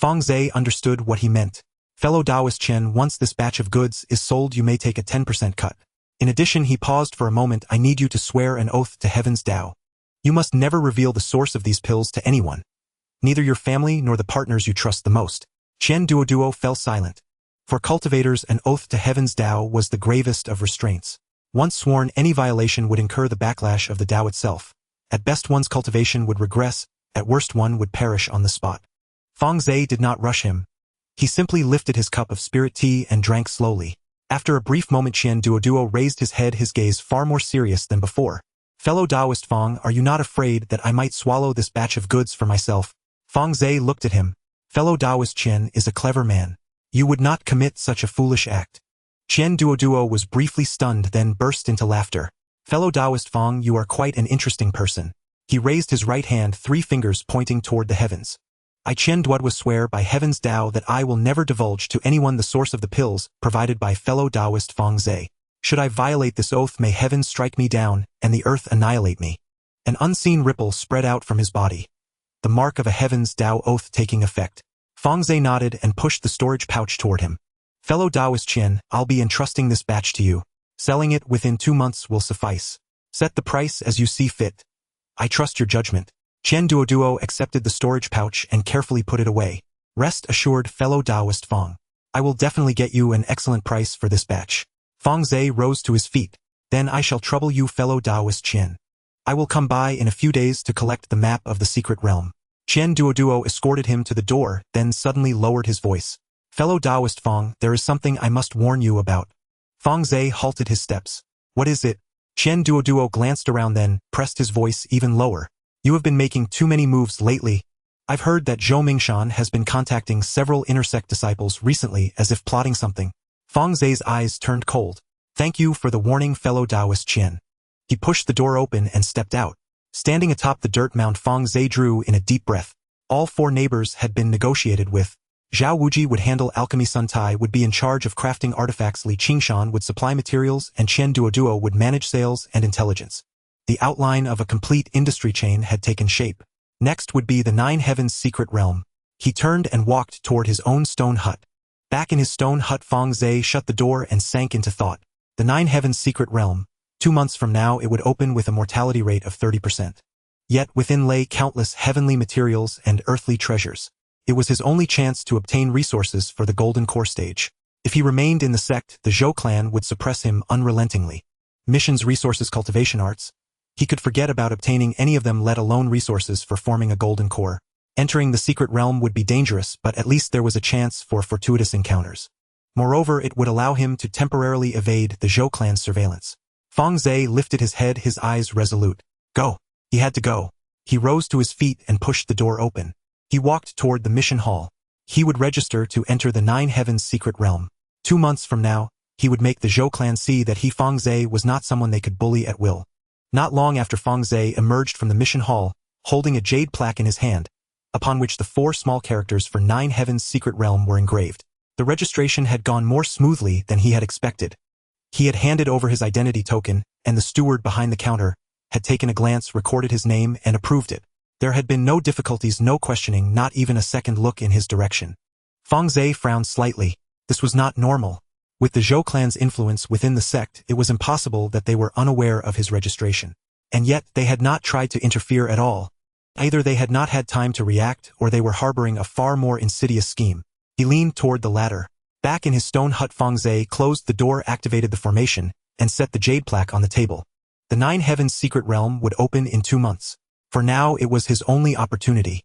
Fang Ze understood what he meant. Fellow Taoist Chen, once this batch of goods is sold, you may take a 10% cut. In addition, he paused for a moment. I need you to swear an oath to Heaven's Tao. You must never reveal the source of these pills to anyone, neither your family nor the partners you trust the most. Chen Duoduo fell silent. For cultivators, an oath to Heaven's Tao was the gravest of restraints. Once sworn, any violation would incur the backlash of the Tao itself. At best, one's cultivation would regress, at worst one would perish on the spot. Fang Ze did not rush him. He simply lifted his cup of spirit tea and drank slowly. After a brief moment, Chen Duoduo raised his head, his gaze far more serious than before. Fellow Taoist Fang, are you not afraid that I might swallow this batch of goods for myself? Fang Ze looked at him. Fellow Taoist Chen is a clever man. You would not commit such a foolish act. Chen Duoduo was briefly stunned, then burst into laughter. Fellow Taoist Fang, you are quite an interesting person. He raised his right hand, 3 fingers pointing toward the heavens. I Chen Duoduo swear by Heaven's Tao that I will never divulge to anyone the source of the pills provided by fellow Taoist Fang Ze. Should I violate this oath, may heaven strike me down and the earth annihilate me. An unseen ripple spread out from his body. The mark of a Heaven's Tao oath taking effect. Fang Ze nodded and pushed the storage pouch toward him. Fellow Taoist Chen, I'll be entrusting this batch to you. Selling it within 2 months will suffice. Set the price as you see fit. I trust your judgment. Chen Duoduo accepted the storage pouch and carefully put it away. Rest assured, fellow Taoist Fang. I will definitely get you an excellent price for this batch. Fang Ze rose to his feet. Then I shall trouble you, fellow Taoist Chen. I will come by in a few days to collect the map of the secret realm. Chen Duoduo escorted him to the door, then suddenly lowered his voice. Fellow Taoist Fang, there is something I must warn you about. Fang Ze halted his steps. What is it? Chen Duoduo glanced around, then pressed his voice even lower. You have been making too many moves lately. I've heard that Zhou Mingshan has been contacting several inner sect disciples recently as if plotting something. Fang Ze's eyes turned cold. Thank you for the warning, fellow Taoist Chen. He pushed the door open and stepped out. Standing atop the dirt mound, Fang Ze drew in a deep breath. All 4 neighbors had been negotiated with. Zhao Wuji would handle alchemy, Sun Tai would be in charge of crafting artifacts, Li Qingshan would supply materials, and Chen Duoduo would manage sales and intelligence. The outline of a complete industry chain had taken shape. Next would be the 9 Heavens secret realm. He turned and walked toward his own stone hut. Back in his stone hut, Fang Ze shut the door and sank into thought. The 9 Heavens secret realm. 2 months from now it would open with a mortality rate of 30%. Yet within lay countless heavenly materials and earthly treasures. It was his only chance to obtain resources for the golden core stage. If he remained in the sect, the Zhou clan would suppress him unrelentingly. Missions, resources, cultivation arts. He could forget about obtaining any of them, let alone resources for forming a golden core. Entering the secret realm would be dangerous, but at least there was a chance for fortuitous encounters. Moreover, it would allow him to temporarily evade the Zhou clan's surveillance. Fang Ze lifted his head, his eyes resolute. Go. He had to go. He rose to his feet and pushed the door open. He walked toward the mission hall. He would register to enter the 9 Heavens secret realm. 2 months from now, he would make the Zhou clan see that he, Fang Ze, was not someone they could bully at will. Not long after, Fang Ze emerged from the mission hall, holding a jade plaque in his hand, upon which the 4 small characters for 9 Heavens secret realm were engraved. The registration had gone more smoothly than he had expected. He had handed over his identity token, and the steward behind the counter had taken a glance, recorded his name, and approved it. There had been no difficulties, no questioning, not even a second look in his direction. Fang Ze frowned slightly. This was not normal. With the Zhou clan's influence within the sect, it was impossible that they were unaware of his registration. And yet, they had not tried to interfere at all. Either they had not had time to react, or they were harboring a far more insidious scheme. He leaned toward the latter. Back in his stone hut, Fang Ze closed the door, activated the formation, and set the jade plaque on the table. The 9 Heavens secret realm would open in 2 months. For now, it was his only opportunity.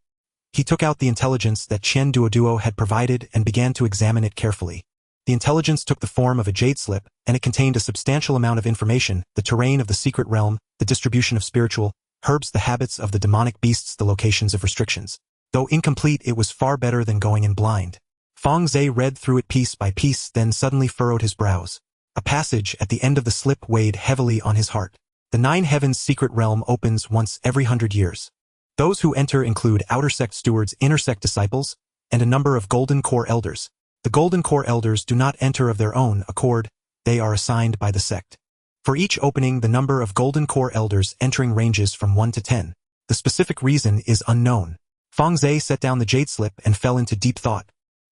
He took out the intelligence that Chen Duoduo had provided and began to examine it carefully. The intelligence took the form of a jade slip, and it contained a substantial amount of information: the terrain of the secret realm, the distribution of spiritual herbs, the habits of the demonic beasts, the locations of restrictions. Though incomplete, it was far better than going in blind. Fang Ze read through it piece by piece, then suddenly furrowed his brows. A passage at the end of the slip weighed heavily on his heart. The 9 Heavens secret realm opens once every 100 years. Those who enter include outer sect stewards, inner sect disciples, and a number of golden core elders. The golden core elders do not enter of their own accord, they are assigned by the sect. For each opening, the number of golden core elders entering ranges from 1 to 10. The specific reason is unknown. Fang Ze set down the jade slip and fell into deep thought.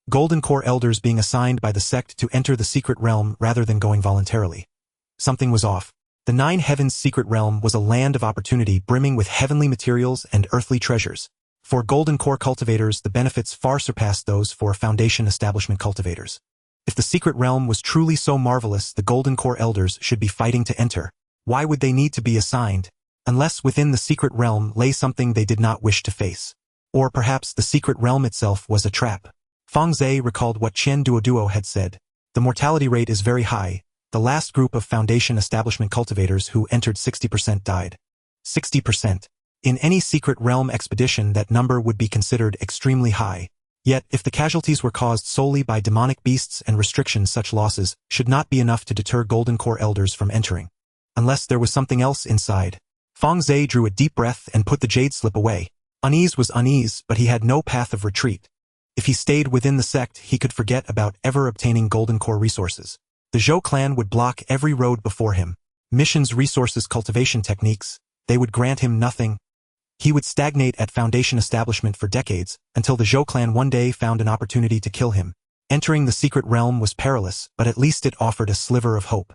Golden Core elders being assigned by the sect to enter the secret realm rather than going voluntarily. Something was off. The Nine Heavens secret realm was a land of opportunity brimming with heavenly materials and earthly treasures. For Golden Core cultivators, the benefits far surpassed those for Foundation establishment cultivators. If the secret realm was truly so marvelous, the Golden Core elders should be fighting to enter. Why would they need to be assigned? Unless within the secret realm lay something they did not wish to face. Or perhaps the secret realm itself was a trap. Fang Ze recalled what Qian Duoduo had said. The mortality rate is very high. The last group of Foundation establishment cultivators who entered 60% died. 60%. In any secret realm expedition, that number would be considered extremely high. Yet, if the casualties were caused solely by demonic beasts and restrictions, such losses should not be enough to deter Golden Core elders from entering. Unless there was something else inside. Fang Ze drew a deep breath and put the jade slip away. Unease was unease, but he had no path of retreat. If he stayed within the sect, he could forget about ever obtaining Golden Core resources. The Zhou clan would block every road before him. Missions, resources, cultivation techniques, they would grant him nothing. He would stagnate at Foundation establishment for decades, until the Zhou clan one day found an opportunity to kill him. Entering the secret realm was perilous, but at least it offered a sliver of hope.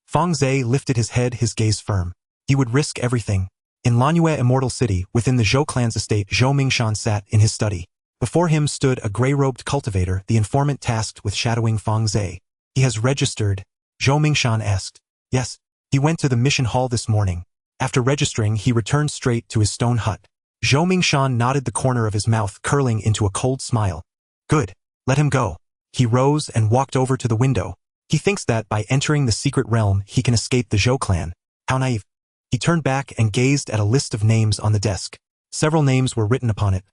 Fang Ze lifted his head, his gaze firm. He would risk everything. In Lanyue Immortal City, within the Zhou clan's estate, Zhou Mingshan sat in his study. Before him stood a gray-robed cultivator, the informant tasked with shadowing Fang Ze. He has registered? Zhou Mingshan asked. Yes. He went to the mission hall this morning. After registering, he returned straight to his stone hut. Zhou Mingshan nodded, the corner of his mouth curling into a cold smile. Good. Let him go. He rose and walked over to the window. He thinks that by entering the secret realm, he can escape the Zhou clan. How naive. He turned back and gazed at a list of names on the desk. Several names were written upon it.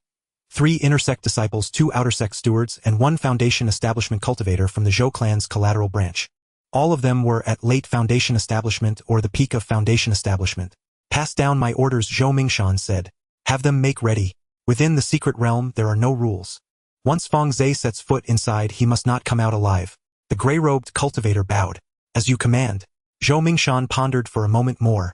3 inner sect disciples, 2 outer sect stewards, and 1 Foundation establishment cultivator from the Zhou clan's collateral branch. All of them were at late Foundation establishment or the peak of Foundation establishment. Pass down my orders, Zhou Mingshan said. Have them make ready. Within the secret realm, there are no rules. Once Fang Ze sets foot inside, he must not come out alive. The gray-robed cultivator bowed. As you command. Zhou Mingshan pondered for a moment more.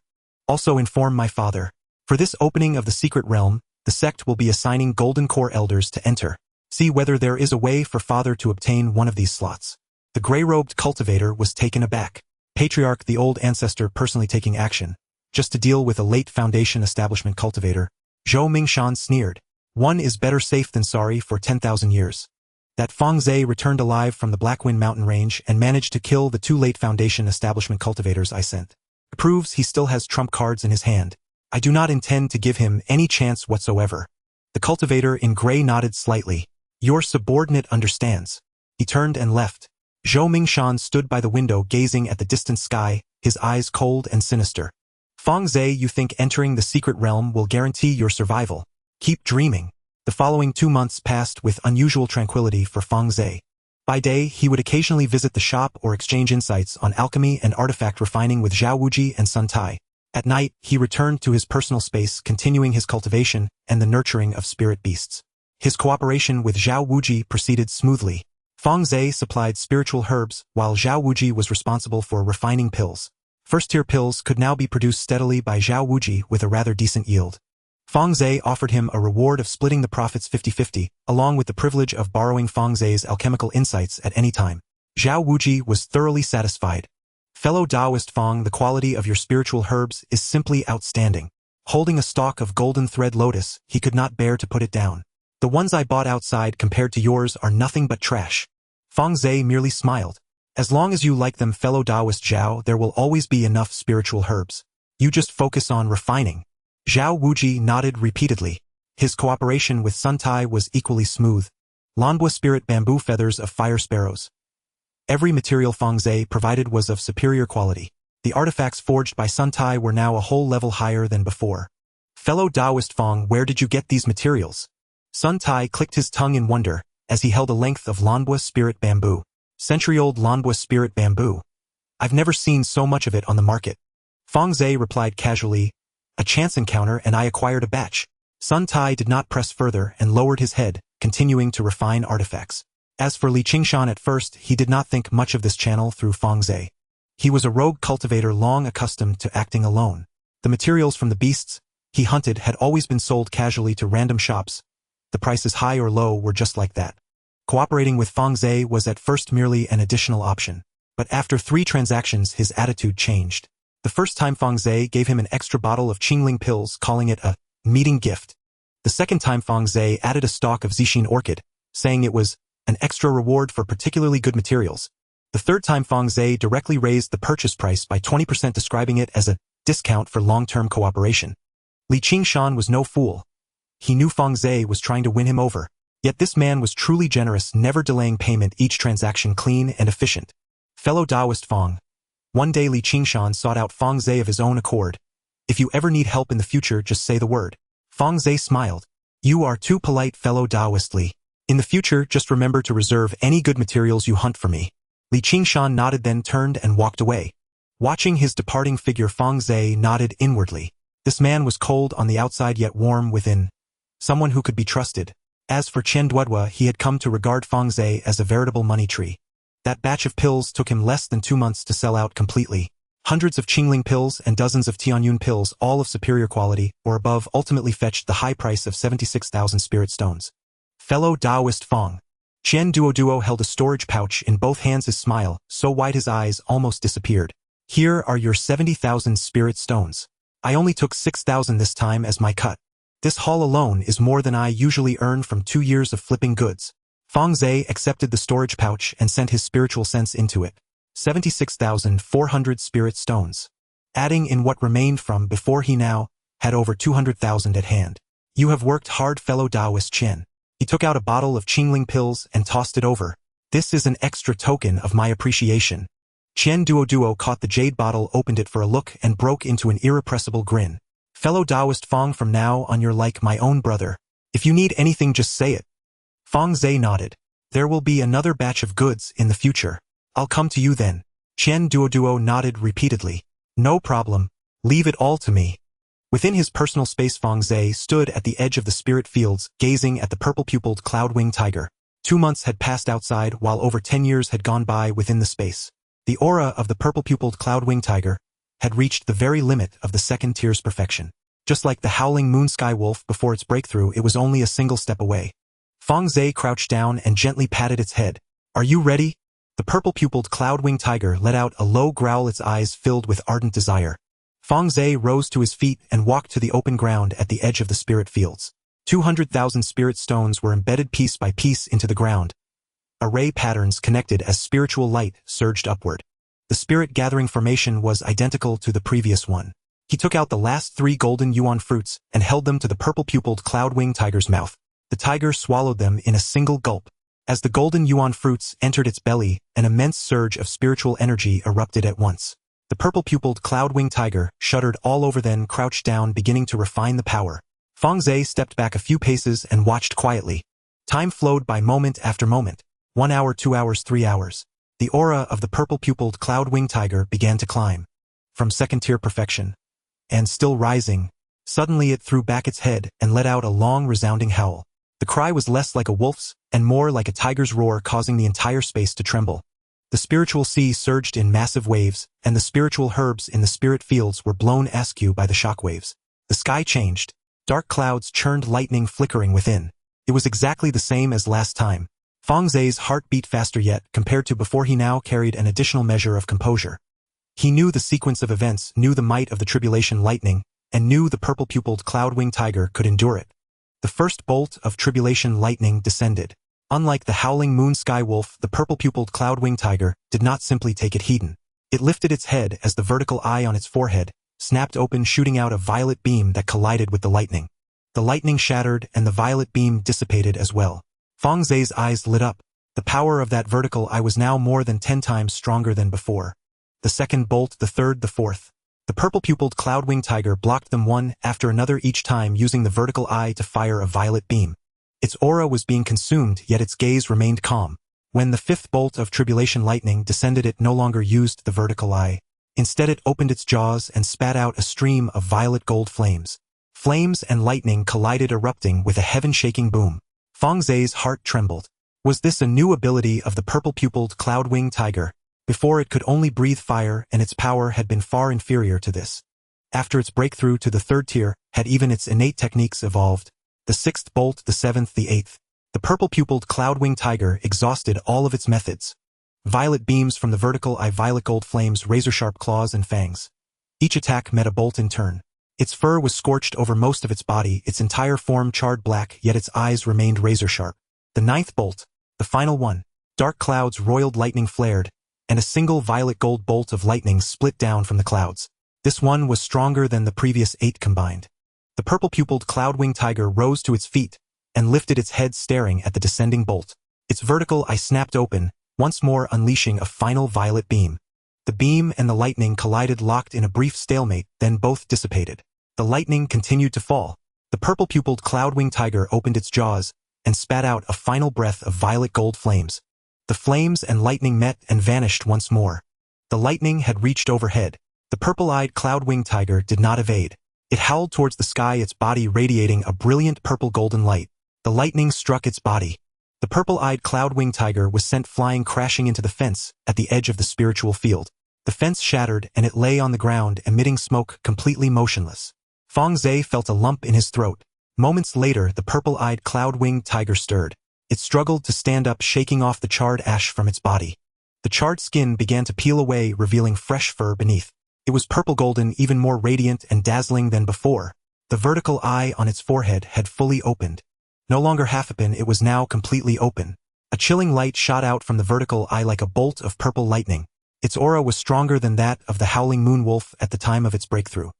Also inform my father. For this opening of the secret realm, the sect will be assigning Golden Core elders to enter. See whether there is a way for father to obtain one of these slots. The gray-robed cultivator was taken aback. Patriarch, the old ancestor, personally taking action, just to deal with a late Foundation establishment cultivator. Zhou Mingshan sneered. One is better safe than sorry for 10,000 years. That Fang Ze returned alive from the Blackwind mountain range and managed to kill the 2 late Foundation establishment cultivators I sent. It proves he still has trump cards in his hand. I do not intend to give him any chance whatsoever. The cultivator in gray nodded slightly. Your subordinate understands. He turned and left. Zhou Mingshan stood by the window gazing at the distant sky, his eyes cold and sinister. Fang Ze, you think entering the secret realm will guarantee your survival? Keep dreaming. The following 2 months passed with unusual tranquility for Fang Ze. By day, he would occasionally visit the shop or exchange insights on alchemy and artifact refining with Zhao Wuji and Sun Tai. At night, he returned to his personal space, continuing his cultivation and the nurturing of spirit beasts. His cooperation with Zhao Wuji proceeded smoothly. Fang Ze supplied spiritual herbs, while Zhao Wuji was responsible for refining pills. First-tier pills could now be produced steadily by Zhao Wuji with a rather decent yield. Fang Ze offered him a reward of splitting the profits 50-50, along with the privilege of borrowing Fang Ze's alchemical insights at any time. Zhao Wuji was thoroughly satisfied. Fellow Taoist Fang, the quality of your spiritual herbs is simply outstanding. Holding a stalk of golden thread lotus, he could not bear to put it down. The ones I bought outside compared to yours are nothing but trash. Fang Ze merely smiled. As long as you like them, fellow Taoist Zhao, there will always be enough spiritual herbs. You just focus on refining. Zhao Wuji nodded repeatedly. His cooperation with Sun Tai was equally smooth. Lanbua spirit bamboo feathers of fire sparrows. Every material Fang Ze provided was of superior quality. The artifacts forged by Sun Tai were now a whole level higher than before. Fellow Taoist Fang, where did you get these materials? Sun Tai clicked his tongue in wonder, as he held a length of Lanbua spirit bamboo. Century-old Lanbua spirit bamboo. I've never seen so much of it on the market. Fang Ze replied casually, a chance encounter and I acquired a batch. Sun Tai did not press further and lowered his head, continuing to refine artifacts. As for Li Qingshan, at first, he did not think much of this channel through Fang Ze. He was a rogue cultivator long accustomed to acting alone. The materials from the beasts he hunted had always been sold casually to random shops. the prices high or low were just like that. Cooperating with Fang Ze was at first merely an additional option. But after 3 transactions his attitude changed. The first time Fang Ze gave him an extra bottle of Qingling pills, calling it a meeting gift. The second time Fang Ze added a stalk of Zixin orchid, saying it was an extra reward for particularly good materials. The third time Fang Ze directly raised the purchase price by 20%, describing it as a discount for long-term cooperation. Li Qingshan was no fool. He knew Fang Ze was trying to win him over. Yet this man was truly generous, never delaying payment, each transaction clean and efficient. Fellow Taoist Fang. One day Li Qingshan sought out Fang Ze of his own accord. If you ever need help in the future, just say the word. Fang Ze smiled. You are too polite, fellow Taoist Li. In the future, just remember to reserve any good materials you hunt for me. Li Qingshan nodded, then turned and walked away. Watching his departing figure, Fang Ze nodded inwardly. This man was cold on the outside yet warm within. Someone who could be trusted. As for Chen Duodua, he had come to regard Fang Ze as a veritable money tree. That batch of pills took him less than 2 months to sell out completely. Hundreds of Qingling pills and dozens of Tianyun pills, all of superior quality or above, ultimately fetched the high price of 76,000 spirit stones. Fellow Taoist Fang. Chen Duoduo held a storage pouch in both hands, his smile so wide his eyes almost disappeared. Here are your 70,000 spirit stones. I only took 6,000 this time as my cut. This haul alone is more than I usually earn from 2 years of flipping goods. Fang Ze accepted the storage pouch and sent his spiritual sense into it. 76,400 spirit stones. Adding in what remained from before, he now had over 200,000 at hand. You have worked hard, fellow Taoist Chen. He took out a bottle of Qingling pills and tossed it over. This is an extra token of my appreciation. Chen Duoduo caught the jade bottle, opened it for a look, and broke into an irrepressible grin. Fellow Taoist Fang, from now on you're like my own brother. If you need anything, just say it. Fang Ze nodded. There will be another batch of goods in the future. I'll come to you then. Chen Duoduo nodded repeatedly. No problem. Leave it all to me. Within his personal space, Fang Ze stood at the edge of the spirit fields, gazing at the purple-pupiled cloud-winged tiger. 2 months had passed outside, while over 10 years had gone by within the space. The aura of the purple-pupiled cloud-winged tiger had reached the very limit of the second tier's perfection. Just like the howling moon sky wolf before its breakthrough, it was only a single step away. Fang Ze crouched down and gently patted its head. Are you ready? The purple-pupiled cloud-winged tiger let out a low growl, its eyes filled with ardent desire. Fang Ze rose to his feet and walked to the open ground at the edge of the spirit fields. 200,000 spirit stones were embedded piece by piece into the ground. Array patterns connected as spiritual light surged upward. The spirit-gathering formation was identical to the previous one. He took out the last 3 golden yuan fruits and held them to the purple-pupiled cloud-winged tiger's mouth. The tiger swallowed them in a single gulp. As the golden yuan fruits entered its belly, an immense surge of spiritual energy erupted at once. The purple-pupiled cloud-winged tiger shuddered all over, then crouched down, beginning to refine the power. Fang Ze stepped back a few paces and watched quietly. Time flowed by moment after moment. 1 hour, 2 hours, 3 hours. The aura of the purple-pupiled cloud-winged tiger began to climb. From second-tier perfection. And still rising. Suddenly it threw back its head and let out a long, resounding howl. The cry was less like a wolf's and more like a tiger's roar, causing the entire space to tremble. The spiritual sea surged in massive waves, and the spiritual herbs in the spirit fields were blown askew by the shock waves. The sky changed. Dark clouds churned, lightning flickering within. It was exactly the same as last time. Fang Ze's heart beat faster, yet, compared to before, he now carried an additional measure of composure. He knew the sequence of events, knew the might of the tribulation lightning, and knew the purple-pupiled cloud-winged tiger could endure it. The first bolt of tribulation lightning descended. Unlike the howling moon sky wolf, the purple-pupiled cloud-winged tiger did not simply take it heedin. It lifted its head as the vertical eye on its forehead snapped open, shooting out a violet beam that collided with the lightning. The lightning shattered and the violet beam dissipated as well. Fang Ze's eyes lit up. The power of that vertical eye was now more than 10 times stronger than before. The second bolt, the third, the fourth. The purple-pupiled cloud-winged tiger blocked them one after another, each time using the vertical eye to fire a violet beam. Its aura was being consumed, yet its gaze remained calm. When the fifth bolt of tribulation lightning descended, it no longer used the vertical eye. Instead, it opened its jaws and spat out a stream of violet gold flames. Flames and lightning collided, erupting with a heaven-shaking boom. Fang Ze's heart trembled. Was this a new ability of the purple-pupiled cloud-winged tiger? Before, it could only breathe fire, and its power had been far inferior to this. After its breakthrough to the third tier, had even its innate techniques evolved? the 6th bolt, the 7th, the 8th. The purple-pupiled cloud-winged tiger exhausted all of its methods. Violet beams from the vertical eye, violet gold flames, razor-sharp claws and fangs. Each attack met a bolt in turn. Its fur was scorched over most of its body, its entire form charred black, yet its eyes remained razor-sharp. The 9th bolt, the final one. Dark clouds roiled, lightning flared, and a single violet gold bolt of lightning split down from the clouds. This one was stronger than the previous 8 combined. The purple-pupiled cloud-winged tiger rose to its feet and lifted its head, staring at the descending bolt. Its vertical eye snapped open, once more unleashing a final violet beam. The beam and the lightning collided, locked in a brief stalemate, then both dissipated. The lightning continued to fall. The purple-pupiled cloud-winged tiger opened its jaws and spat out a final breath of violet gold flames. The flames and lightning met and vanished once more. The lightning had reached overhead. The purple-eyed cloud-winged tiger did not evade. It howled towards the sky, its body radiating a brilliant purple-golden light. The lightning struck its body. The purple-eyed cloud-winged tiger was sent flying, crashing into the fence at the edge of the spiritual field. The fence shattered and it lay on the ground, emitting smoke, completely motionless. Fang Ze felt a lump in his throat. Moments later, the purple-eyed cloud-winged tiger stirred. It struggled to stand up, shaking off the charred ash from its body. The charred skin began to peel away, revealing fresh fur beneath. It was purple-golden, even more radiant and dazzling than before. The vertical eye on its forehead had fully opened. No longer half open, it was now completely open. A chilling light shot out from the vertical eye like a bolt of purple lightning. Its aura was stronger than that of the howling moon wolf at the time of its breakthrough.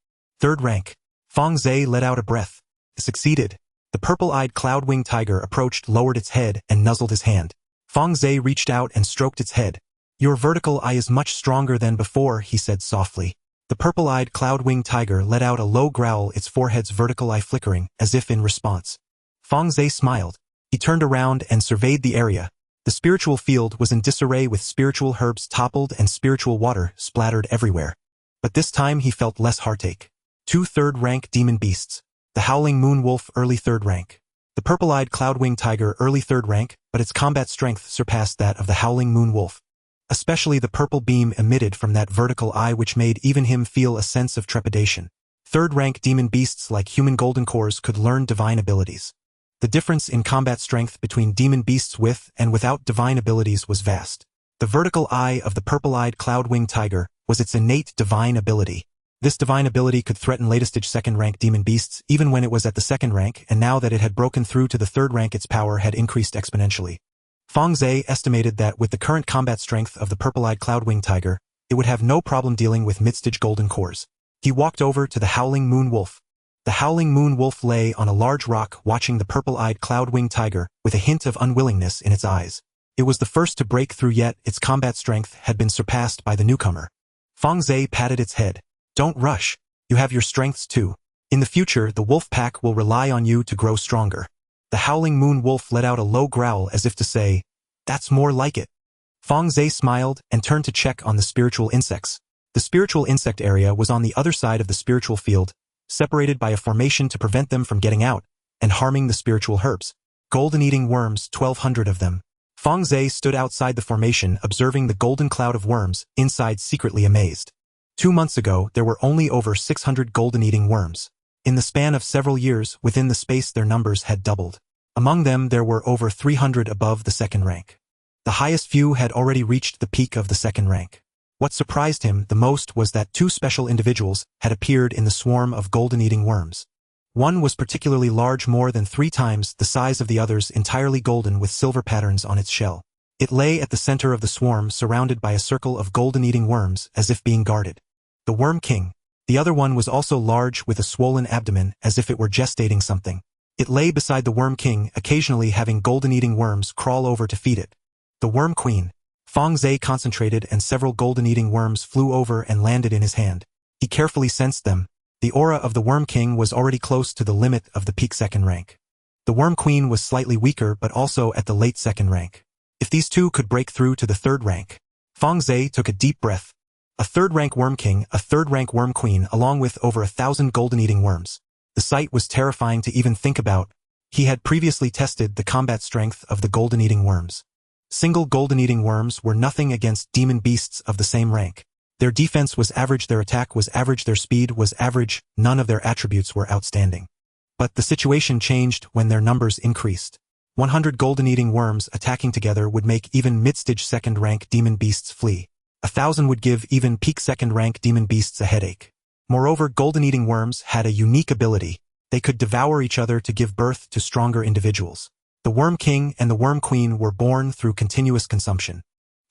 3rd rank. Fang Ze let out a breath. Succeeded. The purple-eyed cloud-winged tiger approached, lowered its head, and nuzzled his hand. Fang Ze reached out and stroked its head. "Your vertical eye is much stronger than before," he said softly. The purple-eyed cloud-winged tiger let out a low growl, its forehead's vertical eye flickering, as if in response. Fang Ze smiled. He turned around and surveyed the area. The spiritual field was in disarray, with spiritual herbs toppled and spiritual water splattered everywhere. But this time he felt less heartache. 2 3rd-rank demon beasts. The howling moon wolf, early 3rd rank. The purple-eyed cloud-winged tiger, early 3rd rank, but its combat strength surpassed that of the howling moon wolf. Especially the purple beam emitted from that vertical eye, which made even him feel a sense of trepidation. 3rd-rank demon beasts like human golden cores could learn divine abilities. The difference in combat strength between demon beasts with and without divine abilities was vast. The vertical eye of the purple-eyed cloud-winged tiger was its innate divine ability. This divine ability could threaten latest-stage 2nd-rank demon beasts even when it was at the 2nd rank, and now that it had broken through to the 3rd rank, its power had increased exponentially. Fang Ze estimated that with the current combat strength of the purple-eyed cloud-winged tiger, it would have no problem dealing with mid-stage golden cores. He walked over to the howling moon wolf. The howling moon wolf lay on a large rock, watching the purple-eyed cloud-winged tiger with a hint of unwillingness in its eyes. It was the first to break through, yet its combat strength had been surpassed by the newcomer. Fang Ze patted its head. "Don't rush. You have your strengths too. In the future, the wolf pack will rely on you to grow stronger." The howling moon wolf let out a low growl, as if to say, "That's more like it." Fang Ze smiled and turned to check on the spiritual insects. The spiritual insect area was on the other side of the spiritual field, separated by a formation to prevent them from getting out and harming the spiritual herbs. Golden-eating worms, 1,200 of them. Fang Ze stood outside the formation, observing the golden cloud of worms, inside secretly amazed. 2 months ago, there were only over 600 golden-eating worms. In the span of several years, within the space, their numbers had doubled. Among them, there were over 300 above the 2nd rank. The highest few had already reached the peak of the 2nd rank. What surprised him the most was that 2 special individuals had appeared in the swarm of golden-eating worms. One was particularly large, more than 3 times the size of the others, entirely golden with silver patterns on its shell. It lay at the center of the swarm, surrounded by a circle of golden-eating worms, as if being guarded. The Worm King. The other one was also large, with a swollen abdomen, as if it were gestating something. It lay beside the Worm King, occasionally having golden-eating worms crawl over to feed it. The Worm Queen. Fang Ze concentrated, and several golden-eating worms flew over and landed in his hand. He carefully sensed them. The aura of the Worm King was already close to the limit of the peak 2nd rank. The Worm Queen was slightly weaker, but also at the late 2nd rank. If these 2 could break through to the 3rd rank. Fang Ze took a deep breath. A 3rd-rank Worm King, a 3rd-rank Worm Queen, along with over 1,000 golden-eating worms. The sight was terrifying to even think about. He had previously tested the combat strength of the golden-eating worms. Single golden-eating worms were nothing against demon beasts of the same rank. Their defense was average, their attack was average, their speed was average, none of their attributes were outstanding. But the situation changed when their numbers increased. 100 golden-eating worms attacking together would make even mid-stage second-rank demon beasts flee. 1,000 would give even peak second-rank demon beasts a headache. Moreover, golden-eating worms had a unique ability. They could devour each other to give birth to stronger individuals. The Worm King and the Worm Queen were born through continuous consumption.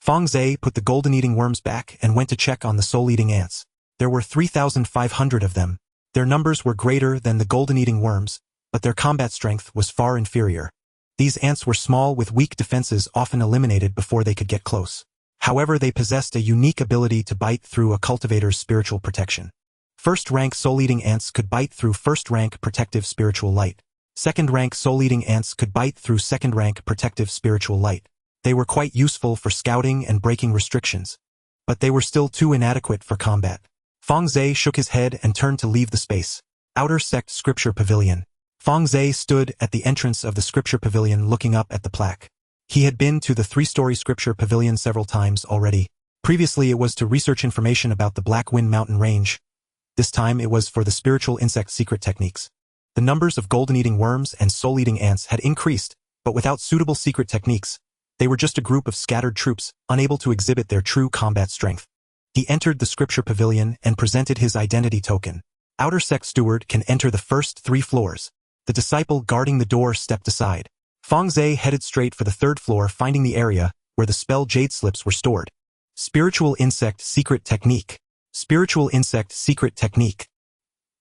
Fang Ze put the golden-eating worms back and went to check on the soul-eating ants. There were 3,500 of them. Their numbers were greater than the golden-eating worms, but their combat strength was far inferior. These ants were small with weak defenses often eliminated before they could get close. However, they possessed a unique ability to bite through a cultivator's spiritual protection. First-rank soul-eating ants could bite through first-rank protective spiritual light. Second-rank soul-eating ants could bite through second-rank protective spiritual light. They were quite useful for scouting and breaking restrictions. But they were still too inadequate for combat. Fang Ze shook his head and turned to leave the space. Outer Sect Scripture Pavilion. Fang Ze stood at the entrance of the Scripture Pavilion looking up at the plaque. He had been to the 3-story Scripture Pavilion several times already. Previously it was to research information about the Black Wind Mountain Range. This time it was for the spiritual insect secret techniques. The numbers of golden-eating worms and soul-eating ants had increased, but without suitable secret techniques. They were just a group of scattered troops, unable to exhibit their true combat strength. He entered the Scripture Pavilion and presented his identity token. Outer Sect Steward can enter the first 3 floors. The disciple guarding the door stepped aside. Fang Ze headed straight for the 3rd floor, finding the area where the spell jade slips were stored. Spiritual Insect Secret Technique. Spiritual Insect Secret Technique.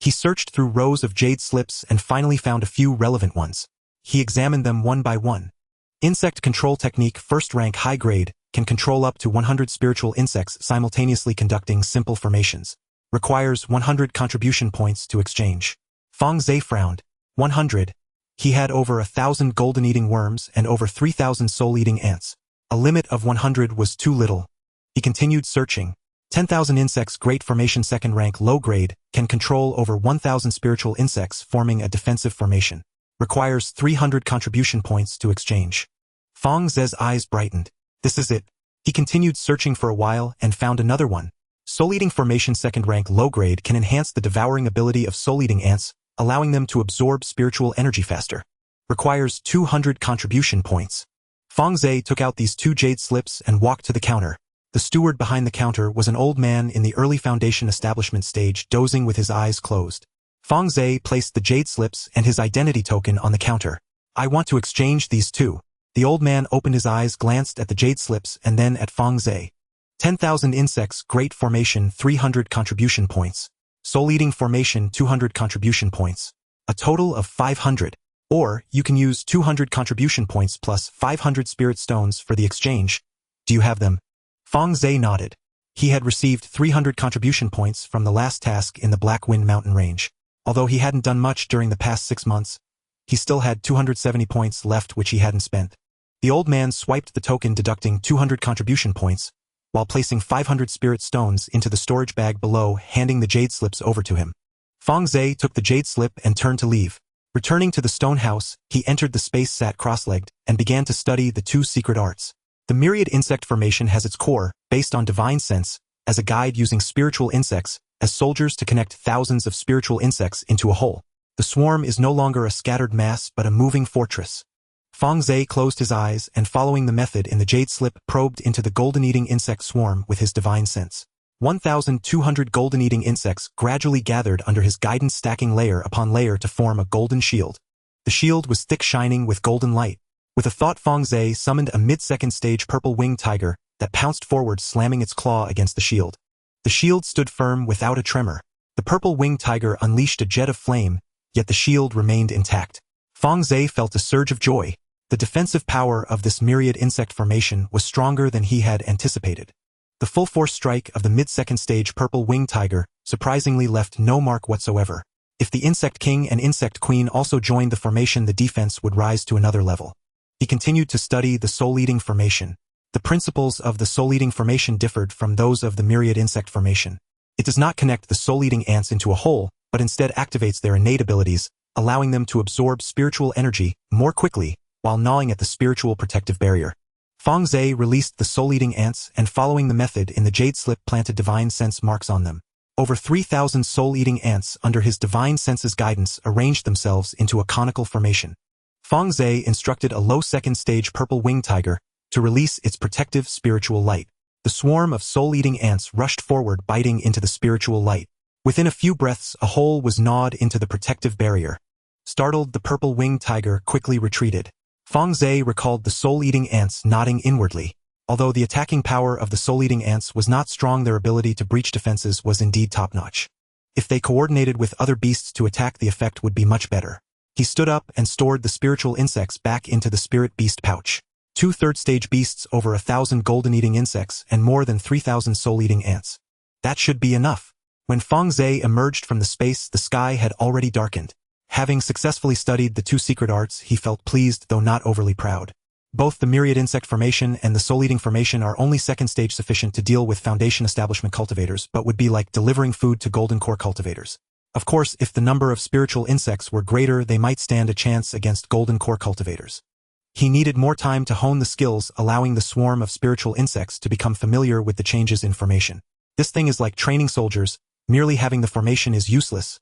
He searched through rows of jade slips and finally found a few relevant ones. He examined them one by one. Insect Control Technique First Rank High Grade can control up to 100 spiritual insects simultaneously conducting simple formations. Requires 100 contribution points to exchange. Fang Ze frowned. 100. He had over 1,000 golden-eating worms and over 3,000 soul-eating ants. A limit of 100 was too little. He continued searching. 10,000 insects Great Formation Second Rank Low Grade can control over 1,000 spiritual insects forming a defensive formation. Requires 300 contribution points to exchange. Fang Ze's eyes brightened. This is it. He continued searching for a while and found another one. Soul-eating Formation Second Rank Low Grade can enhance the devouring ability of soul-eating ants, allowing them to absorb spiritual energy faster. Requires 200 contribution points. Fang Ze took out these 2 jade slips and walked to the counter. The steward behind the counter was an old man in the early foundation establishment stage, dozing with his eyes closed. Fang Ze placed the jade slips and his identity token on the counter. I want to exchange these 2. The old man opened his eyes, glanced at the jade slips and then at Fang Ze. 10,000 insects Great Formation 300 contribution points. Soul-eating Formation 200 contribution points. A total of 500. Or, you can use 200 contribution points plus 500 spirit stones for the exchange. Do you have them? Fang Ze nodded. He had received 300 contribution points from the last task in the Black Wind Mountain Range. Although he hadn't done much during the past 6 months, he still had 270 points left which he hadn't spent. The old man swiped the token, deducting 200 contribution points, while placing 500 spirit stones into the storage bag below, handing the jade slips over to him. Fang Ze took the jade slip and turned to leave. Returning to the stone house, he entered the space, sat cross-legged, and began to study the 2 secret arts. The myriad insect formation has its core, based on divine sense, as a guide using spiritual insects, as soldiers to connect thousands of spiritual insects into a whole. The swarm is no longer a scattered mass but a moving fortress. Fang Ze closed his eyes and, following the method in the jade slip, probed into the golden-eating insect swarm with his divine sense. 1,200 golden-eating insects gradually gathered under his guidance, stacking layer upon layer to form a golden shield. The shield was thick, shining with golden light. With a thought, Fang Ze summoned a mid-second stage purple-winged tiger that pounced forward, slamming its claw against the shield. The shield stood firm without a tremor. The purple-winged tiger unleashed a jet of flame, yet the shield remained intact. Fang Ze felt a surge of joy. The defensive power of this myriad insect formation was stronger than he had anticipated. The full-force strike of the mid-second stage purple-winged tiger surprisingly left no mark whatsoever. If the Insect King and Insect Queen also joined the formation, the defense would rise to another level. He continued to study the soul-eating formation. The principles of the soul-eating formation differed from those of the myriad insect formation. It does not connect the soul-eating ants into a whole, but instead activates their innate abilities, allowing them to absorb spiritual energy more quickly while gnawing at the spiritual protective barrier. Fang Ze released the soul-eating ants and, following the method in the jade slip, planted divine sense marks on them. Over 3,000 soul-eating ants under his divine sense's guidance arranged themselves into a conical formation. Fang Ze instructed a low second-stage purple winged tiger to release its protective spiritual light. The swarm of soul-eating ants rushed forward, biting into the spiritual light. Within a few breaths, a hole was gnawed into the protective barrier. Startled, the purple winged tiger quickly retreated. Fang Ze recalled the soul-eating ants nodding inwardly. Although the attacking power of the soul-eating ants was not strong, their ability to breach defenses was indeed top-notch. If they coordinated with other beasts to attack, the effect would be much better. He stood up and stored the spiritual insects back into the spirit beast pouch. 2 third-stage beasts, over 1,000 golden-eating insects, and more than 3,000 soul-eating ants. That should be enough. When Fang Ze emerged from the space, the sky had already darkened. Having successfully studied the 2 secret arts, he felt pleased, though not overly proud. Both the myriad insect formation and the soul-eating formation are only second stage, sufficient to deal with foundation establishment cultivators, but would be like delivering food to golden core cultivators. Of course, if the number of spiritual insects were greater, they might stand a chance against golden core cultivators. He needed more time to hone the skills, allowing the swarm of spiritual insects to become familiar with the changes in formation. This thing is like training soldiers. Merely having the formation is useless.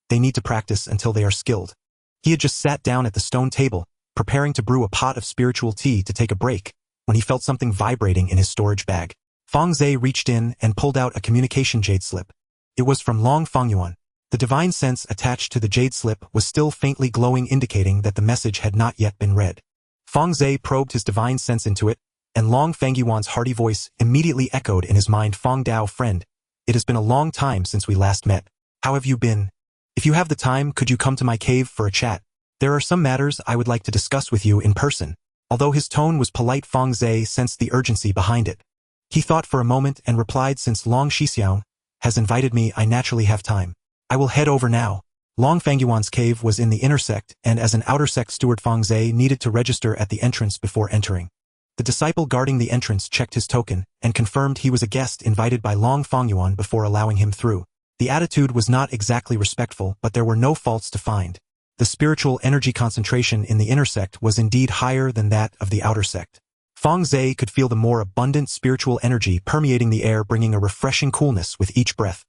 They need to practice until they are skilled. He had just sat down at the stone table, preparing to brew a pot of spiritual tea to take a break, when he felt something vibrating in his storage bag. Fang Ze reached in and pulled out a communication jade slip. It was from Long Fangyuan. The divine sense attached to the jade slip was still faintly glowing, indicating that the message had not yet been read. Fang Ze probed his divine sense into it, and Long Fangyuan's hearty voice immediately echoed in his mind. Fang Dao, friend, it has been a long time since we last met. How have you been? If you have the time, could you come to my cave for a chat? There are some matters I would like to discuss with you in person. Although his tone was polite, Fang Ze sensed the urgency behind it. He thought for a moment and replied, since Long Xixiang has invited me, I naturally have time. I will head over now. Long Fangyuan's cave was in the inner sect, and as an outer sect steward, Fang Ze needed to register at the entrance before entering. The disciple guarding the entrance checked his token and confirmed he was a guest invited by Long Fangyuan before allowing him through. The attitude was not exactly respectful, but there were no faults to find. The spiritual energy concentration in the inner sect was indeed higher than that of the outer sect. Fang Ze could feel the more abundant spiritual energy permeating the air, bringing a refreshing coolness with each breath.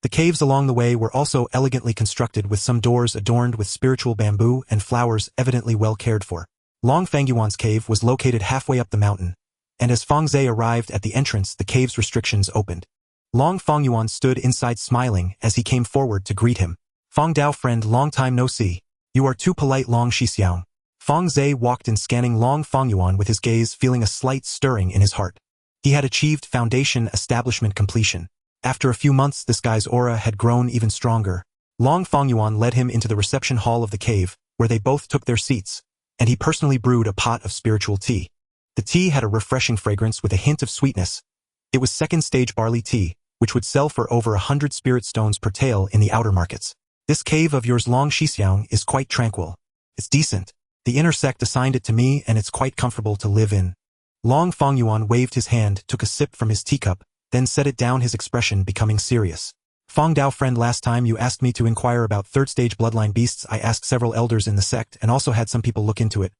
The caves along the way were also elegantly constructed, with some doors adorned with spiritual bamboo and flowers, evidently well cared for. Long Fangyuan's cave was located halfway up the mountain, and as Fang Ze arrived at the entrance, the cave's restrictions opened. Long Fangyuan stood inside smiling as he came forward to greet him. Fang Dao, friend, long time no see. You are too polite, Long Xixiang. Fang Ze walked in, scanning Long Fangyuan with his gaze, feeling a slight stirring in his heart. He had achieved foundation establishment completion. After a few months, this guy's aura had grown even stronger. Long Fangyuan led him into the reception hall of the cave, where they both took their seats, and he personally brewed a pot of spiritual tea. The tea had a refreshing fragrance with a hint of sweetness. It was second-stage barley tea, which would sell for over 100 spirit stones per tael in the outer markets. This cave of yours, Long Xixiang, is quite tranquil. It's decent. The inner sect assigned it to me, and it's quite comfortable to live in. Long Fangyuan waved his hand, took a sip from his teacup, then set it down, his expression becoming serious. Fang Dao, friend, last time you asked me to inquire about third-stage bloodline beasts. I asked several elders in the sect and also had some people look into it.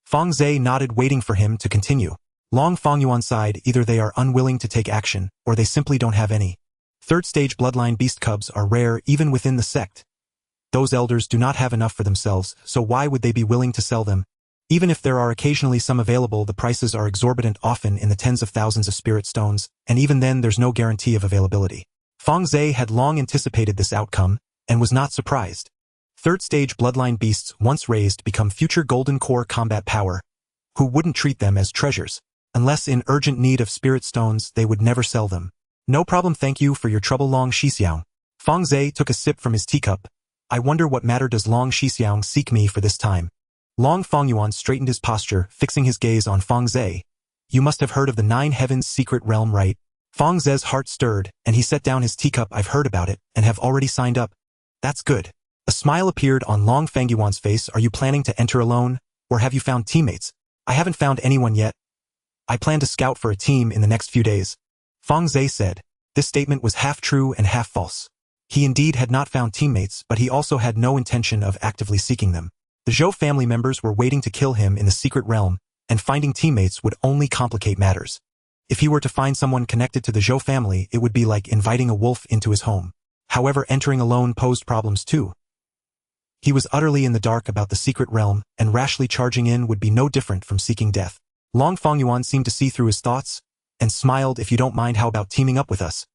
Fang Ze nodded, waiting for him to continue. Long Fangyuan sighed, either they are unwilling to take action, or they simply don't have any. Third-stage bloodline beast cubs are rare even within the sect. Those elders do not have enough for themselves, so why would they be willing to sell them? Even if there are occasionally some available, the prices are exorbitant, often in the tens of thousands of spirit stones, and even then there's no guarantee of availability. Fang Ze had long anticipated this outcome, and was not surprised. Third-stage bloodline beasts once raised become future golden core combat power. Who wouldn't treat them as treasures? Unless in urgent need of spirit stones, they would never sell them. No problem, thank you for your trouble, Long Xixiang. Fang Ze took a sip from his teacup. I wonder what matter does Long Xixiang seek me for this time? Long Fangyuan straightened his posture, fixing his gaze on Fang Ze. You must have heard of the 9 Heavens secret realm, right? Fang Ze's heart stirred, and he set down his teacup. I've heard about it, and have already signed up. That's good. A smile appeared on Long Fangyuan's face. Are you planning to enter alone, or have you found teammates? I haven't found anyone yet. I plan to scout for a team in the next few days. Fang Ze said. This statement was half true and half false. He indeed had not found teammates, but he also had no intention of actively seeking them. The Zhou family members were waiting to kill him in the secret realm, and finding teammates would only complicate matters. If he were to find someone connected to the Zhou family, it would be like inviting a wolf into his home. However, entering alone posed problems too. He was utterly in the dark about the secret realm, and rashly charging in would be no different from seeking death. Long Fangyuan seemed to see through his thoughts, and smiled. If you don't mind, how about teaming up with us?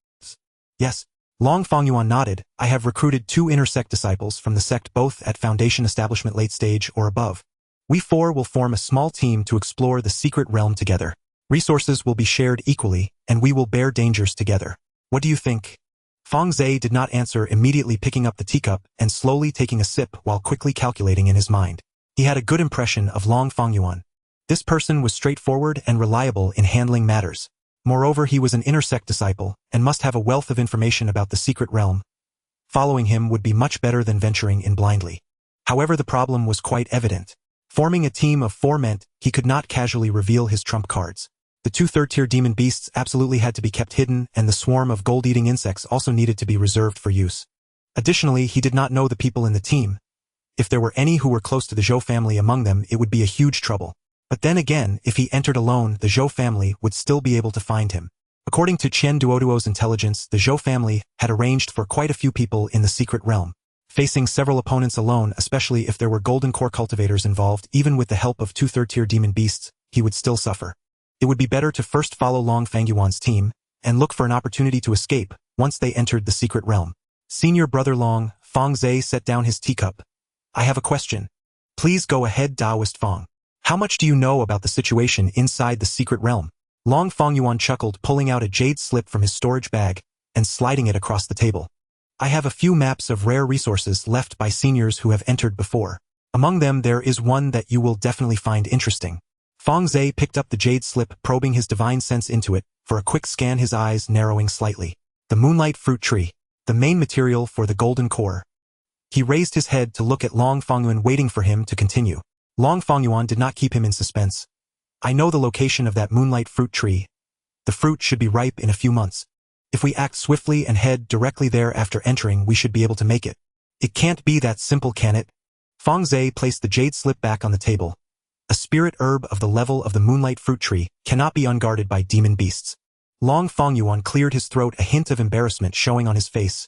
Yes. Long Fangyuan nodded. I have recruited 2 inner sect disciples from the sect, both at Foundation Establishment late stage or above. We 4 will form a small team to explore the secret realm together. Resources will be shared equally, and we will bear dangers together. What do you think? Fang Ze did not answer, immediately picking up the teacup and slowly taking a sip while quickly calculating in his mind. He had a good impression of Long Fangyuan. This person was straightforward and reliable in handling matters. Moreover, he was an inner sect disciple and must have a wealth of information about the secret realm. Following him would be much better than venturing in blindly. However, the problem was quite evident. Forming a team of 4 meant he could not casually reveal his trump cards. The 2 third-tier demon beasts absolutely had to be kept hidden, and the swarm of gold-eating insects also needed to be reserved for use. Additionally, he did not know the people in the team. If there were any who were close to the Zhou family among them, it would be a huge trouble. But then again, if he entered alone, the Zhou family would still be able to find him. According to Qian Duoduo's intelligence, the Zhou family had arranged for quite a few people in the secret realm. Facing several opponents alone, especially if there were golden core cultivators involved, even with the help of 2 third-tier demon beasts, he would still suffer. It would be better to first follow Long Fangyuan's team and look for an opportunity to escape once they entered the secret realm. Senior brother Long, Fang Ze set down his teacup. I have a question. Please go ahead, Taoist Fang. How much do you know about the situation inside the secret realm? Long Fangyuan chuckled, pulling out a jade slip from his storage bag and sliding it across the table. I have a few maps of rare resources left by seniors who have entered before. Among them there is one that you will definitely find interesting. Fang Ze picked up the jade slip, probing his divine sense into it. For a quick scan, his eyes narrowing slightly. The moonlight fruit tree, the main material for the golden core. He raised his head to look at Long Fangyuan, waiting for him to continue. Long Fangyuan did not keep him in suspense. I know the location of that moonlight fruit tree. The fruit should be ripe in a few months. If we act swiftly and head directly there after entering, we should be able to make it. It can't be that simple, can it? Fang Ze placed the jade slip back on the table. A spirit herb of the level of the moonlight fruit tree cannot be unguarded by demon beasts. Long Fangyuan cleared his throat, a hint of embarrassment showing on his face.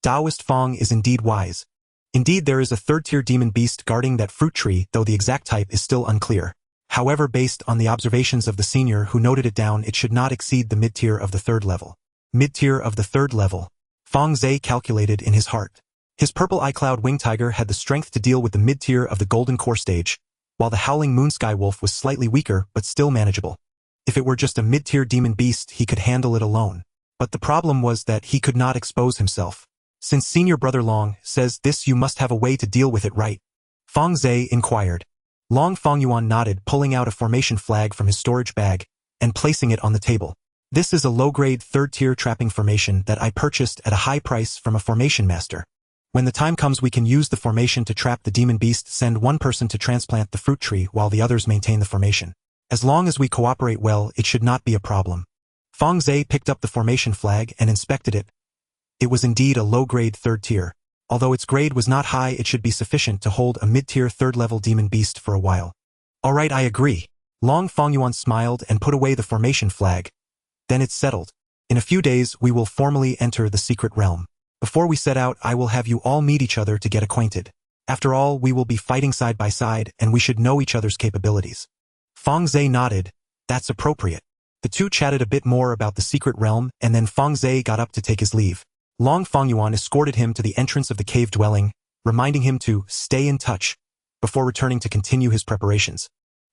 Taoist Fang is indeed wise. Indeed, there is a third-tier demon beast guarding that fruit tree, though the exact type is still unclear. However, based on the observations of the senior who noted it down, it should not exceed the mid-tier of the 3rd level. Mid-tier of the 3rd level. Fang Ze calculated in his heart. His purple eye-cloud wing tiger had the strength to deal with the mid-tier of the golden core stage, while the howling moon sky wolf was slightly weaker but still manageable. If it were just a mid-tier demon beast, he could handle it alone. But the problem was that he could not expose himself. Since senior brother Long says this, you must have a way to deal with it, right? Fang Ze inquired. Long Fangyuan nodded, pulling out a formation flag from his storage bag and placing it on the table. This is a low-grade 3rd-tier trapping formation that I purchased at a high price from a formation master. When the time comes, we can use the formation to trap the demon beast. Send one person to transplant the fruit tree while the others maintain the formation. As long as we cooperate well, it should not be a problem. Fang Ze picked up the formation flag and inspected it. It was indeed a low-grade 3rd tier. Although its grade was not high, it should be sufficient to hold a mid-tier 3rd-level demon beast for a while. Alright, I agree. Long Fangyuan smiled and put away the formation flag. Then it's settled. In a few days, we will formally enter the secret realm. Before we set out, I will have you all meet each other to get acquainted. After all, we will be fighting side by side, and we should know each other's capabilities. Fang Ze nodded. That's appropriate. The two chatted a bit more about the secret realm, and then Fang Ze got up to take his leave. Long Fangyuan escorted him to the entrance of the cave dwelling, reminding him to stay in touch, before returning to continue his preparations.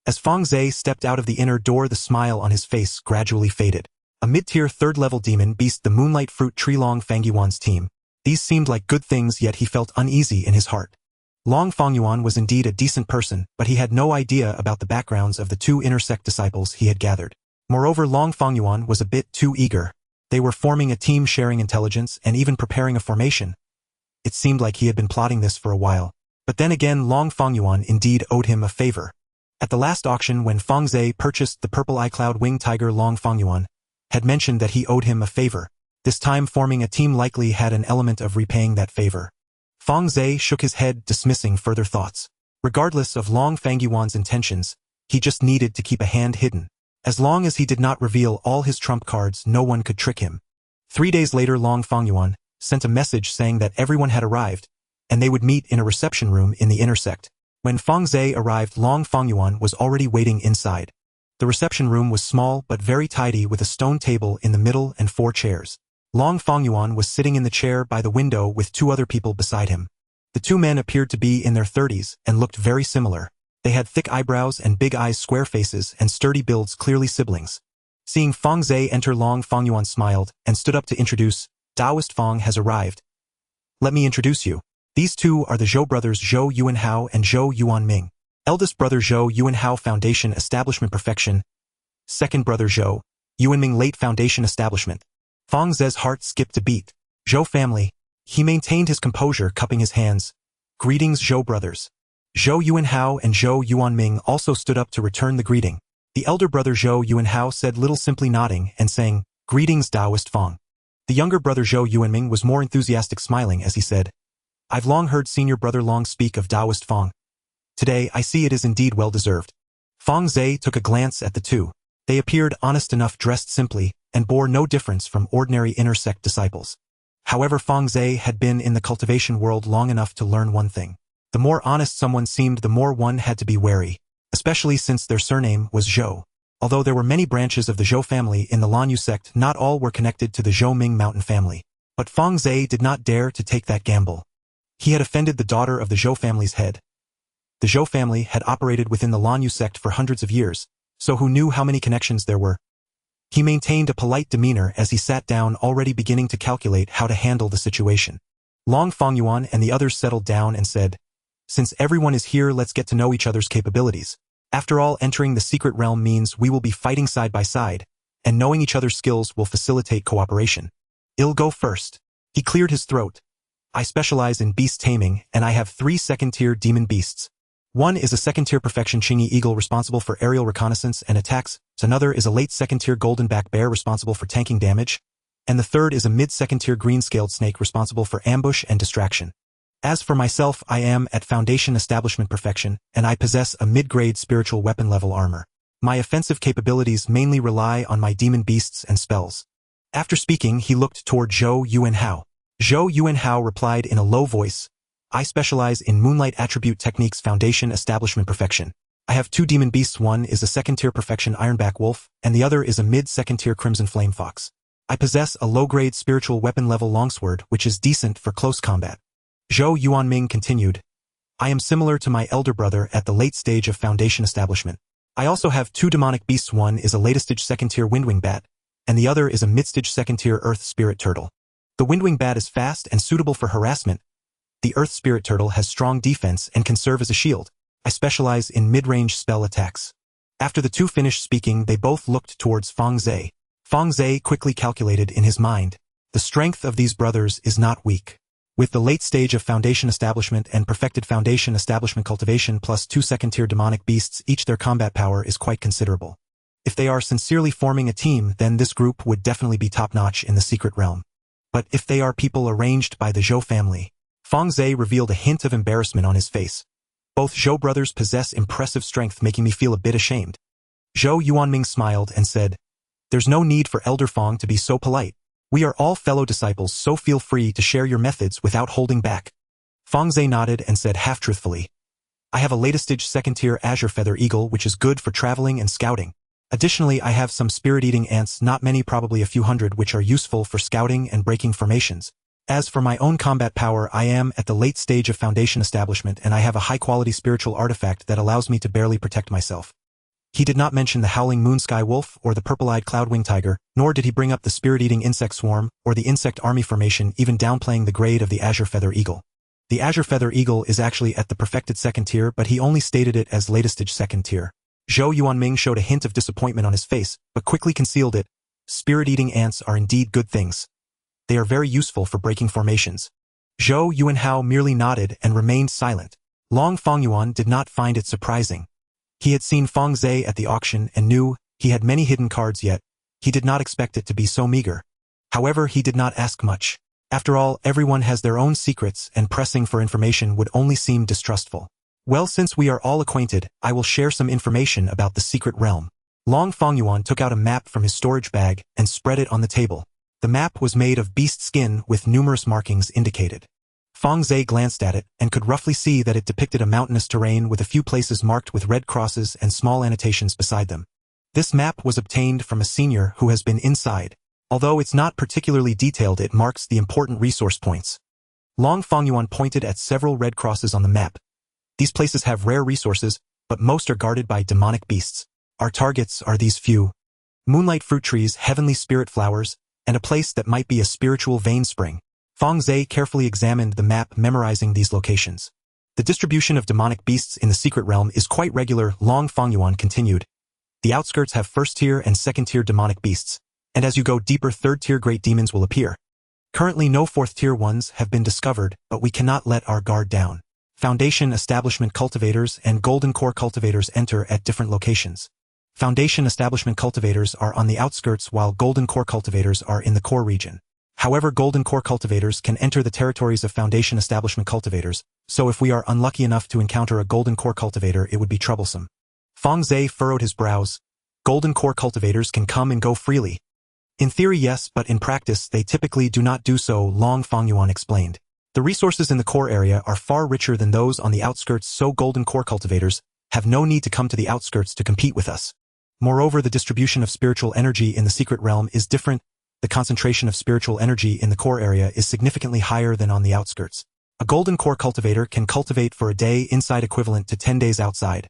As Fang Ze stepped out of the inner door, the smile on his face gradually faded. A mid-tier 3rd-level demon beast, the moonlight fruit tree. Long Fangyuan's team. These seemed like good things, yet he felt uneasy in his heart. Long Fangyuan was indeed a decent person, but he had no idea about the backgrounds of the 2 inner sect disciples he had gathered. Moreover, Long Fangyuan was a bit too eager. They were forming a team, sharing intelligence, and even preparing a formation. It seemed like he had been plotting this for a while. But then again, Long Fangyuan indeed owed him a favor. At the last auction, when Fang Ze purchased the purple eye-cloud wing tiger, Long Fangyuan had mentioned that he owed him a favor. This time, forming a team likely had an element of repaying that favor. Fang Ze shook his head, dismissing further thoughts. Regardless of Long Fangyuan's intentions, he just needed to keep a hand hidden. As long as he did not reveal all his trump cards, no one could trick him. 3 days later, Long Fangyuan sent a message saying that everyone had arrived, and they would meet in a reception room in the inner sect. When Fang Ze arrived, Long Fangyuan was already waiting inside. The reception room was small but very tidy with a stone table in the middle and 4 chairs. Long Fangyuan was sitting in the chair by the window with 2 other people beside him. The 2 men appeared to be in their 30s and looked very similar. They had thick eyebrows and big eyes, square faces, and sturdy builds, clearly siblings. Seeing Fang Ze enter, Long Fangyuan smiled and stood up to introduce, Taoist Fang has arrived. Let me introduce you. These 2 are the Zhou brothers Zhou Yuanhao and Zhou Yuanming. Eldest brother Zhou Yuanhao, Foundation Establishment Perfection. Second brother Zhou Yuanming, Late Foundation Establishment. Fang Ze's heart skipped a beat. Zhou family. He maintained his composure, cupping his hands. Greetings, Zhou brothers. Zhou Yuanhao and Zhou Yuanming also stood up to return the greeting. The elder brother Zhou Yuanhao said little, simply nodding and saying, Greetings, Taoist Fang. The younger brother Zhou Yuanming was more enthusiastic, smiling as he said, I've long heard senior brother Long speak of Taoist Fang. Today I see it is indeed well deserved. Fang Ze took a glance at the 2. They appeared honest enough, dressed simply, and bore no difference from ordinary inner sect disciples. However, Fang Ze had been in the cultivation world long enough to learn one thing. The more honest someone seemed, the more one had to be wary, especially since their surname was Zhou. Although there were many branches of the Zhou family in the Lanyu sect, not all were connected to the Zhouming mountain family. But Fang Ze did not dare to take that gamble. He had offended the daughter of the Zhou family's head. The Zhou family had operated within the Lanyu sect for hundreds of years, so who knew how many connections there were? He maintained a polite demeanor as he sat down, already beginning to calculate how to handle the situation. Long Fangyuan and the others settled down and said, Since everyone is here, let's get to know each other's capabilities. After all, entering the secret realm means we will be fighting side by side, and knowing each other's skills will facilitate cooperation. I'll go first. He cleared his throat. I specialize in beast taming, and I have 3 second-tier demon beasts. One is a second-tier perfection Qingyi eagle responsible for aerial reconnaissance and attacks, another is a late second-tier golden back bear responsible for tanking damage, and the third is a mid-second-tier green-scaled snake responsible for ambush and distraction. As for myself, I am at Foundation Establishment Perfection, and I possess a mid-grade spiritual weapon level armor. My offensive capabilities mainly rely on my demon beasts and spells. After speaking, he looked toward Zhou Yuanhao. Zhou Yuanhao replied in a low voice, I specialize in Moonlight Attribute Techniques Foundation Establishment Perfection. I have 2 demon beasts, one is a second-tier perfection Ironback Wolf, and the other is a mid-second-tier Crimson Flame Fox. I possess a low-grade spiritual weapon level longsword which is decent for close combat. Zhou Yuanming continued, I am similar to my elder brother at the late stage of Foundation Establishment. I also have 2 demonic beasts, one is a late-stage second-tier Windwing Bat, and the other is a mid-stage second-tier Earth Spirit Turtle. The Windwing Bat is fast and suitable for harassment. The Earth Spirit Turtle has strong defense and can serve as a shield. I specialize in mid-range spell attacks. After the 2 finished speaking, they both looked towards Fang Ze. Fang Ze quickly calculated in his mind. The strength of these brothers is not weak. With the late stage of Foundation Establishment and perfected Foundation Establishment Cultivation plus 2 second-tier demonic beasts, each their combat power is quite considerable. If they are sincerely forming a team, then this group would definitely be top-notch in the secret realm. But if they are people arranged by the Zhou family, Fang Ze revealed a hint of embarrassment on his face. Both Zhou brothers possess impressive strength, making me feel a bit ashamed. Zhou Yuanming smiled and said, There's no need for Elder Fang to be so polite. We are all fellow disciples, so feel free to share your methods without holding back. Fang Ze nodded and said half-truthfully, I have a latest-stage second-tier Azure Feather Eagle which is good for traveling and scouting. Additionally, I have some spirit-eating ants, not many, probably a few hundred, which are useful for scouting and breaking formations. As for my own combat power, I am at the late stage of Foundation Establishment, and I have a high-quality spiritual artifact that allows me to barely protect myself. He did not mention the Howling Moon Sky Wolf or the Purple-Eyed Cloudwing Tiger, nor did he bring up the spirit-eating insect swarm or the insect army formation, even downplaying the grade of the Azure Feather Eagle. The Azure Feather Eagle is actually at the perfected second tier, but he only stated it as latest-stage second tier. Zhou Yuanming showed a hint of disappointment on his face, but quickly concealed it. Spirit-eating ants are indeed good things. They are very useful for breaking formations. Zhou Yuanhao merely nodded and remained silent. Long Fangyuan did not find it surprising. He had seen Fang Ze at the auction and knew he had many hidden cards, yet he did not expect it to be so meager. However, he did not ask much. After all, everyone has their own secrets, and pressing for information would only seem distrustful. Well, since we are all acquainted, I will share some information about the secret realm. Long Fangyuan took out a map from his storage bag and spread it on the table. The map was made of beast skin with numerous markings indicated. Fang Ze glanced at it and could roughly see that it depicted a mountainous terrain with a few places marked with red crosses and small annotations beside them. This map was obtained from a senior who has been inside. Although it's not particularly detailed, it marks the important resource points. Long Fangyuan pointed at several red crosses on the map. These places have rare resources, but most are guarded by demonic beasts. Our targets are these few: moonlight fruit trees, heavenly spirit flowers, and a place that might be a spiritual vein spring. Fang Ze carefully examined the map, memorizing these locations. The distribution of demonic beasts in the secret realm is quite regular, Long Fangyuan continued. The outskirts have first-tier and second-tier demonic beasts, and as you go deeper, third-tier great demons will appear. Currently no fourth-tier ones have been discovered, but we cannot let our guard down. Foundation Establishment Cultivators and Golden Core Cultivators enter at different locations. Foundation Establishment Cultivators are on the outskirts while Golden Core Cultivators are in the core region. However, Golden Core Cultivators can enter the territories of Foundation Establishment Cultivators, so if we are unlucky enough to encounter a Golden Core Cultivator, it would be troublesome. Fang Ze furrowed his brows. Golden Core Cultivators can come and go freely. In theory, yes, but in practice, they typically do not do so, Long Fangyuan explained. The resources in the core area are far richer than those on the outskirts, so Golden Core Cultivators have no need to come to the outskirts to compete with us. Moreover, the distribution of spiritual energy in the secret realm is different. The concentration of spiritual energy in the core area is significantly higher than on the outskirts. A Golden Core Cultivator can cultivate for a day inside, equivalent to 10 days outside.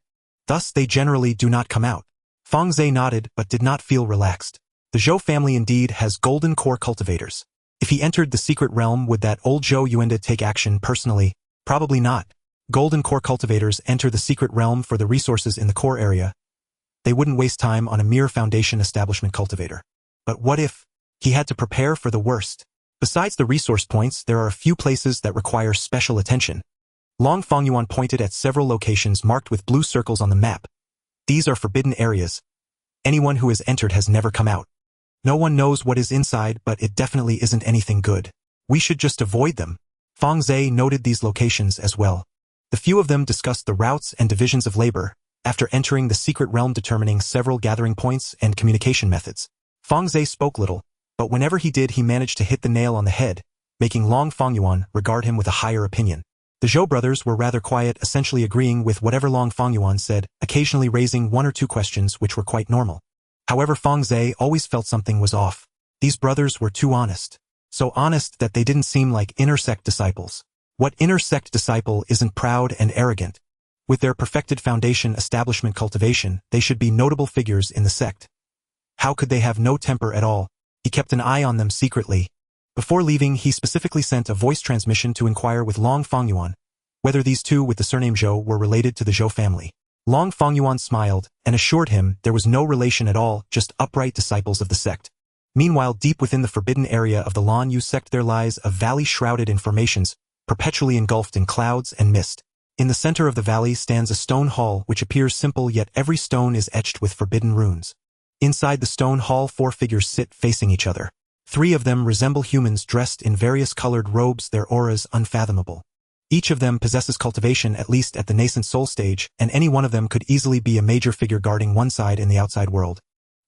Thus, they generally do not come out. Fang Ze nodded but did not feel relaxed. The Zhou family indeed has Golden Core Cultivators. If he entered the secret realm, would that old Zhou Yuanda take action personally? Probably not. Golden Core Cultivators enter the secret realm for the resources in the core area. They wouldn't waste time on a mere Foundation Establishment Cultivator. But what if he had to prepare for the worst? Besides the resource points, there are a few places that require special attention. Long Fangyuan pointed at several locations marked with blue circles on the map. These are forbidden areas. Anyone who has entered has never come out. No one knows what is inside, but it definitely isn't anything good. We should just avoid them. Fang Ze noted these locations as well. The few of them discussed the routes and divisions of labor, after entering the secret realm, determining several gathering points and communication methods. Fang Ze spoke little, but whenever he did, he managed to hit the nail on the head, making Long Fangyuan regard him with a higher opinion. The Zhou brothers were rather quiet, essentially agreeing with whatever Long Fangyuan said, occasionally raising one or two questions which were quite normal. However, Fang Ze always felt something was off. These brothers were too honest. So honest that they didn't seem like inner sect disciples. What inner sect disciple isn't proud and arrogant? With their perfected Foundation Establishment Cultivation, they should be notable figures in the sect. How could they have no temper at all? He kept an eye on them secretly. Before leaving, he specifically sent a voice transmission to inquire with Long Fangyuan whether these two with the surname Zhou were related to the Zhou family. Long Fangyuan smiled and assured him there was no relation at all, just upright disciples of the sect. Meanwhile, deep within the forbidden area of the Lan Yu sect there lies a valley shrouded in formations, perpetually engulfed in clouds and mist. In the center of the valley stands a stone hall which appears simple, yet every stone is etched with forbidden runes. Inside the stone hall, 4 figures sit facing each other. 3 of them resemble humans dressed in various colored robes, their auras unfathomable. Each of them possesses cultivation, at least at the nascent soul stage, and any one of them could easily be a major figure guarding one side in the outside world.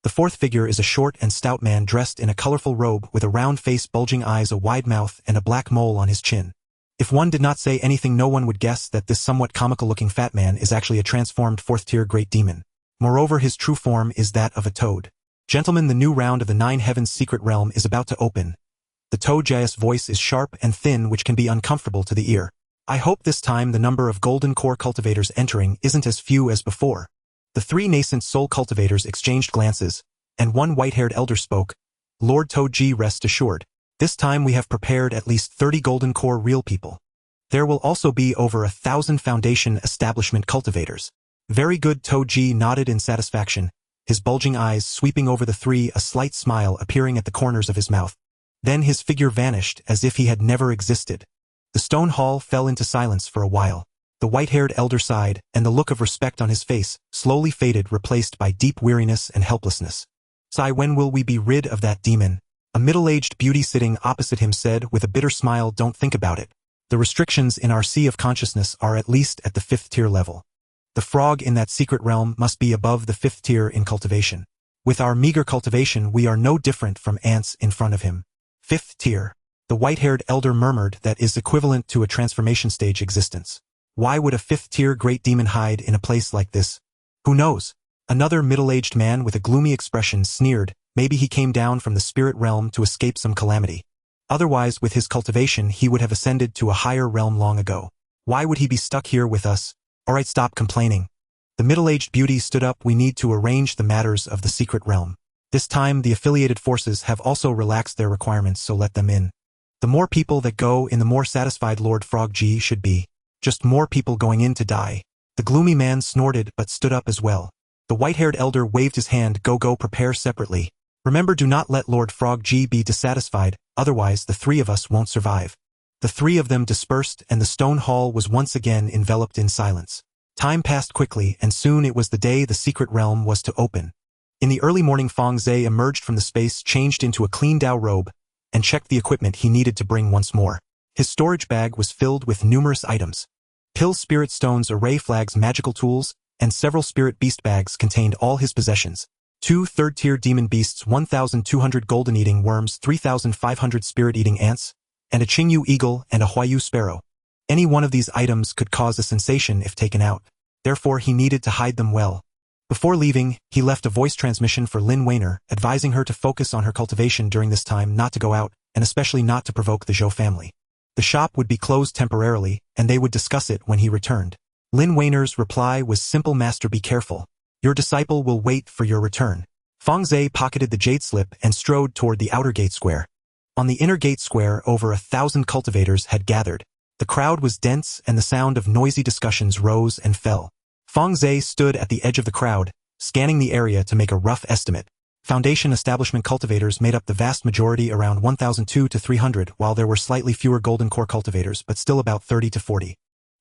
The 4th figure is a short and stout man dressed in a colorful robe with a round face, bulging eyes, a wide mouth, and a black mole on his chin. If one did not say anything, no one would guess that this somewhat comical-looking fat man is actually a transformed 4th-tier great demon. Moreover, his true form is that of a toad. Gentlemen, the new round of the 9 Heavens secret realm is about to open. The toad Jai's voice is sharp and thin, which can be uncomfortable to the ear. I hope this time the number of Golden Core Cultivators entering isn't as few as before. The 3 nascent soul cultivators exchanged glances, and one white-haired elder spoke. Lord Toad Ji, rest assured. This time we have prepared at least 30 Golden Core real people. There will also be over 1,000 Foundation Establishment Cultivators. Very good, Toad Ji nodded in satisfaction, his bulging eyes sweeping over the 3, a slight smile appearing at the corners of his mouth. Then his figure vanished as if he had never existed. The stone hall fell into silence for a while. The white-haired elder sighed, and the look of respect on his face slowly faded, replaced by deep weariness and helplessness. Sigh, when will we be rid of that demon? A middle-aged beauty sitting opposite him said with a bitter smile, don't think about it. The restrictions in our sea of consciousness are at least at the 5th tier level. The frog in that secret realm must be above the 5th tier in cultivation. With our meager cultivation, we are no different from ants in front of him. 5th tier. The white-haired elder murmured that is equivalent to a transformation stage existence. Why would a 5th-tier great demon hide in a place like this? Who knows? Another middle-aged man with a gloomy expression sneered. Maybe he came down from the spirit realm to escape some calamity. Otherwise, with his cultivation, he would have ascended to a higher realm long ago. Why would he be stuck here with us? Alright, stop complaining. The middle-aged beauty stood up. We need to arrange the matters of the secret realm. This time, the affiliated forces have also relaxed their requirements, so let them in. The more people that go in, the more satisfied Lord Frog G should be. Just more people going in to die. The gloomy man snorted but stood up as well. The white-haired elder waved his hand. Go, prepare separately. Remember, do not let Lord Frog G be dissatisfied, otherwise the 3 of us won't survive. The 3 of them dispersed and the stone hall was once again enveloped in silence. Time passed quickly and soon it was the day the secret realm was to open. In the early morning, Fang Ze emerged from the space, changed into a clean Dao robe, and checked the equipment he needed to bring once more. His storage bag was filled with numerous items. Pills, spirit stones, array flags, magical tools, and several spirit beast bags contained all his possessions. 2 third-tier demon beasts, 1,200 golden-eating worms, 3,500 spirit-eating ants, and a Qingyu eagle and a Huayu sparrow. Any one of these items could cause a sensation if taken out. Therefore, he needed to hide them well. Before leaving, he left a voice transmission for Lin Weiner, advising her to focus on her cultivation during this time, not to go out, and especially not to provoke the Zhou family. The shop would be closed temporarily, and they would discuss it when he returned. Lin Weiner's reply was simple: Master, be careful. Your disciple will wait for your return. Fang Ze pocketed the jade slip and strode toward the outer gate square. On the inner gate square, over 1,000 cultivators had gathered. The crowd was dense and the sound of noisy discussions rose and fell. Fang Ze stood at the edge of the crowd, scanning the area to make a rough estimate. Foundation establishment cultivators made up the vast majority, around 1,200 to 300, while there were slightly fewer golden core cultivators, but still about 30 to 40.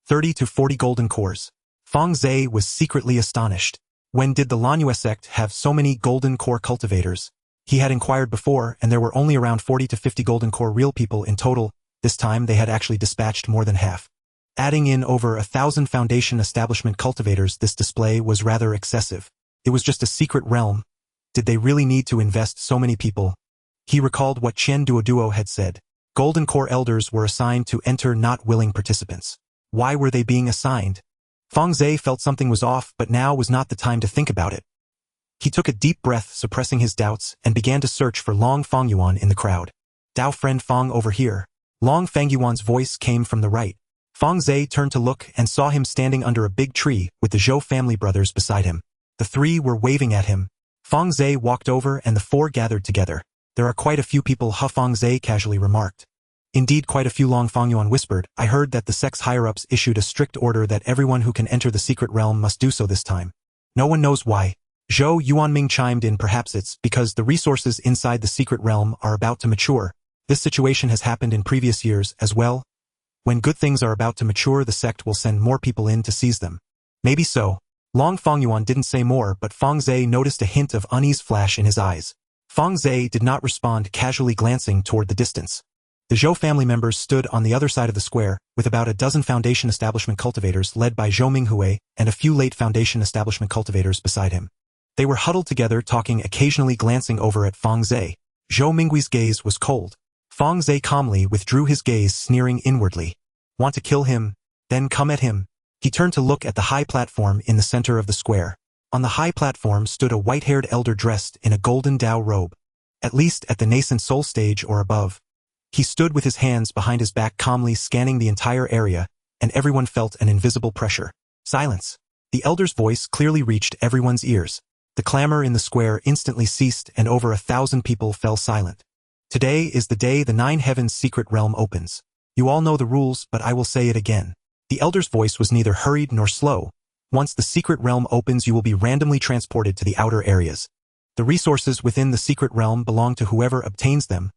30 to 40 golden cores. Fang Ze was secretly astonished. When did the Lanyue sect have so many golden core cultivators? He had inquired before, and there were only around 40 to 50 golden core real people in total. This time they had actually dispatched more than half. Adding in over 1,000 foundation establishment cultivators, this display was rather excessive. It was just a secret realm. Did they really need to invest so many people? He recalled what Chen Duoduo had said. Golden core elders were assigned to enter, not willing participants. Why were they being assigned? Fang Ze felt something was off, but now was not the time to think about it. He took a deep breath, suppressing his doubts, and began to search for Long Fangyuan in the crowd. Dao friend Fang, over here. Long Fangyuan's voice came from the right. Fang Ze turned to look and saw him standing under a big tree with the Zhou family brothers beside him. The 3 were waving at him. Fang Ze walked over and the 4 gathered together. There are quite a few people, Fang Ze casually remarked. Indeed, quite a few, Long Fangyuan whispered. I heard that the sect's higher-ups issued a strict order that everyone who can enter the secret realm must do so this time. No one knows why. Zhou Yuanming chimed in. Perhaps it's because the resources inside the secret realm are about to mature. This situation has happened in previous years as well. When good things are about to mature, the sect will send more people in to seize them. Maybe so. Long Fangyuan didn't say more, but Fang Ze noticed a hint of unease flash in his eyes. Fang Ze did not respond, casually glancing toward the distance. The Zhou family members stood on the other side of the square, with about a dozen foundation establishment cultivators led by Zhou Minghui and a few late foundation establishment cultivators beside him. They were huddled together, talking, occasionally glancing over at Fang Ze. Zhou Minghui's gaze was cold. Fang Ze calmly withdrew his gaze, sneering inwardly. Want to kill him? Then come at him. He turned to look at the high platform in the center of the square. On the high platform stood a white-haired elder dressed in a golden Dao robe. At least at the nascent soul stage or above. He stood with his hands behind his back, calmly scanning the entire area, and everyone felt an invisible pressure. Silence. The elder's voice clearly reached everyone's ears. The clamor in the square instantly ceased and over 1,000 people fell silent. Today is the day the 9 heavens secret realm opens. You all know the rules, but I will say it again. The elder's voice was neither hurried nor slow. Once the secret realm opens, you will be randomly transported to the outer areas. The resources within the secret realm belong to whoever obtains them.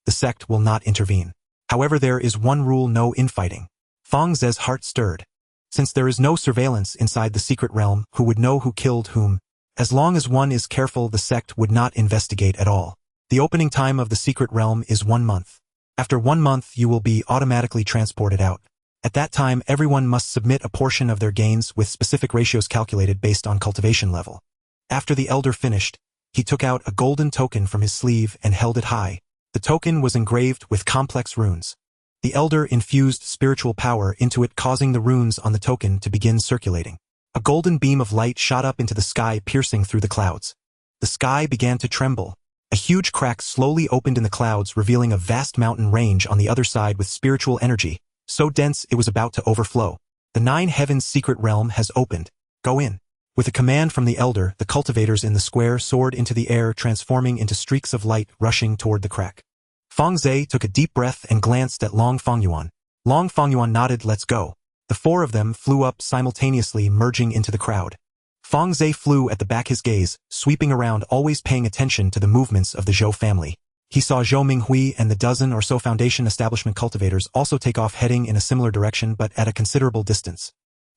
The sect will not intervene. However, there is one rule: no infighting. Fang Ze's heart stirred. Since there is no surveillance inside the secret realm, who would know who killed whom? As long as one is careful, the sect would not investigate at all. The opening time of the secret realm is 1 month. After 1 month, you will be automatically transported out. At that time, everyone must submit a portion of their gains with specific ratios calculated based on cultivation level. After the elder finished, he took out a golden token from his sleeve and held it high. The token was engraved with complex runes. The elder infused spiritual power into it, causing the runes on the token to begin circulating. A golden beam of light shot up into the sky, piercing through the clouds. The sky began to tremble. A huge crack slowly opened in the clouds, revealing a vast mountain range on the other side with spiritual energy, so dense it was about to overflow. The 9 heavens secret realm has opened. Go in. With a command from the elder, the cultivators in the square soared into the air, transforming into streaks of light rushing toward the crack. Fang Ze took a deep breath and glanced at Long Fangyuan. Long Fangyuan nodded. Let's go. The 4 of them flew up simultaneously, merging into the crowd. Fang Ze flew at the back, his gaze sweeping around, always paying attention to the movements of the Zhou family. He saw Zhou Minghui and the dozen or so foundation establishment cultivators also take off, heading in a similar direction but at a considerable distance.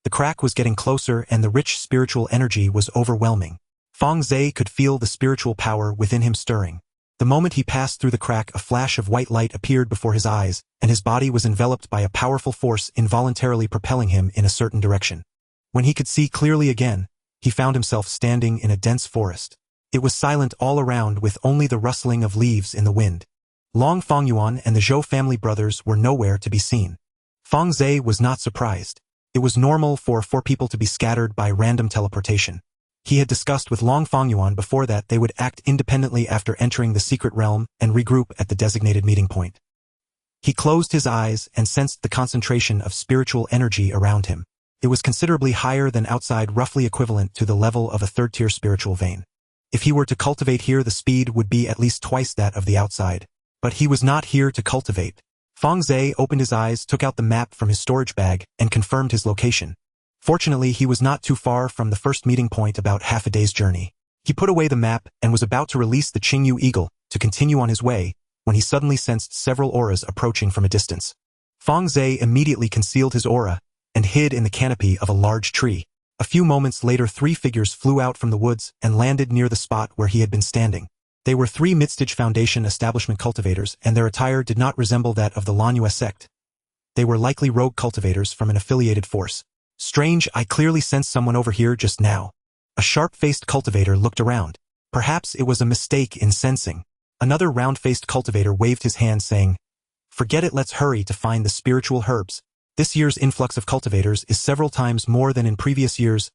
The crack was getting closer and the rich spiritual energy was overwhelming. Fang Ze could feel the spiritual power within him stirring. The moment he passed through the crack, a flash of white light appeared before his eyes, and his body was enveloped by a powerful force, involuntarily propelling him in a certain direction. When he could see clearly again, he found himself standing in a dense forest. It was silent all around, with only the rustling of leaves in the wind. Long Fangyuan and the Zhou family brothers were nowhere to be seen. Fang Ze was not surprised. It was normal for 4 people to be scattered by random teleportation. He had discussed with Long Fangyuan before that they would act independently after entering the secret realm and regroup at the designated meeting point. He closed his eyes and sensed the concentration of spiritual energy around him. It was considerably higher than outside, roughly equivalent to the level of a 3rd-tier spiritual vein. If he were to cultivate here, the speed would be at least twice that of the outside. But he was not here to cultivate. Fang Ze opened his eyes, took out the map from his storage bag, and confirmed his location. Fortunately, he was not too far from the first meeting point, about half a day's journey. He put away the map and was about to release the Qingyu eagle to continue on his way when he suddenly sensed several auras approaching from a distance. Fang Ze immediately concealed his aura and hid in the canopy of a large tree. A few moments later, 3 figures flew out from the woods and landed near the spot where he had been standing. They were 3 Midstage Foundation establishment cultivators, and their attire did not resemble that of the Lanyue sect. They were likely rogue cultivators from an affiliated force. Strange, I clearly sensed someone over here just now. A sharp-faced cultivator looked around. Perhaps it was a mistake in sensing. Another round-faced cultivator waved his hand, saying, "Forget it, let's hurry to find the spiritual herbs. This year's influx of cultivators is several times more than in previous years.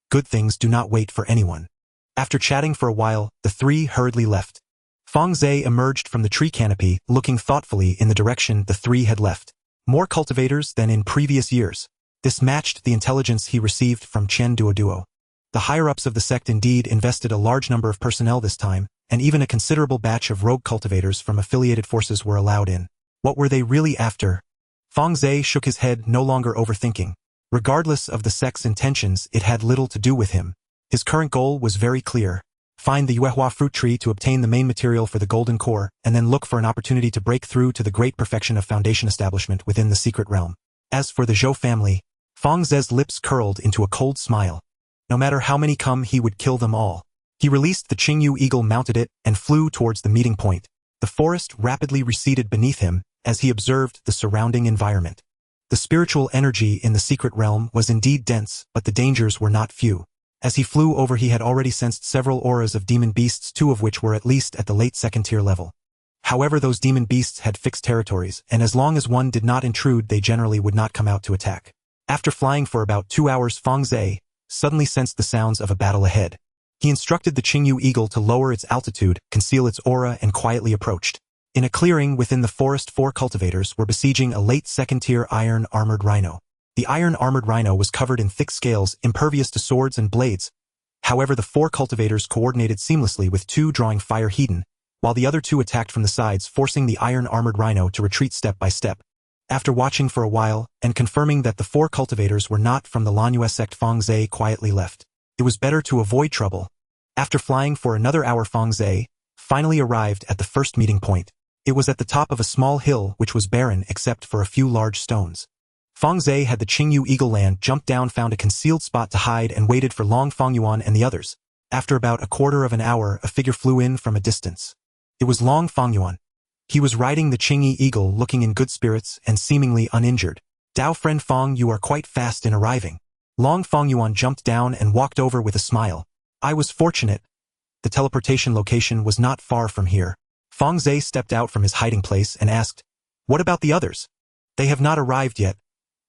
Good things do not wait for anyone." After chatting for a while, the 3 hurriedly left. Fang Ze emerged from the tree canopy, looking thoughtfully in the direction the 3 had left. More cultivators than in previous years. This matched the intelligence he received from Chen Duoduo. The higher-ups of the sect indeed invested a large number of personnel this time, and even a considerable batch of rogue cultivators from affiliated forces were allowed in. What were they really after? Fang Ze shook his head, no longer overthinking. Regardless of the sect's intentions, it had little to do with him. His current goal was very clear. Find the Yuehua fruit tree to obtain the main material for the golden core, and then look for an opportunity to break through to the great perfection of foundation establishment within the secret realm. As for the Zhou family, Fang Ze's lips curled into a cold smile. No matter how many come, he would kill them all. He released the Qingyu eagle, mounted it, and flew towards the meeting point. The forest rapidly receded beneath him as he observed the surrounding environment. The spiritual energy in the secret realm was indeed dense, but the dangers were not few. As he flew over, he had already sensed several auras of demon beasts, 2 of which were at least at the late 2nd-tier level. However, those demon beasts had fixed territories, and as long as one did not intrude, they generally would not come out to attack. After flying for about 2 hours, Fang Ze suddenly sensed the sounds of a battle ahead. He instructed the Qingyu eagle to lower its altitude, conceal its aura, and quietly approached. In a clearing within the forest, 4 cultivators were besieging a late 2nd-tier iron-armored rhino. The iron-armored rhino was covered in thick scales, impervious to swords and blades. However, the 4 cultivators coordinated seamlessly, with 2 drawing fire heat, while the other 2 attacked from the sides, forcing the iron-armored rhino to retreat step by step. After watching for a while, and confirming that the 4 cultivators were not from the Lanyue sect, Fang Ze quietly left. It was better to avoid trouble. After flying for another hour, Fang Ze finally arrived at the first meeting point. It was at the top of a small hill which was barren except for a few large stones. Fang Ze had the Qingyu eagle land, jumped down, found a concealed spot to hide, and waited for Long Fangyuan and the others. After about a quarter of an hour, a figure flew in from a distance. It was Long Fangyuan. He was riding the Qingyu eagle, looking in good spirits and seemingly uninjured. "Dao friend Fang, you are quite fast in arriving." Long Fangyuan jumped down and walked over with a smile. "I was fortunate. The teleportation location was not far from here." Fang Ze stepped out from his hiding place and asked, "What about the others? They have not arrived yet.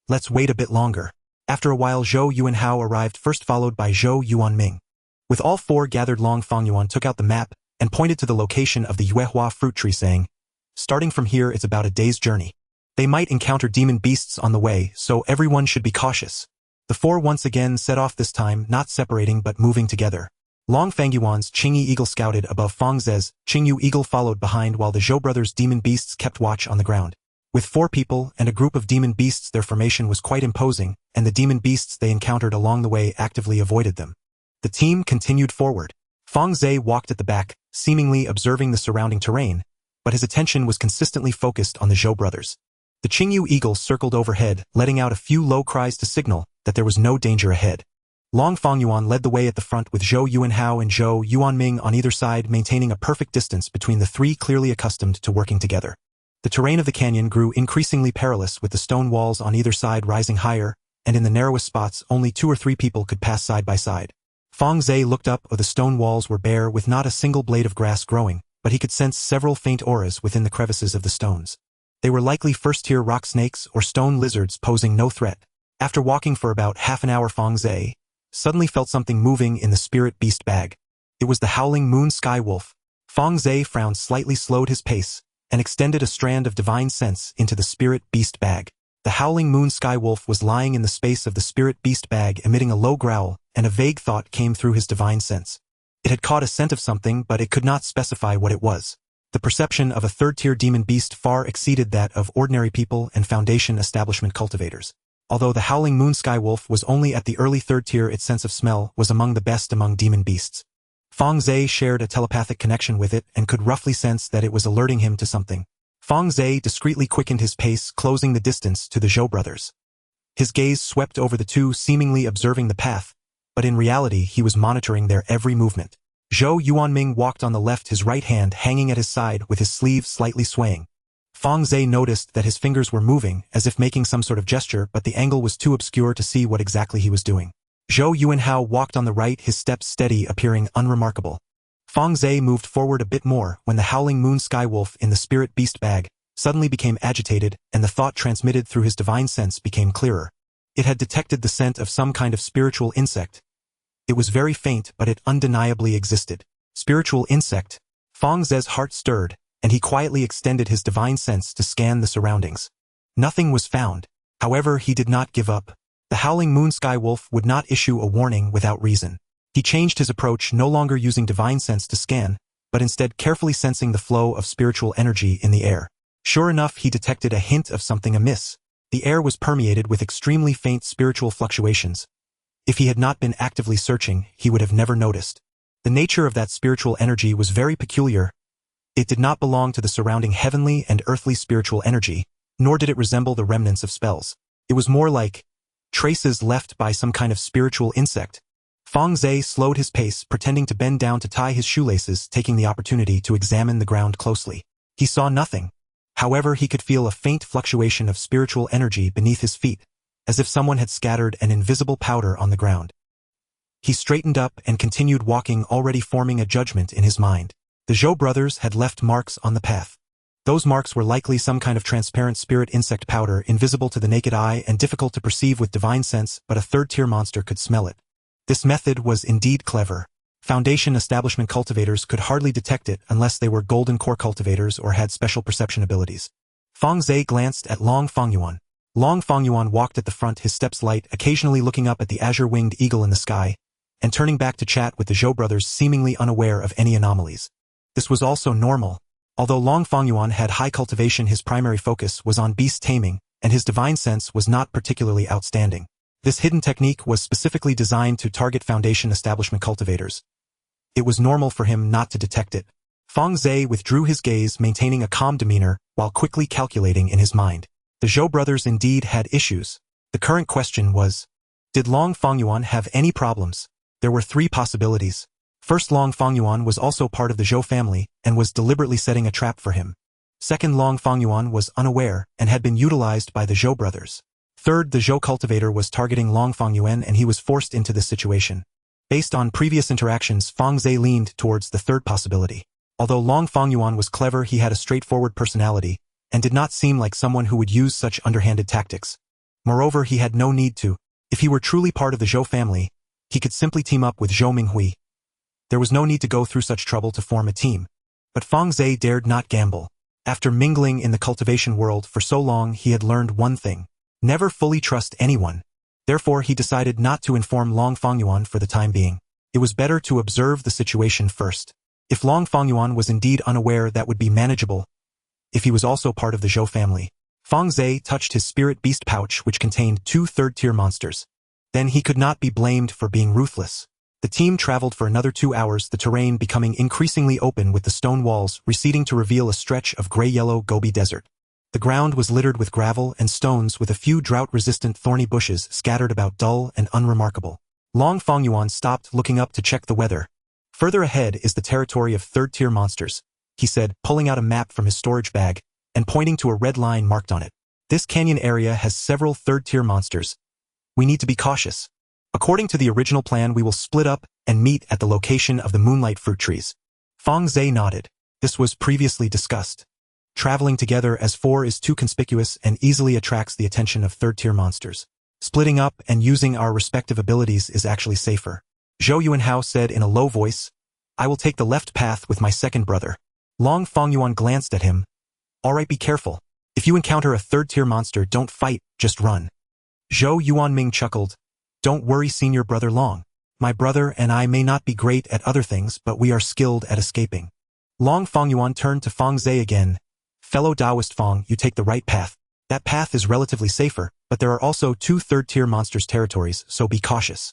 Let's wait a bit longer." After a while Zhou Yuanhao arrived first, followed by Zhou Yuanming. With all four gathered, Long Fangyuan took out the map and pointed to the location of the Yuehua fruit tree, saying, "Starting from here it's about a day's journey. They might encounter demon beasts on the way, so everyone should be cautious." The four once again set off, this time not separating but moving together. Long Fangyuan's Qingyi Eagle scouted above Fang Ze's Qingyu Eagle followed behind, while the Zhou brothers' demon beasts kept watch on the ground. With 4 people and a group of demon beasts, their formation was quite imposing, and the demon beasts they encountered along the way actively avoided them. The team continued forward. Fang Ze walked at the back, seemingly observing the surrounding terrain, but his attention was consistently focused on the Zhou brothers. The Qingyu Eagle circled overhead, letting out a few low cries to signal that there was no danger ahead. Long Fangyuan led the way at the front, with Zhou Yuanhao and Zhou Yuanming on either side, maintaining a perfect distance between the three, clearly accustomed to working together. The terrain of the canyon grew increasingly perilous, with the stone walls on either side rising higher, and in the narrowest spots only 2 or 3 people could pass side by side. Fang Ze looked up. The stone walls were bare, with not a single blade of grass growing, but he could sense several faint auras within the crevices of the stones. They were likely first-tier rock snakes or stone lizards, posing no threat. After walking for about half an hour, Fang Ze suddenly felt something moving in the spirit beast bag. It was the howling moon sky wolf. Fang Ze frowned slightly, slowed his pace, and extended a strand of divine sense into the spirit beast bag. The howling moon sky wolf was lying in the space of the spirit beast bag, emitting a low growl, and a vague thought came through his divine sense. It had caught a scent of something, but it could not specify what it was. The perception of a third-tier demon beast far exceeded that of ordinary people and Foundation establishment cultivators. Although the howling moon sky wolf was only at the early 3rd tier, its sense of smell was among the best among demon beasts. Fang Ze shared a telepathic connection with it and could roughly sense that it was alerting him to something. Fang Ze discreetly quickened his pace, closing the distance to the Zhou brothers. His gaze swept over the two, seemingly observing the path, but in reality he was monitoring their every movement. Zhou Yuanming walked on the left, his right hand hanging at his side with his sleeve slightly swaying. Fang Ze noticed that his fingers were moving, as if making some sort of gesture, but the angle was too obscure to see what exactly he was doing. Zhou Yuanhao walked on the right, his steps steady, appearing unremarkable. Fang Ze moved forward a bit more when the howling moon sky wolf in the spirit beast bag suddenly became agitated, and the thought transmitted through his divine sense became clearer. It had detected the scent of some kind of spiritual insect. It was very faint, but it undeniably existed. Spiritual insect. Fang Ze's heart stirred, and he quietly extended his divine sense to scan the surroundings. Nothing was found. However, he did not give up. The howling moon sky wolf would not issue a warning without reason. He changed his approach, no longer using divine sense to scan, but instead carefully sensing the flow of spiritual energy in the air. Sure enough, he detected a hint of something amiss. The air was permeated with extremely faint spiritual fluctuations. If he had not been actively searching, he would have never noticed. The nature of that spiritual energy was very peculiar. It did not belong to the surrounding heavenly and earthly spiritual energy, nor did it resemble the remnants of spells. It was more like traces left by some kind of spiritual insect. Fang Ze slowed his pace, pretending to bend down to tie his shoelaces, taking the opportunity to examine the ground closely. He saw nothing. However, he could feel a faint fluctuation of spiritual energy beneath his feet, as if someone had scattered an invisible powder on the ground. He straightened up and continued walking, already forming a judgment in his mind. The Zhou brothers had left marks on the path. Those marks were likely some kind of transparent spirit insect powder, invisible to the naked eye and difficult to perceive with divine sense, but a 3rd-tier monster could smell it. This method was indeed clever. Foundation establishment cultivators could hardly detect it unless they were golden core cultivators or had special perception abilities. Fang Ze glanced at Long Fangyuan. Long Fangyuan walked at the front, his steps light, occasionally looking up at the azure-winged eagle in the sky, and turning back to chat with the Zhou brothers, seemingly unaware of any anomalies. This was also normal. Although Long Fangyuan had high cultivation, his primary focus was on beast taming, and his divine sense was not particularly outstanding. This hidden technique was specifically designed to target Foundation establishment cultivators. It was normal for him not to detect it. Fang Ze withdrew his gaze, maintaining a calm demeanor, while quickly calculating in his mind. The Zhou brothers indeed had issues. The current question was, did Long Fangyuan have any problems? There were 3 possibilities. First, Long Fangyuan was also part of the Zhou family and was deliberately setting a trap for him. Second, Long Fangyuan was unaware and had been utilized by the Zhou brothers. Third, the Zhou cultivator was targeting Long Fangyuan and he was forced into this situation. Based on previous interactions, Fang Ze leaned towards the third possibility. Although Long Fangyuan was clever, he had a straightforward personality, and did not seem like someone who would use such underhanded tactics. Moreover, he had no need to. If he were truly part of the Zhou family, he could simply team up with Zhou Minghui. There was no need to go through such trouble to form a team. But Fang Ze dared not gamble. After mingling in the cultivation world for so long, he had learned one thing: never fully trust anyone. Therefore, he decided not to inform Long Fangyuan for the time being. It was better to observe the situation first. If Long Fangyuan was indeed unaware, that would be manageable. If he was also part of the Zhou family. Fang Ze touched his spirit beast pouch, which contained 2 third-tier monsters. Then he could not be blamed for being ruthless. The team traveled for another 2 hours, the terrain becoming increasingly open with the stone walls receding to reveal a stretch of gray-yellow Gobi desert. The ground was littered with gravel and stones, with a few drought-resistant thorny bushes scattered about, dull and unremarkable. Long Fangyuan stopped, looking up to check the weather. Further ahead is the territory of third-tier monsters, he said, pulling out a map from his storage bag and pointing to a red line marked on it. This canyon area has several third-tier monsters. We need to be cautious. According to the original plan, we will split up and meet at the location of the moonlight fruit trees. Fang Ze nodded. This was previously discussed. Traveling together as 4 is too conspicuous and easily attracts the attention of third-tier monsters. Splitting up and using our respective abilities is actually safer. Zhou Yuanhao said in a low voice, I will take the left path with my second brother. Long Fangyuan glanced at him. Alright, be careful. If you encounter a third-tier monster, don't fight, just run. Zhou Yuanming chuckled. Don't worry, senior brother Long. My brother and I may not be great at other things, but we are skilled at escaping. Long Fangyuan turned to Fang Ze again. Fellow Taoist Fang, you take the right path. That path is relatively safer, but there are also 2 third-tier monsters' territories, so be cautious.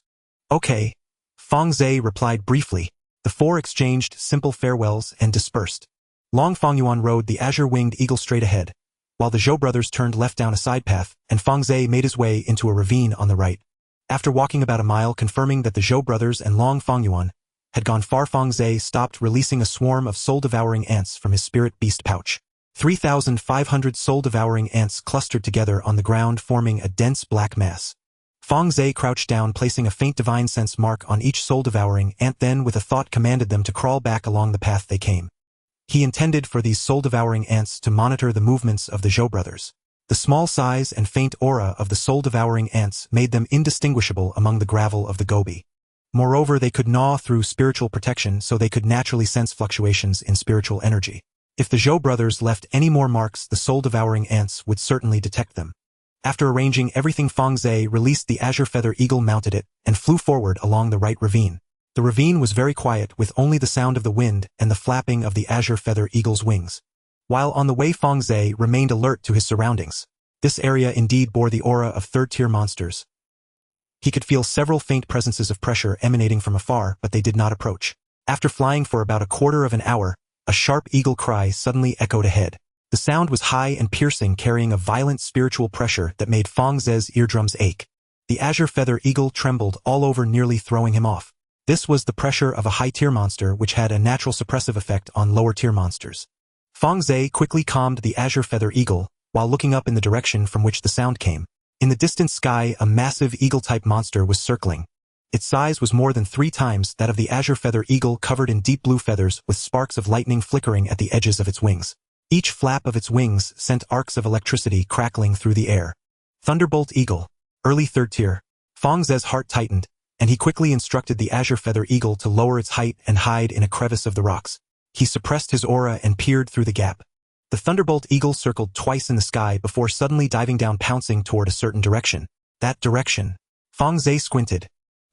Okay. Fang Ze replied briefly. The 4 exchanged simple farewells and dispersed. Long Fangyuan rode the azure-winged eagle straight ahead, while the Zhou brothers turned left down a side path, and Fang Ze made his way into a ravine on the right. After walking about a mile, confirming that the Zhou brothers and Long Fangyuan had gone far, Fang Ze stopped, releasing a swarm of soul-devouring ants from his spirit beast pouch. 3,500 soul-devouring ants clustered together on the ground, forming a dense black mass. Fang Ze crouched down, placing a faint divine sense mark on each soul-devouring ant, then with a thought commanded them to crawl back along the path they came. He intended for these soul-devouring ants to monitor the movements of the Zhou brothers. The small size and faint aura of the soul-devouring ants made them indistinguishable among the gravel of the Gobi. Moreover, they could gnaw through spiritual protection, so they could naturally sense fluctuations in spiritual energy. If the Zhou brothers left any more marks, the soul-devouring ants would certainly detect them. After arranging everything, Fang Ze released the azure feather eagle, mounted it, and flew forward along the right ravine. The ravine was very quiet, with only the sound of the wind and the flapping of the azure feather eagle's wings. While on the way, Fang Ze remained alert to his surroundings. This area indeed bore the aura of third-tier monsters. He could feel several faint presences of pressure emanating from afar, but they did not approach. After flying for about a quarter of an hour, a sharp eagle cry suddenly echoed ahead. The sound was high and piercing, carrying a violent spiritual pressure that made Fang Ze's eardrums ache. The azure feather eagle trembled all over, nearly throwing him off. This was the pressure of a high-tier monster, which had a natural suppressive effect on lower-tier monsters. Fang Ze quickly calmed the azure feather eagle, while looking up in the direction from which the sound came. In the distant sky, a massive eagle-type monster was circling. Its size was more than 3 times that of the azure feather eagle, covered in deep blue feathers with sparks of lightning flickering at the edges of its wings. Each flap of its wings sent arcs of electricity crackling through the air. Thunderbolt eagle. Early third tier. Fang Ze's heart tightened, and he quickly instructed the azure feather eagle to lower its height and hide in a crevice of the rocks. He suppressed his aura and peered through the gap. The thunderbolt eagle circled twice in the sky before suddenly diving down, pouncing toward a certain direction. That direction. Fang Ze squinted.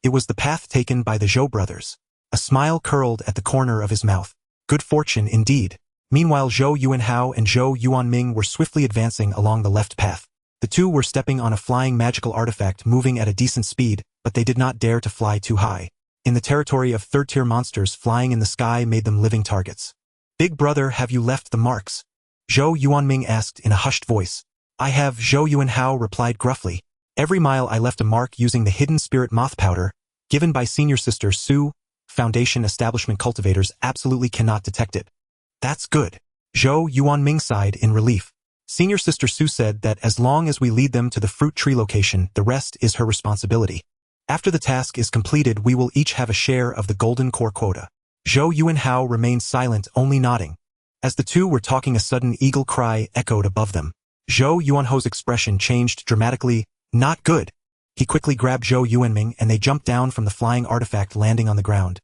It was the path taken by the Zhou brothers. A smile curled at the corner of his mouth. Good fortune indeed. Meanwhile, Zhou Yuanhao and Zhou Yuanming were swiftly advancing along the left path. The two were stepping on a flying magical artifact, moving at a decent speed, but they did not dare to fly too high. In the territory of third-tier monsters, flying in the sky made them living targets. Big brother, have you left the marks? Zhou Yuanming asked in a hushed voice. I have, Zhou Yuanhao replied gruffly. Every mile I left a mark using the hidden spirit moth powder, given by senior sister Su. Foundation establishment cultivators absolutely cannot detect it. That's good. Zhou Yuanming sighed in relief. Senior sister Su said that as long as we lead them to the fruit tree location, the rest is her responsibility. After the task is completed, we will each have a share of the golden core quota. Zhou Yuanhao remained silent, only nodding. As the two were talking, a sudden eagle cry echoed above them. Zhou Yuanhao's expression changed dramatically. Not good. He quickly grabbed Zhou Yuanming and they jumped down from the flying artifact, landing on the ground.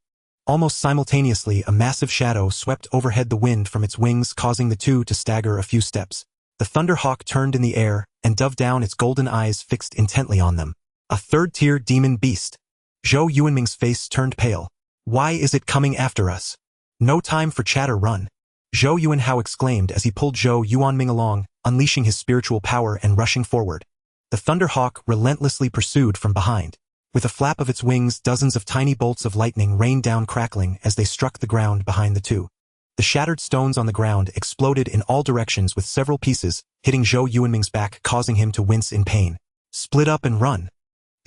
Almost simultaneously, a massive shadow swept overhead the wind from its wings, causing the two to stagger a few steps. The Thunderhawk turned in the air and dove down, its golden eyes fixed intently on them. A third-tier demon beast. Zhou Yuanming's face turned pale. Why is it coming after us? No time for chatter, run. Zhou Yuanhao exclaimed as he pulled Zhou Yuanming along, unleashing his spiritual power and rushing forward. The Thunderhawk relentlessly pursued from behind. With a flap of its wings, dozens of tiny bolts of lightning rained down, crackling as they struck the ground behind the two. The shattered stones on the ground exploded in all directions, with several pieces hitting Zhou Yuanming's back, causing him to wince in pain. Split up and run.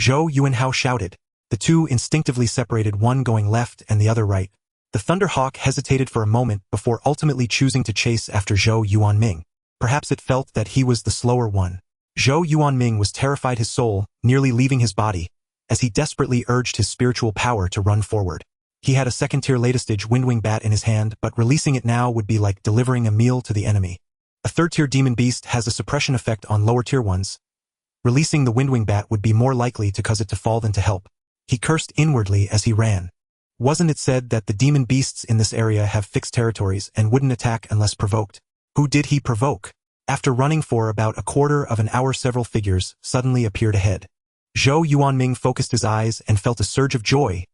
Zhou Yuanhao shouted. The two instinctively separated, one going left and the other right. The Thunderhawk hesitated for a moment before ultimately choosing to chase after Zhou Yuanming. Perhaps it felt that he was the slower one. Zhou Yuanming was terrified, his soul nearly leaving his body, as he desperately urged his spiritual power to run forward. He had a second-tier latest-stage windwing bat in his hand, but releasing it now would be like delivering a meal to the enemy. A third-tier demon beast has a suppression effect on lower-tier ones. Releasing the windwing bat would be more likely to cause it to fall than to help. He cursed inwardly as he ran. Wasn't it said that the demon beasts in this area have fixed territories and wouldn't attack unless provoked? Who did he provoke? After running for about a quarter of an hour, several figures suddenly appeared ahead. Zhou Yuanming focused his eyes and felt a surge of joy.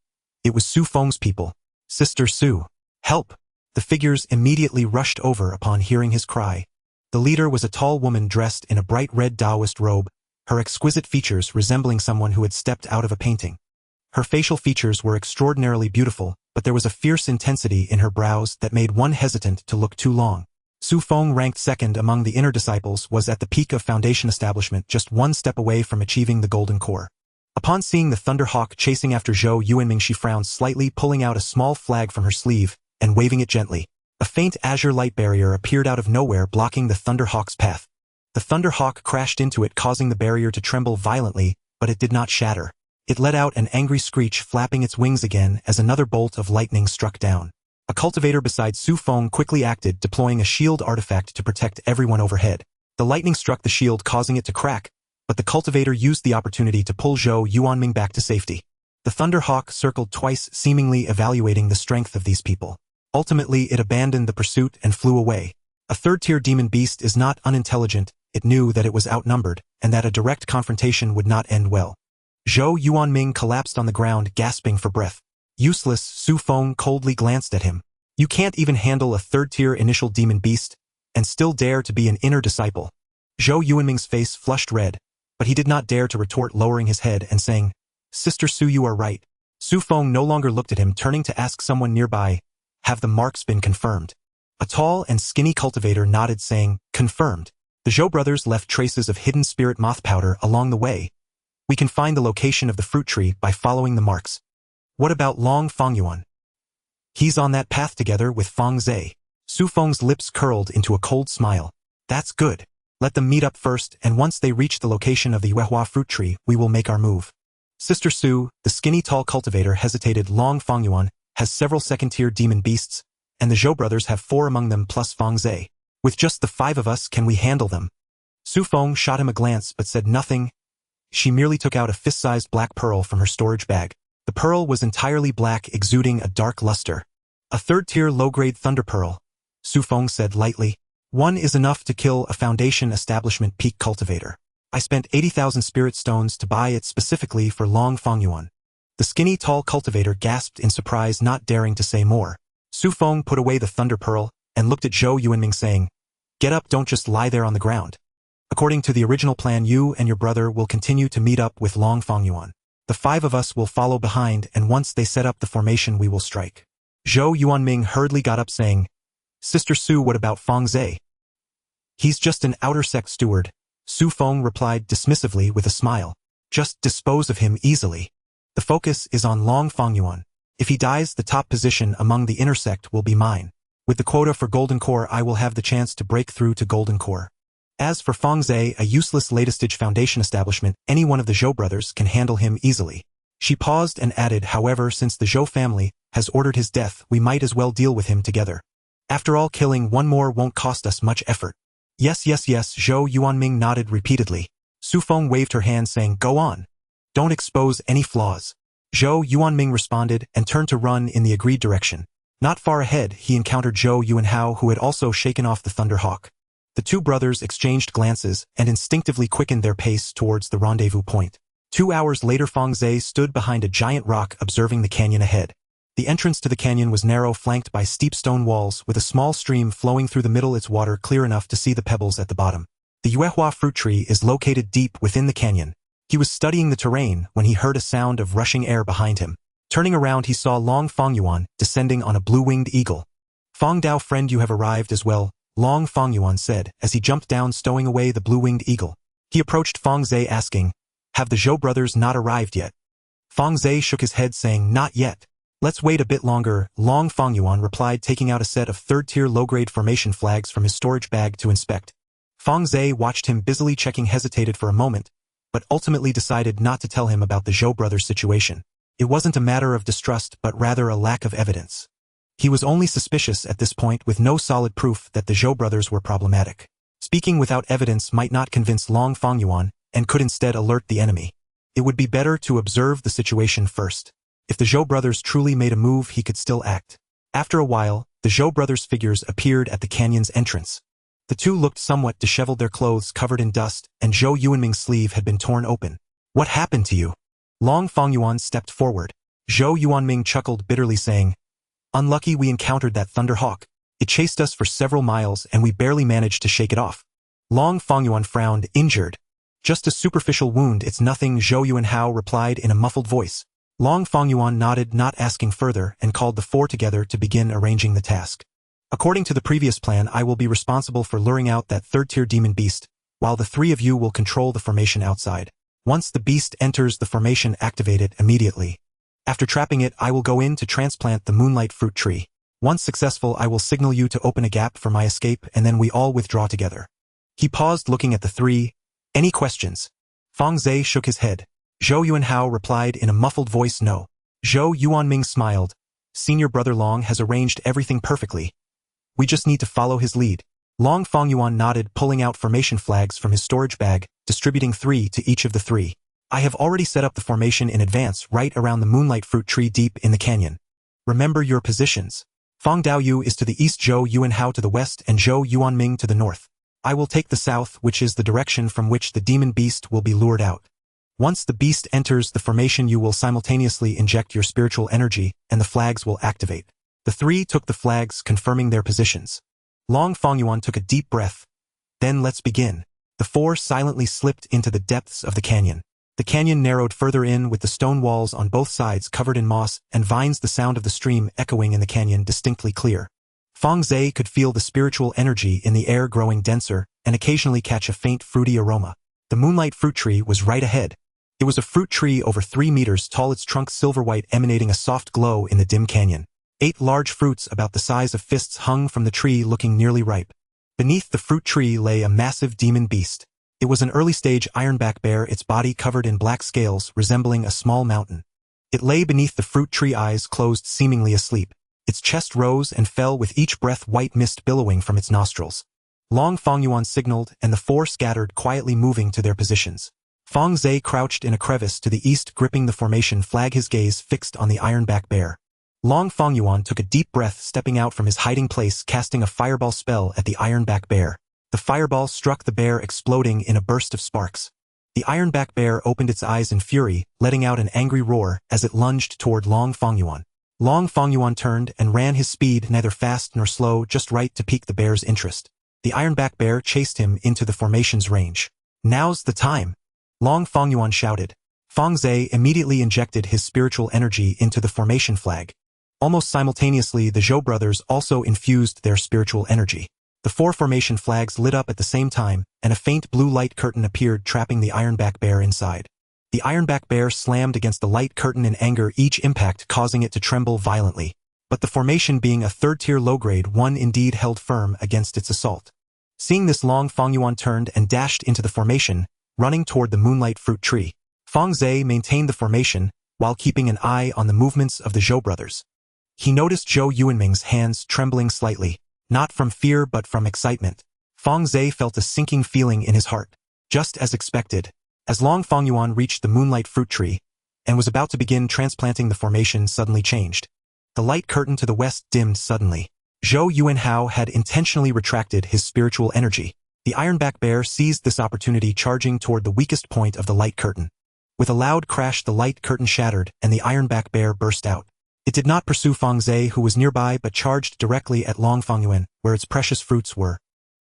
It was Su Feng's people. Sister Su. Help! The figures immediately rushed over upon hearing his cry. The leader was a tall woman dressed in a bright red Taoist robe, her exquisite features resembling someone who had stepped out of a painting. Her facial features were extraordinarily beautiful, but there was a fierce intensity in her brows that made one hesitant to look too long. Su Feng, ranked second among the inner disciples, was at the peak of Foundation establishment, just one step away from achieving the golden core. Upon seeing the Thunderhawk chasing after Zhou Yuanming, she frowned slightly, pulling out a small flag from her sleeve and waving it gently. A faint azure light barrier appeared out of nowhere, blocking the Thunderhawk's path. The Thunderhawk crashed into it, causing the barrier to tremble violently, but it did not shatter. It let out an angry screech, flapping its wings again as another bolt of lightning struck down. A cultivator beside Su Feng quickly acted, deploying a shield artifact to protect everyone overhead. The lightning struck the shield, causing it to crack, but the cultivator used the opportunity to pull Zhou Yuanming back to safety. The Thunderhawk circled twice, seemingly evaluating the strength of these people. Ultimately, it abandoned the pursuit and flew away. A third-tier demon beast is not unintelligent. It knew that it was outnumbered, and that a direct confrontation would not end well. Zhou Yuanming collapsed on the ground, gasping for breath. Useless, Su Feng coldly glanced at him. You can't even handle a third-tier initial demon beast, and still dare to be an inner disciple. Zhou Yuanming's face flushed red, but he did not dare to retort, lowering his head and saying, Sister Su, you are right. Su Feng no longer looked at him, turning to ask someone nearby, have the marks been confirmed? A tall and skinny cultivator nodded, saying, confirmed. The Zhou brothers left traces of hidden spirit moth powder along the way. We can find the location of the fruit tree by following the marks. What about Long Fangyuan? He's on that path together with Fang Ze. Su Feng's lips curled into a cold smile. That's good. Let them meet up first, and once they reach the location of the Yuehua fruit tree, we will make our move. Sister Su, the skinny tall cultivator, hesitated. Long Fangyuan has several second-tier demon beasts, and the Zhou brothers have 4 among them plus Fang Ze. With just the 5 of us, can we handle them? Su Feng shot him a glance but said nothing. She merely took out a fist-sized black pearl from her storage bag. The pearl was entirely black, exuding a dark luster. A third-tier low-grade thunder pearl, Su Feng said lightly. 1 is enough to kill a Foundation establishment peak cultivator. I spent 80,000 spirit stones to buy it specifically for Long Fangyuan. The skinny tall cultivator gasped in surprise, not daring to say more. Su Feng put away the thunder pearl and looked at Zhou Yuanming, saying, Get up, don't just lie there on the ground. According to the original plan, you and your brother will continue to meet up with Long Fangyuan. The 5 of us will follow behind, and once they set up the formation, we will strike. Zhou Yuanming hurriedly got up, saying, Sister Su, what about Fang Ze? He's just an outer sect steward, Su Feng replied dismissively with a smile. Just dispose of him easily. The focus is on Long Fangyuan. If he dies, the top position among the inner sect will be mine. With the quota for Golden Core, I will have the chance to break through to Golden Core. As for Fang Ze, a useless latest-stage Foundation establishment, any one of the Zhou brothers can handle him easily. She paused and added, however, since the Zhou family has ordered his death, we might as well deal with him together. After all, killing one more won't cost us much effort. Yes, yes, yes, Zhou Yuanming nodded repeatedly. Su Feng waved her hand saying, go on. Don't expose any flaws. Zhou Yuanming responded and turned to run in the agreed direction. Not far ahead, he encountered Zhou Yuanhao, who had also shaken off the Thunderhawk. The two brothers exchanged glances and instinctively quickened their pace towards the rendezvous point. 2 hours later, Fang Ze stood behind a giant rock observing the canyon ahead. The entrance to the canyon was narrow, flanked by steep stone walls, with a small stream flowing through the middle, its water clear enough to see the pebbles at the bottom. The Yuehua fruit tree is located deep within the canyon. He was studying the terrain when he heard a sound of rushing air behind him. Turning around, he saw Long Fangyuan descending on a blue-winged eagle. Fang Dao, friend, you have arrived as well, Long Fangyuan said as he jumped down, stowing away the blue-winged eagle. He approached Fang Ze asking, have the Zhou brothers not arrived yet? Fang Ze shook his head saying, not yet. Let's wait a bit longer, Long Fangyuan replied, taking out a set of third-tier low-grade formation flags from his storage bag to inspect. Fang Ze watched him busily checking, hesitated for a moment, but ultimately decided not to tell him about the Zhou brothers' situation. It wasn't a matter of distrust, but rather a lack of evidence. He was only suspicious at this point, with no solid proof that the Zhou brothers were problematic. Speaking without evidence might not convince Long Fangyuan, and could instead alert the enemy. It would be better to observe the situation first. If the Zhou brothers truly made a move, he could still act. After a while, the Zhou brothers' figures appeared at the canyon's entrance. The two looked somewhat disheveled, their clothes covered in dust, and Zhou Yuanming's sleeve had been torn open. What happened to you? Long Fangyuan stepped forward. Zhou Yuanming chuckled bitterly, saying, unlucky we encountered that Thunderhawk. It chased us for several miles and we barely managed to shake it off. Long Fangyuan frowned, injured. Just a superficial wound, it's nothing, Zhou Yuanhao replied in a muffled voice. Long Fangyuan nodded, not asking further, and called the four together to begin arranging the task. According to the previous plan, I will be responsible for luring out that third-tier demon beast, while the three of you will control the formation outside. Once the beast enters the formation, activate it immediately. After trapping it, I will go in to transplant the moonlight fruit tree. Once successful, I will signal you to open a gap for my escape, and then we all withdraw together. He paused, looking at the three. Any questions? Fang Ze shook his head. Zhou Yuanhao replied in a muffled voice, no. Zhou Yuanming smiled. Senior brother Long has arranged everything perfectly. We just need to follow his lead. Long Fangyuan nodded, pulling out formation flags from his storage bag, distributing 3 to each of the three. I have already set up the formation in advance, right around the moonlight fruit tree deep in the canyon. Remember your positions. Fang Daoyu is to the east, Zhou Yuanhao to the west, and Zhou Yuanming to the north. I will take the south, which is the direction from which the demon beast will be lured out. Once the beast enters the formation, you will simultaneously inject your spiritual energy, and the flags will activate. The three took the flags, confirming their positions. Long Fangyuan took a deep breath. Then let's begin. The four silently slipped into the depths of the canyon. The canyon narrowed further in, with the stone walls on both sides covered in moss and vines, the sound of the stream echoing in the canyon distinctly clear. Fang Ze could feel the spiritual energy in the air growing denser and occasionally catch a faint fruity aroma. The moonlight fruit tree was right ahead. It was a fruit tree over 3 meters tall, its trunk silver-white, emanating a soft glow in the dim canyon. 8 large fruits about the size of fists hung from the tree, looking nearly ripe. Beneath the fruit tree lay a massive demon beast. It was an early-stage ironback bear, its body covered in black scales resembling a small mountain. It lay beneath the fruit tree, eyes closed, seemingly asleep. Its chest rose and fell with each breath, white mist billowing from its nostrils. Long Fangyuan signaled, and the four scattered, quietly moving to their positions. Fang Ze crouched in a crevice to the east, gripping the formation flag, his gaze fixed on the ironback bear. Long Fangyuan took a deep breath, stepping out from his hiding place, casting a fireball spell at the ironback bear. The fireball struck the bear, exploding in a burst of sparks. The ironback bear opened its eyes in fury, letting out an angry roar as it lunged toward Long Fangyuan. Long Fangyuan turned and ran, his speed neither fast nor slow, just right to pique the bear's interest. The ironback bear chased him into the formation's range. Now's the time! Long Fangyuan shouted. Fang Ze immediately injected his spiritual energy into the formation flag. Almost simultaneously, the Zhou brothers also infused their spiritual energy. The 4 formation flags lit up at the same time, and a faint blue light curtain appeared, trapping the ironback bear inside. The ironback bear slammed against the light curtain in anger, each impact causing it to tremble violently. But the formation, being a third-tier low-grade one, indeed held firm against its assault. Seeing this, Long Fangyuan turned and dashed into the formation, running toward the moonlight fruit tree. Fang Ze maintained the formation, while keeping an eye on the movements of the Zhou brothers. He noticed Zhou Yuanming's hands trembling slightly, not from fear but from excitement. Fang Ze felt a sinking feeling in his heart. Just as expected, as Long Fangyuan reached the moonlight fruit tree and was about to begin transplanting, the formation suddenly changed. The light curtain to the west dimmed suddenly. Zhou Yuanhao had intentionally retracted his spiritual energy. The ironback bear seized this opportunity, charging toward the weakest point of the light curtain. With a loud crash, the light curtain shattered and the ironback bear burst out. It did not pursue Fang Ze, who was nearby, but charged directly at Long Fangyuan, where its precious fruits were.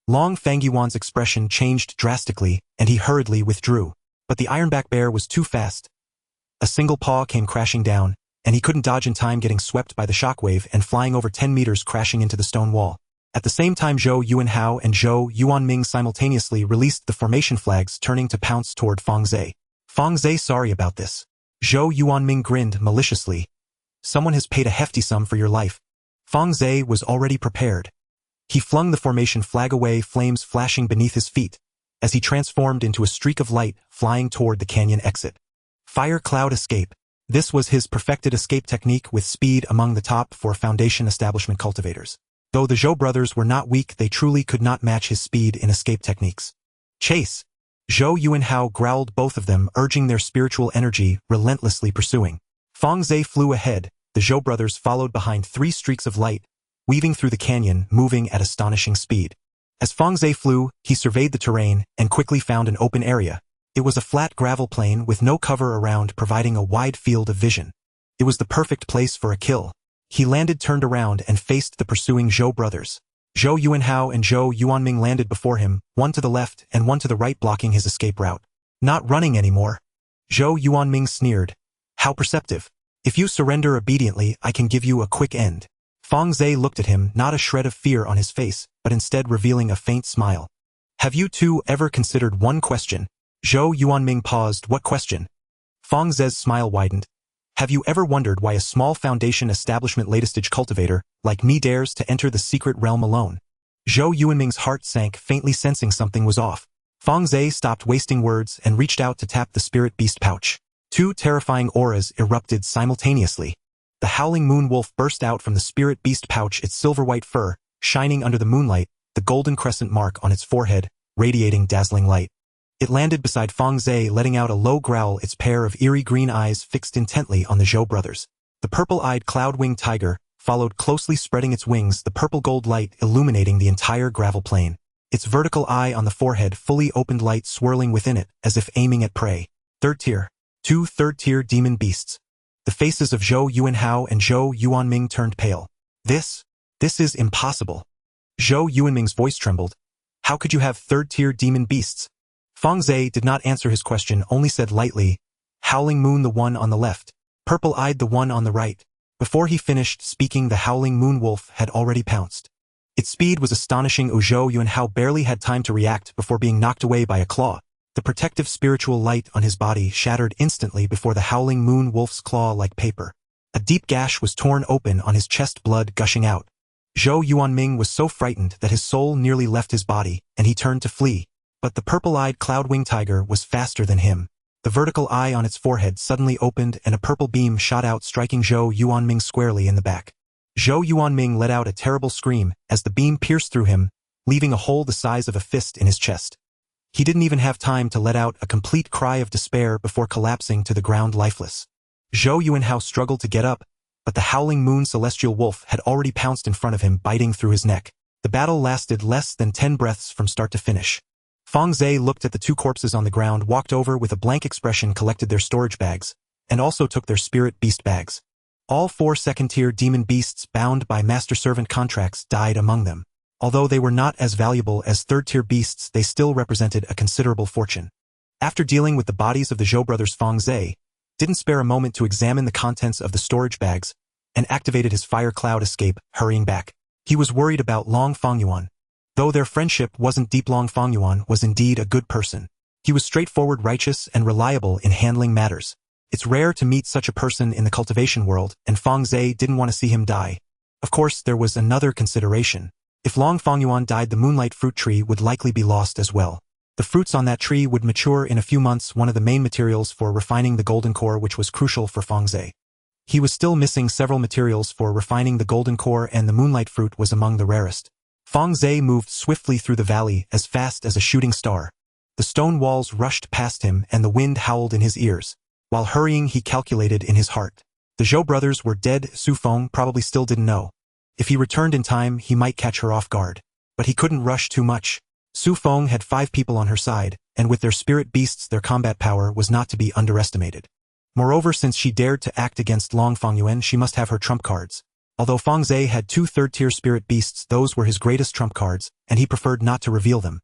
Long Fangyuan's expression changed drastically, and he hurriedly withdrew. But the ironback bear was too fast. A single paw came crashing down, and he couldn't dodge in time, getting swept by the shockwave and flying over 10 meters, crashing into the stone wall. At the same time, Zhou Yuanhao and Zhou Yuanming simultaneously released the formation flags, turning to pounce toward Fang Ze. Fang Ze sorry about this. Zhou Yuanming grinned maliciously. Someone has paid a hefty sum for your life. Fang Ze was already prepared. He flung the formation flag away, flames flashing beneath his feet, as he transformed into a streak of light, flying toward the canyon exit. Fire cloud escape. This was his perfected escape technique, with speed among the top for Foundation establishment cultivators. Though the Zhou brothers were not weak, they truly could not match his speed in escape techniques. Chase! Zhou Yuanhao growled, both of them urging their spiritual energy, relentlessly pursuing. Fang Ze flew ahead, the Zhou brothers followed behind, 3 streaks of light, weaving through the canyon, moving at astonishing speed. As Fang Ze flew, he surveyed the terrain and quickly found an open area. It was a flat gravel plain with no cover around, providing a wide field of vision. It was the perfect place for a kill. He landed, turned around, and faced the pursuing Zhou brothers. Zhou Yuanhao and Zhou Yuanming landed before him, one to the left and one to the right, blocking his escape route. Not running anymore. Zhou Yuanming sneered. How perceptive. If you surrender obediently, I can give you a quick end. Fang Ze looked at him, not a shred of fear on his face, but instead revealing a faint smile. Have you two ever considered one question? Zhou Yuanming paused. What question? Fang Ze's smile widened. Have you ever wondered why a small Foundation establishment late-stage cultivator like me dares to enter the secret realm alone? Zhou Yuanming's heart sank, faintly sensing something was off. Fang Ze stopped wasting words and reached out to tap the spirit beast pouch. 2 terrifying auras erupted simultaneously. The howling moon wolf burst out from the spirit beast pouch, its silver-white fur shining under the moonlight, the golden crescent mark on its forehead radiating dazzling light. It landed beside Fang Ze, letting out a low growl, its pair of eerie green eyes fixed intently on the Zhou brothers. The purple-eyed cloud-winged tiger followed closely, spreading its wings, the purple-gold light illuminating the entire gravel plain. Its vertical eye on the forehead, fully opened, light swirling within it, as if aiming at prey. Third tier. 2 third-tier demon beasts. The faces of Zhou Yuanhao and Zhou Yuanming turned pale. This is impossible. Zhou Yuanming's voice trembled. How could you have third-tier demon beasts? Fang Ze did not answer his question, only said lightly, Howling Moon, the one on the left. Purple-eyed, the one on the right. Before he finished speaking, the howling moon wolf had already pounced. Its speed was astonishing. Zhou Yuanhao barely had time to react before being knocked away by a claw. The protective spiritual light on his body shattered instantly before the howling moon wolf's claw like paper. A deep gash was torn open on his chest, blood gushing out. Zhou Yuanming was so frightened that his soul nearly left his body, and he turned to flee. But the purple-eyed cloud-winged tiger was faster than him. The vertical eye on its forehead suddenly opened and a purple beam shot out, striking Zhou Yuanming squarely in the back. Zhou Yuanming let out a terrible scream as the beam pierced through him, leaving a hole the size of a fist in his chest. He didn't even have time to let out a complete cry of despair before collapsing to the ground lifeless. Zhou Yuanhao struggled to get up, but the howling moon celestial wolf had already pounced in front of him, biting through his neck. The battle lasted less than 10 breaths from start to finish. Fang Ze looked at the 2 corpses on the ground, walked over with a blank expression, collected their storage bags, and also took their spirit beast bags. All 4 second-tier demon beasts bound by master-servant contracts died among them. Although they were not as valuable as third-tier beasts, they still represented a considerable fortune. After dealing with the bodies of the Zhou brothers, Fang Ze didn't spare a moment to examine the contents of the storage bags and activated his fire cloud escape, hurrying back. He was worried about Long Fangyuan. Though their friendship wasn't deep, Long Fangyuan was indeed a good person. He was straightforward, righteous, and reliable in handling matters. It's rare to meet such a person in the cultivation world, and Fang Ze didn't want to see him die. Of course, there was another consideration. If Long Fangyuan died, the moonlight fruit tree would likely be lost as well. The fruits on that tree would mature in a few months, one of the main materials for refining the golden core, which was crucial for Fang Ze. He was still missing several materials for refining the golden core, and the moonlight fruit was among the rarest. Fang Ze moved swiftly through the valley, as fast as a shooting star. The stone walls rushed past him and the wind howled in his ears. While hurrying, he calculated in his heart. The Zhou brothers were dead. Su Feng probably still didn't know. If he returned in time, he might catch her off guard. But he couldn't rush too much. Su Feng had 5 people on her side, and with their spirit beasts, their combat power was not to be underestimated. Moreover, since she dared to act against Long Fangyuan, she must have her trump cards. Although Fang Ze had 2 third-tier spirit beasts, those were his greatest trump cards, and he preferred not to reveal them.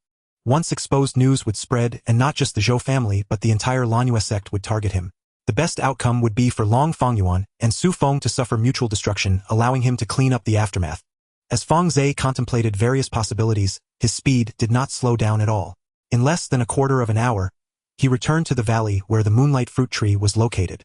Once exposed, news would spread, and not just the Zhou family but the entire Lanyue sect would target him. The best outcome would be for Long Fangyuan and Su Feng to suffer mutual destruction, allowing him to clean up the aftermath. As Fang Ze contemplated various possibilities, his speed did not slow down at all. In less than a quarter of an hour, he returned to the valley where the moonlight fruit tree was located.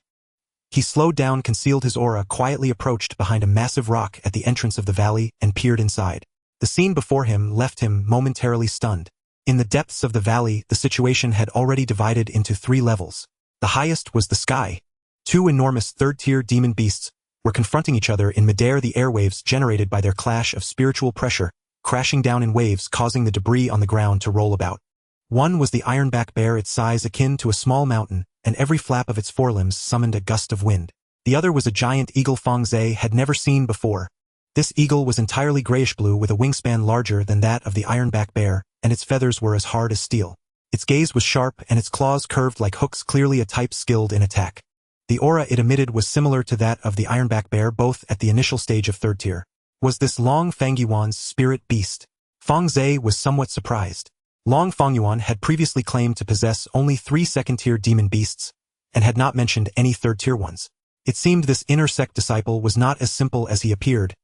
He slowed down, concealed his aura, quietly approached behind a massive rock at the entrance of the valley, and peered inside. The scene before him left him momentarily stunned. In the depths of the valley, the situation had already divided into 3 levels. The highest was the sky. 2 enormous third-tier demon beasts were confronting each other in midair, the airwaves generated by their clash of spiritual pressure, crashing down in waves, causing the debris on the ground to roll about. One was the ironback bear, its size akin to a small mountain, and every flap of its forelimbs summoned a gust of wind. The other was a giant eagle Fang Ze had never seen before. This eagle was entirely grayish-blue with a wingspan larger than that of the ironback bear, and its feathers were as hard as steel. Its gaze was sharp and its claws curved like hooks, clearly a type skilled in attack. The aura it emitted was similar to that of the ironback bear, both at the initial stage of 3rd tier. Was this Long Fangyuan's spirit beast? Fang Ze was somewhat surprised. Long Fangyuan had previously claimed to possess only 3 2nd-tier demon beasts, and had not mentioned any 3rd-tier ones. It seemed this inner sect disciple was not as simple as he appeared.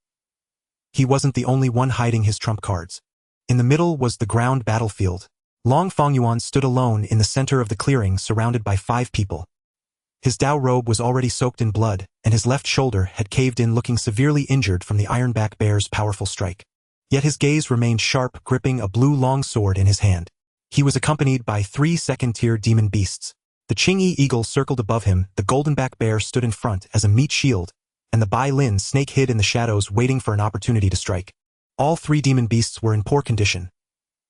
He wasn't the only one hiding his trump cards. In the middle was the ground battlefield. Long Fangyuan stood alone in the center of the clearing, surrounded by 5 people. His Dao robe was already soaked in blood, and his left shoulder had caved in, looking severely injured from the ironback bear's powerful strike. Yet his gaze remained sharp, gripping a blue long sword in his hand. He was accompanied by 3 2nd-tier demon beasts. The Qingyi eagle circled above him, the goldenback bear stood in front as a meat shield, and the Bai Lin snake hid in the shadows, waiting for an opportunity to strike. All 3 demon beasts were in poor condition.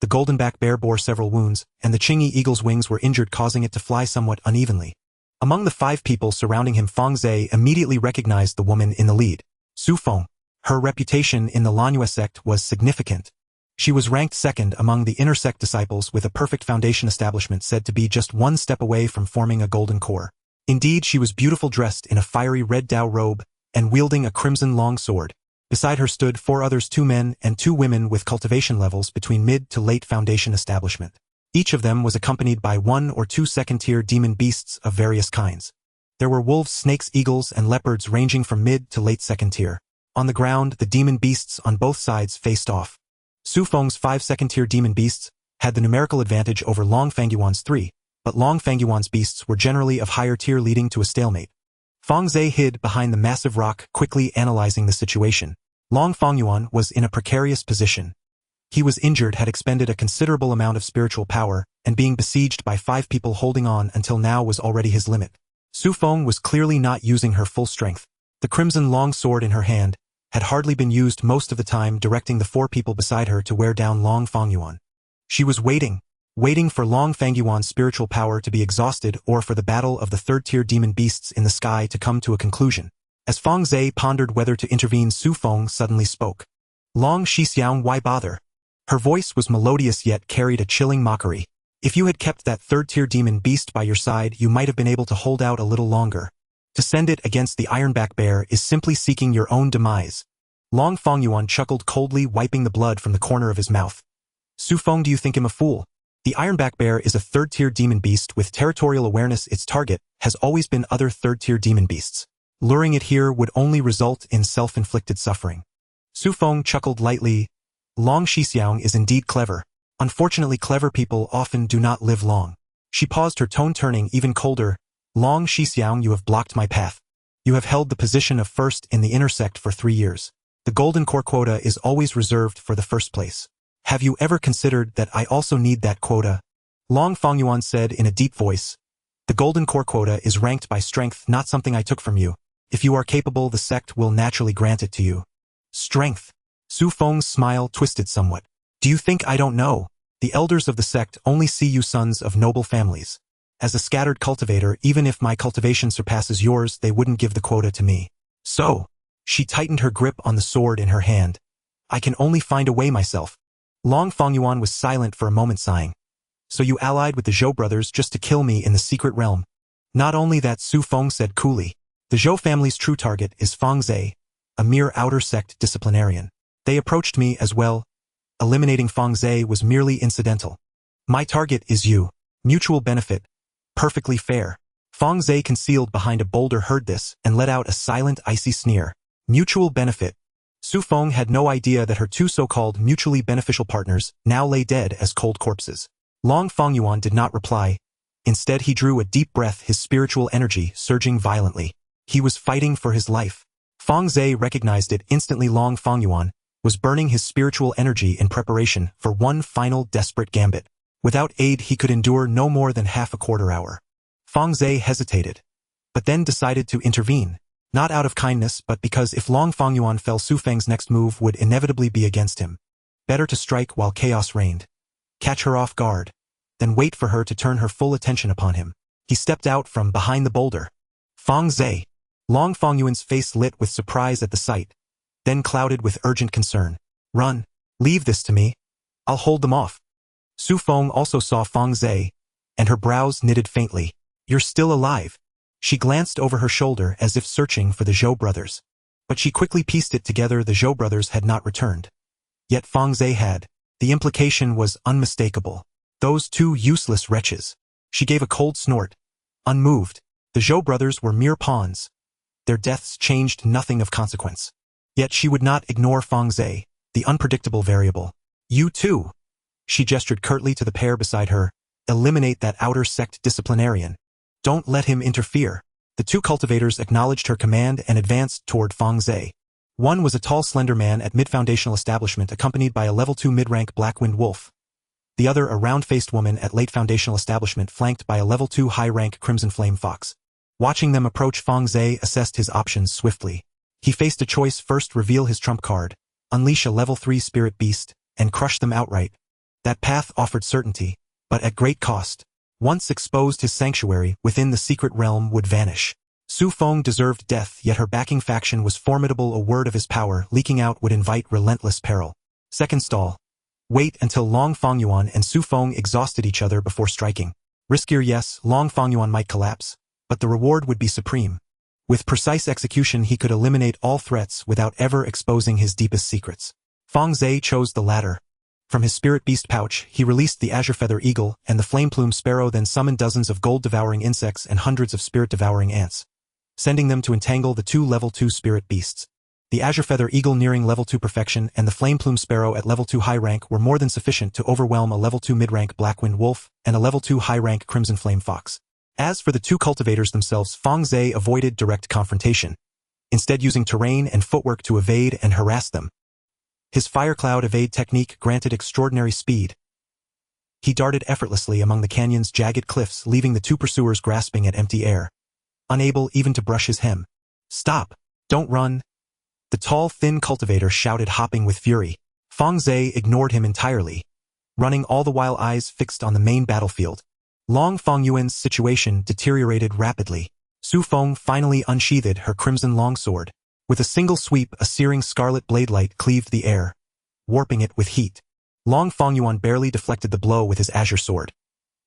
The goldenback bear bore several wounds, and the Qingyi eagle's wings were injured, causing it to fly somewhat unevenly. Among the 5 people surrounding him, Fang Ze immediately recognized the woman in the lead, Su Feng. Her reputation in the Lanyue sect was significant. She was ranked 2nd among the inner sect disciples, with a perfect foundation establishment, said to be just 1 step away from forming a golden core. Indeed, she was beautiful, dressed in a fiery red Dao robe, and wielding a crimson long sword. Beside her stood 4 others, 2 men and 2 women with cultivation levels between mid to late foundation establishment. Each of them was accompanied by 1 or 2 2nd-tier demon beasts of various kinds. There were wolves, snakes, eagles, and leopards ranging from mid to late 2nd tier. On the ground, the demon beasts on both sides faced off. Su Feng's 5 2nd-tier demon beasts had the numerical advantage over Long Fangyuan's 3, but Long Fangyuan's beasts were generally of higher tier, leading to a stalemate. Fang Ze hid behind the massive rock, quickly analyzing the situation. Long Fangyuan was in a precarious position. He was injured, had expended a considerable amount of spiritual power, and being besieged by 5 people holding on until now was already his limit. Su Feng was clearly not using her full strength. The crimson long sword in her hand had hardly been used most of the time, directing the 4 people beside her to wear down Long Fangyuan. She was waiting for Long Fangyuan's spiritual power to be exhausted, or for the battle of the 3rd-tier demon beasts in the sky to come to a conclusion. As Fang Ze pondered whether to intervene, Su Feng suddenly spoke. Long Xixiang, why bother? Her voice was melodious yet carried a chilling mockery. If you had kept that 3rd-tier demon beast by your side, you might have been able to hold out a little longer. To send it against the ironback bear is simply seeking your own demise. Long Fangyuan chuckled coldly, wiping the blood from the corner of his mouth. Su Feng, do you think him a fool? The ironback bear is a 3rd-tier demon beast with territorial awareness. Its target has always been other 3rd-tier demon beasts. Luring it here would only result in self-inflicted suffering. Su Feng chuckled lightly. Long Xixiang is indeed clever. Unfortunately, clever people often do not live long. She paused, her tone turning even colder. Long Xixiang, you have blocked my path. You have held the position of 1st in the inner sect for 3 years. The golden core quota is always reserved for the 1st place. Have you ever considered that I also need that quota? Long Fangyuan said in a deep voice. The golden core quota is ranked by strength, not something I took from you. If you are capable, the sect will naturally grant it to you. Strength. Su Feng's smile twisted somewhat. Do you think I don't know? The elders of the sect only see you sons of noble families. As a scattered cultivator, even if my cultivation surpasses yours, they wouldn't give the quota to me. So, she tightened her grip on the sword in her hand. I can only find a way myself. Long Fangyuan was silent for a moment, sighing. So you allied with the Zhou brothers just to kill me in the secret realm. Not only that, Su Feng said coolly. The Zhou family's true target is Fang Ze, a mere outer sect disciplinarian. They approached me as well. Eliminating Fang Ze was merely incidental. My target is you. Mutual benefit. Perfectly fair. Fang Ze, concealed behind a boulder, heard this and let out a silent, icy sneer. Mutual benefit. Su Feng had no idea that her two so-called mutually beneficial partners now lay dead as cold corpses. Long Fangyuan did not reply. Instead, he drew a deep breath, his spiritual energy surging violently. He was fighting for his life. Fang Ze recognized it instantly. Long Fangyuan was burning his spiritual energy in preparation for one final desperate gambit. Without aid, he could endure no more than half a quarter hour. Fang Ze hesitated, but then decided to intervene. Not out of kindness, but because if Long Fangyuan fell, Su Feng's next move would inevitably be against him. Better to strike while chaos reigned. Catch her off guard, then wait for her to turn her full attention upon him. He stepped out from behind the boulder. Fang Ze. Long Fangyuan's face lit with surprise at the sight, then clouded with urgent concern. Run. Leave this to me. I'll hold them off. Su Feng also saw Fang Ze, and her brows knitted faintly. You're still alive. She glanced over her shoulder as if searching for the Zhou brothers. But she quickly pieced it together. The Zhou brothers had not returned. Yet Fang Ze had. The implication was unmistakable. Those two useless wretches. She gave a cold snort. Unmoved. The Zhou brothers were mere pawns. Their deaths changed nothing of consequence. Yet she would not ignore Fang Ze, the unpredictable variable. You too. She gestured curtly to the pair beside her. Eliminate that outer sect disciplinarian. Don't let him interfere. The two cultivators acknowledged her command and advanced toward Fang Ze. One was a tall, slender man at mid-foundational establishment, accompanied by a level 2 mid-rank black-winged wolf. The other a round-faced woman at late foundational establishment, flanked by a level 2 high-rank crimson flame fox. Watching them approach, Fang Ze assessed his options swiftly. He faced a choice: first, reveal his trump card, unleash a level 3 spirit beast, and crush them outright. That path offered certainty, but at great cost. Once exposed, his sanctuary within the secret realm would vanish. Su Feng deserved death, yet her backing faction was formidable. A word of his power leaking out would invite relentless peril. Second, stall. Wait until Long Fangyuan and Su Feng exhausted each other before striking. Riskier, yes, Long Fangyuan might collapse, but the reward would be supreme. With precise execution, he could eliminate all threats without ever exposing his deepest secrets. Fang Ze chose the latter. From his spirit beast pouch, he released the azure feather eagle and the flame plume sparrow, then summoned dozens of gold-devouring insects and hundreds of spirit-devouring ants, sending them to entangle the two level 2 spirit beasts. The azure feather eagle nearing level 2 perfection and the flame plume sparrow at level 2 high rank were more than sufficient to overwhelm a level 2 mid-rank black-winged wolf and a level 2 high-rank crimson flame fox. As for the two cultivators themselves, Fang Ze avoided direct confrontation, instead using terrain and footwork to evade and harass them. His fire cloud evade technique granted extraordinary speed. He darted effortlessly among the canyon's jagged cliffs, leaving the two pursuers grasping at empty air, unable even to brush his hem. Stop! Don't run! The tall, thin cultivator shouted, hopping with fury. Fang Ze ignored him entirely, running all the while, eyes fixed on the main battlefield. Long Fangyuan's situation deteriorated rapidly. Su Feng finally unsheathed her crimson longsword. With a single sweep, a searing scarlet blade light cleaved the air, warping it with heat. Long Fangyuan barely deflected the blow with his azure sword.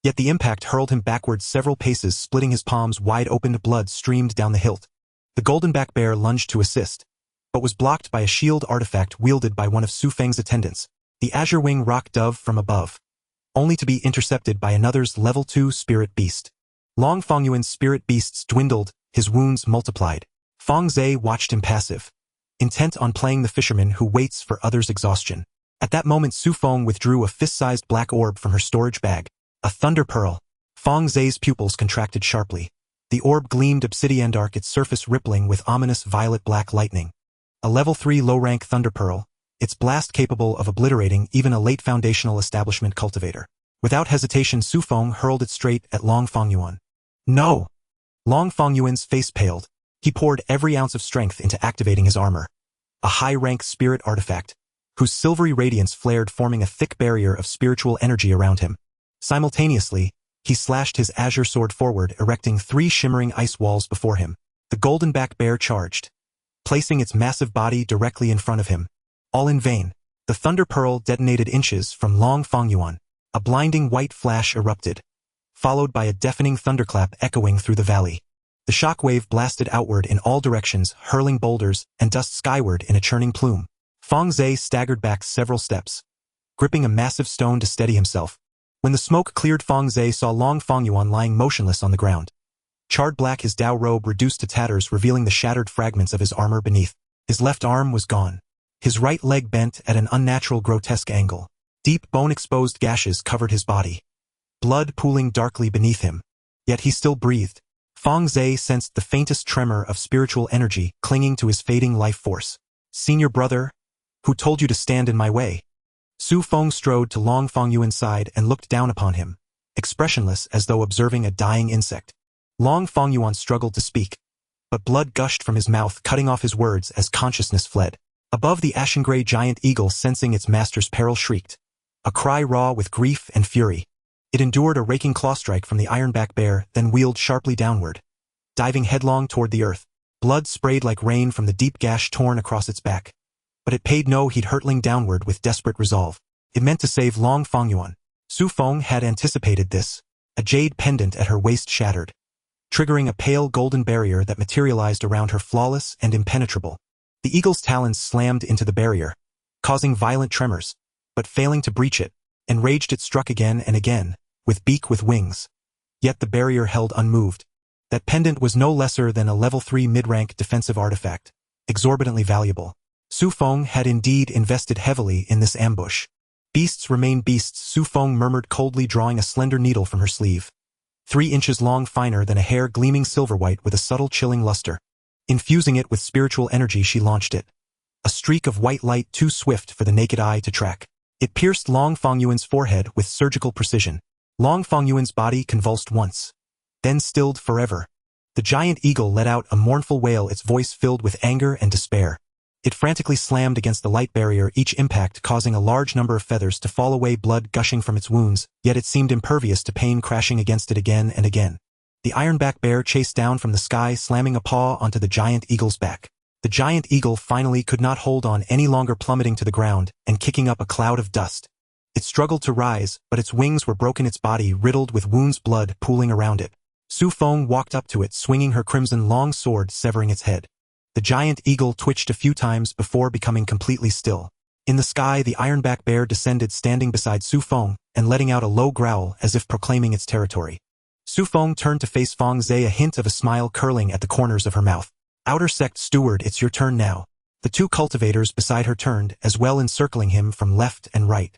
Yet the impact hurled him backwards several paces, splitting his palms wide open. Blood streamed down the hilt. The golden-back bear lunged to assist, but was blocked by a shield artifact wielded by one of Su Feng's attendants, the azure wing rock dove from above, only to be intercepted by another's level 2 spirit beast. Long Fangyuan's spirit beasts dwindled, his wounds multiplied. Fang Ze watched impassive, intent on playing the fisherman who waits for others' exhaustion. At that moment, Su Feng withdrew a fist-sized black orb from her storage bag. A thunder pearl. Fang Ze's pupils contracted sharply. The orb gleamed obsidian dark, its surface rippling with ominous violet-black lightning. A level 3 low-rank thunder pearl, its blast capable of obliterating even a late foundational establishment cultivator. Without hesitation, Su Feng hurled it straight at Long Fangyuan. No! Long Fangyuan's face paled. He poured every ounce of strength into activating his armor. A high-rank spirit artifact, whose silvery radiance flared, forming a thick barrier of spiritual energy around him. Simultaneously, he slashed his azure sword forward, erecting 3 shimmering ice walls before him. The golden-back bear charged, placing its massive body directly in front of him. All in vain. The thunder pearl detonated inches from Long Fangyuan. A blinding white flash erupted, followed by a deafening thunderclap echoing through the valley. The shockwave blasted outward in all directions, hurling boulders and dust skyward in a churning plume. Fang Ze staggered back several steps, gripping a massive stone to steady himself. When the smoke cleared, Fang Ze saw Long Fangyuan lying motionless on the ground. Charred black, his Dao robe reduced to tatters, revealing the shattered fragments of his armor beneath. His left arm was gone. His right leg bent at an unnatural, grotesque angle. Deep, bone-exposed gashes covered his body, blood pooling darkly beneath him. Yet he still breathed. Fang Ze sensed the faintest tremor of spiritual energy clinging to his fading life force. "Senior brother, who told you to stand in my way?" Su Feng strode to Long Fangyuan's side and looked down upon him, expressionless as though observing a dying insect. Long Fangyuan struggled to speak, but blood gushed from his mouth, cutting off his words as consciousness fled. Above, the ashen-gray giant eagle, sensing its master's peril, shrieked, a cry raw with grief and fury. It endured a raking claw strike from the ironback bear, then wheeled sharply downward, diving headlong toward the earth. Blood sprayed like rain from the deep gash torn across its back. But it paid no heed, hurtling downward with desperate resolve. It meant to save Long Fangyuan. Su Feng had anticipated this. A jade pendant at her waist shattered, triggering a pale golden barrier that materialized around her, flawless and impenetrable. The eagle's talons slammed into the barrier, causing violent tremors, but failing to breach it. Enraged, it struck again and again, with beak with wings. Yet the barrier held unmoved. That pendant was no lesser than a level 3 mid-rank defensive artifact, exorbitantly valuable. Su Feng had indeed invested heavily in this ambush. Beasts remain beasts, Su Feng murmured coldly, drawing a slender needle from her sleeve. 3 inches long, finer than a hair, gleaming silver-white with a subtle chilling luster. Infusing it with spiritual energy, she launched it. A streak of white light too swift for the naked eye to track. It pierced Long Fangyuan's forehead with surgical precision. Long Fangyuan's body convulsed once, then stilled forever. The giant eagle let out a mournful wail, its voice filled with anger and despair. It frantically slammed against the light barrier, each impact causing a large number of feathers to fall away, blood gushing from its wounds, yet it seemed impervious to pain, crashing against it again and again. The ironback bear chased down from the sky, slamming a paw onto the giant eagle's back. The giant eagle finally could not hold on any longer, plummeting to the ground and kicking up a cloud of dust. It struggled to rise, but its wings were broken, its body riddled with wounds, blood pooling around it. Su Feng walked up to it, swinging her crimson long sword, severing its head. The giant eagle twitched a few times before becoming completely still. In the sky, the ironback bear descended, standing beside Su Feng and letting out a low growl as if proclaiming its territory. Su Feng turned to face Fang Ze, a hint of a smile curling at the corners of her mouth. "Outer Sect Steward, it's your turn now." The 2 cultivators beside her turned as well, encircling him from left and right.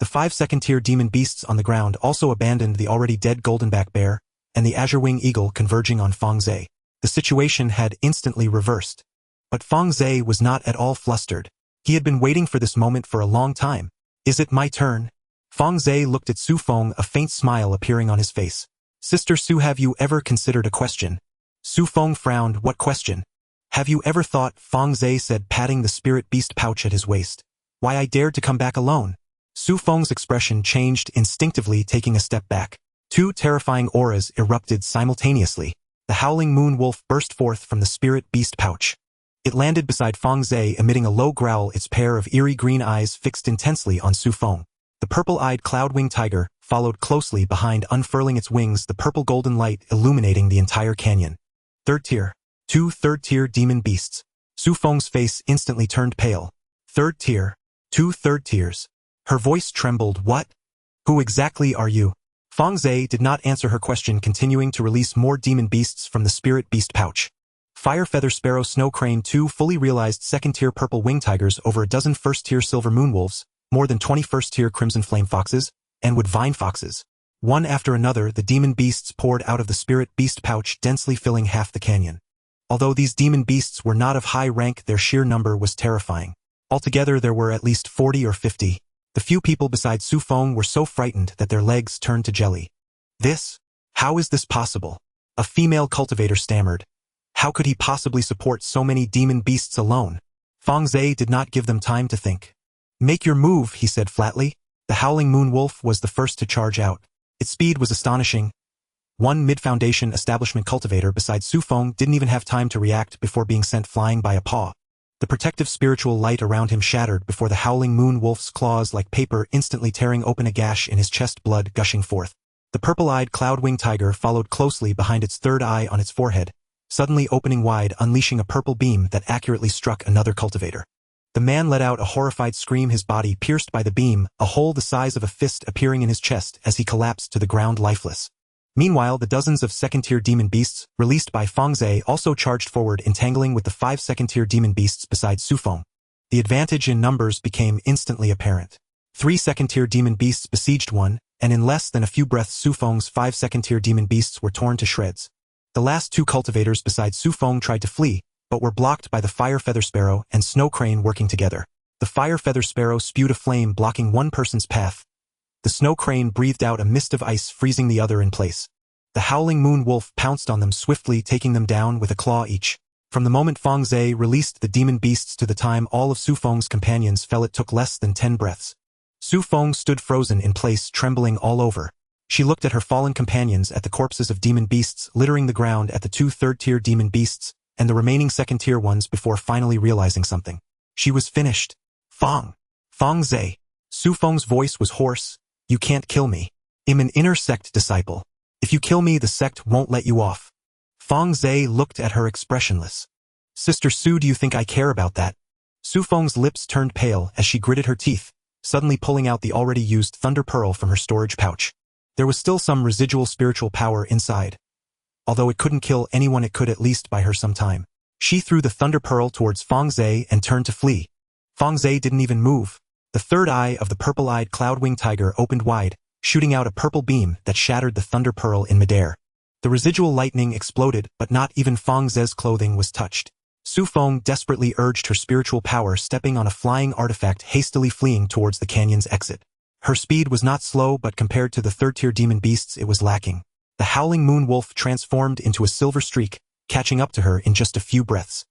The 5 second-tier demon beasts on the ground also abandoned the already dead goldenback bear and the azure-wing eagle, converging on Fang Ze. The situation had instantly reversed. But Fang Ze was not at all flustered. He had been waiting for this moment for a long time. "Is it my turn?" Fang Ze looked at Su Feng, a faint smile appearing on his face. "Sister Su, have you ever considered a question?" Su Feng frowned. "What question?" "Have you ever thought," Fang Ze said, patting the spirit beast pouch at his waist, "why I dared to come back alone?" Su Feng's expression changed, instinctively taking a step back. 2 terrifying auras erupted simultaneously. The howling moon wolf burst forth from the spirit beast pouch. It landed beside Fang Ze, emitting a low growl, its pair of eerie green eyes fixed intensely on Su Feng. The purple-eyed cloud-winged tiger followed closely behind, unfurling its wings, the purple-golden light illuminating the entire canyon. "Third tier." 2 third-tier demon beasts. Su Feng's face instantly turned pale. "Third tier. 2 third tiers." Her voice trembled. "What? Who exactly are you?" Fang Ze did not answer her question, continuing to release more demon beasts from the spirit beast pouch. Fire feather sparrow, snow crane, 2 fully realized second-tier purple wing tigers, over a dozen first-tier silver moonwolves, more than 20 first-tier crimson flame foxes, and wood vine foxes. One after another, the demon beasts poured out of the spirit beast pouch, densely filling half the canyon. Although these demon beasts were not of high rank, their sheer number was terrifying. Altogether, there were at least 40 or 50. The few people beside Su Feng were so frightened that their legs turned to jelly. How is this possible? A female cultivator stammered. How could he possibly support so many demon beasts alone? Fang Ze did not give them time to think. Make your move, he said flatly. The howling moon wolf was the first to charge out. Its speed was astonishing. One mid-foundation establishment cultivator beside Su Feng didn't even have time to react before being sent flying by a paw. The protective spiritual light around him shattered before the howling moon wolf's claws like paper instantly tearing open a gash in his chest, blood gushing forth. The purple-eyed cloud-winged tiger followed closely behind its third eye on its forehead, suddenly opening wide, unleashing a purple beam that accurately struck another cultivator. The man let out a horrified scream, his body pierced by the beam, a hole the size of a fist appearing in his chest as he collapsed to the ground lifeless. Meanwhile, the dozens of second-tier demon beasts, released by Fang Ze, also charged forward, entangling with the 5 second-tier demon beasts beside Su Feng. The advantage in numbers became instantly apparent. 3 second-tier demon beasts besieged one, and in less than a few breaths Su Feng's 5 second-tier demon beasts were torn to shreds. The last 2 cultivators beside Su Feng tried to flee, but were blocked by the fire feather sparrow and snow crane working together. The fire feather sparrow spewed a flame blocking one person's path. The snow crane breathed out a mist of ice, freezing the other in place. The howling moon wolf pounced on them swiftly, taking them down with a claw each. From the moment Fang Ze released the demon beasts to the time all of Su Feng's companions fell, it took less than 10 breaths. Su Feng stood frozen in place, trembling all over. She looked at her fallen companions, at the corpses of demon beasts littering the ground, at the 2 third-tier demon beasts, and the remaining second-tier ones, before finally realizing something. She was finished. Fang Ze. Su Feng's voice was hoarse. You can't kill me. I'm an inner sect disciple. If you kill me, the sect won't let you off. Fang Ze looked at her expressionless. Sister Su, do you think I care about that? Su Feng's lips turned pale as she gritted her teeth, suddenly pulling out the already used thunder pearl from her storage pouch. There was still some residual spiritual power inside. Although it couldn't kill anyone, it could at least buy her some time. She threw the thunder pearl towards Fang Ze and turned to flee. Fang Ze didn't even move. The third eye of the purple-eyed cloud-winged tiger opened wide, shooting out a purple beam that shattered the thunder pearl in midair. The residual lightning exploded, but not even Fang Ze's clothing was touched. Su Feng desperately urged her spiritual power, stepping on a flying artifact, hastily fleeing towards the canyon's exit. Her speed was not slow, but compared to the third-tier demon beasts, it was lacking. The howling moon wolf transformed into a silver streak, catching up to her in just a few breaths.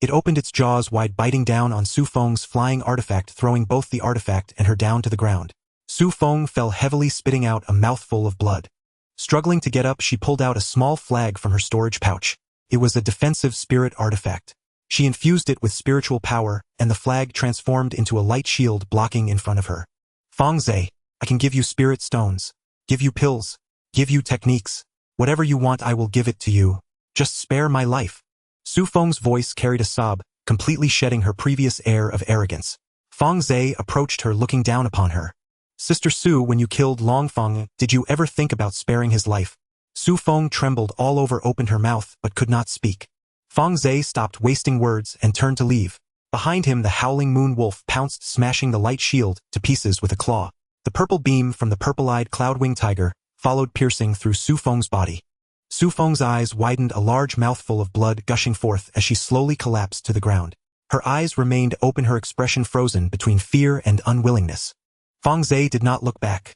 It opened its jaws wide, biting down on Su Feng's flying artifact, throwing both the artifact and her down to the ground. Su Feng fell heavily, spitting out a mouthful of blood. Struggling to get up, she pulled out a small flag from her storage pouch. It was a defensive spirit artifact. She infused it with spiritual power, and the flag transformed into a light shield blocking in front of her. Fang Ze, I can give you spirit stones, give you pills, give you techniques. Whatever you want, I will give it to you. Just spare my life. Su Feng's voice carried a sob, completely shedding her previous air of arrogance. Fang Ze approached her, looking down upon her. Sister Su, when you killed Long Feng, did you ever think about sparing his life? Su Feng trembled all over, opened her mouth, but could not speak. Fang Ze stopped wasting words and turned to leave. Behind him, the howling moon wolf pounced, smashing the light shield to pieces with a claw. The purple beam from the purple-eyed cloud-winged tiger followed, piercing through Su Feng's body. Su Feng's eyes widened, a large mouthful of blood gushing forth as she slowly collapsed to the ground. Her eyes remained open, her expression frozen between fear and unwillingness. Fang Ze did not look back.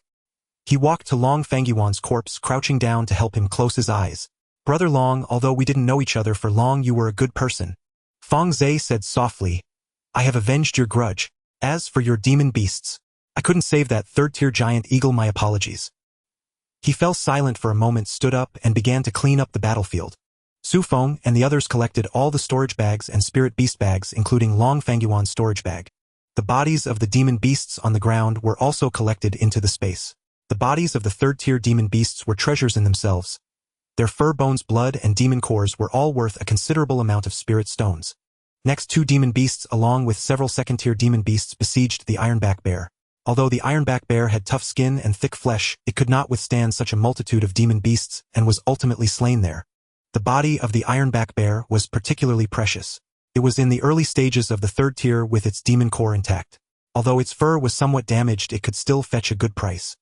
He walked to Long Fangyuan's corpse, crouching down to help him close his eyes. Brother Long, although we didn't know each other for long, you were a good person. Fang Ze said softly, I have avenged your grudge. As for your demon beasts, I couldn't save that third-tier giant eagle, my apologies. He fell silent for a moment, stood up, and began to clean up the battlefield. Su Feng and the others collected all the storage bags and spirit beast bags, including Long Fangyuan's storage bag. The bodies of the demon beasts on the ground were also collected into the space. The bodies of the third-tier demon beasts were treasures in themselves. Their fur, bones, blood, and demon cores were all worth a considerable amount of spirit stones. Next, 2 demon beasts along with several second-tier demon beasts besieged the ironback bear. Although the ironback bear had tough skin and thick flesh, it could not withstand such a multitude of demon beasts and was ultimately slain there. The body of the ironback bear was particularly precious. It was in the early stages of the third tier with its demon core intact. Although its fur was somewhat damaged, it could still fetch a good price.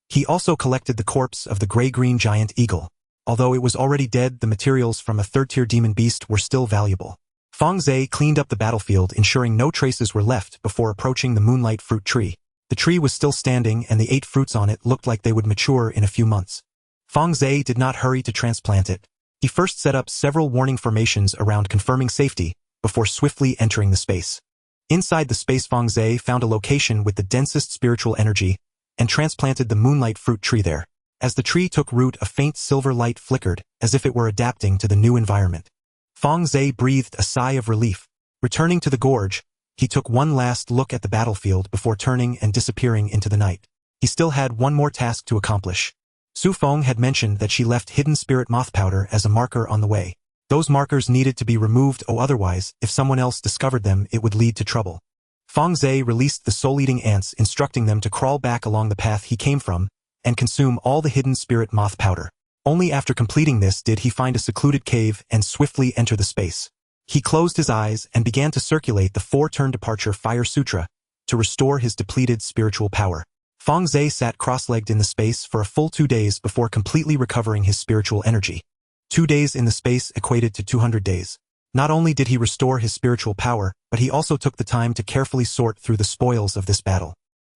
He also collected the corpse of the gray-green giant eagle. Although it was already dead, the materials from a third-tier demon beast were still valuable. Fang Ze cleaned up the battlefield, ensuring no traces were left before approaching the moonlight fruit tree. The tree was still standing and the 8 fruits on it looked like they would mature in a few months. Fang Ze did not hurry to transplant it. He first set up several warning formations around confirming safety before swiftly entering the space. Inside the space, Fang Ze found a location with the densest spiritual energy and transplanted the moonlight fruit tree there. As the tree took root, a faint silver light flickered, as if it were adapting to the new environment. Fang Ze breathed a sigh of relief. Returning to the gorge, he took one last look at the battlefield before turning and disappearing into the night. He still had one more task to accomplish. Su Feng had mentioned that she left hidden spirit moth powder as a marker on the way. Those markers needed to be removed, or otherwise, if someone else discovered them, it would lead to trouble. Fang Ze released the soul-eating ants, instructing them to crawl back along the path he came from and consume all the hidden spirit moth powder. Only after completing this did he find a secluded cave and swiftly enter the space. He closed his eyes and began to circulate the 4-turn departure fire sutra to restore his depleted spiritual power. Fang Ze sat cross-legged in the space for a full 2 days before completely recovering his spiritual energy. 2 days in the space equated to 200 days. Not only did he restore his spiritual power, but he also took the time to carefully sort through the spoils of this battle.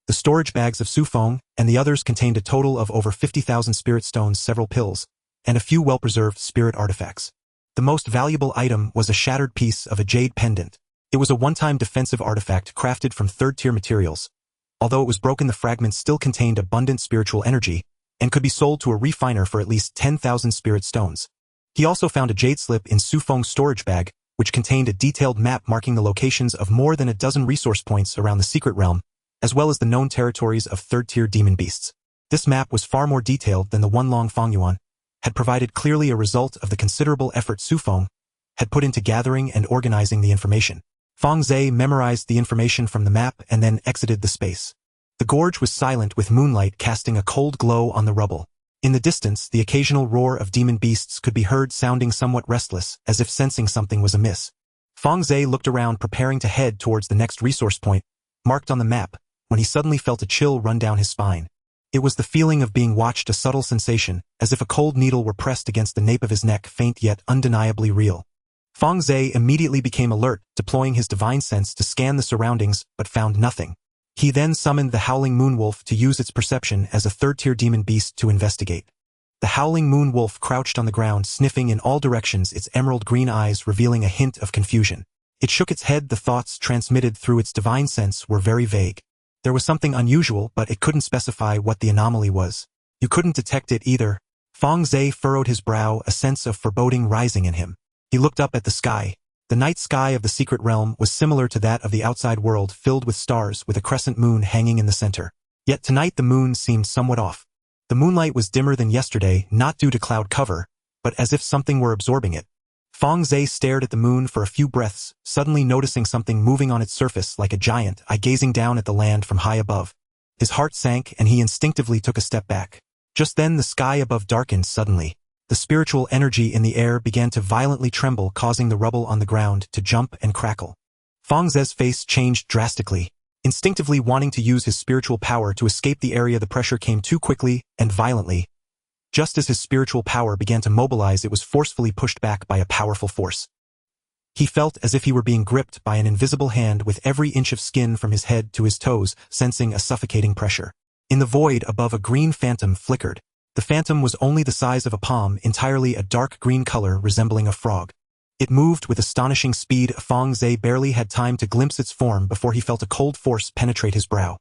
The storage bags of Su Feng and the others contained a total of over 50,000 spirit stones, several pills, and a few well-preserved spirit artifacts. The most valuable item was a shattered piece of a jade pendant. It was a one-time defensive artifact crafted from 3rd-tier materials. Although it was broken, the fragments still contained abundant spiritual energy and could be sold to a refiner for at least 10,000 spirit stones. He also found a jade slip in Su Feng's storage bag, which contained a detailed map marking the locations of more than a dozen resource points around the secret realm, as well as the known territories of 3rd-tier demon beasts. This map was far more detailed than the one Long Fangyuan had provided, clearly a result of the considerable effort Su Feng had put into gathering and organizing the information. Fang Ze memorized the information from the map and then exited the space. The gorge was silent, with moonlight casting a cold glow on the rubble. In the distance, the occasional roar of demon beasts could be heard, sounding somewhat restless, as if sensing something was amiss. Fang Ze looked around, preparing to head towards the next resource point, marked on the map, when he suddenly felt a chill run down his spine. It was the feeling of being watched, a subtle sensation, as if a cold needle were pressed against the nape of his neck, faint yet undeniably real. Fang Ze immediately became alert, deploying his divine sense to scan the surroundings, but found nothing. He then summoned the Howling Moon Wolf to use its perception as a 3rd-tier demon beast to investigate. The Howling Moon Wolf crouched on the ground, sniffing in all directions, its emerald green eyes revealing a hint of confusion. It shook its head. The thoughts transmitted through its divine sense were very vague. There was something unusual, but it couldn't specify what the anomaly was. You couldn't detect it either. Fang Ze furrowed his brow, a sense of foreboding rising in him. He looked up at the sky. The night sky of the secret realm was similar to that of the outside world, filled with stars, with a crescent moon hanging in the center. Yet tonight the moon seemed somewhat off. The moonlight was dimmer than yesterday, not due to cloud cover, but as if something were absorbing it. Fang Ze stared at the moon for a few breaths, suddenly noticing something moving on its surface like a giant eye gazing down at the land from high above. His heart sank and he instinctively took a step back. Just then the sky above darkened suddenly. The spiritual energy in the air began to violently tremble, causing the rubble on the ground to jump and crackle. Fang Ze's face changed drastically. Instinctively wanting to use his spiritual power to escape the area, the pressure came too quickly and violently. Just as his spiritual power began to mobilize, it was forcefully pushed back by a powerful force. He felt as if he were being gripped by an invisible hand, with every inch of skin from his head to his toes sensing a suffocating pressure. In the void above, a green phantom flickered. The phantom was only the size of a palm, entirely a dark green color resembling a frog. It moved with astonishing speed. Fang Ze barely had time to glimpse its form before he felt a cold force penetrate his brow.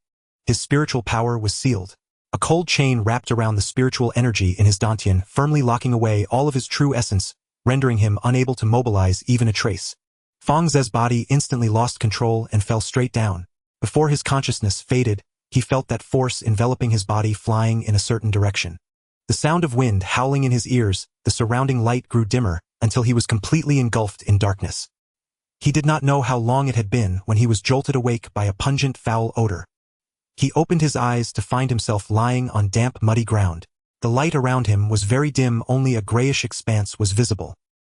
His spiritual power was sealed. A cold chain wrapped around the spiritual energy in his dantian, firmly locking away all of his true essence, rendering him unable to mobilize even a trace. Fang Ze's body instantly lost control and fell straight down. Before his consciousness faded, he felt that force enveloping his body, flying in a certain direction. The sound of wind howling in his ears, the surrounding light grew dimmer, until he was completely engulfed in darkness. He did not know how long it had been when he was jolted awake by a pungent, foul odor. He opened his eyes to find himself lying on damp, muddy ground. The light around him was very dim, only a grayish expanse was visible.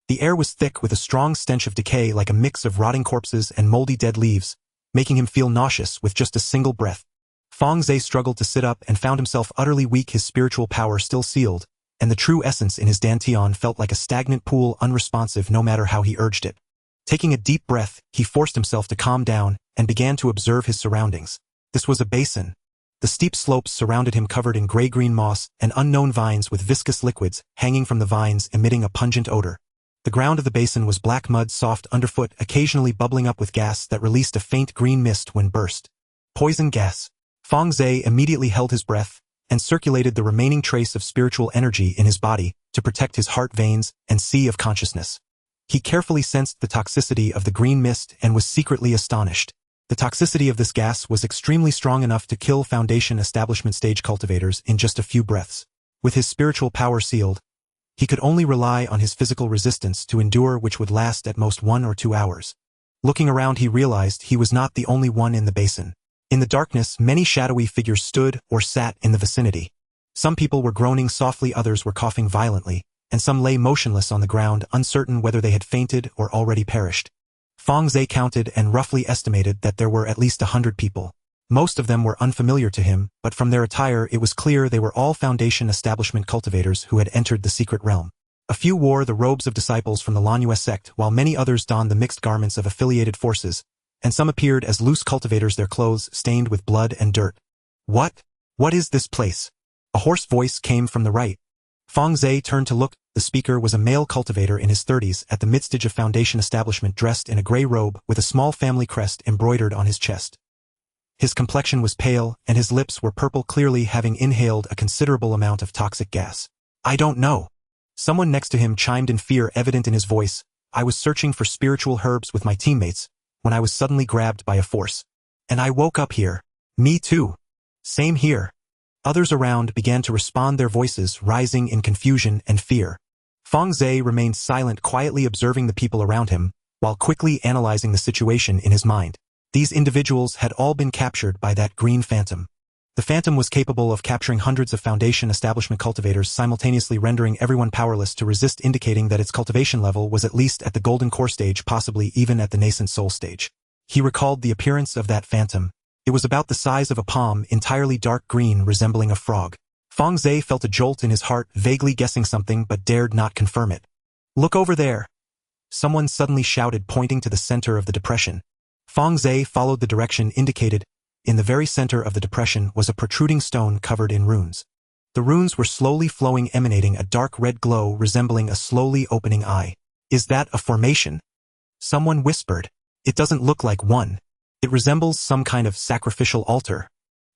The air was thick with a strong stench of decay, like a mix of rotting corpses and moldy dead leaves, making him feel nauseous with just a single breath. Fang Ze struggled to sit up and found himself utterly weak, his spiritual power still sealed, and the true essence in his dantian felt like a stagnant pool, unresponsive no matter how he urged it. Taking a deep breath, he forced himself to calm down and began to observe his surroundings. This was a basin. The steep slopes surrounded him covered in gray-green moss and unknown vines with viscous liquids hanging from the vines emitting a pungent odor. The ground of the basin was black mud soft underfoot, occasionally bubbling up with gas that released a faint green mist when burst. Poison gas. Fang Ze immediately held his breath and circulated the remaining trace of spiritual energy in his body to protect his heart veins and sea of consciousness. He carefully sensed the toxicity of the green mist and was secretly astonished. The toxicity of this gas was extremely strong enough to kill Foundation establishment stage cultivators in just a few breaths. With his spiritual power sealed, he could only rely on his physical resistance to endure, which would last at most 1 or 2 hours. Looking around, he realized he was not the only one in the basin. In the darkness, many shadowy figures stood or sat in the vicinity. Some people were groaning softly, others were coughing violently, and some lay motionless on the ground, uncertain whether they had fainted or already perished. Fang Ze counted and roughly estimated that there were at least 100 people. Most of them were unfamiliar to him, but from their attire it was clear they were all Foundation establishment cultivators who had entered the secret realm. A few wore the robes of disciples from the Lanue sect, while many others donned the mixed garments of affiliated forces, and some appeared as loose cultivators, their clothes stained with blood and dirt. What? What is this place? A hoarse voice came from the right. Fang Ze turned to look. The speaker was a male cultivator in his 30s at the midstage of Foundation establishment, dressed in a gray robe with a small family crest embroidered on his chest. His complexion was pale, and his lips were purple, clearly having inhaled a considerable amount of toxic gas. I don't know. Someone next to him chimed in, fear evident in his voice. I was searching for spiritual herbs with my teammates when I was suddenly grabbed by a force. And I woke up here. Me too. Same here. Others around began to respond, their voices rising in confusion and fear. Fang Ze remained silent, quietly observing the people around him, while quickly analyzing the situation in his mind. These individuals had all been captured by that green phantom. The phantom was capable of capturing hundreds of Foundation establishment cultivators, simultaneously rendering everyone powerless to resist, indicating that its cultivation level was at least at the golden core stage, possibly even at the nascent soul stage. He recalled the appearance of that phantom. It was about the size of a palm, entirely dark green, resembling a frog. Fang Ze felt a jolt in his heart, vaguely guessing something but dared not confirm it. Look over there! Someone suddenly shouted, pointing to the center of the depression. Fang Ze followed the direction indicated. In the very center of the depression was a protruding stone covered in runes. The runes were slowly flowing, emanating a dark red glow resembling a slowly opening eye. Is that a formation? Someone whispered. It doesn't look like one. It resembles some kind of sacrificial altar.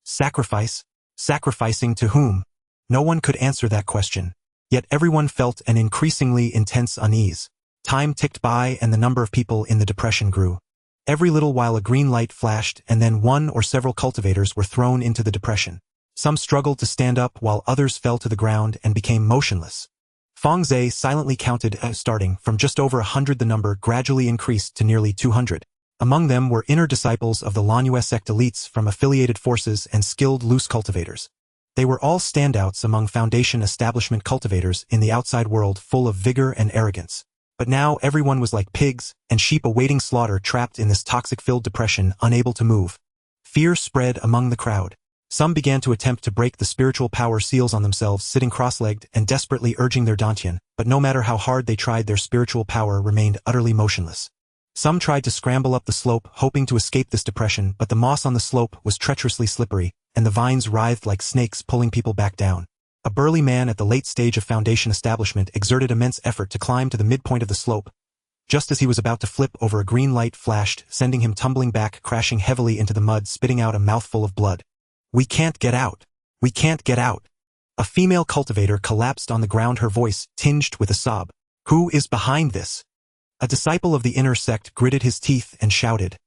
Sacrifice? Sacrificing to whom? No one could answer that question. Yet everyone felt an increasingly intense unease. Time ticked by and the number of people in the depression grew. Every little while a green light flashed, and then one or several cultivators were thrown into the depression. Some struggled to stand up while others fell to the ground and became motionless. Fang Ze silently counted, starting from just over 100, the number gradually increased to nearly 200. Among them were inner disciples of the Lanue sect, elites from affiliated forces, and skilled loose cultivators. They were all standouts among Foundation establishment cultivators in the outside world, full of vigor and arrogance. But now everyone was like pigs and sheep awaiting slaughter, trapped in this toxic-filled depression, unable to move. Fear spread among the crowd. Some began to attempt to break the spiritual power seals on themselves, sitting cross-legged and desperately urging their dantian, but no matter how hard they tried, their spiritual power remained utterly motionless. Some tried to scramble up the slope, hoping to escape this depression, but the moss on the slope was treacherously slippery, and the vines writhed like snakes, pulling people back down. A burly man at the late stage of Foundation establishment exerted immense effort to climb to the midpoint of the slope. Just as he was about to flip over, a green light flashed, sending him tumbling back, crashing heavily into the mud, spitting out a mouthful of blood. We can't get out. We can't get out. A female cultivator collapsed on the ground, her voice tinged with a sob. Who is behind this? A disciple of the inner sect gritted his teeth and shouted.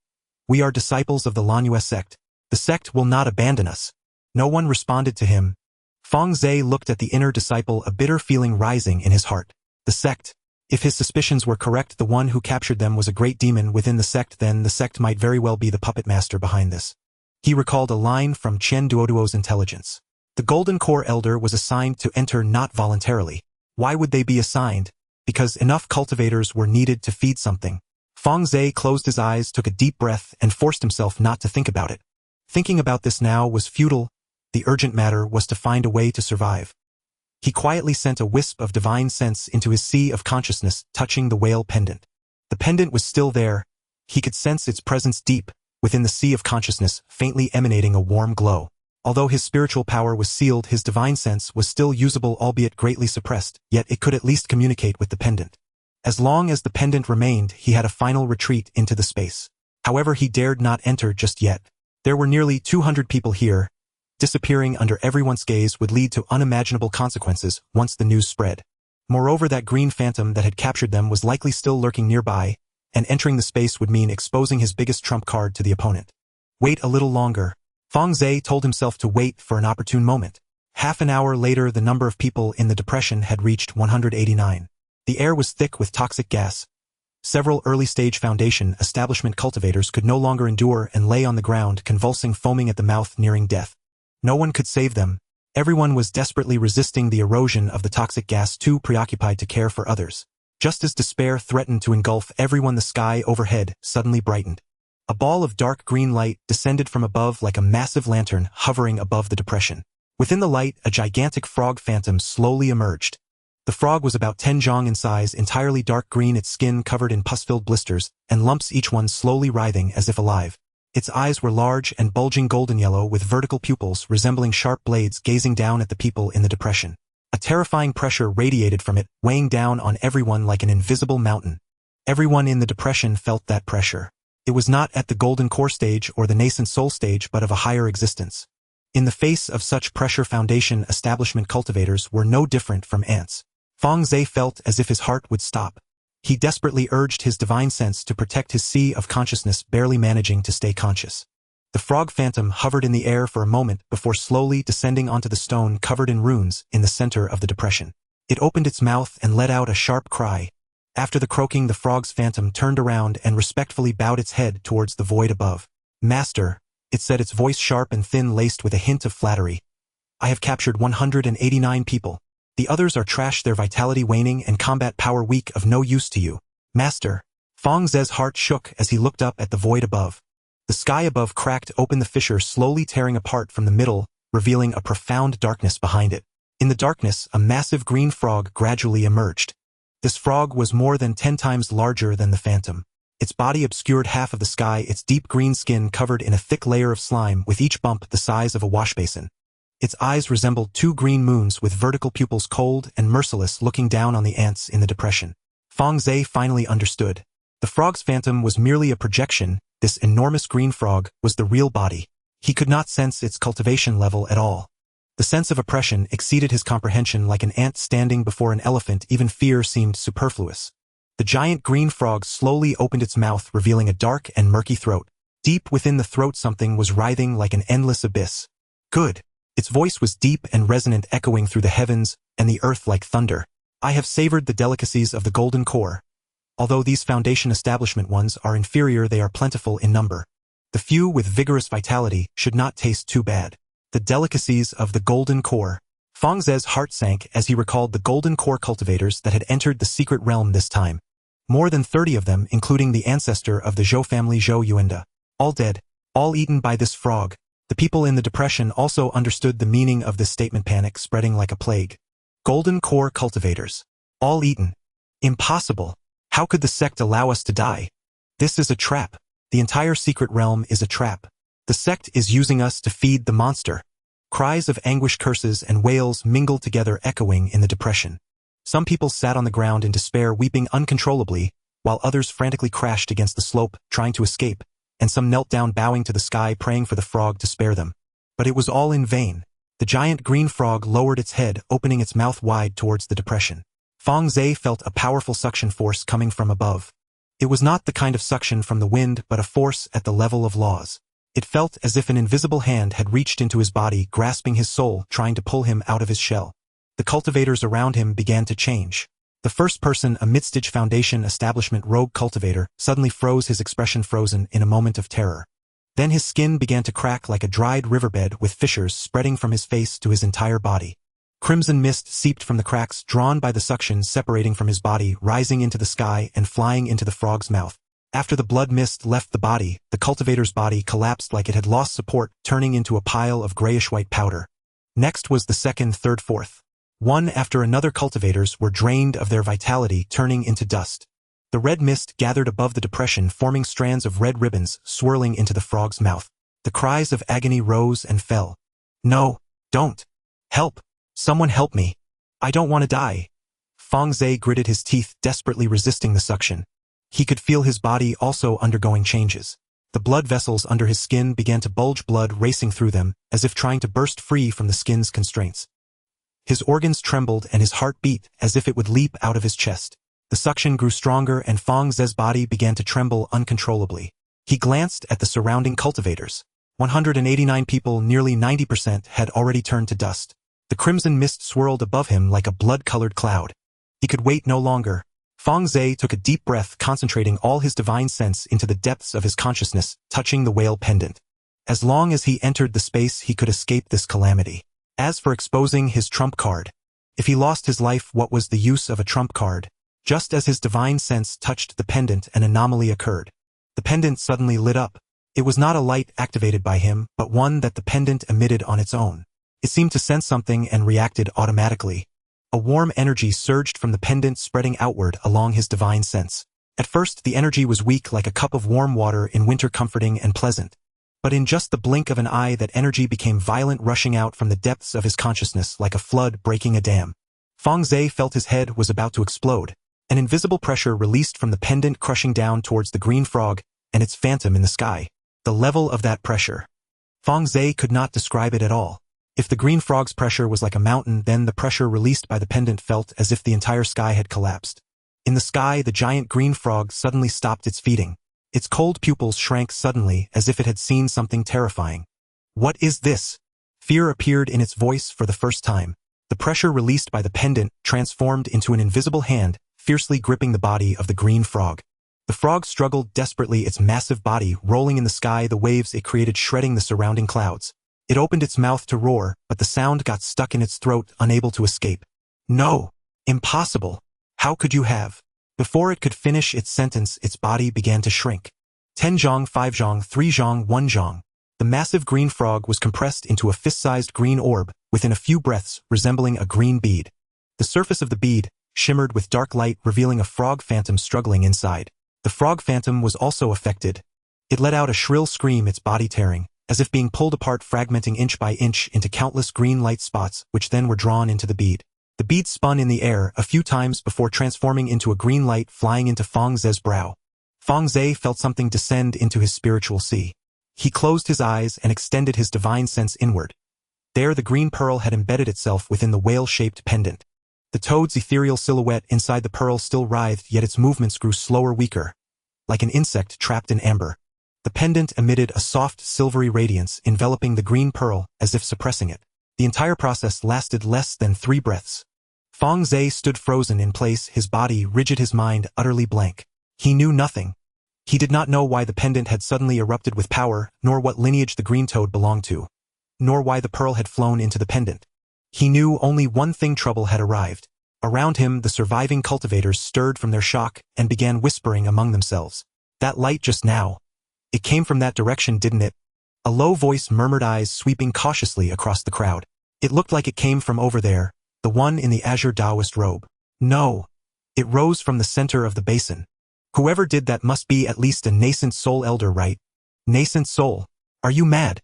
We are disciples of the Lanue sect. The sect will not abandon us. No one responded to him. Fang Ze looked at the inner disciple, a bitter feeling rising in his heart. The sect. If his suspicions were correct, the one who captured them was a great demon within the sect, then the sect might very well be the puppet master behind this. He recalled a line from Chen Duoduo's intelligence. The Golden Core Elder was assigned to enter not voluntarily. Why would they be assigned? Because enough cultivators were needed to feed something. Fang Ze closed his eyes, took a deep breath, and forced himself not to think about it. Thinking about this now was futile. The urgent matter was to find a way to survive. He quietly sent a wisp of divine sense into his sea of consciousness, touching the whale pendant. The pendant was still there. He could sense its presence deep within the sea of consciousness, faintly emanating a warm glow. Although his spiritual power was sealed, his divine sense was still usable, albeit greatly suppressed, yet it could at least communicate with the pendant. As long as the pendant remained, he had a final retreat into the space. However, he dared not enter just yet. There were nearly 200 people here. Disappearing under everyone's gaze would lead to unimaginable consequences once the news spread. Moreover, that green phantom that had captured them was likely still lurking nearby, and entering the space would mean exposing his biggest trump card to the opponent. Wait a little longer. Fang Ze told himself to wait for an opportune moment. Half an hour later, the number of people in the depression had reached 189. The air was thick with toxic gas. Several early-stage Foundation establishment cultivators could no longer endure and lay on the ground, convulsing, foaming at the mouth, nearing death. No one could save them. Everyone was desperately resisting the erosion of the toxic gas, too preoccupied to care for others. Just as despair threatened to engulf everyone, the sky overhead suddenly brightened. A ball of dark green light descended from above like a massive lantern hovering above the depression. Within the light, a gigantic frog phantom slowly emerged. The frog was about 10 zhang in size, entirely dark green, its skin covered in pus-filled blisters and lumps, each one slowly writhing as if alive. Its eyes were large and bulging golden yellow with vertical pupils resembling sharp blades gazing down at the people in the depression. A terrifying pressure radiated from it, weighing down on everyone like an invisible mountain. Everyone in the depression felt that pressure. It was not at the golden core stage or the nascent soul stage, but of a higher existence. In the face of such pressure, Foundation establishment cultivators were no different from ants. Fang Ze felt as if his heart would stop. He desperately urged his divine sense to protect his sea of consciousness, barely managing to stay conscious. The frog phantom hovered in the air for a moment before slowly descending onto the stone covered in runes in the center of the depression. It opened its mouth and let out a sharp cry. After the croaking, the frog's phantom turned around and respectfully bowed its head towards the void above. "Master," it said, its voice sharp and thin, laced with a hint of flattery. "I have captured 189 people. The others are trash, their vitality waning and combat power weak, of no use to you." "Master." Fang Ze's heart shook as he looked up at the void above. The sky above cracked open, the fissure slowly tearing apart from the middle, revealing a profound darkness behind it. In the darkness, a massive green frog gradually emerged. This frog was more than 10 times larger than the phantom. Its body obscured half of the sky, its deep green skin covered in a thick layer of slime, with each bump the size of a washbasin. Its eyes resembled 2 green moons with vertical pupils, cold and merciless, looking down on the ants in the depression. Fang Ze finally understood. The frog's phantom was merely a projection. This enormous green frog was the real body. He could not sense its cultivation level at all. The sense of oppression exceeded his comprehension. Like an ant standing before an elephant, even fear seemed superfluous. The giant green frog slowly opened its mouth, revealing a dark and murky throat. Deep within the throat, something was writhing like an endless abyss. "Good." Its voice was deep and resonant, echoing through the heavens and the earth like thunder. "I have savored the delicacies of the golden core. Although these Foundation establishment ones are inferior, they are plentiful in number. The few with vigorous vitality should not taste too bad." The delicacies of the golden core. Fang Ze's heart sank as he recalled the golden core cultivators that had entered the secret realm this time. More than 30 of them, including the ancestor of the Zhou family, Zhou Yuanda. All dead, all eaten by this frog. The people in the depression also understood the meaning of this statement, panic spreading like a plague. Golden core cultivators. All eaten. Impossible. How could the sect allow us to die? This is a trap. The entire secret realm is a trap. The sect is using us to feed the monster. Cries of anguish, curses, and wails mingled together, echoing in the depression. Some people sat on the ground in despair, weeping uncontrollably, while others frantically crashed against the slope, trying to escape, and some knelt down, bowing to the sky, praying for the frog to spare them. But it was all in vain. The giant green frog lowered its head, opening its mouth wide towards the depression. Fang Ze felt a powerful suction force coming from above. It was not the kind of suction from the wind, but a force at the level of laws. It felt as if an invisible hand had reached into his body, grasping his soul, trying to pull him out of his shell. The cultivators around him began to change. The first person, a mid-stage Foundation establishment rogue cultivator, suddenly froze, his expression frozen in a moment of terror. Then his skin began to crack like a dried riverbed, with fissures spreading from his face to his entire body. Crimson mist seeped from the cracks, drawn by the suction, separating from his body, rising into the sky and flying into the frog's mouth. After the blood mist left the body, the cultivator's body collapsed like it had lost support, turning into a pile of grayish-white powder. Next was the second, third, fourth. One after another, cultivators were drained of their vitality, turning into dust. The red mist gathered above the depression, forming strands of red ribbons swirling into the frog's mouth. The cries of agony rose and fell. No, don't. Help. Someone help me. I don't want to die. Fang Ze gritted his teeth, desperately resisting the suction. He could feel his body also undergoing changes. The blood vessels under his skin began to bulge, blood racing through them, as if trying to burst free from the skin's constraints. His organs trembled and his heart beat as if it would leap out of his chest. The suction grew stronger and Fang Ze's body began to tremble uncontrollably. He glanced at the surrounding cultivators. 189 people, nearly 90%, had already turned to dust. The crimson mist swirled above him like a blood-colored cloud. He could wait no longer. Fang Ze took a deep breath, concentrating all his divine sense into the depths of his consciousness, touching the whale pendant. As long as he entered the space, he could escape this calamity. As for exposing his trump card, if he lost his life, what was the use of a trump card? Just as his divine sense touched the pendant, an anomaly occurred. The pendant suddenly lit up. It was not a light activated by him, but one that the pendant emitted on its own. It seemed to sense something and reacted automatically. A warm energy surged from the pendant, spreading outward along his divine sense. At first, the energy was weak, like a cup of warm water in winter, comforting and pleasant. But in just the blink of an eye, that energy became violent, rushing out from the depths of his consciousness like a flood breaking a dam. Fang Ze felt his head was about to explode. An invisible pressure released from the pendant, crushing down towards the green frog and its phantom in the sky. The level of that pressure. Fang Ze could not describe it at all. If the green frog's pressure was like a mountain, then the pressure released by the pendant felt as if the entire sky had collapsed. In the sky, the giant green frog suddenly stopped its feeding. Its cold pupils shrank suddenly, as if it had seen something terrifying. What is this? Fear appeared in its voice for the first time. The pressure released by the pendant transformed into an invisible hand, fiercely gripping the body of the green frog. The frog struggled desperately, its massive body rolling in the sky, the waves it created shredding the surrounding clouds. It opened its mouth to roar, but the sound got stuck in its throat, unable to escape. No! Impossible! How could you have? Before it could finish its sentence, its body began to shrink. 10 zhang, 5 zhang, 3 zhang, 1 zhang. The massive green frog was compressed into a fist-sized green orb, within a few breaths, resembling a green bead. The surface of the bead shimmered with dark light, revealing a frog phantom struggling inside. The frog phantom was also affected. It let out a shrill scream, its body tearing, as if being pulled apart, fragmenting inch by inch into countless green light spots, which then were drawn into the bead. The bead spun in the air a few times before transforming into a green light flying into Fang Ze's brow. Fang Ze felt something descend into his spiritual sea. He closed his eyes and extended his divine sense inward. There the green pearl had embedded itself within the whale-shaped pendant. The toad's ethereal silhouette inside the pearl still writhed, yet its movements grew slower, weaker. Like an insect trapped in amber. The pendant emitted a soft, silvery radiance, enveloping the green pearl, as if suppressing it. The entire process lasted less than 3 breaths. Fang Ze stood frozen in place, his body rigid, his mind utterly blank. He knew nothing. He did not know why the pendant had suddenly erupted with power, nor what lineage the green toad belonged to, nor why the pearl had flown into the pendant. He knew only one thing: trouble had arrived. Around him, the surviving cultivators stirred from their shock and began whispering among themselves. That light just now. It came from that direction, didn't it? A low voice murmured, eyes sweeping cautiously across the crowd. It looked like it came from over there, the one in the azure Taoist robe. No. It rose from the center of the basin. Whoever did that must be at least a nascent soul elder, right? Nascent soul? Are you mad?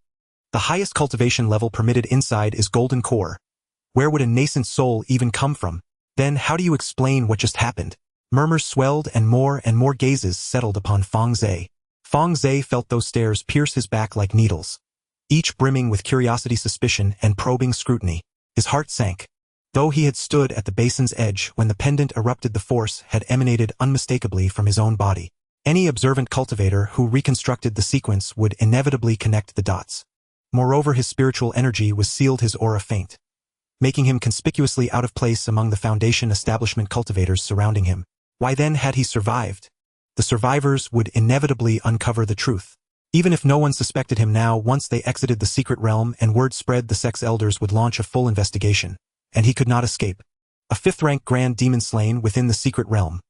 The highest cultivation level permitted inside is golden core. Where would a nascent soul even come from? Then how do you explain what just happened? Murmurs swelled and more gazes settled upon Fang Ze. Fang Ze felt those stares pierce his back like needles, each brimming with curiosity, suspicion, and probing scrutiny. His heart sank. Though he had stood at the basin's edge when the pendant erupted, the force had emanated unmistakably from his own body. Any observant cultivator who reconstructed the sequence would inevitably connect the dots. Moreover, his spiritual energy was sealed, his aura faint, making him conspicuously out of place among the Foundation establishment cultivators surrounding him. Why then had he survived? The survivors would inevitably uncover the truth. Even if no one suspected him now, once they exited the secret realm and word spread, the sect's elders would launch a full investigation, and he could not escape. A 5th-rank grand demon slain within the secret realm.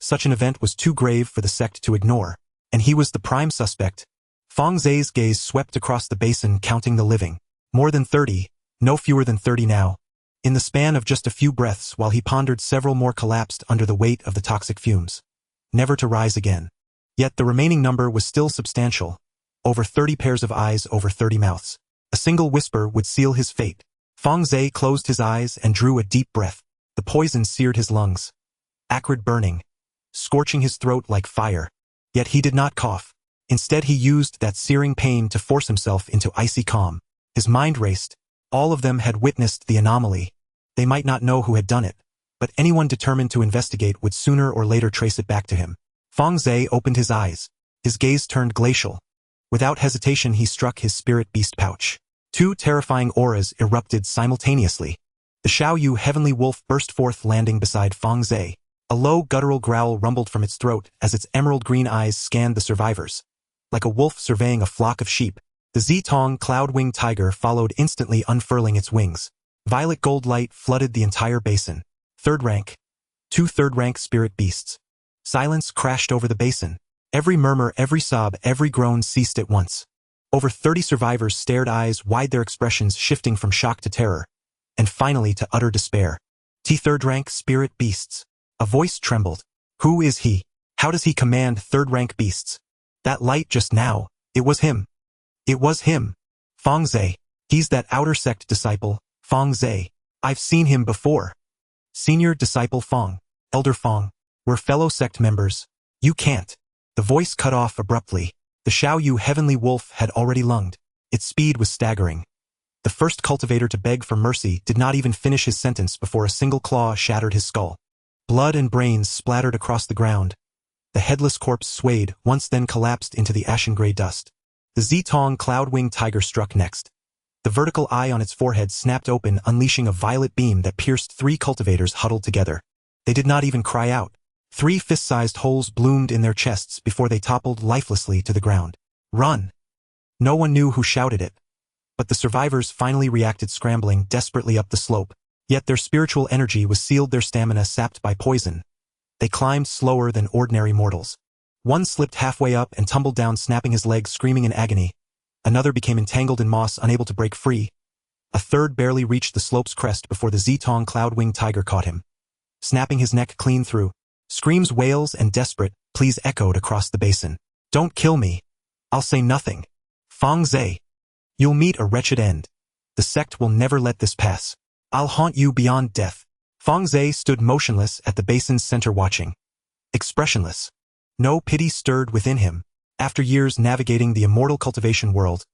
Such an event was too grave for the sect to ignore, and he was the prime suspect. Fang Ze's gaze swept across the basin, counting the living. More than 30, no fewer than 30 now. In the span of just a few breaths, while he pondered, several more collapsed under the weight of the toxic fumes, never to rise again. Yet the remaining number was still substantial. Over 30 pairs of eyes, over 30 mouths. A single whisper would seal his fate. Fang Ze closed his eyes and drew a deep breath. The poison seared his lungs. Acrid burning, scorching his throat like fire. Yet he did not cough. Instead he used that searing pain to force himself into icy calm. His mind raced. All of them had witnessed the anomaly. They might not know who had done it, but anyone determined to investigate would sooner or later trace it back to him. Fang Ze opened his eyes. His gaze turned glacial. Without hesitation he struck his spirit beast pouch. Two terrifying auras erupted simultaneously. The Xiaoyu heavenly wolf burst forth, landing beside Fang Ze. A low guttural growl rumbled from its throat as its emerald green eyes scanned the survivors. Like a wolf surveying a flock of sheep, the Zitong cloud-winged tiger followed, instantly unfurling its wings. Violet gold light flooded the entire basin. Third rank. Two third-rank spirit beasts. Silence crashed over the basin. Every murmur, every sob, every groan ceased at once. Over 30 survivors stared, eyes wide, their expressions shifting from shock to terror, and finally to utter despair. Third-rank spirit beasts. A voice trembled. Who is he? How does he command third-rank beasts? That light just now, it was him. It was him. Fang Ze. He's that outer sect disciple, Fang Ze. I've seen him before. Senior disciple Fang, Elder Fang. We're fellow sect members. You can't. The voice cut off abruptly. The Xiaoyu heavenly wolf had already lunged. Its speed was staggering. The first cultivator to beg for mercy did not even finish his sentence before a single claw shattered his skull. Blood and brains splattered across the ground. The headless corpse swayed, once then collapsed into the ashen-gray dust. The Zitong cloud-winged tiger struck next. The vertical eye on its forehead snapped open, unleashing a violet beam that pierced 3 cultivators huddled together. They did not even cry out. 3 fist-sized holes bloomed in their chests before they toppled lifelessly to the ground. Run! No one knew who shouted it, but the survivors finally reacted, scrambling desperately up the slope. Yet their spiritual energy was sealed, their stamina sapped by poison. They climbed slower than ordinary mortals. One slipped halfway up and tumbled down, snapping his legs, screaming in agony. Another became entangled in moss, unable to break free. A third barely reached the slope's crest before the Zitong cloud-winged tiger caught him, snapping his neck clean through. Screams, wails, and desperate pleas echoed across the basin. Don't kill me. I'll say nothing. Fang Ze. You'll meet a wretched end. The sect will never let this pass. I'll haunt you beyond death. Fang Ze stood motionless at the basin's center, watching. Expressionless. No pity stirred within him. After years navigating the immortal cultivation world,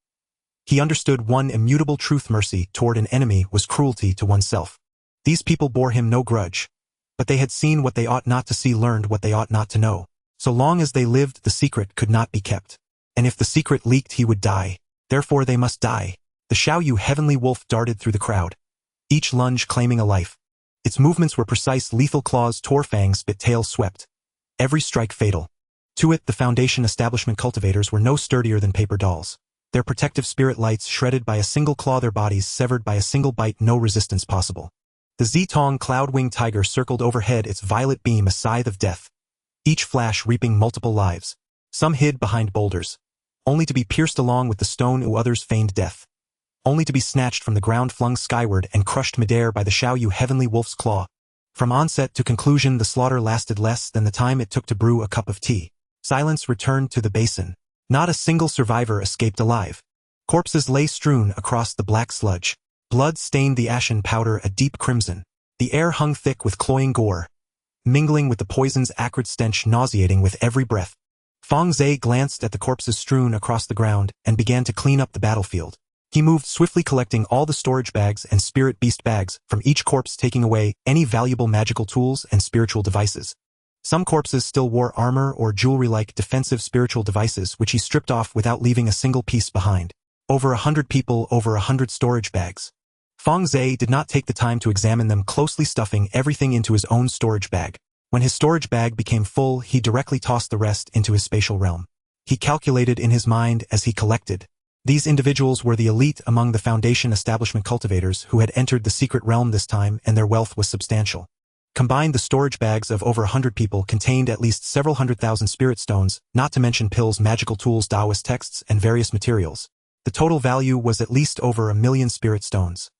he understood one immutable truth: mercy toward an enemy was cruelty to oneself. These people bore him no grudge, but they had seen what they ought not to see, learned what they ought not to know. So long as they lived, the secret could not be kept. And if the secret leaked, he would die. Therefore they must die. The Xiaoyu heavenly wolf darted through the crowd, each lunge claiming a life. Its movements were precise, lethal claws tore, fangs bit, tail swept. Every strike fatal. To it, the Foundation establishment cultivators were no sturdier than paper dolls. Their protective spirit lights shredded by a single claw, their bodies severed by a single bite, no resistance possible. The Zitong cloud-winged tiger circled overhead, its violet beam a scythe of death, each flash reaping multiple lives. Some hid behind boulders, only to be pierced along with the stone, others feigned death, only to be snatched from the ground, flung skyward, and crushed midair by the Xiaoyu heavenly wolf's claw. From onset to conclusion, the slaughter lasted less than the time it took to brew a cup of tea. Silence returned to the basin. Not a single survivor escaped alive. Corpses lay strewn across the black sludge. Blood stained the ashen powder a deep crimson. The air hung thick with cloying gore, mingling with the poison's acrid stench, nauseating with every breath. Fang Ze glanced at the corpses strewn across the ground and began to clean up the battlefield. He moved swiftly, collecting all the storage bags and spirit beast bags from each corpse, taking away any valuable magical tools and spiritual devices. Some corpses still wore armor or jewelry-like defensive spiritual devices, which he stripped off without leaving a single piece behind. Over 100 people, over 100 storage bags. Fang Ze did not take the time to examine them closely, stuffing everything into his own storage bag. When his storage bag became full, he directly tossed the rest into his spatial realm. He calculated in his mind as he collected. These individuals were the elite among the Foundation establishment cultivators who had entered the secret realm this time, and their wealth was substantial. Combined, the storage bags of over 100 people contained at least several 100,000 spirit stones, not to mention pills, magical tools, Taoist texts, and various materials. The total value was at least over 1 million spirit stones.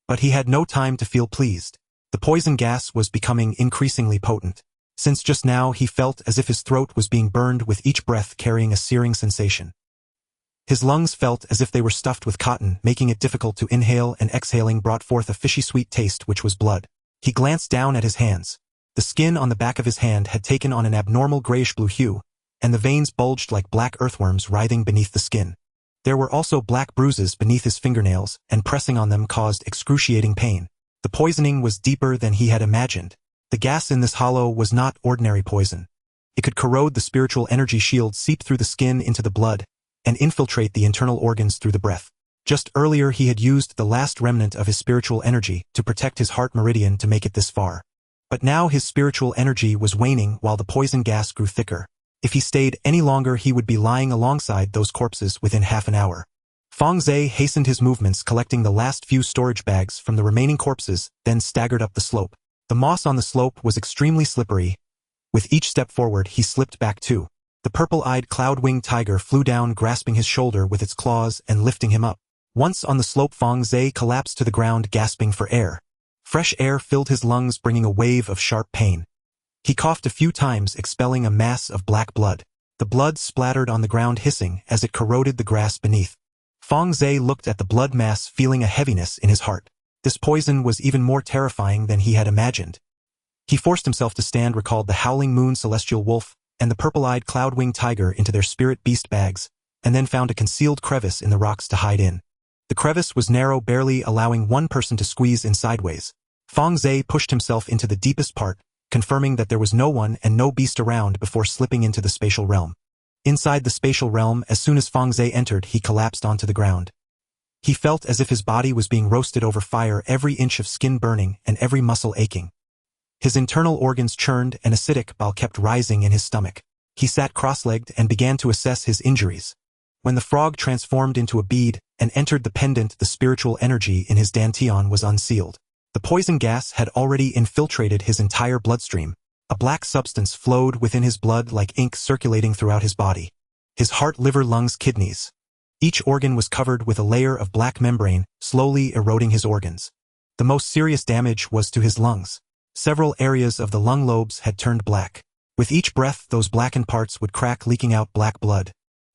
But he had no time to feel pleased. The poison gas was becoming increasingly potent. Since just now he felt as if his throat was being burned with each breath, carrying a searing sensation. His lungs felt as if they were stuffed with cotton, making it difficult to inhale, and exhaling brought forth a fishy sweet taste which was blood. He glanced down at his hands. The skin on the back of his hand had taken on an abnormal grayish-blue hue, and the veins bulged like black earthworms writhing beneath the skin. There were also black bruises beneath his fingernails, and pressing on them caused excruciating pain. The poisoning was deeper than he had imagined. The gas in this hollow was not ordinary poison. It could corrode the spiritual energy shield, seep through the skin into the blood, and infiltrate the internal organs through the breath. Just earlier he had used the last remnant of his spiritual energy to protect his heart meridian to make it this far. But now his spiritual energy was waning while the poison gas grew thicker. If he stayed any longer he would be lying alongside those corpses within half an hour. Fang Ze hastened his movements, collecting the last few storage bags from the remaining corpses, then staggered up the slope. The moss on the slope was extremely slippery. With each step forward he slipped back too. The purple-eyed cloud-winged tiger flew down, grasping his shoulder with its claws and lifting him up. Once on the slope, Fang Ze collapsed to the ground, gasping for air. Fresh air filled his lungs, bringing a wave of sharp pain. He coughed a few times, expelling a mass of black blood. The blood splattered on the ground, hissing as it corroded the grass beneath. Fang Ze looked at the blood mass, feeling a heaviness in his heart. This poison was even more terrifying than he had imagined. He forced himself to stand, recalled the howling moon, celestial wolf, and the purple-eyed cloud-winged tiger into their spirit beast bags, and then found a concealed crevice in the rocks to hide in. The crevice was narrow, barely allowing one person to squeeze in sideways. Fang Ze pushed himself into the deepest part, confirming that there was no one and no beast around before slipping into the spatial realm. Inside the spatial realm, as soon as Fang Ze entered, he collapsed onto the ground. He felt as if his body was being roasted over fire, every inch of skin burning and every muscle aching. His internal organs churned, and acidic bile kept rising in his stomach. He sat cross-legged and began to assess his injuries. When the frog transformed into a bead and entered the pendant, the spiritual energy in his dantian was unsealed. The poison gas had already infiltrated his entire bloodstream. A black substance flowed within his blood like ink, circulating throughout his body. His heart, liver, lungs, kidneys. Each organ was covered with a layer of black membrane, slowly eroding his organs. The most serious damage was to his lungs. Several areas of the lung lobes had turned black. With each breath, those blackened parts would crack, leaking out black blood.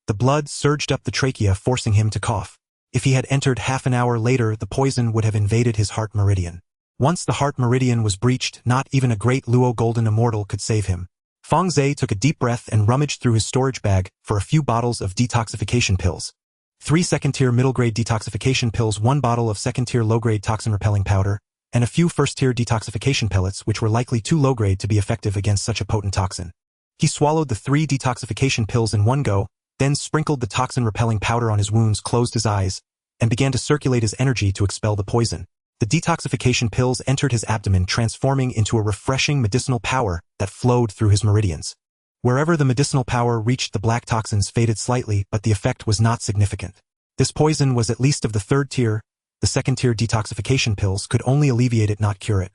The blood surged up the trachea, forcing him to cough. If he had entered half an hour later, the poison would have invaded his heart meridian. Once the heart meridian was breached, not even a great Luo golden immortal could save him. Fang Ze took a deep breath and rummaged through his storage bag for a few bottles of detoxification pills. 3 second-tier middle-grade detoxification pills, 1 bottle of second-tier low-grade toxin-repelling powder, and a few first-tier detoxification pellets which were likely too low-grade to be effective against such a potent toxin. He swallowed the 3 detoxification pills in one go, then sprinkled the toxin-repelling powder on his wounds, closed his eyes, and began to circulate his energy to expel the poison. The detoxification pills entered his abdomen, transforming into a refreshing medicinal power that flowed through his meridians. Wherever the medicinal power reached, the black toxins faded slightly, but the effect was not significant. This poison was at least of the 3rd tier. The 2nd-tier detoxification pills could only alleviate it, not cure it.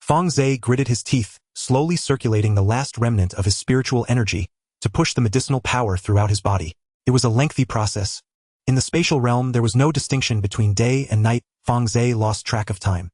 Fang Ze gritted his teeth, slowly circulating the last remnant of his spiritual energy to push the medicinal power throughout his body. It was a lengthy process. In the spatial realm, there was no distinction between day and night. Fang Ze lost track of time.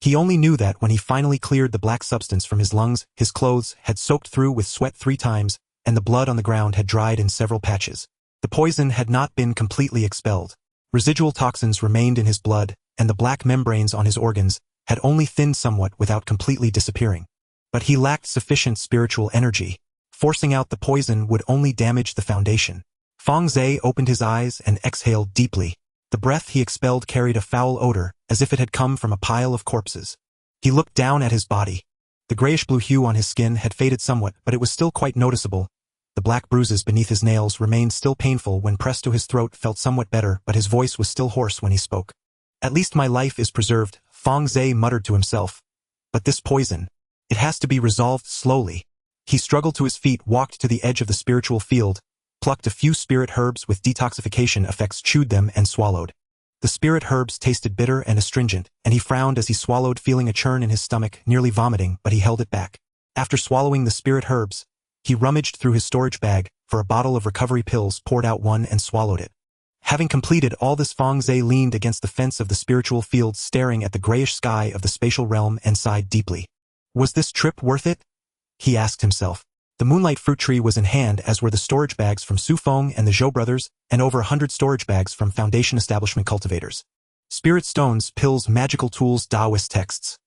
He only knew that when he finally cleared the black substance from his lungs, his clothes had soaked through with sweat 3 times, and the blood on the ground had dried in several patches. The poison had not been completely expelled. Residual toxins remained in his blood, and the black membranes on his organs had only thinned somewhat without completely disappearing. But he lacked sufficient spiritual energy. Forcing out the poison would only damage the foundation. Fang Ze opened his eyes and exhaled deeply. The breath he expelled carried a foul odor, as if it had come from a pile of corpses. He looked down at his body. The grayish-blue hue on his skin had faded somewhat, but it was still quite noticeable. The black bruises beneath his nails remained still painful when pressed to his throat, felt somewhat better, but his voice was still hoarse when he spoke. "At least my life is preserved," Fang Ze muttered to himself. "But this poison, it has to be resolved slowly." He struggled to his feet, walked to the edge of the spiritual field, plucked a few spirit herbs with detoxification effects, chewed them, and swallowed. The spirit herbs tasted bitter and astringent, and he frowned as he swallowed, feeling a churn in his stomach, nearly vomiting, but he held it back. After swallowing the spirit herbs, he rummaged through his storage bag for a bottle of recovery pills, poured out one, and swallowed it. Having completed all this, Fang Ze leaned against the fence of the spiritual field, staring at the grayish sky of the spatial realm, and sighed deeply. Was this trip worth it? He asked himself. The moonlight fruit tree was in hand, as were the storage bags from Su Feng and the Zhou brothers, and over 100 storage bags from Foundation Establishment cultivators. Spirit stones, pills, magical tools, Taoist texts.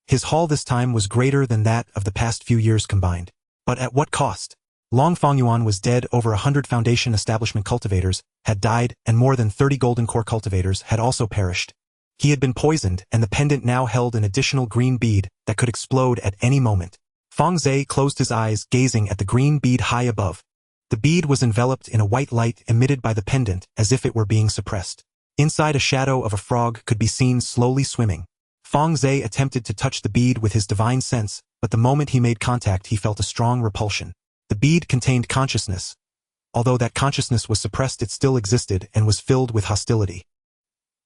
His haul this time was greater than that of the past few years combined. But at what cost? Long Fengyuan was dead, over 100 Foundation Establishment cultivators had died, and more than 30 Golden Core cultivators had also perished. He had been poisoned, and the pendant now held an additional green bead that could explode at any moment. Fang Ze closed his eyes, gazing at the green bead high above. The bead was enveloped in a white light emitted by the pendant, as if it were being suppressed. Inside, a shadow of a frog could be seen slowly swimming. Fang Ze attempted to touch the bead with his divine sense, but the moment he made contact he felt a strong repulsion. The bead contained consciousness. Although that consciousness was suppressed, it still existed and was filled with hostility.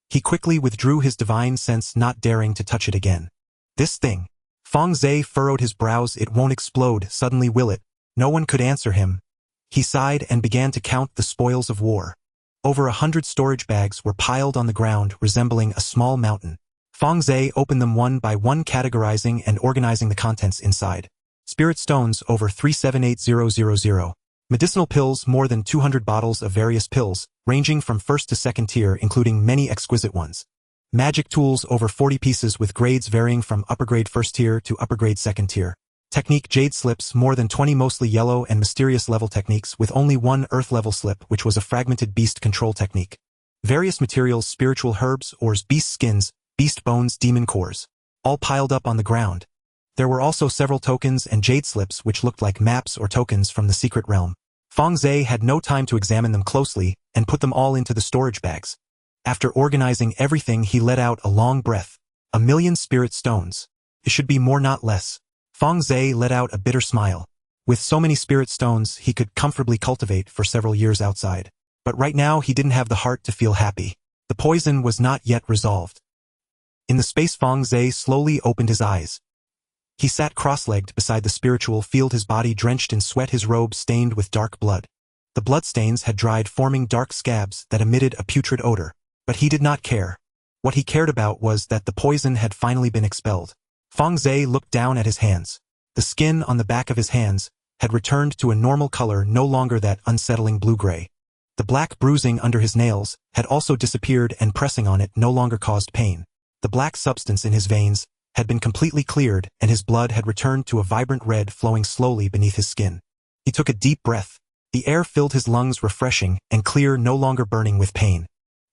He quickly withdrew his divine sense, not daring to touch it again. This thing. Fang Ze furrowed his brows. It won't explode, suddenly will it? No one could answer him. He sighed and began to count the spoils of war. Over 100 storage bags were piled on the ground, resembling a small mountain. Fang Ze opened them one by one, categorizing and organizing the contents inside. Spirit stones, over 378000. Medicinal pills, more than 200 bottles of various pills, ranging from first to second tier, including many exquisite ones. Magic tools, over 40 pieces with grades varying from upper grade first tier to upper grade second tier. Technique jade slips, more than 20 mostly yellow and mysterious level techniques, with only one earth level slip, which was a fragmented beast control technique. Various materials, spiritual herbs, ores, beast skins, beast bones, demon cores. All piled up on the ground. There were also several tokens and jade slips which looked like maps or tokens from the secret realm. Fang Ze had no time to examine them closely and put them all into the storage bags. After organizing everything, he let out a long breath. 1,000,000 spirit stones. It should be more, not less. Fang Ze let out a bitter smile. With so many spirit stones, he could comfortably cultivate for several years outside. But right now he didn't have the heart to feel happy. The poison was not yet resolved. In the space, Fang Ze slowly opened his eyes. He sat cross-legged beside the spiritual field, his body drenched in sweat, his robe stained with dark blood. The bloodstains had dried, forming dark scabs that emitted a putrid odor. But he did not care. What he cared about was that the poison had finally been expelled. Fang Ze looked down at his hands. The skin on the back of his hands had returned to a normal color, no longer that unsettling blue-gray. The black bruising under his nails had also disappeared, and pressing on it no longer caused pain. The black substance in his veins had been completely cleared, and his blood had returned to a vibrant red, flowing slowly beneath his skin. He took a deep breath. The air filled his lungs, refreshing and clear, no longer burning with pain.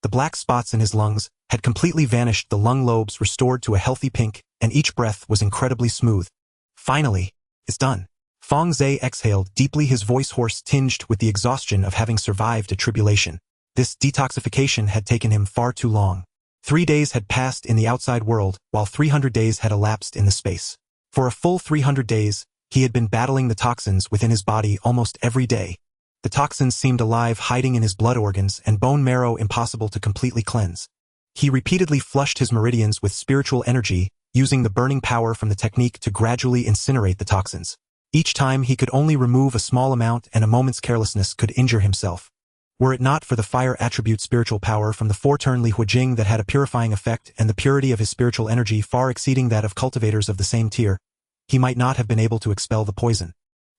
The black spots in his lungs had completely vanished, the lung lobes restored to a healthy pink, and each breath was incredibly smooth. Finally, it's done. Fang Ze exhaled deeply, his voice hoarse, tinged with the exhaustion of having survived a tribulation. This detoxification had taken him far too long. 3 days had passed in the outside world, while 300 days had elapsed in the space. For a full 300 days, he had been battling the toxins within his body almost every day. The toxins seemed alive, hiding in his blood organs and bone marrow, impossible to completely cleanse. He repeatedly flushed his meridians with spiritual energy, using the burning power from the technique to gradually incinerate the toxins. Each time he could only remove a small amount, and a moment's carelessness could injure himself. Were it not for the fire attribute spiritual power from the 4-turn Li Huijing that had a purifying effect, and the purity of his spiritual energy far exceeding that of cultivators of the same tier, he might not have been able to expel the poison.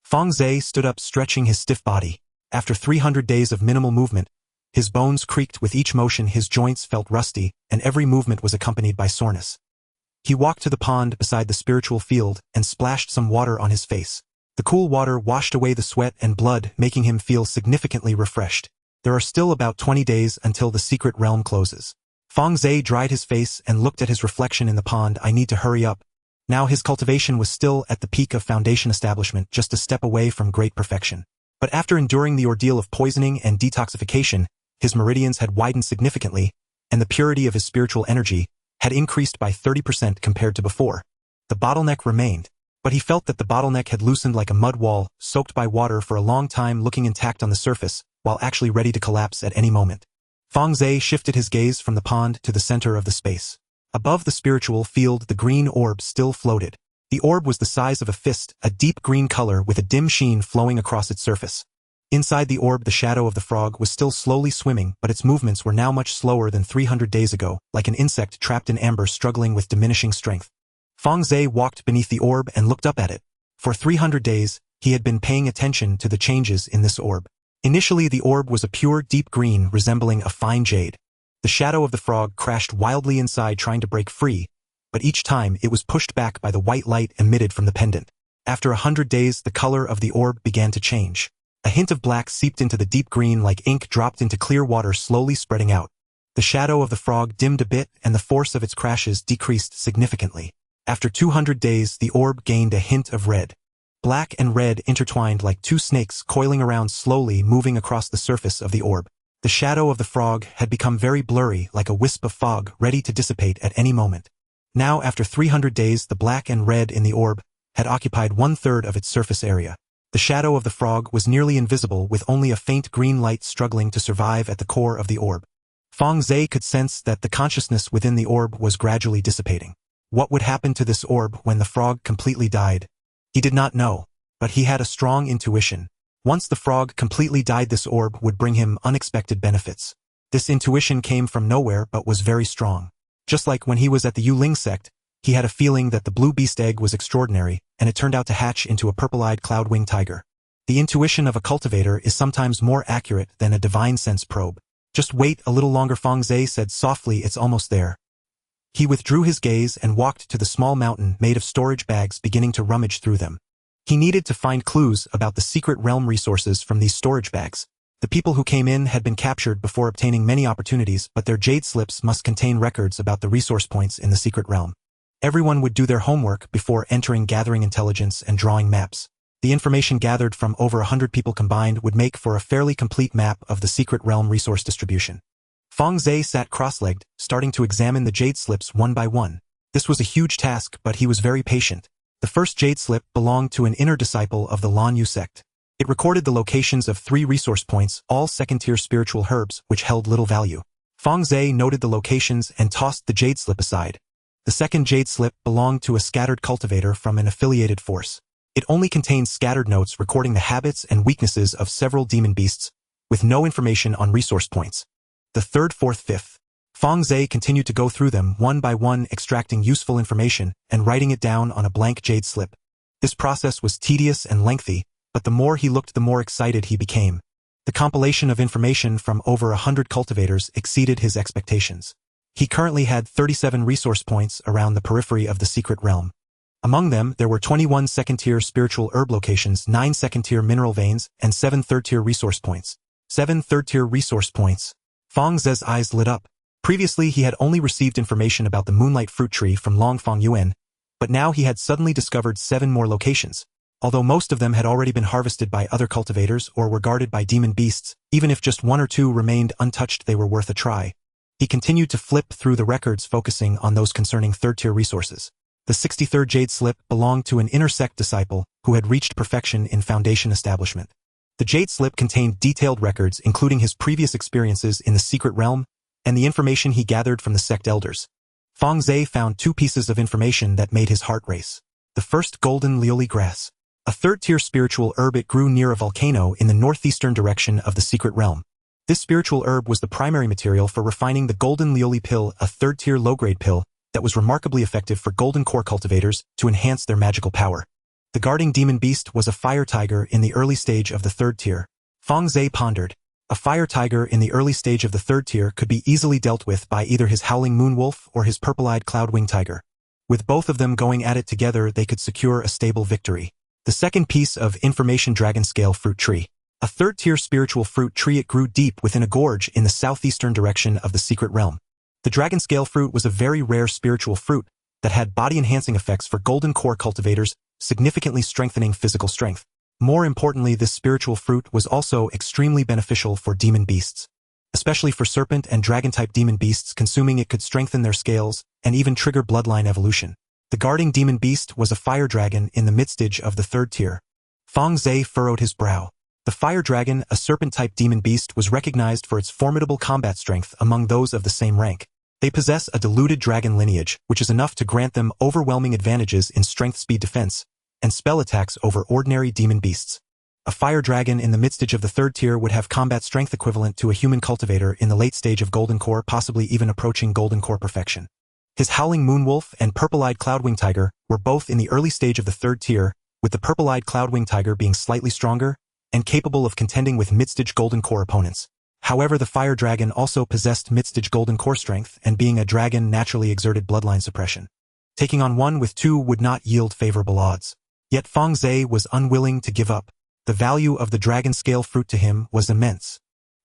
Fang Ze stood up, stretching his stiff body. After 300 days of minimal movement, his bones creaked with each motion, his joints felt rusty, and every movement was accompanied by soreness. He walked to the pond beside the spiritual field and splashed some water on his face. The cool water washed away the sweat and blood, making him feel significantly refreshed. There are still about 20 days until the secret realm closes. Fang Ze dried his face and looked at his reflection in the pond. I need to hurry up. Now his cultivation was still at the peak of Foundation Establishment, just a step away from great perfection. But after enduring the ordeal of poisoning and detoxification, his meridians had widened significantly, and the purity of his spiritual energy had increased by 30% compared to before. The bottleneck remained, but he felt that the bottleneck had loosened like a mud wall, soaked by water for a long time, looking intact on the surface, while actually ready to collapse at any moment. Fang Ze shifted his gaze from the pond to the center of the space. Above the spiritual field, the green orb still floated. The orb was the size of a fist, a deep green color with a dim sheen flowing across its surface. Inside the orb, the shadow of the frog was still slowly swimming, but its movements were now much slower than 300 days ago, like an insect trapped in amber struggling with diminishing strength. Fang Ze walked beneath the orb and looked up at it. For 300 days, He had been paying attention to the changes in this orb. Initially, the orb was a pure deep green resembling a fine jade. The shadow of the frog crashed wildly inside trying to break free, but each time it was pushed back by the white light emitted from the pendant. After 100 days, the color of the orb began to change. A hint of black seeped into the deep green like ink dropped into clear water, slowly spreading out. The shadow of the frog dimmed a bit and the force of its crashes decreased significantly. After 200 days, the orb gained a hint of red. Black and red intertwined like two snakes coiling around, slowly moving across the surface of the orb. The shadow of the frog had become very blurry, like a wisp of fog ready to dissipate at any moment. Now, after 300 days, the black and red in the orb had occupied 1/3 of its surface area. The shadow of the frog was nearly invisible, with only a faint green light struggling to survive at the core of the orb. Fang Ze could sense that the consciousness within the orb was gradually dissipating. What would happen to this orb when the frog completely died? He did not know, but he had a strong intuition. Once the frog completely died, this orb would bring him unexpected benefits. This intuition came from nowhere but was very strong. Just like when he was at the Yuling sect, he had a feeling that the blue beast egg was extraordinary, and it turned out to hatch into a purple-eyed cloud-winged tiger. The intuition of a cultivator is sometimes more accurate than a divine sense probe. Just wait a little longer, Fang Ze said softly, it's almost there. He withdrew his gaze and walked to the small mountain made of storage bags, beginning to rummage through them. He needed to find clues about the secret realm resources from these storage bags. The people who came in had been captured before obtaining many opportunities, but their jade slips must contain records about the resource points in the secret realm. Everyone would do their homework before entering, gathering intelligence and drawing maps. The information gathered from over 100 people combined would make for a fairly complete map of the secret realm resource distribution. Fang Ze sat cross-legged, starting to examine the jade slips one by one. This was a huge task, but he was very patient. The first jade slip belonged to an inner disciple of the Lan Yu sect. It recorded the locations of 3 resource points, all second-tier spiritual herbs, which held little value. Fang Ze noted the locations and tossed the jade slip aside. The second jade slip belonged to a scattered cultivator from an affiliated force. It only contained scattered notes recording the habits and weaknesses of several demon beasts, with no information on resource points. The third, fourth, fifth. Fang Ze continued to go through them one by one, extracting useful information and writing it down on a blank jade slip. This process was tedious and lengthy, but the more he looked, the more excited he became. The compilation of information from over 100 cultivators exceeded his expectations. He currently had 37 resource points around the periphery of the secret realm. Among them, there were 21 second-tier spiritual herb locations, 9 second-tier mineral veins, and 7 third-tier resource points. 7 third-tier resource points. Fang Ze's eyes lit up. Previously, he had only received information about the moonlight fruit tree from Longfang Yuan, but now he had suddenly discovered 7 more locations. Although most of them had already been harvested by other cultivators or were guarded by demon beasts, even if just 1 or 2 remained untouched, they were worth a try. He continued to flip through the records, focusing on those concerning third-tier resources. The 63rd jade slip belonged to an inner sect disciple who had reached perfection in foundation establishment. The jade slip contained detailed records including his previous experiences in the secret realm and the information he gathered from the sect elders. Fang Ze found 2 pieces of information that made his heart race. The first, golden lioli grass. A third-tier spiritual herb, it grew near a volcano in the northeastern direction of the secret realm. This spiritual herb was the primary material for refining the golden lioli pill, a third-tier low-grade pill that was remarkably effective for golden core cultivators to enhance their magical power. The guarding demon beast was a fire tiger in the early stage of the 3rd tier. Fang Ze pondered. A fire tiger in the early stage of the 3rd tier could be easily dealt with by either his howling moon wolf or his purple-eyed cloud-winged tiger. With both of them going at it together, they could secure a stable victory. The second piece of information, dragon scale fruit tree. A 3rd-tier spiritual fruit tree, it grew deep within a gorge in the southeastern direction of the secret realm. The dragon scale fruit was a very rare spiritual fruit that had body-enhancing effects for golden core cultivators, significantly strengthening physical strength. More importantly, this spiritual fruit was also extremely beneficial for demon beasts. Especially for serpent and dragon-type demon beasts, consuming it could strengthen their scales and even trigger bloodline evolution. The guarding demon beast was a fire dragon in the mid-stage of the 3rd tier. Fang Ze furrowed his brow. The fire dragon, a serpent-type demon beast, was recognized for its formidable combat strength among those of the same rank. They possess a diluted dragon lineage, which is enough to grant them overwhelming advantages in strength, speed, defense, and spell attacks over ordinary demon beasts. A fire dragon in the mid-stage of the 3rd tier would have combat strength equivalent to a human cultivator in the late stage of golden core, possibly even approaching golden core perfection. His howling moon wolf and purple-eyed cloud-winged tiger were both in the early stage of the 3rd tier with the purple-eyed cloud-winged tiger being slightly stronger and capable of contending with mid-stage golden core opponents. However, the fire dragon also possessed mid-stage golden core strength, and being a dragon naturally exerted bloodline suppression. Taking on one with two would not yield favorable odds. Yet Fang Ze was unwilling to give up. The value of the dragon scale fruit to him was immense.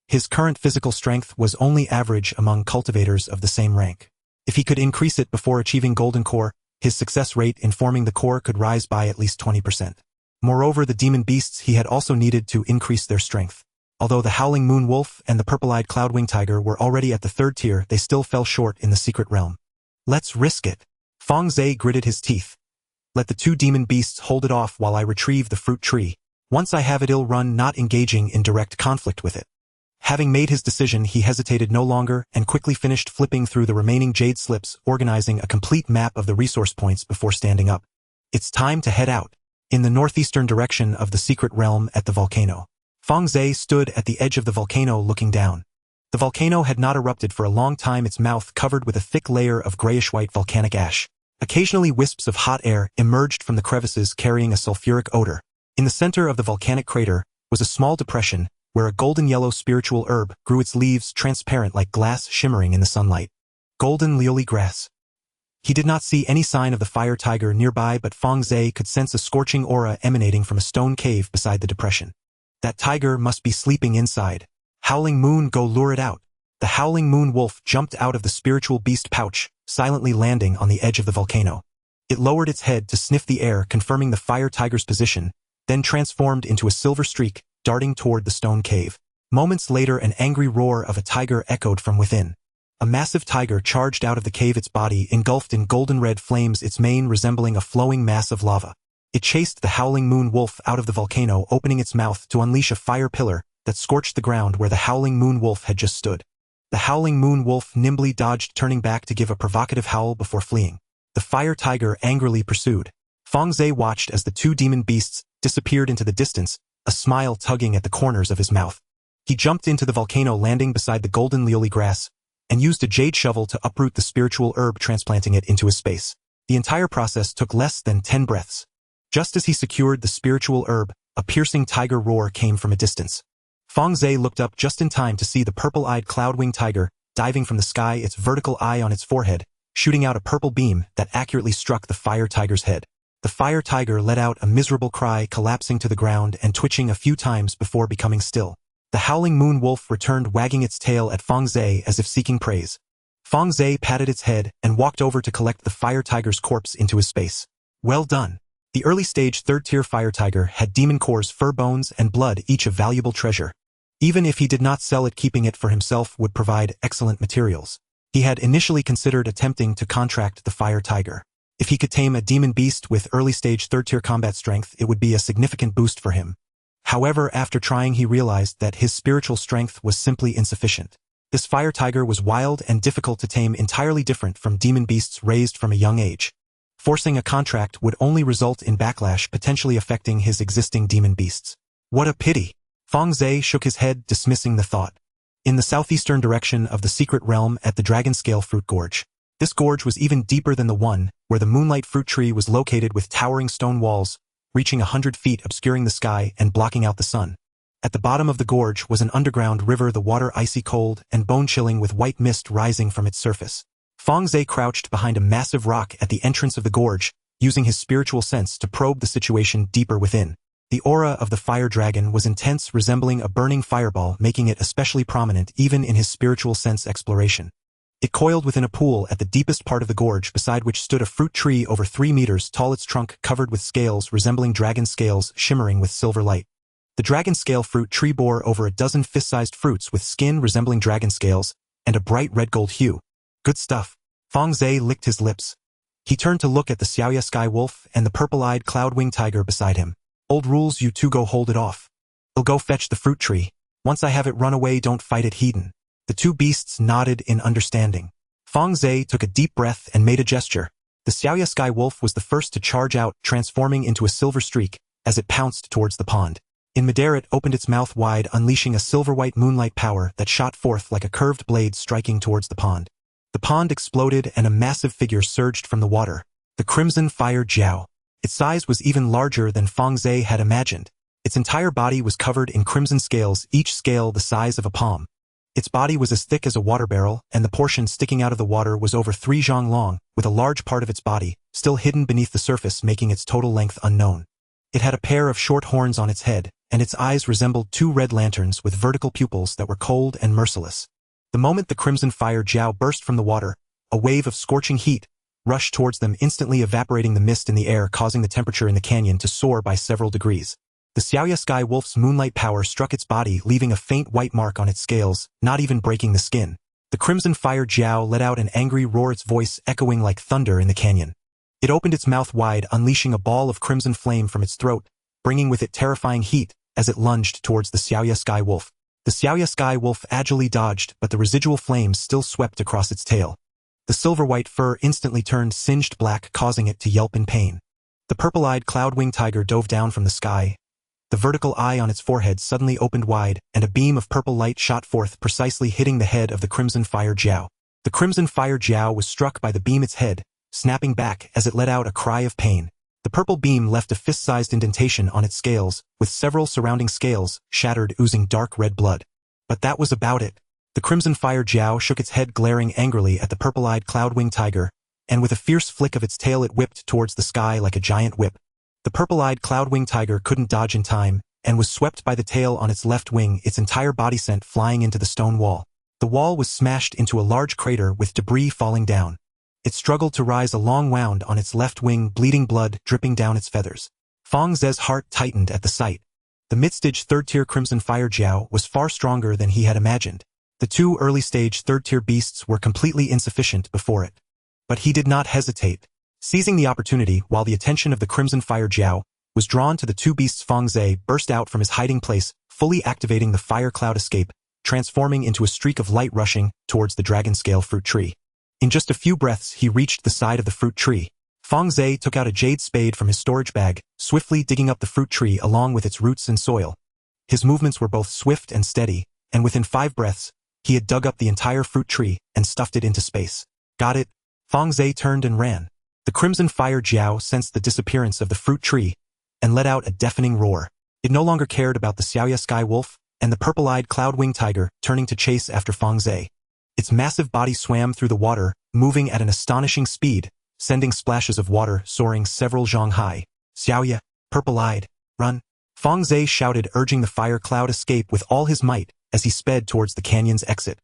His current physical strength was only average among cultivators of the same rank. If he could increase it before achieving golden core, his success rate in forming the core could rise by at least 20%. Moreover, the demon beasts he had also needed to increase their strength. Although the howling moon wolf and the purple-eyed cloud-winged tiger were already at the third tier, they still fell short in the secret realm. Let's risk it. Fang Ze gritted his teeth. Let the two demon beasts hold it off while I retrieve the fruit tree. Once I have it, I'll run, not engaging in direct conflict with it. Having made his decision, he hesitated no longer and quickly finished flipping through the remaining jade slips, organizing a complete map of the resource points before standing up. It's time to head out. In the northeastern direction of the secret realm at the volcano, Fang Ze stood at the edge of the volcano looking down. The volcano had not erupted for a long time, its mouth covered with a thick layer of grayish-white volcanic ash. Occasionally wisps of hot air emerged from the crevices carrying a sulfuric odor. In the center of the volcanic crater was a small depression where a golden-yellow spiritual herb grew, its leaves transparent like glass shimmering in the sunlight. Golden lioli grass. He did not see any sign of the fire tiger nearby, but Fang Ze could sense a scorching aura emanating from a stone cave beside the depression. That tiger must be sleeping inside. Howling moon, go lure it out. The howling moon wolf jumped out of the spiritual beast pouch, silently landing on the edge of the volcano. It lowered its head to sniff the air, confirming the fire tiger's position, then transformed into a silver streak, darting toward the stone cave. Moments later, an angry roar of a tiger echoed from within. A massive tiger charged out of the cave, its body engulfed in golden-red flames, its mane resembling a flowing mass of lava. It chased the howling moon wolf out of the volcano, opening its mouth to unleash a fire pillar that scorched the ground where the howling moon wolf had just stood. The howling moon wolf nimbly dodged, turning back to give a provocative howl before fleeing. The fire tiger angrily pursued. Fang Ze watched as the two demon beasts disappeared into the distance, a smile tugging at the corners of his mouth. He jumped into the volcano, landing beside the golden lioli grass, and used a jade shovel to uproot the spiritual herb, transplanting it into his space. The entire process took less than 10 breaths. Just as he secured the spiritual herb, a piercing tiger roar came from a distance. Fang Ze looked up just in time to see the purple-eyed cloud-winged tiger diving from the sky, its vertical eye on its forehead, shooting out a purple beam that accurately struck the fire tiger's head. The fire tiger let out a miserable cry, collapsing to the ground and twitching a few times before becoming still. The howling moon wolf returned, wagging its tail at Fang Ze as if seeking praise. Fang Ze patted its head and walked over to collect the fire tiger's corpse into his space. Well done. The early-stage third-tier fire tiger had demon cores, fur, bones, and blood, each a valuable treasure. Even if he did not sell it, keeping it for himself would provide excellent materials. He had initially considered attempting to contract the fire tiger. If he could tame a demon beast with early-stage third-tier combat strength, it would be a significant boost for him. However, after trying, he realized that his spiritual strength was simply insufficient. This fire tiger was wild and difficult to tame, entirely different from demon beasts raised from a young age. Forcing a contract would only result in backlash, potentially affecting his existing demon beasts. What a pity! Fang Ze shook his head, dismissing the thought. In the southeastern direction of the secret realm at the dragon-scale fruit gorge. This gorge was even deeper than the one where the moonlight fruit tree was located, with towering stone walls reaching 100 feet, obscuring the sky and blocking out the sun. At the bottom of the gorge was an underground river, the water icy cold and bone-chilling, with white mist rising from its surface. Fang Ze crouched behind a massive rock at the entrance of the gorge, using his spiritual sense to probe the situation deeper within. The aura of the fire dragon was intense, resembling a burning fireball, making it especially prominent even in his spiritual sense exploration. It coiled within a pool at the deepest part of the gorge, beside which stood a fruit tree over 3 meters tall, its trunk covered with scales resembling dragon scales shimmering with silver light. The dragon scale fruit tree bore over a dozen fist-sized fruits with skin resembling dragon scales and a bright red-gold hue. Good stuff. Fang Ze licked his lips. He turned to look at the Xiaoya sky wolf and the purple-eyed cloud-winged tiger beside him. Old rules, you two go hold it off. I'll go fetch the fruit tree. Once I have it, run away, don't fight it, heathen. The two beasts nodded in understanding. Fang Ze took a deep breath and made a gesture. The Xiaoya sky wolf was the first to charge out, transforming into a silver streak as it pounced towards the pond. In midair, it opened its mouth wide, unleashing a silver-white moonlight power that shot forth like a curved blade, striking towards the pond. The pond exploded and a massive figure surged from the water. The crimson fire Jiao. Its size was even larger than Fang Ze had imagined. Its entire body was covered in crimson scales, each scale the size of a palm. Its body was as thick as a water barrel, and the portion sticking out of the water was over 3 zhang long, with a large part of its body still hidden beneath the surface, making its total length unknown. It had a pair of short horns on its head, and its eyes resembled 2 red lanterns with vertical pupils that were cold and merciless. The moment the crimson fire jiao burst from the water, a wave of scorching heat rushed towards them, instantly evaporating the mist in the air, causing the temperature in the canyon to soar by several degrees. The Xiaoya sky wolf's moonlight power struck its body, leaving a faint white mark on its scales, not even breaking the skin. The crimson fire jiao let out an angry roar, its voice echoing like thunder in the canyon. It opened its mouth wide, unleashing a ball of crimson flame from its throat, bringing with it terrifying heat as it lunged towards the Xiaoya sky wolf. The Xiaoya sky wolf agilely dodged, but the residual flames still swept across its tail. The silver-white fur instantly turned singed black, causing it to yelp in pain. The purple-eyed cloud-winged tiger dove down from the sky. The vertical eye on its forehead suddenly opened wide, and a beam of purple light shot forth, precisely hitting the head of the crimson fire jiao. The crimson fire jiao was struck by the beam, its head snapping back as it let out a cry of pain. The purple beam left a fist-sized indentation on its scales, with several surrounding scales shattered, oozing dark red blood. But that was about it. The crimson fire jiao shook its head, glaring angrily at the purple-eyed cloud-winged tiger, and with a fierce flick of its tail it whipped towards the sky like a giant whip. The purple-eyed cloud-winged tiger couldn't dodge in time, and was swept by the tail on its left wing, its entire body sent flying into the stone wall. The wall was smashed into a large crater with debris falling down. It struggled to rise a long wound on its left wing, bleeding blood dripping down its feathers. Fang Ze's heart tightened at the sight. The mid-stage third-tier crimson fire jiao was far stronger than he had imagined. The 2 early-stage third-tier beasts were completely insufficient before it. But he did not hesitate. Seizing the opportunity, while the attention of the crimson fire jiao was drawn to the 2 beasts, Fang Ze burst out from his hiding place, fully activating the fire cloud escape, transforming into a streak of light rushing towards the dragon scale fruit tree. In just a few breaths he reached the side of the fruit tree. Fang Ze took out a jade spade from his storage bag, swiftly digging up the fruit tree along with its roots and soil. His movements were both swift and steady, and within 5 breaths, he had dug up the entire fruit tree and stuffed it into space. Got it? Fang Ze turned and ran. The crimson fire jiao sensed the disappearance of the fruit tree and let out a deafening roar. It no longer cared about the Xiaoya sky wolf and the purple-eyed cloud-winged tiger turning to chase after Fang Ze. Its massive body swam through the water, moving at an astonishing speed, sending splashes of water soaring several zhang high. Xiaoya, purple-eyed, run! Fang Ze shouted, urging the fire cloud escape with all his might as he sped towards the canyon's exit.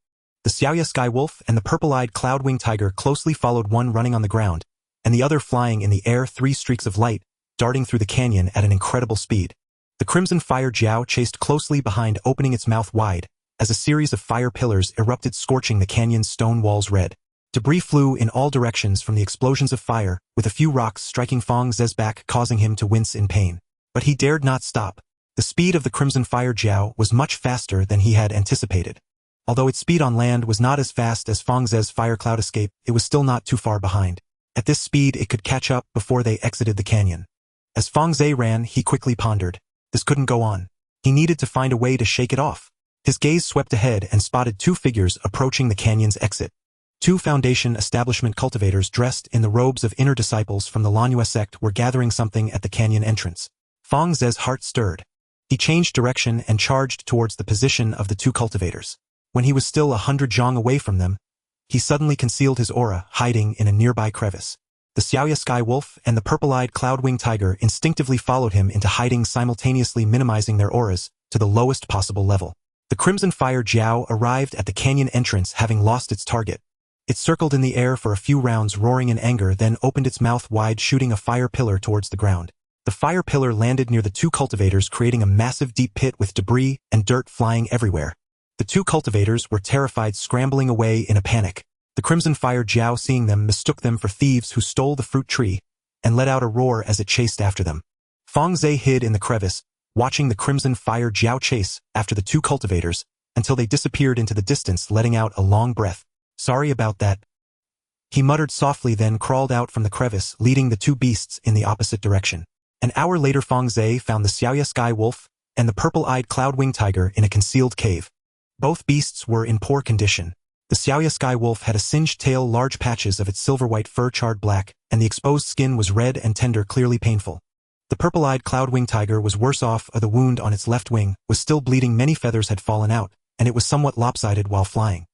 The Xiaoya sky wolf and the purple-eyed cloud-winged tiger closely followed, one running on the ground, and the other flying in the air, 3 streaks of light darting through the canyon at an incredible speed. The crimson fire jiao chased closely behind, opening its mouth wide, as a series of fire pillars erupted, scorching the canyon's stone walls red. Debris flew in all directions from the explosions of fire, with a few rocks striking Fang Ze's back, causing him to wince in pain. But he dared not stop. The speed of the crimson fire jiao was much faster than he had anticipated. Although its speed on land was not as fast as Fang Ze's fire cloud escape, it was still not too far behind. At this speed it could catch up before they exited the canyon. As Fang Ze ran, he quickly pondered. This couldn't go on. He needed to find a way to shake it off. His gaze swept ahead and spotted 2 figures approaching the canyon's exit. 2 Foundation establishment cultivators dressed in the robes of inner disciples from the Lanyue sect were gathering something at the canyon entrance. Fang Ze's heart stirred. He changed direction and charged towards the position of the 2 cultivators. When he was still 100 zhang away from them, he suddenly concealed his aura, hiding in a nearby crevice. The Xiaoya sky wolf and the purple-eyed cloud-winged tiger instinctively followed him into hiding, simultaneously minimizing their auras to the lowest possible level. The crimson fire jiao arrived at the canyon entrance, having lost its target. It circled in the air for a few rounds, roaring in anger, then opened its mouth wide, shooting a fire pillar towards the ground. The fire pillar landed near the 2 cultivators, creating a massive deep pit with debris and dirt flying everywhere. The 2 cultivators were terrified, scrambling away in a panic. The crimson fire jiao, seeing them, mistook them for thieves who stole the fruit tree and let out a roar as it chased after them. Fang Ze hid in the crevice, watching the crimson fire jiao chase after the 2 cultivators until they disappeared into the distance, letting out a long breath. Sorry about that, he muttered softly, then crawled out from the crevice, leading the 2 beasts in the opposite direction. An hour later, Fang Ze found the Xiaoya sky wolf and the purple-eyed cloud-winged tiger in a concealed cave. Both beasts were in poor condition. The Xiaoya sky wolf had a singed tail, large patches of its silver-white fur charred black, and the exposed skin was red and tender, clearly painful. The purple-eyed cloud-winged tiger was worse off. The wound on its left wing was still bleeding, many feathers had fallen out, and it was somewhat lopsided while flying.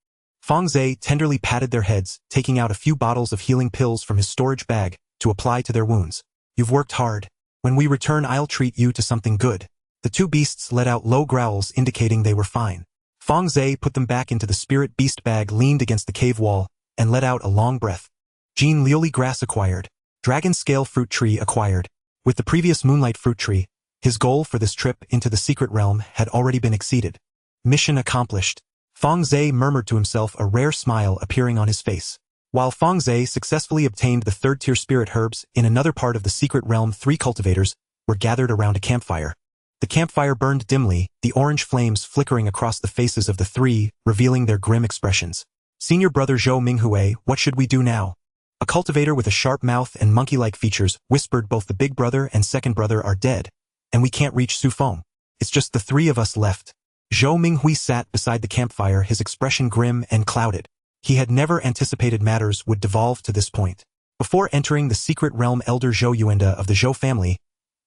Fang Ze tenderly patted their heads, taking out a few bottles of healing pills from his storage bag to apply to their wounds. You've worked hard. When we return, I'll treat you to something good. The two beasts let out low growls indicating they were fine. Fang Ze put them back into the spirit beast bag, leaned against the cave wall, and let out a long breath. Jean Lioli grass acquired. Dragon scale fruit tree acquired. With the previous moonlight fruit tree, his goal for this trip into the secret realm had already been exceeded. Mission accomplished. Fang Ze murmured to himself, a rare smile appearing on his face. While Fang Ze successfully obtained the third-tier spirit herbs, in another part of the secret realm 3 cultivators were gathered around a campfire. The campfire burned dimly, the orange flames flickering across the faces of the 3, revealing their grim expressions. Senior brother Zhou Minghui, what should we do now? A cultivator with a sharp mouth and monkey-like features whispered, both the big brother and second brother are dead, and we can't reach Sufeng. It's just the 3 of us left. Zhou Minghui sat beside the campfire, his expression grim and clouded. He had never anticipated matters would devolve to this point. Before entering the secret realm, Elder Zhou Yuanda of the Zhou family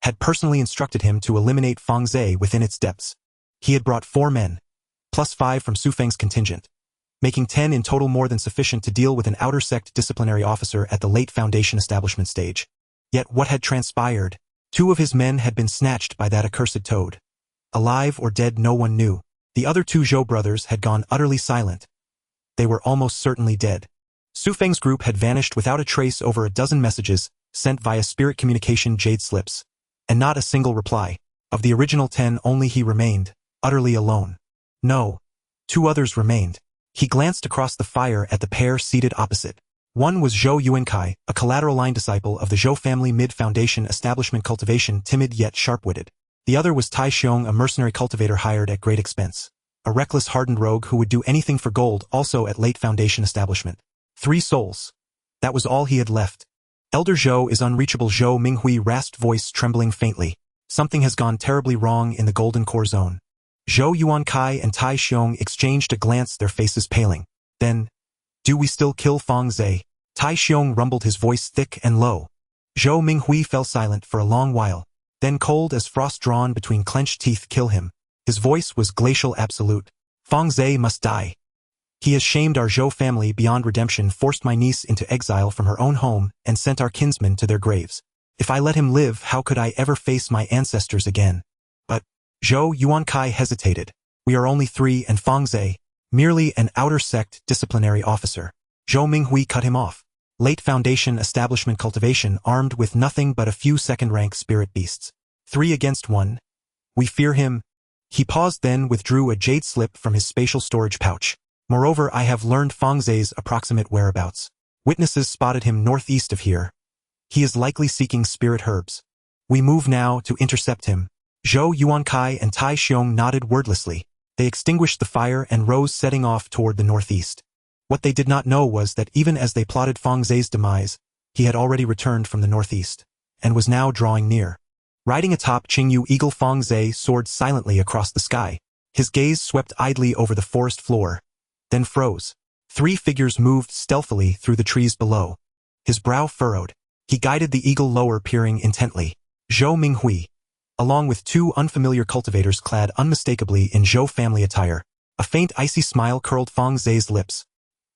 had personally instructed him to eliminate Fang Ze within its depths. He had brought 4 men, plus 5 from Sufeng's contingent, making 10 in total, more than sufficient to deal with an outer sect disciplinary officer at the late Foundation establishment stage. Yet what had transpired? 2 of his men had been snatched by that accursed toad. Alive or dead, no one knew. The other 2 Zhou brothers had gone utterly silent. They were almost certainly dead. Sufeng's group had vanished without a trace, over a dozen messages sent via spirit communication jade slips, and not a single reply. Of the original 10, only he remained, utterly alone. No, 2 others remained. He glanced across the fire at the pair seated opposite. One was Zhou Yuankai, a collateral line disciple of the Zhou family mid-foundation establishment Cultivation, timid yet sharp-witted. The other was Tai Xiong, a mercenary cultivator hired at great expense. A reckless, hardened rogue who would do anything for gold, also at late Foundation establishment. 3 souls. That was all he had left. Elder Zhou is unreachable. Zhou Minghui rasped, voice trembling faintly. Something has gone terribly wrong in the Golden Core Zone. Zhou Yuankai and Tai Xiong exchanged a glance, their faces paling. Then, do we still kill Fang Ze? Tai Xiong rumbled, his voice thick and low. Zhou Minghui fell silent for a long while. Then, cold as frost drawn between clenched teeth, kill him. His voice was glacial, absolute. Fang Ze must die. He has shamed our Zhou family beyond redemption, forced my niece into exile from her own home, and sent our kinsmen to their graves. If I let him live, how could I ever face my ancestors again? But Zhou Yuankai hesitated. We are only 3, and Fang Ze, merely an outer sect disciplinary officer. Zhou Minghui cut him off. Late Foundation establishment Cultivation, armed with nothing but a few second-rank spirit beasts. 3 against 1. We fear him. He paused, then withdrew a jade slip from his spatial storage pouch. Moreover, I have learned Fang Ze's approximate whereabouts. Witnesses spotted him northeast of here. He is likely seeking spirit herbs. We move now to intercept him. Zhou Yuankai and Tai Xiong nodded wordlessly. They extinguished the fire and rose, setting off toward the northeast. What they did not know was that even as they plotted Fang Ze's demise, he had already returned from the northeast, and was now drawing near. Riding atop Qingyu Eagle, Fang Ze soared silently across the sky. His gaze swept idly over the forest floor, then froze. 3 figures moved stealthily through the trees below. His brow furrowed. He guided the eagle lower, peering intently. Zhou Minghui, along with 2 unfamiliar cultivators clad unmistakably in Zhou family attire. A faint icy smile curled Fang Ze's lips.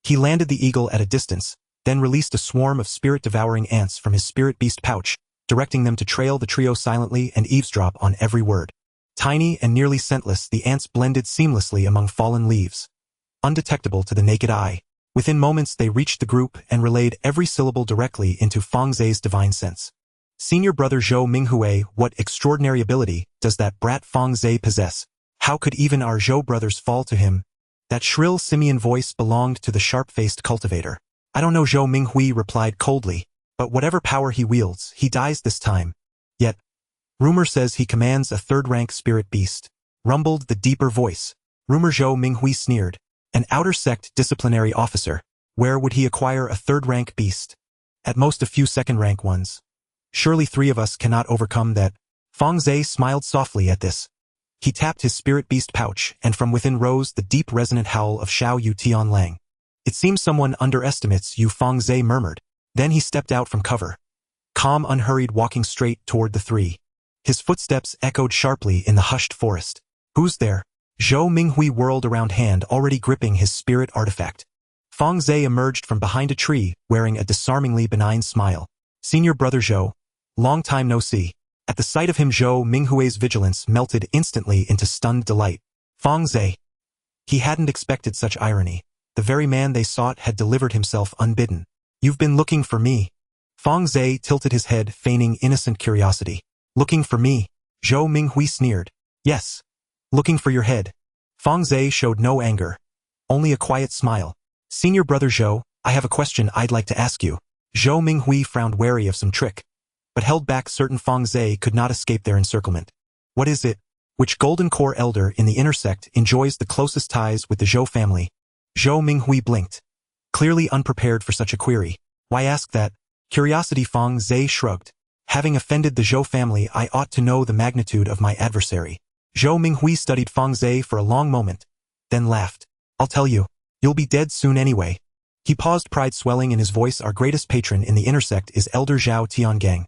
He landed the eagle at a distance, then released a swarm of spirit-devouring ants from his spirit beast pouch, directing them to trail the trio silently and eavesdrop on every word. Tiny and nearly scentless, the ants blended seamlessly among fallen leaves, undetectable to the naked eye. Within moments they reached the group and relayed every syllable directly into Fang Ze's divine sense. Senior brother Zhou Minghui, what extraordinary ability does that brat Fang Ze possess? How could even our Zhou brothers fall to him? That shrill simian voice belonged to the sharp-faced cultivator. I don't know, Zhou Minghui replied coldly, but whatever power he wields, he dies this time. Yet, rumor says he commands a 3rd-rank spirit beast, rumbled the deeper voice. Rumor, Zhou Minghui sneered. An outer sect disciplinary officer. Where would he acquire a 3rd-rank beast? At most a few 2nd-rank ones. Surely 3 of us cannot overcome that. Fang Ze smiled softly at this. He tapped his spirit beast pouch, and from within rose the deep resonant howl of Xiao Yu Tian Lang. It seems someone underestimates you, Fang Ze murmured. Then he stepped out from cover. Calm, unhurried, walking straight toward the three. His footsteps echoed sharply in the hushed forest. Who's there? Zhou Minghui whirled around, hand already gripping his spirit artifact. Fang Ze emerged from behind a tree, wearing a disarmingly benign smile. Senior brother Zhou. Long time no see. At the sight of him, Zhou Minghui's vigilance melted instantly into stunned delight. Fang Ze. He hadn't expected such irony. The very man they sought had delivered himself unbidden. You've been looking for me. Fang Ze tilted his head, feigning innocent curiosity. Looking for me? Zhou Minghui sneered. Yes. Looking for your head. Fang Ze showed no anger. Only a quiet smile. Senior brother Zhou, I have a question I'd like to ask you. Zhou Minghui frowned, wary of some trick, but held back, certain Fang Ze could not escape their encirclement. What is it? Which golden core elder in the inner sect enjoys the closest ties with the Zhou family? Zhou Minghui blinked, clearly unprepared for such a query. Why ask that? Curiosity. Fang Ze shrugged. Having offended the Zhou family, I ought to know the magnitude of my adversary. Zhou Minghui studied Fang Ze for a long moment, then laughed. I'll tell you. You'll be dead soon anyway. He paused, pride swelling in his voice. Our greatest patron in the intersect is Elder Zhao Tiangang.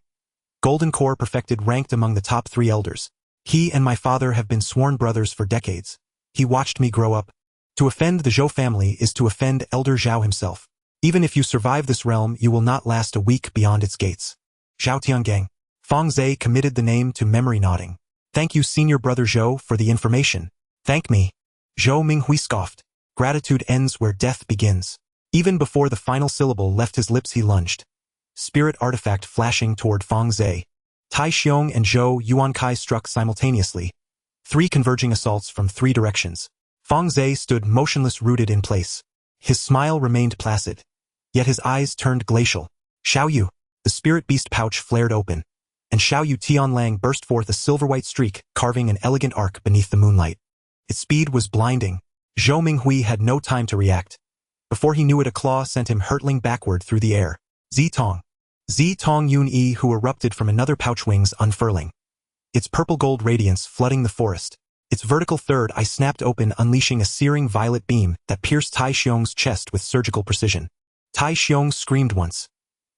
Golden Core perfected, ranked among the top 3 elders. He and my father have been sworn brothers for decades. He watched me grow up. To offend the Zhou family is to offend Elder Zhao himself. Even if you survive this realm, you will not last a week beyond its gates. Zhao Tiangang. Fang Ze committed the name to memory, nodding. Thank you, senior brother Zhou, for the information. Thank me. Zhou Minghui scoffed. Gratitude ends where death begins. Even before the final syllable left his lips, he lunged. Spirit artifact flashing toward Fang Ze. Tai Xiong and Zhou Yuankai struck simultaneously. 3 converging assaults from 3 directions. Fang Ze stood motionless, rooted in place. His smile remained placid, yet his eyes turned glacial. Xiao Yu. The spirit beast pouch flared open, and Xiao Yu Tianlang burst forth, a silver-white streak, carving an elegant arc beneath the moonlight. Its speed was blinding. Zhou Minghui had no time to react. Before he knew it, a claw sent him hurtling backward through the air. Zitong Yun Yi, who erupted from another pouch, wings unfurling, its purple-gold radiance flooding the forest. Its vertical third eye snapped open, unleashing a searing violet beam that pierced Tai Xiong's chest with surgical precision. Tai Xiong screamed once,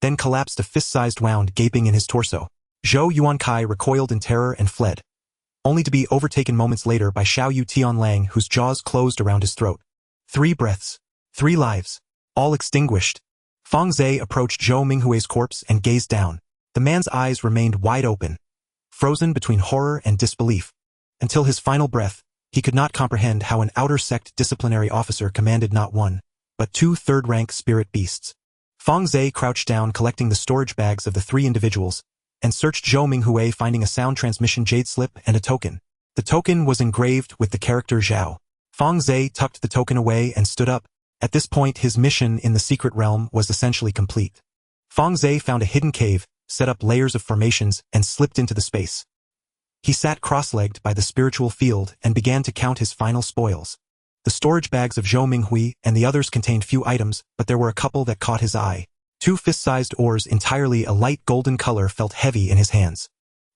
then collapsed, a fist-sized wound gaping in his torso. Zhou Yuankai recoiled in terror and fled, only to be overtaken moments later by Xiao Yu Tianlang, whose jaws closed around his throat. 3 breaths, 3 lives, all extinguished. Fang Ze approached Zhou Minghui's corpse and gazed down. The man's eyes remained wide open, frozen between horror and disbelief. Until his final breath, he could not comprehend how an outer sect disciplinary officer commanded not 1, but 2 third-rank spirit beasts. Fang Ze crouched down, collecting the storage bags of the 3 individuals, and searched Zhou Minghui, finding a sound transmission jade slip and a token. The token was engraved with the character Zhao. Fang Ze tucked the token away and stood up. At this point, his mission in the secret realm was essentially complete. Fang Ze found a hidden cave, set up layers of formations, and slipped into the space. He sat cross-legged by the spiritual field and began to count his final spoils. The storage bags of Zhou Minghui and the others contained few items, but there were a couple that caught his eye. 2 fist-sized ores, entirely a light golden color, felt heavy in his hands.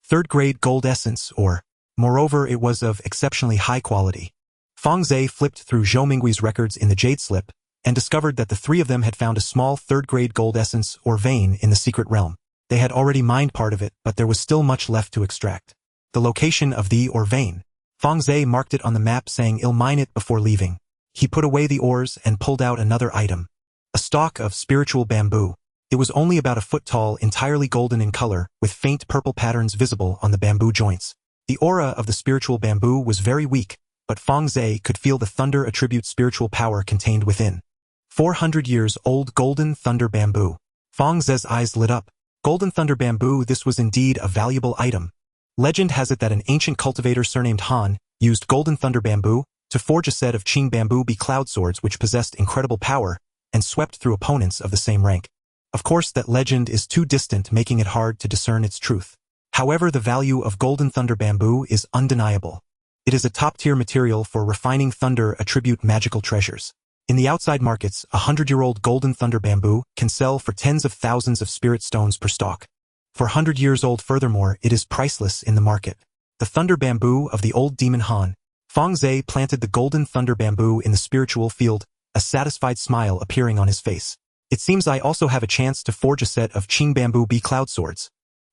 3rd-grade gold essence ore. Moreover, it was of exceptionally high quality. Fang Ze flipped through Zhou Minghui's records in the jade slip and discovered that the 3 of them had found a small 3rd-grade gold essence or vein in the secret realm. They had already mined part of it, but there was still much left to extract. The location of the or vein. Fang Ze marked it on the map, saying he'll mine it before leaving. He put away the ores and pulled out another item. A stalk of spiritual bamboo. It was only about a foot tall, entirely golden in color, with faint purple patterns visible on the bamboo joints. The aura of the spiritual bamboo was very weak, but Fang Ze could feel the thunder attribute spiritual power contained within. 400 years old golden thunder bamboo. Fang Ze's eyes lit up. Golden thunder bamboo, this was indeed a valuable item. Legend has it that an ancient cultivator surnamed Han used golden thunder bamboo to forge a set of Qing bamboo cloud swords which possessed incredible power and swept through opponents of the same rank. Of course, that legend is too distant, making it hard to discern its truth. However, the value of golden thunder bamboo is undeniable. It is a top-tier material for refining thunder attribute magical treasures. In the outside markets, 100-year-old golden thunder bamboo can sell for tens of thousands of spirit stones per stalk. For 100 years old, furthermore, it is priceless in the market. The thunder bamboo of the old demon Han. Fang Ze planted the golden thunder bamboo in the spiritual field, a satisfied smile appearing on his face. It seems I also have a chance to forge a set of Qing Bamboo Bee Cloud Swords.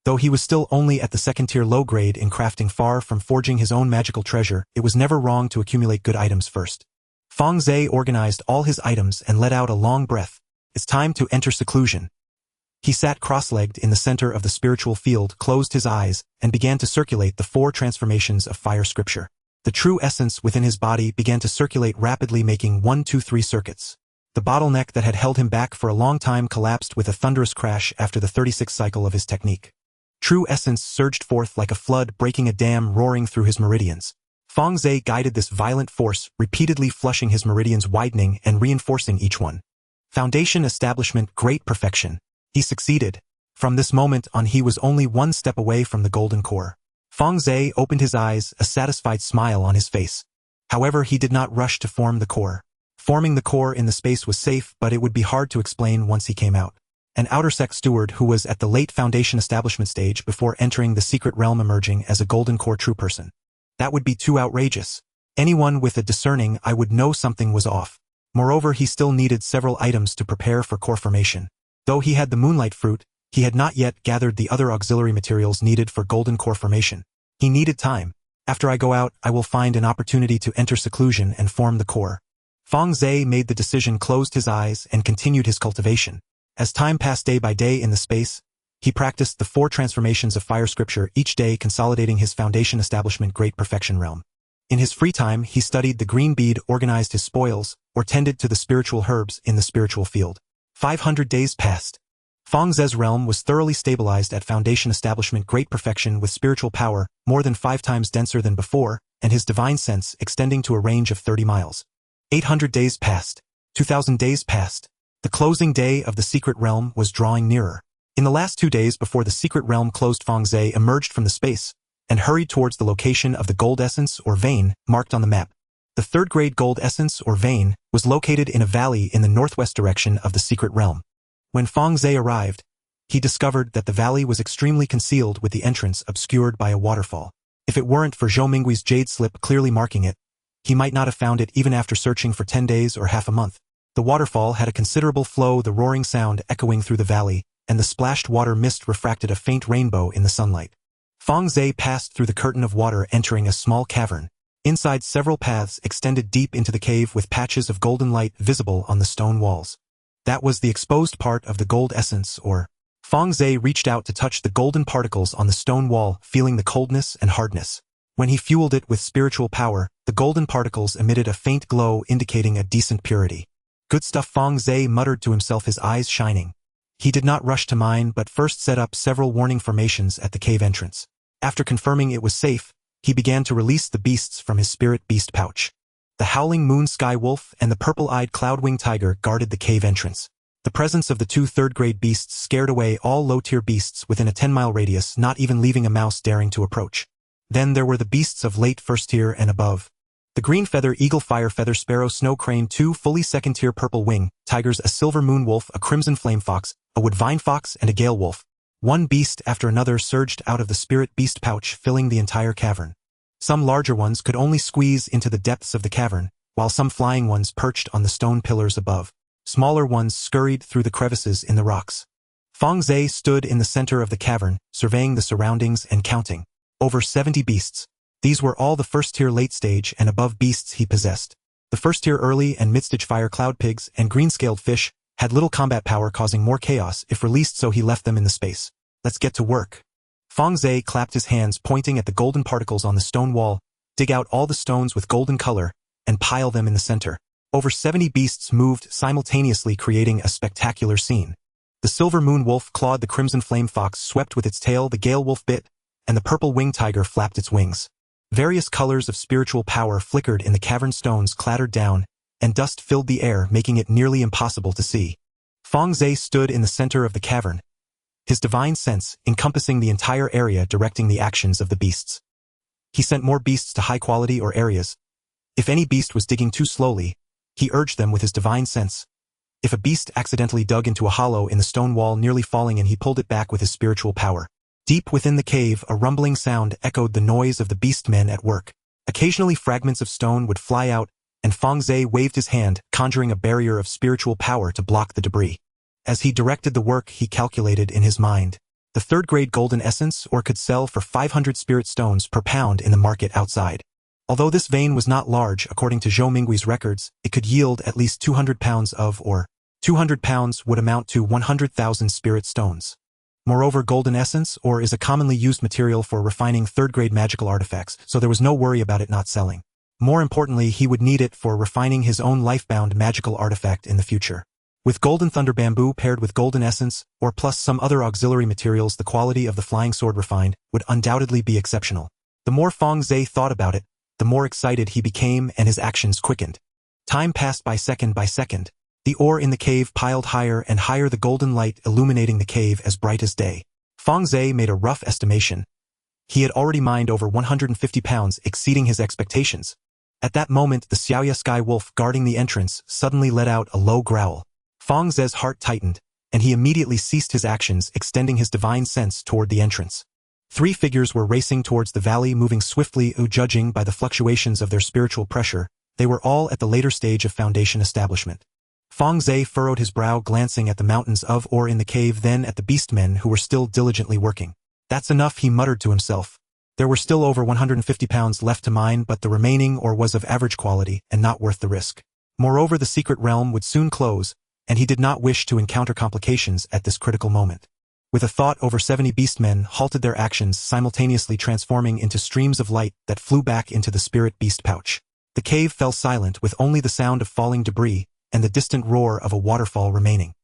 Though he was still only at the second-tier low grade in crafting, far from forging his own magical treasure, it was never wrong to accumulate good items first. Fang Ze organized all his items and let out a long breath. It's time to enter seclusion. He sat cross-legged in the center of the spiritual field, closed his eyes, and began to circulate the 4 transformations of fire scripture. The true essence within his body began to circulate rapidly, making 1, 2, 3 circuits. The bottleneck that had held him back for a long time collapsed with a thunderous crash after the 36th cycle of his technique. True essence surged forth like a flood, breaking a dam, roaring through his meridians. Fang Ze guided this violent force, repeatedly flushing his meridians, widening and reinforcing each one. Foundation establishment, great perfection. He succeeded. From this moment on, he was only one step away from the golden core. Fang Ze opened his eyes, a satisfied smile on his face. However, he did not rush to form the core. Forming the core in the space was safe, but it would be hard to explain once he came out. An outer sect steward who was at the late foundation establishment stage before entering the secret realm, emerging as a golden core true person. That would be too outrageous. Anyone with a discerning eye would know something was off. Moreover, he still needed several items to prepare for core formation. Though he had the moonlight fruit, he had not yet gathered the other auxiliary materials needed for golden core formation. He needed time. After I go out, I will find an opportunity to enter seclusion and form the core. Fang Ze made the decision, closed his eyes, and continued his cultivation. As time passed day by day in the space, he practiced the 4 transformations of fire scripture, each day consolidating his foundation establishment great perfection realm. In his free time, he studied the green bead, organized his spoils, or tended to the spiritual herbs in the spiritual field. 500 days passed. Fang Ze's realm was thoroughly stabilized at foundation establishment great perfection with spiritual power more than 5 times denser than before, and his divine sense extending to a range of 30 miles. 800 days passed. 2,000 days passed. The closing day of the secret realm was drawing nearer. In the last 2 days before the secret realm closed, Fang Ze emerged from the space and hurried towards the location of the gold essence or vein marked on the map. The 3rd grade gold essence or vein was located in a valley in the northwest direction of the secret realm. When Fang Ze arrived, he discovered that the valley was extremely concealed, with the entrance obscured by a waterfall. If it weren't for Zhou Minggui's jade slip clearly marking it, he might not have found it even after searching for 10 days or half a month. The waterfall had a considerable flow, the roaring sound echoing through the valley, and the splashed water mist refracted a faint rainbow in the sunlight. Fang Ze passed through the curtain of water, entering a small cavern. Inside, several paths extended deep into the cave with patches of golden light visible on the stone walls. That was the exposed part of the gold essence or... Fang Ze reached out to touch the golden particles on the stone wall, feeling the coldness and hardness. When he fueled it with spiritual power, the golden particles emitted a faint glow indicating a decent purity. Good stuff, Fang Ze muttered to himself, his eyes shining. He did not rush to mine, but first set up several warning formations at the cave entrance. After confirming it was safe, he began to release the beasts from his spirit beast pouch. The howling moon sky wolf and the purple-eyed cloud-winged tiger guarded the cave entrance. The presence of the 2 3rd-grade beasts scared away all low-tier beasts within a 10-mile radius, not even leaving a mouse daring to approach. Then there were the beasts of late 1st tier and above. The green feather eagle, fire feather sparrow, snow crane, 2 fully 2nd-tier purple wing tigers, a silver moon wolf, a crimson flame fox, a wood vine fox, and a gale wolf. One beast after another surged out of the spirit beast pouch, filling the entire cavern. Some larger ones could only squeeze into the depths of the cavern, while some flying ones perched on the stone pillars above. Smaller ones scurried through the crevices in the rocks. Fang Ze stood in the center of the cavern, surveying the surroundings and counting. Over 70 beasts. These were all the 1st-tier late-stage and above beasts he possessed. The 1st-tier early and mid-stage fire cloud pigs and green-scaled fish had little combat power, causing more chaos if released, so he left them in the space. Let's get to work. Fang Ze clapped his hands, pointing at the golden particles on the stone wall. Dig out all the stones with golden color and pile them in the center. Over 70 beasts moved simultaneously, creating a spectacular scene. The silver moon wolf clawed the crimson flame fox, swept with its tail, the gale wolf bit, and the purple winged tiger flapped its wings. Various colors of spiritual power flickered in the cavern, stones clattered down, and dust filled the air, making it nearly impossible to see. Fang Ze stood in the center of the cavern, his divine sense encompassing the entire area, directing the actions of the beasts. He sent more beasts to high quality or areas. If any beast was digging too slowly, he urged them with his divine sense. If a beast accidentally dug into a hollow in the stone wall, nearly falling in, he pulled it back with his spiritual power. Deep within the cave, a rumbling sound echoed the noise of the beast men at work. Occasionally fragments of stone would fly out, and Fang Ze waved his hand, conjuring a barrier of spiritual power to block the debris. As he directed the work, he calculated in his mind. The third-grade golden essence ore could sell for 500 spirit stones per pound in the market outside. Although this vein was not large, according to Zhou Minggui's records, it could yield at least 200 pounds of ore. 200 pounds would amount to 100,000 spirit stones. Moreover, golden essence ore is a commonly used material for refining third-grade magical artifacts, so there was no worry about it not selling. More importantly, he would need it for refining his own life-bound magical artifact in the future. With golden thunder bamboo paired with golden essence, or plus some other auxiliary materials, the quality of the flying sword refined would undoubtedly be exceptional. The more Fang Ze thought about it, the more excited he became and his actions quickened. Time passed by second by second. The ore in the cave piled higher and higher, the golden light illuminating the cave as bright as day. Fang Ze made a rough estimation. He had already mined over 150 pounds, exceeding his expectations. At that moment, the Xiaoya sky wolf guarding the entrance suddenly let out a low growl. Fang Ze's heart tightened, and he immediately ceased his actions, extending his divine sense toward the entrance. 3 figures were racing towards the valley, moving swiftly, judging by the fluctuations of their spiritual pressure. They were all at the later stage of foundation establishment. Fang Ze furrowed his brow, glancing at the mountains of ore in the cave, then at the beastmen who were still diligently working. That's enough, he muttered to himself. There were still over 150 pounds left to mine, but the remaining ore was of average quality and not worth the risk. Moreover, the secret realm would soon close, and he did not wish to encounter complications at this critical moment. With a thought, over 70 beastmen halted their actions, simultaneously transforming into streams of light that flew back into the spirit beast pouch. The cave fell silent, with only the sound of falling debris and the distant roar of a waterfall remaining.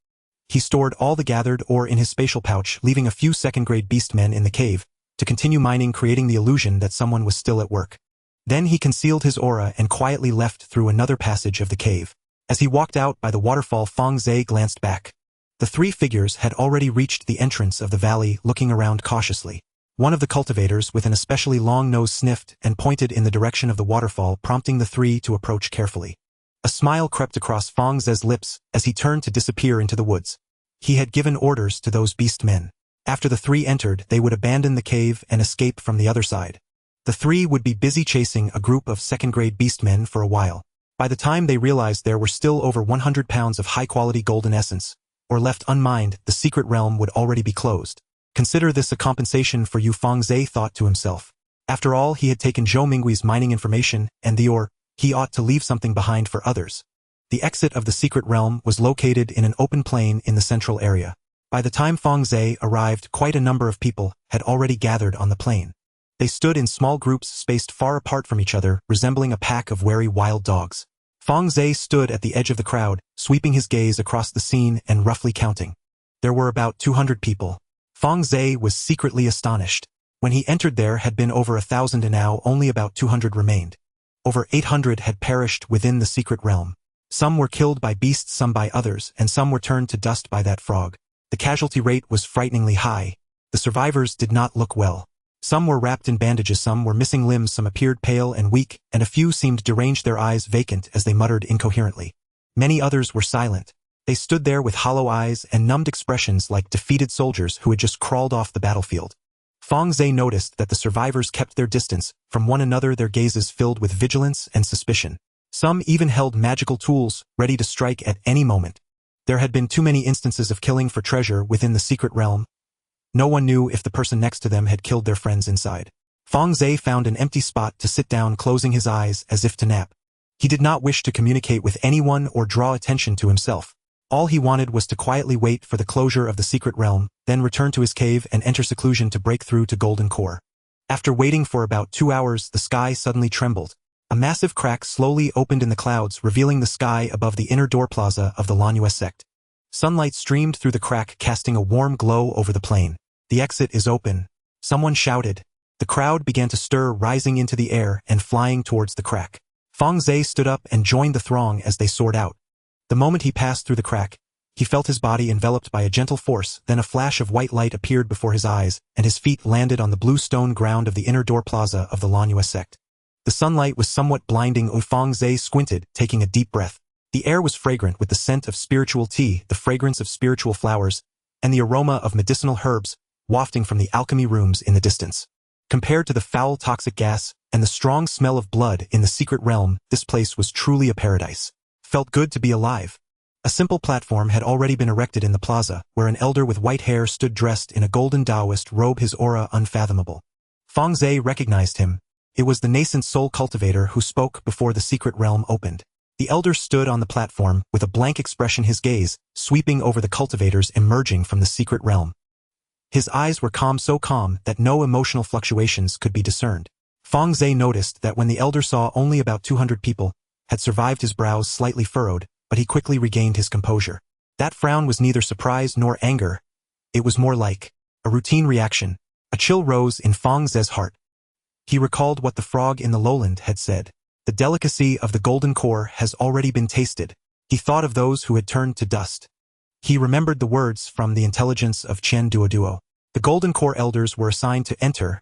He stored all the gathered ore in his spatial pouch, leaving a few second-grade beastmen in the cave to continue mining, creating the illusion that someone was still at work. Then he concealed his aura and quietly left through another passage of the cave. As he walked out by the waterfall, Fang Ze glanced back. The 3 figures had already reached the entrance of the valley, looking around cautiously. One of the cultivators with an especially long nose sniffed and pointed in the direction of the waterfall, prompting the 3 to approach carefully. A smile crept across Fang Ze's lips as he turned to disappear into the woods. He had given orders to those beast men. After the 3 entered, they would abandon the cave and escape from the other side. The 3 would be busy chasing a group of second-grade beastmen for a while. By the time they realized there were still over 100 pounds of high-quality golden essence, or left unmined, the secret realm would already be closed. Consider this a compensation for you, Fang Ze thought to himself. After all, he had taken Zhou Minggui's mining information and the ore. He ought to leave something behind for others. The exit of the secret realm was located in an open plain in the central area. By the time Fang Ze arrived, quite a number of people had already gathered on the plain. They stood in small groups spaced far apart from each other, resembling a pack of wary wild dogs. Fang Ze stood at the edge of the crowd, sweeping his gaze across the scene and roughly counting. There were about 200 people. Fang Ze was secretly astonished. When he entered, there had been over 1,000 and now only about 200 remained. Over 800 had perished within the secret realm. Some were killed by beasts, some by others, and some were turned to dust by that frog. The casualty rate was frighteningly high. The survivors did not look well. Some were wrapped in bandages, some were missing limbs, some appeared pale and weak, and a few seemed deranged, their eyes vacant as they muttered incoherently. Many others were silent. They stood there with hollow eyes and numbed expressions like defeated soldiers who had just crawled off the battlefield. Fang Ze noticed that the survivors kept their distance from one another, their gazes filled with vigilance and suspicion. Some even held magical tools, ready to strike at any moment. There had been too many instances of killing for treasure within the secret realm. No one knew if the person next to them had killed their friends inside. Fang Ze found an empty spot to sit down, closing his eyes as if to nap. He did not wish to communicate with anyone or draw attention to himself. All he wanted was to quietly wait for the closure of the secret realm, then return to his cave and enter seclusion to break through to Golden Core. After waiting for about 2 hours, the sky suddenly trembled. A massive crack slowly opened in the clouds, revealing the sky above the inner door plaza of the Lanyue sect. Sunlight streamed through the crack, casting a warm glow over the plain. "The exit is open," someone shouted. The crowd began to stir, rising into the air and flying towards the crack. Fang Ze stood up and joined the throng as they soared out. The moment he passed through the crack, he felt his body enveloped by a gentle force, then a flash of white light appeared before his eyes, and his feet landed on the blue stone ground of the inner door plaza of the Lanyue sect. The sunlight was somewhat blinding. Fang Ze squinted, taking a deep breath. The air was fragrant with the scent of spiritual tea, the fragrance of spiritual flowers, and the aroma of medicinal herbs wafting from the alchemy rooms in the distance. Compared to the foul toxic gas and the strong smell of blood in the secret realm. This place was truly a paradise. Felt good to be alive. A simple platform had already been erected in the plaza, where an elder with white hair stood dressed in a golden Taoist robe, his aura unfathomable. Fang Ze recognized him. It was the nascent soul cultivator who spoke before the secret realm opened. The elder stood on the platform, with a blank expression, his gaze sweeping over the cultivators emerging from the secret realm. His eyes were calm, so calm that no emotional fluctuations could be discerned. Fang Ze noticed that when the elder saw only about 200 people had survived, his brows slightly furrowed, but he quickly regained his composure. That frown was neither surprise nor anger. It was more like a routine reaction. A chill rose in Fang Ze's heart. He recalled what the frog in the lowland had said. The delicacy of the golden core has already been tasted. He thought of those who had turned to dust. He remembered the words from the intelligence of Chen Duoduo. The golden core elders were assigned to enter.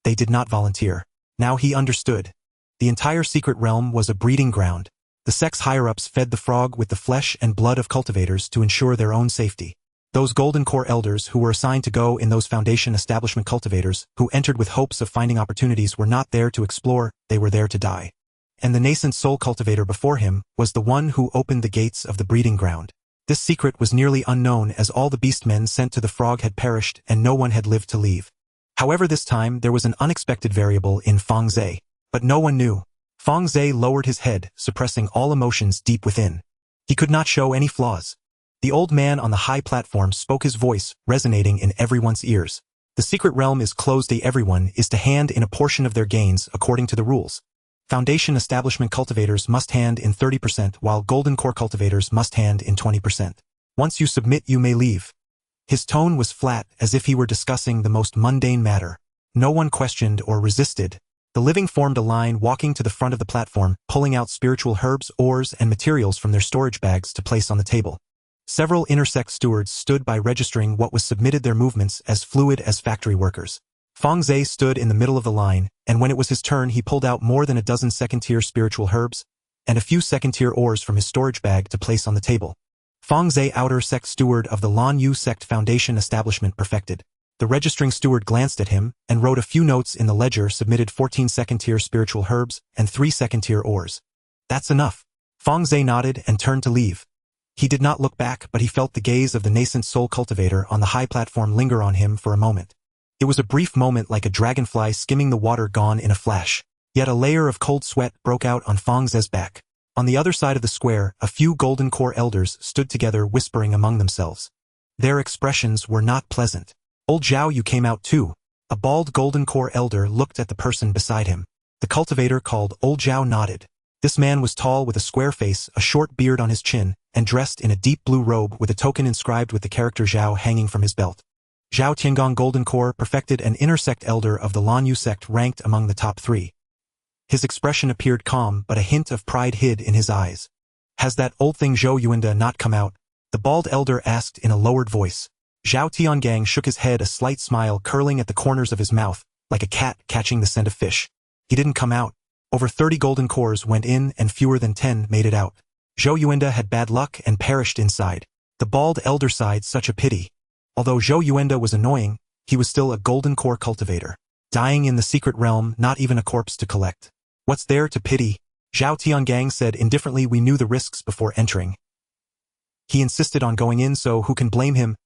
They did not volunteer. Now he understood. The entire secret realm was a breeding ground. The sect's higher-ups fed the frog with the flesh and blood of cultivators to ensure their own safety. Those golden core elders who were assigned to go in, those foundation establishment cultivators who entered with hopes of finding opportunities, were not there to explore, they were there to die. And the nascent soul cultivator before him was the one who opened the gates of the breeding ground. This secret was nearly unknown, as all the beastmen sent to the frog had perished and no one had lived to leave. However, this time there was an unexpected variable in Fang Ze. But no one knew. Fang Ze lowered his head, suppressing all emotions deep within. He could not show any flaws. The old man on the high platform spoke, his voice resonating in everyone's ears. The secret realm is closed. Everyone is to hand in a portion of their gains according to the rules. Foundation establishment cultivators must hand in 30%, while golden core cultivators must hand in 20%. Once you submit, you may leave. His tone was flat, as if he were discussing the most mundane matter. No one questioned or resisted. The living formed a line, walking to the front of the platform, pulling out spiritual herbs, ores, and materials from their storage bags to place on the table. Several intersect stewards stood by, registering what was submitted, their movements as fluid as factory workers. Fang Ze stood in the middle of the line, and when it was his turn, he pulled out more than a dozen second-tier spiritual herbs and a few second-tier ores from his storage bag to place on the table. Fang Ze, outer sect steward of the Lan Yu sect foundation establishment, perfected. The registering steward glanced at him and wrote a few notes in the ledger, submitted 14 second-tier spiritual herbs and 3 second-tier ores. That's enough. Fang Ze nodded and turned to leave. He did not look back, but he felt the gaze of the nascent soul cultivator on the high platform linger on him for a moment. It was a brief moment, like a dragonfly skimming the water, gone in a flash. Yet a layer of cold sweat broke out on Fang Ze's back. On the other side of the square, a few golden core elders stood together, whispering among themselves. Their expressions were not pleasant. Old Zhao, you came out too. A bald golden core elder looked at the person beside him. The cultivator called Old Zhao nodded. This man was tall, with a square face, a short beard on his chin, and dressed in a deep blue robe with a token inscribed with the character Zhao hanging from his belt. Zhao Tiangong, golden core, perfected, an intersect elder of the Lan Yu sect, ranked among the top 3. His expression appeared calm, but a hint of pride hid in his eyes. Has that old thing Zhou Yuanda not come out? The bald elder asked in a lowered voice. Zhao Tiangang shook his head, a slight smile curling at the corners of his mouth, like a cat catching the scent of fish. He didn't come out. Over 30 golden cores went in and fewer than 10 made it out. Zhou Yuanda had bad luck and perished inside. The bald elder sighed, such a pity. Although Zhou Yuanda was annoying, he was still a golden core cultivator. Dying in the secret realm, not even a corpse to collect. What's there to pity? Zhao Tiangang said indifferently, we knew the risks before entering. He insisted on going in, so who can blame him?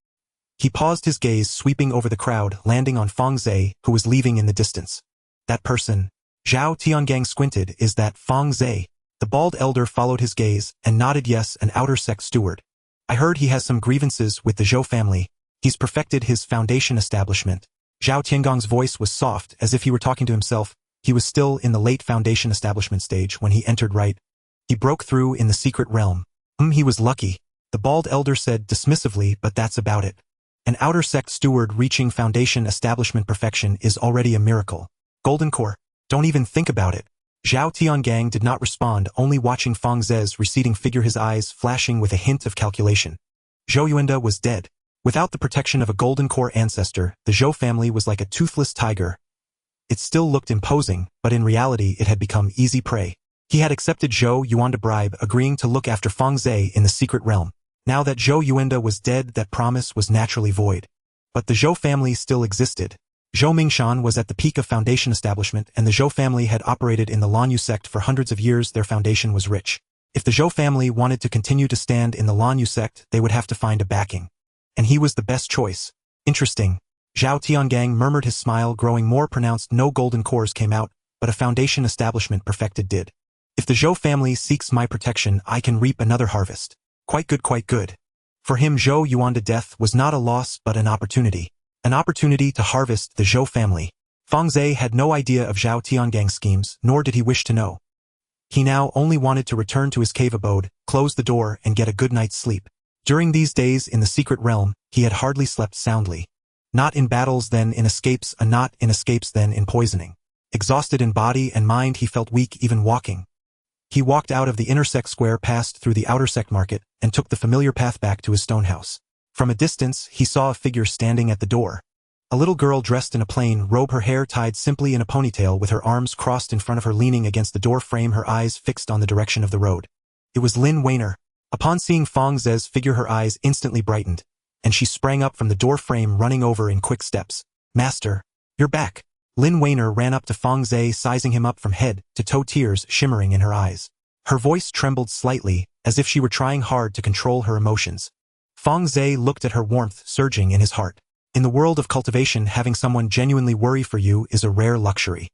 He paused, his gaze sweeping over the crowd, landing on Fang Ze, who was leaving in the distance. That person. Zhao Tiangang squinted. Is that Fang Ze? The bald elder followed his gaze and nodded. Yes, an outer sect steward. I heard he has some grievances with the Zhou family. He's perfected his foundation establishment. Zhao Tiangong's voice was soft, as if he were talking to himself. He was still in the late foundation establishment stage when he entered. Right. He broke through in the secret realm. He was lucky. The bald elder said dismissively, but that's about it. An outer sect steward reaching foundation establishment perfection is already a miracle. Golden core. Don't even think about it. Zhao Tiangang did not respond, only watching Fang Ze's receding figure, his eyes flashing with a hint of calculation. Zhou Yuanda was dead. Without the protection of a golden core ancestor, the Zhou family was like a toothless tiger. It still looked imposing, but in reality it had become easy prey. He had accepted Zhou Yuanda bribe, agreeing to look after Fang Ze in the secret realm. Now that Zhou Yuanda was dead, that promise was naturally void. But the Zhou family still existed. Zhou Mingshan was at the peak of foundation establishment, and the Zhou family had operated in the Lanyu sect for hundreds of years. Their foundation was rich. If the Zhou family wanted to continue to stand in the Lanyu sect, they would have to find a backing. And he was the best choice. Interesting. Zhao Tiangang murmured, his smile growing more pronounced. No golden cores came out, but a foundation establishment perfected did. If the Zhou family seeks my protection, I can reap another harvest. Quite good, quite good. For him, Zhou Yuan to death was not a loss but an opportunity. An opportunity to harvest the Zhou family. Fang Ze had no idea of Zhao Tiangang's schemes, nor did he wish to know. He now only wanted to return to his cave abode, close the door, and get a good night's sleep. During these days in the secret realm, he had hardly slept soundly. Not in battles, then in escapes, not in escapes, then in poisoning. Exhausted in body and mind, he felt weak even walking. He walked out of the inner sect square, passed through the outer sect market, and took the familiar path back to his stone house. From a distance, he saw a figure standing at the door. A little girl dressed in a plain robe, her hair tied simply in a ponytail, with her arms crossed in front of her, leaning against the door frame, her eyes fixed on the direction of the road. It was Lin Weiner. Upon seeing Fang Ze's figure, her eyes instantly brightened, and she sprang up from the door frame, running over in quick steps. "Master, you're back." Lin Weiner ran up to Fang Ze, sizing him up from head to toe, tears shimmering in her eyes. Her voice trembled slightly, as if she were trying hard to control her emotions. Fang Ze looked at her, warmth surging in his heart. In the world of cultivation, having someone genuinely worry for you is a rare luxury.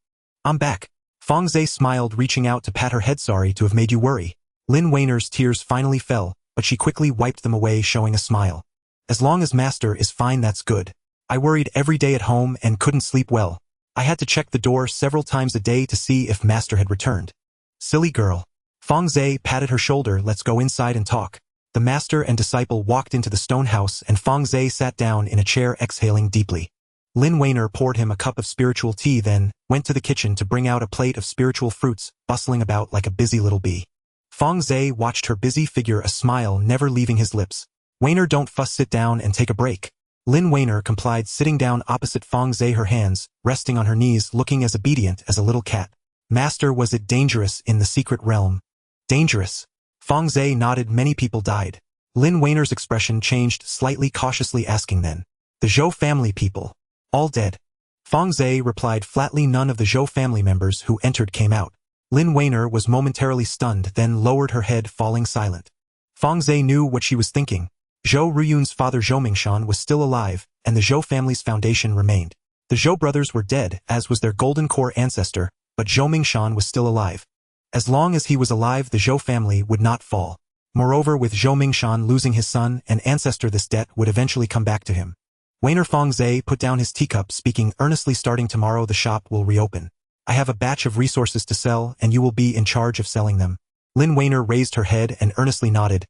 "I'm back." Fang Ze smiled, reaching out to pat her head. "Sorry to have made you worry." Lin Weiner's tears finally fell, but she quickly wiped them away, showing a smile. "As long as Master is fine, that's good. I worried every day at home and couldn't sleep well. I had to check the door several times a day to see if Master had returned." "Silly girl." Fang Ze patted her shoulder. "Let's go inside and talk." The master and disciple walked into the stone house, and Fang Ze sat down in a chair, exhaling deeply. Lin Weiner poured him a cup of spiritual tea, then went to the kitchen to bring out a plate of spiritual fruits, bustling about like a busy little bee. Fang Ze watched her busy figure, a smile never leaving his lips. "Weiner, don't fuss, sit down and take a break." Lin Weiner complied, sitting down opposite Fang Ze, her hands resting on her knees, looking as obedient as a little cat. "Master, was it dangerous in the secret realm?" "Dangerous?" Fang Ze nodded. "Many people died." Lin Weiner's expression changed slightly, cautiously asking, "Then the Zhou family people, all dead?" Fang Ze replied flatly, "None of the Zhou family members who entered came out." Lin Weiner was momentarily stunned, then lowered her head, falling silent. Fang Ze knew what she was thinking. Zhou Ruyun's father Zhou Mingshan was still alive, and the Zhou family's foundation remained. The Zhou brothers were dead, as was their golden core ancestor, but Zhou Mingshan was still alive. As long as he was alive, the Zhou family would not fall. Moreover, with Zhou Mingshan losing his son and ancestor, this debt would eventually come back to him. Weiner Fang Ze put down his teacup, speaking earnestly. "Starting tomorrow, the shop will reopen. I have a batch of resources to sell, and you will be in charge of selling them." Lin Weiner raised her head and earnestly nodded.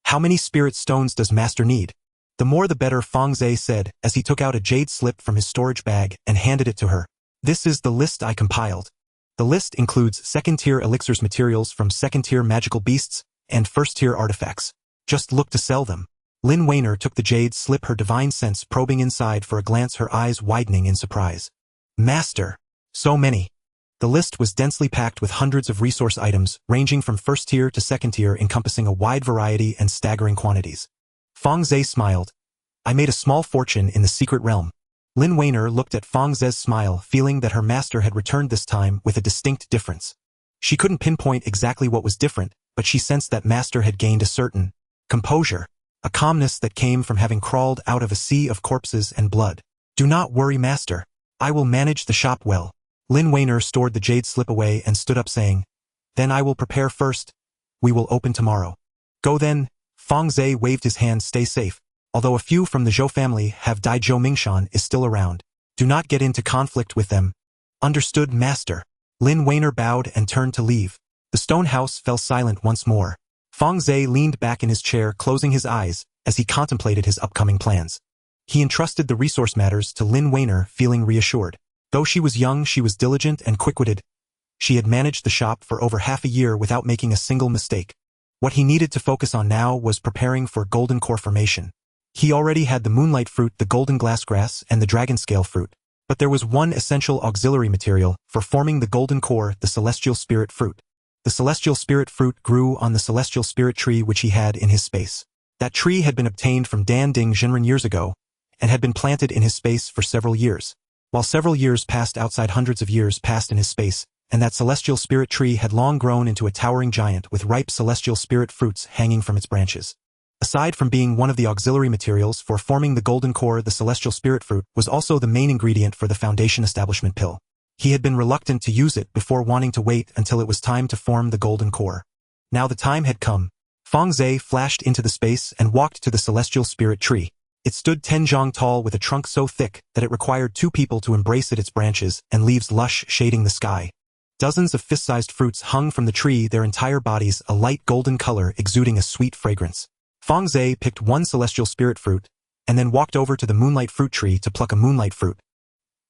"How many spirit stones does Master need?" "The more the better," Fang Ze said, as he took out a jade slip from his storage bag and handed it to her. "This is the list I compiled. The list includes second-tier elixirs, materials from second-tier magical beasts, and first-tier artifacts. Just look to sell them." Lin Weiner took the jade slip, her divine sense probing inside for a glance, her eyes widening in surprise. "Master! So many!" The list was densely packed with hundreds of resource items, ranging from first-tier to second-tier, encompassing a wide variety and staggering quantities. Fang Ze smiled. "I made a small fortune in the secret realm." Lin Weiner looked at Fang Ze's smile, feeling that her master had returned this time with a distinct difference. She couldn't pinpoint exactly what was different, but she sensed that master had gained a certain composure, a calmness that came from having crawled out of a sea of corpses and blood. "Do not worry, master. I will manage the shop well." Lin Weiner stored the jade slip away and stood up, saying, "Then I will prepare first. We will open tomorrow." "Go then." Fang Ze waved his hand. "Stay safe. Although a few from the Zhou family have died, Zhou Mingshan is still around. Do not get into conflict with them." "Understood, master." Lin Weiner bowed and turned to leave. The stone house fell silent once more. Fang Ze leaned back in his chair, closing his eyes as he contemplated his upcoming plans. He entrusted the resource matters to Lin Weiner, feeling reassured. Though she was young, she was diligent and quick-witted. She had managed the shop for over half a year without making a single mistake. What he needed to focus on now was preparing for golden core formation. He already had the moonlight fruit, the golden glassgrass, and the dragon scale fruit. But there was one essential auxiliary material for forming the golden core, the celestial spirit fruit. The celestial spirit fruit grew on the celestial spirit tree which he had in his space. That tree had been obtained from Dan Ding Zhenren years ago, and had been planted in his space for several years. While several years passed outside, hundreds of years passed in his space, and that celestial spirit tree had long grown into a towering giant with ripe celestial spirit fruits hanging from its branches. Aside from being one of the auxiliary materials for forming the golden core, the celestial spirit fruit was also the main ingredient for the foundation establishment pill. He had been reluctant to use it before, wanting to wait until it was time to form the golden core. Now the time had come. Fang Ze flashed into the space and walked to the celestial spirit tree. It stood 10 zhang tall with a trunk so thick that it required 2 people to embrace its branches and leaves lush shading the sky. Dozens of fist-sized fruits hung from the tree, their entire bodies a light golden color exuding a sweet fragrance. Fang Ze picked one celestial spirit fruit, and then walked over to the moonlight fruit tree to pluck a moonlight fruit.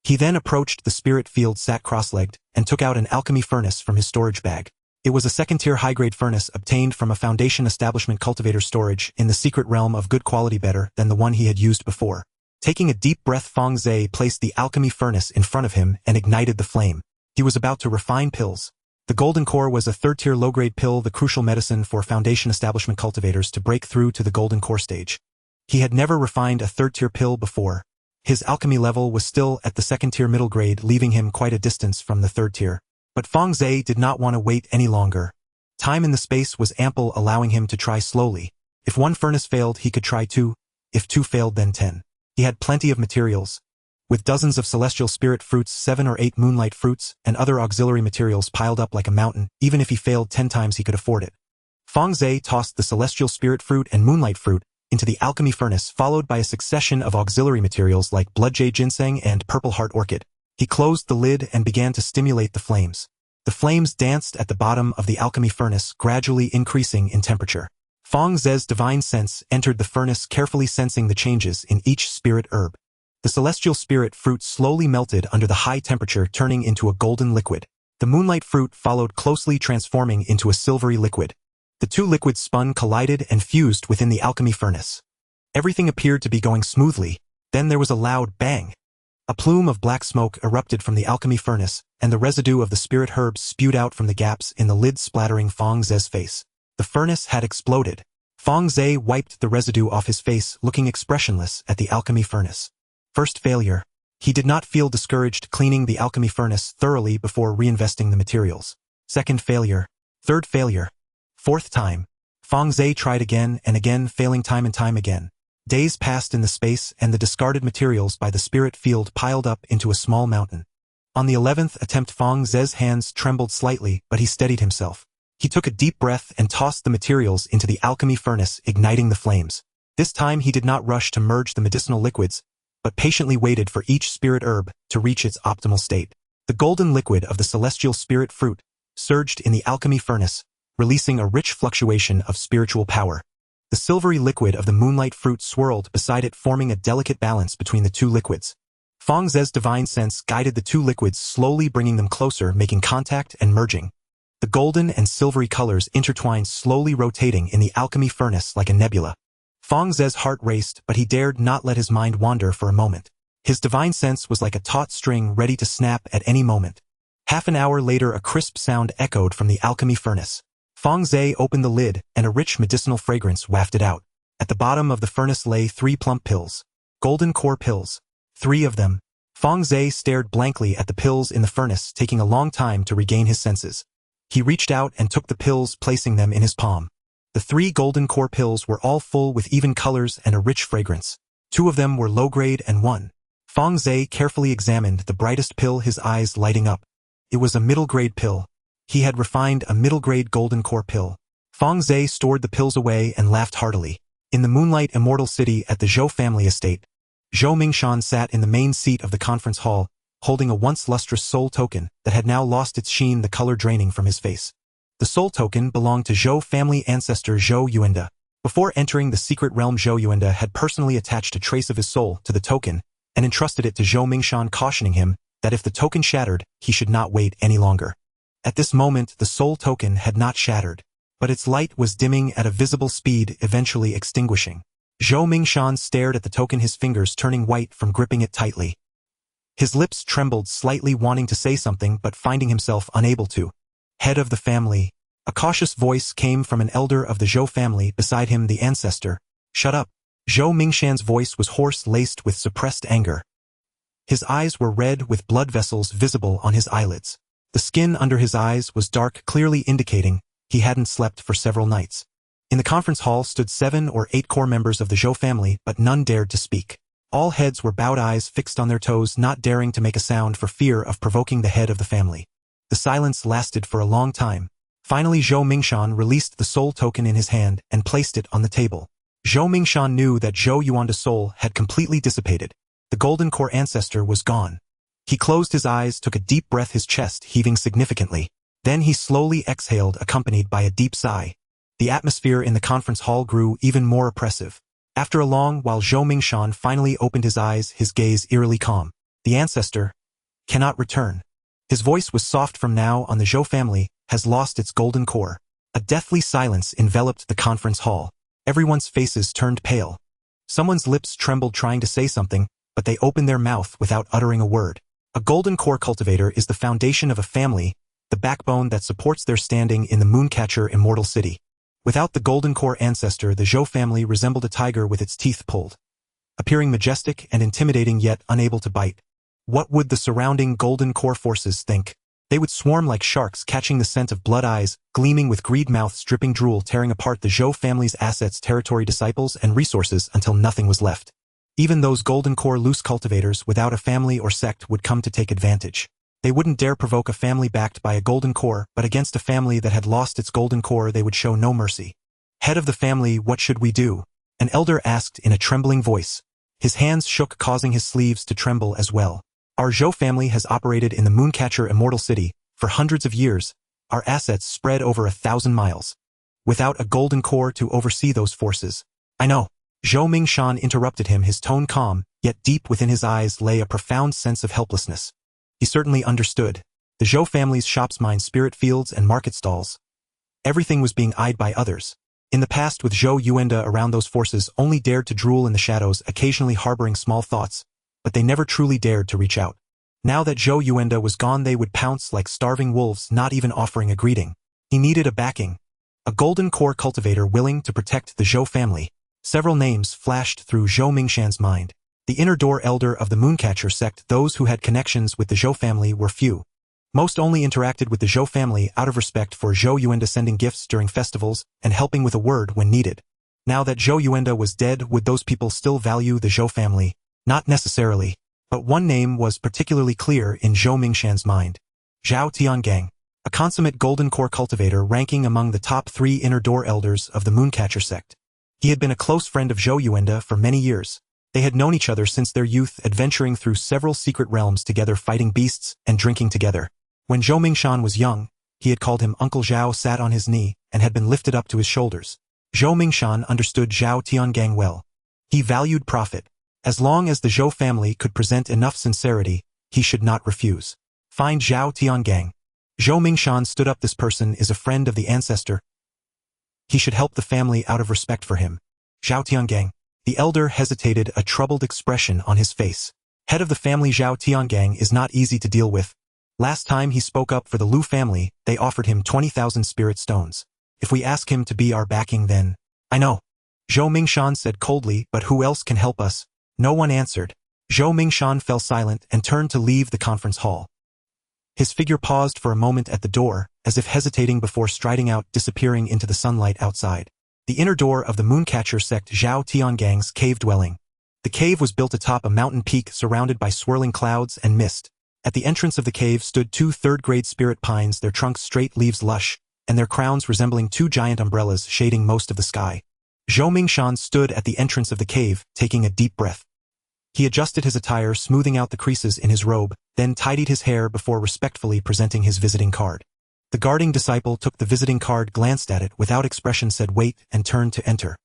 He then approached the spirit field, sat cross-legged, and took out an alchemy furnace from his storage bag. It was a second-tier high-grade furnace obtained from a foundation establishment cultivator storage in the secret realm, of good quality, better than the one he had used before. Taking a deep breath, Fang Ze placed the alchemy furnace in front of him and ignited the flame. He was about to refine pills. The golden core was a third-tier low-grade pill, the crucial medicine for foundation establishment cultivators to break through to the golden core stage. He had never refined a third-tier pill before. His alchemy level was still at the second-tier middle grade, leaving him quite a distance from the third tier. But Fang Ze did not want to wait any longer. Time in the space was ample, allowing him to try slowly. If one furnace failed, he could try 2. If 2 failed, then 10. He had plenty of materials. With dozens of celestial spirit fruits, 7 or 8 moonlight fruits, and other auxiliary materials piled up like a mountain, even if he failed 10 times he could afford it. Fang Ze tossed the celestial spirit fruit and moonlight fruit into the alchemy furnace, followed by a succession of auxiliary materials like bloodjade ginseng and purple heart orchid. He closed the lid and began to stimulate the flames. The flames danced at the bottom of the alchemy furnace, gradually increasing in temperature. Fang Ze's divine sense entered the furnace, carefully sensing the changes in each spirit herb. The celestial spirit fruit slowly melted under the high temperature, turning into a golden liquid. The moonlight fruit followed closely, transforming into a silvery liquid. The 2 liquids spun, collided, and fused within the alchemy furnace. Everything appeared to be going smoothly. Then there was a loud bang. A plume of black smoke erupted from the alchemy furnace, and the residue of the spirit herbs spewed out from the gaps in the lid, splattering Fang Ze's face. The furnace had exploded. Fang Ze wiped the residue off his face, looking expressionless at the alchemy furnace. First failure. He did not feel discouraged, cleaning the alchemy furnace thoroughly before reinvesting the materials. Second failure. Third failure. Fourth time. Fang Ze tried again and again, failing time and time again. Days passed in the space, and the discarded materials by the spirit field piled up into a small mountain. On the 11th attempt, Fang Ze's hands trembled slightly, but he steadied himself. He took a deep breath and tossed the materials into the alchemy furnace, igniting the flames. This time he did not rush to merge the medicinal liquids, but patiently waited for each spirit herb to reach its optimal state. The golden liquid of the celestial spirit fruit surged in the alchemy furnace, releasing a rich fluctuation of spiritual power. The silvery liquid of the moonlight fruit swirled beside it, forming a delicate balance between the 2 liquids. Fang Ze's divine sense guided the 2 liquids, slowly bringing them closer, making contact and merging. The golden and silvery colors intertwined, slowly rotating in the alchemy furnace like a nebula. Fang Ze's heart raced, but he dared not let his mind wander for a moment. His divine sense was like a taut string, ready to snap at any moment. Half an hour later, a crisp sound echoed from the alchemy furnace. Fang Ze opened the lid, and a rich medicinal fragrance wafted out. At the bottom of the furnace lay 3 plump pills. Golden core pills. 3 of them. Fang Ze stared blankly at the pills in the furnace, taking a long time to regain his senses. He reached out and took the pills, placing them in his palm. The 3 golden core pills were all full, with even colors and a rich fragrance. 2 of them were low-grade and 1. Fang Ze carefully examined the brightest pill, his eyes lighting up. It was a middle-grade pill. He had refined a middle-grade golden core pill. Fang Ze stored the pills away and laughed heartily. In the moonlight immortal city at the Zhou family estate, Zhou Mingshan sat in the main seat of the conference hall, holding a once lustrous soul token that had now lost its sheen, the color draining from his face. The soul token belonged to Zhou family ancestor Zhou Yuanda. Before entering the secret realm, Zhou Yuanda had personally attached a trace of his soul to the token and entrusted it to Zhou Mingshan, cautioning him that if the token shattered, he should not wait any longer. At this moment, the soul token had not shattered, but its light was dimming at a visible speed, eventually extinguishing. Zhou Mingshan stared at the token, his fingers turning white from gripping it tightly. His lips trembled slightly, wanting to say something but finding himself unable to. Head of the family. A cautious voice came from an elder of the Zhou family, beside him the ancestor. Shut up. Zhou Mingshan's voice was hoarse, laced with suppressed anger. His eyes were red with blood vessels visible on his eyelids. The skin under his eyes was dark, clearly indicating he hadn't slept for several nights. In the conference hall stood 7 or 8 core members of the Zhou family, but none dared to speak. All heads were bowed, eyes fixed on their toes, not daring to make a sound for fear of provoking the head of the family. The silence lasted for a long time. Finally, Zhou Mingshan released the soul token in his hand and placed it on the table. Zhou Mingshan knew that Zhou Yuanda's soul had completely dissipated. The golden core ancestor was gone. He closed his eyes, took a deep breath, his chest heaving significantly. Then he slowly exhaled, accompanied by a deep sigh. The atmosphere in the conference hall grew even more oppressive. After a long while, Zhou Mingshan finally opened his eyes, his gaze eerily calm. The ancestor cannot return. His voice was soft. From now on, the Zhou family has lost its golden core. A deathly silence enveloped the conference hall. Everyone's faces turned pale. Someone's lips trembled trying to say something, but they opened their mouth without uttering a word. A golden core cultivator is the foundation of a family, the backbone that supports their standing in the Mooncatcher Immortal City. Without the golden core ancestor, the Zhou family resembled a tiger with its teeth pulled, appearing majestic and intimidating yet unable to bite. What would the surrounding golden core forces think? They would swarm like sharks, catching the scent of blood, eyes gleaming with greed, mouths dripping drool, tearing apart the Zhou family's assets, territory, disciples, and resources until nothing was left. Even those golden core loose cultivators without a family or sect would come to take advantage. They wouldn't dare provoke a family backed by a golden core, but against a family that had lost its golden core they would show no mercy. Head of the family, what should we do? An elder asked in a trembling voice. His hands shook, causing his sleeves to tremble as well. Our Zhou family has operated in the Mooncatcher Immortal City for hundreds of years, our assets spread over 1,000 miles. Without a golden core to oversee those forces. I know. Zhou Mingshan interrupted him, his tone calm, yet deep within his eyes lay a profound sense of helplessness. He certainly understood. The Zhou family's shops, mines, spirit fields, and market stalls. Everything was being eyed by others. In the past, with Zhou Yuanda around, those forces only dared to drool in the shadows, occasionally harboring small thoughts, but they never truly dared to reach out. Now that Zhou Yuanda was gone, they would pounce like starving wolves, not even offering a greeting. He needed a backing. A golden core cultivator willing to protect the Zhou family. Several names flashed through Zhou Mingshan's mind. The inner door elder of the Mooncatcher sect. Those who had connections with the Zhou family were few. Most only interacted with the Zhou family out of respect for Zhou Yuanda, sending gifts during festivals and helping with a word when needed. Now that Zhou Yuanda was dead, would those people still value the Zhou family? Not necessarily. But one name was particularly clear in Zhou Mingshan's mind. Zhao Tiangang, a consummate golden core cultivator ranking among the top 3 inner door elders of the Mooncatcher sect. He had been a close friend of Zhou Yuanda for many years. They had known each other since their youth, adventuring through several secret realms together, fighting beasts and drinking together. When Zhou Mingshan was young, he had called him Uncle Zhao, sat on his knee, and had been lifted up to his shoulders. Zhou Mingshan understood Zhao Tiangang well. He valued profit. As long as the Zhou family could present enough sincerity, he should not refuse. Find Zhao Tiangang. Zhou Mingshan stood up. This person is a friend of the ancestor. He should help the family out of respect for him. Zhao Tiangang. The elder hesitated, a troubled expression on his face. Head of the family Zhao Tiangang is not easy to deal with. Last time he spoke up for the Lu family, they offered him 20,000 spirit stones. If we ask him to be our backing, then... I know. Zhou Mingshan said coldly, but who else can help us? No one answered. Zhou Mingshan fell silent and turned to leave the conference hall. His figure paused for a moment at the door, as if hesitating before striding out, disappearing into the sunlight outside. The inner door of the Mooncatcher sect, Zhao Tiangang's cave dwelling. The cave was built atop a mountain peak surrounded by swirling clouds and mist. At the entrance of the cave stood 2 third-grade spirit pines, their trunks straight, leaves lush, and their crowns resembling 2 giant umbrellas shading most of the sky. Zhou Mingshan stood at the entrance of the cave, taking a deep breath. He adjusted his attire, smoothing out the creases in his robe, then tidied his hair before respectfully presenting his visiting card. The guarding disciple took the visiting card, glanced at it without expression, said wait, and turned to enter.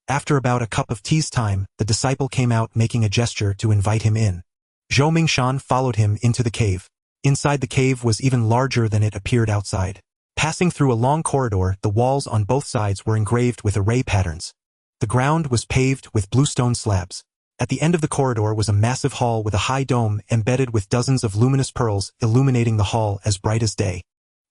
After about a cup of tea's time, the disciple came out, making a gesture to invite him in. Zhou Mingshan followed him into the cave. Inside the cave was even larger than it appeared outside. Passing through a long corridor, the walls on both sides were engraved with array patterns. The ground was paved with bluestone slabs. At the end of the corridor was a massive hall with a high dome embedded with dozens of luminous pearls, illuminating the hall as bright as day.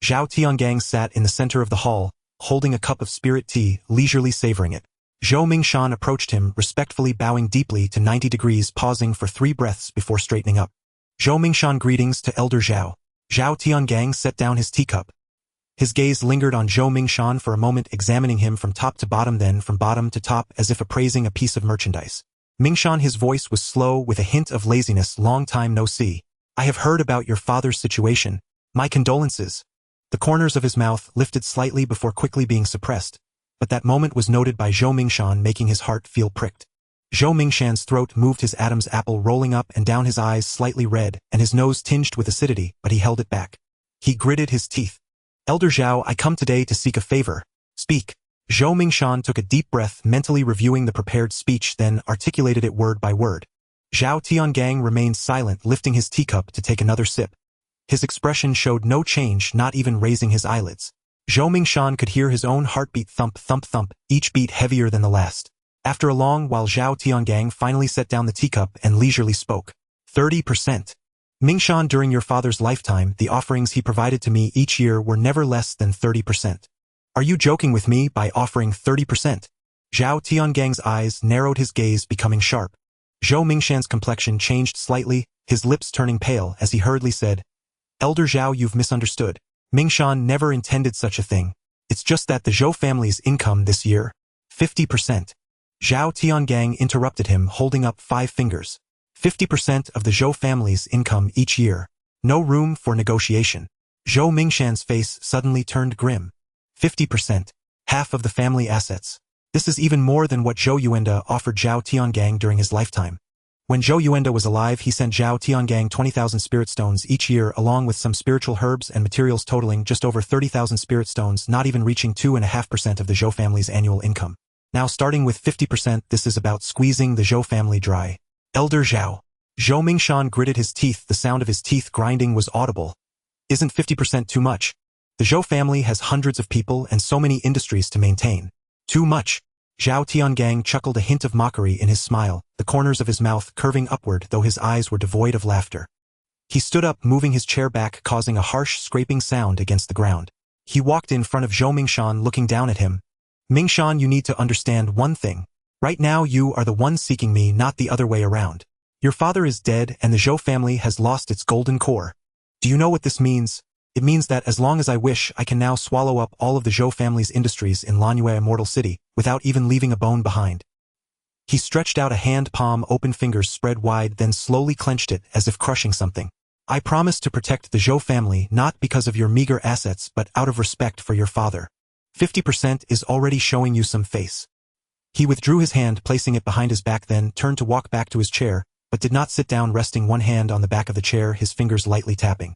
Zhao Tiangang sat in the center of the hall, holding a cup of spirit tea, leisurely savoring it. Zhou Mingshan approached him, respectfully bowing deeply to 90 degrees, pausing for 3 breaths before straightening up. Zhou Mingshan greetings to Elder Zhao. Zhao Tiangang set down his teacup. His gaze lingered on Zhou Mingshan for a moment, examining him from top to bottom, then from bottom to top, as if appraising a piece of merchandise. Mingshan, his voice was slow with a hint of laziness. Long time no see. I have heard about your father's situation. My condolences. The corners of his mouth lifted slightly before quickly being suppressed, but that moment was noted by Zhou Mingshan, making his heart feel pricked. Zhou Mingshan's throat moved, his Adam's apple rolling up and down, his eyes slightly red and his nose tinged with acidity, but he held it back. He gritted his teeth. Elder Zhao, I come today to seek a favor. Speak. Zhou Mingshan took a deep breath, mentally reviewing the prepared speech, then articulated it word by word. Zhao Tiangang remained silent, lifting his teacup to take another sip. His expression showed no change, not even raising his eyelids. Zhou Mingshan could hear his own heartbeat thump, thump, thump, each beat heavier than the last. After a long while, Zhao Tiangang finally set down the teacup and leisurely spoke. 30%. Mingshan, during your father's lifetime, the offerings he provided to me each year were never less than 30%. Are you joking with me by offering 30%? Zhao Tiangang's eyes narrowed, his gaze becoming sharp. Zhou Mingshan's complexion changed slightly, his lips turning pale as he hurriedly said, Elder Zhao, you've misunderstood. Mingshan never intended such a thing. It's just that the Zhou family's income this year, 50%. Zhao Tiangang interrupted him, holding up 5 fingers. 50% of the Zhou family's income each year. No room for negotiation. Zhou Mingshan's face suddenly turned grim. 50%. Half of the family assets. This is even more than what Zhou Yuanda offered Zhao Tiangang during his lifetime. When Zhou Yuanda was alive, he sent Zhao Tiangang 20,000 spirit stones each year, along with some spiritual herbs and materials totaling just over 30,000 spirit stones, not even reaching 2.5% of the Zhou family's annual income. Now, starting with 50%, this is about squeezing the Zhou family dry. Elder Zhao. Zhou Mingshan gritted his teeth, the sound of his teeth grinding was audible. Isn't 50% too much? The Zhou family has hundreds of people and so many industries to maintain. Too much. Zhao Tiangang chuckled, a hint of mockery in his smile, the corners of his mouth curving upward, though his eyes were devoid of laughter. He stood up, moving his chair back, causing a harsh scraping sound against the ground. He walked in front of Zhou Mingshan, looking down at him. Mingshan, you need to understand one thing. Right now you are the one seeking me, not the other way around. Your father is dead and the Zhou family has lost its golden core. Do you know what this means? It means that as long as I wish, I can now swallow up all of the Zhou family's industries in Lanyue Immortal City, without even leaving a bone behind. He stretched out a hand, palm open, fingers spread wide, then slowly clenched it as if crushing something. I promise to protect the Zhou family, not because of your meager assets but out of respect for your father. 50% is already showing you some face. He withdrew his hand, placing it behind his back, then turned to walk back to his chair, but did not sit down, resting one hand on the back of the chair, his fingers lightly tapping.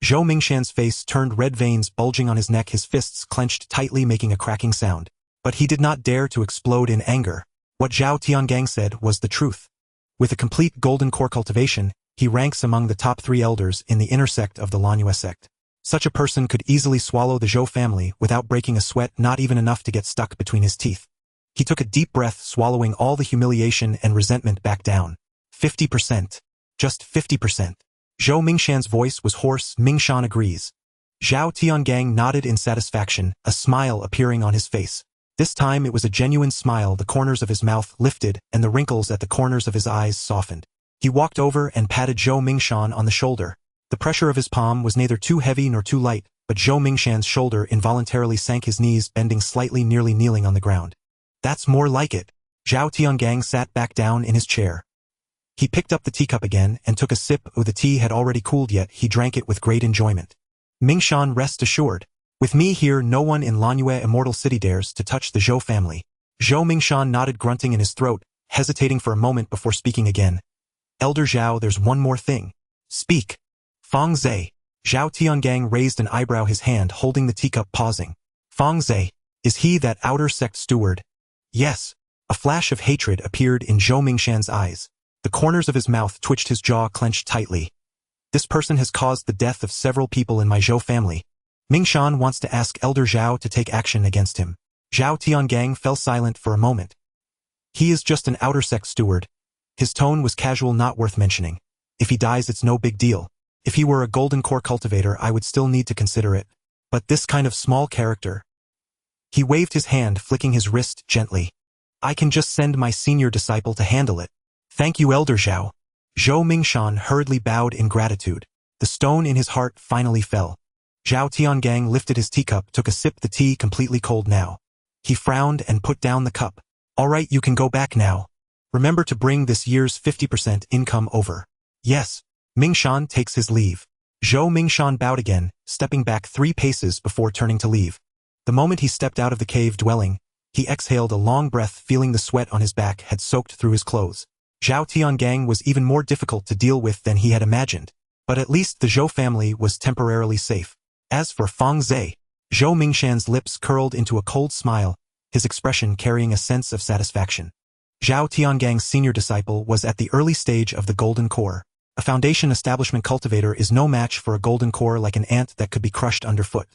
Zhou Mingshan's face turned red, veins bulging on his neck, his fists clenched tightly, making a cracking sound. But he did not dare to explode in anger. What Zhao Tiangang said was the truth. With a complete golden core cultivation, he ranks among the top 3 elders in the inner sect of the Lanyue sect. Such a person could easily swallow the Zhou family without breaking a sweat, not even enough to get stuck between his teeth. He took a deep breath, swallowing all the humiliation and resentment back down. 50%. Just 50%. Zhou Mingshan's voice was hoarse. Mingshan agrees. Zhao Tiangang nodded in satisfaction, a smile appearing on his face. This time it was a genuine smile, the corners of his mouth lifted and the wrinkles at the corners of his eyes softened. He walked over and patted Zhou Mingshan on the shoulder. The pressure of his palm was neither too heavy nor too light, but Zhou Mingshan's shoulder involuntarily sank, his knees bending slightly, nearly kneeling on the ground. That's more like it. Zhao Tiangang sat back down in his chair. He picked up the teacup again and took a sip. The tea had already cooled, yet he drank it with great enjoyment. Mingshan, rest assured. With me here, no one in Lanyue Immortal City dares to touch the Zhou family. Zhou Mingshan nodded, grunting in his throat, hesitating for a moment before speaking again. Elder Zhao, there's one more thing. Speak. Fang Ze. Zhao Tiangang raised an eyebrow, his hand holding the teacup, pausing. Fang Ze. Is he that outer sect steward? Yes. A flash of hatred appeared in Zhou Mingshan's eyes. The corners of his mouth twitched, his jaw clenched tightly. This person has caused the death of several people in my Zhou family. Mingshan wants to ask Elder Zhao to take action against him. Zhao Tiangang fell silent for a moment. He is just an outer sect steward. His tone was casual, not worth mentioning. If he dies, it's no big deal. If he were a golden core cultivator, I would still need to consider it. But this kind of small character. He waved his hand, flicking his wrist gently. I can just send my senior disciple to handle it. Thank you, Elder Zhao. Zhou Mingshan hurriedly bowed in gratitude. The stone in his heart finally fell. Zhao Tiangang lifted his teacup, took a sip, the tea completely cold now. He frowned and put down the cup. All right, you can go back now. Remember to bring this year's 50% income over. Yes. Mingshan takes his leave. Zhou Mingshan bowed again, stepping back 3 paces before turning to leave. The moment he stepped out of the cave dwelling, he exhaled a long breath, feeling the sweat on his back had soaked through his clothes. Zhao Tiangang was even more difficult to deal with than he had imagined, but at least the Zhou family was temporarily safe. As for Fang Ze, Zhou Mingshan's lips curled into a cold smile, his expression carrying a sense of satisfaction. Zhao Tiangang's senior disciple was at the early stage of the golden core. A foundation establishment cultivator is no match for a golden core like an ant that could be crushed underfoot.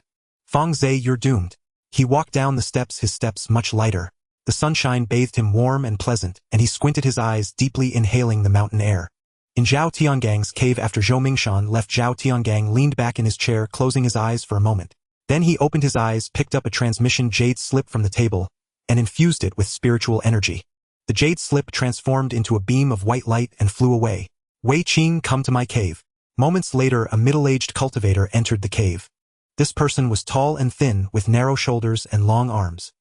Fang Ze, you're doomed. He walked down the steps, his steps much lighter. The sunshine bathed him warm and pleasant, and he squinted his eyes, deeply inhaling the mountain air. In Zhao Tiangang's cave after Zhou Mingshan left, Zhao Tiangang leaned back in his chair, closing his eyes for a moment. Then he opened his eyes, picked up a transmission jade slip from the table, and infused it with spiritual energy. The jade slip transformed into a beam of white light and flew away. Wei Qing, come to my cave. Moments later, a middle-aged cultivator entered the cave. This person was tall and thin, with narrow shoulders and long arms.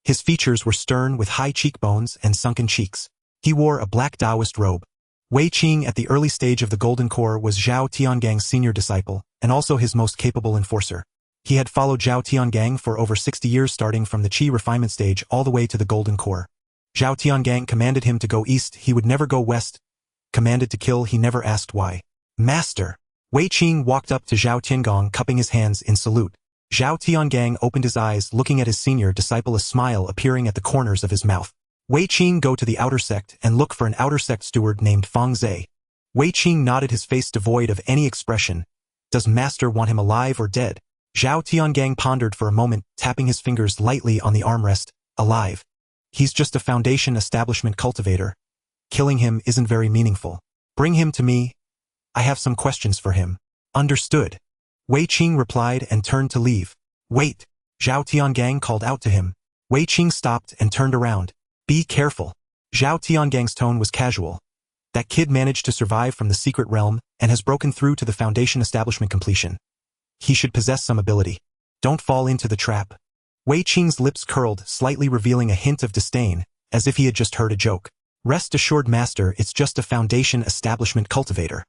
His features were stern, with high cheekbones and sunken cheeks. He wore a black Taoist robe. Wei Qing, at the early stage of the golden core, was Zhao Tiangang's senior disciple, and also his most capable enforcer. He had followed Zhao Tiangang for over 60 years, starting from the Qi refinement stage all the way to the golden core. Zhao Tiangang commanded him to go east, he would never go west. Commanded to kill, he never asked why. Master! Wei Qing walked up to Zhao Tiangang, cupping his hands in salute. Zhao Tiangang opened his eyes, looking at his senior disciple, a smile appearing at the corners of his mouth. Wei Qing, go to the outer sect and look for an outer sect steward named Fang Ze. Wei Qing nodded, his face devoid of any expression. Does master want him alive or dead? Zhao Tiangang pondered for a moment, tapping his fingers lightly on the armrest. Alive. He's just a foundation establishment cultivator. Killing him isn't very meaningful. Bring him to me. I have some questions for him. Understood. Wei Qing replied and turned to leave. Wait. Zhao Tiangang called out to him. Wei Qing stopped and turned around. Be careful. Zhao Tiangang's tone was casual. That kid managed to survive from the secret realm and has broken through to the foundation establishment completion. He should possess some ability. Don't fall into the trap. Wei Qing's lips curled, slightly revealing a hint of disdain, as if he had just heard a joke. Rest assured, master, it's just a foundation establishment cultivator.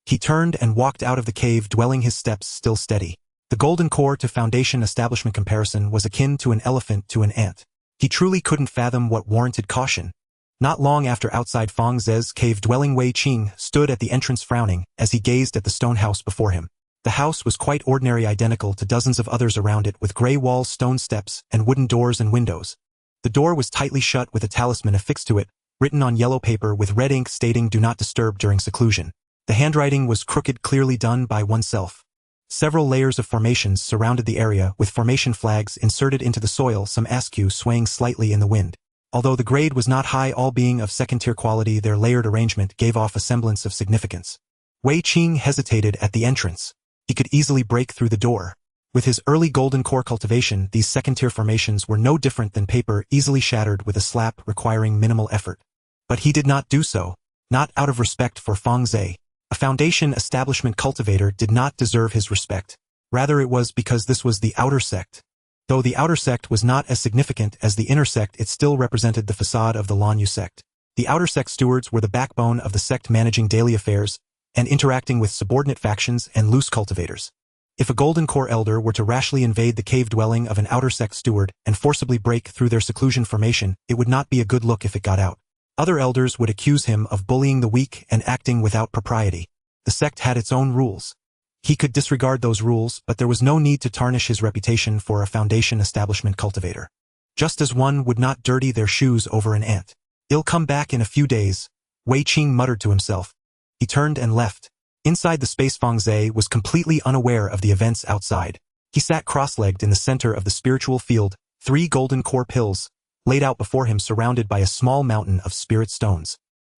He turned and walked out of the cave, dwelling, his steps still steady. The golden core to foundation establishment comparison was akin to an elephant to an ant. He truly couldn't fathom what warranted caution. Not long after, outside Fang Ze's cave dwelling, Wei Qing stood at the entrance, frowning as he gazed at the stone house before him. The house was quite ordinary, identical to dozens of others around it, with gray walls, stone steps, and wooden doors and windows. The door was tightly shut with a talisman affixed to it, written on yellow paper with red ink stating "Do not disturb during seclusion." The handwriting was crooked, clearly done by oneself. Several layers of formations surrounded the area, with formation flags inserted into the soil, some askew, swaying slightly in the wind. Although the grade was not high, all being of second-tier quality, their layered arrangement gave off a semblance of significance. Wei Qing hesitated at the entrance. He could easily break through the door. With his early golden core cultivation, these second-tier formations were no different than paper easily shattered with a slap, requiring minimal effort. But he did not do so, not out of respect for Fang Ze. A foundation establishment cultivator did not deserve his respect. Rather, it was because this was the outer sect. Though the outer sect was not as significant as the inner sect, it still represented the facade of the Lanyu sect. The outer sect stewards were the backbone of the sect, managing daily affairs and interacting with subordinate factions and loose cultivators. If a golden core elder were to rashly invade the cave dwelling of an outer sect steward and forcibly break through their seclusion formation, it would not be a good look if it got out. Other elders would accuse him of bullying the weak and acting without propriety. The sect had its own rules. He could disregard those rules, but there was no need to tarnish his reputation for a foundation establishment cultivator. Just as one would not dirty their shoes over an ant. "I'll come back in a few days," Wei Qing muttered to himself. He turned and left. Inside the space, Fang Ze was completely unaware of the events outside. He sat cross-legged in the center of the spiritual field, 3 golden core pills laid out before him, surrounded by a small mountain of spirit stones.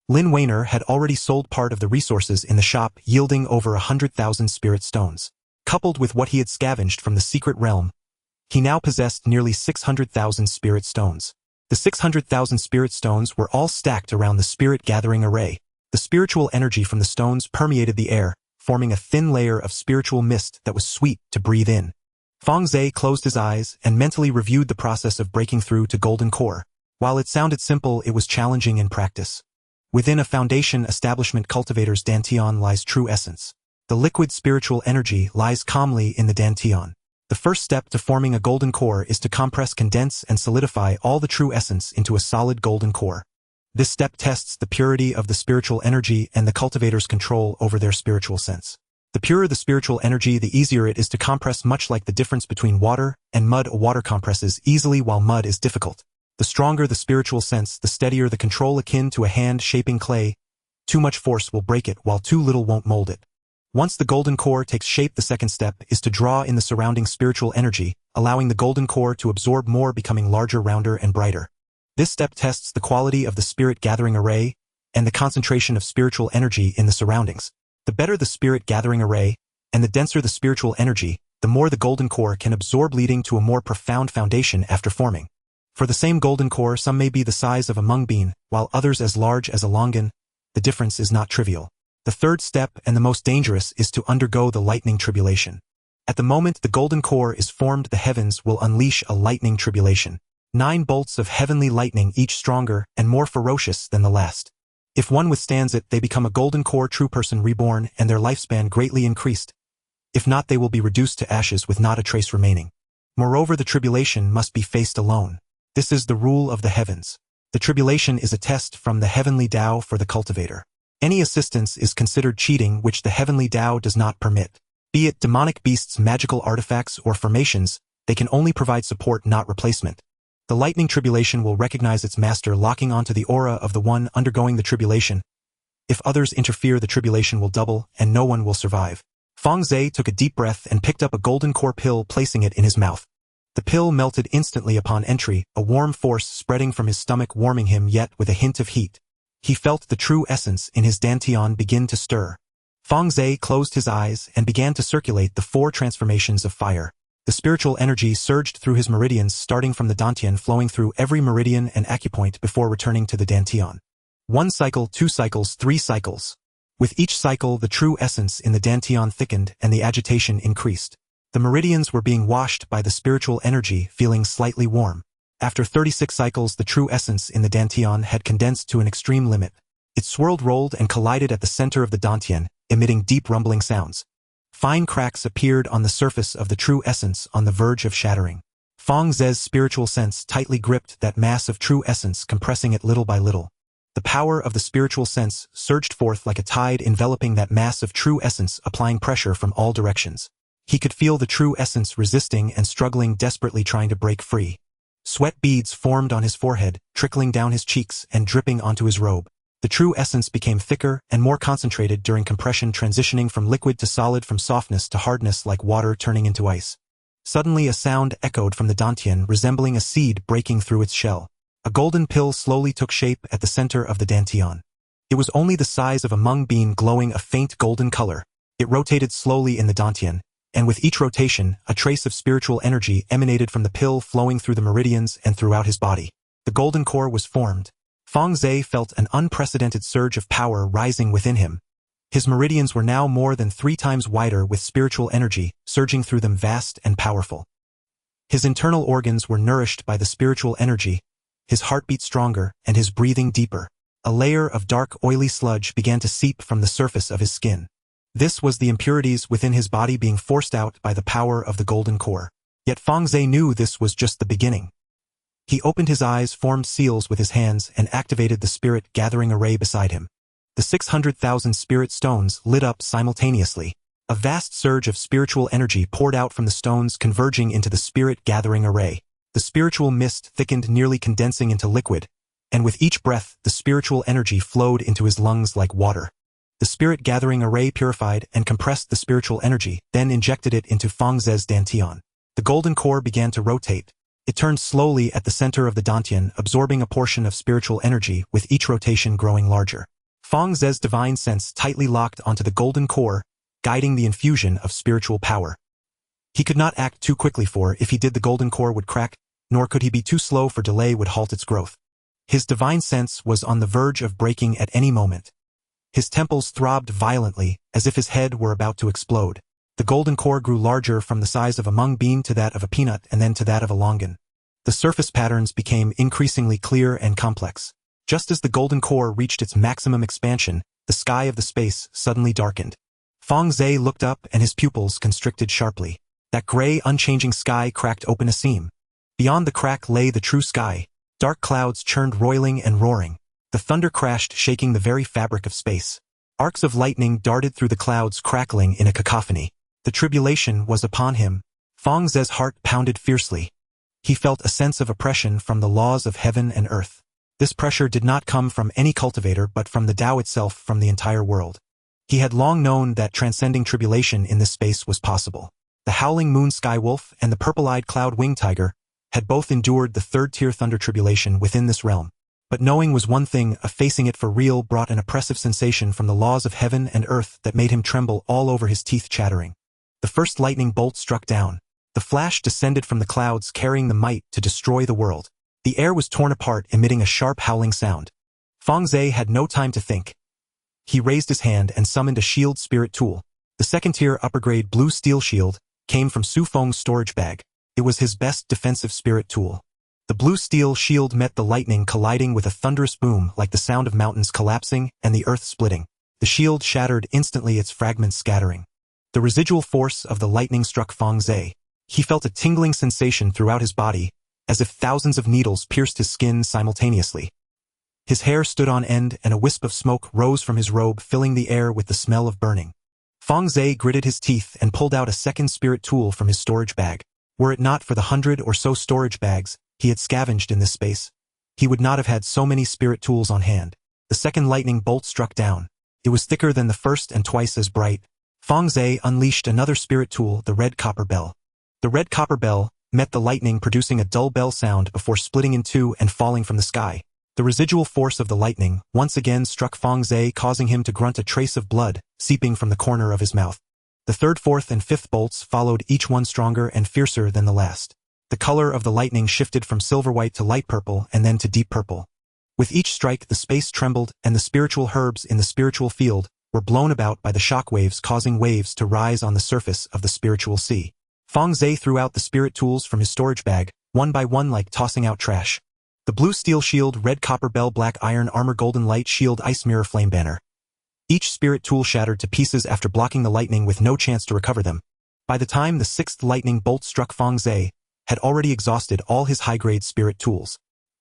Lin Weiner had already sold part of the resources in the shop, yielding over 100,000 spirit stones. Coupled with what he had scavenged from the secret realm, he now possessed nearly 600,000 spirit stones. The 600,000 spirit stones were all stacked around the spirit gathering array. The spiritual energy from the stones permeated the air, forming a thin layer of spiritual mist that was sweet to breathe in. Fang Ze closed his eyes and mentally reviewed the process of breaking through to golden core. While it sounded simple, it was challenging in practice. Within a foundation establishment cultivator's dantian lies true essence. The liquid spiritual energy lies calmly in the dantian. The first step to forming a golden core is to compress, condense, and solidify all the true essence into a solid golden core. This step tests the purity of the spiritual energy and the cultivator's control over their spiritual sense. The purer the spiritual energy, the easier it is to compress, much like the difference between water and mud. Water compresses easily while mud is difficult. The stronger the spiritual sense, the steadier the control, akin to a hand shaping clay. Too much force will break it, while too little won't mold it. Once the golden core takes shape, the second step is to draw in the surrounding spiritual energy, allowing the golden core to absorb more, becoming larger, rounder, and brighter. This step tests the quality of the spirit gathering array and the concentration of spiritual energy in the surroundings. The better the spirit gathering array and the denser the spiritual energy, the more the golden core can absorb, leading to a more profound foundation after forming. For the same golden core, some may be the size of a mung bean, while others as large as a longan. The difference is not trivial. The third step, and the most dangerous, is to undergo the lightning tribulation. At the moment the golden core is formed, the heavens will unleash a lightning tribulation. 9 bolts of heavenly lightning, each stronger and more ferocious than the last. If one withstands it, they become a golden core true person reborn and their lifespan greatly increased. If not, they will be reduced to ashes with not a trace remaining. Moreover, the tribulation must be faced alone. This is the rule of the heavens. The tribulation is a test from the heavenly Tao for the cultivator. Any assistance is considered cheating, which the heavenly Tao does not permit. Be it demonic beasts, magical artifacts, or formations, they can only provide support, not replacement. The lightning tribulation will recognize its master, locking onto the aura of the one undergoing the tribulation. If others interfere, the tribulation will double, and no one will survive. Fang Ze took a deep breath and picked up a golden core pill, placing it in his mouth. The pill melted instantly upon entry, a warm force spreading from his stomach, warming him yet with a hint of heat. He felt the true essence in his dantian begin to stir. Fang Ze closed his eyes and began to circulate the 4 transformations of fire. The spiritual energy surged through his meridians, starting from the dantian, flowing through every meridian and acupoint before returning to the dantian. 1 cycle, 2 cycles, 3 cycles. With each cycle, the true essence in the dantian thickened and the agitation increased. The meridians were being washed by the spiritual energy, feeling slightly warm. After 36 cycles, the true essence in the dantian had condensed to an extreme limit. It swirled, rolled, and collided at the center of the dantian, emitting deep rumbling sounds. Fine cracks appeared on the surface of the true essence, on the verge of shattering. Fang Ze's spiritual sense tightly gripped that mass of true essence, compressing it little by little. The power of the spiritual sense surged forth like a tide, enveloping that mass of true essence, applying pressure from all directions. He could feel the true essence resisting and struggling, desperately trying to break free. Sweat beads formed on his forehead, trickling down his cheeks and dripping onto his robe. The true essence became thicker and more concentrated during compression, transitioning from liquid to solid, from softness to hardness, like water turning into ice. Suddenly a sound echoed from the dantian, resembling a seed breaking through its shell. A golden pill slowly took shape at the center of the dantian. It was only the size of a mung bean, glowing a faint golden color. It rotated slowly in the dantian, and with each rotation, a trace of spiritual energy emanated from the pill, flowing through the meridians and throughout his body. The golden core was formed. Fang Ze felt an unprecedented surge of power rising within him. His meridians were now more than 3 times wider, with spiritual energy surging through them, vast and powerful. His internal organs were nourished by the spiritual energy, his heartbeat stronger and his breathing deeper. A layer of dark, oily sludge began to seep from the surface of his skin. This was the impurities within his body being forced out by the power of the golden core. Yet Fang Ze knew this was just the beginning. He opened his eyes, formed seals with his hands, and activated the spirit gathering array beside him. The 600,000 spirit stones lit up simultaneously. A vast surge of spiritual energy poured out from the stones, converging into the spirit gathering array. The spiritual mist thickened, nearly condensing into liquid, and with each breath, the spiritual energy flowed into his lungs like water. The spirit gathering array purified and compressed the spiritual energy, then injected it into Fang Ze's dantian. The golden core began to rotate. It turned slowly at the center of the dantian, absorbing a portion of spiritual energy, with each rotation growing larger. Fang Ze's divine sense tightly locked onto the golden core, guiding the infusion of spiritual power. He could not act too quickly, for if he did, the golden core would crack, nor could he be too slow, for delay would halt its growth. His divine sense was on the verge of breaking at any moment. His temples throbbed violently, as if his head were about to explode. The golden core grew larger from the size of a mung bean to that of a peanut and then to that of a longan. The surface patterns became increasingly clear and complex. Just as the golden core reached its maximum expansion, the sky of the space suddenly darkened. Fang Ze looked up and his pupils constricted sharply. That gray, unchanging sky cracked open a seam. Beyond the crack lay the true sky. Dark clouds churned roiling and roaring. The thunder crashed, shaking the very fabric of space. Arcs of lightning darted through the clouds, crackling in a cacophony. The tribulation was upon him. Fang Ze's heart pounded fiercely. He felt a sense of oppression from the laws of heaven and earth. This pressure did not come from any cultivator but from the Tao itself, from the entire world. He had long known that transcending tribulation in this space was possible. The howling moon sky wolf and the purple-eyed cloud winged tiger had both endured the third-tier thunder tribulation within this realm. But knowing was one thing, facing it for real brought an oppressive sensation from the laws of heaven and earth that made him tremble all over, his teeth chattering. The first lightning bolt struck down. The flash descended from the clouds, carrying the might to destroy the world. The air was torn apart, emitting a sharp howling sound. Fang Ze had no time to think. He raised his hand and summoned a shield spirit tool. The second-tier upper-grade blue steel shield came from Su Feng's storage bag. It was his best defensive spirit tool. The blue steel shield met the lightning, colliding with a thunderous boom like the sound of mountains collapsing and the earth splitting. The shield shattered instantly, its fragments scattering. The residual force of the lightning struck Fang Ze. He felt a tingling sensation throughout his body, as if thousands of needles pierced his skin simultaneously. His hair stood on end and a wisp of smoke rose from his robe, filling the air with the smell of burning. Fang Ze gritted his teeth and pulled out a second spirit tool from his storage bag. Were it not for the 100 or so storage bags he had scavenged in this space, he would not have had so many spirit tools on hand. The second lightning bolt struck down. It was thicker than the first and twice as bright. Fang Ze unleashed another spirit tool, the red copper bell. The red copper bell met the lightning, producing a dull bell sound before splitting in two and falling from the sky. The residual force of the lightning once again struck Fang Ze, causing him to grunt, a trace of blood seeping from the corner of his mouth. The third, fourth, and fifth bolts followed, each one stronger and fiercer than the last. The color of the lightning shifted from silver-white to light purple and then to deep purple. With each strike, the space trembled, and the spiritual herbs in the spiritual field were blown about by the shock waves, causing waves to rise on the surface of the spiritual sea. Fang Ze threw out the spirit tools from his storage bag, one by one, like tossing out trash. The blue steel shield, red copper bell, black iron armor, golden light shield, ice mirror, flame banner. Each spirit tool shattered to pieces after blocking the lightning with no chance to recover them. By the time the sixth lightning bolt struck, Fang Ze had already exhausted all his high-grade spirit tools.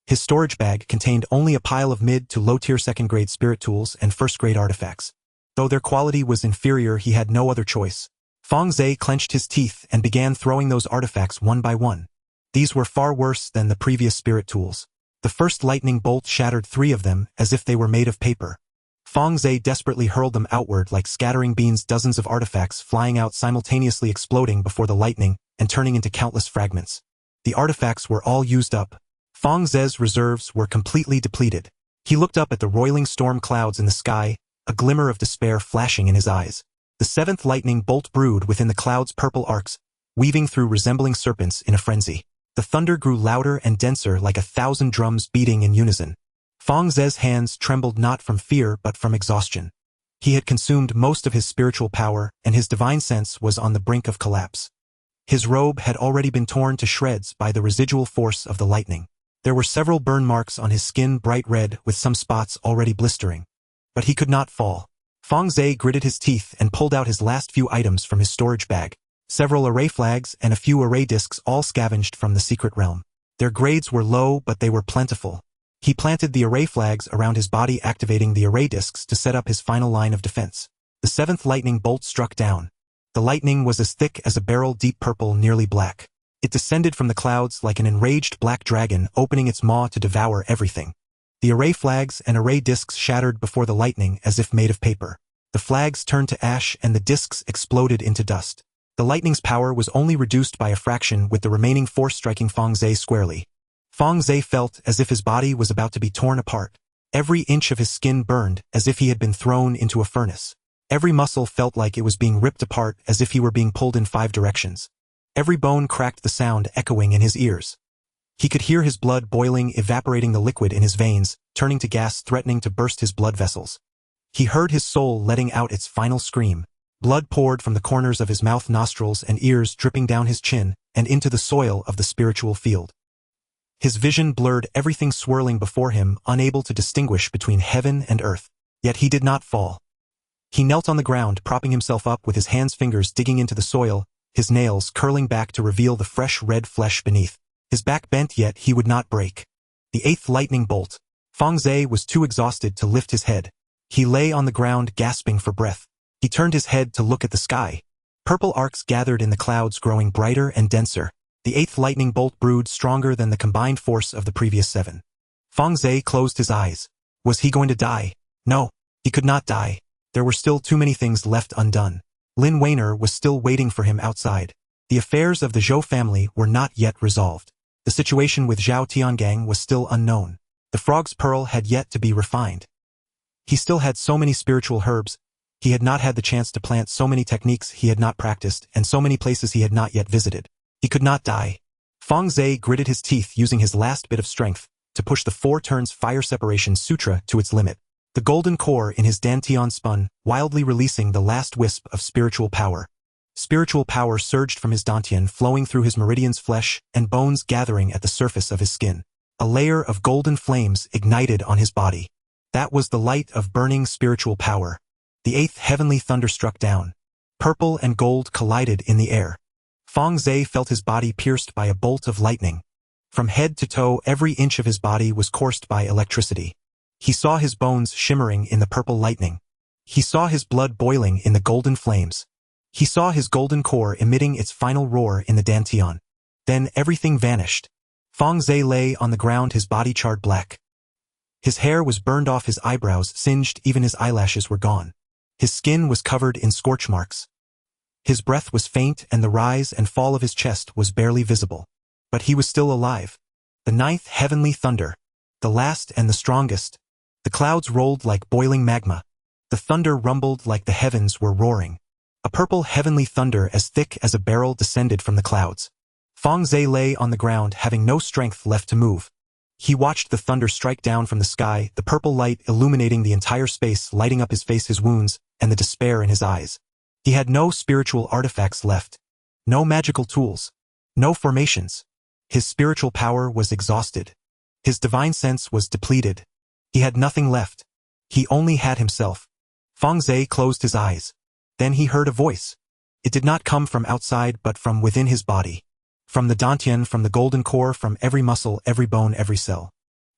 His storage bag contained only a pile of mid to low-tier second-grade spirit tools and first-grade artifacts. Though their quality was inferior, he had no other choice. Fang Ze clenched his teeth and began throwing those artifacts one by one. These were far worse than the previous spirit tools. The first lightning bolt shattered 3 of them as if they were made of paper. Fang Ze desperately hurled them outward like scattering beans, dozens of artifacts flying out simultaneously, exploding before the lightning and turning into countless fragments. The artifacts were all used up. Fang Ze's reserves were completely depleted. He looked up at the roiling storm clouds in the sky, a glimmer of despair flashing in his eyes. The seventh lightning bolt brewed within the clouds' purple arcs, weaving through resembling serpents in a frenzy. The thunder grew louder and denser, like 1,000 drums beating in unison. Fang Ze's hands trembled not from fear but from exhaustion. He had consumed most of his spiritual power, and his divine sense was on the brink of collapse. His robe had already been torn to shreds by the residual force of the lightning. There were several burn marks on his skin, bright red, with some spots already blistering. But he could not fall. Fang Ze gritted his teeth and pulled out his last few items from his storage bag. Several array flags and a few array discs, all scavenged from the secret realm. Their grades were low, but they were plentiful. He planted the array flags around his body, activating the array discs to set up his final line of defense. The seventh lightning bolt struck down. The lightning was as thick as a barrel, deep purple, nearly black. It descended from the clouds like an enraged black dragon, opening its maw to devour everything. The array flags and array discs shattered before the lightning as if made of paper. The flags turned to ash and the discs exploded into dust. The lightning's power was only reduced by a fraction, with the remaining force striking Fang Ze squarely. Fang Ze felt as if his body was about to be torn apart. Every inch of his skin burned as if he had been thrown into a furnace. Every muscle felt like it was being ripped apart, as if he were being pulled in 5 directions. Every bone cracked, the sound echoing in his ears. He could hear his blood boiling, evaporating the liquid in his veins, turning to gas, threatening to burst his blood vessels. He heard his soul letting out its final scream. Blood poured from the corners of his mouth, nostrils, and ears, dripping down his chin and into the soil of the spiritual field. His vision blurred, everything swirling before him, unable to distinguish between heaven and earth. Yet he did not fall. He knelt on the ground, propping himself up with his hands, fingers digging into the soil, his nails curling back to reveal the fresh red flesh beneath. His back bent, yet he would not break. The 8th lightning bolt. Fang Ze was too exhausted to lift his head. He lay on the ground, gasping for breath. He turned his head to look at the sky. Purple arcs gathered in the clouds, growing brighter and denser. The 8th lightning bolt brewed stronger than the combined force of the previous 7. Fang Ze closed his eyes. Was he going to die? No, he could not die. There were still too many things left undone. Lin Weiner was still waiting for him outside. The affairs of the Zhou family were not yet resolved. The situation with Zhao Tiangang was still unknown. The frog's pearl had yet to be refined. He still had so many spiritual herbs. He had not had the chance to plant so many techniques he had not practiced, and so many places he had not yet visited. He could not die. Fang Ze gritted his teeth, using his last bit of strength to push the 4 turns fire separation sutra to its limit. The golden core in his dantian spun, wildly releasing the last wisp of spiritual power. Spiritual power surged from his dantian, flowing through his meridians, flesh and bones gathering at the surface of his skin. A layer of golden flames ignited on his body. That was the light of burning spiritual power. The 8th heavenly thunder struck down. Purple and gold collided in the air. Fang Ze felt his body pierced by a bolt of lightning. From head to toe, every inch of his body was coursed by electricity. He saw his bones shimmering in the purple lightning. He saw his blood boiling in the golden flames. He saw his golden core emitting its final roar in the dantian. Then everything vanished. Fang Ze lay on the ground, his body charred black. His hair was burned off, his eyebrows singed, even his eyelashes were gone. His skin was covered in scorch marks. His breath was faint, and the rise and fall of his chest was barely visible. But he was still alive. The 9th heavenly thunder. The last and the strongest. The clouds rolled like boiling magma. The thunder rumbled like the heavens were roaring. A purple heavenly thunder as thick as a barrel descended from the clouds. Fang Ze lay on the ground, having no strength left to move. He watched the thunder strike down from the sky, the purple light illuminating the entire space, lighting up his face, his wounds, and the despair in his eyes. He had no spiritual artifacts left. No magical tools. No formations. His spiritual power was exhausted. His divine sense was depleted. He had nothing left. He only had himself. Fang Ze closed his eyes. Then he heard a voice. It did not come from outside but from within his body. From the dantian, from the golden core, from every muscle, every bone, every cell.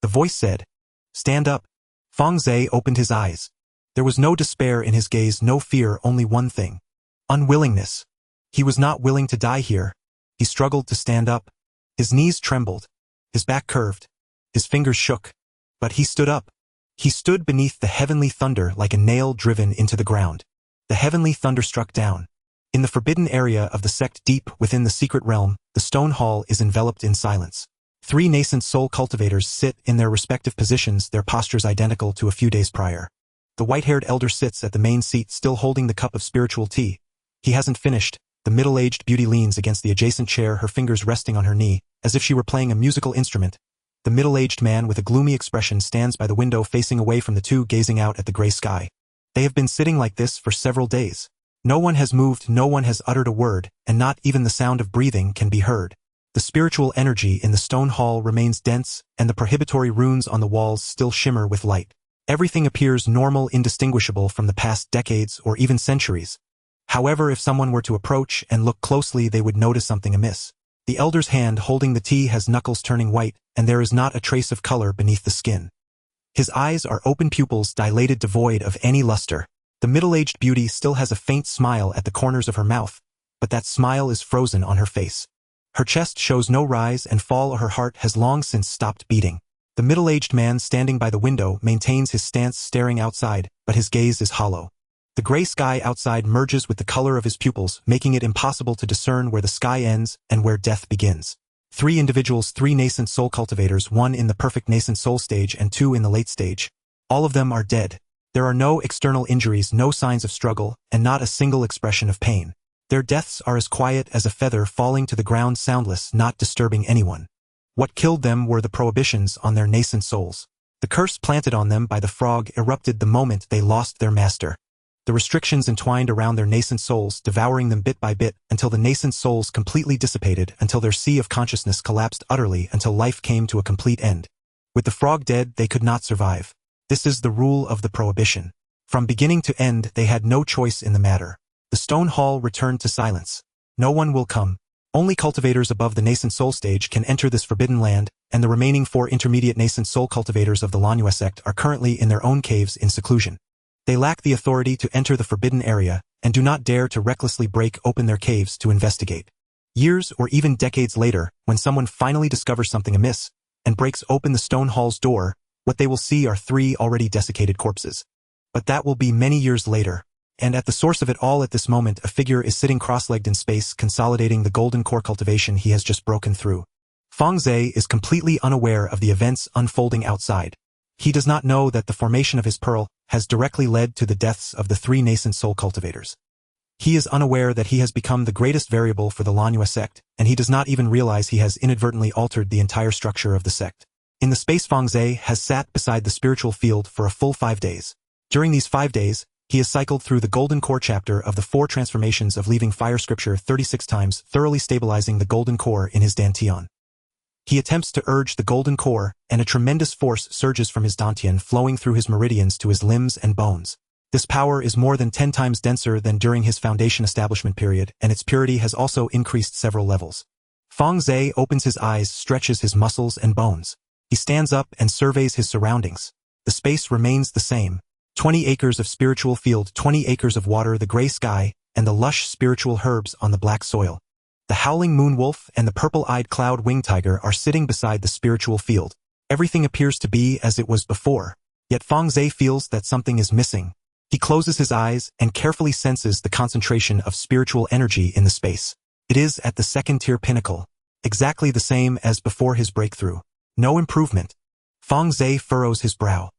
The voice said, "Stand up." Fang Ze opened his eyes. There was no despair in his gaze, no fear, only one thing. Unwillingness. He was not willing to die here. He struggled to stand up. His knees trembled. His back curved. His fingers shook. But he stood up. He stood beneath the heavenly thunder like a nail driven into the ground. The heavenly thunder struck down. In the forbidden area of the sect, deep within the secret realm, the stone hall is enveloped in silence. 3 nascent soul cultivators sit in their respective positions, their postures identical to a few days prior. The white-haired elder sits at the main seat, still holding the cup of spiritual tea. He hasn't finished. The middle-aged beauty leans against the adjacent chair, her fingers resting on her knee, as if she were playing a musical instrument. The middle-aged man with a gloomy expression stands by the window, facing away from the two, gazing out at the gray sky. They have been sitting like this for several days. No one has moved, no one has uttered a word, and not even the sound of breathing can be heard. The spiritual energy in the stone hall remains dense, and the prohibitory runes on the walls still shimmer with light. Everything appears normal, indistinguishable from the past decades or even centuries. However, if someone were to approach and look closely, they would notice something amiss. The elder's hand holding the tea has knuckles turning white, and there is not a trace of color beneath the skin. His eyes are open, pupils dilated, devoid of any luster. The middle-aged beauty still has a faint smile at the corners of her mouth, but that smile is frozen on her face. Her chest shows no rise and fall, or her heart has long since stopped beating. The middle-aged man standing by the window maintains his stance, staring outside, but his gaze is hollow. The gray sky outside merges with the color of his pupils, making it impossible to discern where the sky ends and where death begins. 3 individuals, 3 nascent soul cultivators, 1 in the perfect nascent soul stage and 2 in the late stage. All of them are dead. There are no external injuries, no signs of struggle, and not a single expression of pain. Their deaths are as quiet as a feather falling to the ground, soundless, not disturbing anyone. What killed them were the prohibitions on their nascent souls. The curse planted on them by the frog erupted the moment they lost their master. The restrictions entwined around their nascent souls, devouring them bit by bit until the nascent souls completely dissipated, until their sea of consciousness collapsed utterly, until life came to a complete end. With the frog dead, they could not survive. This is the rule of the prohibition. From beginning to end, they had no choice in the matter. The stone hall returned to silence. No one will come. Only cultivators above the nascent soul stage can enter this forbidden land, and the remaining 4 intermediate nascent soul cultivators of the Lanhua sect are currently in their own caves in seclusion. They lack the authority to enter the forbidden area, and do not dare to recklessly break open their caves to investigate. Years or even decades later, when someone finally discovers something amiss, and breaks open the stone hall's door, what they will see are 3 already desiccated corpses. But that will be many years later. And at the source of it all at this moment, a figure is sitting cross-legged in space, consolidating the golden core cultivation he has just broken through. Fang Ze is completely unaware of the events unfolding outside. He does not know that the formation of his pearl has directly led to the deaths of the 3 nascent soul cultivators. He is unaware that he has become the greatest variable for the Lanhua sect, and he does not even realize he has inadvertently altered the entire structure of the sect. In the space, Fang Ze has sat beside the spiritual field for a full 5 days. During these 5 days, he has cycled through the golden core chapter of the 4 transformations of leaving fire scripture 36 times, thoroughly stabilizing the golden core in his dantian. He attempts to urge the golden core, and a tremendous force surges from his dantian, flowing through his meridians to his limbs and bones. This power is more than 10 times denser than during his foundation establishment period, and its purity has also increased several levels. Fang Ze opens his eyes, stretches his muscles and bones. He stands up and surveys his surroundings. The space remains the same. 20 acres of spiritual field, 20 acres of water, the gray sky, and the lush spiritual herbs on the black soil. The howling moon wolf and the purple-eyed cloud-winged tiger are sitting beside the spiritual field. Everything appears to be as it was before, yet Fang Ze feels that something is missing. He closes his eyes and carefully senses the concentration of spiritual energy in the space. It is at the 2nd-tier pinnacle, exactly the same as before his breakthrough. No improvement. Fang Ze furrows his brow.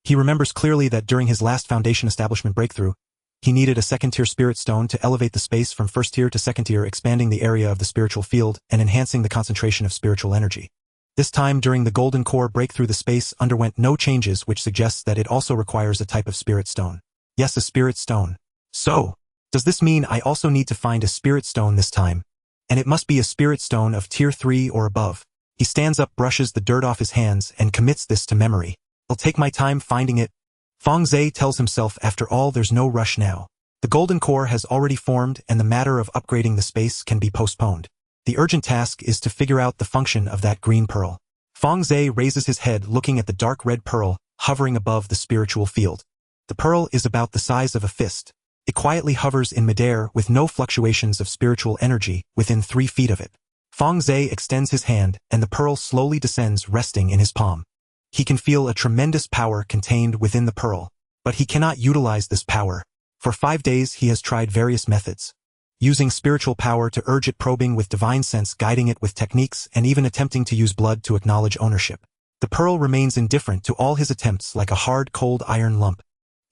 He remembers clearly that during his last foundation establishment breakthrough, he needed a 2nd-tier spirit stone to elevate the space from 1st tier to 2nd tier, expanding the area of the spiritual field and enhancing the concentration of spiritual energy. This time during the golden core breakthrough, the space underwent no changes, which suggests that it also requires a type of spirit stone. Yes, a spirit stone. So, does this mean I also need to find a spirit stone this time? And it must be a spirit stone of tier 3 or above. He stands up, brushes the dirt off his hands, and commits this to memory. I'll take my time finding it. Fang Ze tells himself, after all, there's no rush now. The golden core has already formed, and the matter of upgrading the space can be postponed. The urgent task is to figure out the function of that green pearl. Fang Ze raises his head, looking at the dark red pearl hovering above the spiritual field. The pearl is about the size of a fist. It quietly hovers in midair with no fluctuations of spiritual energy within 3 feet of it. Fang Ze extends his hand, and the pearl slowly descends, resting in his palm. He can feel a tremendous power contained within the pearl, but he cannot utilize this power. For 5 days he has tried various methods, using spiritual power to urge it, probing with divine sense, guiding it with techniques, and even attempting to use blood to acknowledge ownership. The pearl remains indifferent to all his attempts, like a hard, cold iron lump.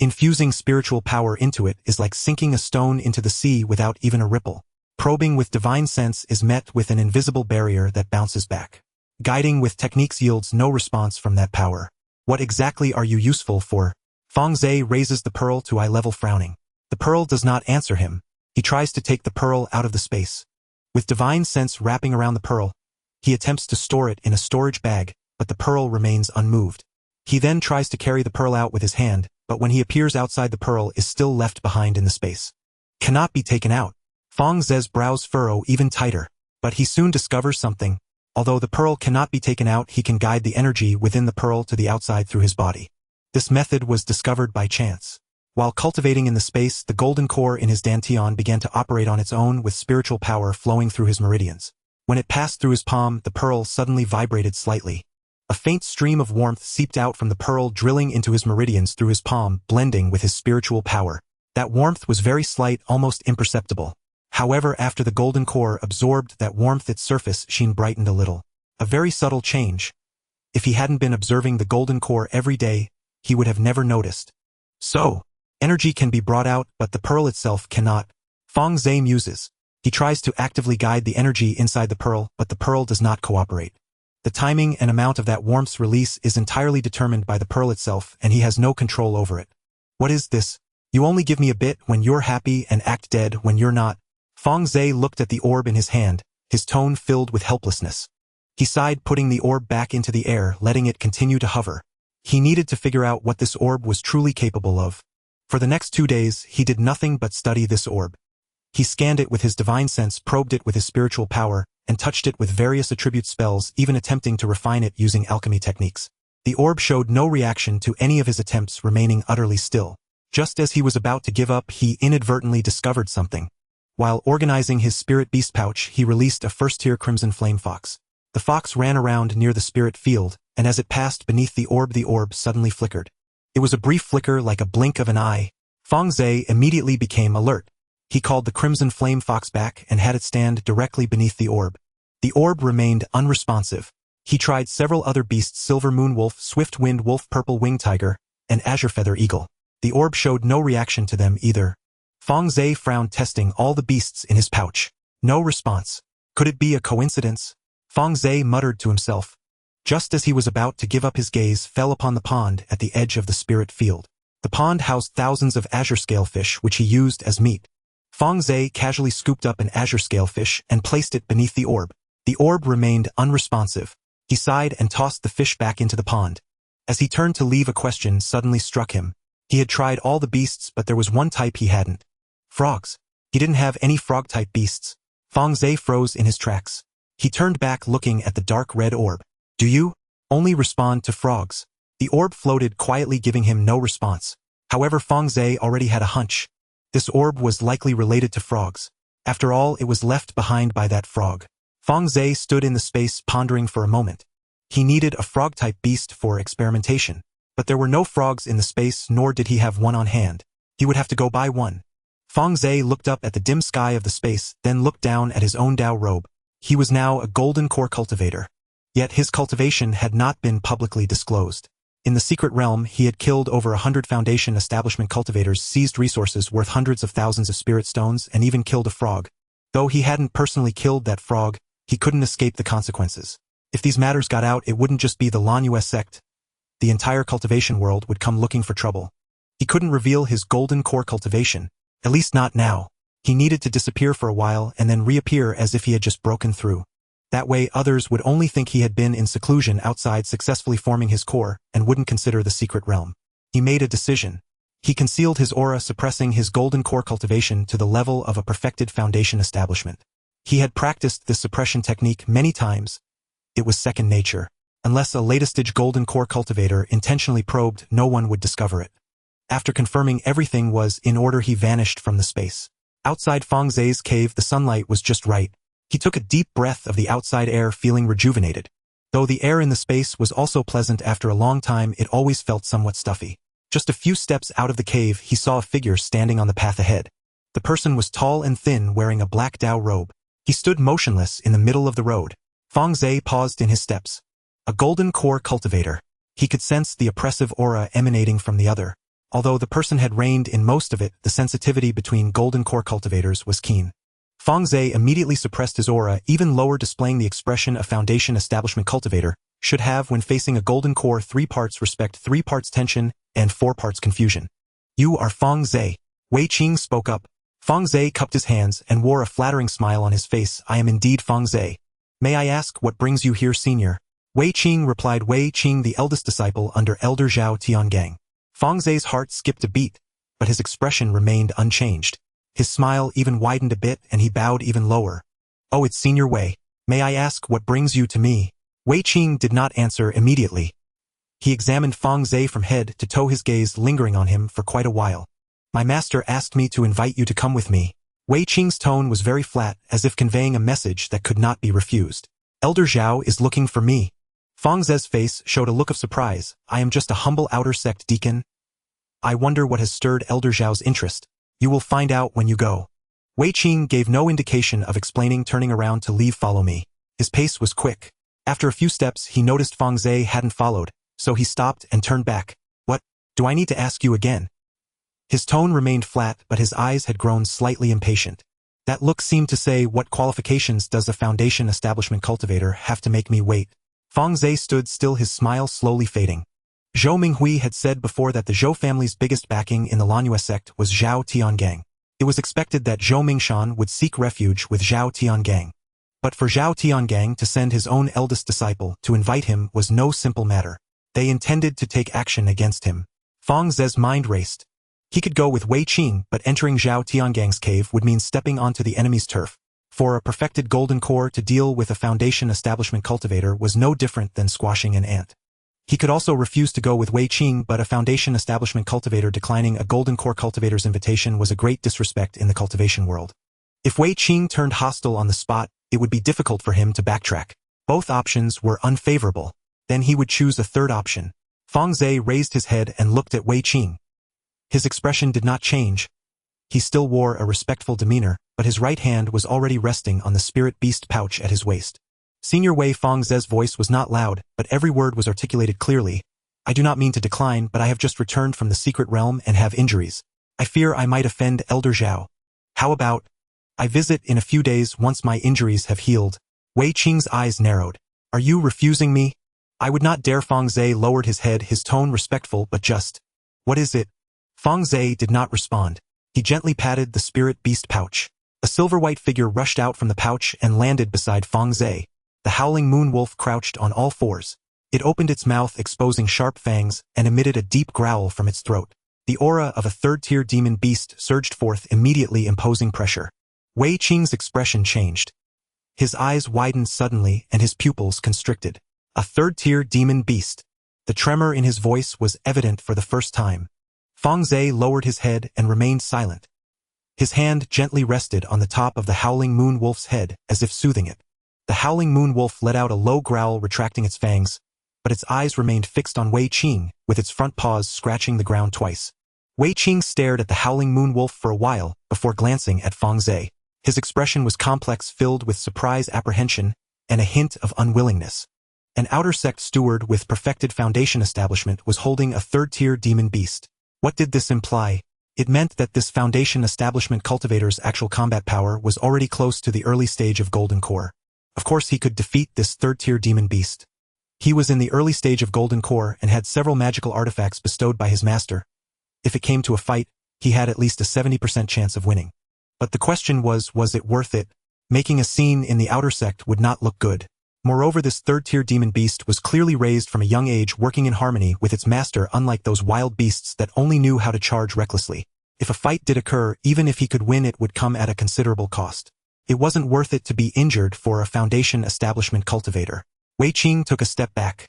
Infusing spiritual power into it is like sinking a stone into the sea without even a ripple. Probing with divine sense is met with an invisible barrier that bounces back. Guiding with techniques yields no response from that power. What exactly are you useful for? Fang Ze raises the pearl to eye level, frowning. The pearl does not answer him. He tries to take the pearl out of the space. With divine sense wrapping around the pearl, he attempts to store it in a storage bag, but the pearl remains unmoved. He then tries to carry the pearl out with his hand, but when he appears outside, the pearl is still left behind in the space. Cannot be taken out. Fang Ze's brows furrow even tighter, but he soon discovers something. Although the pearl cannot be taken out, he can guide the energy within the pearl to the outside through his body. This method was discovered by chance. While cultivating in the space, the golden core in his dantian began to operate on its own with spiritual power flowing through his meridians. When it passed through his palm, the pearl suddenly vibrated slightly. A faint stream of warmth seeped out from the pearl, drilling into his meridians through his palm, blending with his spiritual power. That warmth was very slight, almost imperceptible. However, after the golden core absorbed that warmth, its surface sheen brightened a little. A very subtle change. If he hadn't been observing the golden core every day, he would have never noticed. So, energy can be brought out, but the pearl itself cannot. Fang Ze muses. He tries to actively guide the energy inside the pearl, but the pearl does not cooperate. The timing and amount of that warmth's release is entirely determined by the pearl itself, and he has no control over it. What is this? You only give me a bit when you're happy and act dead when you're not. Fang Ze looked at the orb in his hand, his tone filled with helplessness. He sighed, putting the orb back into the air, letting it continue to hover. He needed to figure out what this orb was truly capable of. For the next 2 days, he did nothing but study this orb. He scanned it with his divine sense, probed it with his spiritual power, and touched it with various attribute spells, even attempting to refine it using alchemy techniques. The orb showed no reaction to any of his attempts, remaining utterly still. Just as he was about to give up, he inadvertently discovered something. While organizing his spirit beast pouch, he released a first-tier crimson flame fox. The fox ran around near the spirit field, and as it passed beneath the orb suddenly flickered. It was a brief flicker like a blink of an eye. Fang Ze immediately became alert. He called the crimson flame fox back and had it stand directly beneath the orb. The orb remained unresponsive. He tried several other beasts: silver moon wolf, swift wind wolf, purple winged tiger, and azure feather eagle. The orb showed no reaction to them either. Fang Ze frowned, testing all the beasts in his pouch. No response. Could it be a coincidence? Fang Ze muttered to himself. Just as he was about to give up, his gaze fell upon the pond at the edge of the spirit field. The pond housed thousands of azure scalefish, which he used as meat. Fang Ze casually scooped up an azure scalefish and placed it beneath the orb. The orb remained unresponsive. He sighed and tossed the fish back into the pond. As he turned to leave, a question suddenly struck him. He had tried all the beasts, but there was one type he hadn't. Frogs. He didn't have any frog-type beasts. Fang Ze froze in his tracks. He turned back, looking at the dark red orb. Do you only respond to frogs? The orb floated quietly, giving him no response. However, Fang Ze already had a hunch. This orb was likely related to frogs. After all, it was left behind by that frog. Fang Ze stood in the space, pondering for a moment. He needed a frog-type beast for experimentation. But there were no frogs in the space, nor did he have one on hand. He would have to go buy one. Fang Ze looked up at the dim sky of the space, then looked down at his own Dao robe. He was now a golden core cultivator. Yet his cultivation had not been publicly disclosed. In the secret realm, he had killed over 100 Foundation establishment cultivators, seized resources worth hundreds of thousands of spirit stones, and even killed a frog. Though he hadn't personally killed that frog, he couldn't escape the consequences. If these matters got out, it wouldn't just be the Lan sect. The entire cultivation world would come looking for trouble. He couldn't reveal his golden core cultivation, at least not now. He needed to disappear for a while and then reappear as if he had just broken through. That way others would only think he had been in seclusion outside, successfully forming his core, and wouldn't consider the secret realm. He made a decision. He concealed his aura, suppressing his golden core cultivation to the level of a perfected Foundation establishment. He had practiced this suppression technique many times. It was second nature. Unless a later-stage golden core cultivator intentionally probed, no one would discover it. After confirming everything was in order, he vanished from the space. Outside Fang Ze's cave, the sunlight was just right. He took a deep breath of the outside air, feeling rejuvenated. Though the air in the space was also pleasant, after a long time it always felt somewhat stuffy. Just a few steps out of the cave, he saw a figure standing on the path ahead. The person was tall and thin, wearing a black Dao robe. He stood motionless in the middle of the road. Fang Ze paused in his steps. A golden core cultivator. He could sense the oppressive aura emanating from the other. Although the person had reigned in most of it, the sensitivity between golden core cultivators was keen. Fang Ze immediately suppressed his aura, even lower, displaying the expression a Foundation establishment cultivator should have when facing a golden core: 3 parts respect, 3 parts tension, and 4 parts confusion. You are Fang Ze. Wei Qing spoke up. Fang Ze cupped his hands and wore a flattering smile on his face. I am indeed Fang Ze. May I ask what brings you here, senior? Wei Qing replied. Wei Qing, the eldest disciple under Elder Zhao Tiangang. Fang Ze's heart skipped a beat, but his expression remained unchanged. His smile even widened a bit, and he bowed even lower. Oh, it's Senior Wei. May I ask what brings you to me? Wei Qing did not answer immediately. He examined Fang Ze from head to toe, his gaze lingering on him for quite a while. My master asked me to invite you to come with me. Wei Qing's tone was very flat, as if conveying a message that could not be refused. Elder Zhao is looking for me. Fang Ze's face showed a look of surprise. I am just a humble outer sect deacon. I wonder what has stirred Elder Zhao's interest. You will find out when you go. Wei Qing gave no indication of explaining, turning around to leave. Follow me. His pace was quick. After a few steps, he noticed Fang Ze hadn't followed, so he stopped and turned back. What? Do I need to ask you again? His tone remained flat, but his eyes had grown slightly impatient. That look seemed to say, what qualifications does a Foundation establishment cultivator have to make me wait? Fang Ze stood still, his smile slowly fading. Zhou Minghui had said before that the Zhou family's biggest backing in the Lanyue sect was Zhao Tiangang. It was expected that Zhou Mingshan would seek refuge with Zhao Tiangang. But for Zhao Tiangang to send his own eldest disciple to invite him was no simple matter. They intended to take action against him. Fang Ze's mind raced. He could go with Wei Qing, but entering Zhao Tiangang's cave would mean stepping onto the enemy's turf. For a perfected golden core to deal with a Foundation establishment cultivator was no different than squashing an ant. He could also refuse to go with Wei Qing, but a Foundation establishment cultivator declining a golden core cultivator's invitation was a great disrespect in the cultivation world. If Wei Qing turned hostile on the spot, it would be difficult for him to backtrack. Both options were unfavorable. Then he would choose a third option. Fang Ze raised his head and looked at Wei Qing. His expression did not change. He still wore a respectful demeanor, but his right hand was already resting on the spirit beast pouch at his waist. Senior Wei Fang Ze's voice was not loud, but every word was articulated clearly. I do not mean to decline, but I have just returned from the secret realm and have injuries. I fear I might offend Elder Zhao. How about I visit in a few days once my injuries have healed? Wei Qing's eyes narrowed. Are you refusing me? I would not dare. Fang Ze lowered his head, his tone respectful but just. What is it? Fang Ze did not respond. He gently patted the spirit beast pouch. A silver-white figure rushed out from the pouch and landed beside Fang Ze. The howling moon wolf crouched on all fours. It opened its mouth, exposing sharp fangs, and emitted a deep growl from its throat. The aura of a third-tier demon beast surged forth, immediately imposing pressure. Wei Qing's expression changed. His eyes widened suddenly and his pupils constricted. A third-tier demon beast. The tremor in his voice was evident for the first time. Fang Ze lowered his head and remained silent. His hand gently rested on the top of the howling moon wolf's head, as if soothing it. The howling moon wolf let out a low growl, retracting its fangs, but its eyes remained fixed on Wei Qing, with its front paws scratching the ground twice. Wei Qing stared at the howling moon wolf for a while before glancing at Fang Ze. His expression was complex, filled with surprise, apprehension, and a hint of unwillingness. An outer sect steward with perfected Foundation establishment was holding a third-tier demon beast. What did this imply? It meant that this Foundation establishment cultivator's actual combat power was already close to the early stage of Golden Core. Of course he could defeat this third-tier demon beast. He was in the early stage of Golden Core and had several magical artifacts bestowed by his master. If it came to a fight, he had at least a 70% chance of winning. But the question was it worth it? Making a scene in the outer sect would not look good. Moreover, this third-tier demon beast was clearly raised from a young age, working in harmony with its master, unlike those wild beasts that only knew how to charge recklessly. If a fight did occur, even if he could win, it would come at a considerable cost. It wasn't worth it to be injured for a Foundation establishment cultivator. Wei Qing took a step back.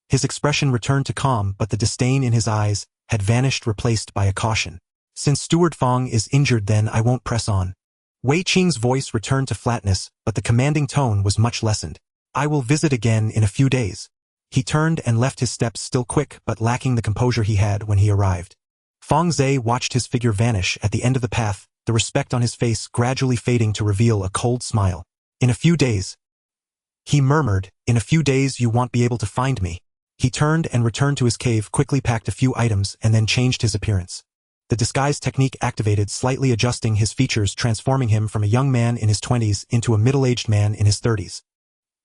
His expression returned to calm, but the disdain in his eyes had vanished, replaced by a caution. Since Steward Fang is injured, then I won't press on. Wei Qing's voice returned to flatness, but the commanding tone was much lessened. I will visit again in a few days. He turned and left, his steps still quick but lacking the composure he had when he arrived. Fang Ze watched his figure vanish at the end of the path, the respect on his face gradually fading to reveal a cold smile. In a few days, he murmured, in a few days you won't be able to find me. He turned and returned to his cave, quickly packed a few items, and then changed his appearance. The disguise technique activated, slightly adjusting his features, transforming him from a young man in his 20s into a middle-aged man in his 30s.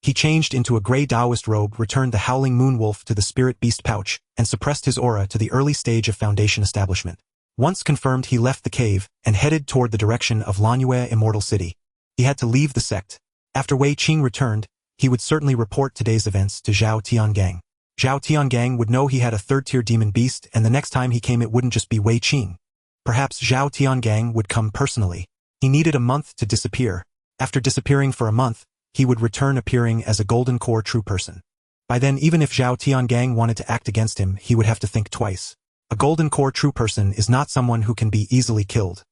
He changed into a gray Taoist robe, returned the howling moon wolf to the spirit beast pouch, and suppressed his aura to the early stage of Foundation establishment. Once confirmed, he left the cave and headed toward the direction of Lanyue Immortal City. He had to leave the sect. After Wei Qing returned, he would certainly report today's events to Zhao Tiangang. Zhao Tiangang would know he had a third-tier demon beast, and the next time he came it wouldn't just be Wei Qing. Perhaps Zhao Tiangang would come personally. He needed a month to disappear. After disappearing for a month, he would return appearing as a Golden Core true person. By then, even if Zhao Tiangang wanted to act against him, he would have to think twice. A Golden Core true person is not someone who can be easily killed.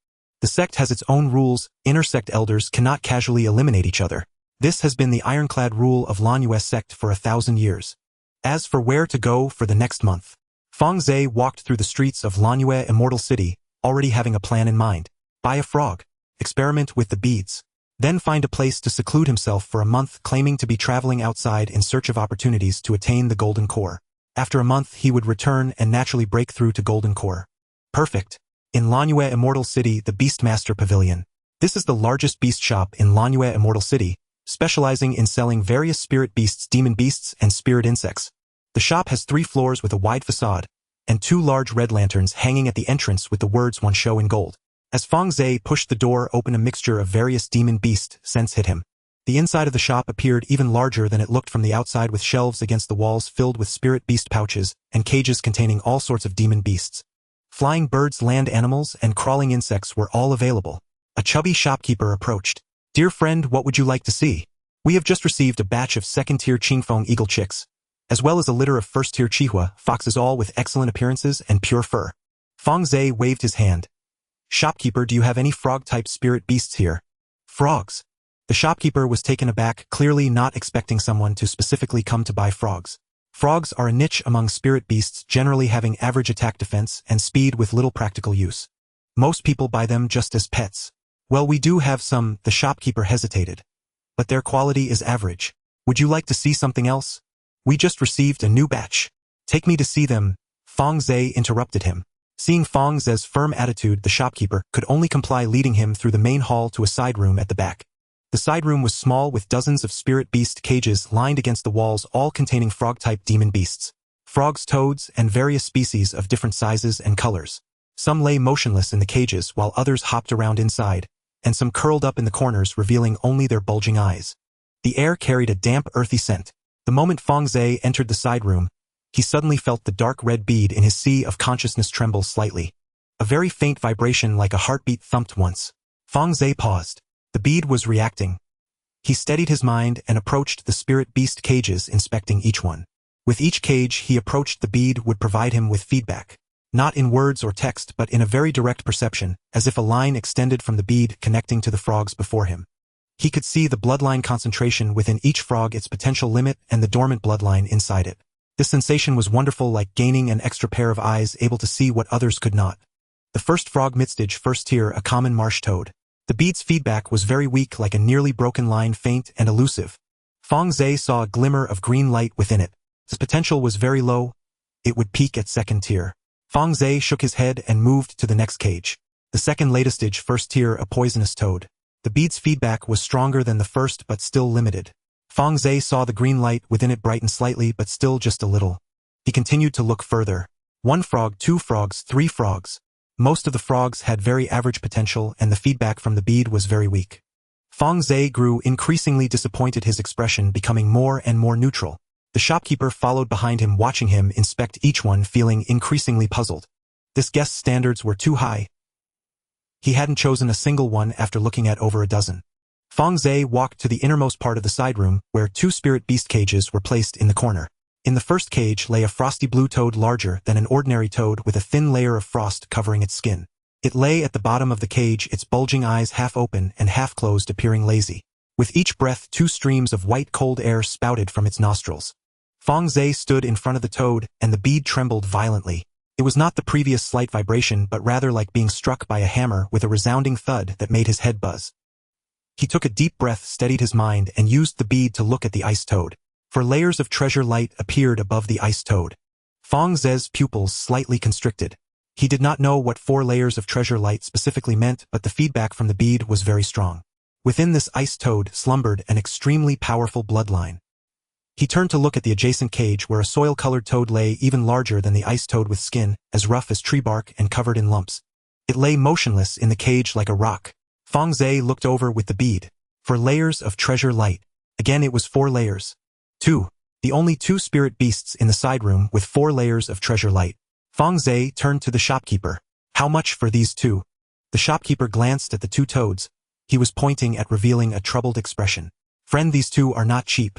The sect has its own rules. Inter-sect elders cannot casually eliminate each other. This has been the ironclad rule of Lanyue sect for 1,000 years. As for where to go for the next month, Fang Ze walked through the streets of Lanyue Immortal City, already having a plan in mind. Buy a frog. Experiment with the beads. Then find a place to seclude himself for a month, claiming to be traveling outside in search of opportunities to attain the Golden Core. After a month, he would return and naturally break through to Golden Core. Perfect. In Lanyue Immortal City, the Beastmaster Pavilion. This is the largest beast shop in Lanyue Immortal City, specializing in selling various spirit beasts, demon beasts, and spirit insects. The shop has 3 floors with a wide facade, and 2 large red lanterns hanging at the entrance with the words "One Show" in gold. As Fang Ze pushed the door open, a mixture of various demon beast scents hit him. The inside of the shop appeared even larger than it looked from the outside, with shelves against the walls filled with spirit beast pouches and cages containing all sorts of demon beasts. Flying birds, land animals, and crawling insects were all available. A chubby shopkeeper approached. "Dear friend, what would you like to see? We have just received a batch of second-tier Qingfeng eagle chicks, as well as a litter of first-tier Chihua foxes, all with excellent appearances and pure fur." Fang Ze waved his hand. "Shopkeeper, do you have any frog-type spirit beasts here?" "Frogs?" The shopkeeper was taken aback, clearly not expecting someone to specifically come to buy frogs. Frogs are a niche among spirit beasts, generally having average attack, defense, and speed with little practical use. Most people buy them just as pets. "Well, we do have some," the shopkeeper hesitated, "but their quality is average. Would you like to see something else? We just received a new batch." "Take me to see them," Fang Ze interrupted him. Seeing Fang Ze's firm attitude, the shopkeeper could only comply, leading him through the main hall to a side room at the back. The side room was small, with dozens of spirit beast cages lined against the walls, all containing frog-type demon beasts. Frogs, toads, and various species of different sizes and colors. Some lay motionless in the cages while others hopped around inside, and some curled up in the corners, revealing only their bulging eyes. The air carried a damp, earthy scent. The moment Fang Ze entered the side room, he suddenly felt the dark red bead in his sea of consciousness tremble slightly. A very faint vibration like a heartbeat thumped once. Fang Ze paused. The bead was reacting. He steadied his mind and approached the spirit beast cages, inspecting each one. With each cage he approached, the bead would provide him with feedback. Not in words or text, but in a very direct perception, as if a line extended from the bead connecting to the frogs before him. He could see the bloodline concentration within each frog, its potential limit, and the dormant bloodline inside it. This sensation was wonderful, like gaining an extra pair of eyes, able to see what others could not. The first frog, midstage, first tier, a common marsh toad. The bead's feedback was very weak, like a nearly broken line, faint and elusive. Fang Ze saw a glimmer of green light within it. Its potential was very low. It would peak at second tier. Fang Ze shook his head and moved to the next cage. The second latest stage, first tier, a poisonous toad. The bead's feedback was stronger than the first, but still limited. Fang Ze saw the green light within it brighten slightly, but still just a little. He continued to look further. 1 frog, 2 frogs, 3 frogs. Most of the frogs had very average potential, and the feedback from the bead was very weak. Fang Ze grew increasingly disappointed, his expression becoming more and more neutral. The shopkeeper followed behind him, watching him inspect each one, feeling increasingly puzzled. This guest's standards were too high. He hadn't chosen a single one after looking at over a dozen. Fang Ze walked to the innermost part of the side room, where 2 spirit beast cages were placed in the corner. In the first cage lay a frosty blue toad, larger than an ordinary toad, with a thin layer of frost covering its skin. It lay at the bottom of the cage, its bulging eyes half open and half closed, appearing lazy. With each breath, 2 streams of white cold air spouted from its nostrils. Fang Ze stood in front of the toad, and the bead trembled violently. It was not the previous slight vibration, but rather like being struck by a hammer, with a resounding thud that made his head buzz. He took a deep breath, steadied his mind, and used the bead to look at the ice toad. 4 layers of treasure light appeared above the ice toad. Fang Ze's pupils slightly constricted. He did not know what 4 layers of treasure light specifically meant, but the feedback from the bead was very strong. Within this ice toad slumbered an extremely powerful bloodline. He turned to look at the adjacent cage, where a soil-colored toad lay, even larger than the ice toad, with skin as rough as tree bark and covered in lumps. It lay motionless in the cage like a rock. Fang Ze looked over with the bead. 4 layers of treasure light. Again it was 4 layers. 2. The only 2 spirit beasts in the side room with 4 layers of treasure light. Fang Ze turned to the shopkeeper. "How much for these 2? The shopkeeper glanced at the 2 toads. He was pointing at, revealing a troubled expression. "Friend, these 2 are not cheap.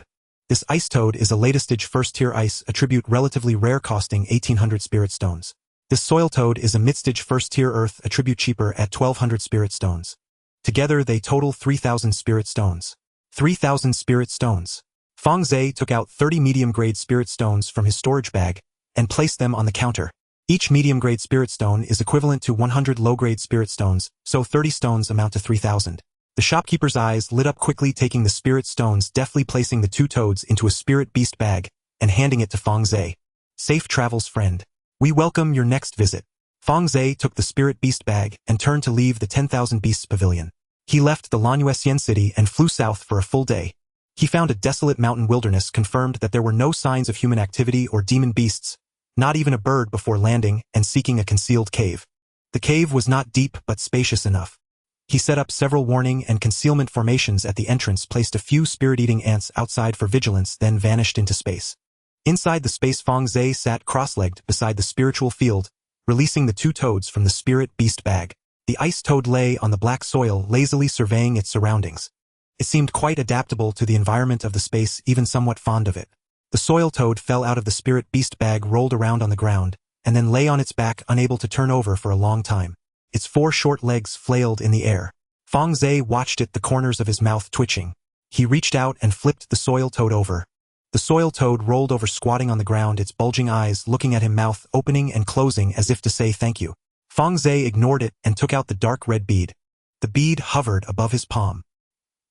This ice toad is a latest stage first tier ice attribute, relatively rare, costing 1800 spirit stones. This soil toad is a mid-stage first tier earth attribute, cheaper at 1200 spirit stones. Together they total 3000 spirit stones. 3000 spirit stones." Fang Ze took out 30 medium-grade spirit stones from his storage bag and placed them on the counter. Each medium-grade spirit stone is equivalent to 100 low-grade spirit stones, so 30 stones amount to 3000. The shopkeeper's eyes lit up quickly, taking the spirit stones, deftly placing the 2 toads into a spirit beast bag and handing it to Fang Ze. "Safe travels, friend. We welcome your next visit." Fang Ze took the spirit beast bag and turned to leave the 10,000 Beasts Pavilion. He left the Lanyue City and flew south for a full day, He found a desolate mountain wilderness confirmed that there were no signs of human activity or demon beasts, not even a bird before landing and seeking a concealed cave. The cave was not deep but spacious enough. He set up several warning and concealment formations at the entrance, placed a few spirit-eating ants outside for vigilance, then vanished into space. Inside the space, Fang Ze sat cross-legged beside the spiritual field, releasing the two toads from the spirit beast bag. The ice toad lay on the black soil, lazily surveying its surroundings. It seemed quite adaptable to the environment of the space, even somewhat fond of it. The soil toad fell out of the spirit beast bag, rolled around on the ground, and then lay on its back, unable to turn over for a long time. Its 4 short legs flailed in the air. Fang Ze watched it, the corners of his mouth twitching. He reached out and flipped the soil toad over. The soil toad rolled over, squatting on the ground, its bulging eyes looking at him, mouth opening and closing as if to say thank you. Fang Ze ignored it and took out the dark red bead. The bead hovered above his palm.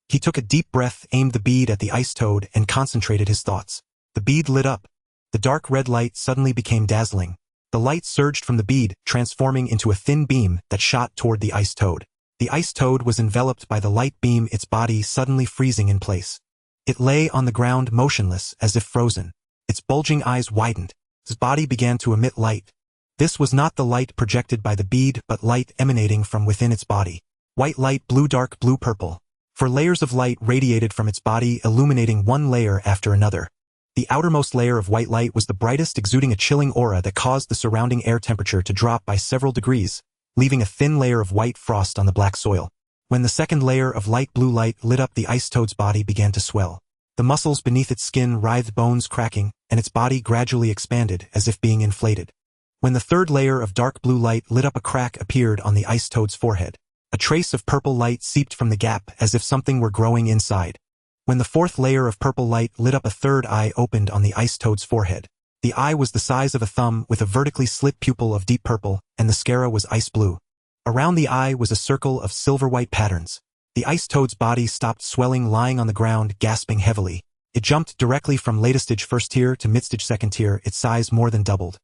He took a deep breath, aimed the bead at the ice toad, and concentrated his thoughts. The bead lit up. The dark red light suddenly became dazzling. The light surged from the bead, transforming into a thin beam that shot toward the ice toad. The ice toad was enveloped by the light beam, its body suddenly freezing in place. It lay on the ground motionless, as if frozen. Its bulging eyes widened. Its body began to emit light. This was not the light projected by the bead, but light emanating from within its body. White light, blue, dark blue, purple. 4 layers of light radiated from its body, illuminating one layer after another. The outermost layer of white light was the brightest, exuding a chilling aura that caused the surrounding air temperature to drop by several degrees, leaving a thin layer of white frost on the black soil. When the second layer of light blue light lit up, the ice toad's body began to swell. The muscles beneath its skin writhed, bones cracking, and its body gradually expanded as if being inflated. When the third layer of dark blue light lit up, a crack appeared on the ice toad's forehead. A trace of purple light seeped from the gap as if something were growing inside. When the fourth layer of purple light lit up, a third eye opened on the ice toad's forehead. The eye was the size of a thumb, with a vertically slit pupil of deep purple, and the sclera was ice blue. Around the eye was a circle of silver-white patterns. The ice toad's body stopped swelling, lying on the ground, gasping heavily. It jumped directly from latest stage first tier to mid-stage second tier, its size more than doubled.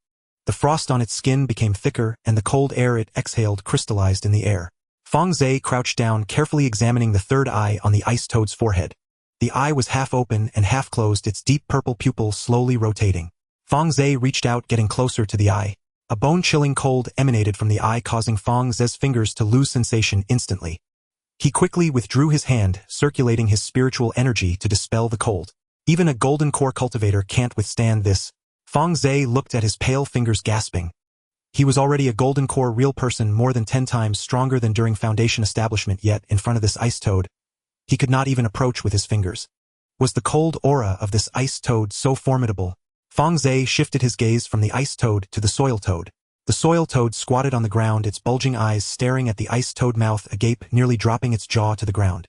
The frost on its skin became thicker, and the cold air it exhaled crystallized in the air. Fang Ze crouched down, carefully examining the third eye on the ice toad's forehead. The eye was half open and half closed, its deep purple pupil slowly rotating. Fang Ze reached out, getting closer to the eye. A bone-chilling cold emanated from the eye, causing Fang Ze's fingers to lose sensation instantly. He quickly withdrew his hand, circulating his spiritual energy to dispel the cold. Even a golden core cultivator can't withstand this. Fang Ze looked at his pale fingers, gasping. He was already a golden core real person, more than 10 times stronger than during Foundation establishment, yet in front of this ice toad, he could not even approach with his fingers. Was the cold aura of this ice toad so formidable? Fang Ze shifted his gaze from the ice toad to the soil toad. The soil toad squatted on the ground, its bulging eyes staring at the ice toad, mouth agape, nearly dropping its jaw to the ground.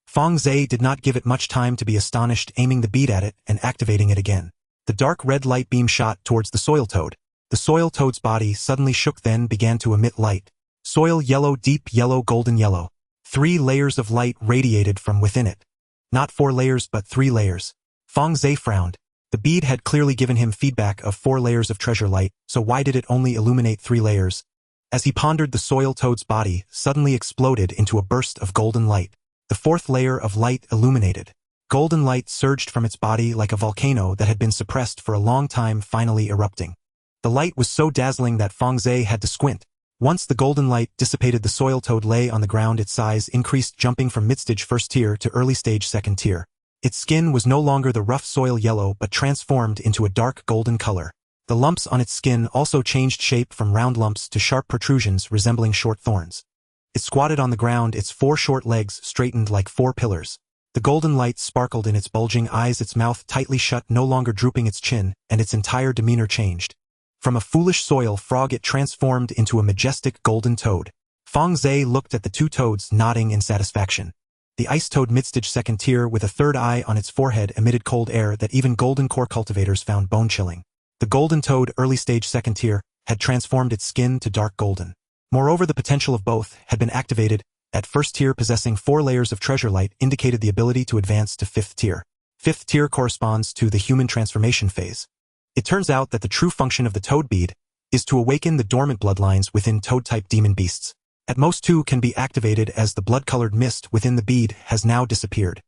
Fang Ze did not give it much time to be astonished, aiming the bead at it and activating it again. The dark red light beam shot towards the soil toad. The soil toad's body suddenly shook, then began to emit light. Soil yellow, deep yellow, golden yellow. 3 layers of light radiated from within it. Not 4 layers, but 3 layers. Fang Ze frowned. The bead had clearly given him feedback of 4 layers of treasure light, so why did it only illuminate 3 layers? As he pondered, the soil toad's body suddenly exploded into a burst of golden light. The 4th layer of light illuminated. Golden light surged from its body like a volcano that had been suppressed for a long time, finally erupting. The light was so dazzling that Fang Ze had to squint. Once the golden light dissipated, the soil toad lay on the ground, its size increased, jumping from mid-stage first tier to early stage second tier. Its skin was no longer the rough soil yellow but transformed into a dark golden color. The lumps on its skin also changed shape from round lumps to sharp protrusions resembling short thorns. It squatted on the ground, its 4 short legs straightened like 4 pillars. The golden light sparkled in its bulging eyes, its mouth tightly shut, no longer drooping its chin, and its entire demeanor changed. From a foolish soil frog it transformed into a majestic golden toad. Fang Ze looked at the 2 toads, nodding in satisfaction. The ice toad, mid-stage second tier, with a 3rd eye on its forehead, emitted cold air that even golden core cultivators found bone-chilling. The golden toad, early stage second tier, had transformed its skin to dark golden. Moreover, the potential of both had been activated. At first tier, possessing 4 layers of treasure light indicated the ability to advance to 5th tier. 5th tier corresponds to the human transformation phase. It turns out that the true function of the toad bead is to awaken the dormant bloodlines within toad-type demon beasts. At most 2 can be activated, as the blood-colored mist within the bead has now disappeared.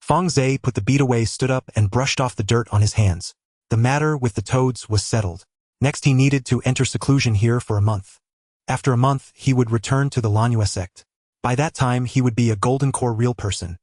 Fang Ze put the bead away, stood up, and brushed off the dirt on his hands. The matter with the toads was settled. Next he needed to enter seclusion here for a month. After a month, he would return to the Lanhua sect. By that time, he would be a golden core real person.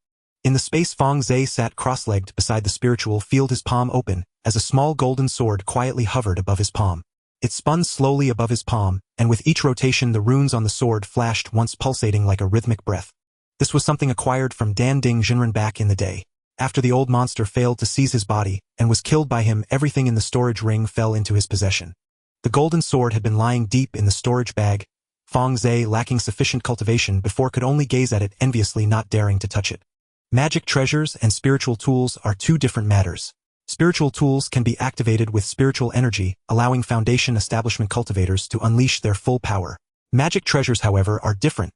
In the space, Fang Ze sat cross-legged beside the spiritual field, his palm open, as a small golden sword quietly hovered above his palm. It spun slowly above his palm, and with each rotation the runes on the sword flashed once, pulsating like a rhythmic breath. This was something acquired from Dan Ding Jinren back in the day. After the old monster failed to seize his body, and was killed by him, everything in the storage ring fell into his possession. The golden sword had been lying deep in the storage bag. Fang Ze, lacking sufficient cultivation before, could only gaze at it enviously, not daring to touch it. Magic treasures and spiritual tools are two different matters. Spiritual tools can be activated with spiritual energy, allowing Foundation establishment cultivators to unleash their full power. Magic treasures, however, are different.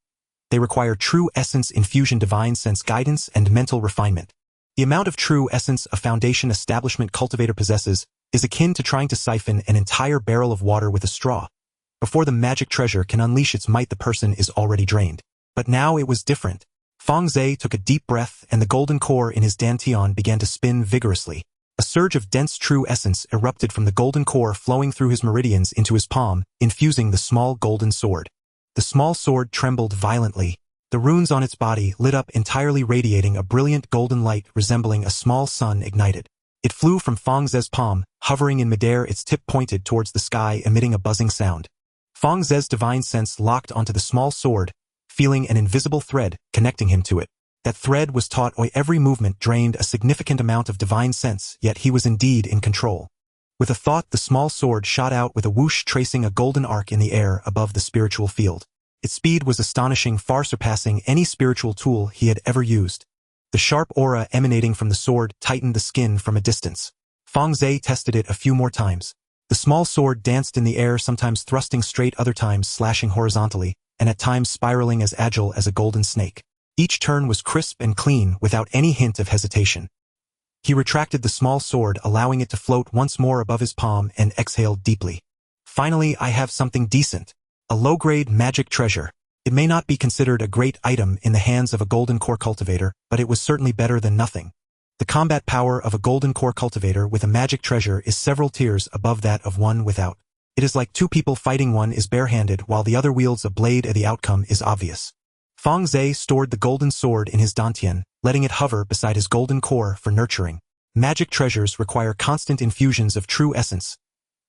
They require true essence infusion, divine sense guidance, and mental refinement. The amount of true essence a Foundation establishment cultivator possesses is akin to trying to siphon an entire barrel of water with a straw. Before the magic treasure can unleash its might, the person is already drained. But now it was different. Fang Ze took a deep breath, and the golden core in his dantian began to spin vigorously. A surge of dense true essence erupted from the golden core, flowing through his meridians into his palm, infusing the small golden sword. The small sword trembled violently. The runes on its body lit up entirely, radiating a brilliant golden light resembling a small sun ignited. It flew from Fang Ze's palm, hovering in midair, its tip pointed towards the sky, emitting a buzzing sound. Fang Ze's divine sense locked onto the small sword, feeling an invisible thread connecting him to it. That thread was taut. Every movement drained a significant amount of divine sense, yet he was indeed in control. With a thought, the small sword shot out with a whoosh, tracing a golden arc in the air above the spiritual field. Its speed was astonishing, far surpassing any spiritual tool he had ever used. The sharp aura emanating from the sword tightened the skin from a distance. Fang Ze tested it a few more times. The small sword danced in the air, sometimes thrusting straight, other times slashing horizontally, and at times spiraling, as agile as a golden snake. Each turn was crisp and clean, without any hint of hesitation. He retracted the small sword, allowing it to float once more above his palm, and exhaled deeply. Finally, I have something decent. A low-grade magic treasure. It may not be considered a great item in the hands of a golden core cultivator, but it was certainly better than nothing. The combat power of a golden core cultivator with a magic treasure is several tiers above that of one without. It is like two people fighting. One is barehanded while the other wields a blade. The outcome is obvious. Fang Ze stored the golden sword in his dantian, letting it hover beside his golden core for nurturing. Magic treasures require constant infusions of true essence.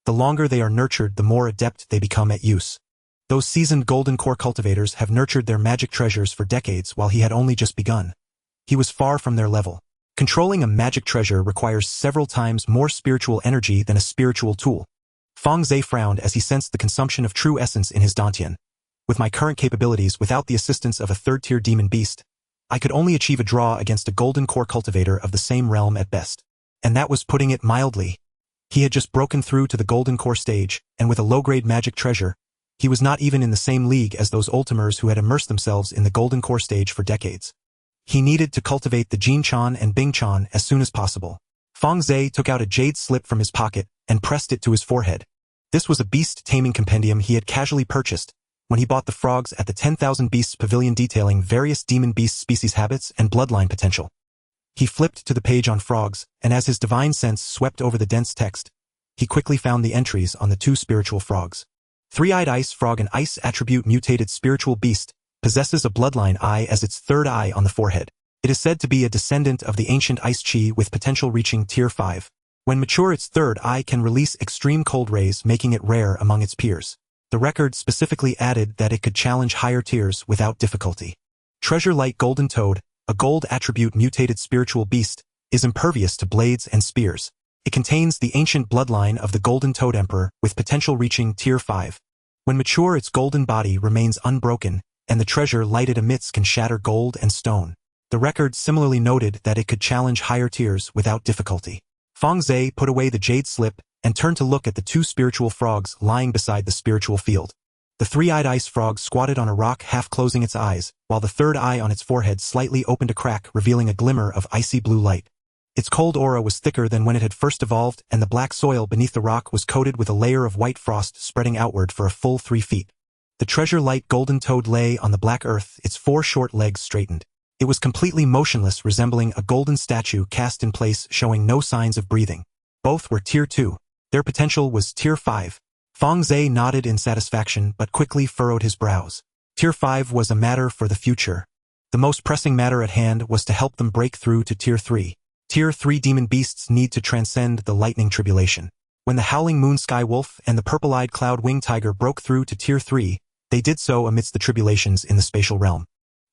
The longer they are nurtured, the more adept they become at use. Those seasoned golden core cultivators have nurtured their magic treasures for decades, while he had only just begun. He was far from their level. Controlling a magic treasure requires several times more spiritual energy than a spiritual tool. Fang Ze frowned as he sensed the consumption of true essence in his dantian. With my current capabilities, without the assistance of a third-tier demon beast, I could only achieve a draw against a golden core cultivator of the same realm at best. And that was putting it mildly. He had just broken through to the golden core stage, and with a low-grade magic treasure, he was not even in the same league as those ultimers who had immersed themselves in the golden core stage for decades. He needed to cultivate the Jin-chan and Bing-chan as soon as possible. Fang Ze took out a jade slip from his pocket and pressed it to his forehead. This was a beast taming compendium he had casually purchased when he bought the frogs at the 10,000 Beasts Pavilion, detailing various demon beast species, habits, and bloodline potential. He flipped to the page on frogs, and as his divine sense swept over the dense text, he quickly found the entries on the two spiritual frogs. Three-eyed ice frog, an ice attribute mutated spiritual beast, possesses a bloodline eye as its third eye on the forehead. It is said to be a descendant of the ancient ice chi with potential reaching tier 5. When mature, its third eye can release extreme cold rays, making it rare among its peers. The record specifically added that it could challenge higher tiers without difficulty. Treasure Light Golden Toad, a gold attribute mutated spiritual beast, is impervious to blades and spears. It contains the ancient bloodline of the Golden Toad Emperor with potential reaching tier 5. When mature, its golden body remains unbroken, and the treasure light it emits can shatter gold and stone. The record similarly noted that it could challenge higher tiers without difficulty. Fang Ze put away the jade slip and turned to look at the two spiritual frogs lying beside the spiritual field. The three-eyed ice frog squatted on a rock, half closing its eyes, while the third eye on its forehead slightly opened a crack, revealing a glimmer of icy blue light. Its cold aura was thicker than when it had first evolved, and the black soil beneath the rock was coated with a layer of white frost spreading outward for a full 3 feet. The treasure light golden toad lay on the black earth, its 4 short legs straightened. It was completely motionless, resembling a golden statue cast in place showing no signs of breathing. Both were Tier 2. Their potential was Tier 5. Fang Ze nodded in satisfaction but quickly furrowed his brows. Tier 5 was a matter for the future. The most pressing matter at hand was to help them break through to Tier 3. Tier 3 demon beasts need to transcend the lightning tribulation. When the howling moon sky wolf and the purple-eyed cloud-winged tiger broke through to Tier 3, they did so amidst the tribulations in the spatial realm.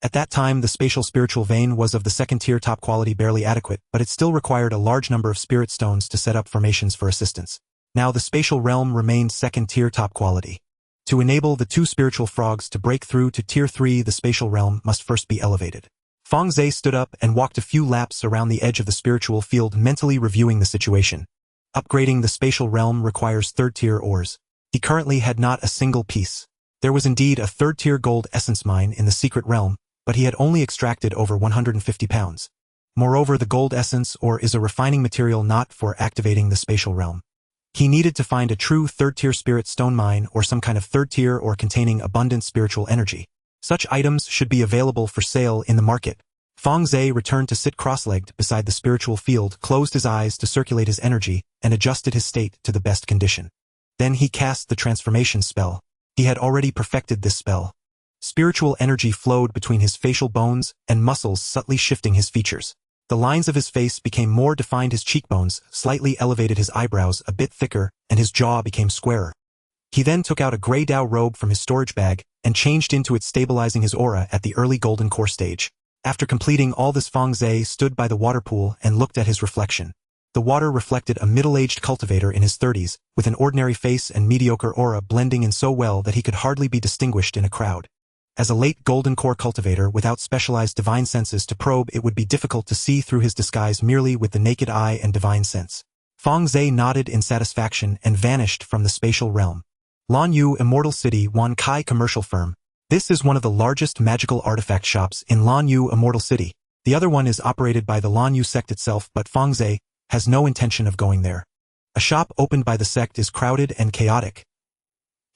At that time, the spatial spiritual vein was of the second tier top quality, barely adequate, but it still required a large number of spirit stones to set up formations for assistance. Now the spatial realm remained second tier top quality. To enable the two spiritual frogs to break through to Tier 3, the spatial realm must first be elevated. Fang Ze stood up and walked a few laps around the edge of the spiritual field, mentally reviewing the situation. Upgrading the spatial realm requires third-tier ores. He currently had not a single piece. There was indeed a third-tier gold essence mine in the secret realm, but he had only extracted over 150 pounds. Moreover, the gold essence ore is a refining material not for activating the spatial realm. He needed to find a true third-tier spirit stone mine or some kind of third-tier ore containing abundant spiritual energy. Such items should be available for sale in the market. Fang Ze returned to sit cross-legged beside the spiritual field, closed his eyes to circulate his energy, and adjusted his state to the best condition. Then he cast the transformation spell. He had already perfected this spell. Spiritual energy flowed between his facial bones and muscles, subtly shifting his features. The lines of his face became more defined, his cheekbones slightly elevated, his eyebrows a bit thicker, and his jaw became squarer. He then took out a gray Dao robe from his storage bag and changed into it, stabilizing his aura at the early golden core stage. After completing all this, Fang Ze stood by the water pool and looked at his reflection. The water reflected a middle-aged cultivator in his 30s, with an ordinary face and mediocre aura blending in so well that he could hardly be distinguished in a crowd. As a late golden core cultivator without specialized divine senses to probe, it would be difficult to see through his disguise merely with the naked eye and divine sense. Fang Ze nodded in satisfaction and vanished from the spatial realm. Lanyu Immortal City, Wan Kai Commercial Firm. This is one of the largest magical artifact shops in Lanyu Immortal City. The other one is operated by the Lanyu sect itself, but Fang Ze has no intention of going there. A shop opened by the sect is crowded and chaotic.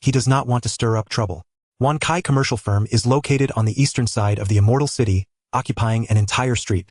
He does not want to stir up trouble. Wan Kai Commercial Firm is located on the eastern side of the Immortal City, occupying an entire street.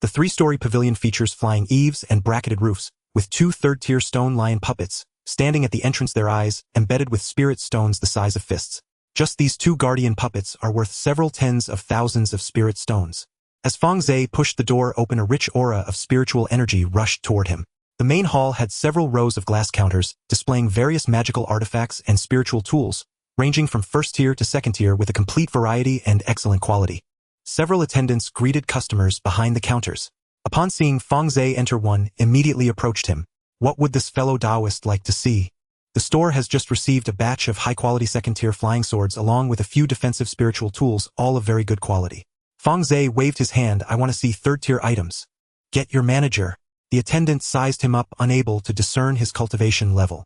The three-story pavilion features flying eaves and bracketed roofs, with two third-tier stone lion puppets standing at the entrance, their eyes embedded with spirit stones the size of fists. Just these two guardian puppets are worth several tens of thousands of spirit stones. As Fang Ze pushed the door open, a rich aura of spiritual energy rushed toward him. The main hall had several rows of glass counters, displaying various magical artifacts and spiritual tools, ranging from first tier to second tier with a complete variety and excellent quality. Several attendants greeted customers behind the counters. Upon seeing Fang Ze enter, one immediately approached him. What would this fellow Taoist like to see? The store has just received a batch of high-quality second-tier flying swords along with a few defensive spiritual tools, all of very good quality. Fang Ze waved his hand. I want to see third-tier items. Get your manager. The attendant sized him up, unable to discern his cultivation level.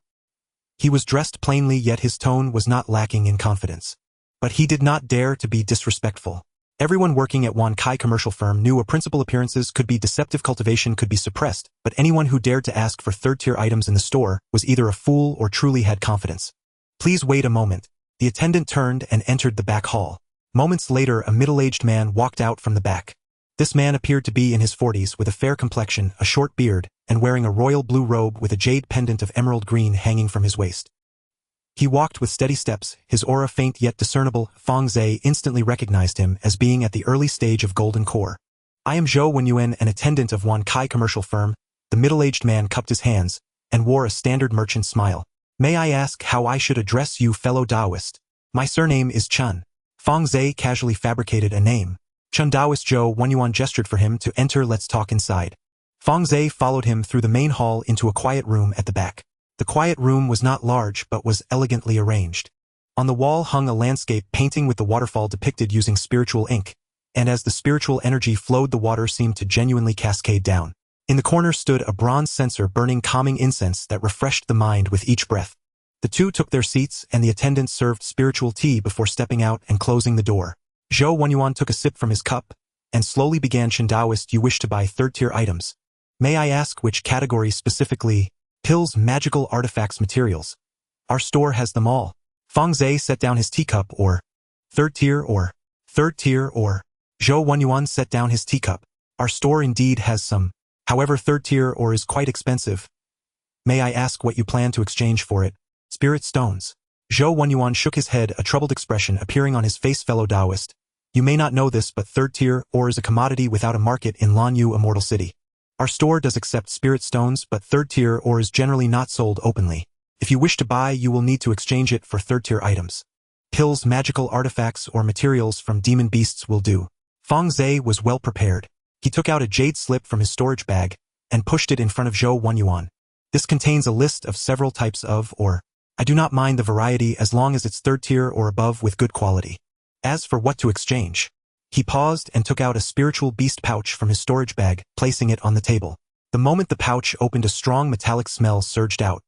He was dressed plainly, yet his tone was not lacking in confidence. But he did not dare to be disrespectful. Everyone working at Wan Kai Commercial Firm knew a principal appearances could be deceptive, cultivation could be suppressed, but anyone who dared to ask for third-tier items in the store was either a fool or truly had confidence. Please wait a moment. The attendant turned and entered the back hall. Moments later, a middle-aged man walked out from the back. This man appeared to be in his 40s, with a fair complexion, a short beard, and wearing a royal blue robe with a jade pendant of emerald green hanging from his waist. He walked with steady steps, his aura faint yet discernible. Fang Ze instantly recognized him as being at the early stage of golden core. I am Zhou Wenyuan, an attendant of Wan Kai Commercial Firm. The middle-aged man cupped his hands and wore a standard merchant smile. May I ask how I should address you, fellow Taoist? My surname is Chun. Fang Ze casually fabricated a name. Chun. Taoist Zhou Wenyuan gestured for him to enter. Let's talk inside. Fang Ze followed him through the main hall into a quiet room at the back. The quiet room was not large but was elegantly arranged. On the wall hung a landscape painting with the waterfall depicted using spiritual ink, and as the spiritual energy flowed, the water seemed to genuinely cascade down. In the corner stood a bronze censer burning calming incense that refreshed the mind with each breath. The two took their seats and the attendant served spiritual tea before stepping out and closing the door. Zhou Wenyuan took a sip from his cup and slowly began. Chun. Taoist, you wish to buy third-tier items. May I ask which category specifically? Pills, magical artifacts, materials. Our store has them all. Fang Ze set down his teacup. Or third tier or Zhou Wenyuan set down his teacup. Our store indeed has some. However, third-tier ore is quite expensive. May I ask what you plan to exchange for it? Spirit stones. Zhou Wenyuan shook his head, a troubled expression appearing on his face. Fellow Taoist, you may not know this, but third-tier ore is a commodity without a market in Lanyu Immortal City. Our store does accept spirit stones, but third-tier ore is generally not sold openly. If you wish to buy, you will need to exchange it for third-tier items. Pills, magical artifacts, or materials from demon beasts will do. Fang Ze was well prepared. He took out a jade slip from his storage bag and pushed it in front of Zhou Wenyuan. This contains a list of several types of ore. I do not mind the variety as long as it's third-tier or above with good quality. As for what to exchange, he paused and took out a spiritual beast pouch from his storage bag, placing it on the table. The moment the pouch opened, a strong metallic smell surged out.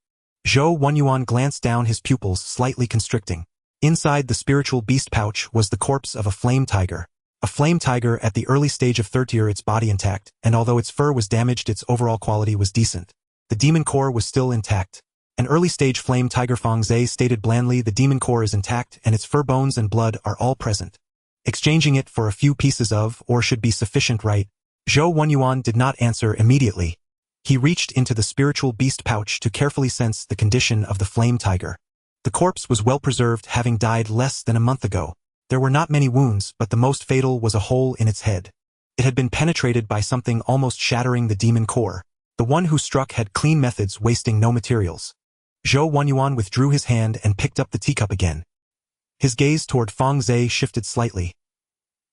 Zhou Wenyuan glanced down, his pupils slightly constricting. Inside the spiritual beast pouch was the corpse of a flame tiger. A flame tiger at the early stage of third-tier, its body intact, and although its fur was damaged, its overall quality was decent. The demon core was still intact. An early-stage flame tiger, Fang Ze stated blandly. The demon core is intact, and its fur, bones, and blood are all present. Exchanging it for a few pieces of ore should be sufficient, right? Zhou Wenyuan did not answer immediately. He reached into the spiritual beast pouch to carefully sense the condition of the flame tiger. The corpse was well preserved, having died less than a month ago. There were not many wounds, but the most fatal was a hole in its head. It had been penetrated by something almost shattering the demon core. The one who struck had clean methods, wasting no materials. Zhou Wenyuan withdrew his hand and picked up the teacup again. His gaze toward Fang Ze shifted slightly.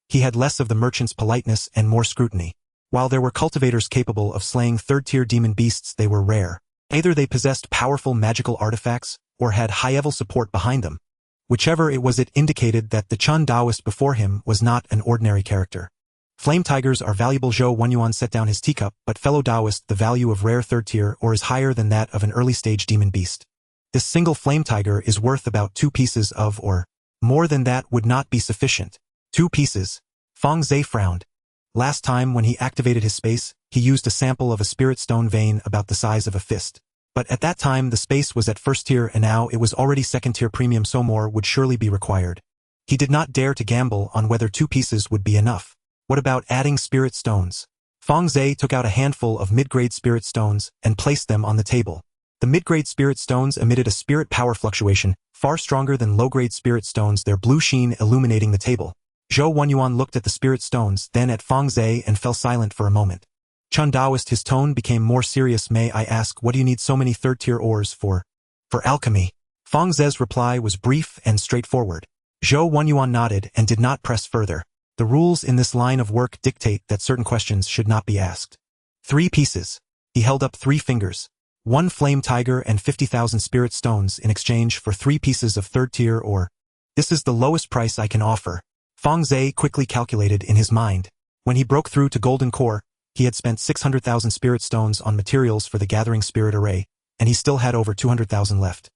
He had less of the merchant's politeness and more scrutiny. While there were cultivators capable of slaying third-tier demon beasts, they were rare. Either they possessed powerful magical artifacts, or had high-level support behind them. Whichever it was, it indicated that the Chun Taoist before him was not an ordinary character. Flame tigers are valuable. Zhou Wenyuan set down his teacup, but fellow Taoist, the value of rare third-tier ore is higher than that of an early-stage demon beast. This single flame tiger is worth about 2 pieces of ore. More than that would not be sufficient. 2 pieces. Fang Ze frowned. Last time when he activated his space, he used a sample of a spirit stone vein about the size of a fist. But at that time the space was at first tier, and now it was already second tier premium, so more would surely be required. He did not dare to gamble on whether 2 pieces would be enough. What about adding spirit stones? Fang Ze took out a handful of mid-grade spirit stones and placed them on the table. The mid-grade spirit stones emitted a spirit power fluctuation, far stronger than low-grade spirit stones, their blue sheen illuminating the table. Zhou Wenyuan looked at the spirit stones, then at Fang Ze, and fell silent for a moment. Chun Taoist, his tone became more serious. May I ask, what do you need so many third-tier ores for? For alchemy. Fang Ze's reply was brief and straightforward. Zhou Wenyuan nodded and did not press further. The rules in this line of work dictate that certain questions should not be asked. 3 pieces. He held up 3 fingers. 1 flame tiger and 50,000 spirit stones in exchange for 3 pieces of third-tier ore. This is the lowest price I can offer. Fang Ze quickly calculated in his mind. When he broke through to Golden Core, he had spent 600,000 spirit stones on materials for the Gathering Spirit Array, and he still had over 200,000 left.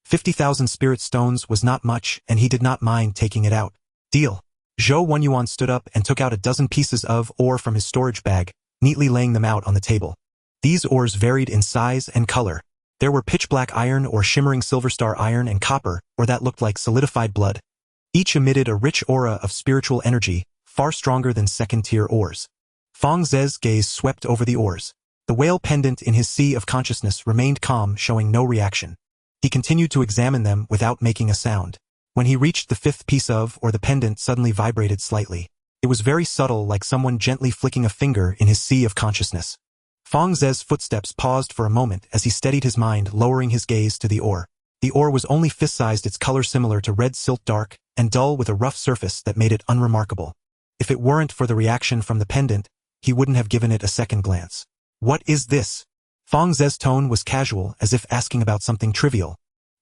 50,000 spirit stones was not much, and he did not mind taking it out. Deal. Zhou Wenyuan stood up and took out a dozen pieces of ore from his storage bag, neatly laying them out on the table. These ores varied in size and color. There were pitch-black iron or shimmering silver star iron, and copper, or that looked like solidified blood. Each emitted a rich aura of spiritual energy, far stronger than second-tier ores. Fang Ze's gaze swept over the ores. The whale pendant in his sea of consciousness remained calm, showing no reaction. He continued to examine them without making a sound. When he reached the 5th piece of ore, the pendant suddenly vibrated slightly. It was very subtle, like someone gently flicking a finger in his sea of consciousness. Fang Ze's footsteps paused for a moment as he steadied his mind, lowering his gaze to the ore. The ore was only fist-sized, its color similar to red silk, dark and dull with a rough surface that made it unremarkable. If it weren't for the reaction from the pendant, he wouldn't have given it a second glance. What is this? Fang Ze's tone was casual, as if asking about something trivial.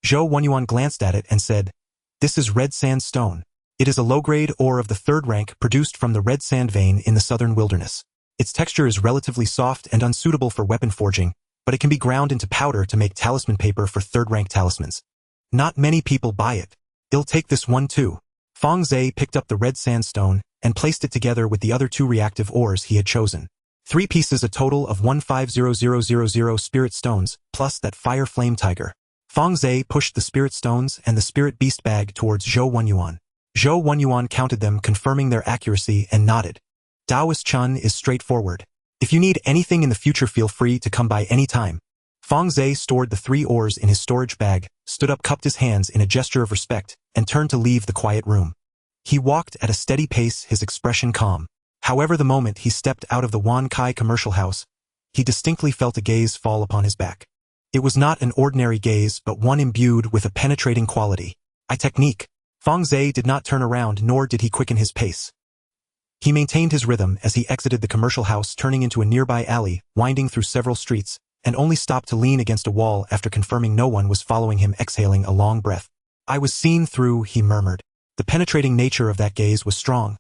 Zhou Wenyuan glanced at it and said, "This is red sand stone. It is a low-grade ore of the 3rd rank produced from the red sand vein in the southern wilderness. Its texture is relatively soft and unsuitable for weapon forging, but it can be ground into powder to make talisman paper for 3rd-rank talismans. Not many people buy it. I'll take this one too." Fang Ze picked up the red sandstone and placed it together with the other 2 reactive ores he had chosen. 3 pieces, a total of 150000 spirit stones, plus that fire flame tiger. Fang Ze pushed the spirit stones and the spirit beast bag towards Zhou Wenyuan. Zhou Wenyuan counted them, confirming their accuracy, and nodded. Daoist Chun is straightforward. If you need anything in the future, feel free to come by any time. Fang Ze stored the 3 ores in his storage bag, stood up, cupped his hands in a gesture of respect, and turned to leave the quiet room. He walked at a steady pace, his expression calm. However, the moment he stepped out of the Wan Kai commercial house, he distinctly felt a gaze fall upon his back. It was not an ordinary gaze, but one imbued with a penetrating quality. Eye technique. Fang Ze did not turn around, nor did he quicken his pace. He maintained his rhythm as he exited the commercial house, turning into a nearby alley, winding through several streets, and only stopped to lean against a wall after confirming no one was following him, exhaling a long breath. I was seen through, he murmured. The penetrating nature of that gaze was strong.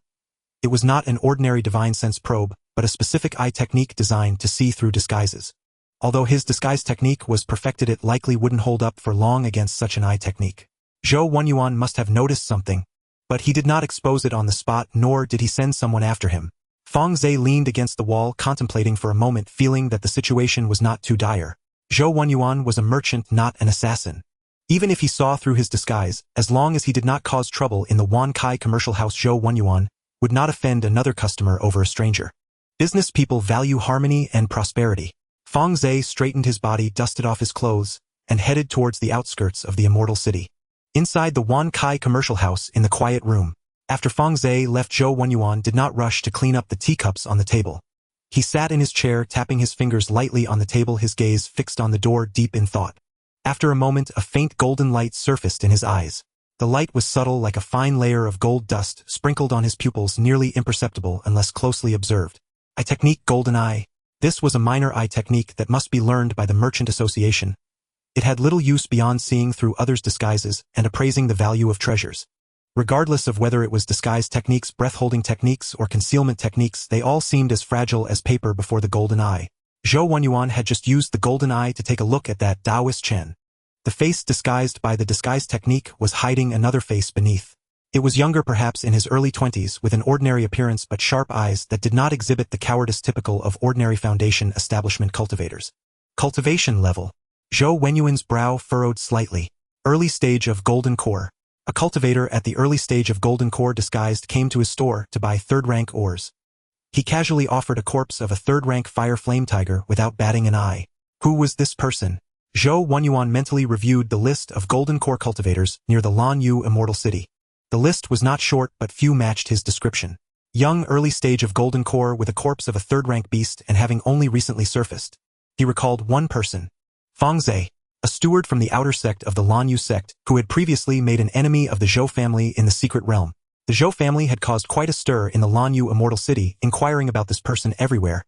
It was not an ordinary divine sense probe, but a specific eye technique designed to see through disguises. Although his disguise technique was perfected, it likely wouldn't hold up for long against such an eye technique. Zhou Wenyuan must have noticed something, but he did not expose it on the spot, nor did he send someone after him. Fang Ze leaned against the wall, contemplating for a moment, feeling that the situation was not too dire. Zhou Wenyuan was a merchant, not an assassin. Even if he saw through his disguise, as long as he did not cause trouble in the Wan Kai commercial house, Zhou Wenyuan would not offend another customer over a stranger. Business people value harmony and prosperity. Fang Ze straightened his body, dusted off his clothes, and headed towards the outskirts of the immortal city. Inside the Wan Kai commercial house, in the quiet room, after Fang Ze left, Zhou Wenyuan did not rush to clean up the teacups on the table. He sat in his chair, tapping his fingers lightly on the table, his gaze fixed on the door, deep in thought. After a moment, a faint golden light surfaced in his eyes. The light was subtle, like a fine layer of gold dust sprinkled on his pupils, nearly imperceptible unless closely observed. Eye technique, golden eye. This was a minor eye technique that must be learned by the Merchant Association. It had little use beyond seeing through others' disguises and appraising the value of treasures. Regardless of whether it was disguise techniques, breath-holding techniques, or concealment techniques, they all seemed as fragile as paper before the golden eye. Zhou Wenyuan had just used the golden eye to take a look at that Taoist Chen. The face disguised by the disguise technique was hiding another face beneath. It was younger, perhaps in his early 20s, with an ordinary appearance but sharp eyes that did not exhibit the cowardice typical of ordinary foundation establishment cultivators. Cultivation level. Zhou Wenyuan's brow furrowed slightly. Early stage of golden core. A cultivator at the early stage of golden core disguised came to his store to buy third-rank ores. He casually offered a corpse of a third-rank fire flame tiger without batting an eye. Who was this person? Zhou Wenyuan mentally reviewed the list of golden core cultivators near the Lan Yu Immortal City. The list was not short, but few matched his description. Young, early stage of golden core with a corpse of a third-rank beast and having only recently surfaced. He recalled one person. Fang Ze, a steward from the outer sect of the Lan Yu sect, who had previously made an enemy of the Zhou family in the secret realm. The Zhou family had caused quite a stir in the Lan Yu Immortal City, inquiring about this person everywhere.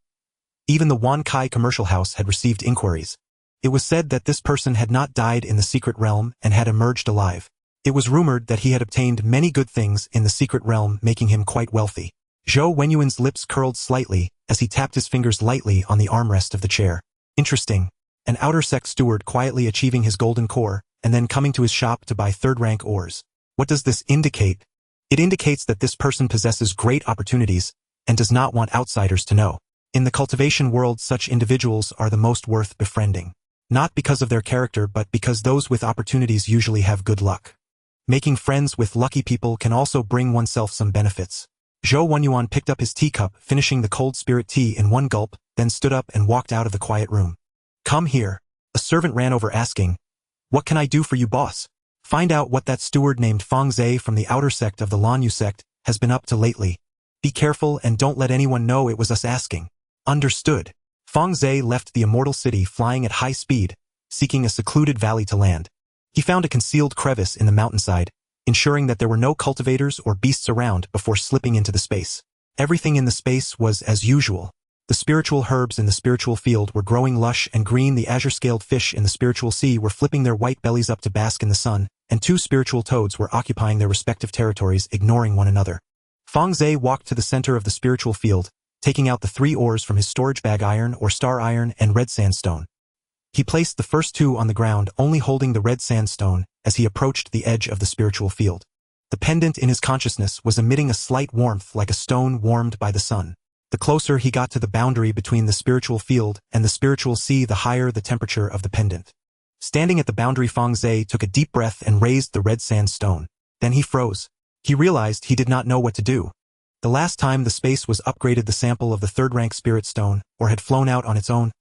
Even the Wan Kai commercial house had received inquiries. It was said that this person had not died in the secret realm and had emerged alive. It was rumored that he had obtained many good things in the secret realm, making him quite wealthy. Zhou Wenyuan's lips curled slightly as he tapped his fingers lightly on the armrest of the chair. Interesting. An outer sect steward quietly achieving his golden core, and then coming to his shop to buy third-rank ores. What does this indicate? It indicates that this person possesses great opportunities and does not want outsiders to know. In the cultivation world, such individuals are the most worth befriending. Not because of their character, but because those with opportunities usually have good luck. Making friends with lucky people can also bring oneself some benefits. Zhou Wenyuan picked up his teacup, finishing the cold spirit tea in one gulp, then stood up and walked out of the quiet room. Come here. A servant ran over asking, "What can I do for you, boss?" Find out what that steward named Fang Ze from the outer sect of the Lan Yu sect has been up to lately. Be careful and don't let anyone know it was us asking. Understood. Fang Ze left the immortal city flying at high speed, seeking a secluded valley to land. He found a concealed crevice in the mountainside, ensuring that there were no cultivators or beasts around before slipping into the space. Everything in the space was as usual. The spiritual herbs in the spiritual field were growing lush and green, the azure-scaled fish in the spiritual sea were flipping their white bellies up to bask in the sun, and 2 spiritual toads were occupying their respective territories, ignoring one another. Fang Ze walked to the center of the spiritual field, taking out the 3 ores from his storage bag, iron or star iron and red sandstone. He placed the first 2 on the ground, only holding the red sandstone as he approached the edge of the spiritual field. The pendant in his consciousness was emitting a slight warmth like a stone warmed by the sun. The closer he got to the boundary between the spiritual field and the spiritual sea, the higher the temperature of the pendant. Standing at the boundary, Fang Ze took a deep breath and raised the red sandstone. Then he froze. He realized he did not know what to do. The last time the space was upgraded the sample of the third-rank spirit stone, or had flown out on its own,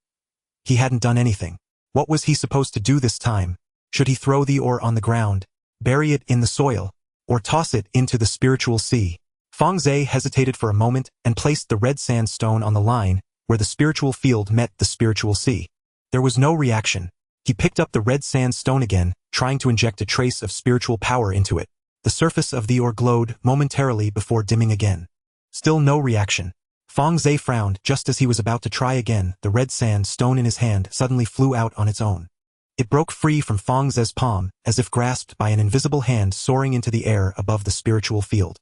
he hadn't done anything. What was he supposed to do this time? Should he throw the ore on the ground, bury it in the soil, or toss it into the spiritual sea? Fang Ze hesitated for a moment and placed the red sandstone on the line where the spiritual field met the spiritual sea. There was no reaction. He picked up the red sandstone again, trying to inject a trace of spiritual power into it. The surface of the ore glowed momentarily before dimming again. Still no reaction. Fang Ze frowned just as he was about to try again. The red sand stone in his hand suddenly flew out on its own. It broke free from Fang Ze's palm, as if grasped by an invisible hand soaring into the air above the spiritual field.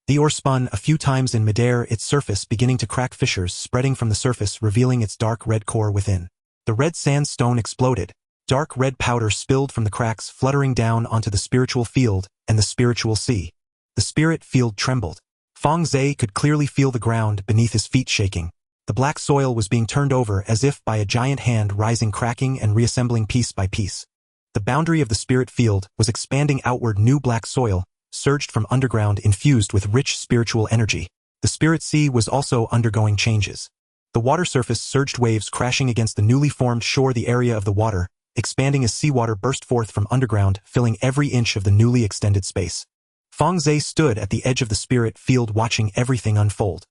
The ore spun a few times in midair, its surface beginning to crack, fissures spreading from the surface revealing its dark red core within. The red sandstone exploded. Dark red powder spilled from the cracks, fluttering down onto the spiritual field and the spiritual sea. The spirit field trembled. Fang Ze could clearly feel the ground beneath his feet shaking. The black soil was being turned over as if by a giant hand, rising, cracking and reassembling piece by piece. The boundary of the spirit field was expanding outward. New black soil surged from underground, infused with rich spiritual energy. The spirit sea was also undergoing changes. The water surface surged, waves crashing against the newly formed shore. The area of the water expanding as seawater burst forth from underground, filling every inch of the newly extended space. Fang Ze stood at the edge of the spirit field, watching everything unfold.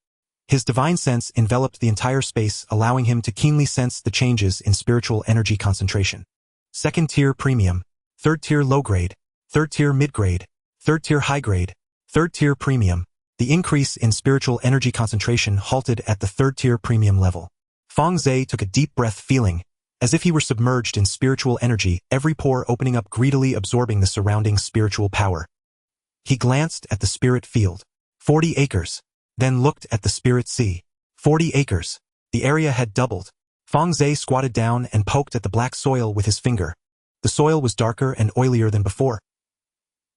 His divine sense enveloped the entire space, allowing him to keenly sense the changes in spiritual energy concentration. Second tier premium, third tier low grade, third tier mid grade, third tier high grade, third tier premium. The increase in spiritual energy concentration halted at the third tier premium level. Fang Ze took a deep breath, feeling as if he were submerged in spiritual energy, every pore opening up, greedily absorbing the surrounding spiritual power. He glanced at the spirit field. 40 acres. Then looked at the spirit sea. 40 acres. The area had doubled. Fang Ze squatted down and poked at the black soil with his finger. The soil was darker and oilier than before.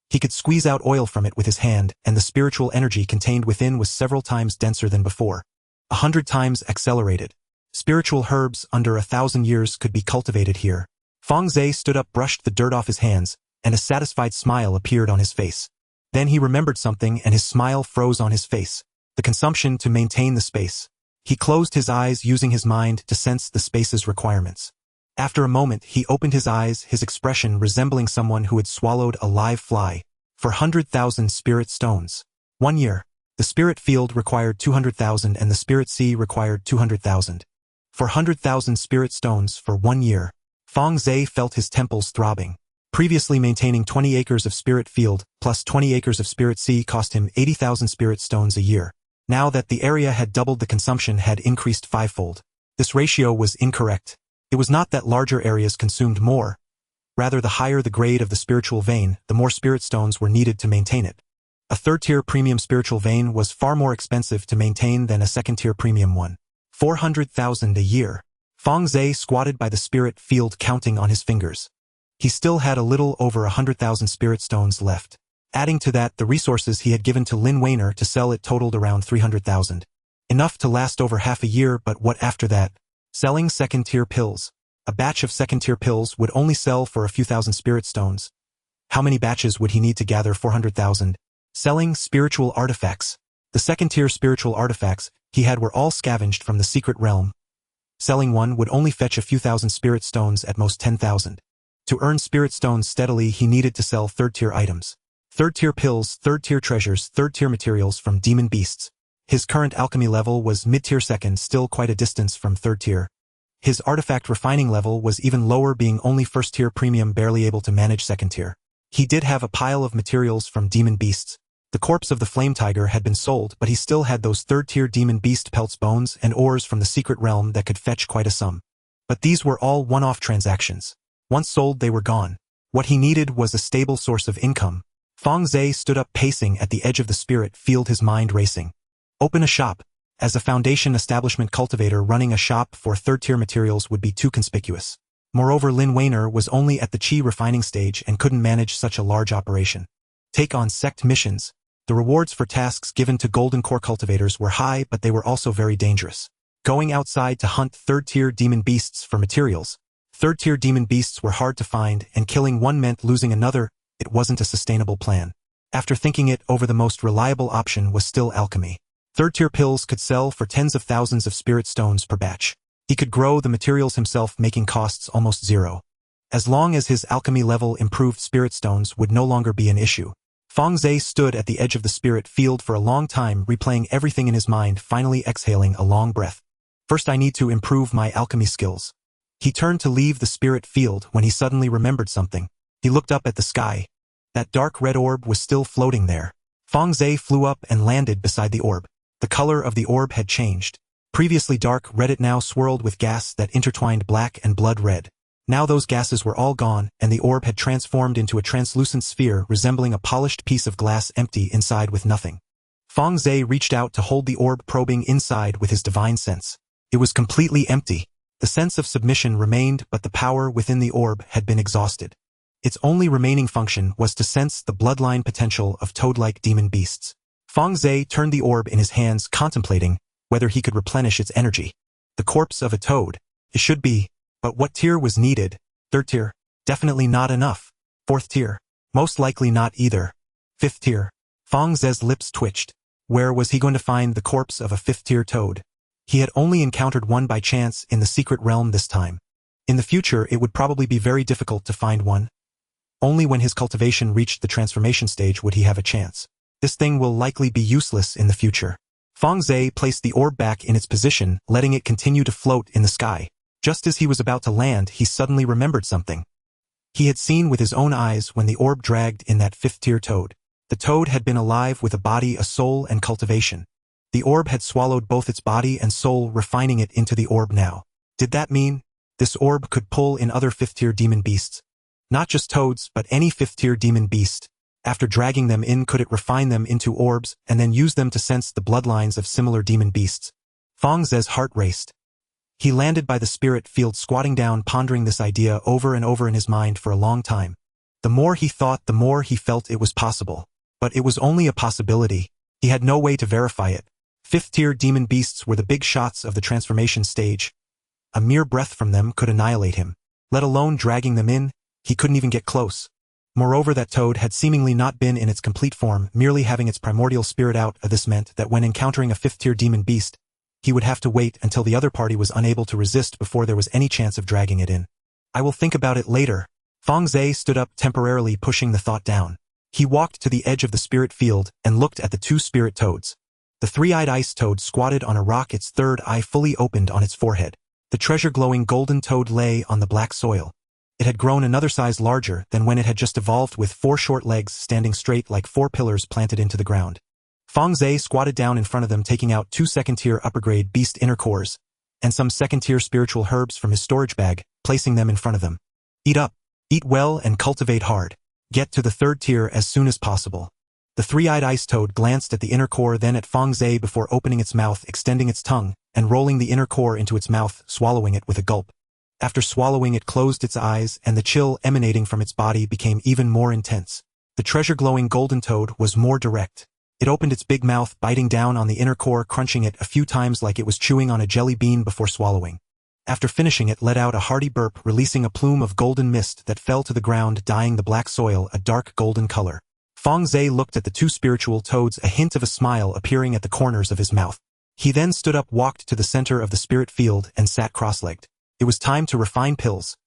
He could squeeze out oil from it with his hand, and the spiritual energy contained within was several times denser than before. 100 times accelerated. Spiritual herbs under 1,000 years could be cultivated here. Fang Ze stood up, brushed the dirt off his hands, and a satisfied smile appeared on his face. Then he remembered something and his smile froze on his face. The consumption to maintain the space. He closed his eyes, using his mind to sense the space's requirements. After a moment, he opened his eyes, his expression resembling someone who had swallowed a live fly. For 100,000 spirit stones. 1 year. The spirit field required 200,000 and the spirit sea required 200,000. For 100,000 spirit stones for 1 year. Fang Ze felt his temples throbbing. Previously maintaining 20 acres of spirit field plus 20 acres of spirit sea cost him 80,000 spirit stones a year. Now that the area had doubled, the consumption had increased fivefold. This ratio was incorrect. It was not that larger areas consumed more. Rather, the higher the grade of the spiritual vein, the more spirit stones were needed to maintain it. A third-tier premium spiritual vein was far more expensive to maintain than a second-tier premium one. 400,000 a year. Fang Ze squatted by the spirit field, counting on his fingers. He still had a little over 100,000 spirit stones left. Adding to that, the resources he had given to Lin Weiner to sell it totaled around 300,000. Enough to last over half a year, but what after that? Selling second-tier pills. A batch of second-tier pills would only sell for a few thousand spirit stones. How many batches would he need to gather 400,000? Selling spiritual artifacts. The second-tier spiritual artifacts he had were all scavenged from the secret realm. Selling one would only fetch a few thousand spirit stones, at most 10,000. To earn spirit stones steadily, he needed to sell third-tier items. Third-tier pills, third-tier treasures, third-tier materials from demon beasts. His current alchemy level was mid-tier, second, still quite a distance from third-tier. His artifact refining level was even lower, being only first-tier premium, barely able to manage second-tier. He did have a pile of materials from demon beasts. The corpse of the flame tiger had been sold, but he still had those third-tier demon beast pelts, bones, and ores from the secret realm that could fetch quite a sum. But these were all one-off transactions. Once sold, they were gone. What he needed was a stable source of income. Fang Ze stood up, pacing at the edge of the spirit field, his mind racing. Open a shop. As a foundation establishment cultivator, running a shop for third-tier materials would be too conspicuous. Moreover, Lin Weiner was only at the chi refining stage and couldn't manage such a large operation. Take on sect missions. The rewards for tasks given to golden core cultivators were high, but they were also very dangerous. Going outside to hunt third-tier demon beasts for materials. Third-tier demon beasts were hard to find, and killing one meant losing another. It wasn't a sustainable plan. After thinking it over, the most reliable option was still alchemy. Third-tier pills could sell for tens of thousands of spirit stones per batch. He could grow the materials himself, making costs almost zero. As long as his alchemy level improved, spirit stones would no longer be an issue. Fang Ze stood at the edge of the spirit field for a long time, replaying everything in his mind, finally exhaling a long breath. First, I need to improve my alchemy skills. He turned to leave the spirit field when he suddenly remembered something. He looked up at the sky. That dark red orb was still floating there. Fang Ze flew up and landed beside the orb. The color of the orb had changed. Previously dark red, it now swirled with gas that intertwined black and blood red. Now those gases were all gone, and the orb had transformed into a translucent sphere resembling a polished piece of glass, empty inside with nothing. Fang Ze reached out to hold the orb, probing inside with his divine sense. It was completely empty. The sense of submission remained, but the power within the orb had been exhausted. Its only remaining function was to sense the bloodline potential of toad-like demon beasts. Fang Ze turned the orb in his hands, contemplating whether he could replenish its energy. The corpse of a toad. It should be. But what tier was needed? Third tier? Definitely not enough. Fourth tier? Most likely not either. Fifth tier? Fang Ze's lips twitched. Where was he going to find the corpse of a fifth-tier toad? He had only encountered one by chance in the secret realm this time. In the future, it would probably be very difficult to find one. Only when his cultivation reached the transformation stage would he have a chance. This thing will likely be useless in the future. Fang Ze placed the orb back in its position, letting it continue to float in the sky. Just as he was about to land, he suddenly remembered something. He had seen with his own eyes when the orb dragged in that fifth-tier toad. The toad had been alive with a body, a soul, and cultivation. The orb had swallowed both its body and soul, refining it into the orb now. Did that mean this orb could pull in other fifth-tier demon beasts? Not just toads, but any fifth-tier demon beast. After dragging them in, could it refine them into orbs and then use them to sense the bloodlines of similar demon beasts? Fang Ze's heart raced. He landed by the spirit field, squatting down, pondering this idea over and over in his mind for a long time. The more he thought, the more he felt it was possible. But it was only a possibility. He had no way to verify it. Fifth-tier demon beasts were the big shots of the transformation stage. A mere breath from them could annihilate him. Let alone dragging them in, he couldn't even get close. Moreover, that toad had seemingly not been in its complete form, merely having its primordial spirit out. This meant that when encountering a fifth-tier demon beast, he would have to wait until the other party was unable to resist before there was any chance of dragging it in. I will think about it later. Fang Ze stood up, temporarily pushing the thought down. He walked to the edge of the spirit field and looked at the two spirit toads. The three-eyed ice toad squatted on a rock, its third eye fully opened on its forehead. The treasure-glowing golden toad lay on the black soil. It had grown another size larger than when it had just evolved, with 4 short legs standing straight like 4 pillars planted into the ground. Fang Ze squatted down in front of them, taking out 2 second-tier upper-grade beast inner cores and some second-tier spiritual herbs from his storage bag, placing them in front of them. Eat up, eat well, and cultivate hard. Get to the third tier as soon as possible. The three-eyed ice toad glanced at the inner core, then at Fang Ze before opening its mouth, extending its tongue, and rolling the inner core into its mouth, swallowing it with a gulp. After swallowing, it closed its eyes, and the chill emanating from its body became even more intense. The treasure-glowing golden toad was more direct. It opened its big mouth, biting down on the inner core, crunching it a few times like it was chewing on a jelly bean before swallowing. After finishing, it let out a hearty burp, releasing a plume of golden mist that fell to the ground, dyeing the black soil a dark golden color. Fang Ze looked at the two spiritual toads, a hint of a smile appearing at the corners of his mouth. He then stood up, walked to the center of the spirit field, and sat cross-legged. It was time to refine pills.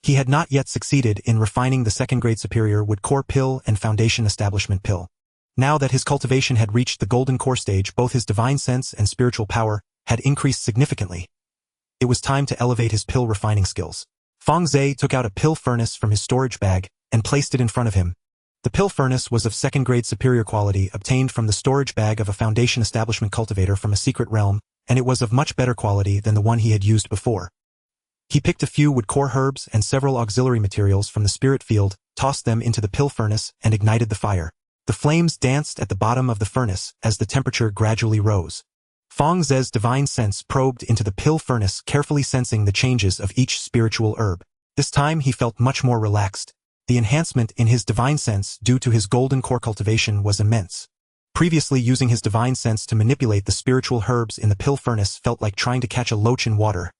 He had not yet succeeded in refining the second-grade superior wood core pill and foundation establishment pill. Now that his cultivation had reached the golden core stage, both his divine sense and spiritual power had increased significantly. It was time to elevate his pill refining skills. Fang Ze took out a pill furnace from his storage bag and placed it in front of him. The pill furnace was of second-grade superior quality, obtained from the storage bag of a foundation establishment cultivator from a secret realm, and it was of much better quality than the one he had used before. He picked a few wood core herbs and several auxiliary materials from the spirit field, tossed them into the pill furnace, and ignited the fire. The flames danced at the bottom of the furnace as the temperature gradually rose. Fang Ze's divine sense probed into the pill furnace, carefully sensing the changes of each spiritual herb. This time he felt much more relaxed. The enhancement in his divine sense due to his golden core cultivation was immense. Previously, using his divine sense to manipulate the spiritual herbs in the pill furnace felt like trying to catch a loach in water.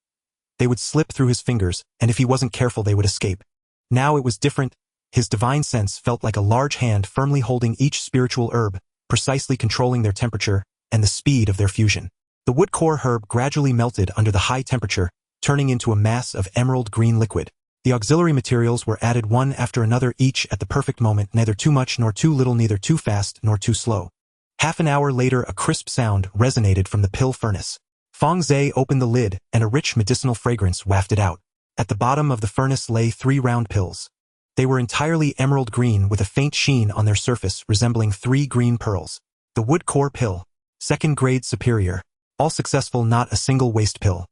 They would slip through his fingers, and if he wasn't careful they would escape. Now it was different. His divine sense felt like a large hand firmly holding each spiritual herb, precisely controlling their temperature and the speed of their fusion. The wood core herb gradually melted under the high temperature, turning into a mass of emerald green liquid. The auxiliary materials were added one after another, each at the perfect moment, neither too much nor too little, neither too fast nor too slow. Half an hour later, a crisp sound resonated from the pill furnace. Fang Ze opened the lid, and a rich medicinal fragrance wafted out. At the bottom of the furnace lay 3 round pills. They were entirely emerald green with a faint sheen on their surface resembling 3 green pearls. The wood core pill. 2nd grade superior. All successful, not a single waste pill.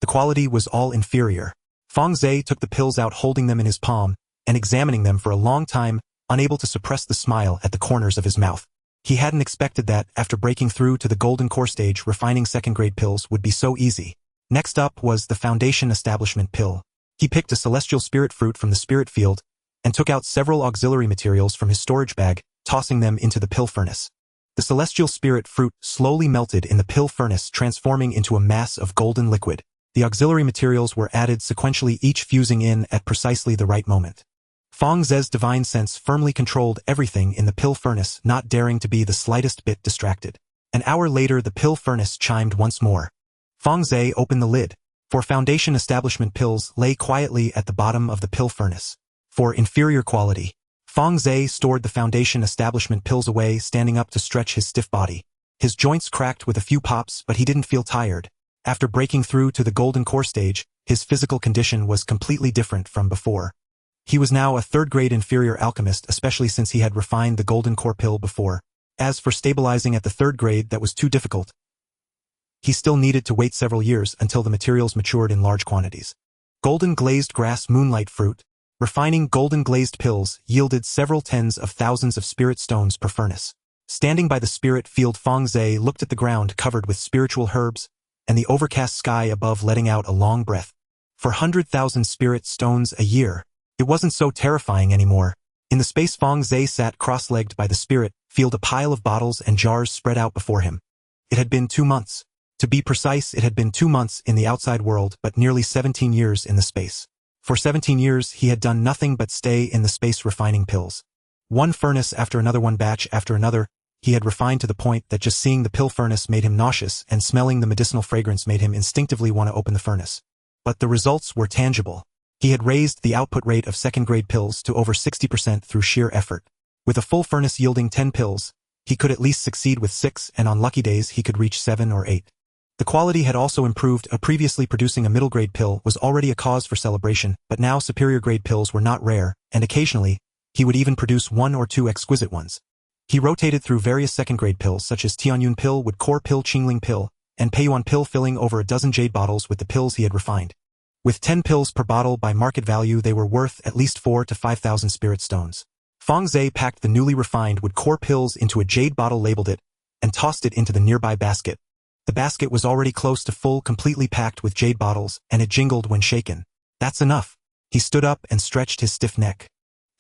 The quality was all inferior. Fang Ze took the pills out, holding them in his palm, and examining them for a long time, unable to suppress the smile at the corners of his mouth. He hadn't expected that, after breaking through to the golden core stage, refining 2nd grade pills would be so easy. Next up was the foundation establishment pill. He picked a celestial spirit fruit from the spirit field, and took out several auxiliary materials from his storage bag, tossing them into the pill furnace. The celestial spirit fruit slowly melted in the pill furnace, transforming into a mass of golden liquid. The auxiliary materials were added sequentially, each fusing in at precisely the right moment. Fang Ze's divine sense firmly controlled everything in the pill furnace, not daring to be the slightest bit distracted. An hour later, the pill furnace chimed once more. Fang Ze opened the lid. 4 foundation establishment pills lay quietly at the bottom of the pill furnace. For inferior quality. Fang Ze stored the foundation establishment pills away, standing up to stretch his stiff body. His joints cracked with a few pops, but he didn't feel tired. After breaking through to the golden core stage, his physical condition was completely different from before. He was now a 3rd grade inferior alchemist, especially since he had refined the golden core pill before. As for stabilizing at the 3rd grade, that was too difficult. He still needed to wait several years until the materials matured in large quantities. Golden glazed grass moonlight fruit. Refining golden glazed pills yielded several tens of thousands of spirit stones per furnace. Standing by the spirit field, Fang Ze looked at the ground covered with spiritual herbs, and the overcast sky above, letting out a long breath. For 100,000 spirit stones a year, it wasn't so terrifying anymore. In the space Fang Ze sat cross-legged by the spirit field, a pile of bottles and jars spread out before him. It had been 2 months. To be precise, it had been 2 months in the outside world, but nearly 17 years in the space. For 17 years, he had done nothing but stay in the space refining pills. One furnace after another, one batch after another, he had refined to the point that just seeing the pill furnace made him nauseous, and smelling the medicinal fragrance made him instinctively want to open the furnace. But the results were tangible. He had raised the output rate of 2nd grade pills to over 60% through sheer effort. With a full furnace yielding 10 pills, he could at least succeed with 6, and on lucky days he could reach 7 or 8. The quality had also improved. Previously producing a middle grade pill was already a cause for celebration, but now superior grade pills were not rare, and occasionally, he would even produce 1 or 2 exquisite ones. He rotated through various 2nd grade pills such as Tianyun pill, wood core pill, Qingling pill, and Peiyuan pill, filling over a dozen jade bottles with the pills he had refined. With 10 pills per bottle by market value, they were worth at least 4,000 to 5,000 spirit stones. Fang Ze packed the newly refined wood core pills into a jade bottle, labeled it, and tossed it into the nearby basket. The basket was already close to full, completely packed with jade bottles, and it jingled when shaken. That's enough. He stood up and stretched his stiff neck.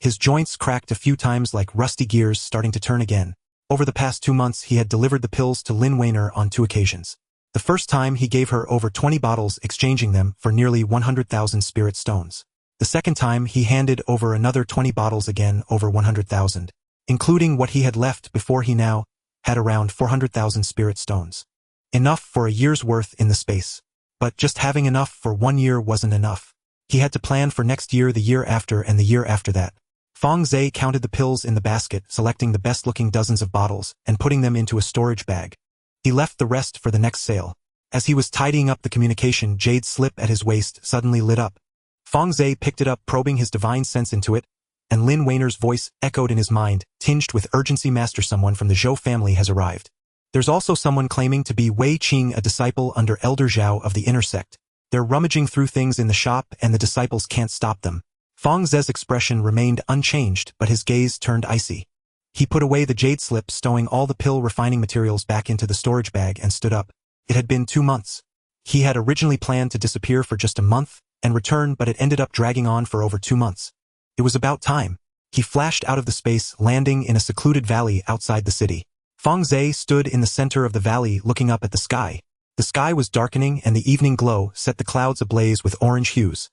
His joints cracked a few times like rusty gears starting to turn again. Over the past 2 months, he had delivered the pills to Lin Weiner on 2 occasions. The first time he gave her over 20 bottles, exchanging them for nearly 100,000 spirit stones. The second time he handed over another 20 bottles, again over 100,000. Including what he had left before, he now had around 400,000 spirit stones. Enough for a year's worth in the space. But just having enough for 1 year wasn't enough. He had to plan for next year, the year after, and the year after that. Fang Ze counted the pills in the basket, selecting the best-looking dozens of bottles, and putting them into a storage bag. He left the rest for the next sale. As he was tidying up the communication jade slip at his waist suddenly lit up. Fang Ze picked it up, probing his divine sense into it, and Lin Weiner's voice echoed in his mind, tinged with urgency. Master, someone from the Zhou family has arrived. There's also someone claiming to be Wei Qing, a disciple under Elder Zhao of the inner sect. They're rummaging through things in the shop, and the disciples can't stop them. Fang Ze's expression remained unchanged, but his gaze turned icy. He put away the jade slip, stowing all the pill refining materials back into the storage bag, and stood up. It had been 2 months. He had originally planned to disappear for just a month and return, but it ended up dragging on for over 2 months. It was about time. He flashed out of the space, landing in a secluded valley outside the city. Fang Ze stood in the center of the valley, looking up at the sky. The sky was darkening, and the evening glow set the clouds ablaze with orange hues.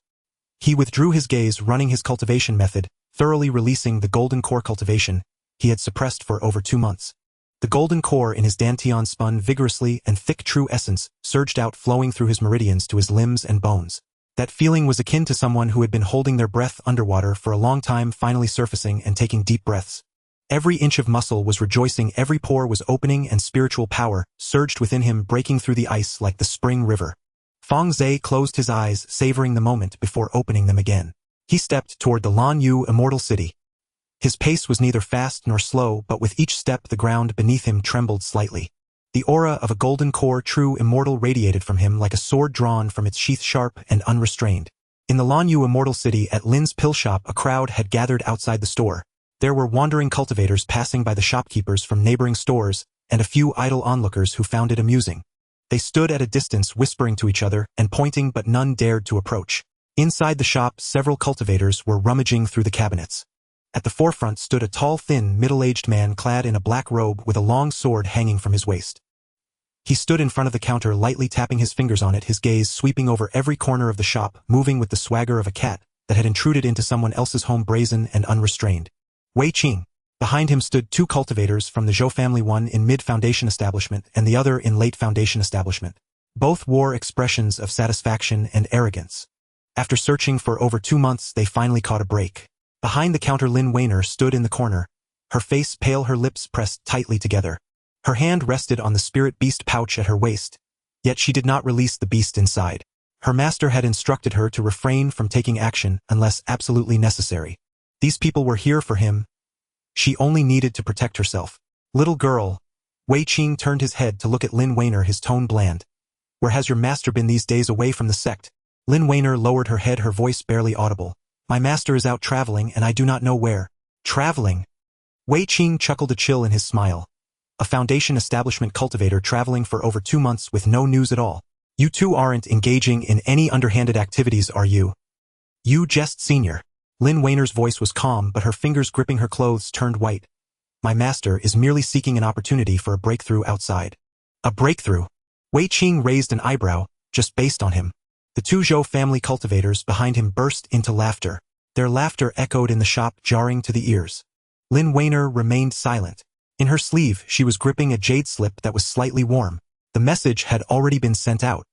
He withdrew his gaze, running his cultivation method thoroughly releasing the golden core cultivation he had suppressed for over 2 months. The golden core in his dantian spun vigorously and thick true essence surged out, flowing through his meridians to his limbs and bones. That feeling was akin to someone who had been holding their breath underwater for a long time finally surfacing and taking deep breaths. Every inch of muscle was rejoicing, every pore was opening, and spiritual power surged within him, breaking through the ice like the spring river. Fang Ze closed his eyes, savoring the moment before opening them again. He stepped toward the Lan Yu immortal city. His pace was neither fast nor slow, but with each step the ground beneath him trembled slightly. The aura of a golden core true immortal radiated from him like a sword drawn from its sheath, sharp and unrestrained. In the Lan Yu immortal city at Lin's pill shop, a crowd had gathered outside the store. There were wandering cultivators passing by, the shopkeepers from neighboring stores, and a few idle onlookers who found it amusing. They stood at a distance, whispering to each other and pointing, but none dared to approach. Inside the shop, several cultivators were rummaging through the cabinets. At the forefront stood a tall, thin, middle-aged man clad in a black robe with a long sword hanging from his waist. He stood in front of the counter, lightly tapping his fingers on it, his gaze sweeping over every corner of the shop, moving with the swagger of a cat that had intruded into someone else's home, brazen and unrestrained. Wei Qing. Behind him stood 2 cultivators from the Zhou family, one in mid-foundation establishment and the other in late foundation establishment. Both wore expressions of satisfaction and arrogance. After searching for over 2 months, they finally caught a break. Behind the counter, Lin Weiner stood in the corner, her face pale, her lips pressed tightly together. Her hand rested on the spirit beast pouch at her waist, yet she did not release the beast inside. Her master had instructed her to refrain from taking action unless absolutely necessary. These people were here for him. She only needed to protect herself. Little girl. Wei Qing turned his head to look at Lin Weiner, his tone bland. Where has your master been these days? Away from the sect? Lin Weiner lowered her head, her voice barely audible. My master is out traveling, and I do not know where. Traveling? Wei Qing chuckled, a chill in his smile. A foundation establishment cultivator traveling for over 2 months with no news at all. You two aren't engaging in any underhanded activities, are you? You jest, senior. Lin Weiner's voice was calm, but her fingers gripping her clothes turned white. My master is merely seeking an opportunity for a breakthrough outside. A breakthrough? Wei Qing raised an eyebrow, just based on him. The 2 Zhou family cultivators behind him burst into laughter. Their laughter echoed in the shop, jarring to the ears. Lin Weiner remained silent. In her sleeve, she was gripping a jade slip that was slightly warm. The message had already been sent out.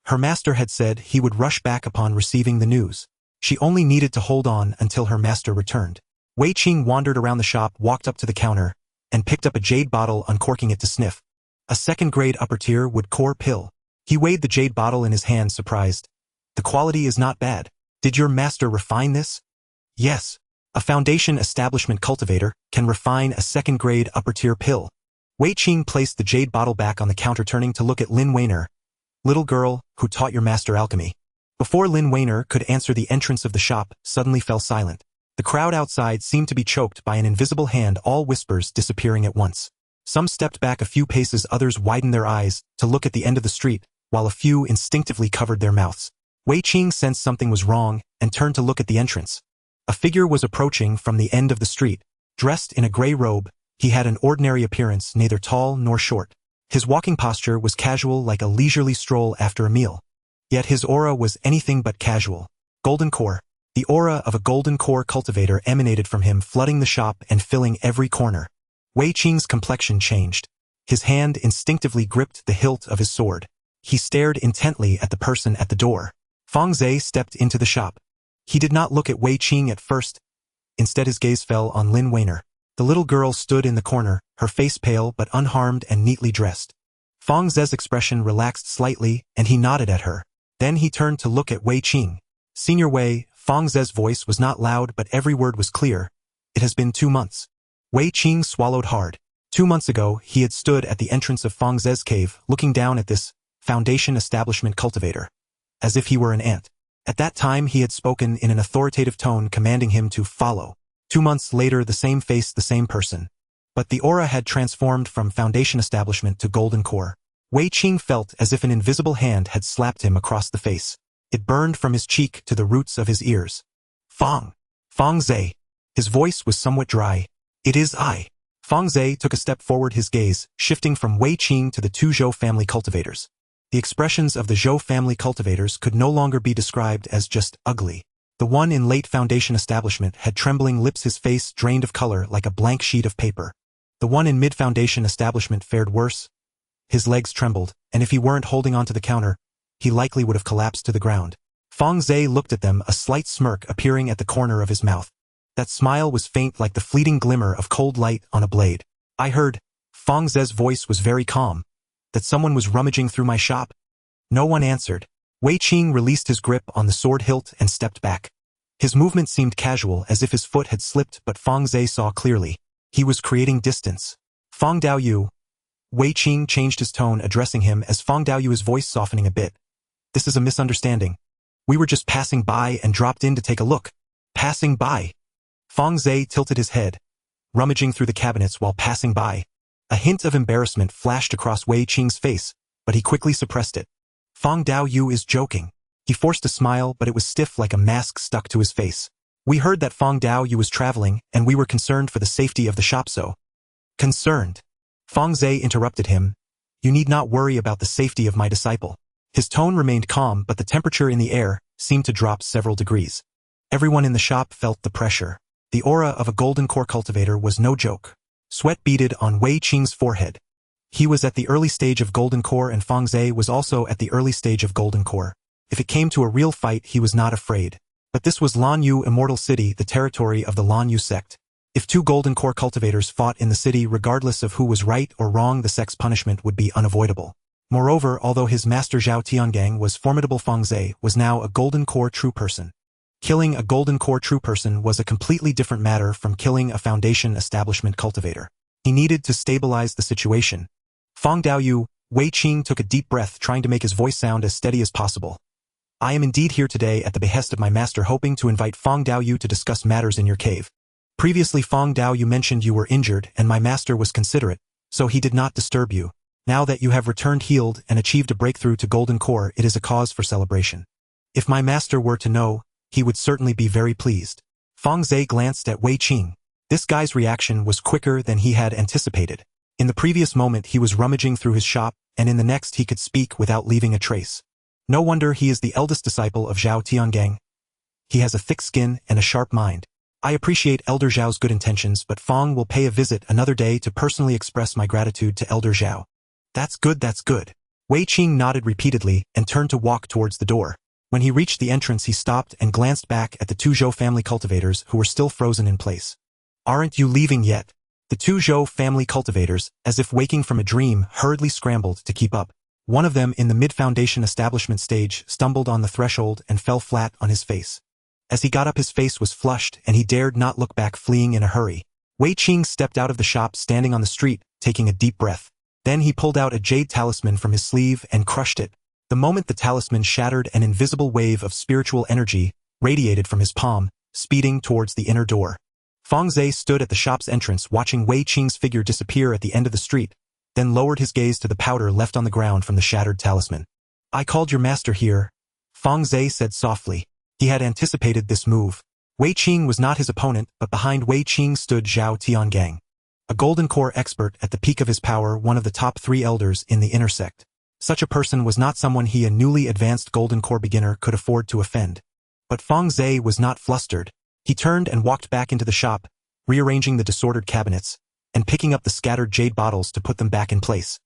Her master had said he would rush back upon receiving the news. She only needed to hold on until her master returned. Wei Qing wandered around the shop, walked up to the counter, and picked up a jade bottle, uncorking it to sniff. A second-grade upper-tier wood core pill. He weighed the jade bottle in his hand, surprised. The quality is not bad. Did your master refine this? Yes. A foundation establishment cultivator can refine a second-grade upper-tier pill. Wei Qing placed the jade bottle back on the counter, turning to look at Lin Weiner. Little girl, who taught your master alchemy? Before Lin Weiner could answer, the entrance of the shop suddenly fell silent. The crowd outside seemed to be choked by an invisible hand, all whispers disappearing at once. Some stepped back a few paces, others widened their eyes to look at the end of the street, while a few instinctively covered their mouths. Wei Qing sensed something was wrong and turned to look at the entrance. A figure was approaching from the end of the street. Dressed in a gray robe, he had an ordinary appearance, neither tall nor short. His walking posture was casual, like a leisurely stroll after a meal. Yet his aura was anything but casual. Golden core. The aura of a golden core cultivator emanated from him, flooding the shop and filling every corner. Wei Qing's complexion changed. His hand instinctively gripped the hilt of his sword. He stared intently at the person at the door. Fang Ze stepped into the shop. He did not look at Wei Qing at first. Instead, his gaze fell on Lin Weiner. The little girl stood in the corner, her face pale but unharmed and neatly dressed. Fang Ze's expression relaxed slightly, and he nodded at her. Then he turned to look at Wei Qing. Senior Wei, Fang Ze's voice was not loud, but every word was clear. It has been 2 months. Wei Qing swallowed hard. 2 months ago, he had stood at the entrance of Fang Ze's cave, looking down at this foundation establishment cultivator, as if he were an ant. At that time, he had spoken in an authoritative tone, commanding him to follow. 2 months later, the same face, the same person. But the aura had transformed from foundation establishment to golden core. Wei Qing felt as if an invisible hand had slapped him across the face. It burned from his cheek to the roots of his ears. Fang Ze. His voice was somewhat dry. It is I. Fang Ze took a step forward, his gaze shifting from Wei Qing to the 2 Zhou family cultivators. The expressions of the Zhou family cultivators could no longer be described as just ugly. The one in late foundation establishment had trembling lips, his face drained of color like a blank sheet of paper. The one in mid-foundation establishment fared worse. His legs trembled, and if he weren't holding onto the counter, he likely would have collapsed to the ground. Fang Ze looked at them, a slight smirk appearing at the corner of his mouth. That smile was faint like the fleeting glimmer of cold light on a blade. I heard, Fang Ze's voice was very calm, that someone was rummaging through my shop. No one answered. Wei Qing released his grip on the sword hilt and stepped back. His movement seemed casual, as if his foot had slipped, but Fang Ze saw clearly. He was creating distance. Fang Daoyu. Wei Qing changed his tone, addressing him as Fang Daoyu's voice softening a bit. This is a misunderstanding. We were just passing by and dropped in to take a look. Passing by. Fang Ze tilted his head, rummaging through the cabinets while passing by. A hint of embarrassment flashed across Wei Qing's face, but he quickly suppressed it. Fang Daoyu is joking. He forced a smile, but it was stiff like a mask stuck to his face. We heard that Fang Daoyu was traveling, and we were concerned for the safety of the shop. So concerned? Fang Ze interrupted him. You need not worry about the safety of my disciple. His tone remained calm, but the temperature in the air seemed to drop several degrees. Everyone in the shop felt the pressure. The aura of a golden core cultivator was no joke. Sweat beaded on Wei Qing's forehead. He was at the early stage of golden core, and Fang Ze was also at the early stage of golden core. If it came to a real fight, he was not afraid. But this was Lanyu Immortal City, the territory of the Lanyu sect. If two golden core cultivators fought in the city, regardless of who was right or wrong, the sect's punishment would be unavoidable. Moreover, although his master Zhao Tiangang was formidable, Fang Ze was now a golden core true person. Killing a golden core true person was a completely different matter from killing a foundation establishment cultivator. He needed to stabilize the situation. Fang Daoyu, Wei Qing took a deep breath, trying to make his voice sound as steady as possible. I am indeed here today at the behest of my master, hoping to invite Fang Daoyu to discuss matters in your cave. Previously, Fang Daoyu mentioned you were injured, and my master was considerate, so he did not disturb you. Now that you have returned healed and achieved a breakthrough to golden core, it is a cause for celebration. If my master were to know, he would certainly be very pleased. Fang Ze glanced at Wei Qing. This guy's reaction was quicker than he had anticipated. In the previous moment he was rummaging through his shop, and in the next he could speak without leaving a trace. No wonder he is the eldest disciple of Zhao Tiangang. He has a thick skin and a sharp mind. I appreciate Elder Zhao's good intentions, but Fang will pay a visit another day to personally express my gratitude to Elder Zhao. That's good, that's good. Wei Qing nodded repeatedly and turned to walk towards the door. When he reached the entrance, he stopped and glanced back at the two Zhou family cultivators who were still frozen in place. Aren't you leaving yet? The two Zhou family cultivators, as if waking from a dream, hurriedly scrambled to keep up. One of them, in the mid-foundation establishment stage, stumbled on the threshold and fell flat on his face. As he got up, his face was flushed, and he dared not look back, fleeing in a hurry. Wei Qing stepped out of the shop, standing on the street, taking a deep breath. Then he pulled out a jade talisman from his sleeve and crushed it. The moment the talisman shattered, an invisible wave of spiritual energy radiated from his palm, speeding towards the inner door. Fang Ze stood at the shop's entrance, watching Wei Qing's figure disappear at the end of the street, then lowered his gaze to the powder left on the ground from the shattered talisman. I called your master here, Fang Ze said softly. He had anticipated this move. Wei Qing was not his opponent, but behind Wei Qing stood Zhao Tiangang. A golden core expert at the peak of his power, one of the top 3 elders in the inner sect. Such a person was not someone a newly advanced golden core beginner could afford to offend. But Fang Ze was not flustered. He turned and walked back into the shop, rearranging the disordered cabinets, and picking up the scattered jade bottles to put them back in place.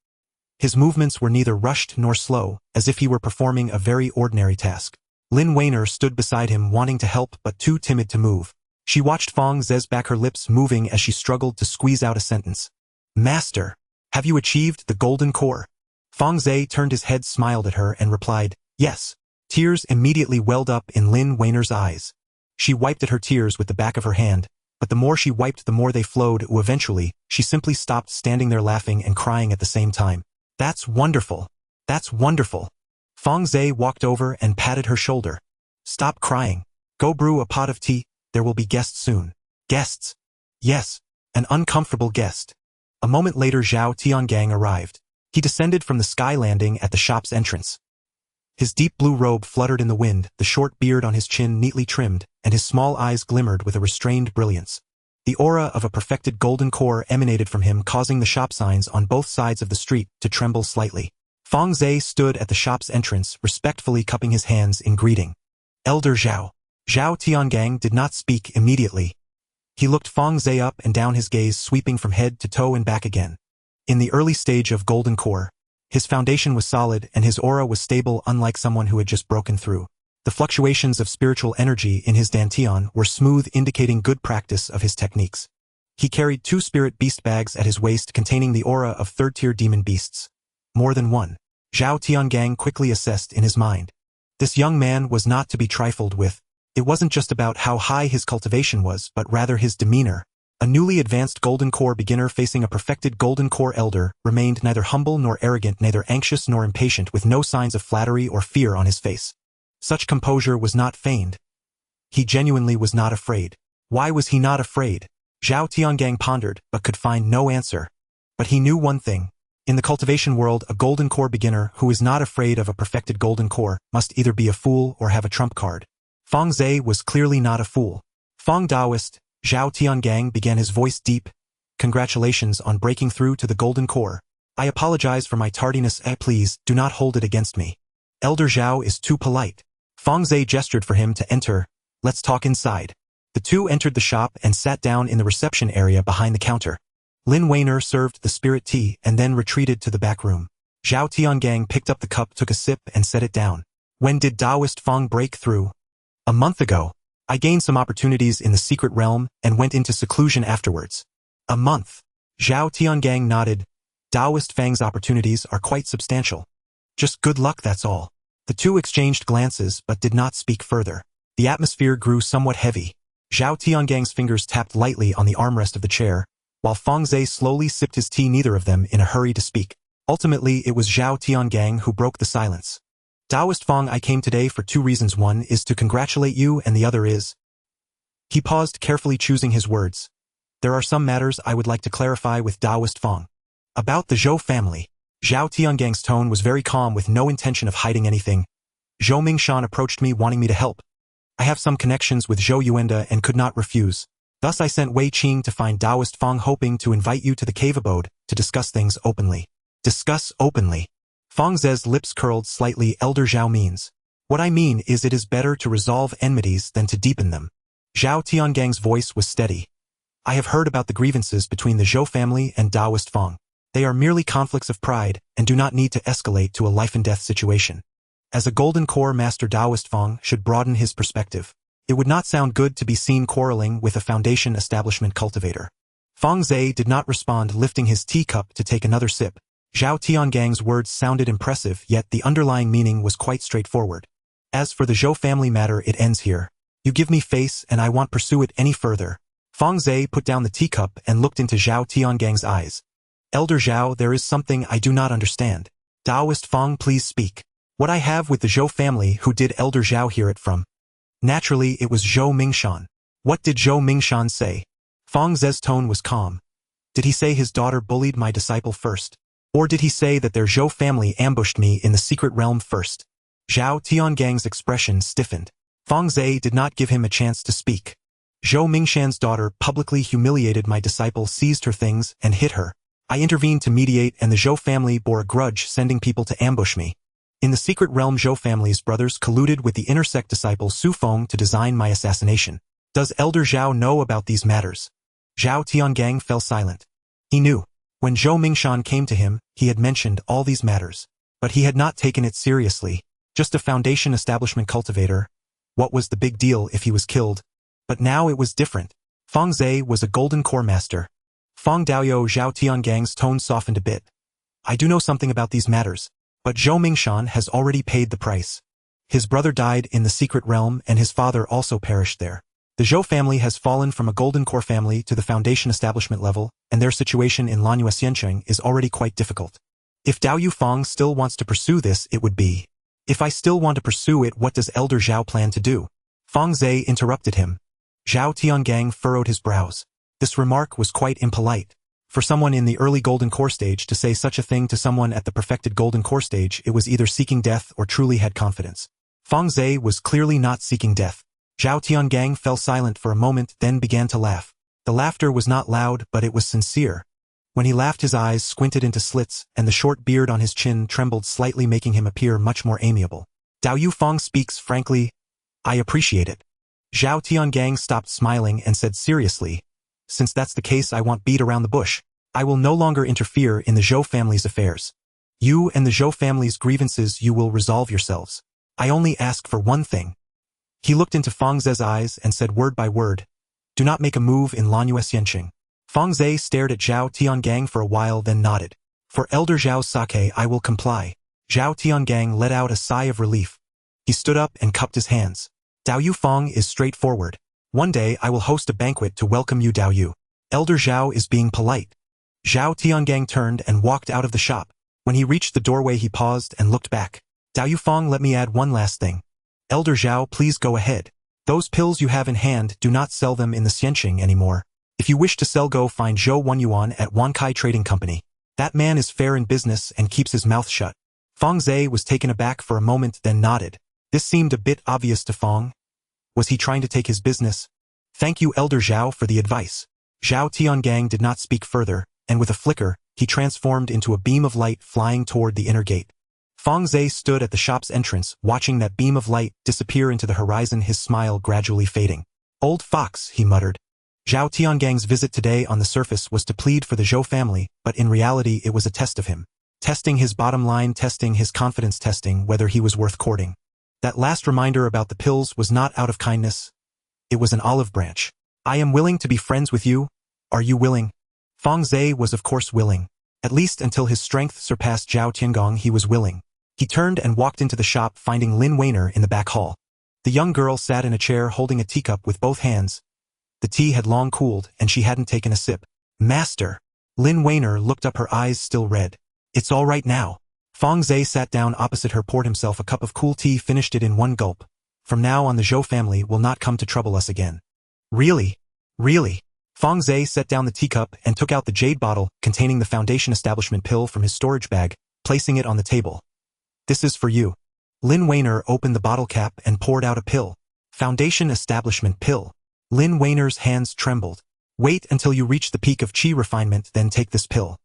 His movements were neither rushed nor slow, as if he were performing a very ordinary task. Lin Weiner stood beside him, wanting to help but too timid to move. She watched Fang Ze's back, her lips moving as she struggled to squeeze out a sentence. Master, have you achieved the golden core? Fang Ze turned his head, smiled at her, and replied, yes. Tears immediately welled up in Lin Weiner's eyes. She wiped at her tears with the back of her hand, but the more she wiped, the more they flowed. Eventually, she simply stopped, standing there laughing and crying at the same time. That's wonderful. That's wonderful. Fang Ze walked over and patted her shoulder. Stop crying. Go brew a pot of tea, there will be guests soon. Guests? Yes, an uncomfortable guest. A moment later, Zhao Tiangang arrived. He descended from the sky landing at the shop's entrance. His deep blue robe fluttered in the wind, the short beard on his chin neatly trimmed, and his small eyes glimmered with a restrained brilliance. The aura of a perfected golden core emanated from him, causing the shop signs on both sides of the street to tremble slightly. Fang Ze stood at the shop's entrance, respectfully cupping his hands in greeting. Elder Zhao. Zhao Tiangang did not speak immediately. He looked Fang Ze up and down, his gaze sweeping from head to toe and back again. In the early stage of Golden Core, his foundation was solid and his aura was stable, unlike someone who had just broken through. The fluctuations of spiritual energy in his dantian were smooth, indicating good practice of his techniques. He carried 2 spirit beast bags at his waist containing the aura of third-tier demon beasts. More than one. Zhao Tiangang quickly assessed in his mind. This young man was not to be trifled with. It wasn't just about how high his cultivation was, but rather his demeanor. A newly advanced Golden Core beginner facing a perfected Golden Core elder remained neither humble nor arrogant, neither anxious nor impatient, with no signs of flattery or fear on his face. Such composure was not feigned. He genuinely was not afraid. Why was he not afraid? Zhao Tiangang pondered, but could find no answer. But he knew one thing. In the cultivation world, a Golden Core beginner who is not afraid of a perfected Golden Core must either be a fool or have a trump card. Fang Ze was clearly not a fool. Fang Daoist, Zhao Tiangang began, his voice deep. Congratulations on breaking through to the Golden Core. I apologize for my tardiness. Please, do not hold it against me. Elder Zhao is too polite. Fang Ze gestured for him to enter. Let's talk inside. The two entered the shop and sat down in the reception area behind the counter. Lin Weiner served the spirit tea and then retreated to the back room. Zhao Tiangang picked up the cup, took a sip, and set it down. When did Taoist Fang break through? A month ago. I gained some opportunities in the secret realm and went into seclusion afterwards. A month. Zhao Tiangang nodded. Taoist Fang's opportunities are quite substantial. Just good luck, that's all. The two exchanged glances but did not speak further. The atmosphere grew somewhat heavy. Zhao Tianggang's fingers tapped lightly on the armrest of the chair, while Fang Ze slowly sipped his tea, neither of them in a hurry to speak. Ultimately, it was Zhao Tiangang who broke the silence. Taoist Fang, I came today for 2 reasons. One is to congratulate you and the other is... He paused, carefully choosing his words. There are some matters I would like to clarify with Taoist Fang. About the Zhou family. Zhao Tianggang's tone was very calm, with no intention of hiding anything. Zhou Mingshan approached me wanting me to help. I have some connections with Zhou Yuanda and could not refuse. Thus I sent Wei Qing to find Taoist Fang, hoping to invite you to the cave abode to discuss things openly. Discuss openly. Fang Ze's lips curled slightly. Elder Zhao means. What I mean is, it is better to resolve enmities than to deepen them. Zhao Tianggang's voice was steady. I have heard about the grievances between the Zhou family and Taoist Fang. They are merely conflicts of pride and do not need to escalate to a life-and-death situation. As a Golden Core master, Taoist Fang should broaden his perspective. It would not sound good to be seen quarreling with a foundation establishment cultivator. Fang Ze did not respond, lifting his teacup to take another sip. Zhao Tianggang's words sounded impressive, yet the underlying meaning was quite straightforward. As for the Zhou family matter, it ends here. You give me face and I won't pursue it any further. Fang Ze put down the teacup and looked into Zhao Tianggang's eyes. Elder Zhao, there is something I do not understand. Taoist Fang, please speak. What I have with the Zhou family, who did Elder Zhao hear it from? Naturally, it was Zhou Mingshan. What did Zhou Mingshan say? Fang Ze's tone was calm. Did he say his daughter bullied my disciple first? Or did he say that their Zhou family ambushed me in the secret realm first? Zhao Tianggang's expression stiffened. Fang Ze did not give him a chance to speak. Zhou Mingshan's daughter publicly humiliated my disciple, seized her things, and hit her. I intervened to mediate, and the Zhou family bore a grudge, sending people to ambush me. In the secret realm, Zhou family's brothers colluded with the inner sect disciple Su Feng to design my assassination. Does Elder Zhao know about these matters? Zhao Tiangang fell silent. He knew. When Zhou Mingshan came to him, he had mentioned all these matters. But he had not taken it seriously. Just a foundation establishment cultivator. What was the big deal if he was killed? But now it was different. Fang Ze was a Golden Core master. Fang Daoyo. Zhao Tianggang's tone softened a bit. I do know something about these matters. But Zhou Mingshan has already paid the price. His brother died in the secret realm and his father also perished there. The Zhou family has fallen from a Golden Core family to the foundation establishment level, and their situation in Lanhua Xianxia is already quite difficult. If Dao Yufang still wants to pursue this, it would be. If I still want to pursue it, what does Elder Zhao plan to do? Fang Ze interrupted him. Zhao Tiangang furrowed his brows. This remark was quite impolite. For someone in the early Golden Core stage to say such a thing to someone at the perfected Golden Core stage, it was either seeking death or truly had confidence. Fang Ze was clearly not seeking death. Zhao Tiangang fell silent for a moment, then began to laugh. The laughter was not loud, but it was sincere. When he laughed, his eyes squinted into slits, and the short beard on his chin trembled slightly, making him appear much more amiable. Dao Yufang speaks frankly. I appreciate it. Zhao Tiangang stopped smiling and said seriously, since that's the case, I won't beat around the bush. I will no longer interfere in the Zhou family's affairs. You and the Zhou family's grievances you will resolve yourselves. I only ask for one thing. He looked into Fang Ze's eyes and said word by word, do not make a move in Langyue Xianxing. Fang Ze stared at Zhao Tiangang for a while, then nodded. For Elder Zhao's sake, I will comply. Zhao Tiangang let out a sigh of relief. He stood up and cupped his hands. Dao Yu Fang is straightforward. One day I will host a banquet to welcome you, Dao Yu. Elder Zhao is being polite. Zhao Tiangang turned and walked out of the shop. When he reached the doorway, he paused and looked back. Dao Yu Fang, let me add one last thing. Elder Zhao, please go ahead. Those pills you have in hand, do not sell them in the Xianxing anymore. If you wish to sell, go find Zhou Wenyuan at Wankai Trading Company. That man is fair in business and keeps his mouth shut. Fang Ze was taken aback for a moment, then nodded. This seemed a bit obvious to Fang. Was he trying to take his business? Thank you, Elder Zhao, for the advice. Zhao Tiangang did not speak further, and with a flicker, he transformed into a beam of light flying toward the inner gate. Fang Ze stood at the shop's entrance, watching that beam of light disappear into the horizon, his smile gradually fading. Old fox, he muttered. Zhao Tiangang's visit today on the surface was to plead for the Zhou family, but in reality it was a test of him. Testing his bottom line, testing his confidence, testing whether he was worth courting. That last reminder about the pills was not out of kindness. It was an olive branch. I am willing to be friends with you. Are you willing? Fang Ze was of course willing. At least until his strength surpassed Zhao Tiangong, he was willing. He turned and walked into the shop, finding Lin Weiner in the back hall. The young girl sat in a chair holding a teacup with both hands. The tea had long cooled, and she hadn't taken a sip. Master! Lin Weiner looked up, her eyes still red. It's all right now. Fang Ze sat down opposite her, poured himself a cup of cool tea, finished it in one gulp. From now on the Zhou family will not come to trouble us again. Really? Really? Fang Ze set down the teacup and took out the jade bottle containing the Foundation Establishment pill from his storage bag, placing it on the table. This is for you. Lin Weiner opened the bottle cap and poured out a pill. Foundation Establishment pill. Lin Weiner's hands trembled. Wait until you reach the peak of qi refinement, then take this pill.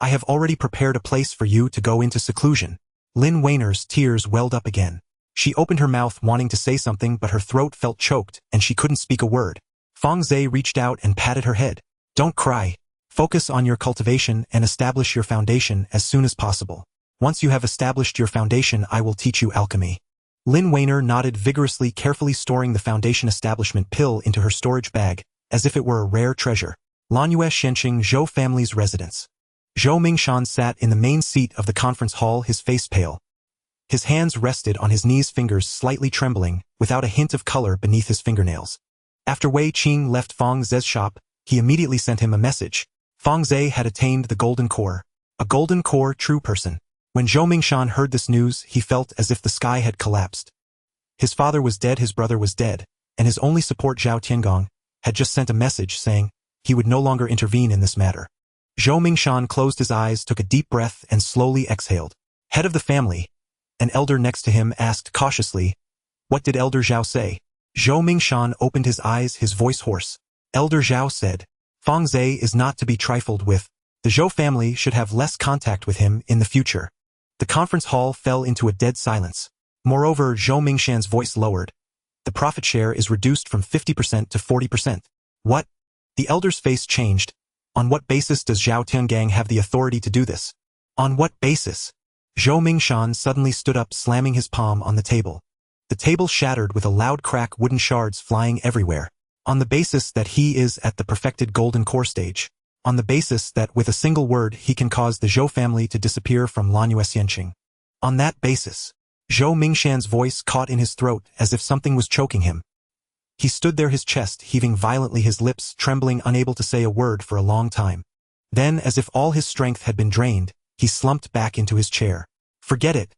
I have already prepared a place for you to go into seclusion. Lin Weiner's tears welled up again. She opened her mouth wanting to say something, but her throat felt choked and she couldn't speak a word. Fang Ze reached out and patted her head. Don't cry. Focus on your cultivation and establish your foundation as soon as possible. Once you have established your foundation, I will teach you alchemy. Lin Weiner nodded vigorously, carefully storing the Foundation Establishment pill into her storage bag, as if it were a rare treasure. Langyue Xianxing Zhou family's residence. Zhou Mingshan sat in the main seat of the conference hall, his face pale. His hands rested on his knees, fingers slightly trembling, without a hint of color beneath his fingernails. After Wei Qing left Fang Ze's shop, he immediately sent him a message. Fang Ze had attained the golden core. A golden core true person. When Zhou Mingshan heard this news, he felt as if the sky had collapsed. His father was dead, his brother was dead, and his only support, Zhao Tiangong, had just sent a message saying he would no longer intervene in this matter. Zhou Mingshan closed his eyes, took a deep breath, and slowly exhaled. Head of the family, an elder next to him asked cautiously, "What did Elder Zhao say?" Zhou Mingshan opened his eyes, his voice hoarse. Elder Zhao said, Fang Ze is not to be trifled with. The Zhou family should have less contact with him in the future. The conference hall fell into a dead silence. Moreover, Zhou Mingshan's voice lowered. The profit share is reduced from 50% to 40%. What? The elder's face changed. On what basis does Zhao Tiangang have the authority to do this? On what basis? Zhou Mingshan suddenly stood up, slamming his palm on the table. The table shattered with a loud crack, wooden shards flying everywhere. On the basis that he is at the perfected golden core stage. On the basis that with a single word he can cause the Zhou family to disappear from Langyue Xianxing. On that basis. Zhou Mingshan's voice caught in his throat as if something was choking him. He stood there, his chest heaving violently, his lips trembling, unable to say a word for a long time. Then, as if all his strength had been drained, he slumped back into his chair. Forget it.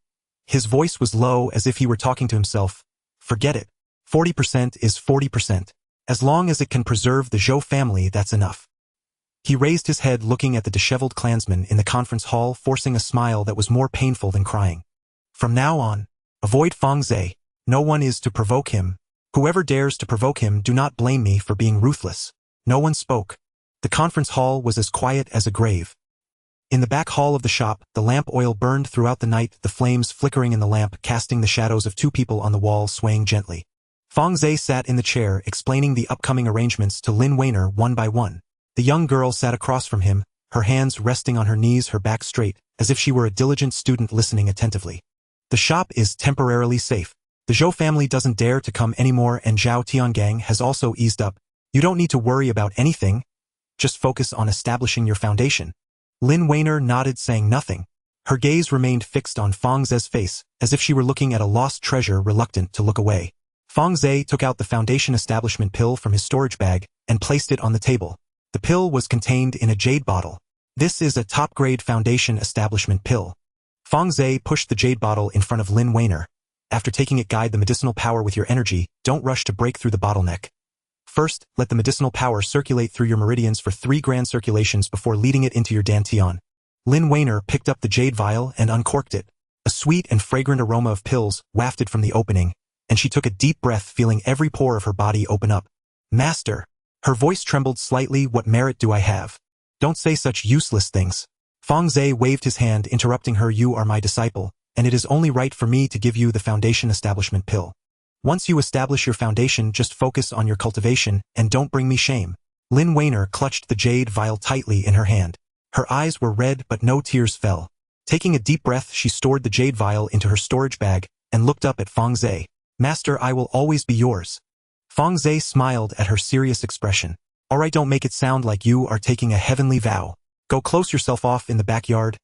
His voice was low, as if he were talking to himself. Forget it. 40% is 40%. As long as it can preserve the Zhou family, that's enough. He raised his head, looking at the disheveled clansmen in the conference hall, forcing a smile that was more painful than crying. From now on, avoid Fang Ze. No one is to provoke him. Whoever dares to provoke him, do not blame me for being ruthless. No one spoke. The conference hall was as quiet as a grave. In the back hall of the shop, the lamp oil burned throughout the night, the flames flickering in the lamp, casting the shadows of two people on the wall, swaying gently. Fang Ze sat in the chair explaining the upcoming arrangements to Lin Weiner one by one. The young girl sat across from him, her hands resting on her knees, her back straight, as if she were a diligent student listening attentively. The shop is temporarily safe. The Zhou family doesn't dare to come anymore, and Zhao Tiangang has also eased up. You don't need to worry about anything. Just focus on establishing your foundation. Lin Weiner nodded, saying nothing. Her gaze remained fixed on Fang Ze's face, as if she were looking at a lost treasure, reluctant to look away. Fang Ze took out the foundation establishment pill from his storage bag and placed it on the table. The pill was contained in a jade bottle. This is a top-grade foundation establishment pill. Fang Ze pushed the jade bottle in front of Lin Weiner. After taking it, guide the medicinal power with your energy. Don't rush to break through the bottleneck. First, let the medicinal power circulate through your meridians for 3 grand circulations before leading it into your dantian. Lin Weiner picked up the jade vial and uncorked it. A sweet and fragrant aroma of pills wafted from the opening, and she took a deep breath, feeling every pore of her body open up. Master. Her voice trembled slightly. What merit do I have? Don't say such useless things. Fang Ze waved his hand, interrupting her. You are my disciple, and it is only right for me to give you the foundation establishment pill. Once you establish your foundation, just focus on your cultivation, and don't bring me shame. Lin Weiner clutched the jade vial tightly in her hand. Her eyes were red, but no tears fell. Taking a deep breath, she stored the jade vial into her storage bag and looked up at Fang Ze. Master, I will always be yours. Fang Ze smiled at her serious expression. Alright, don't make it sound like you are taking a heavenly vow. Go close yourself off in the backyard.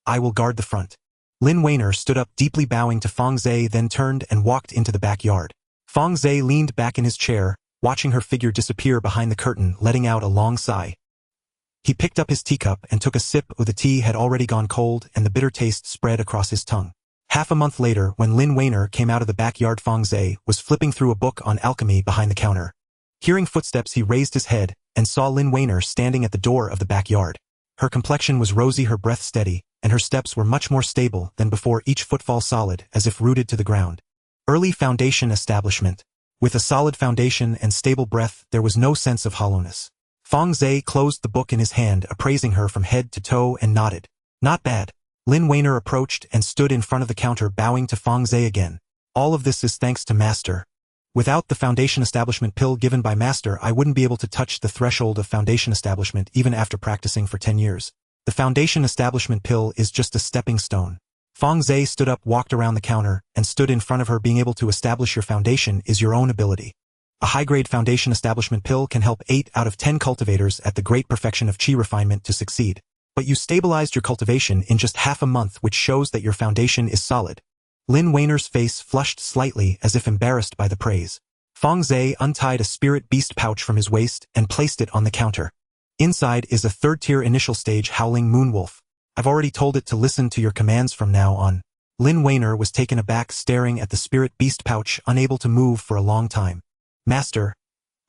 I will guard the front. Lin Weiner stood up, deeply bowing to Fang Ze, then turned and walked into the backyard. Fang Ze leaned back in his chair, watching her figure disappear behind the curtain, letting out a long sigh. He picked up his teacup and took a sip. The tea had already gone cold, and the bitter taste spread across his tongue. Half a month later, when Lin Weiner came out of the backyard, Fang Ze was flipping through a book on alchemy behind the counter. Hearing footsteps, he raised his head and saw Lin Weiner standing at the door of the backyard. Her complexion was rosy, her breath steady, and her steps were much more stable than before, each footfall solid, as if rooted to the ground. Early foundation establishment. With a solid foundation and stable breath, there was no sense of hollowness. Fang Ze closed the book in his hand, appraising her from head to toe, and nodded. Not bad. Lin Weiner approached and stood in front of the counter, bowing to Fang Ze again. All of this is thanks to Master. Without the foundation establishment pill given by Master, I wouldn't be able to touch the threshold of foundation establishment even after practicing for 10 years. The foundation establishment pill is just a stepping stone. Fang Ze stood up, walked around the counter, and stood in front of her. Being able to establish your foundation is your own ability. A high-grade foundation establishment pill can help 8 out of 10 cultivators at the great perfection of qi refinement to succeed. But you stabilized your cultivation in just half a month, which shows that your foundation is solid. Lin Weiner's face flushed slightly, as if embarrassed by the praise. Fang Ze untied a spirit beast pouch from his waist and placed it on the counter. Inside is a third-tier initial stage howling moonwolf. I've already told it to listen to your commands from now on. Lin Weiner was taken aback, staring at the spirit beast pouch, unable to move for a long time. Master,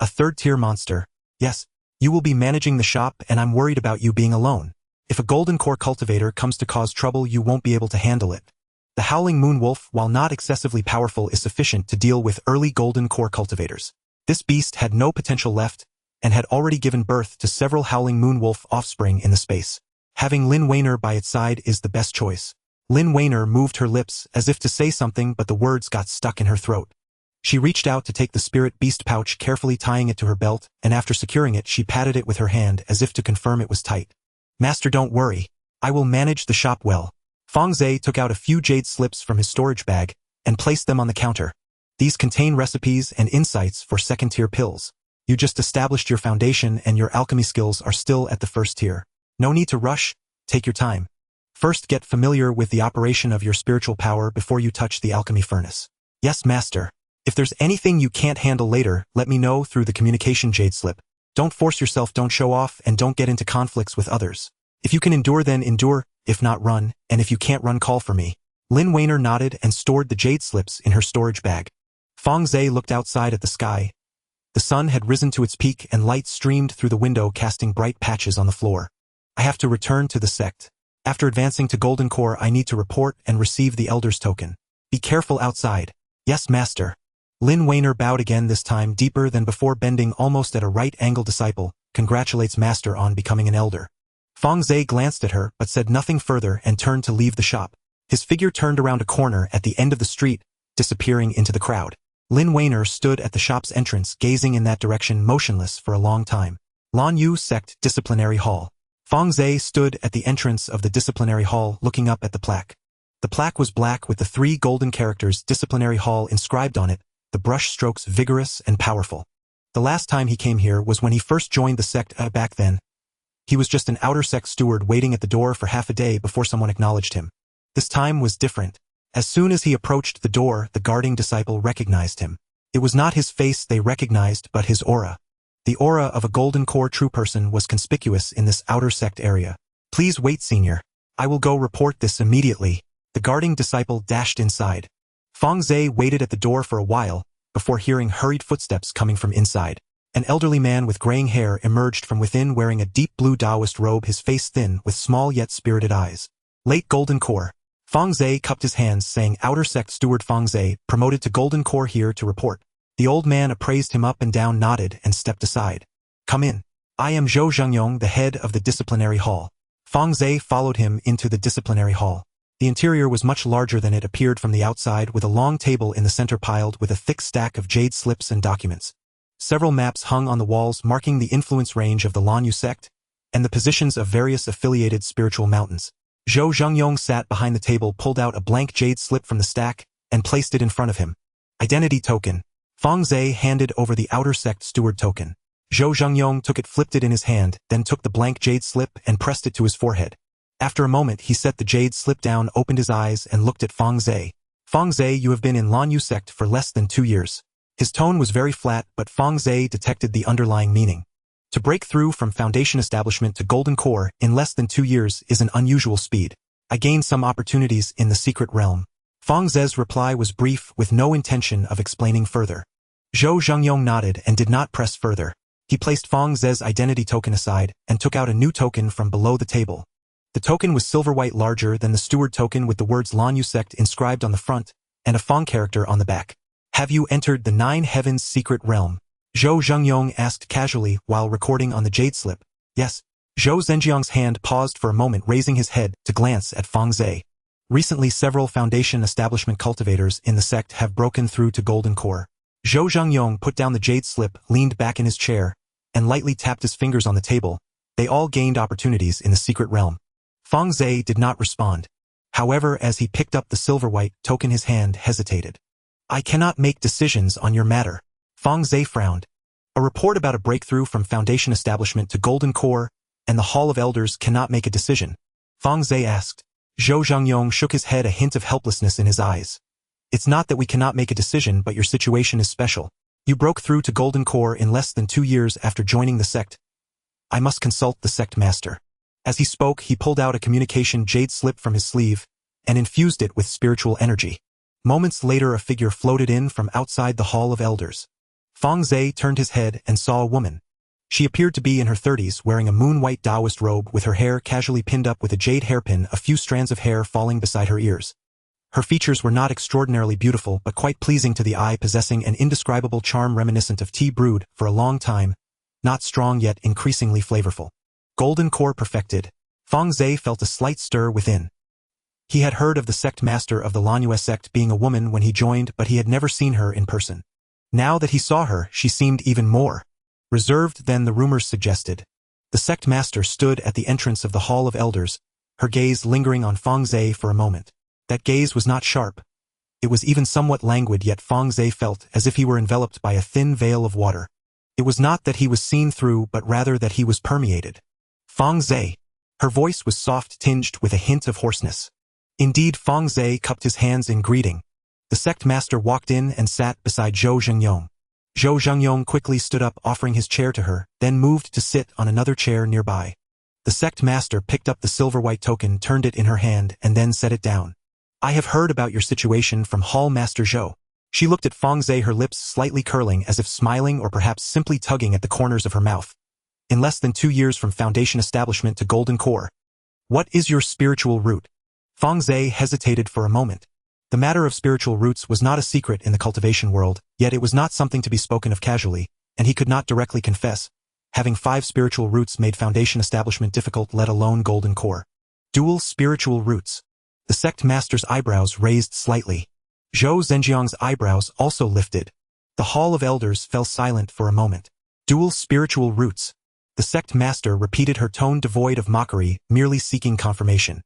a third-tier monster. Yes, you will be managing the shop, and I'm worried about you being alone. If a golden core cultivator comes to cause trouble, you won't be able to handle it. The howling moonwolf, while not excessively powerful, is sufficient to deal with early golden core cultivators. This beast had no potential left, and had already given birth to several howling moonwolf offspring in the space. Having Lin Weiner by its side is the best choice. Lin Weiner moved her lips as if to say something, but the words got stuck in her throat. She reached out to take the spirit beast pouch, carefully tying it to her belt, and after securing it, she patted it with her hand as if to confirm it was tight. Master, don't worry. I will manage the shop well. Fang Ze took out a few jade slips from his storage bag and placed them on the counter. These contain recipes and insights for second-tier pills. You just established your foundation and your alchemy skills are still at the first tier. No need to rush, take your time. First, get familiar with the operation of your spiritual power before you touch the alchemy furnace. Yes, Master. If there's anything you can't handle later, let me know through the communication jade slip. Don't force yourself, don't show off, and don't get into conflicts with others. If you can endure, then endure, if not run, and if you can't run, call for me. Lin Weiner nodded and stored the jade slips in her storage bag. Fang Ze looked outside at the sky. The sun had risen to its peak and light streamed through the window, casting bright patches on the floor. I have to return to the sect. After advancing to Golden Core, I need to report and receive the Elder's token. Be careful outside. Yes, Master. Lin Weiner bowed again, this time deeper than before, bending almost at a right angle. Disciple congratulates Master on becoming an elder. Fang Ze glanced at her but said nothing further and turned to leave the shop. His figure turned around a corner at the end of the street, disappearing into the crowd. Lin Weiner stood at the shop's entrance gazing in that direction motionless for a long time. Lan Yu Sect Disciplinary Hall. Fang Ze stood at the entrance of the disciplinary hall looking up at the plaque. The plaque was black with the 3 golden characters Disciplinary Hall inscribed on it, the brush strokes vigorous and powerful. The last time he came here was when he first joined the sect. Back then, he was just an outer sect steward waiting at the door for half a day before someone acknowledged him. This time was different. As soon as he approached the door, the guarding disciple recognized him. It was not his face they recognized but his aura. The aura of a golden core true person was conspicuous in this outer sect area. Please wait, senior. I will go report this immediately. The guarding disciple dashed inside. Fang Ze waited at the door for a while, before hearing hurried footsteps coming from inside. An elderly man with graying hair emerged from within wearing a deep blue Taoist robe, his face thin with small yet spirited eyes. Late Golden Core. Fang Ze cupped his hands saying, Outer Sect Steward Fang Ze, promoted to Golden Core here to report. The old man appraised him up and down, nodded, and stepped aside. Come in. I am Zhou Zhengyong, the head of the disciplinary hall. Fang Ze followed him into the disciplinary hall. The interior was much larger than it appeared from the outside, with a long table in the center piled with a thick stack of jade slips and documents. Several maps hung on the walls marking the influence range of the Lan Yu sect, and the positions of various affiliated spiritual mountains. Zhou Zhengyong sat behind the table, pulled out a blank jade slip from the stack, and placed it in front of him. Identity token. Fang Ze handed over the outer sect steward token. Zhou Zhengyong took it, flipped it in his hand, then took the blank jade slip and pressed it to his forehead. After a moment he set the jade slip down, opened his eyes, and looked at Fang Ze. Fang Ze, you have been in Lan Yu sect for less than 2 years. His tone was very flat, but Fang Ze detected the underlying meaning. To break through from Foundation establishment to Golden Core in less than 2 years is an unusual speed. I gained some opportunities in the secret realm. Fang Ze's reply was brief, with no intention of explaining further. Zhou Zhengyong nodded and did not press further. He placed Fang Ze's identity token aside and took out a new token from below the table. The token was silver-white, larger than the steward token, with the words Lan Yu Sect inscribed on the front and a Fang character on the back. Have you entered the 9 Heavens secret realm? Zhou Zhengyong asked casually while recording on the jade slip. Yes. Zhou Zhenjiang's hand paused for a moment, raising his head to glance at Fang Ze. Recently several Foundation establishment cultivators in the sect have broken through to Golden Core. Zhou Zhengyong put down the jade slip, leaned back in his chair, and lightly tapped his fingers on the table. They all gained opportunities in the secret realm. Fang Ze did not respond. However, as he picked up the silver-white token, his hand hesitated. I cannot make decisions on your matter. Fang Ze frowned. A report about a breakthrough from Foundation establishment to Golden Core and the Hall of Elders cannot make a decision. Fang Ze asked. Zhou Zhengyong shook his head, a hint of helplessness in his eyes. It's not that we cannot make a decision, but your situation is special. You broke through to Golden Core in less than 2 years after joining the sect. I must consult the sect master. As he spoke, he pulled out a communication jade slip from his sleeve and infused it with spiritual energy. Moments later a figure floated in from outside the Hall of Elders. Fang Ze turned his head and saw a woman. She appeared to be in her 30s, wearing a moon-white Taoist robe with her hair casually pinned up with a jade hairpin, a few strands of hair falling beside her ears. Her features were not extraordinarily beautiful but quite pleasing to the eye, possessing an indescribable charm reminiscent of tea brewed for a long time, not strong yet increasingly flavorful. Golden Core perfected. Fang Ze felt a slight stir within. He had heard of the sect master of the Lan Yu sect being a woman when he joined, but he had never seen her in person. Now that he saw her, she seemed even more reserved than the rumors suggested. The sect master stood at the entrance of the Hall of Elders, her gaze lingering on Fang Ze for a moment. That gaze was not sharp. It was even somewhat languid, yet Fang Ze felt as if he were enveloped by a thin veil of water. It was not that he was seen through, but rather that he was permeated. Fang Ze. Her voice was soft, tinged with a hint of hoarseness. Indeed, Fang Ze cupped his hands in greeting. The sect master walked in and sat beside Zhou Zhengyong. Zhou Zhengyong quickly stood up, offering his chair to her, then moved to sit on another chair nearby. The sect master picked up the silver-white token, turned it in her hand, and then set it down. I have heard about your situation from Hall Master Zhou. She looked at Fang Ze, her lips slightly curling as if smiling or perhaps simply tugging at the corners of her mouth. In less than 2 years from Foundation establishment to Golden Core. What is your spiritual root? Fang Ze hesitated for a moment. The matter of spiritual roots was not a secret in the cultivation world, yet it was not something to be spoken of casually, and he could not directly confess. Having 5 spiritual roots made Foundation establishment difficult, let alone Golden Core. Dual spiritual roots. The sect master's eyebrows raised slightly. Zhou Zhenjiang's eyebrows also lifted. The Hall of Elders fell silent for a moment. Dual spiritual roots. The sect master repeated, her tone devoid of mockery, merely seeking confirmation.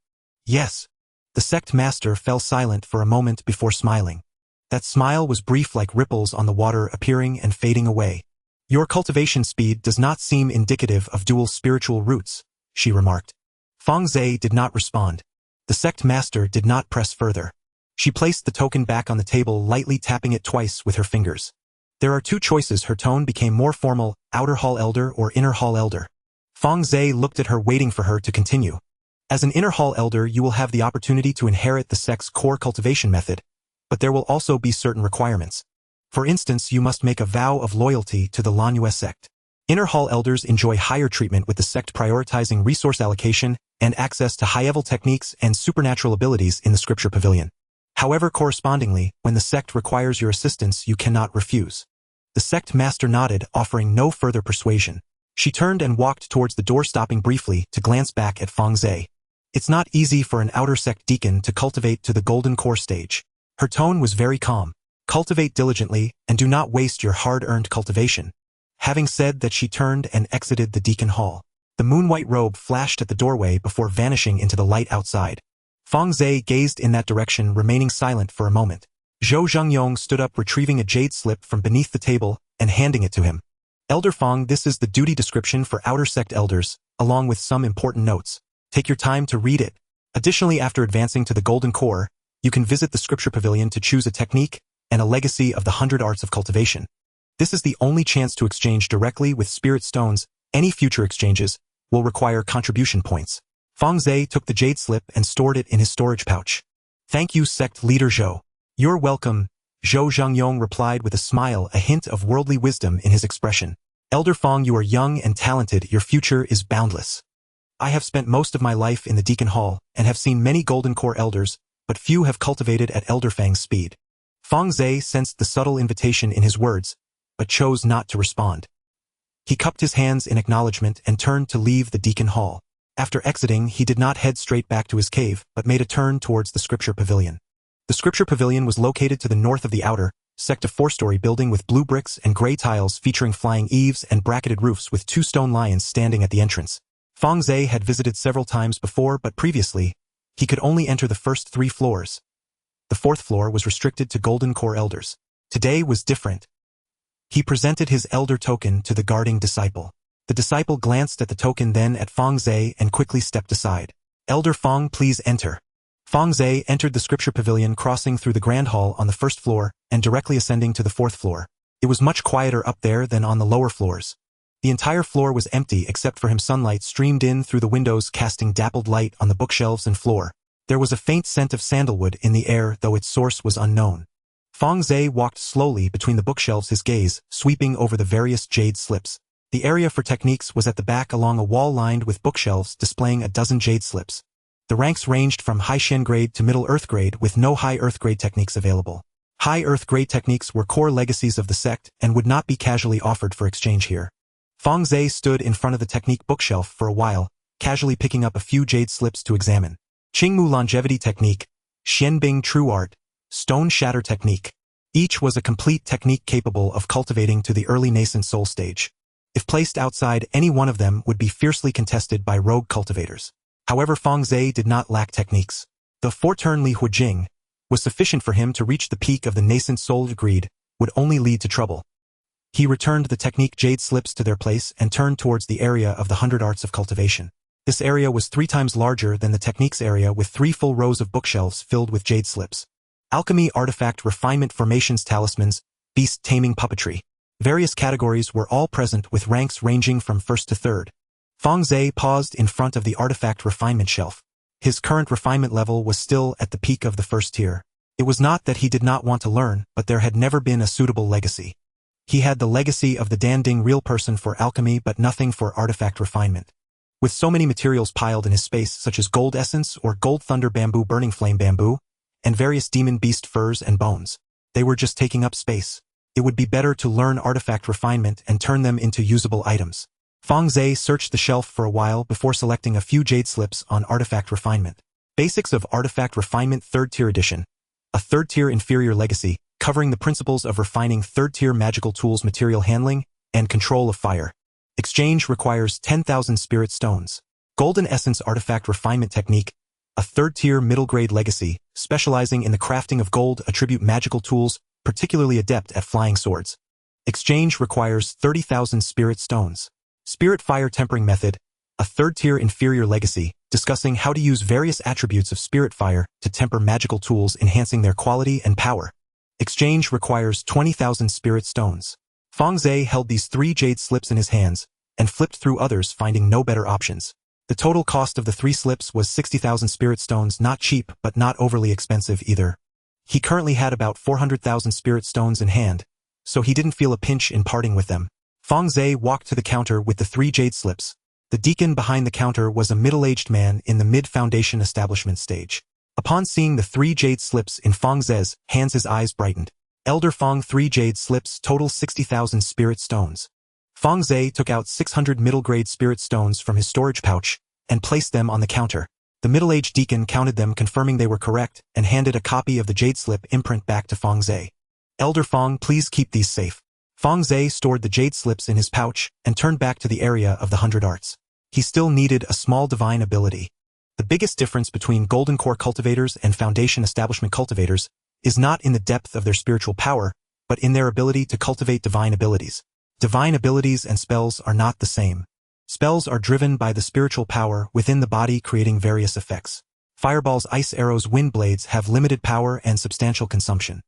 Yes. The sect master fell silent for a moment before smiling. That smile was brief, like ripples on the water appearing and fading away. Your cultivation speed does not seem indicative of dual spiritual roots, she remarked. Fang Ze did not respond. The sect master did not press further. She placed the token back on the table, lightly tapping it twice with her fingers. There are two choices. Her tone became more formal, outer hall elder or inner hall elder. Fang Ze looked at her, waiting for her to continue. As an inner hall elder, you will have the opportunity to inherit the sect's core cultivation method, but there will also be certain requirements. For instance, you must make a vow of loyalty to the Lanue sect. Inner hall elders enjoy higher treatment, with the sect prioritizing resource allocation and access to high-level techniques and supernatural abilities in the scripture pavilion. However, correspondingly, when the sect requires your assistance, you cannot refuse. The sect master nodded, offering no further persuasion. She turned and walked towards the door, stopping briefly to glance back at Fang Ze. It's not easy for an outer sect deacon to cultivate to the golden core stage. Her tone was very calm. Cultivate diligently, and do not waste your hard-earned cultivation. Having said that, she turned and exited the deacon hall. The moon-white robe flashed at the doorway before vanishing into the light outside. Fang Ze gazed in that direction, remaining silent for a moment. Zhou Zhengyong stood up, retrieving a jade slip from beneath the table and handing it to him. Elder Fang, this is the duty description for outer sect elders, along with some important notes. Take your time to read it. Additionally, after advancing to the golden core, you can visit the scripture pavilion to choose a technique and a legacy of the 100 arts of cultivation. This is the only chance to exchange directly with spirit stones. Any future exchanges will require contribution points. Fang Ze took the jade slip and stored it in his storage pouch. Thank you, sect leader Zhou. You're welcome, Zhou Zhengyong replied with a smile, a hint of worldly wisdom in his expression. Elder Fang, you are young and talented. Your future is boundless. I have spent most of my life in the Deacon Hall and have seen many Golden Core elders, but few have cultivated at Elder Fang's speed. Fang Ze sensed the subtle invitation in his words, but chose not to respond. He cupped his hands in acknowledgement and turned to leave the Deacon Hall. After exiting, he did not head straight back to his cave, but made a turn towards the Scripture Pavilion. The Scripture Pavilion was located to the north of the outer sect, a four-story building with blue bricks and gray tiles featuring flying eaves and bracketed roofs with two stone lions standing at the entrance. Fang Ze had visited several times before, but previously, he could only enter the first 3 floors. The 4th floor was restricted to Golden Core elders. Today was different. He presented his elder token to the guarding disciple. The disciple glanced at the token, then at Fang Ze, and quickly stepped aside. Elder Fang, please enter. Fang Ze entered the Scripture Pavilion, crossing through the Grand Hall on the 1st floor and directly ascending to the 4th floor. It was much quieter up there than on the lower floors. The entire floor was empty except for him. Sunlight streamed in through the windows, casting dappled light on the bookshelves and floor. There was a faint scent of sandalwood in the air, though its source was unknown. Fang Ze walked slowly between the bookshelves, his gaze sweeping over the various jade slips. The area for techniques was at the back, along a wall lined with bookshelves displaying a dozen jade slips. The ranks ranged from high Shen grade to middle earth grade, with no high earth grade techniques available. High earth grade techniques were core legacies of the sect and would not be casually offered for exchange here. Fang Ze stood in front of the technique bookshelf for a while, casually picking up a few jade slips to examine. Qingmu Longevity Technique, Xianbing True Art, Stone Shatter Technique. Each was a complete technique capable of cultivating to the early nascent soul stage. If placed outside, any one of them would be fiercely contested by rogue cultivators. However, Fang Ze did not lack techniques. The 4-turn Li Huijing was sufficient for him to reach the peak of the nascent soul. Greed would only lead to trouble. He returned the technique jade slips to their place and turned towards the area of the 100 arts of cultivation. This area was 3 times larger than the techniques area, with 3 full rows of bookshelves filled with jade slips. Alchemy, artifact, refinement, formations, talismans, beast taming, puppetry. Various categories were all present, with ranks ranging from 1st to 3rd. Fang Ze paused in front of the artifact refinement shelf. His current refinement level was still at the peak of the 1st tier. It was not that he did not want to learn, but there had never been a suitable legacy. He had the legacy of the Danding real person for alchemy, but nothing for artifact refinement. With so many materials piled in his space, such as gold essence or gold thunder bamboo, burning flame bamboo, and various demon beast furs and bones, they were just taking up space. It would be better to learn artifact refinement and turn them into usable items. Fang Ze searched the shelf for a while before selecting a few jade slips on artifact refinement. Basics of Artifact Refinement 3rd Tier Edition. A 3rd tier inferior legacy, covering the principles of refining third-tier magical tools, material handling, and control of fire. Exchange requires 10,000 spirit stones. Golden Essence Artifact Refinement Technique, a third-tier middle-grade legacy, specializing in the crafting of gold attribute magical tools, particularly adept at flying swords. Exchange requires 30,000 spirit stones. Spirit Fire Tempering Method, a third-tier inferior legacy, discussing how to use various attributes of spirit fire to temper magical tools, enhancing their quality and power. Exchange requires 20,000 spirit stones. Fang Ze held these 3 jade slips in his hands and flipped through others, finding no better options. The total cost of the 3 slips was 60,000 spirit stones, not cheap but not overly expensive either. He currently had about 400,000 spirit stones in hand, so he didn't feel a pinch in parting with them. Fang Ze walked to the counter with the 3 jade slips. The deacon behind the counter was a middle-aged man in the mid-foundation establishment stage. Upon seeing the 3 jade slips in Fang Ze's hands, his eyes brightened. Elder Fang, 3 jade slips total 60,000 spirit stones. Fang Ze took out 600 middle-grade spirit stones from his storage pouch and placed them on the counter. The middle-aged deacon counted them, confirming they were correct, and handed a copy of the jade slip imprint back to Fang Ze. Elder Fang, please keep these safe. Fang Ze stored the jade slips in his pouch and turned back to the area of the 100 arts. He still needed a small divine ability. The biggest difference between Golden Core cultivators and Foundation Establishment cultivators is not in the depth of their spiritual power, but in their ability to cultivate divine abilities. Divine abilities and spells are not the same. Spells are driven by the spiritual power within the body, creating various effects. Fireballs, ice arrows, wind blades have limited power and substantial consumption.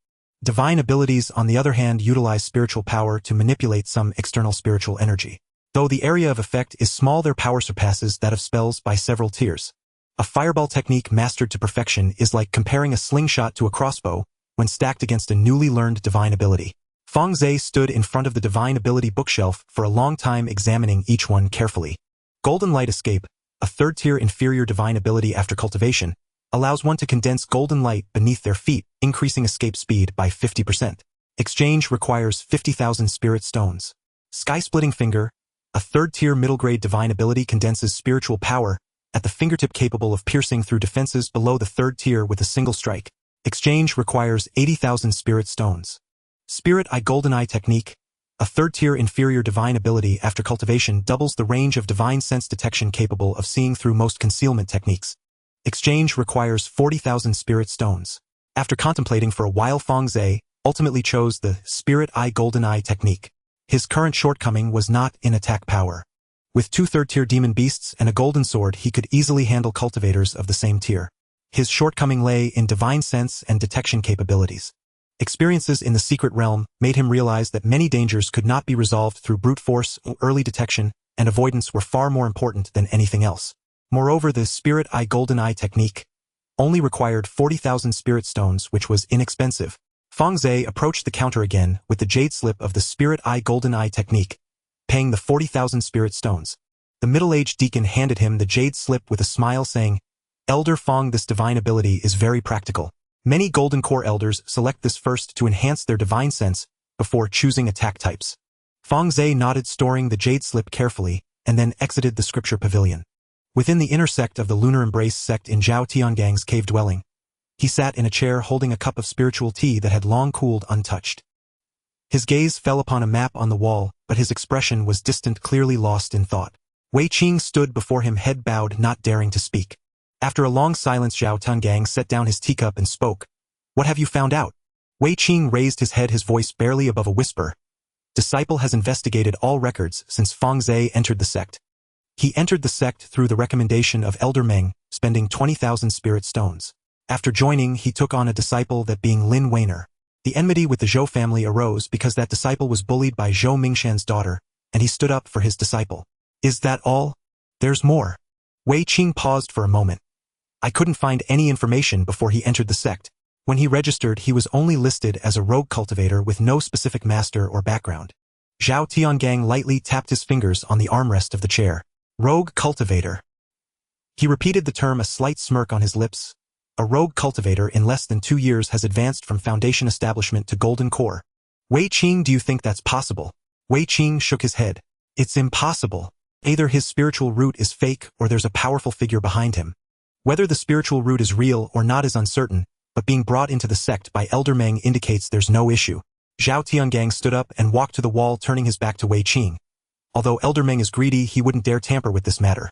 Divine abilities, on the other hand, utilize spiritual power to manipulate some external spiritual energy. Though the area of effect is small, their power surpasses that of spells by several tiers. A fireball technique mastered to perfection is like comparing a slingshot to a crossbow when stacked against a newly learned divine ability. Fang Ze stood in front of the divine ability bookshelf for a long time, examining each one carefully. Golden Light Escape, a third-tier inferior divine ability after cultivation, allows one to condense golden light beneath their feet, increasing escape speed by 50%. Exchange requires 50,000 spirit stones. Sky-Splitting Finger, a third-tier middle-grade divine ability, condenses spiritual power at the fingertip, capable of piercing through defenses below the 3rd tier with a single strike. Exchange requires 80,000 spirit stones. Spirit Eye Golden Eye Technique, a third-tier inferior divine ability after cultivation, doubles the range of divine sense detection, capable of seeing through most concealment techniques. Exchange requires 40,000 spirit stones. After contemplating for a while, Fang Ze ultimately chose the Spirit Eye Golden Eye Technique. His current shortcoming was not in attack power. With 2 third-tier demon beasts and a golden sword, he could easily handle cultivators of the same tier. His shortcoming lay in divine sense and detection capabilities. Experiences in the secret realm made him realize that many dangers could not be resolved through brute force. Early detection and avoidance were far more important than anything else. Moreover, the Spirit Eye Golden Eye Technique only required 40,000 spirit stones, which was inexpensive. Fang Ze approached the counter again with the jade slip of the Spirit Eye Golden Eye Technique, paying the 40,000 spirit stones. The middle-aged deacon handed him the jade slip with a smile, saying, "Elder Fang, this divine ability is very practical. Many Golden Core elders select this first to enhance their divine sense before choosing attack types." Fang Ze nodded, storing the jade slip carefully, and then exited the scripture pavilion. Within the inner sect of the Lunar Embrace sect in Zhao Tiangang's cave dwelling, he sat in a chair holding a cup of spiritual tea that had long cooled untouched. His gaze fell upon a map on the wall, but his expression was distant, clearly lost in thought. Wei Qing stood before him, head bowed, not daring to speak. After a long silence, Zhao Tiangang set down his teacup and spoke. "What have you found out?" Wei Qing raised his head, his voice barely above a whisper. "Disciple has investigated all records since Fang Ze entered the sect. He entered the sect through the recommendation of Elder Meng, spending 20,000 spirit stones. After joining, he took on a disciple, that being Lin Weiner. The enmity with the Zhou family arose because that disciple was bullied by Zhou Mingshan's daughter, and he stood up for his disciple." "Is that all?" "There's more." Wei Qing paused for a moment. "I couldn't find any information before he entered the sect. When he registered, he was only listed as a rogue cultivator with no specific master or background." Zhao Tiangang lightly tapped his fingers on the armrest of the chair. "Rogue cultivator." He repeated the term, a slight smirk on his lips. "A rogue cultivator in less than 2 years has advanced from Foundation Establishment to Golden Core. Wei Qing, do you think that's possible?" Wei Qing shook his head. "It's impossible. Either his spiritual root is fake or there's a powerful figure behind him. Whether the spiritual root is real or not is uncertain, but being brought into the sect by Elder Meng indicates there's no issue. Zhao Tiangang stood up and walked to the wall, turning his back to Wei Qing. Although Elder Meng is greedy, he wouldn't dare tamper with this matter.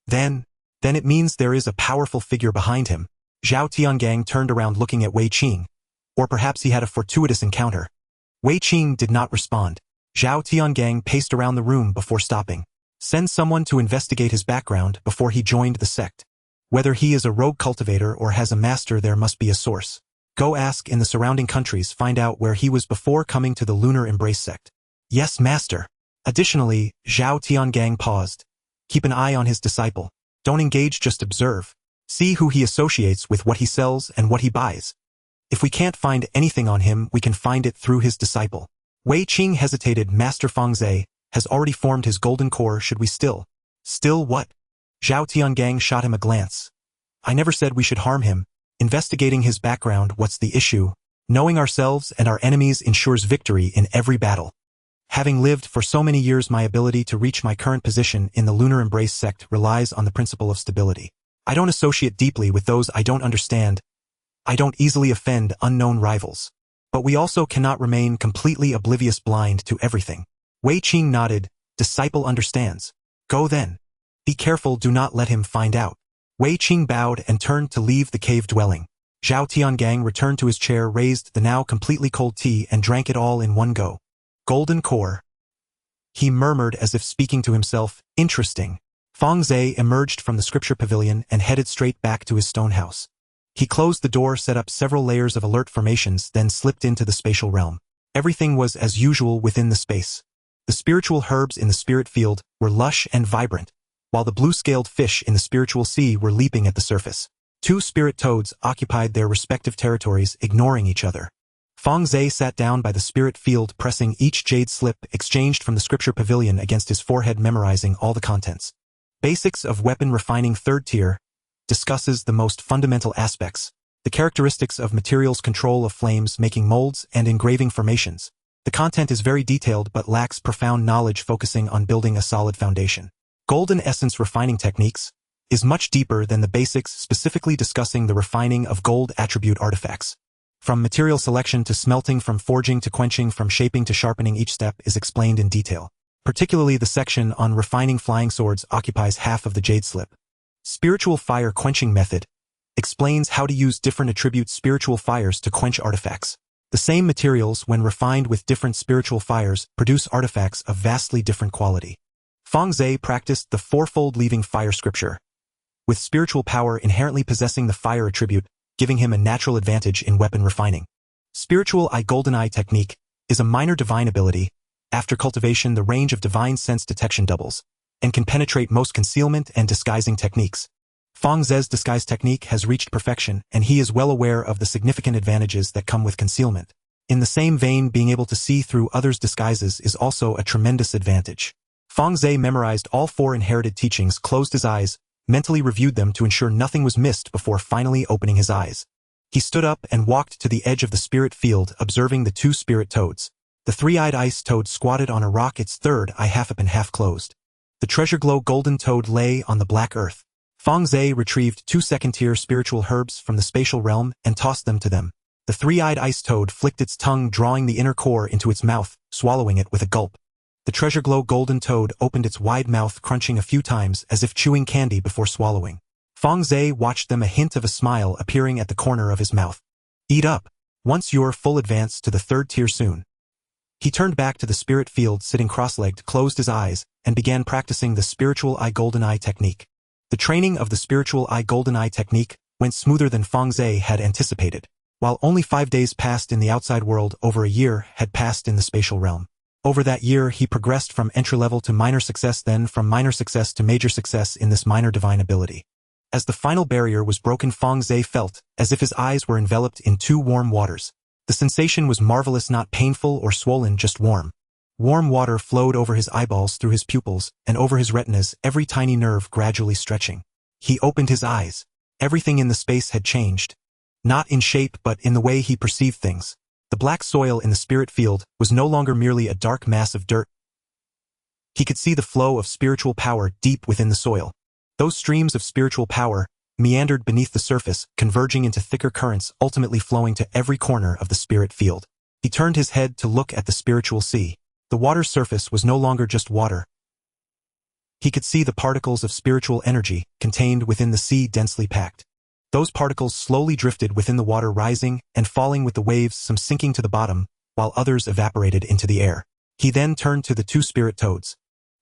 Then it means there is a powerful figure behind him. Zhao Tiangang turned around looking at Wei Qing. Or perhaps he had a fortuitous encounter. Wei Qing did not respond. Zhao Tiangang paced around the room before stopping. Send someone to investigate his background before he joined the sect. Whether he is a rogue cultivator or has a master, there must be a source. Go ask in the surrounding countries, find out where he was before coming to the Lunar Embrace sect. Yes, master. Additionally, Zhao Tiangang paused. Keep an eye on his disciple. Don't engage, just observe. See who he associates with, what he sells and what he buys. If we can't find anything on him, we can find it through his disciple. Wei Qing hesitated. Master Fang Ze has already formed his golden core. Should we still what? Zhao Tiangang shot him a glance. I never said we should harm him. Investigating his background, what's the issue? Knowing ourselves and our enemies ensures victory in every battle. Having lived for so many years, my ability to reach my current position in the Lunar Embrace sect relies on the principle of stability. I don't associate deeply with those I don't understand. I don't easily offend unknown rivals. But we also cannot remain completely oblivious, blind to everything. Wei Qing nodded. Disciple understands. Go then. Be careful, do not let him find out. Wei Qing bowed and turned to leave the cave dwelling. Zhao Tiangang returned to his chair, raised the now completely cold tea and drank it all in one go. Golden core. He murmured as if speaking to himself. Interesting. Fang Ze emerged from the scripture pavilion and headed straight back to his stone house. He closed the door, set up several layers of alert formations, then slipped into the spatial realm. Everything was as usual within the space. The spiritual herbs in the spirit field were lush and vibrant, while the blue-scaled fish in the spiritual sea were leaping at the surface. 2 spirit toads occupied their respective territories, ignoring each other. Fang Ze sat down by the spirit field, pressing each jade slip exchanged from the scripture pavilion against his forehead, memorizing all the contents. Basics of weapon refining, 3rd tier, discusses the most fundamental aspects, the characteristics of materials, control of flames, making molds, and engraving formations. The content is very detailed but lacks profound knowledge, focusing on building a solid foundation. Golden essence refining techniques is much deeper than the basics, specifically discussing the refining of gold attribute artifacts. From material selection to smelting, from forging to quenching, from shaping to sharpening, each step is explained in detail. Particularly the section on refining flying swords occupies half of the jade slip. Spiritual fire quenching method explains how to use different attribute spiritual fires to quench artifacts. The same materials, when refined with different spiritual fires, produce artifacts of vastly different quality. Fang Ze practiced the 4-fold leaving fire scripture, with spiritual power inherently possessing the fire attribute, giving him a natural advantage in weapon refining. Spiritual Eye Golden Eye technique is a minor divine ability. After cultivation, the range of divine sense detection doubles, and can penetrate most concealment and disguising techniques. Fang Ze's disguise technique has reached perfection, and he is well aware of the significant advantages that come with concealment. In the same vein, being able to see through others' disguises is also a tremendous advantage. Fang Ze memorized all 4 inherited teachings, closed his eyes, mentally reviewed them to ensure nothing was missed before finally opening his eyes. He stood up and walked to the edge of the spirit field, observing the 2 spirit toads. The 3-eyed ice toad squatted on a rock, its 3rd eye half open, half closed. The treasure glow golden toad lay on the black earth. Fang Ze retrieved 2 second-tier spiritual herbs from the spatial realm and tossed them to them. The 3-eyed ice toad flicked its tongue, drawing the inner core into its mouth, swallowing it with a gulp. The treasure glow golden toad opened its wide mouth, crunching a few times as if chewing candy before swallowing. Fang Ze watched them, a hint of a smile appearing at the corner of his mouth. Eat up. Once you're full, advance to the 3rd tier soon. He turned back to the spirit field, sitting cross-legged, closed his eyes, and began practicing the spiritual Eye Golden Eye technique. The training of the spiritual Eye Golden Eye technique went smoother than Fang Ze had anticipated. While only 5 days passed in the outside world, over a year had passed in the spatial realm. Over that year, he progressed from entry-level to minor success, then from minor success to major success in this minor divine ability. As the final barrier was broken, Fang Ze felt as if his eyes were enveloped in 2 warm waters. The sensation was marvelous, not painful or swollen, just warm. Warm water flowed over his eyeballs, through his pupils, and over his retinas, every tiny nerve gradually stretching. He opened his eyes. Everything in the space had changed. Not in shape, but in the way he perceived things. The black soil in the spirit field was no longer merely a dark mass of dirt. He could see the flow of spiritual power deep within the soil. Those streams of spiritual power meandered beneath the surface, converging into thicker currents, ultimately flowing to every corner of the spirit field. He turned his head to look at the spiritual sea. The water's surface was no longer just water. He could see the particles of spiritual energy contained within the sea densely packed. Those particles slowly drifted within the water, rising and falling with the waves, some sinking to the bottom, while others evaporated into the air. He then turned to the two spirit toads.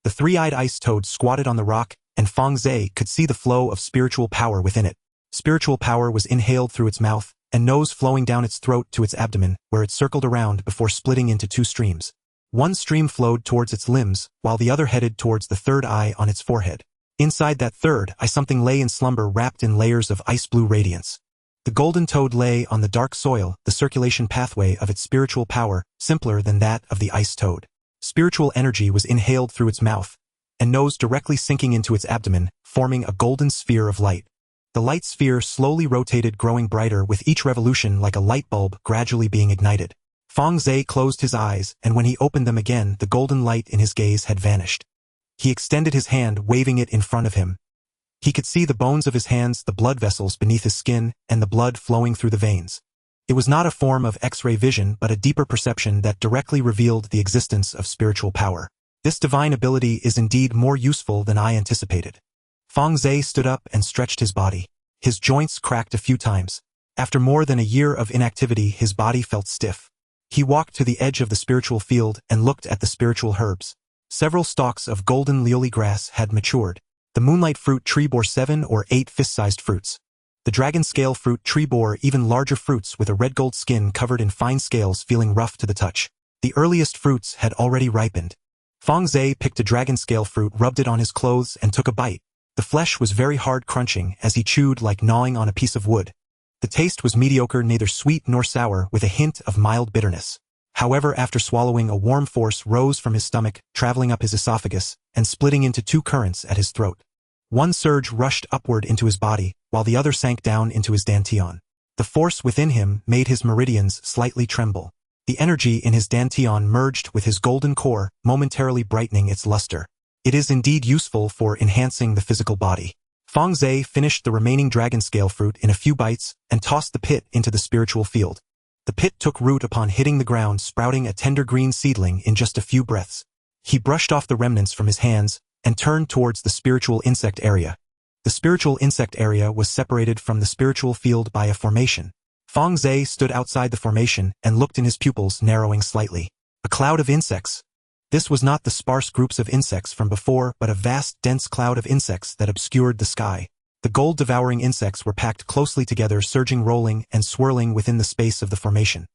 The three-eyed ice toad squatted on the rock, and Fang Ze could see the flow of spiritual power within it. Spiritual power was inhaled through its mouth, and nose flowing down its throat to its abdomen, where it circled around before splitting into two streams. One stream flowed towards its limbs, while the other headed towards the third eye on its forehead. Inside that third eye something lay in slumber, wrapped in layers of ice-blue radiance. The golden toad lay on the dark soil, the circulation pathway of its spiritual power, simpler than that of the ice toad. Spiritual energy was inhaled through its mouth, and nose directly sinking into its abdomen, forming a golden sphere of light. The light sphere slowly rotated, growing brighter with each revolution, like a light bulb gradually being ignited. Fang Ze closed his eyes, and when he opened them again, the golden light in his gaze had vanished. He extended his hand, waving it in front of him. He could see the bones of his hands, the blood vessels beneath his skin, and the blood flowing through the veins. It was not a form of X-ray vision, but a deeper perception that directly revealed the existence of spiritual power. This divine ability is indeed more useful than I anticipated. Fang Ze stood up and stretched his body. His joints cracked a few times. After more than a year of inactivity, his body felt stiff. He walked to the edge of the spiritual field and looked at the spiritual herbs. Several stalks of golden lioli grass had matured. The moonlight fruit tree bore 7 or 8 fist-sized fruits. The dragon scale fruit tree bore even larger fruits with a red-gold skin covered in fine scales, feeling rough to the touch. The earliest fruits had already ripened. Fang Ze picked a dragon scale fruit, rubbed it on his clothes, and took a bite. The flesh was very hard, crunching as he chewed like gnawing on a piece of wood. The taste was mediocre, neither sweet nor sour, with a hint of mild bitterness. However, after swallowing, a warm force rose from his stomach, traveling up his esophagus, and splitting into two currents at his throat. One surge rushed upward into his body, while the other sank down into his dantian. The force within him made his meridians slightly tremble. The energy in his dantian merged with his golden core, momentarily brightening its luster. It is indeed useful for enhancing the physical body. Fang Ze finished the remaining dragon scale fruit in a few bites and tossed the pit into the spiritual field. The pit took root upon hitting the ground, sprouting a tender green seedling in just a few breaths. He brushed off the remnants from his hands and turned towards the spiritual insect area. The spiritual insect area was separated from the spiritual field by a formation. Fang Ze stood outside the formation and looked in, his pupils narrowing slightly. A cloud of insects. This was not the sparse groups of insects from before, but a vast, dense cloud of insects that obscured the sky. The gold-devouring insects were packed closely together, surging, rolling, and swirling within the space of the formation.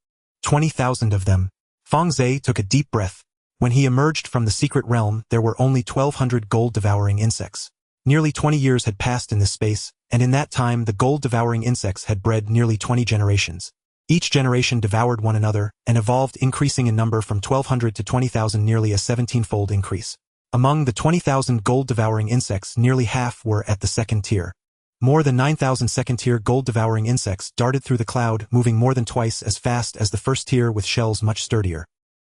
20,000 of them. Fang Ze took a deep breath. When he emerged from the secret realm, there were only 1,200 gold-devouring insects. Nearly 20 years had passed in this space, and in that time the gold-devouring insects had bred nearly 20 generations. Each generation devoured one another, and evolved, increasing in number from 1,200 to 20,000, nearly a 17-fold increase. Among the 20,000 gold-devouring insects, nearly half were at the second tier. More than 9,000 second-tier gold-devouring insects darted through the cloud, moving more than twice as fast as the first tier, with shells much sturdier.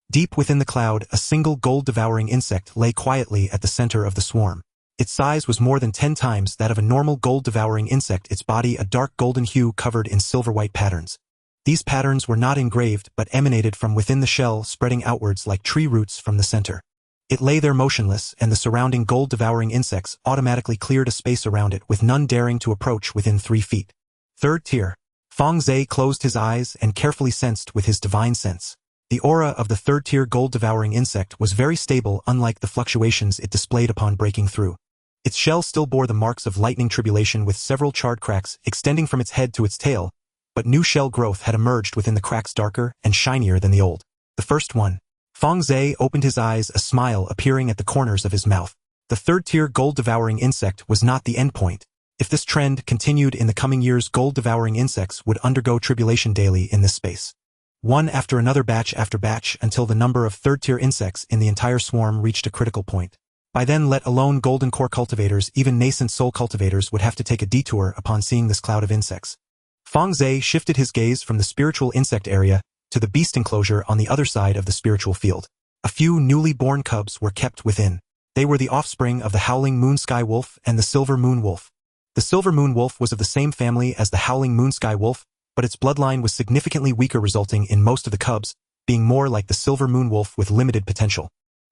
Deep within the cloud, a single gold-devouring insect lay quietly at the center of the swarm. Its size was more than 10 times that of a normal gold-devouring insect, its body a dark golden hue covered in silver-white patterns. These patterns were not engraved but emanated from within the shell, spreading outwards like tree roots from the center. It lay there motionless, and the surrounding gold-devouring insects automatically cleared a space around it, with none daring to approach within 3 feet. Third tier. Fang Ze closed his eyes and carefully sensed with his divine sense. The aura of the third-tier gold-devouring insect was very stable, unlike the fluctuations it displayed upon breaking through. Its shell still bore the marks of lightning tribulation, with several charred cracks extending from its head to its tail, but new shell growth had emerged within the cracks, darker and shinier than the old. The first one. Fang Ze opened his eyes, a smile appearing at the corners of his mouth. The third-tier gold-devouring insect was not the endpoint. If this trend continued in the coming years, gold-devouring insects would undergo tribulation daily in this space. One after another, batch after batch, until the number of third-tier insects in the entire swarm reached a critical point. By then, let alone golden core cultivators, even nascent soul cultivators would have to take a detour upon seeing this cloud of insects. Fang Ze shifted his gaze from the spiritual insect area to the beast enclosure on the other side of the spiritual field. A few newly born cubs were kept within. They were the offspring of the howling moon sky wolf and the silver moon wolf. The silver moon wolf was of the same family as the howling moonsky wolf, but its bloodline was significantly weaker, resulting in most of the cubs being more like the silver moon wolf with limited potential.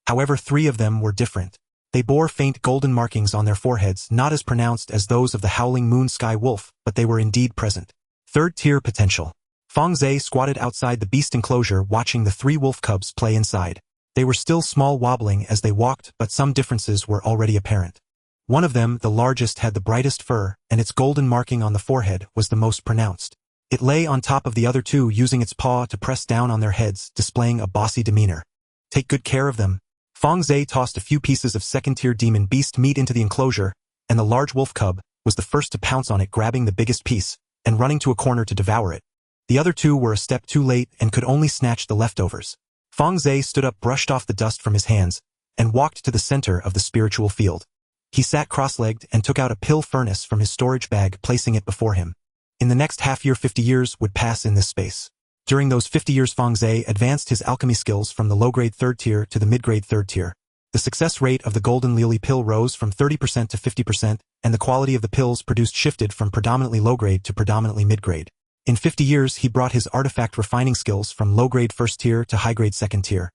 However, 3 of them were different. They bore faint golden markings on their foreheads, not as pronounced as those of the howling moonsky wolf, but they were indeed present. 3rd tier potential. Fang Ze squatted outside the beast enclosure watching the 3 wolf cubs play inside. They were still small, wobbling as they walked, but some differences were already apparent. One of them, the largest, had the brightest fur, and its golden marking on the forehead was the most pronounced. It lay on top of the other 2, using its paw to press down on their heads, displaying a bossy demeanor. Take good care of them. Fang Ze tossed a few pieces of 2nd-tier demon beast meat into the enclosure, and the large wolf cub was the first to pounce on it, grabbing the biggest piece and running to a corner to devour it. The other 2 were a step too late and could only snatch the leftovers. Fang Ze stood up, brushed off the dust from his hands, and walked to the center of the spiritual field. He sat cross-legged and took out a pill furnace from his storage bag, placing it before him. In the next half-year, 50 years would pass in this space. During those 50 years, Fang Ze advanced his alchemy skills from the low-grade 3rd tier to the mid-grade 3rd tier. The success rate of the golden lily pill rose from 30% to 50%, and the quality of the pills produced shifted from predominantly low-grade to predominantly mid-grade. In 50 years, he brought his artifact refining skills from low-grade 1st tier to high-grade 2nd tier.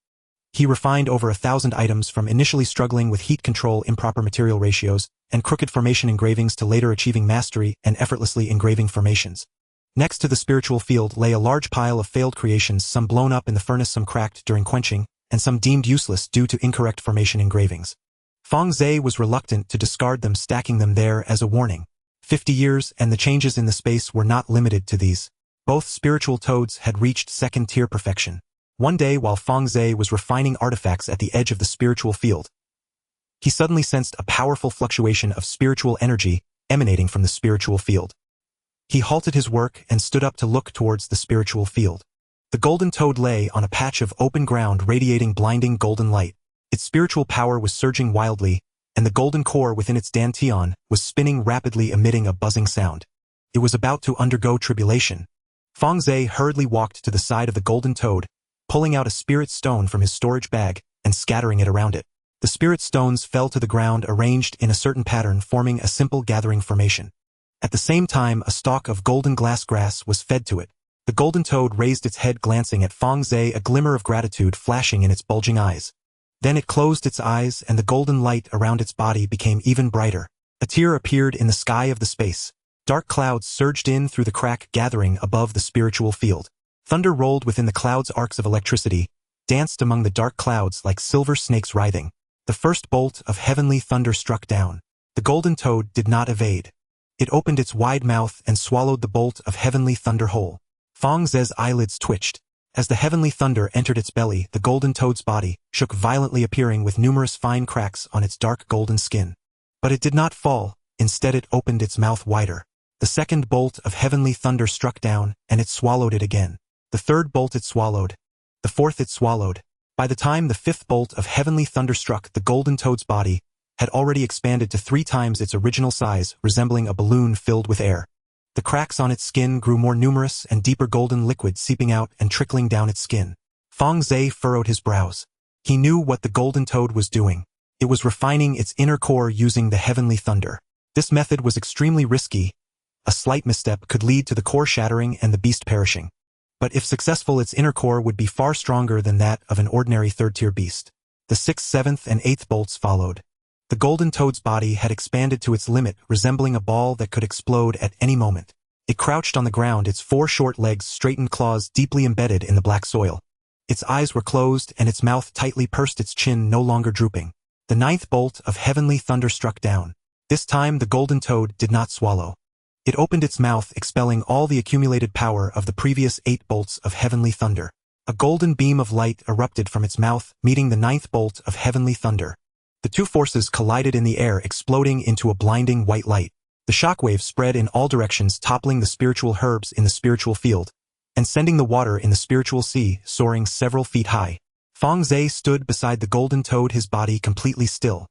He refined over 1,000 items, from initially struggling with heat control, improper material ratios, and crooked formation engravings to later achieving mastery and effortlessly engraving formations. Next to the spiritual field lay a large pile of failed creations, some blown up in the furnace, some cracked during quenching, and some deemed useless due to incorrect formation engravings. Fang Ze was reluctant to discard them, stacking them there as a warning. 50 years, and the changes in the space were not limited to these. Both spiritual toads had reached 2nd tier perfection. One day, while Fang Ze was refining artifacts at the edge of the spiritual field, he suddenly sensed a powerful fluctuation of spiritual energy emanating from the spiritual field. He halted his work and stood up to look towards the spiritual field. The golden toad lay on a patch of open ground, radiating blinding golden light. Its spiritual power was surging wildly, and the golden core within its dantian was spinning rapidly, emitting a buzzing sound. It was about to undergo tribulation. Fang Ze hurriedly walked to the side of the golden toad, pulling out a spirit stone from his storage bag and scattering it around it. The spirit stones fell to the ground, arranged in a certain pattern, forming a simple gathering formation. At the same time, a stalk of golden glass grass was fed to it. The golden toad raised its head, glancing at Fang Ze, a glimmer of gratitude flashing in its bulging eyes. Then it closed its eyes, and the golden light around its body became even brighter. A tear appeared in the sky of the space. Dark clouds surged in through the crack, gathering above the spiritual field. Thunder rolled within the clouds, arcs of electricity danced among the dark clouds like silver snakes writhing. The first bolt of heavenly thunder struck down. The golden toad did not evade. It opened its wide mouth and swallowed the bolt of heavenly thunder whole. Fang Ze's eyelids twitched. As the heavenly thunder entered its belly, the golden toad's body shook violently, appearing with numerous fine cracks on its dark golden skin. But it did not fall. Instead, it opened its mouth wider. The second bolt of heavenly thunder struck down, and it swallowed it again. The third bolt it swallowed. The fourth it swallowed. By the time the fifth bolt of heavenly thunder struck, the golden toad's body had already expanded to 3 times its original size, resembling a balloon filled with air. The cracks on its skin grew more numerous, and deeper golden liquid seeping out and trickling down its skin. Fang Ze furrowed his brows. He knew what the golden toad was doing. It was refining its inner core using the heavenly thunder. This method was extremely risky. A slight misstep could lead to the core shattering and the beast perishing. But if successful, its inner core would be far stronger than that of an ordinary 3rd-tier beast. The 6th, 7th, and 8th bolts followed. The golden toad's body had expanded to its limit, resembling a ball that could explode at any moment. It crouched on the ground, its 4 short legs, straightened claws deeply embedded in the black soil. Its eyes were closed and its mouth tightly pursed, its chin no longer drooping. The 9th bolt of heavenly thunder struck down. This time the golden toad did not swallow. It opened its mouth, expelling all the accumulated power of the previous 8 bolts of heavenly thunder. A golden beam of light erupted from its mouth, meeting the 9th bolt of heavenly thunder. The 2 forces collided in the air, exploding into a blinding white light. The shockwave spread in all directions, toppling the spiritual herbs in the spiritual field, and sending the water in the spiritual sea soaring several feet high. Fang Ze stood beside the golden toad, his body completely still.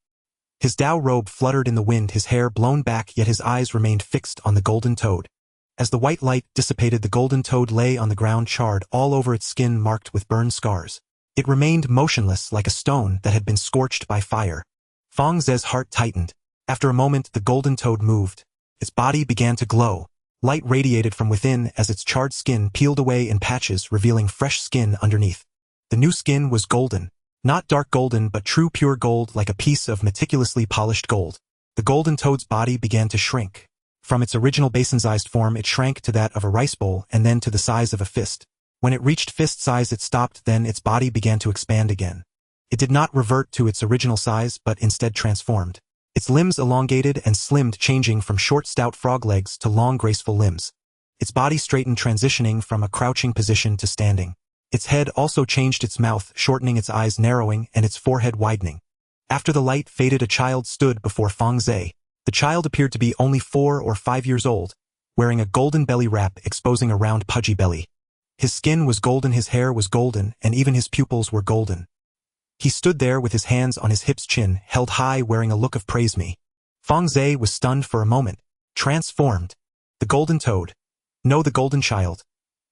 His Dao robe fluttered in the wind, his hair blown back, yet his eyes remained fixed on the golden toad. As the white light dissipated, the golden toad lay on the ground, charred all over, its skin marked with burn scars. It remained motionless like a stone that had been scorched by fire. Fang Ze's heart tightened. After a moment, the golden toad moved. Its body began to glow. Light radiated from within as its charred skin peeled away in patches, revealing fresh skin underneath. The new skin was golden. Not dark golden, but true pure gold, like a piece of meticulously polished gold. The golden toad's body began to shrink. From its original basin-sized form, it shrank to that of a rice bowl and then to the size of a fist. When it reached fist size, it stopped, then its body began to expand again. It did not revert to its original size, but instead transformed. Its limbs elongated and slimmed, changing from short, stout frog legs to long, graceful limbs. Its body straightened, transitioning from a crouching position to standing. Its head also changed, its mouth shortening, its eyes narrowing, and its forehead widening. After the light faded, a child stood before Fang Ze. The child appeared to be only 4 or 5 years old, wearing a golden belly wrap exposing a round pudgy belly. His skin was golden, his hair was golden, and even his pupils were golden. He stood there with his hands on his hips, chin held high, wearing a look of praise me. Fang Ze was stunned for a moment. Transformed. The golden toad. No, the golden child.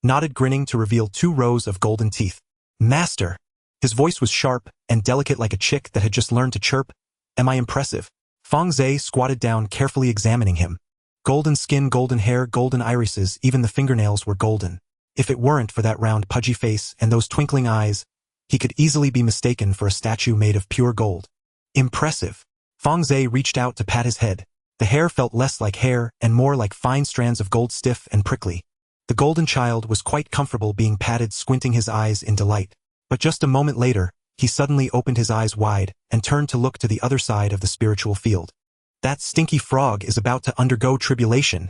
Nodded, grinning to reveal 2 rows of golden teeth. Master. His voice was sharp and delicate, like a chick that had just learned to chirp. Am I impressive? Fang Ze squatted down, carefully examining him. Golden skin, golden hair, golden irises, even the fingernails were golden. If it weren't for that round pudgy face and those twinkling eyes, he could easily be mistaken for a statue made of pure gold. Impressive. Fang Ze reached out to pat his head. The hair felt less like hair and more like fine strands of gold, stiff and prickly. The golden child was quite comfortable being patted, squinting his eyes in delight. But just a moment later, he suddenly opened his eyes wide and turned to look to the other side of the spiritual field. That stinky frog is about to undergo tribulation.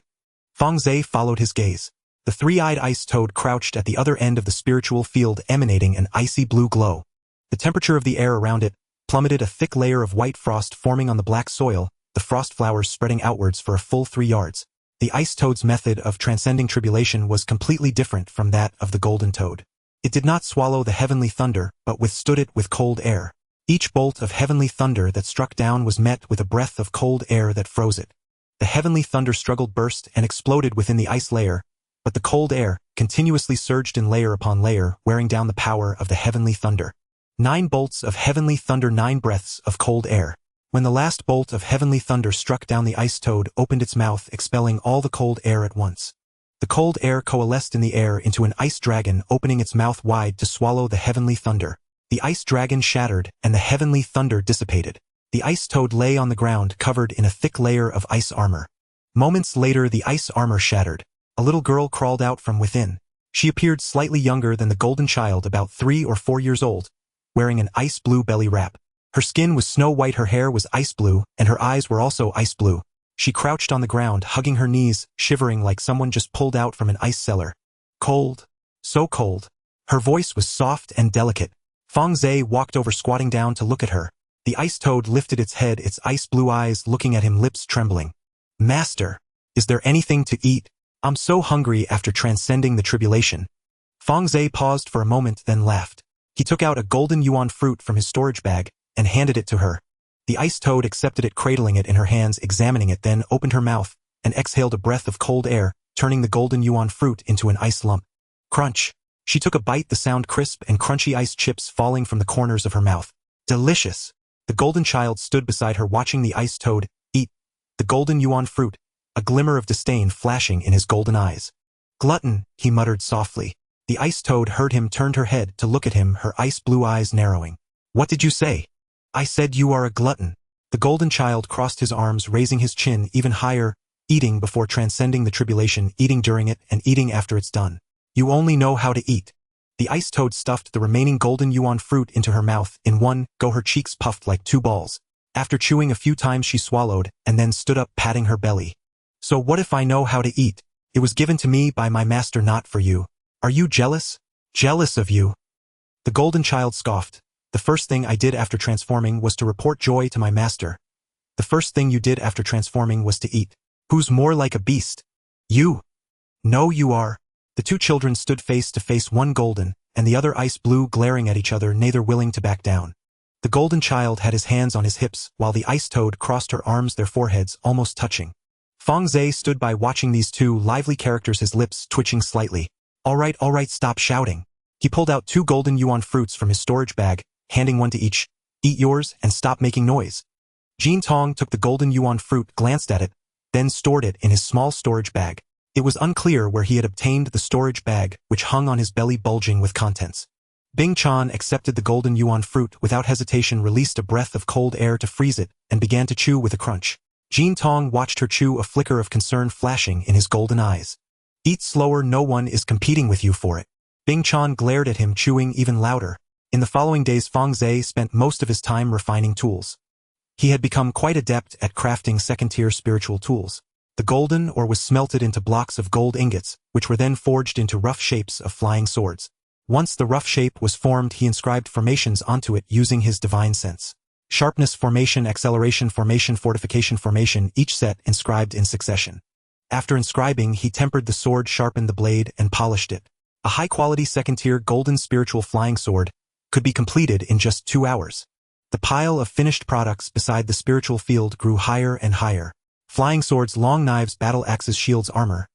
Fang Ze followed his gaze. The 3-eyed ice toad crouched at the other end of the spiritual field, emanating an icy blue glow. The temperature of the air around it plummeted, a thick layer of white frost forming on the black soil, the frost flowers spreading outwards for a full 3 yards. The ice toad's method of transcending tribulation was completely different from that of the golden toad. It did not swallow the heavenly thunder, but withstood it with cold air. Each bolt of heavenly thunder that struck down was met with a breath of cold air that froze it. The heavenly thunder struggled, burst, and exploded within the ice layer, but the cold air continuously surged in layer upon layer, wearing down the power of the heavenly thunder. 9 bolts of heavenly thunder, 9 breaths of cold air. When the last bolt of heavenly thunder struck down, the ice toad opened its mouth, expelling all the cold air at once. The cold air coalesced in the air into an ice dragon, opening its mouth wide to swallow the heavenly thunder. The ice dragon shattered, and the heavenly thunder dissipated. The ice toad lay on the ground, covered in a thick layer of ice armor. Moments later, the ice armor shattered. A little girl crawled out from within. She appeared slightly younger than the golden child, about 3 or 4 years old, wearing an ice blue belly wrap. Her skin was snow white, her hair was ice blue, and her eyes were also ice blue. She crouched on the ground, hugging her knees, shivering like someone just pulled out from an ice cellar. Cold. So cold. Her voice was soft and delicate. Fang Ze walked over, squatting down to look at her. The ice toad lifted its head, its ice blue eyes looking at him, lips trembling. Master, is there anything to eat? I'm so hungry after transcending the tribulation. Fang Ze paused for a moment, then laughed. He took out a golden yuan fruit from his storage bag and handed it to her. The ice toad accepted it, cradling it in her hands, examining it, then opened her mouth and exhaled a breath of cold air, turning the golden yuan fruit into an ice lump. Crunch. She took a bite, the sound crisp and crunchy ice chips falling from the corners of her mouth. Delicious. The golden child stood beside her, watching the ice toad eat the golden yuan fruit, a glimmer of disdain flashing in his golden eyes. Glutton, he muttered softly. The ice toad heard him, turned her head to look at him, her ice blue eyes narrowing. What did you say? I said you are a glutton. The golden child crossed his arms, raising his chin even higher, eating before transcending the tribulation, eating during it, and eating after it's done. You only know how to eat. The ice toad stuffed the remaining golden yuan fruit into her mouth in one go, her cheeks puffed like 2 balls. After chewing a few times, she swallowed and then stood up, patting her belly. So what if I know how to eat? It was given to me by my master, not for you. Are you jealous? Jealous of you? The golden child scoffed. The first thing I did after transforming was to report joy to my master. The first thing you did after transforming was to eat. Who's more like a beast? You. No, you are. The 2 children stood face to face, one golden and the other ice blue, glaring at each other, neither willing to back down. The golden child had his hands on his hips, while the ice toad crossed her arms, their foreheads almost touching. Fang Ze stood by, watching these 2 lively characters, his lips twitching slightly. All right, stop shouting. He pulled out 2 golden yuan fruits from his storage bag, handing one to each. Eat yours and stop making noise. Jin Tong took the golden yuan fruit, glanced at it, then stored it in his small storage bag. It was unclear where he had obtained the storage bag, which hung on his belly bulging with contents. Bing Chan accepted the golden yuan fruit without hesitation, released a breath of cold air to freeze it, and began to chew with a crunch. Jin Tong watched her chew, a flicker of concern flashing in his golden eyes. Eat slower, no one is competing with you for it. Bing Chan glared at him, chewing even louder. In the following days, Fang Ze spent most of his time refining tools. He had become quite adept at crafting second-tier spiritual tools. The golden ore was smelted into blocks of gold ingots, which were then forged into rough shapes of flying swords. Once the rough shape was formed, he inscribed formations onto it using his divine sense. Sharpness formation, acceleration formation, fortification formation, each set inscribed in succession. After inscribing, he tempered the sword, sharpened the blade, and polished it. A high-quality second-tier golden spiritual flying sword could be completed in just 2 hours. The pile of finished products beside the spiritual field grew higher and higher. Flying swords, long knives, battle axes, shields, armor.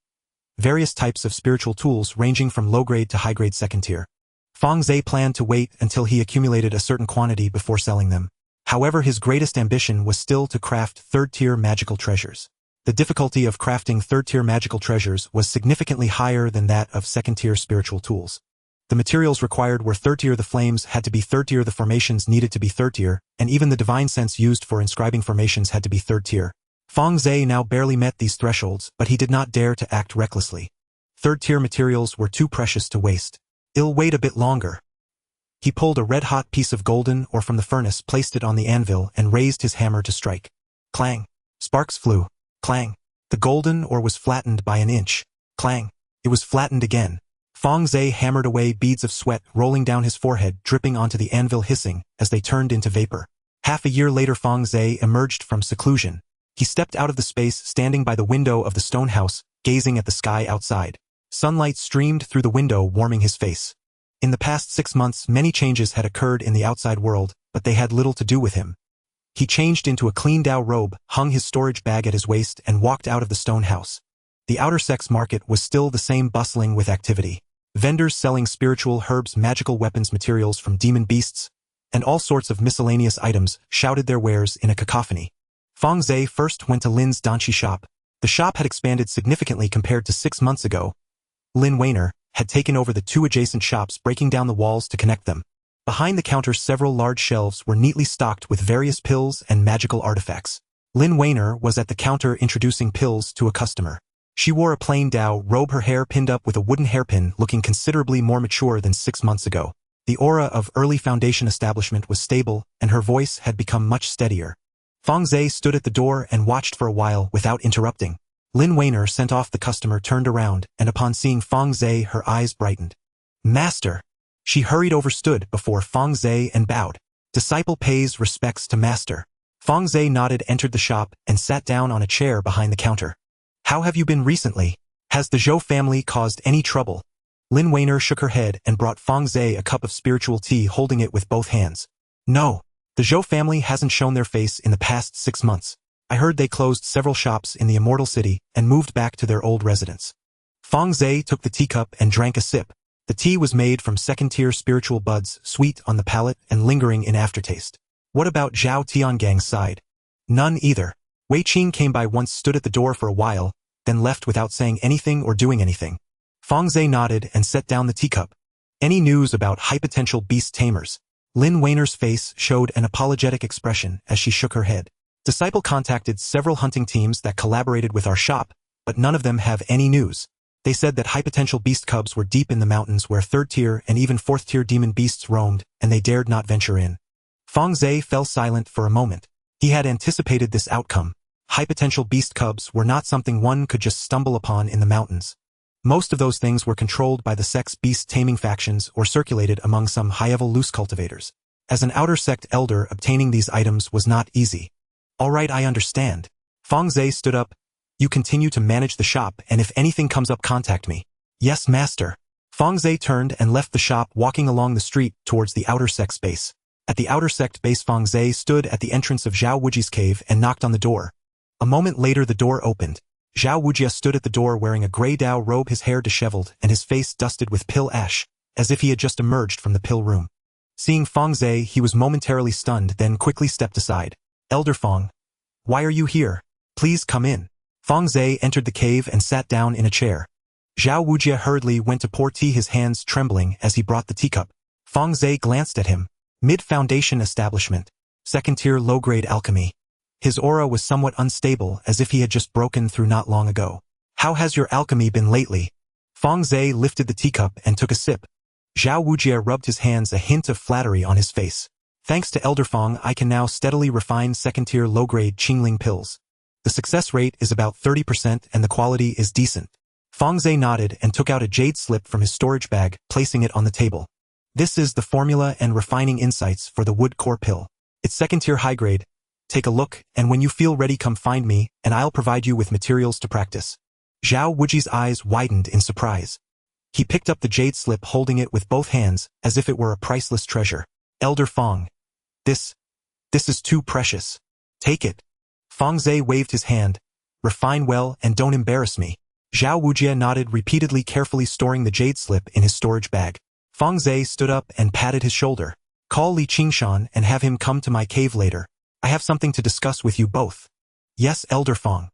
Various types of spiritual tools ranging from low-grade to high-grade second-tier. Fang Ze planned to wait until he accumulated a certain quantity before selling them. However, his greatest ambition was still to craft third-tier magical treasures. The difficulty of crafting third-tier magical treasures was significantly higher than that of second-tier spiritual tools. The materials required were third-tier, the flames had to be third-tier, the formations needed to be third-tier, and even the divine sense used for inscribing formations had to be third-tier. Fang Ze now barely met these thresholds, but he did not dare to act recklessly. Third-tier materials were too precious to waste. "I'll wait a bit longer." He pulled a red-hot piece of golden ore from the furnace, placed it on the anvil, and raised his hammer to strike. Clang! Sparks flew. Clang! The golden ore was flattened by an inch. Clang! It was flattened again. Fang Ze hammered away, beads of sweat rolling down his forehead, dripping onto the anvil, hissing as they turned into vapor. Half a year later, Fang Ze emerged from seclusion. He stepped out of the space, standing by the window of the stone house, gazing at the sky outside. Sunlight streamed through the window, warming his face. In the past 6 months, many changes had occurred in the outside world, but they had little to do with him. He changed into a clean Dao robe, hung his storage bag at his waist, and walked out of the stone house. The outer sex market was still the same, bustling with activity. Vendors selling spiritual herbs, magical weapons, materials from demon beasts, and all sorts of miscellaneous items shouted their wares in a cacophony. Fang Ze first went to Lin's Danchi shop. The shop had expanded significantly compared to 6 months ago. Lin Weiner had taken over the 2 adjacent shops, breaking down the walls to connect them. Behind the counter, several large shelves were neatly stocked with various pills and magical artifacts. Lin Weiner was at the counter introducing pills to a customer. She wore a plain Dao robe, her hair pinned up with a wooden hairpin, looking considerably more mature than 6 months ago. The aura of early foundation establishment was stable, and her voice had become much steadier. Fang Ze stood at the door and watched for a while without interrupting. Lin Weiner sent off the customer, turned around, and upon seeing Fang Ze, her eyes brightened. "Master!" She hurried over, stood before Fang Ze, and bowed. "Disciple pays respects to master." Fang Ze nodded, entered the shop, and sat down on a chair behind the counter. "How have you been recently? Has the Zhou family caused any trouble?" Lin Weiner shook her head and brought Fang Ze a cup of spiritual tea, holding it with both hands. "No. The Zhou family hasn't shown their face in the past 6 months. I heard they closed several shops in the Immortal City and moved back to their old residence." Fang Ze took the teacup and drank a sip. The tea was made from second-tier spiritual buds, sweet on the palate and lingering in aftertaste. "What about Zhao Tiangang's side?" "None either. Wei Qing came by once, stood at the door for a while, then left without saying anything or doing anything." Fang Ze nodded and set down the teacup. "Any news about high-potential beast tamers?" Lin Weiner's face showed an apologetic expression as she shook her head. "Disciple contacted several hunting teams that collaborated with our shop, but none of them have any news. They said that high-potential beast cubs were deep in the mountains where 3rd-tier and even 4th-tier demon beasts roamed, and they dared not venture in." Fang Ze fell silent for a moment. He had anticipated this outcome. High-potential beast cubs were not something one could just stumble upon in the mountains. Most of those things were controlled by the sect's beast-taming factions or circulated among some high-level loose cultivators. As an outer sect elder, obtaining these items was not easy. "All right, I understand." Fang Ze stood up. "You continue to manage the shop, and if anything comes up, contact me." "Yes, master." Fang Ze turned and left the shop, walking along the street towards the outer sect's base. At the outer sect base, Fang Ze stood at the entrance of Zhao Wuji's cave and knocked on the door. A moment later, the door opened. Zhao Wujia stood at the door wearing a gray Dao robe, his hair disheveled and his face dusted with pill ash, as if he had just emerged from the pill room. Seeing Fang Ze, he was momentarily stunned, then quickly stepped aside. "Elder Fang, why are you here? Please come in." Fang Ze entered the cave and sat down in a chair. Zhao Wujie hurriedly went to pour tea, his hands trembling as he brought the teacup. Fang Ze glanced at him. Mid-foundation establishment. Second-tier low-grade alchemy. His aura was somewhat unstable, as if he had just broken through not long ago. How has your alchemy been lately? Fang Ze lifted the teacup and took a sip. Zhao Wujie rubbed his hands, a hint of flattery on his face. Thanks to Elder Fang, I can now steadily refine second-tier low-grade Qingling pills. The success rate is about 30% and the quality is decent. Fang Ze nodded and took out a jade slip from his storage bag, placing it on the table. This is the formula and refining insights for the wood core pill. It's second-tier high-grade. Take a look, and when you feel ready, come find me, and I'll provide you with materials to practice. Zhao Wujie's eyes widened in surprise. He picked up the jade slip, holding it with both hands, as if it were a priceless treasure. Elder Fang. This is too precious. Take it. Fang Ze waved his hand. Refine well and don't embarrass me. Zhao Wujie nodded repeatedly, carefully storing the jade slip in his storage bag. Fang Ze stood up and patted his shoulder. Call Li Qingshan and have him come to my cave later. I have something to discuss with you both. Yes, Elder Fang.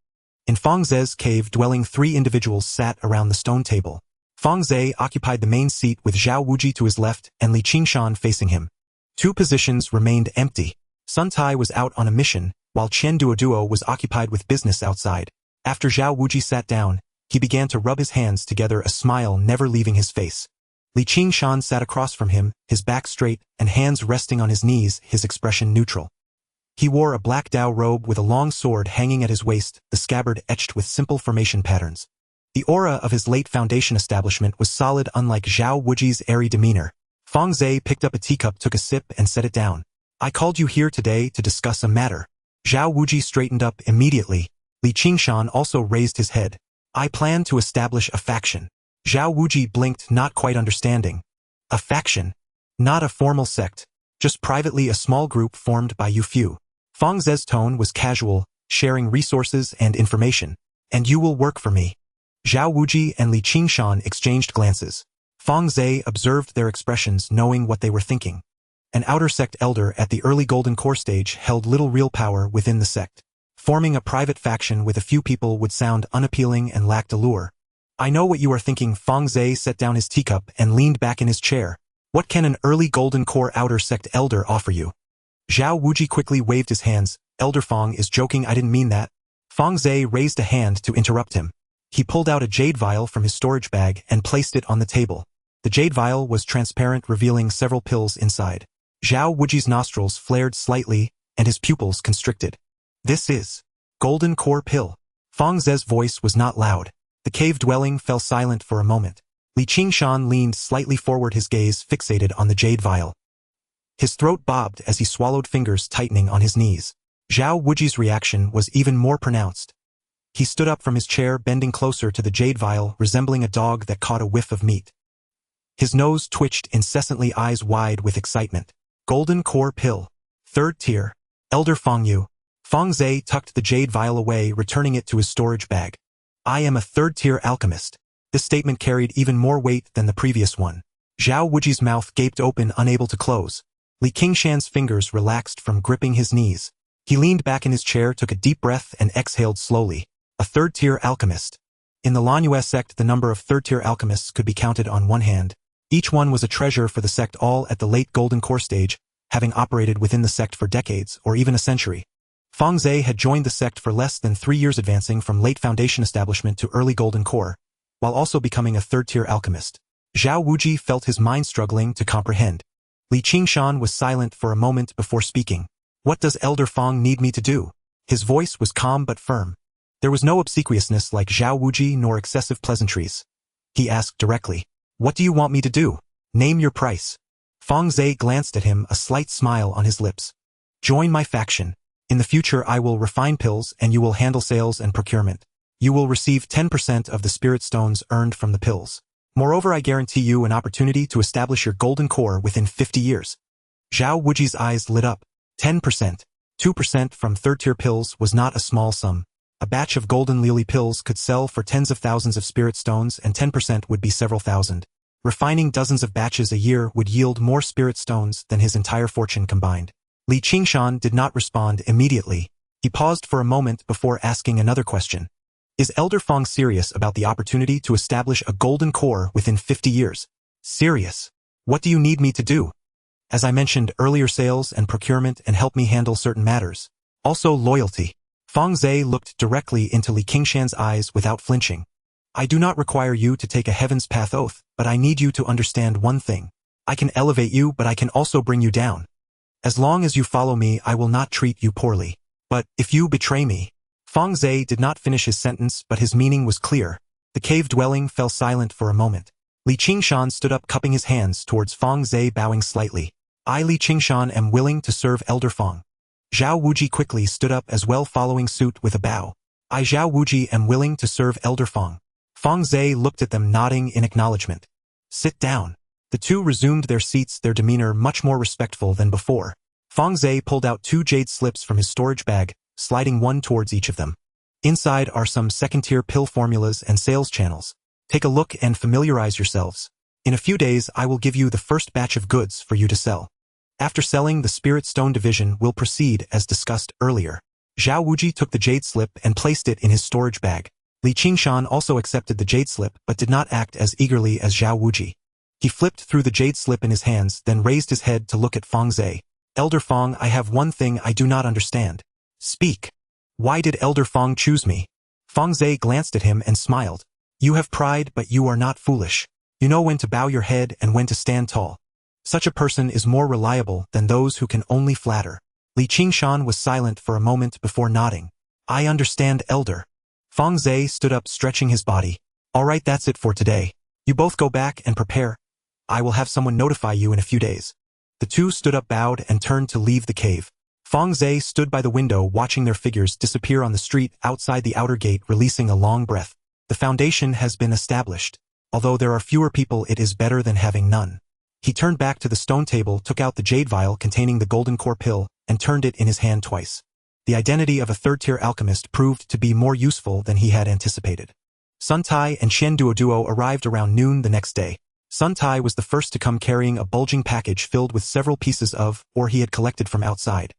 In Fang Ze's cave dwelling, 3 individuals sat around the stone table. Fang Ze occupied the main seat with Zhao Wujie to his left and Li Qingshan facing him. 2 positions remained empty. Sun Tai was out on a mission, while Chen Duoduo was occupied with business outside. After Zhao Wujie sat down, he began to rub his hands together, a smile never leaving his face. Li Qingshan sat across from him, his back straight and hands resting on his knees, his expression neutral. He wore a black Dao robe with a long sword hanging at his waist, the scabbard etched with simple formation patterns. The aura of his late foundation establishment was solid, unlike Zhao Wujie's airy demeanor. Fang Ze picked up a teacup, took a sip and set it down. I called you here today to discuss a matter. Zhao Wujie straightened up immediately. Li Qingshan also raised his head. I plan to establish a faction. Zhao Wujie blinked, not quite understanding. A faction? Not a formal sect. Just privately a small group formed by you few. Fang Ze's tone was casual, sharing resources and information. And you will work for me. Zhao Wujie and Li Qingshan exchanged glances. Fang Ze observed their expressions, knowing what they were thinking. An outer sect elder at the early golden core stage held little real power within the sect. Forming a private faction with a few people would sound unappealing and lacked allure. I know what you are thinking. Fang Ze set down his teacup and leaned back in his chair. What can an early golden core outer sect elder offer you? Zhao Wujie quickly waved his hands. Elder Fang is joking, I didn't mean that. Fang Ze raised a hand to interrupt him. He pulled out a jade vial from his storage bag and placed it on the table. The jade vial was transparent, revealing several pills inside. Zhao Wujie's nostrils flared slightly, and his pupils constricted. This is golden core pill. Fang Ze's voice was not loud. The cave dwelling fell silent for a moment. Li Qingshan leaned slightly forward, his gaze fixated on the jade vial. His throat bobbed as he swallowed, fingers tightening on his knees. Zhao Wujie's reaction was even more pronounced. He stood up from his chair, bending closer to the jade vial, resembling a dog that caught a whiff of meat. His nose twitched incessantly, eyes wide with excitement. Golden core pill. 3rd tier. Elder Fang Yu. Fang Ze tucked the jade vial away, returning it to his storage bag. I am a 3rd-tier alchemist. This statement carried even more weight than the previous one. Zhao Wujie's mouth gaped open, unable to close. Li Qingshan's fingers relaxed from gripping his knees. He leaned back in his chair, took a deep breath and exhaled slowly. A 3rd-tier alchemist. In the Lanyue sect, the number of 3rd-tier alchemists could be counted on one hand. Each one was a treasure for the sect, all at the late golden core stage, having operated within the sect for decades or even a century. Fang Ze had joined the sect for less than 3 years, advancing from late foundation establishment to early golden core, while also becoming a 3rd-tier alchemist. Zhao Wujie felt his mind struggling to comprehend. Li Qingshan was silent for a moment before speaking. What does Elder Fang need me to do? His voice was calm but firm. There was no obsequiousness like Zhao Wujie nor excessive pleasantries. He asked directly, what do you want me to do? Name your price. Fang Ze glanced at him, a slight smile on his lips. Join my faction. In the future I will refine pills and you will handle sales and procurement. You will receive 10% of the spirit stones earned from the pills. Moreover, I guarantee you an opportunity to establish your golden core within 50 years. Zhao Wujie's eyes lit up. 10%. 2% from 3rd-tier pills was not a small sum. A batch of golden lily pills could sell for tens of thousands of spirit stones, and 10% would be several thousand. Refining dozens of batches a year would yield more spirit stones than his entire fortune combined. Li Qingshan did not respond immediately. He paused for a moment before asking another question. Is Elder Fang serious about the opportunity to establish a golden core within 50 years? Serious. What do you need me to do? As I mentioned earlier, sales and procurement and help me handle certain matters. Also loyalty. Fang Ze looked directly into Li Qingshan's eyes without flinching. I do not require you to take a Heaven's Path oath, but I need you to understand one thing. I can elevate you, but I can also bring you down. As long as you follow me, I will not treat you poorly. But if you betray me... Fang Ze did not finish his sentence, but his meaning was clear. The cave dwelling fell silent for a moment. Li Qingshan stood up, cupping his hands towards Fang Ze, bowing slightly. I, Li Qingshan, am willing to serve Elder Fang. Zhao Wuji quickly stood up as well, following suit with a bow. I, Zhao Wuji, am willing to serve Elder Fang. Fang Ze looked at them, nodding in acknowledgement. Sit down. The two resumed their seats, their demeanor much more respectful than before. Fang Ze pulled out 2 jade slips from his storage bag, sliding one towards each of them. Inside are some second-tier pill formulas and sales channels. Take a look and familiarize yourselves. In a few days I will give you the first batch of goods for you to sell. After selling, the Spirit Stone division will proceed as discussed earlier. Zhao Wuji took the jade slip and placed it in his storage bag. Li Qingshan also accepted the jade slip but did not act as eagerly as Zhao Wuji. He flipped through the jade slip in his hands, then raised his head to look at Fang Ze. Elder Fang, I have one thing I do not understand. Speak. Why did Elder Fang choose me? Fang Ze glanced at him and smiled. You have pride, but you are not foolish. You know when to bow your head and when to stand tall. Such a person is more reliable than those who can only flatter. Li Qingshan was silent for a moment before nodding. I understand, Elder. Fang Ze stood up, stretching his body. All right, that's it for today. You both go back and prepare. I will have someone notify you in a few days. The two stood up, bowed, and turned to leave the cave. Fang Ze stood by the window, watching their figures disappear on the street outside the outer gate, releasing a long breath. The foundation has been established. Although there are fewer people, it is better than having none. He turned back to the stone table, took out the jade vial containing the golden core pill, and turned it in his hand twice. The identity of a third-tier alchemist proved to be more useful than he had anticipated. Sun Tai and Qian Duoduo arrived around noon the next day. Sun Tai was the first to come, carrying a bulging package filled with several pieces of ore he had collected from outside.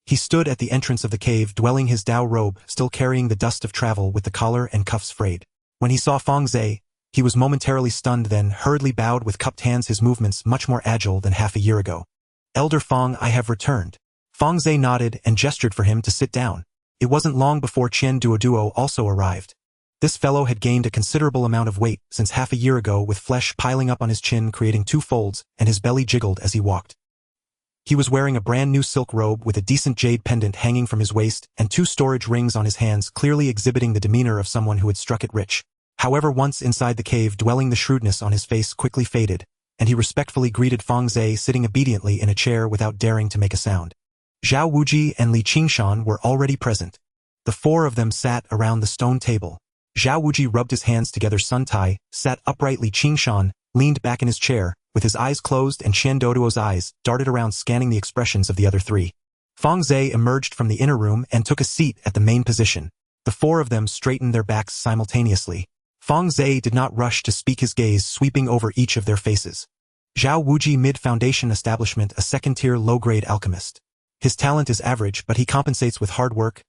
He stood at the entrance of the cave, dwelling his Dao robe, still carrying the dust of travel with the collar and cuffs frayed. When he saw Fang Ze, he was momentarily stunned, then hurriedly bowed with cupped hands, his movements much more agile than half a year ago. Elder Fang, I have returned. Fang Ze nodded and gestured for him to sit down. It wasn't long before Qian Duoduo also arrived. This fellow had gained a considerable amount of weight since half a year ago, with flesh piling up on his chin, creating 2 folds, and his belly jiggled as he walked. He was wearing a brand new silk robe with a decent jade pendant hanging from his waist and 2 storage rings on his hands, clearly exhibiting the demeanor of someone who had struck it rich. However, once inside the cave dwelling, the shrewdness on his face quickly faded, and he respectfully greeted Fang Ze, sitting obediently in a chair without daring to make a sound. Zhao Wuji and Li Qingshan were already present. The 4 of them sat around the stone table. Zhao Wuji rubbed his hands together. Sun Tai sat upright. Li Qingshan leaned back in his chair, with his eyes closed, and Qian Duoduo's eyes darted around, scanning the expressions of the other 3. Fang Ze emerged from the inner room and took a seat at the main position. The 4 of them straightened their backs simultaneously. Fang Ze did not rush to speak, his gaze sweeping over each of their faces. Zhao Wuji, mid-foundation establishment, a second-tier low-grade alchemist. His talent is average, but he compensates with hard work.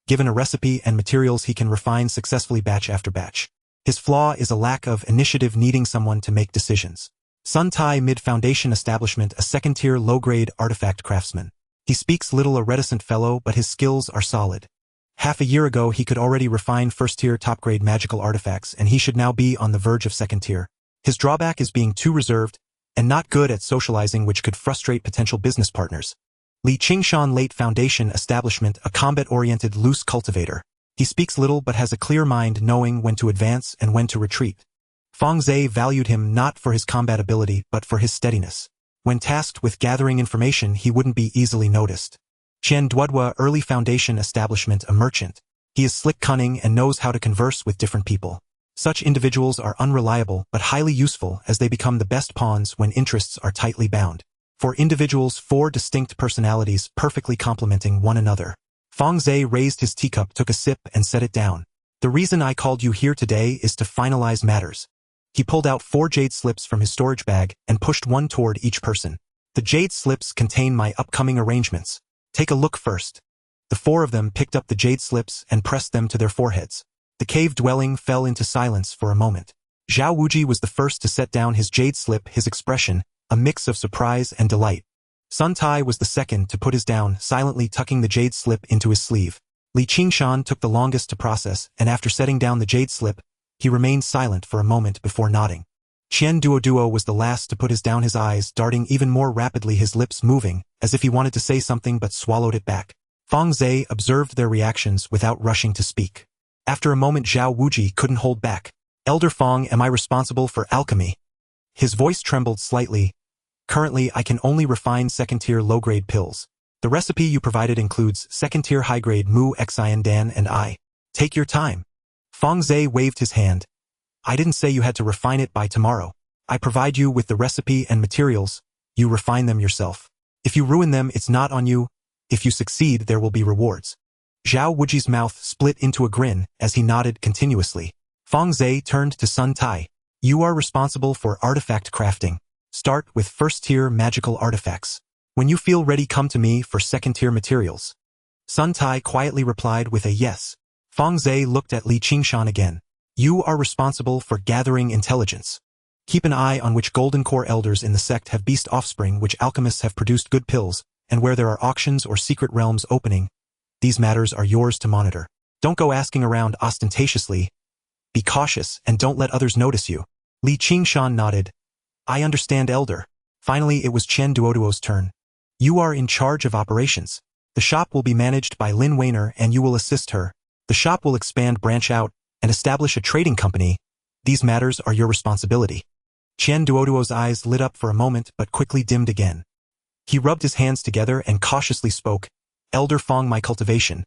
Given a recipe and materials, he can refine successfully batch after batch. His flaw is a lack of initiative, needing someone to make decisions. Sun Tai, mid-foundation establishment, a second-tier low-grade artifact craftsman. He speaks little, a reticent fellow, but his skills are solid. Half a year ago he could already refine first-tier top-grade magical artifacts, and he should now be on the verge of second-tier. His drawback is being too reserved and not good at socializing, which could frustrate potential business partners. Li Qingshan, late foundation establishment, a combat-oriented loose cultivator. He speaks little but has a clear mind, knowing when to advance and when to retreat. Fang Ze valued him not for his combat ability but for his steadiness. When tasked with gathering information, he wouldn't be easily noticed. Qian Duoduo, early foundation establishment, a merchant. He is slick, cunning, and knows how to converse with different people. Such individuals are unreliable but highly useful, as they become the best pawns when interests are tightly bound. For individuals, 4 distinct personalities perfectly complementing one another. Fang Ze raised his teacup, took a sip, and set it down. The reason I called you here today is to finalize matters. He pulled out 4 jade slips from his storage bag and pushed one toward each person. The jade slips contain my upcoming arrangements. Take a look first. The 4 of them picked up the jade slips and pressed them to their foreheads. The cave dwelling fell into silence for a moment. Zhao Wuji was the first to set down his jade slip, his expression, a mix of surprise and delight. Sun Tai was the second to put his down, silently tucking the jade slip into his sleeve. Li Qingshan took the longest to process, and after setting down the jade slip, he remained silent for a moment before nodding. Qian Duoduo was the last to put his eyes darting even more rapidly, his lips moving, as if he wanted to say something but swallowed it back. Fang Ze observed their reactions without rushing to speak. After a moment, Zhao Wuji couldn't hold back. Elder Fang, am I responsible for alchemy? His voice trembled slightly. Currently, I can only refine second-tier low-grade pills. The recipe you provided includes second-tier high-grade mu xian dan and I. Take your time. Fang Ze waved his hand. I didn't say you had to refine it by tomorrow. I provide you with the recipe and materials. You refine them yourself. If you ruin them, it's not on you. If you succeed, there will be rewards. Zhao Wuji's mouth split into a grin as he nodded continuously. Fang Ze turned to Sun Tai. You are responsible for artifact crafting. Start with first-tier magical artifacts. When you feel ready, come to me for second-tier materials. Sun Tai quietly replied with a yes. Fang Ze looked at Li Qingshan again. You are responsible for gathering intelligence. Keep an eye on which golden core elders in the sect have beast offspring, which alchemists have produced good pills, and where there are auctions or secret realms opening. These matters are yours to monitor. Don't go asking around ostentatiously. Be cautious and don't let others notice you. Li Qingshan nodded. I understand, Elder. Finally, it was Qian Duoduo's turn. You are in charge of operations. The shop will be managed by Lin Weiner and you will assist her. The shop will expand, branch out, and establish a trading company. These matters are your responsibility. Qian Duoduo's eyes lit up for a moment but quickly dimmed again. He rubbed his hands together and cautiously spoke. Elder Fang, my cultivation.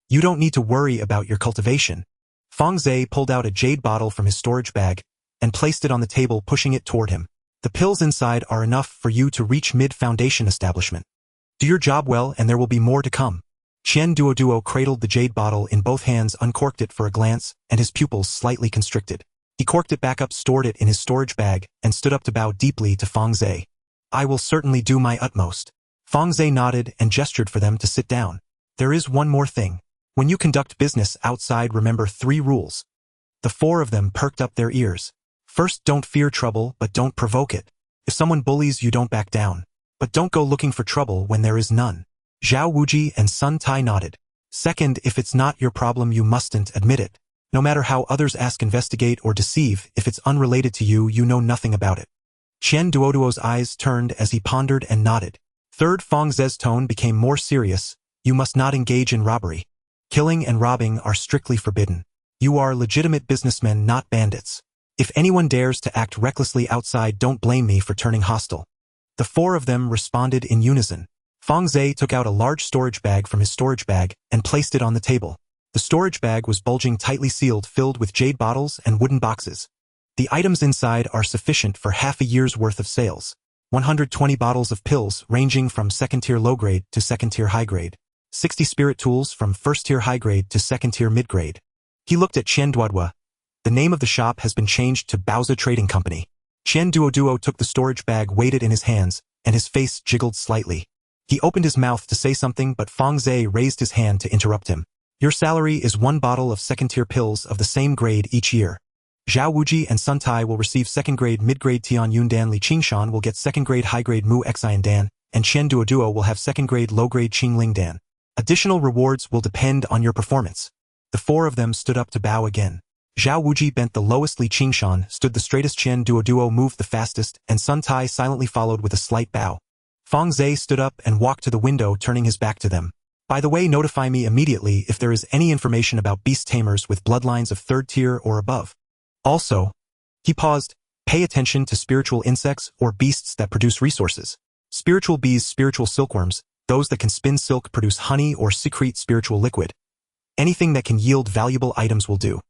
You don't need to worry about your cultivation. Fang Ze pulled out a jade bottle from his storage bag and placed it on the table, pushing it toward him. The pills inside are enough for you to reach mid-foundation establishment. Do your job well and there will be more to come. Qian Duoduo cradled the jade bottle in both hands, uncorked it for a glance, and his pupils slightly constricted. He corked it back up, stored it in his storage bag, and stood up to bow deeply to Fang Ze. I will certainly do my utmost. Fang Ze nodded and gestured for them to sit down. There is one more thing. When you conduct business outside, remember 3 rules. The 4 of them perked up their ears. First, don't fear trouble, but don't provoke it. If someone bullies you, don't back down. But don't go looking for trouble when there is none. Zhao Wuji and Sun Tai nodded. Second, if it's not your problem, you mustn't admit it. No matter how others ask, investigate or deceive, if it's unrelated to you, you know nothing about it. Qian Duoduo's eyes turned as he pondered and nodded. Third, Fang Ze's tone became more serious. You must not engage in robbery. Killing and robbing are strictly forbidden. You are legitimate businessmen, not bandits. If anyone dares to act recklessly outside, don't blame me for turning hostile. The 4 of them responded in unison. Fang Ze took out a large storage bag from his storage bag and placed it on the table. The storage bag was bulging, tightly sealed, filled with jade bottles and wooden boxes. The items inside are sufficient for half a year's worth of sales. 120 bottles of pills ranging from second-tier low-grade to second-tier high-grade. 60 spirit tools from first-tier high-grade to second-tier mid-grade. He looked at Qian Duoduo. The name of the shop has been changed to Baozi Trading Company. Qian Duoduo took the storage bag, weighed it in his hands, and his face jiggled slightly. He opened his mouth to say something, but Fang Ze raised his hand to interrupt him. Your salary is 1 bottle of second-tier pills of the same grade each year. Zhao Wuji and Sun Tai will receive second-grade mid-grade Tian Yun Dan, Li Qingshan will get second-grade high-grade Mu Xian Dan, and Qian Duoduo will have second-grade low-grade Qing Ling Dan. Additional rewards will depend on your performance. The 4 of them stood up to bow again. Zhao Wuji bent the lowest, Li Qingshan stood the straightest, Qian Duoduo moved the fastest, and Sun Tai silently followed with a slight bow. Fang Ze stood up and walked to the window, turning his back to them. By the way, notify me immediately if there is any information about beast tamers with bloodlines of 3rd tier or above. Also, he paused, pay attention to spiritual insects or beasts that produce resources. Spiritual bees, spiritual silkworms, those that can spin silk, produce honey, or secrete spiritual liquid. Anything that can yield valuable items will do.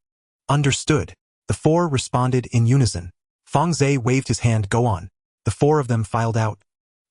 Understood. The 4 responded in unison. Fang Ze waved his hand, go on. The 4 of them filed out.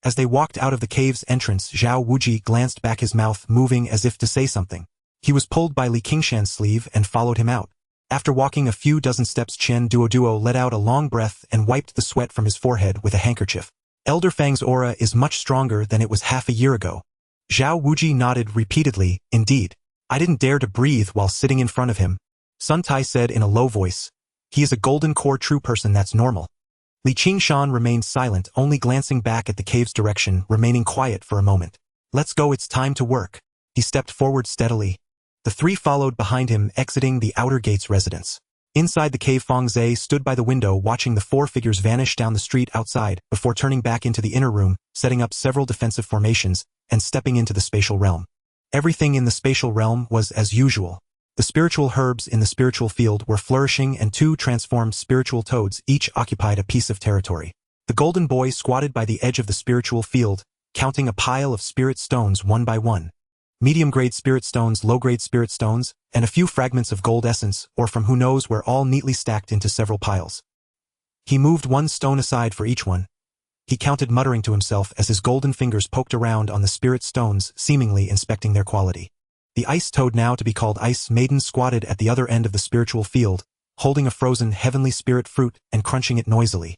As they walked out of the cave's entrance, Zhao Wuji glanced back, his mouth moving as if to say something. He was pulled by Li Qingshan's sleeve and followed him out. After walking a few dozen steps, Qian Duoduo let out a long breath and wiped the sweat from his forehead with a handkerchief. Elder Fang's aura is much stronger than it was half a year ago. Zhao Wuji nodded repeatedly, indeed. I didn't dare to breathe while sitting in front of him. Sun Tai said in a low voice. He is a golden core true person, that's normal. Li Qingshan remained silent, only glancing back at the cave's direction, remaining quiet for a moment. Let's go, it's time to work. He stepped forward steadily. The three followed behind him, exiting the outer gate's residence. Inside the cave, Fang Ze stood by the window watching the four figures vanish down the street outside before turning back into the inner room, setting up several defensive formations, and stepping into the spatial realm. Everything in the spatial realm was as usual. The spiritual herbs in the spiritual field were flourishing and two transformed spiritual toads each occupied a piece of territory. The golden boy squatted by the edge of the spiritual field, counting a pile of spirit stones one by one. Medium-grade spirit stones, low-grade spirit stones, and a few fragments of gold essence, or from who knows where, all neatly stacked into several piles. He moved one stone aside for each one. He counted, muttering to himself as his golden fingers poked around on the spirit stones, seemingly inspecting their quality. The ice toad, now to be called Ice Maiden, squatted at the other end of the spiritual field, holding a frozen heavenly spirit fruit and crunching it noisily.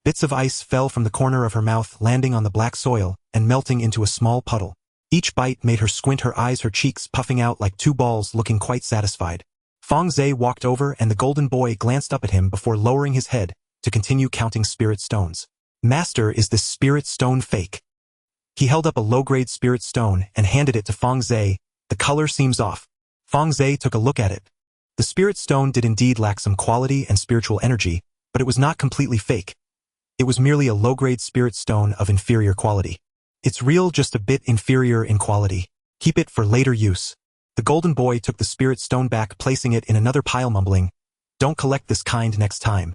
Bits of ice fell from the corner of her mouth, landing on the black soil and melting into a small puddle. Each bite made her squint her eyes, her cheeks puffing out like two balls, looking quite satisfied. Fang Ze walked over and the golden boy glanced up at him before lowering his head to continue counting spirit stones. Master, is this spirit stone fake? He held up a low-grade spirit stone and handed it to Fang Ze. The color seems off. Fang Ze took a look at it. The spirit stone did indeed lack some quality and spiritual energy, but it was not completely fake. It was merely a low-grade spirit stone of inferior quality. It's real, just a bit inferior in quality. Keep it for later use. The golden boy took the spirit stone back, placing it in another pile, mumbling, "Don't collect this kind next time."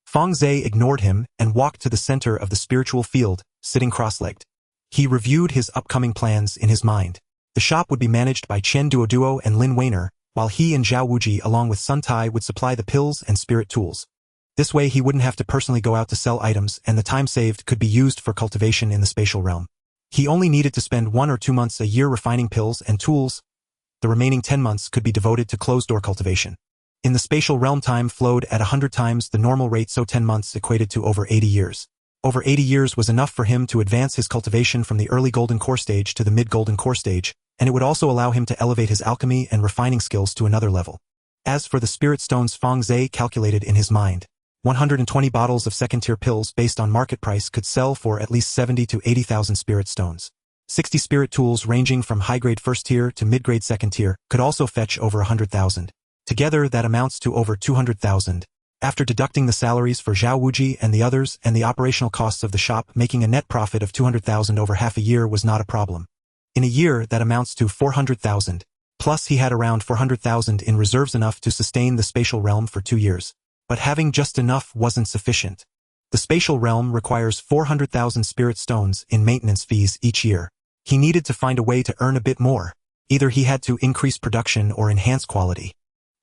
Fang Ze ignored him and walked to the center of the spiritual field, sitting cross-legged. He reviewed his upcoming plans in his mind. The shop would be managed by Chen Duoduo and Lin Weiner, while he and Zhao Wuji along with Sun Tai would supply the pills and spirit tools. This way he wouldn't have to personally go out to sell items, and the time saved could be used for cultivation in the spatial realm. He only needed to spend 1 or 2 months a year refining pills and tools. The remaining 10 months could be devoted to closed-door cultivation. In the spatial realm, time flowed at 100 times the normal rate, so 10 months equated to over 80 years. Over 80 years was enough for him to advance his cultivation from the early golden core stage to the mid-golden core stage, and it would also allow him to elevate his alchemy and refining skills to another level. As for the spirit stones, Fang Ze calculated in his mind. 120 bottles of second-tier pills based on market price could sell for at least 70 to 80,000 spirit stones. 60 spirit tools ranging from high-grade first-tier to mid-grade second-tier could also fetch over 100,000. Together, that amounts to over 200,000. After deducting the salaries for Zhao Wuji and the others and the operational costs of the shop, making a net profit of 200,000 over half a year was not a problem. In a year, that amounts to 400,000. Plus, he had around 400,000 in reserves, enough to sustain the spatial realm for 2 years. But having just enough wasn't sufficient. The spatial realm requires 400,000 spirit stones in maintenance fees each year. He needed to find a way to earn a bit more. Either he had to increase production or enhance quality.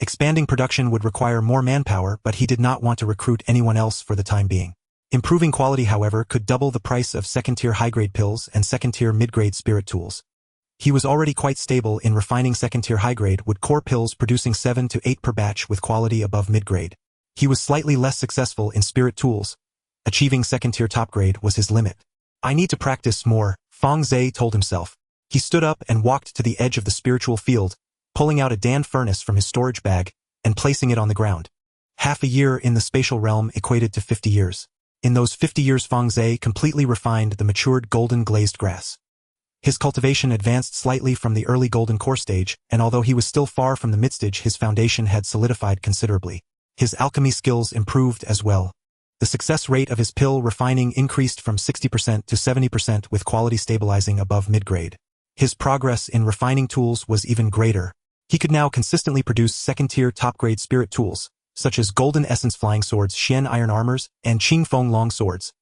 Expanding production would require more manpower, but he did not want to recruit anyone else for the time being. Improving quality, however, could double the price of second-tier high-grade pills and second-tier mid-grade spirit tools. He was already quite stable in refining second-tier high-grade, with core pills producing 7 to 8 per batch with quality above mid-grade. He was slightly less successful in spirit tools. Achieving second-tier top-grade was his limit. I need to practice more, Fang Ze told himself. He stood up and walked to the edge of the spiritual field, pulling out a Dan furnace from his storage bag and placing it on the ground. Half a year in the spatial realm equated to 50 years. In those 50 years, Fang Ze completely refined the matured golden glazed grass. His cultivation advanced slightly from the early golden core stage, and although he was still far from the mid-stage, his foundation had solidified considerably. His alchemy skills improved as well. The success rate of his pill refining increased from 60% to 70%, with quality stabilizing above mid-grade. His progress in refining tools was even greater. He could now consistently produce second-tier top-grade spirit tools, such as golden essence flying swords, Xian iron armors, and Qingfeng long swords.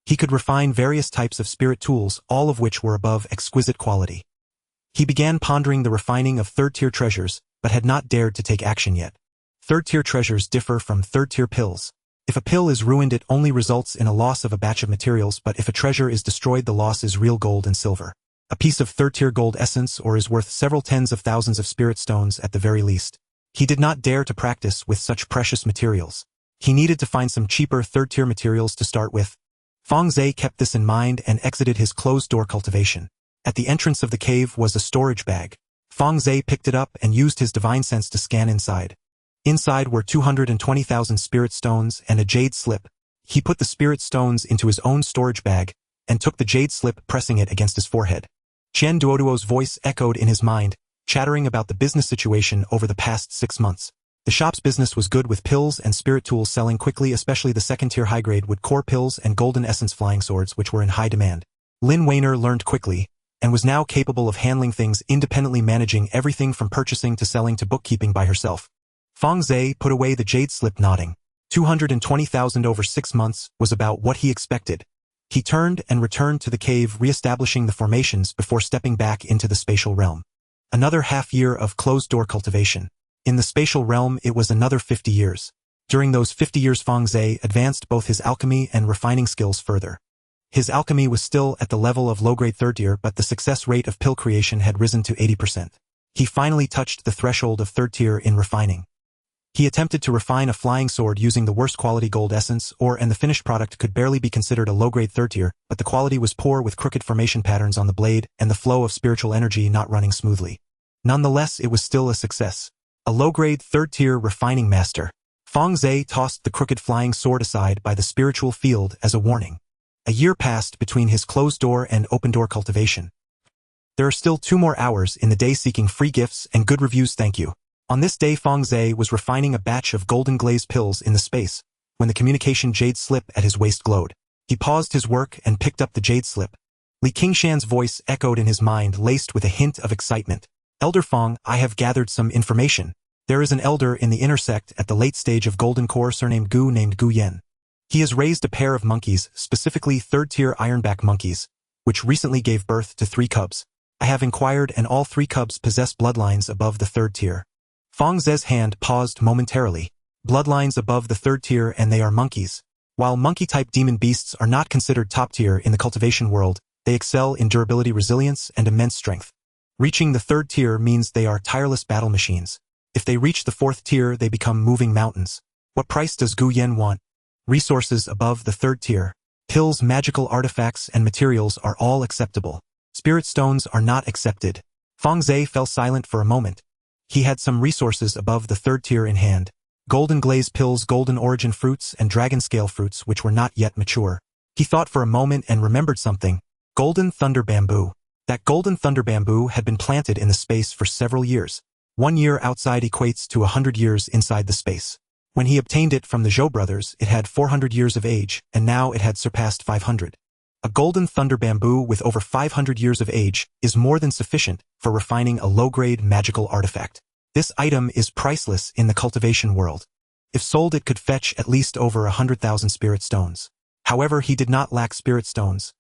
He could refine various types of spirit tools, all of which were above exquisite quality. He began pondering the refining of third-tier treasures, but had not dared to take action yet. Third-tier treasures differ from third-tier pills. If a pill is ruined, it only results in a loss of a batch of materials, but if a treasure is destroyed, the loss is real gold and silver. A piece of third-tier gold essence or is worth several tens of thousands of spirit stones at the very least. He did not dare to practice with such precious materials. He needed to find some cheaper third-tier materials to start with. Fang Ze kept this in mind and exited his closed-door cultivation. At the entrance of the cave was a storage bag. Fang Ze picked it up and used his divine sense to scan inside. Inside were 220,000 spirit stones and a jade slip. He put the spirit stones into his own storage bag and took the jade slip, pressing it against his forehead. Qian Duoduo's voice echoed in his mind, chattering about the business situation over the past 6 months. The shop's business was good, with pills and spirit tools selling quickly, especially the second-tier high-grade wood core pills and golden essence flying swords, which were in high demand. Lin Weiner learned quickly and was now capable of handling things independently, managing everything from purchasing to selling to bookkeeping by herself. Fang Ze put away the jade slip, nodding. 220,000 over 6 months was about what he expected. He turned and returned to the cave, re-establishing the formations before stepping back into the spatial realm. Another half-year of closed-door cultivation. In the spatial realm, it was another 50 years. During those 50 years, Fang Ze advanced both his alchemy and refining skills further. His alchemy was still at the level of low-grade third tier, but the success rate of pill creation had risen to 80%. He finally touched the threshold of third tier in refining. He attempted to refine a flying sword using the worst quality gold essence and the finished product could barely be considered a low-grade third tier, but the quality was poor, with crooked formation patterns on the blade and the flow of spiritual energy not running smoothly. Nonetheless, it was still a success. A low-grade third-tier refining master. Fang Ze tossed the crooked flying sword aside by the spiritual field as a warning. A year passed between his closed-door and open-door cultivation. There are still 2 more hours in the day, seeking free gifts and good reviews, thank you. On this day, Fang Ze was refining a batch of golden glaze pills in the space when the communication jade slip at his waist glowed. He paused his work and picked up the jade slip. Li Qingshan's voice echoed in his mind, laced with a hint of excitement. Elder Fang, I have gathered some information. There is an elder in the inner sect at the late stage of golden core, surnamed Gu, named Gu Yan. He has raised a pair of monkeys, specifically third-tier ironback monkeys, which recently gave birth to 3 cubs. I have inquired, and all 3 cubs possess bloodlines above the third tier. Fang Ze's hand paused momentarily. Bloodlines above the third tier, and they are monkeys. While monkey-type demon beasts are not considered top tier in the cultivation world, they excel in durability, resilience, and immense strength. Reaching the third tier means they are tireless battle machines. If they reach the 4th tier, they become moving mountains. What price does Gu Yan want? Resources above the third tier. Pills, magical artifacts, and materials are all acceptable. Spirit stones are not accepted. Fang Ze fell silent for a moment. He had some resources above the third tier in hand. Golden glaze pills, golden origin fruits, and dragon scale fruits which were not yet mature. He thought for a moment and remembered something. Golden thunder bamboo. That golden thunder bamboo had been planted in the space for several years. 1 year outside equates to 100 years inside the space. When he obtained it from the Zhou brothers, it had 400 years of age, and now it had surpassed 500. A golden thunder bamboo with over 500 years of age is more than sufficient for refining a low-grade magical artifact. This item is priceless in the cultivation world. If sold, it could fetch at least over 100,000 spirit stones. However, he did not lack spirit stones.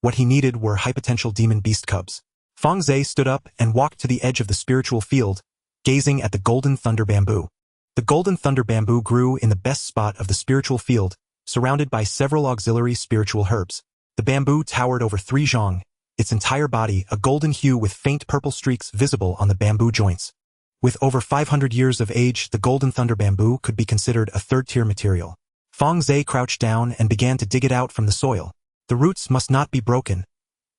What he needed were high-potential demon beast cubs. Fang Ze stood up and walked to the edge of the spiritual field, gazing at the golden thunder bamboo. The golden thunder bamboo grew in the best spot of the spiritual field, surrounded by several auxiliary spiritual herbs. The bamboo towered over 3 zhang, its entire body a golden hue with faint purple streaks visible on the bamboo joints. With over 500 years of age, the golden thunder bamboo could be considered a third-tier material. Fang Ze crouched down and began to dig it out from the soil. The roots must not be broken.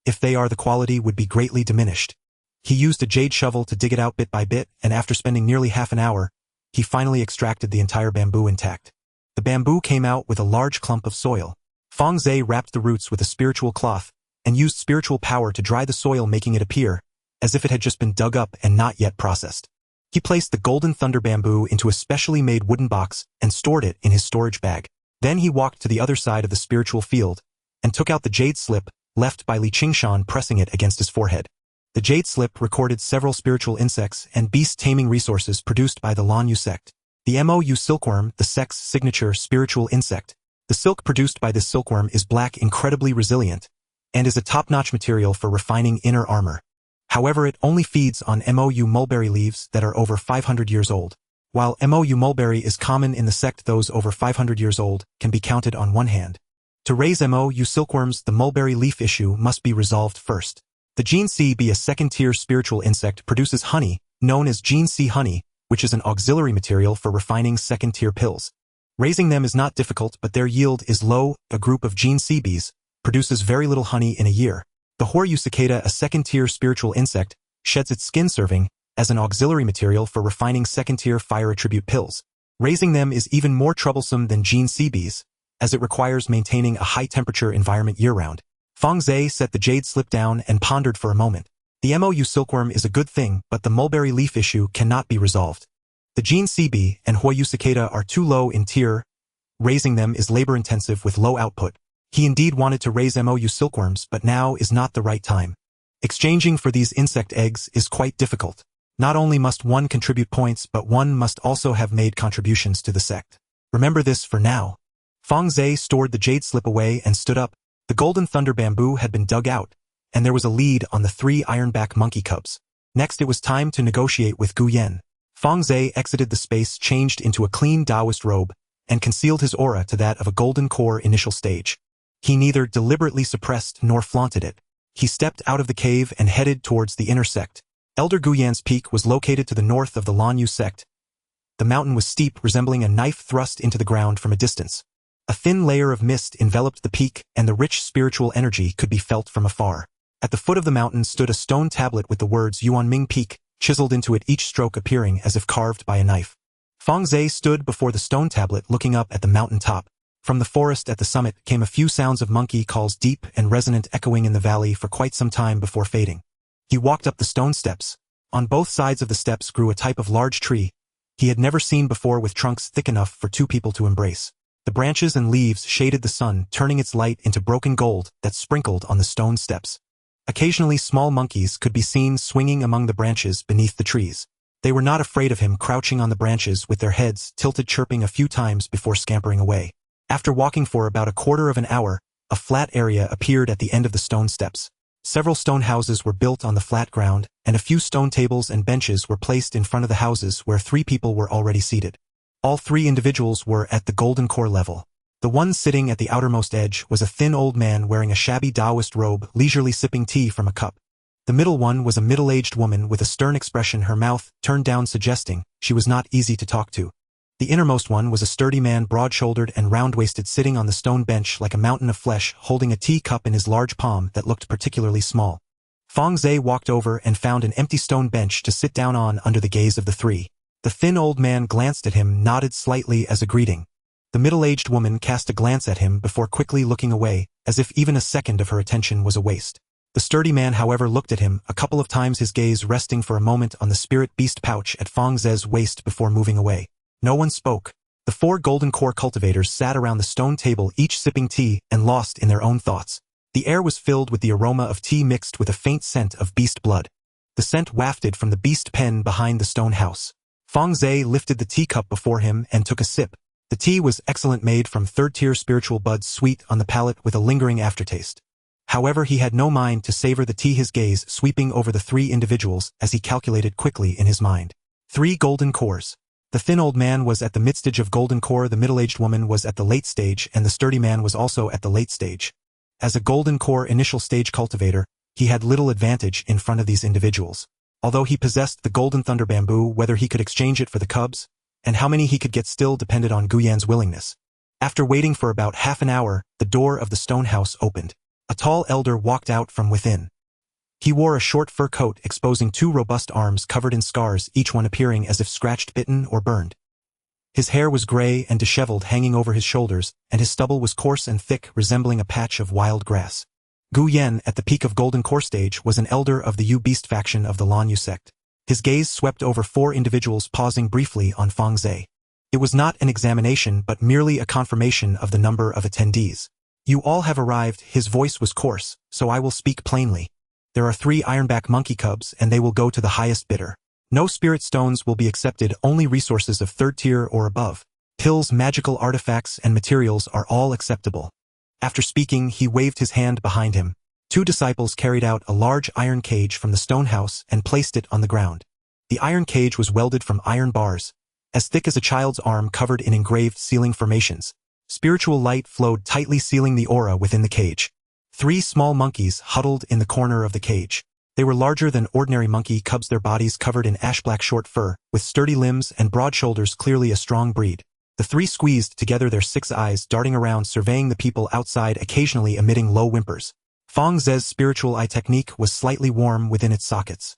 If they are, the quality would be greatly diminished. He used a jade shovel to dig it out bit by bit, and after spending nearly half an hour, he finally extracted the entire bamboo intact. The bamboo came out with a large clump of soil. Fang Ze wrapped the roots with a spiritual cloth and used spiritual power to dry the soil, making it appear as if it had just been dug up and not yet processed. He placed the golden thunder bamboo into a specially made wooden box and stored it in his storage bag. Then he walked to the other side of the spiritual field and took out the jade slip left by Li Qingshan, pressing it against his forehead. The jade slip recorded several spiritual insects and beast taming resources produced by the Lan Yu sect. The Mou silkworm, the sect's signature spiritual insect. The silk produced by this silkworm is black, incredibly resilient, and is a top-notch material for refining inner armor. However, it only feeds on Mou mulberry leaves that are over 500 years old. While Mou mulberry is common in the sect, those over 500 years old can be counted on one hand. To raise Mou silkworms, the mulberry leaf issue must be resolved first. The Gene C be a second-tier spiritual insect, produces honey, known as Gene C honey, which is an auxiliary material for refining second-tier pills. Raising them is not difficult, but their yield is low. A group of Gene C bees produces very little honey in a year. The Horyu cicada, a second-tier spiritual insect, sheds its skin, serving as an auxiliary material for refining second-tier fire attribute pills. Raising them is even more troublesome than gene CBs, as it requires maintaining a high-temperature environment year-round. Fang Ze set the jade slip down and pondered for a moment. The MOU silkworm is a good thing, but the mulberry leaf issue cannot be resolved. The gene CB and Huoyu cicada are too low in tier. Raising them is labor-intensive with low output. He indeed wanted to raise MOU silkworms, but now is not the right time. Exchanging for these insect eggs is quite difficult. Not only must one contribute points, but one must also have made contributions to the sect. Remember this for now. Fang Ze stored the jade slip away and stood up. The golden thunder bamboo had been dug out, and there was a lead on the 3 ironback monkey cubs. Next it was time to negotiate with Gu Yan. Fang Ze exited the space, changed into a clean Taoist robe, and concealed his aura to that of a golden core initial stage. He neither deliberately suppressed nor flaunted it. He stepped out of the cave and headed towards the inner sect. Elder Gu Yan's peak was located to the north of the Lanyu sect. The mountain was steep, resembling a knife thrust into the ground from a distance. A thin layer of mist enveloped the peak, and the rich spiritual energy could be felt from afar. At the foot of the mountain stood a stone tablet with the words Yuanming Peak, chiseled into it, each stroke appearing as if carved by a knife. Fang Ze stood before the stone tablet looking up at the mountain top. From the forest at the summit came a few sounds of monkey calls, deep and resonant, echoing in the valley for quite some time before fading. He walked up the stone steps. On both sides of the steps grew a type of large tree he had never seen before, with trunks thick enough for 2 people to embrace. The branches and leaves shaded the sun, turning its light into broken gold that sprinkled on the stone steps. Occasionally small monkeys could be seen swinging among the branches beneath the trees. They were not afraid of him, crouching on the branches with their heads tilted, chirping a few times before scampering away. After walking for about a quarter of an hour, a flat area appeared at the end of the stone steps. Several stone houses were built on the flat ground, and a few stone tables and benches were placed in front of the houses where 3 people were already seated. All 3 individuals were at the golden core level. The one sitting at the outermost edge was a thin old man wearing a shabby Taoist robe, leisurely sipping tea from a cup. The middle one was a middle-aged woman with a stern expression, her mouth turned down, suggesting she was not easy to talk to. The innermost one was a sturdy man, broad-shouldered and round-waisted, sitting on the stone bench like a mountain of flesh, holding a tea cup in his large palm that looked particularly small. Fang Ze walked over and found an empty stone bench to sit down on under the gaze of the 3. The thin old man glanced at him, nodded slightly as a greeting. The middle-aged woman cast a glance at him before quickly looking away, as if even a second of her attention was a waste. The sturdy man, however, looked at him a couple of times, his gaze resting for a moment on the spirit beast pouch at Fang Ze's waist before moving away. No one spoke. The 4 golden core cultivators sat around the stone table, each sipping tea and lost in their own thoughts. The air was filled with the aroma of tea mixed with a faint scent of beast blood. The scent wafted from the beast pen behind the stone house. Fang Ze lifted the teacup before him and took a sip. The tea was excellent, made from 3rd-tier spiritual buds, sweet on the palate with a lingering aftertaste. However, he had no mind to savor the tea, his gaze sweeping over the 3 individuals as he calculated quickly in his mind. 3 golden cores. The thin old man was at the mid-stage of golden core, the middle-aged woman was at the late stage, and the sturdy man was also at the late stage. As a golden core initial stage cultivator, he had little advantage in front of these individuals. Although he possessed the golden thunder bamboo, whether he could exchange it for the cubs, and how many he could get, still depended on Gu Yan's willingness. After waiting for about half an hour, the door of the stone house opened. A tall elder walked out from within. He wore a short fur coat, exposing 2 robust arms covered in scars, each one appearing as if scratched, bitten, or burned. His hair was gray and disheveled, hanging over his shoulders, and his stubble was coarse and thick, resembling a patch of wild grass. Gu Yan, at the peak of golden core stage, was an elder of the Beast faction of the Lanyu sect. His gaze swept over 4 individuals, pausing briefly on Fang Ze. It was not an examination, but merely a confirmation of the number of attendees. You all have arrived. His voice was coarse, so I will speak plainly. There are 3 ironback monkey cubs, and they will go to the highest bidder. No spirit stones will be accepted, only resources of 3rd tier or above. Pills, magical artifacts, and materials are all acceptable. After speaking, he waved his hand behind him. 2 disciples carried out a large iron cage from the stone house and placed it on the ground. The iron cage was welded from iron bars, as thick as a child's arm, covered in engraved sealing formations. Spiritual light flowed tightly, sealing the aura within the cage. 3 small monkeys huddled in the corner of the cage. They were larger than ordinary monkey cubs, their bodies covered in ash-black short fur, with sturdy limbs and broad shoulders, clearly a strong breed. The 3 squeezed together, their 6 eyes darting around, surveying the people outside, occasionally emitting low whimpers. Fang Ze's spiritual eye technique was slightly warm within its sockets.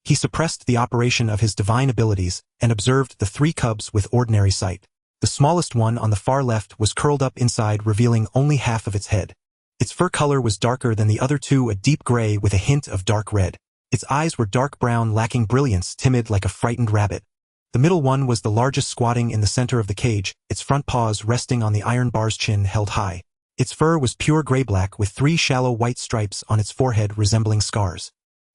He suppressed the operation of his divine abilities and observed the 3 cubs with ordinary sight. The smallest one on the far left was curled up inside, revealing only half of its head. Its fur color was darker than the other 2, a deep gray with a hint of dark red. Its eyes were dark brown, lacking brilliance, timid like a frightened rabbit. The middle one was the largest, squatting in the center of the cage, its front paws resting on the iron bar's chin held high. Its fur was pure gray-black with 3 shallow white stripes on its forehead resembling scars.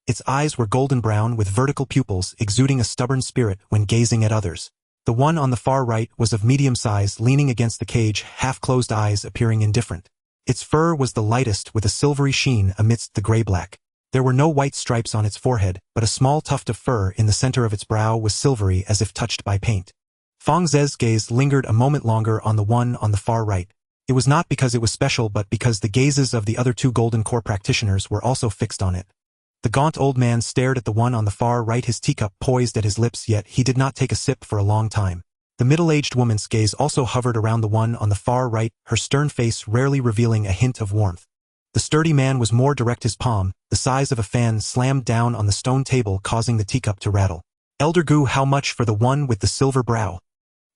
Its eyes were golden brown with vertical pupils, exuding a stubborn spirit when gazing at others. The one on the far right was of medium size, leaning against the cage, half-closed eyes appearing indifferent. Its fur was the lightest with a silvery sheen amidst the gray-black. There were no white stripes on its forehead, but a small tuft of fur in the center of its brow was silvery as if touched by paint. Fang Ze's gaze lingered a moment longer on the one on the far right. It was not because it was special, but because the gazes of the other 2 Golden Core practitioners were also fixed on it. The gaunt old man stared at the one on the far right, his teacup poised at his lips, yet he did not take a sip for a long time. The middle-aged woman's gaze also hovered around the one on the far right, her stern face rarely revealing a hint of warmth. The sturdy man was more direct, his palm, the size of a fan, slammed down on the stone table, causing the teacup to rattle. Elder Gu, how much for the one with the silver brow?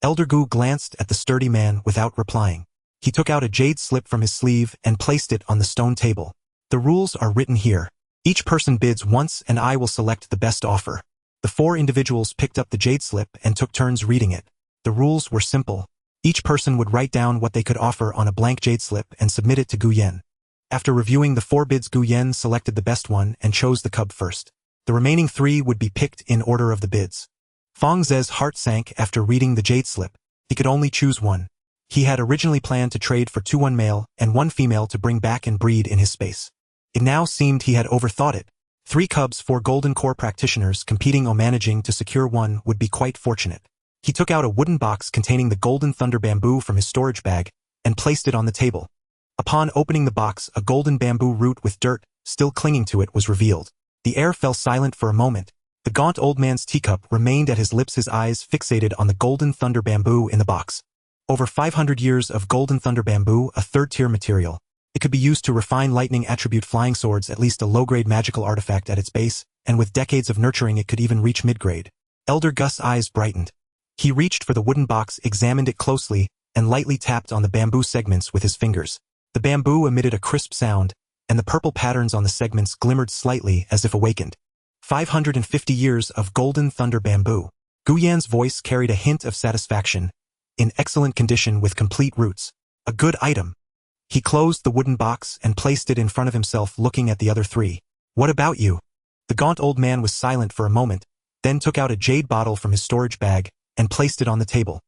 Elder Gu glanced at the sturdy man without replying. He took out a jade slip from his sleeve and placed it on the stone table. The rules are written here. Each person bids once and I will select the best offer. The 4 individuals picked up the jade slip and took turns reading it. The rules were simple. Each person would write down what they could offer on a blank jade slip and submit it to Gu Yan. After reviewing the 4 bids, Gu Yan selected the best one and chose the cub first. The remaining 3 would be picked in order of the bids. Fang Ze's heart sank after reading the jade slip. He could only choose one. He had originally planned to trade for 2 1 male and 1 female to bring back and breed in his space. It now seemed he had overthought it. 3 cubs, 4 Golden Core practitioners competing or managing to secure one would be quite fortunate. He took out a wooden box containing the Golden Thunder bamboo from his storage bag and placed it on the table. Upon opening the box, a golden bamboo root with dirt still clinging to it was revealed. The air fell silent for a moment. The gaunt old man's teacup remained at his lips, his eyes fixated on the Golden Thunder bamboo in the box. Over 500 years of Golden Thunder bamboo, a 3rd-tier material. It could be used to refine lightning attribute flying swords, at least a low-grade magical artifact at its base, and with decades of nurturing it could even reach mid-grade. Elder Gus' eyes brightened. He reached for the wooden box, examined it closely, and lightly tapped on the bamboo segments with his fingers. The bamboo emitted a crisp sound, and the purple patterns on the segments glimmered slightly as if awakened. 550 years of Golden Thunder bamboo. Gu Yan's voice carried a hint of satisfaction. In excellent condition with complete roots. A good item. He closed the wooden box and placed it in front of himself, looking at the other 3. What about you? The gaunt old man was silent for a moment, then took out a jade bottle from his storage bag and placed it on the table.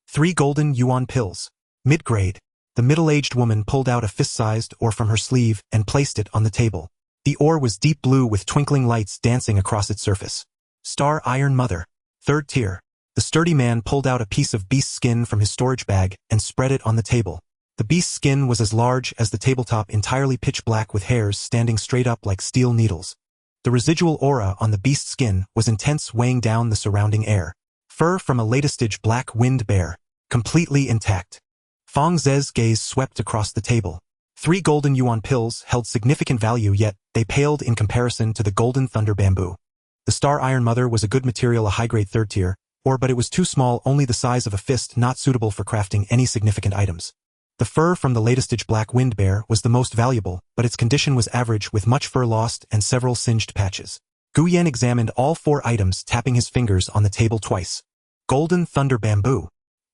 3 golden yuan pills. Mid-grade. The middle-aged woman pulled out a fist-sized ore from her sleeve and placed it on the table. The ore was deep blue with twinkling lights dancing across its surface. Star Iron Mother. 3rd tier. The sturdy man pulled out a piece of beast skin from his storage bag and spread it on the table. The beast's skin was as large as the tabletop, entirely pitch black with hairs standing straight up like steel needles. The residual aura on the beast's skin was intense, weighing down the surrounding air. Fur from a latestage black winged bear. Completely intact. Fang Ze's gaze swept across the table. 3 golden yuan pills held significant value, yet they paled in comparison to the Golden Thunder bamboo. The Star Iron Mother was a good material, a high-grade 3rd tier, but it was too small, only the size of a fist, not suitable for crafting any significant items. The fur from the latestage black winged bear was the most valuable, but its condition was average with much fur lost and several singed patches. Gu Yan examined all 4 items, tapping his fingers on the table twice. Golden Thunder bamboo.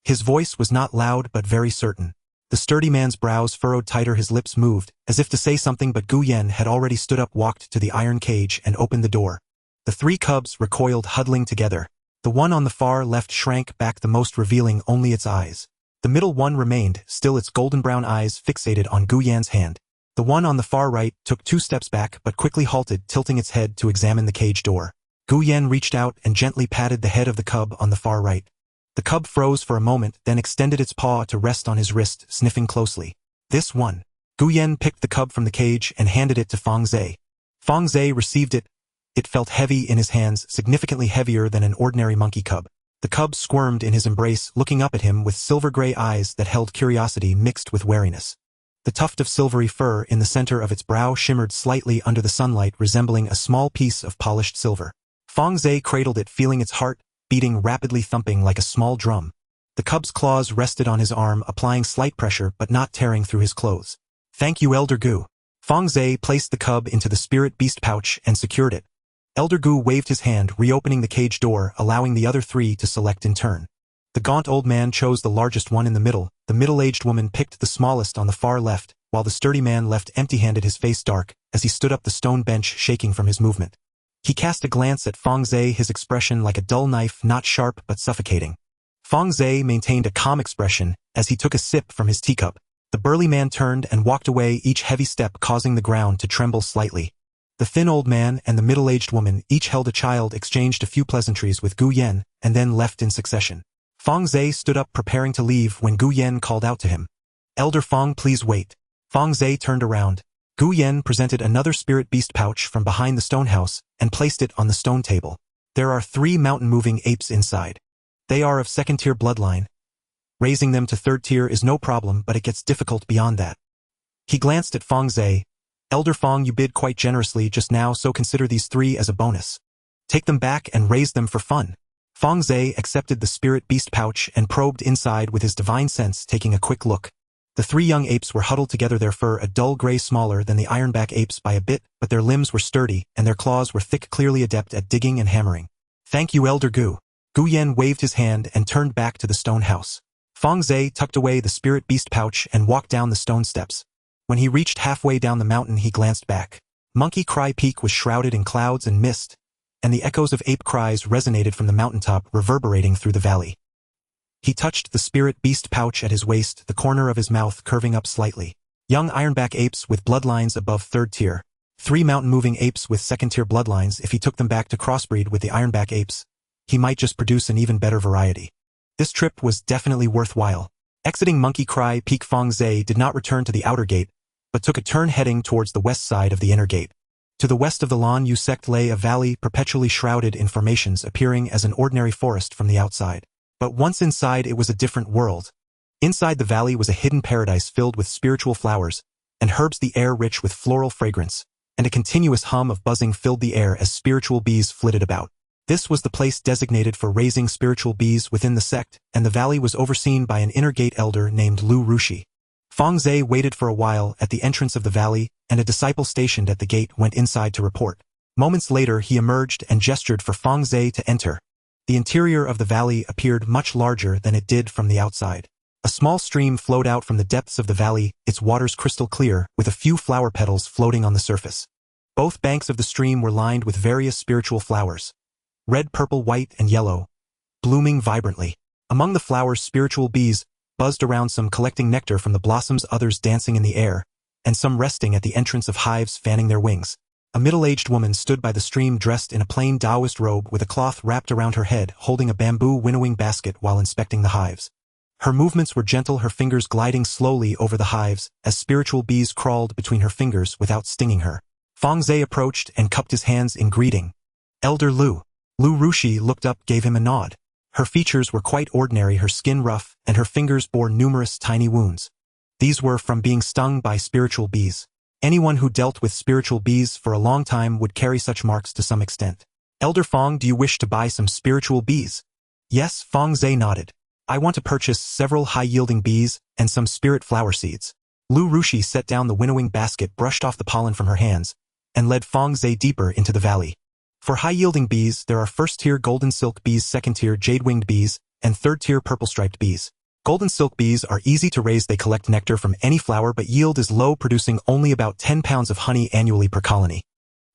His voice was not loud but very certain. The sturdy man's brows furrowed tighter, his lips moved, as if to say something, but Gu Yan had already stood up, walked to the iron cage and opened the door. The 3 cubs recoiled, huddling together. The one on the far left shrank back, the most, revealing only its eyes. The middle one remained, still, its golden brown eyes fixated on Gu Yan's hand. The one on the far right took 2 steps back but quickly halted, tilting its head to examine the cage door. Gu Yan reached out and gently patted the head of the cub on the far right. The cub froze for a moment, then extended its paw to rest on his wrist, sniffing closely. This one. Gu Yan picked the cub from the cage and handed it to Fang Ze. Fang Ze received it. It felt heavy in his hands, significantly heavier than an ordinary monkey cub. The cub squirmed in his embrace, looking up at him with silver-gray eyes that held curiosity mixed with wariness. The tuft of silvery fur in the center of its brow shimmered slightly under the sunlight, resembling a small piece of polished silver. Fang Ze cradled it, feeling its heart beating rapidly, thumping like a small drum. The cub's claws rested on his arm, applying slight pressure but not tearing through his clothes. "Thank you, Elder Gu." Fang Ze placed the cub into the spirit beast pouch and secured it. Elder Gu waved his hand, reopening the cage door, allowing the other three to select in turn. The gaunt old man chose the largest one in the middle, the middle-aged woman picked the smallest on the far left, while the sturdy man left empty-handed, his face dark, as he stood up the stone bench, shaking from his movement. He cast a glance at Fang Ze, his expression like a dull knife, not sharp but suffocating. Fang Ze maintained a calm expression as he took a sip from his teacup. The burly man turned and walked away, each heavy step causing the ground to tremble slightly. The thin old man and the middle-aged woman each held a child, exchanged a few pleasantries with Gu Yan, and then left in succession. Fang Ze stood up, preparing to leave, when Gu Yan called out to him. "Elder Fang, please wait." Fang Ze turned around. Gu Yan presented another spirit beast pouch from behind the stone house and placed it on the stone table. "There are 3 mountain-moving apes inside. They are of second-tier bloodline. Raising them to third tier is no problem, but it gets difficult beyond that." He glanced at Fang Ze. "Elder Fang, you bid quite generously just now, so consider these 3 as a bonus. Take them back and raise them for fun." Fang Ze accepted the spirit beast pouch and probed inside with his divine sense, taking a quick look. The 3 young apes were huddled together, their fur a dull gray, smaller than the ironback apes by a bit, but their limbs were sturdy and their claws were thick, clearly adept at digging and hammering. "Thank you, Elder Gu." Gu Yan waved his hand and turned back to the stone house. Fang Ze tucked away the spirit beast pouch and walked down the stone steps. When he reached halfway down the mountain, he glanced back. Monkey Cry Peak was shrouded in clouds and mist, and the echoes of ape cries resonated from the mountaintop, reverberating through the valley. He touched the spirit beast pouch at his waist, the corner of his mouth curving up slightly. Young ironback apes with bloodlines above third tier. 3 mountain-moving apes with second-tier bloodlines. If he took them back to crossbreed with the ironback apes, he might just produce an even better variety. This trip was definitely worthwhile. Exiting Monkey Cry Peak, Fang Ze did not return to the outer gate, but took a turn heading towards the west side of the inner gate. To the west of the Lan Yu sect lay a valley perpetually shrouded in formations, appearing as an ordinary forest from the outside. But once inside, it was a different world. Inside the valley was a hidden paradise filled with spiritual flowers and herbs, the air rich with floral fragrance, and a continuous hum of buzzing filled the air as spiritual bees flitted about. This was the place designated for raising spiritual bees within the sect, and the valley was overseen by an inner gate elder named Lu Rushi. Fang Ze waited for a while at the entrance of the valley, and a disciple stationed at the gate went inside to report. Moments later, he emerged and gestured for Fang Ze to enter. The interior of the valley appeared much larger than it did from the outside. A small stream flowed out from the depths of the valley, its waters crystal clear, with a few flower petals floating on the surface. Both banks of the stream were lined with various spiritual flowers. Red, purple, white, and yellow, blooming vibrantly. Among the flowers, spiritual bees buzzed around, some collecting nectar from the blossoms, others dancing in the air, and some resting at the entrance of hives, fanning their wings. A middle-aged woman stood by the stream, dressed in a plain Taoist robe with a cloth wrapped around her head, holding a bamboo winnowing basket while inspecting the hives. Her movements were gentle, her fingers gliding slowly over the hives as spiritual bees crawled between her fingers without stinging her. Fang Ze approached and cupped his hands in greeting. "Elder Lu." Lu Rushi looked up, gave him a nod. Her features were quite ordinary, her skin rough, and her fingers bore numerous tiny wounds. These were from being stung by spiritual bees. Anyone who dealt with spiritual bees for a long time would carry such marks to some extent. "Elder Fang, do you wish to buy some spiritual bees?" "Yes," Fang Ze nodded. "I want to purchase several high-yielding bees and some spirit flower seeds." Lu Rushi set down the winnowing basket, brushed off the pollen from her hands, and led Fang Ze deeper into the valley. For high-yielding bees, there are first-tier golden silk bees, second-tier jade-winged bees, and third-tier purple-striped bees. Golden silk bees are easy to raise. They collect nectar from any flower, but yield is low, producing only about 10 pounds of honey annually per colony.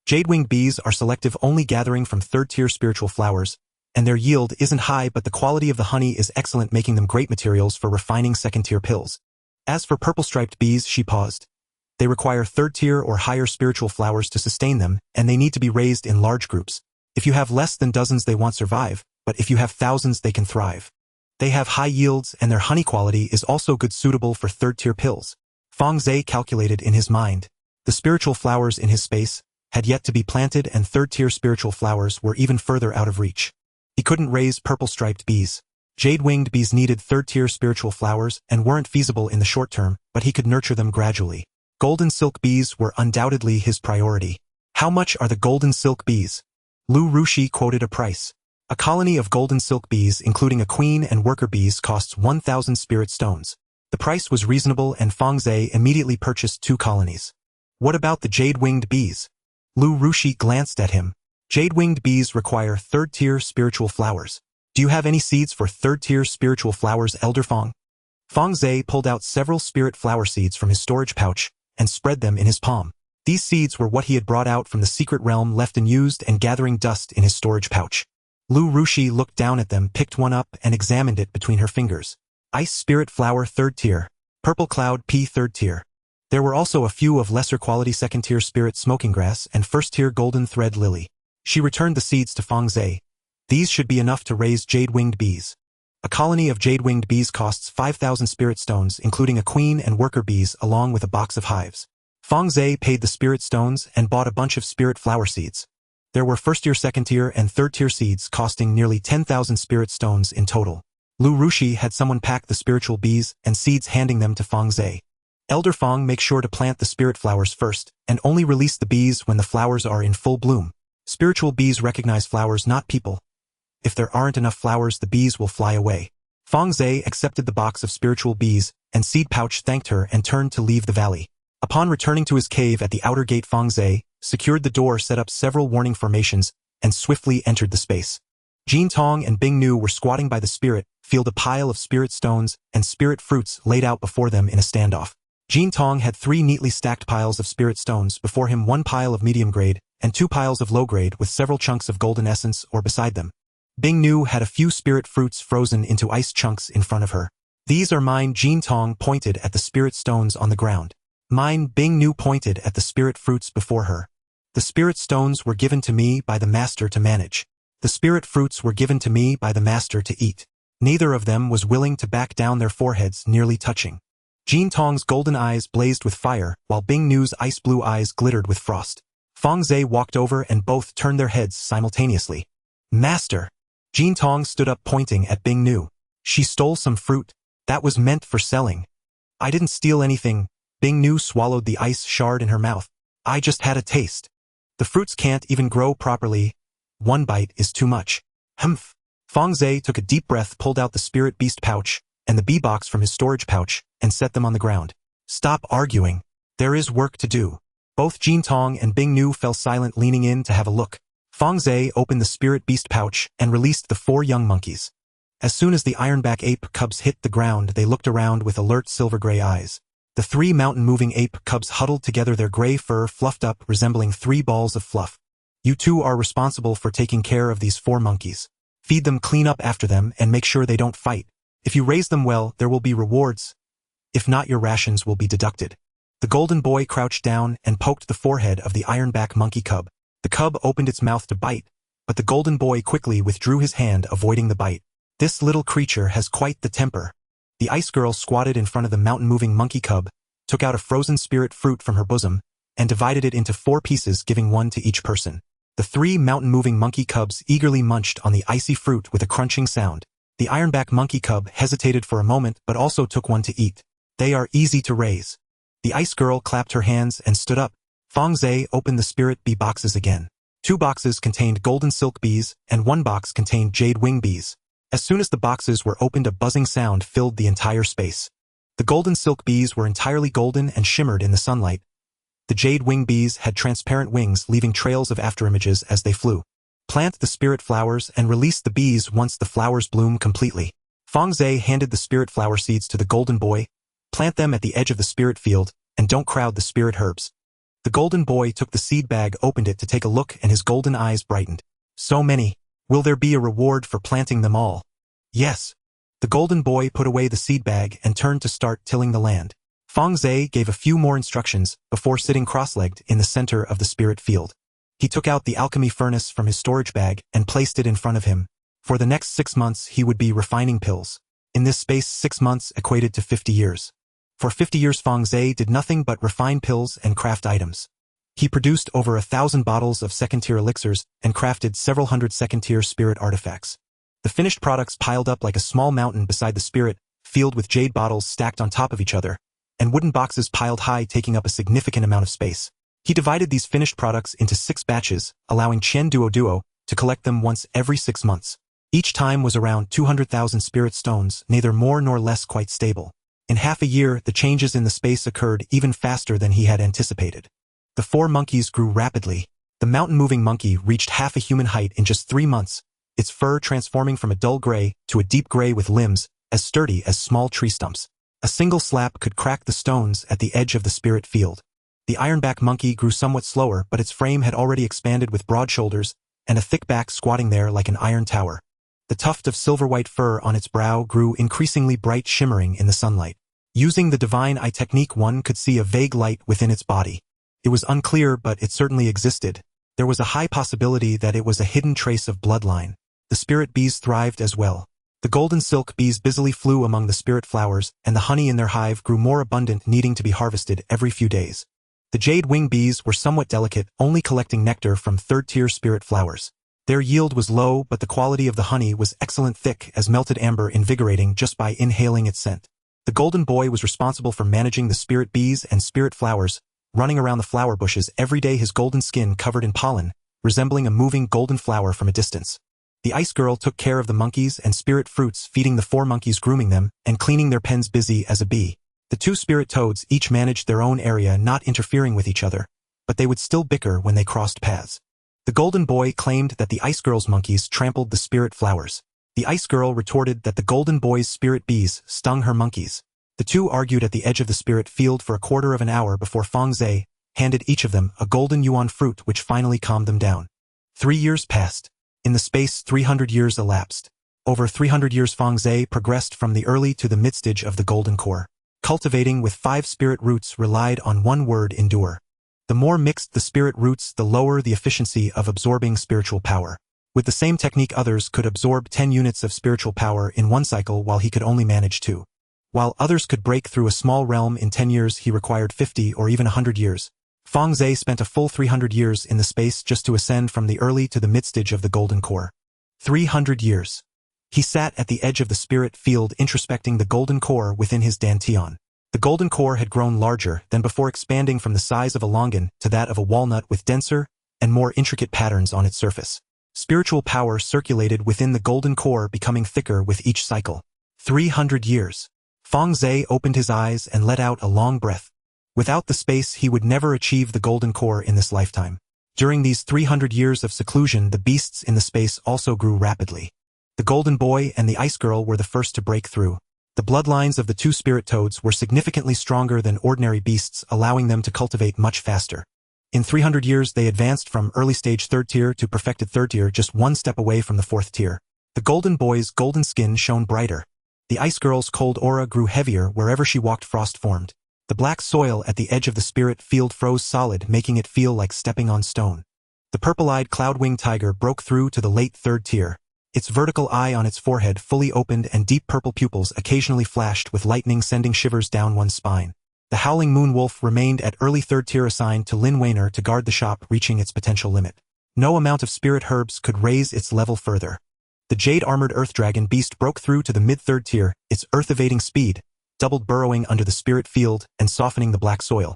Jade-winged bees are selective, only gathering from third-tier spiritual flowers, and their yield isn't high, but the quality of the honey is excellent, making them great materials for refining second-tier pills. As for purple-striped bees, she paused. They require third-tier or higher spiritual flowers to sustain them, and they need to be raised in large groups. If you have less than dozens, they won't survive, but if you have thousands, they can thrive. They have high yields, and their honey quality is also good, suitable for third-tier pills. Fang Ze calculated in his mind. The spiritual flowers in his space had yet to be planted, and third-tier spiritual flowers were even further out of reach. He couldn't raise purple-striped bees. Jade-winged bees needed third-tier spiritual flowers and weren't feasible in the short term, but he could nurture them gradually. Golden silk bees were undoubtedly his priority. "How much are the golden silk bees?" Lu Rushi quoted a price. A colony of golden silk bees, including a queen and worker bees, costs 1,000 spirit stones. The price was reasonable and Fang Ze immediately purchased 2 colonies. What about the jade-winged bees? Lu Rushi glanced at him. Jade-winged bees require 3rd-tier spiritual flowers. Do you have any seeds for 3rd-tier spiritual flowers, Elder Fang? Fang Ze pulled out several spirit flower seeds from his storage pouch and spread them in his palm. These seeds were what he had brought out from the secret realm, left unused and gathering dust in his storage pouch. Lu Rushi looked down at them, picked one up, and examined it between her fingers. Ice Spirit Flower 3rd tier. Purple Cloud P 3rd tier. There were also a few of lesser quality 2nd tier Spirit Smoking Grass and 1st tier Golden Thread Lily. She returned the seeds to Fang Ze. These should be enough to raise jade-winged bees. A colony of jade-winged bees costs 5,000 spirit stones, including a queen and worker bees, along with a box of hives. Fang Ze paid the spirit stones and bought a bunch of spirit flower seeds. There were 1st tier, 2nd tier, and 3rd tier seeds costing nearly 10,000 spirit stones in total. Lu Rushi had someone pack the spiritual bees and seeds, handing them to Fang Ze. Elder Fang, make sure to plant the spirit flowers first, and only release the bees when the flowers are in full bloom. Spiritual bees recognize flowers, not people. If there aren't enough flowers, the bees will fly away. Fang Ze accepted the box of spiritual bees and seed pouch, thanked her, and turned to leave the valley. Upon returning to his cave at the outer gate, Fang Ze secured the door, set up several warning formations, and swiftly entered the space. Jin Tong and Bing Nu were squatting by the spirit field, a pile of spirit stones and spirit fruits laid out before them in a standoff. Jin Tong had 3 neatly stacked piles of spirit stones before him, 1 pile of medium grade and 2 piles of low grade with several chunks of golden essence or beside them. Bing Nu had a few spirit fruits frozen into ice chunks in front of her. These are mine. Jin Tong pointed at the spirit stones on the ground. Mine. Bing Nu pointed at the spirit fruits before her. The spirit stones were given to me by the master to manage. The spirit fruits were given to me by the master to eat. Neither of them was willing to back down, their foreheads nearly touching. Jin Tong's golden eyes blazed with fire, while Bing Nu's ice blue eyes glittered with frost. Fang Ze walked over and both turned their heads simultaneously. Master! Jin Tong stood up, pointing at Bing Nu. She stole some fruit. That was meant for selling. I didn't steal anything. Bing Nu swallowed the ice shard in her mouth. I just had a taste. The fruits can't even grow properly. 1 bite is too much. Humph. Fang Ze took a deep breath, pulled out the spirit beast pouch and the bee box from his storage pouch, and set them on the ground. Stop arguing. There is work to do. Both Jin Tong and Bing Nu fell silent, leaning in to have a look. Fang Ze opened the spirit beast pouch and released the 4 young monkeys. As soon as the ironback ape cubs hit the ground, they looked around with alert silver-gray eyes. The 3 mountain-moving ape cubs huddled together, their gray fur fluffed up, resembling 3 balls of fluff. You 2 are responsible for taking care of these 4 monkeys. Feed them, clean up after them, and make sure they don't fight. If you raise them well, there will be rewards. If not, your rations will be deducted. The golden boy crouched down and poked the forehead of the ironback monkey cub. The cub opened its mouth to bite, but the golden boy quickly withdrew his hand, avoiding the bite. This little creature has quite the temper. The ice girl squatted in front of the mountain-moving monkey cub, took out a frozen spirit fruit from her bosom, and divided it into 4 pieces, giving 1 to each person. The 3 mountain-moving monkey cubs eagerly munched on the icy fruit with a crunching sound. The ironback monkey cub hesitated for a moment, but also took 1 to eat. They are easy to raise. The ice girl clapped her hands and stood up. Fang Ze opened the spirit bee boxes again. 2 boxes contained golden silk bees, and 1 box contained jade wing bees. As soon as the boxes were opened, a buzzing sound filled the entire space. The golden silk bees were entirely golden and shimmered in the sunlight. The jade wing bees had transparent wings, leaving trails of afterimages as they flew. Plant the spirit flowers and release the bees once the flowers bloom completely. Fang Ze handed the spirit flower seeds to the golden boy. Plant them at the edge of the spirit field, and don't crowd the spirit herbs. The golden boy took the seed bag, opened it to take a look, and his golden eyes brightened. So many. Will there be a reward for planting them all? Yes. The golden boy put away the seed bag and turned to start tilling the land. Fang Ze gave a few more instructions before sitting cross-legged in the center of the spirit field. He took out the alchemy furnace from his storage bag and placed it in front of him. For the next 6 months, he would be refining pills. In this space, 6 months equated to 50 years. For 50 years, Fang Ze did nothing but refine pills and craft items. He produced over 1,000 bottles of 2nd-tier elixirs and crafted several hundred 2nd-tier spirit artifacts. The finished products piled up like a small mountain beside the spirit field, with jade bottles stacked on top of each other, and wooden boxes piled high, taking up a significant amount of space. He divided these finished products into 6 batches, allowing Chen Duo to collect them once every 6 months. Each time was around 200,000 spirit stones, neither more nor less, quite stable. In half a year, the changes in the space occurred even faster than he had anticipated. The 4 monkeys grew rapidly. The mountain-moving monkey reached half a human height in just 3 months, its fur transforming from a dull gray to a deep gray with limbs as sturdy as small tree stumps. A single slap could crack the stones at the edge of the spirit field. The ironback monkey grew somewhat slower, but its frame had already expanded with broad shoulders and a thick back squatting there like an iron tower. The tuft of silver-white fur on its brow grew increasingly bright, shimmering in the sunlight. Using the divine eye technique, one could see a vague light within its body. It was unclear, but it certainly existed. There was a high possibility that it was a hidden trace of bloodline. The spirit bees thrived as well. The golden silk bees busily flew among the spirit flowers, and the honey in their hive grew more abundant, needing to be harvested every few days. The jade-wing bees were somewhat delicate, only collecting nectar from third-tier spirit flowers. Their yield was low, but the quality of the honey was excellent, thick as melted amber, invigorating just by inhaling its scent. The golden boy was responsible for managing the spirit bees and spirit flowers, running around the flower bushes every day, his golden skin covered in pollen, resembling a moving golden flower from a distance. The ice girl took care of the monkeys and spirit fruits, feeding the 4 monkeys, grooming them, and cleaning their pens, busy as a bee. The 2 spirit toads each managed their own area, not interfering with each other, but they would still bicker when they crossed paths. The golden boy claimed that the ice girl's monkeys trampled the spirit flowers. The ice girl retorted that the golden boy's spirit bees stung her monkeys. The 2 argued at the edge of the spirit field for a quarter of an hour before Fang Ze handed each of them a golden yuan fruit, which finally calmed them down. 3 years passed. In the space, 300 years elapsed. Over 300 years, Fang Ze progressed from the early to the mid-stage of the golden core. Cultivating with 5 spirit roots relied on one word: endure. The more mixed the spirit roots, the lower the efficiency of absorbing spiritual power. With the same technique, others could absorb 10 units of spiritual power in one cycle, while he could only manage 2. While others could break through a small realm in 10 years, he required 50 or even 100 years. Fang Ze spent a full 300 years in the space just to ascend from the early to the mid-stage of the golden core. 300 years. He sat at the edge of the spirit field, introspecting the golden core within his dantian. The golden core had grown larger than before, expanding from the size of a longan to that of a walnut, with denser and more intricate patterns on its surface. Spiritual power circulated within the golden core, becoming thicker with each cycle. 300 years. Fang Ze opened his eyes and let out a long breath. Without the space, he would never achieve the golden core in this lifetime. During these 300 years of seclusion, the beasts in the space also grew rapidly. The golden boy and the ice girl were the first to break through. The bloodlines of the 2 spirit toads were significantly stronger than ordinary beasts, allowing them to cultivate much faster. In 300 years, they advanced from early stage 3rd tier to perfected 3rd tier, just 1 step away from the 4th tier. The golden boy's golden skin shone brighter. The ice girl's cold aura grew heavier wherever she walked. Frost formed. The black soil at the edge of the spirit field froze solid, making it feel like stepping on stone. The purple-eyed cloud-winged tiger broke through to the late 3rd tier. Its vertical eye on its forehead fully opened, and deep purple pupils occasionally flashed with lightning, sending shivers down one's spine. The howling moon wolf remained at early 3rd tier, assigned to Lin Weiner to guard the shop, reaching its potential limit. No amount of spirit herbs could raise its level further. The jade-armored earth dragon beast broke through to the mid-3rd tier, its earth-evading speed doubled, burrowing under the spirit field and softening the black soil.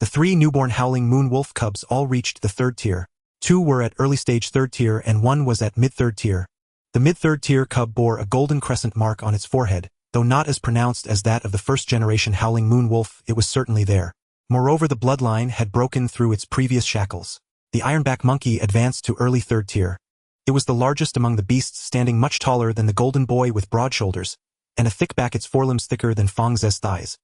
The 3 newborn howling moon wolf cubs all reached the 3rd tier. 2 were at early stage 3rd tier and 1 was at mid-3rd tier. The mid-3rd tier cub bore a golden crescent mark on its forehead, though not as pronounced as that of the first-generation howling moon wolf. It was certainly there. Moreover, the bloodline had broken through its previous shackles. The ironback monkey advanced to early 3rd tier. It was the largest among the beasts, standing much taller than the golden boy with broad shoulders, and a thick back, its forelimbs thicker than Fang Ze's thighs.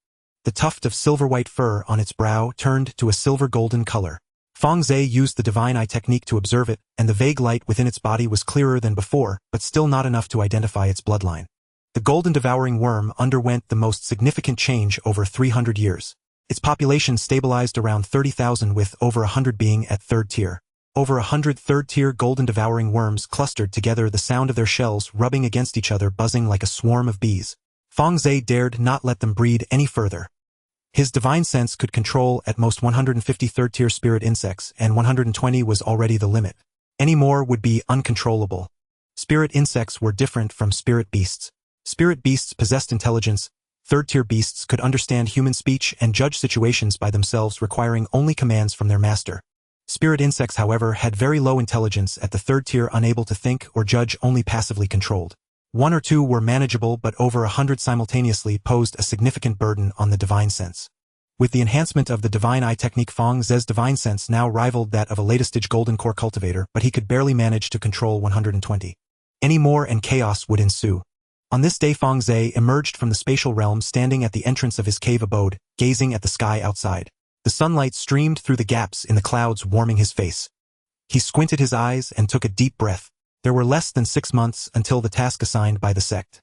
The tuft of silver-white fur on its brow turned to a silver-golden color. Fang Ze used the divine eye technique to observe it, and the vague light within its body was clearer than before, but still not enough to identify its bloodline. The golden devouring worm underwent the most significant change over 300 years. Its population stabilized around 30,000, with over 100 being at 3rd tier. Over 100 3rd-tier golden devouring worms clustered together, the sound of their shells rubbing against each other buzzing like a swarm of bees. Fang Ze dared not let them breed any further. His divine sense could control at most 150 3rd-tier spirit insects, and 120 was already the limit. Any more would be uncontrollable. Spirit insects were different from spirit beasts. Spirit beasts possessed intelligence. 3rd-tier beasts could understand human speech and judge situations by themselves, requiring only commands from their master. Spirit insects, however, had very low intelligence at the third tier, unable to think or judge, only passively controlled. One or two were manageable, but over 100 simultaneously posed a significant burden on the divine sense. With the enhancement of the divine eye technique, Fang Ze's divine sense now rivaled that of a latest-stage golden core cultivator, but he could barely manage to control 120. Any more and chaos would ensue. On this day, Fang Ze emerged from the spatial realm, standing at the entrance of his cave abode, gazing at the sky outside. The sunlight streamed through the gaps in the clouds, warming his face. He squinted his eyes and took a deep breath. There were less than 6 months until the task assigned by the sect.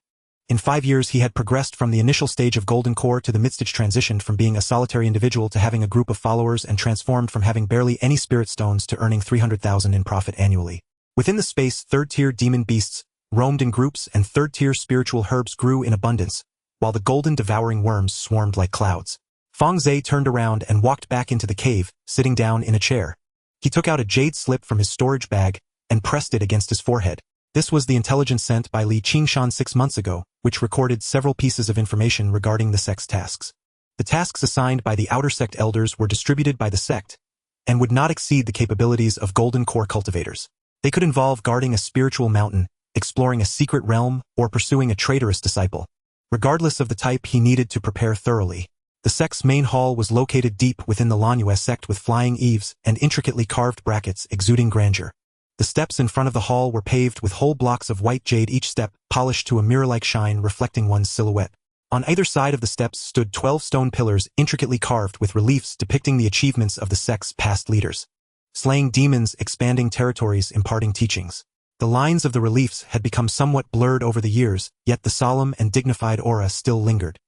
In 5 years, he had progressed from the initial stage of golden core to the mid-stage, transitioned from being a solitary individual to having a group of followers, and transformed from having barely any spirit stones to earning 300,000 in profit annually. Within the space, third-tier demon beasts roamed in groups, and third-tier spiritual herbs grew in abundance, while the golden devouring worms swarmed like clouds. Fang Ze turned around and walked back into the cave, sitting down in a chair. He took out a jade slip from his storage bag and pressed it against his forehead. This was the intelligence sent by Li Qingshan 6 months ago, which recorded several pieces of information regarding the sect's tasks. The tasks assigned by the outer sect elders were distributed by the sect, and would not exceed the capabilities of golden core cultivators. They could involve guarding a spiritual mountain, exploring a secret realm, or pursuing a traitorous disciple. Regardless of the type, he needed to prepare thoroughly. The sect's main hall was located deep within the Lanue sect, with flying eaves and intricately carved brackets exuding grandeur. The steps in front of the hall were paved with whole blocks of white jade, each step polished to a mirror-like shine reflecting one's silhouette. On either side of the steps stood 12 stone pillars intricately carved with reliefs depicting the achievements of the sect's past leaders. Slaying demons, expanding territories, imparting teachings. The lines of the reliefs had become somewhat blurred over the years, yet the solemn and dignified aura still lingered.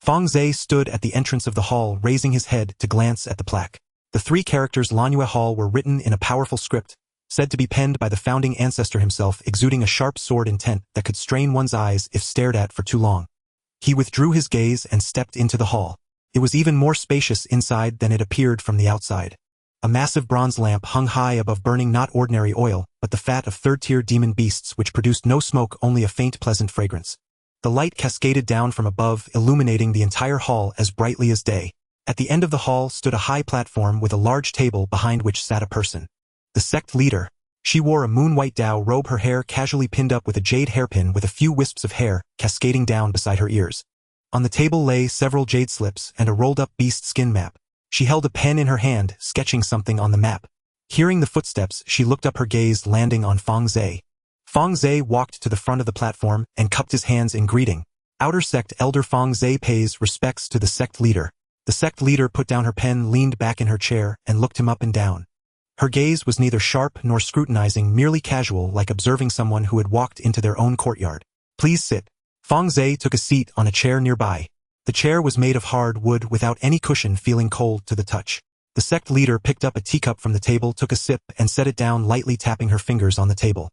Fang Ze stood at the entrance of the hall, raising his head to glance at the plaque. The 3 characters Lanue Hall were written in a powerful script, said to be penned by the founding ancestor himself, exuding a sharp sword intent that could strain one's eyes if stared at for too long. He withdrew his gaze and stepped into the hall. It was even more spacious inside than it appeared from the outside. A massive bronze lamp hung high above, burning not ordinary oil, but the fat of third-tier demon beasts, which produced no smoke, only a faint pleasant fragrance. The light cascaded down from above, illuminating the entire hall as brightly as day. At the end of the hall stood a high platform with a large table behind which sat a person. The sect leader. She wore a moon-white Dao robe, her hair casually pinned up with a jade hairpin with a few wisps of hair cascading down beside her ears. On the table lay several jade slips and a rolled-up beast skin map. She held a pen in her hand, sketching something on the map. Hearing the footsteps, she looked up, her gaze landing on Fang Ze. Fang Ze walked to the front of the platform and cupped his hands in greeting. Outer sect elder Fang Ze pays respects to the sect leader. The sect leader put down her pen, leaned back in her chair, and looked him up and down. Her gaze was neither sharp nor scrutinizing, merely casual, like observing someone who had walked into their own courtyard. Please sit. Fang Ze took a seat on a chair nearby. The chair was made of hard wood without any cushion, feeling cold to the touch. The sect leader picked up a teacup from the table, took a sip, and set it down, lightly tapping her fingers on the table.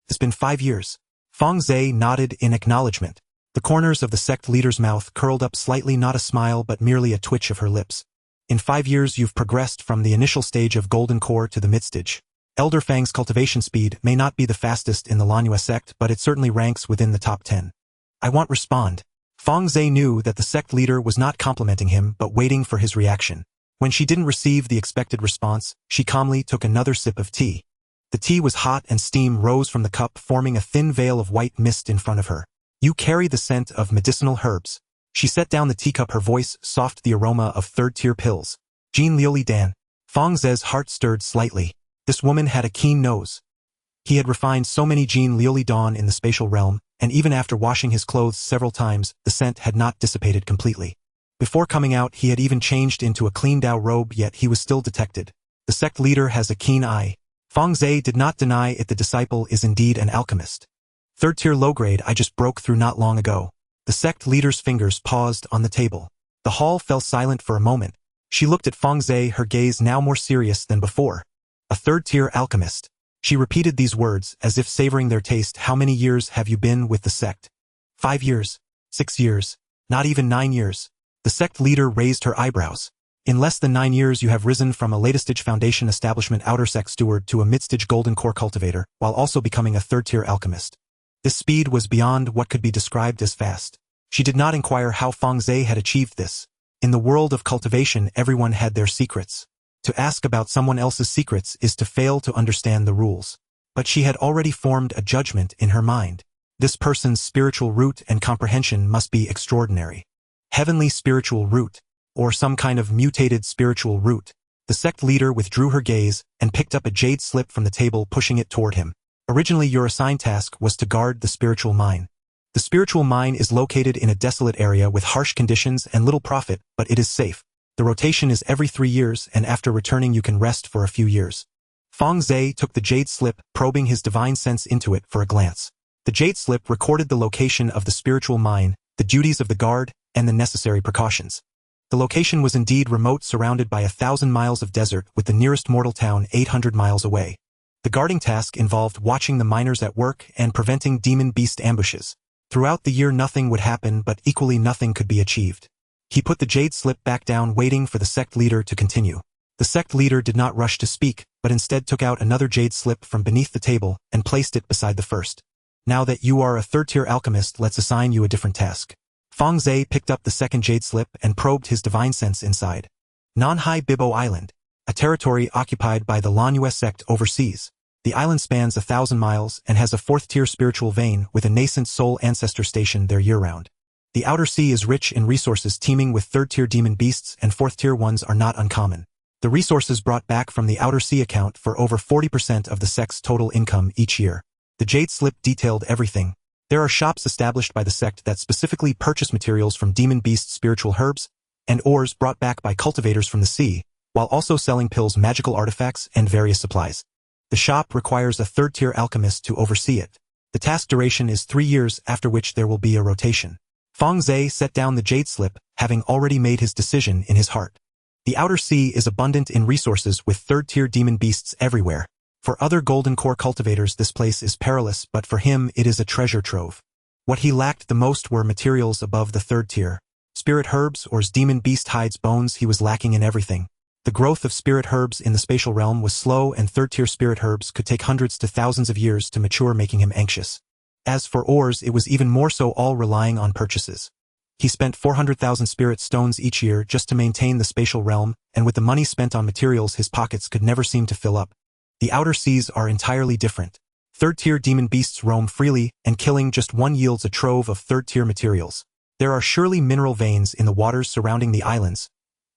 It's been 5 years. Fang Ze nodded in acknowledgement. The corners of the sect leader's mouth curled up slightly, not a smile but merely a twitch of her lips. In 5 years you've progressed from the initial stage of golden core to the mid-stage. Elder Fang's cultivation speed may not be the fastest in the Lanue sect, but it certainly ranks within the top 10. I won't respond. Fang Ze knew that the sect leader was not complimenting him but waiting for his reaction. When she didn't receive the expected response, she calmly took another sip of tea. The tea was hot and steam rose from the cup, forming a thin veil of white mist in front of her. You carry the scent of medicinal herbs. She set down the teacup, her voice soft, the aroma of third-tier pills. Jean Liuli Dan. Fang Ze's heart stirred slightly. This woman had a keen nose. He had refined so many Jean Liuli Dan in the spatial realm, and even after washing his clothes several times, the scent had not dissipated completely. Before coming out, he had even changed into a clean Dao robe, yet he was still detected. The sect leader has a keen eye. Fang Ze did not deny it. The disciple is indeed an alchemist. Third-tier low-grade I just broke through not long ago. The sect leader's fingers paused on the table. The hall fell silent for a moment. She looked at Fang Ze, her gaze now more serious than before. A third-tier alchemist. She repeated these words as if savoring their taste. How many years have you been with the sect? 5 years. 6 years. Not even 9 years. The sect leader raised her eyebrows. In less than 9 years you have risen from a latest-stage foundation establishment outer sect steward to a mid-stage golden core cultivator, while also becoming a third-tier alchemist. This speed was beyond what could be described as fast. She did not inquire how Fang Ze had achieved this. In the world of cultivation, everyone had their secrets. To ask about someone else's secrets is to fail to understand the rules. But she had already formed a judgment in her mind. This person's spiritual root and comprehension must be extraordinary. Heavenly spiritual root, or some kind of mutated spiritual root. The sect leader withdrew her gaze and picked up a jade slip from the table, pushing it toward him. Originally, your assigned task was to guard the spiritual mine. The spiritual mine is located in a desolate area with harsh conditions and little profit, but it is safe. The rotation is every 3 years, and after returning you can rest for a few years. Fang Ze took the jade slip, probing his divine sense into it for a glance. The jade slip recorded the location of the spiritual mine, the duties of the guard, and the necessary precautions. The location was indeed remote, surrounded by 1,000 miles of desert, with the nearest mortal town 800 miles away. The guarding task involved watching the miners at work and preventing demon beast ambushes. Throughout the year nothing would happen, but equally nothing could be achieved. He put the jade slip back down, waiting for the sect leader to continue. The sect leader did not rush to speak, but instead took out another jade slip from beneath the table and placed it beside the first. Now that you are a third-tier alchemist, let's assign you a different task. Fang Ze picked up the second jade slip and probed his divine sense inside. Nanhai Bibo Island, a territory occupied by the Lanyue sect overseas. The island spans 1,000 miles and has a 4th-tier spiritual vein with a nascent soul ancestor stationed there year-round. The outer sea is rich in resources, teeming with 3rd-tier demon beasts, and 4th-tier ones are not uncommon. The resources brought back from the outer sea account for over 40% of the sect's total income each year. The jade slip detailed everything. There are shops established by the sect that specifically purchase materials from demon beast spiritual herbs and ores brought back by cultivators from the sea, while also selling pills, magical artifacts, and various supplies. The shop requires a 3rd-tier alchemist to oversee it. The task duration is 3 years, after which there will be a rotation. Fang Ze set down the jade slip, having already made his decision in his heart. The outer sea is abundant in resources with 3rd-tier demon beasts everywhere. For other golden core cultivators this place is perilous, but for him it is a treasure trove. What he lacked the most were materials above the 3rd tier. Spirit herbs, ores, demon beast hides, bones. He was lacking in everything. The growth of spirit herbs in the spatial realm was slow, and 3rd-tier spirit herbs could take hundreds to thousands of years to mature, making him anxious. As for ores, it was even more so, all relying on purchases. He spent 400,000 spirit stones each year just to maintain the spatial realm, and with the money spent on materials his pockets could never seem to fill up. The outer seas are entirely different. 3rd-tier demon beasts roam freely, and killing just one yields a trove of 3rd-tier materials. There are surely mineral veins in the waters surrounding the islands.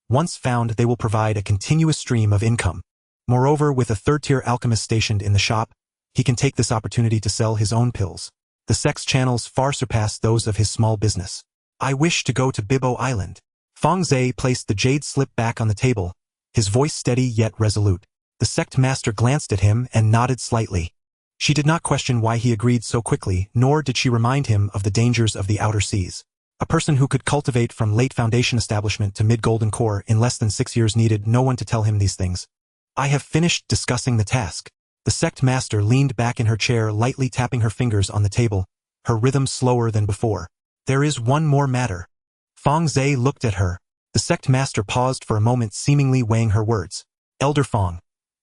Once found, they will provide a continuous stream of income. Moreover, with a 3rd-tier alchemist stationed in the shop, he can take this opportunity to sell his own pills. The sect's channels far surpass those of his small business. I wish to go to Bibo Island. Fang Ze placed the jade slip back on the table, his voice steady yet resolute. The sect master glanced at him and nodded slightly. She did not question why he agreed so quickly, nor did she remind him of the dangers of the outer seas. A person who could cultivate from late foundation establishment to mid-golden core in less than 6 years needed no one to tell him these things. I have finished discussing the task. The sect master leaned back in her chair, lightly tapping her fingers on the table, her rhythm slower than before. There is one more matter. Fang Ze looked at her. The sect master paused for a moment, seemingly weighing her words. Elder Fang.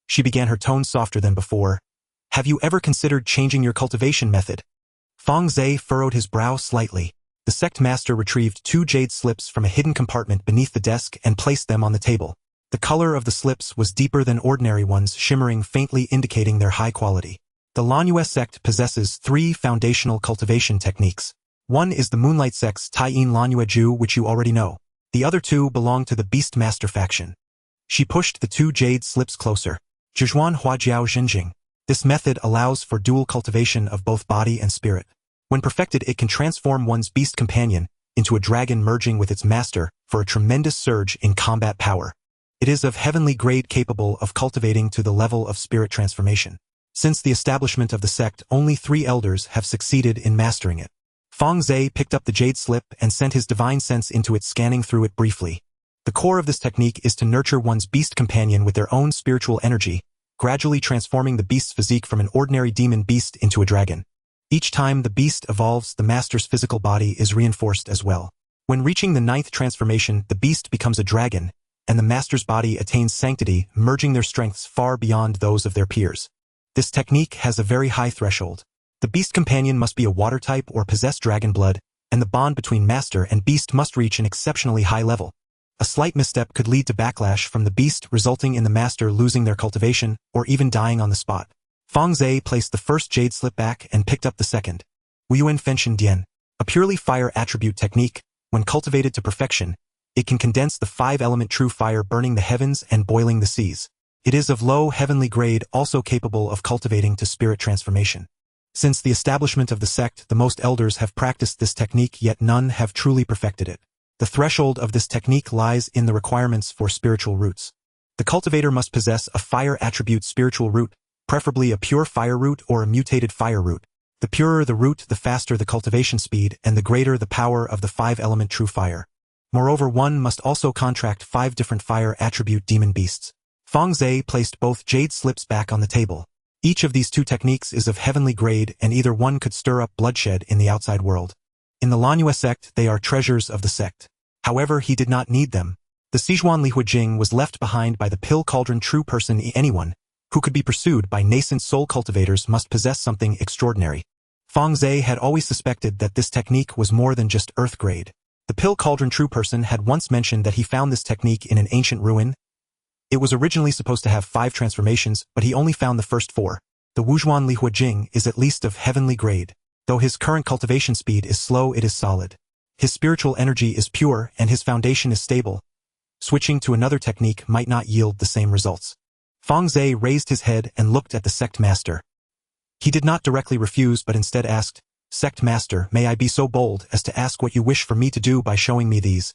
She began, her tone softer than before. Have you ever considered changing your cultivation method? Fang Ze furrowed his brow slightly. The sect master retrieved 2 jade slips from a hidden compartment beneath the desk and placed them on the table. The color of the slips was deeper than ordinary ones, shimmering faintly, indicating their high quality. The Lanyue sect possesses 3 foundational cultivation techniques. One is the Moonlight sect's Taiyin Lanyue Ju, which you already know. The other 2 belong to the Beastmaster faction. She pushed the 2 jade slips closer. Zhujuan Huajiao Xinjing. This method allows for dual cultivation of both body and spirit. When perfected, it can transform one's beast companion into a dragon, merging with its master for a tremendous surge in combat power. It is of heavenly grade, capable of cultivating to the level of spirit transformation. Since the establishment of the sect, only 3 elders have succeeded in mastering it. Fang Ze picked up the jade slip and sent his divine sense into it, scanning through it briefly. The core of this technique is to nurture one's beast companion with their own spiritual energy, gradually transforming the beast's physique from an ordinary demon beast into a dragon. Each time the beast evolves, the master's physical body is reinforced as well. When reaching the 9th transformation, the beast becomes a dragon, and the master's body attains sanctity, merging their strengths far beyond those of their peers. This technique has a very high threshold. The beast companion must be a water type or possess dragon blood, and the bond between master and beast must reach an exceptionally high level. A slight misstep could lead to backlash from the beast, resulting in the master losing their cultivation, or even dying on the spot. Fang Ze placed the first jade slip back and picked up the second. Wuyuan Fenshin Dian. A purely fire attribute technique, when cultivated to perfection, it can condense the 5-element true fire burning the heavens and boiling the seas. It is of low heavenly grade, also capable of cultivating to spirit transformation. Since the establishment of the sect, the most elders have practiced this technique, yet none have truly perfected it. The threshold of this technique lies in the requirements for spiritual roots. The cultivator must possess a fire attribute spiritual root, preferably a pure fire root or a mutated fire root. The purer the root, the faster the cultivation speed, and the greater the power of the 5-element true fire. Moreover, one must also contract 5 different fire attribute demon beasts. Fang Ze placed both jade slips back on the table. Each of these 2 techniques is of heavenly grade, and either one could stir up bloodshed in the outside world. In the Lanhua sect, they are treasures of the sect. However, he did not need them. The Sijuan Li Huijing was left behind by the pill cauldron. True person. Anyone who could be pursued by nascent soul cultivators must possess something extraordinary. Fang Ze had always suspected that this technique was more than just earth grade. The pill cauldron true person had once mentioned that he found this technique in an ancient ruin. It was originally supposed to have 5 transformations, but he only found the first 4. The Wujuan Li Huijing is at least of heavenly grade. Though his current cultivation speed is slow, it is solid. His spiritual energy is pure, and his foundation is stable. Switching to another technique might not yield the same results. Fang Ze raised his head and looked at the sect master. He did not directly refuse, but instead asked, "Sect master, may I be so bold as to ask what you wish for me to do by showing me these?"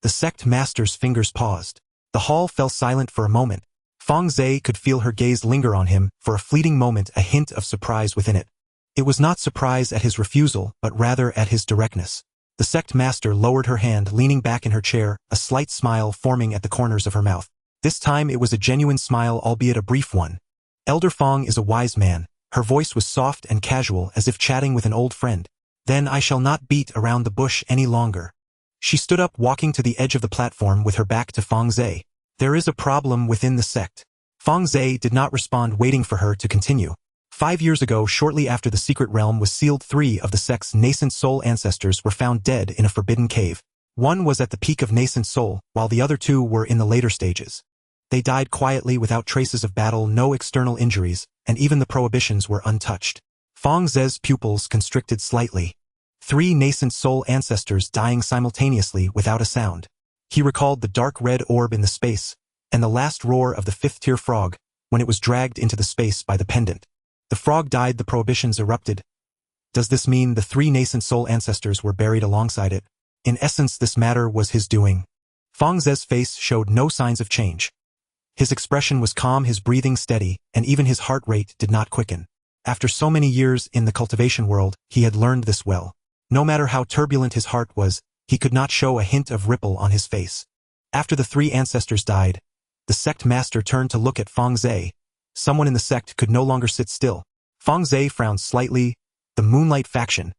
The sect master's fingers paused. The hall fell silent for a moment. Fang Ze could feel her gaze linger on him, for a fleeting moment, a hint of surprise within it. It was not surprise at his refusal, but rather at his directness. The sect master lowered her hand, leaning back in her chair, a slight smile forming at the corners of her mouth. This time it was a genuine smile, albeit a brief one. Elder Fang is a wise man. Her voice was soft and casual, as if chatting with an old friend. Then I shall not beat around the bush any longer. She stood up, walking to the edge of the platform with her back to Fang Ze. There is a problem within the sect. Fang Ze did not respond, waiting for her to continue. 5 years ago, shortly after the secret realm was sealed, 3 of the sect's nascent soul ancestors were found dead in a forbidden cave. One was at the peak of nascent soul, while the other 2 were in the later stages. They died quietly, without traces of battle, no external injuries, and even the prohibitions were untouched. Fang Ze's pupils constricted slightly. 3 nascent soul ancestors dying simultaneously without a sound. He recalled the dark red orb in the space, and the last roar of the 5th-tier frog, when it was dragged into the space by the pendant. The frog died, the prohibitions erupted. Does this mean the 3 nascent soul ancestors were buried alongside it? In essence, this matter was his doing. Fang Ze's face showed no signs of change. His expression was calm, his breathing steady, and even his heart rate did not quicken. After so many years in the cultivation world, he had learned this well. No matter how turbulent his heart was, he could not show a hint of ripple on his face. After the 3 ancestors died, the sect master turned to look at Fang Ze. Someone in the sect could no longer sit still. Fang Ze frowned slightly. The Moonlight faction.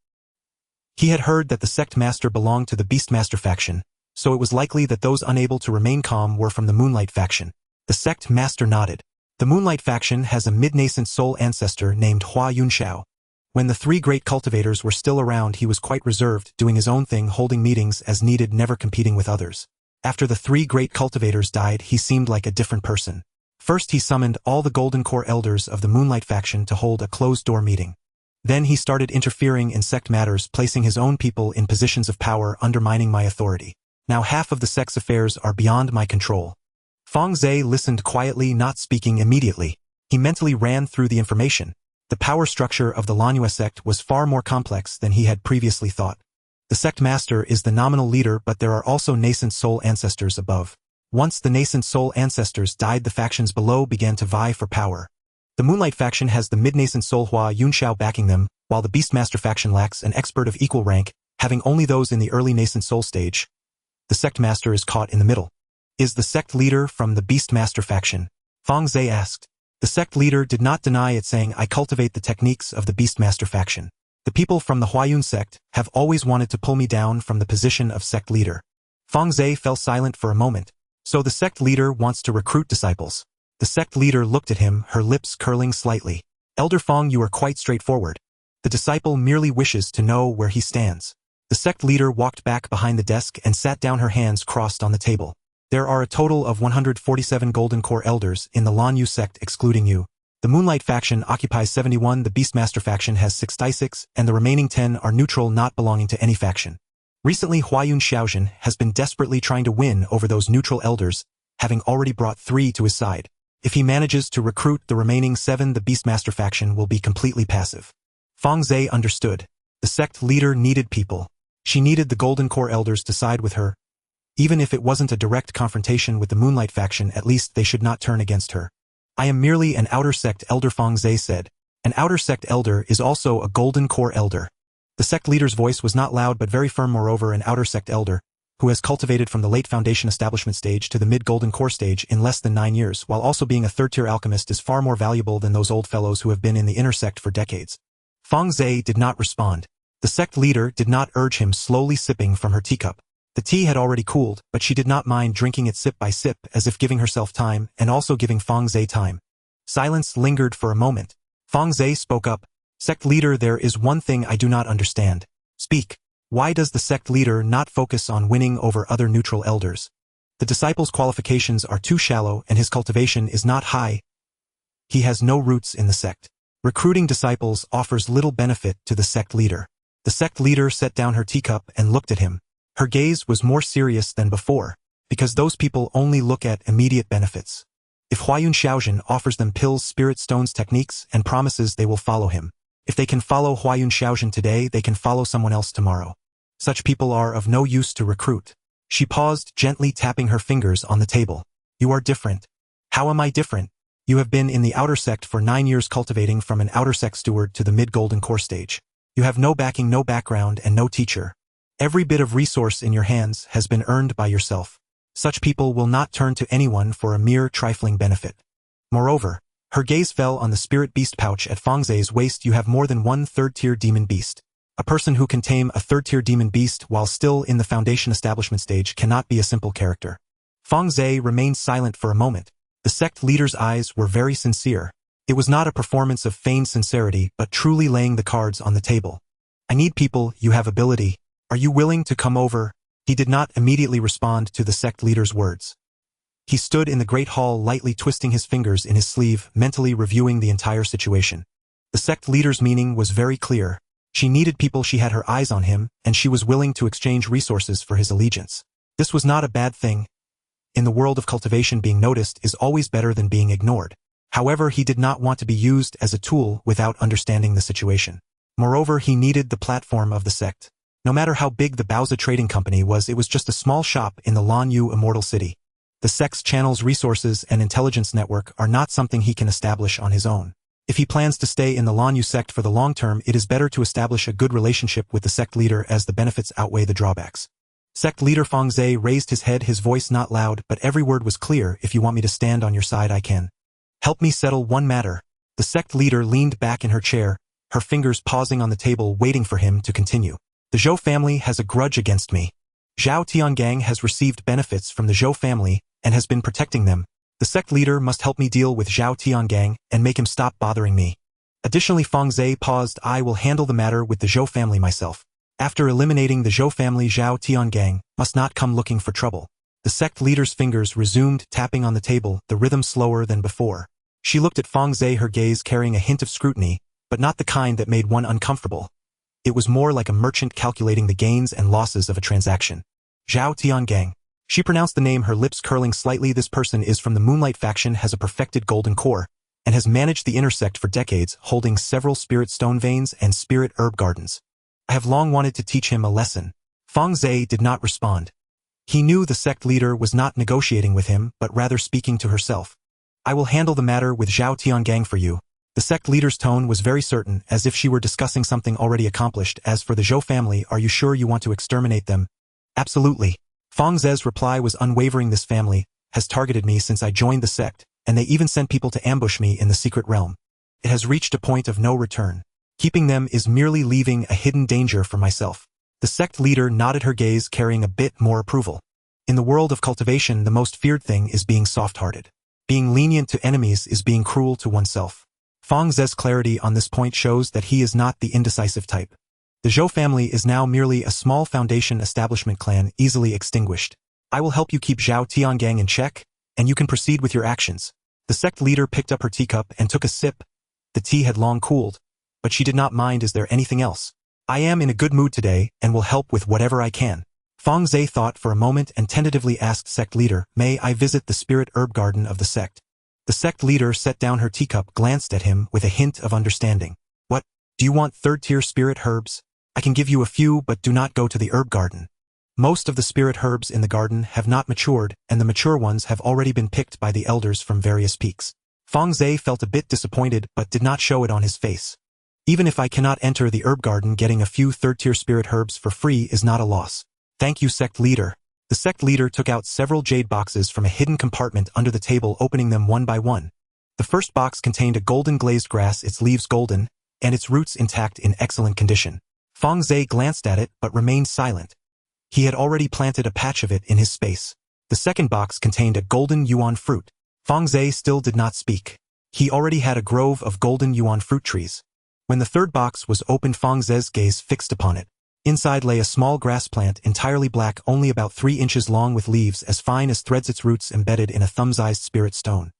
He had heard that the sect master belonged to the Beastmaster faction, so it was likely that those unable to remain calm were from the Moonlight faction. The sect master nodded. The Moonlight faction has a mid-nascent soul ancestor named Hua Yunxiao. When the 3 great cultivators were still around, he was quite reserved, doing his own thing, holding meetings as needed, never competing with others. After the 3 great cultivators died, he seemed like a different person. First, he summoned all the Golden Core elders of the Moonlight faction to hold a closed-door meeting. Then he started interfering in sect matters, placing his own people in positions of power, undermining my authority. Now half of the sect's affairs are beyond my control. Fang Ze listened quietly, not speaking immediately. He mentally ran through the information. The power structure of the Lanhua sect was far more complex than he had previously thought. The sect master is the nominal leader, but there are also nascent soul ancestors above. Once the nascent soul ancestors died, the factions below began to vie for power. The Moonlight faction has the mid-nascent soul Hua Yunxiao backing them, while the Beastmaster faction lacks an expert of equal rank, having only those in the early nascent soul stage. The sect master is caught in the middle. Is the sect leader from the Beastmaster faction? Fang Ze asked. The sect leader did not deny it, saying, I cultivate the techniques of the Beastmaster faction. The people from the Huayun sect have always wanted to pull me down from the position of sect leader. Fang Ze fell silent for a moment. So the sect leader wants to recruit disciples. The sect leader looked at him, her lips curling slightly. Elder Fang, you are quite straightforward. The disciple merely wishes to know where he stands. The sect leader walked back behind the desk and sat down, her hands crossed on the table. There are a total of 147 Golden Core Elders in the Lanyu sect excluding you. The Moonlight faction occupies 71, the Beastmaster faction has 66, and the remaining 10 are neutral, not belonging to any faction. Recently, Huayun Xiaoxian has been desperately trying to win over those neutral elders, having already brought 3 to his side. If he manages to recruit the remaining 7, the Beastmaster faction will be completely passive. Fang Ze understood. The sect leader needed people. She needed the Golden Core Elders to side with her. Even if it wasn't a direct confrontation with the Moonlight faction, at least they should not turn against her. I am merely an outer sect elder, Fang Ze said. An outer sect elder is also a Golden Core Elder. The sect leader's voice was not loud but very firm. Moreover, an outer sect elder, who has cultivated from the late Foundation establishment stage to the mid-Golden Core stage in less than 9 years, while also being a third-tier alchemist, is far more valuable than those old fellows who have been in the inner sect for decades. Fang Ze did not respond. The sect leader did not urge him, slowly sipping from her teacup. The tea had already cooled, but she did not mind drinking it sip by sip, as if giving herself time and also giving Fang Ze time. Silence lingered for a moment. Fang Ze spoke up. Sect leader, there is one thing I do not understand. Speak. Why does the sect leader not focus on winning over other neutral elders? The disciple's qualifications are too shallow and his cultivation is not high. He has no roots in the sect. Recruiting disciples offers little benefit to the sect leader. The sect leader set down her teacup and looked at him. Her gaze was more serious than before, because those people only look at immediate benefits. If Huayun Xiaoxian offers them pills, spirit stones, techniques, and promises they will follow him. If they can follow Huayun Xiaoxian today, they can follow someone else tomorrow. Such people are of no use to recruit. She paused, gently tapping her fingers on the table. You are different. How am I different? You have been in the outer sect for 9 years, cultivating from an outer sect steward to the mid-Golden Core stage. You have no backing, no background, and no teacher. Every bit of resource in your hands has been earned by yourself. Such people will not turn to anyone for a mere trifling benefit. Moreover, her gaze fell on the spirit beast pouch at Fang Ze's waist. You have more than one third-tier demon beast. A person who can tame a third-tier demon beast while still in the Foundation establishment stage cannot be a simple character. Fang Ze remained silent for a moment. The sect leader's eyes were very sincere. It was not a performance of feigned sincerity, but truly laying the cards on the table. I need people, you have ability. Are you willing to come over? He did not immediately respond to the sect leader's words. He stood in the great hall, lightly twisting his fingers in his sleeve, mentally reviewing the entire situation. The sect leader's meaning was very clear. She needed people, she had her eyes on him, and she was willing to exchange resources for his allegiance. This was not a bad thing. In the world of cultivation, being noticed is always better than being ignored. However, he did not want to be used as a tool without understanding the situation. Moreover, he needed the platform of the sect. No matter how big the Baozi trading company was, it was just a small shop in the Lanyu Immortal City. The sect's channels, resources, and intelligence network are not something he can establish on his own. If he plans to stay in the Lanyu sect for the long term, it is better to establish a good relationship with the sect leader, as the benefits outweigh the drawbacks. Sect leader Fang Ze raised his head, his voice not loud, but every word was clear. If you want me to stand on your side, I can. Help me settle one matter. The sect leader leaned back in her chair, her fingers pausing on the table, waiting for him to continue. The Zhou family has a grudge against me. Zhao Tiangang has received benefits from the Zhou family and has been protecting them. The sect leader must help me deal with Zhao Tiangang and make him stop bothering me. Additionally, Fang Ze paused. I will handle the matter with the Zhou family myself. After eliminating the Zhou family, Zhao Tiangang must not come looking for trouble. The sect leader's fingers resumed tapping on the table, the rhythm slower than before. She looked at Fang Ze, her gaze carrying a hint of scrutiny, but not the kind that made one uncomfortable. It was more like a merchant calculating the gains and losses of a transaction. Zhao Tiangang. She pronounced the name, her lips curling slightly. This person is from the Moonlight faction, has a perfected golden core, and has managed the inner sect for decades, holding several spirit stone veins and spirit herb gardens. I have long wanted to teach him a lesson. Fang Ze did not respond. He knew the sect leader was not negotiating with him, but rather speaking to herself. I will handle the matter with Zhao Tiangang for you. The sect leader's tone was very certain, as if she were discussing something already accomplished. As for the Zhou family, are you sure you want to exterminate them? Absolutely. Fang Ze's reply was unwavering. This family has targeted me since I joined the sect, and they even sent people to ambush me in the secret realm. It has reached a point of no return. Keeping them is merely leaving a hidden danger for myself. The sect leader nodded, her gaze carrying a bit more approval. In the world of cultivation, the most feared thing is being soft-hearted. Being lenient to enemies is being cruel to oneself. Fang Ze's clarity on this point shows that he is not the indecisive type. The Zhou family is now merely a small foundation establishment clan easily extinguished. I will help you keep Zhao Tiangang in check, and you can proceed with your actions. The sect leader picked up her teacup and took a sip. The tea had long cooled, but she did not mind. Is there anything else? I am in a good mood today and will help with whatever I can. Fang Ze thought for a moment and tentatively asked sect leader, may I visit the spirit herb garden of the sect? The sect leader set down her teacup, glanced at him with a hint of understanding. What? Do you want third-tier spirit herbs? I can give you a few, but do not go to the herb garden. Most of the spirit herbs in the garden have not matured, and the mature ones have already been picked by the elders from various peaks. Fang Ze felt a bit disappointed but did not show it on his face. Even if I cannot enter the herb garden, getting a few third-tier spirit herbs for free is not a loss. Thank you, sect leader. The sect leader took out several jade boxes from a hidden compartment under the table, opening them one by one. The first box contained a golden glazed grass, its leaves golden, and its roots intact in excellent condition. Fang Ze glanced at it but remained silent. He had already planted a patch of it in his space. The second box contained a golden yuan fruit. Fang Ze still did not speak. He already had a grove of golden yuan fruit trees. When the third box was opened, Fang Ze's gaze fixed upon it. Inside lay a small grass plant, entirely black, only about 3 inches long, with leaves as fine as threads, its roots embedded in a thumb-sized spirit stone.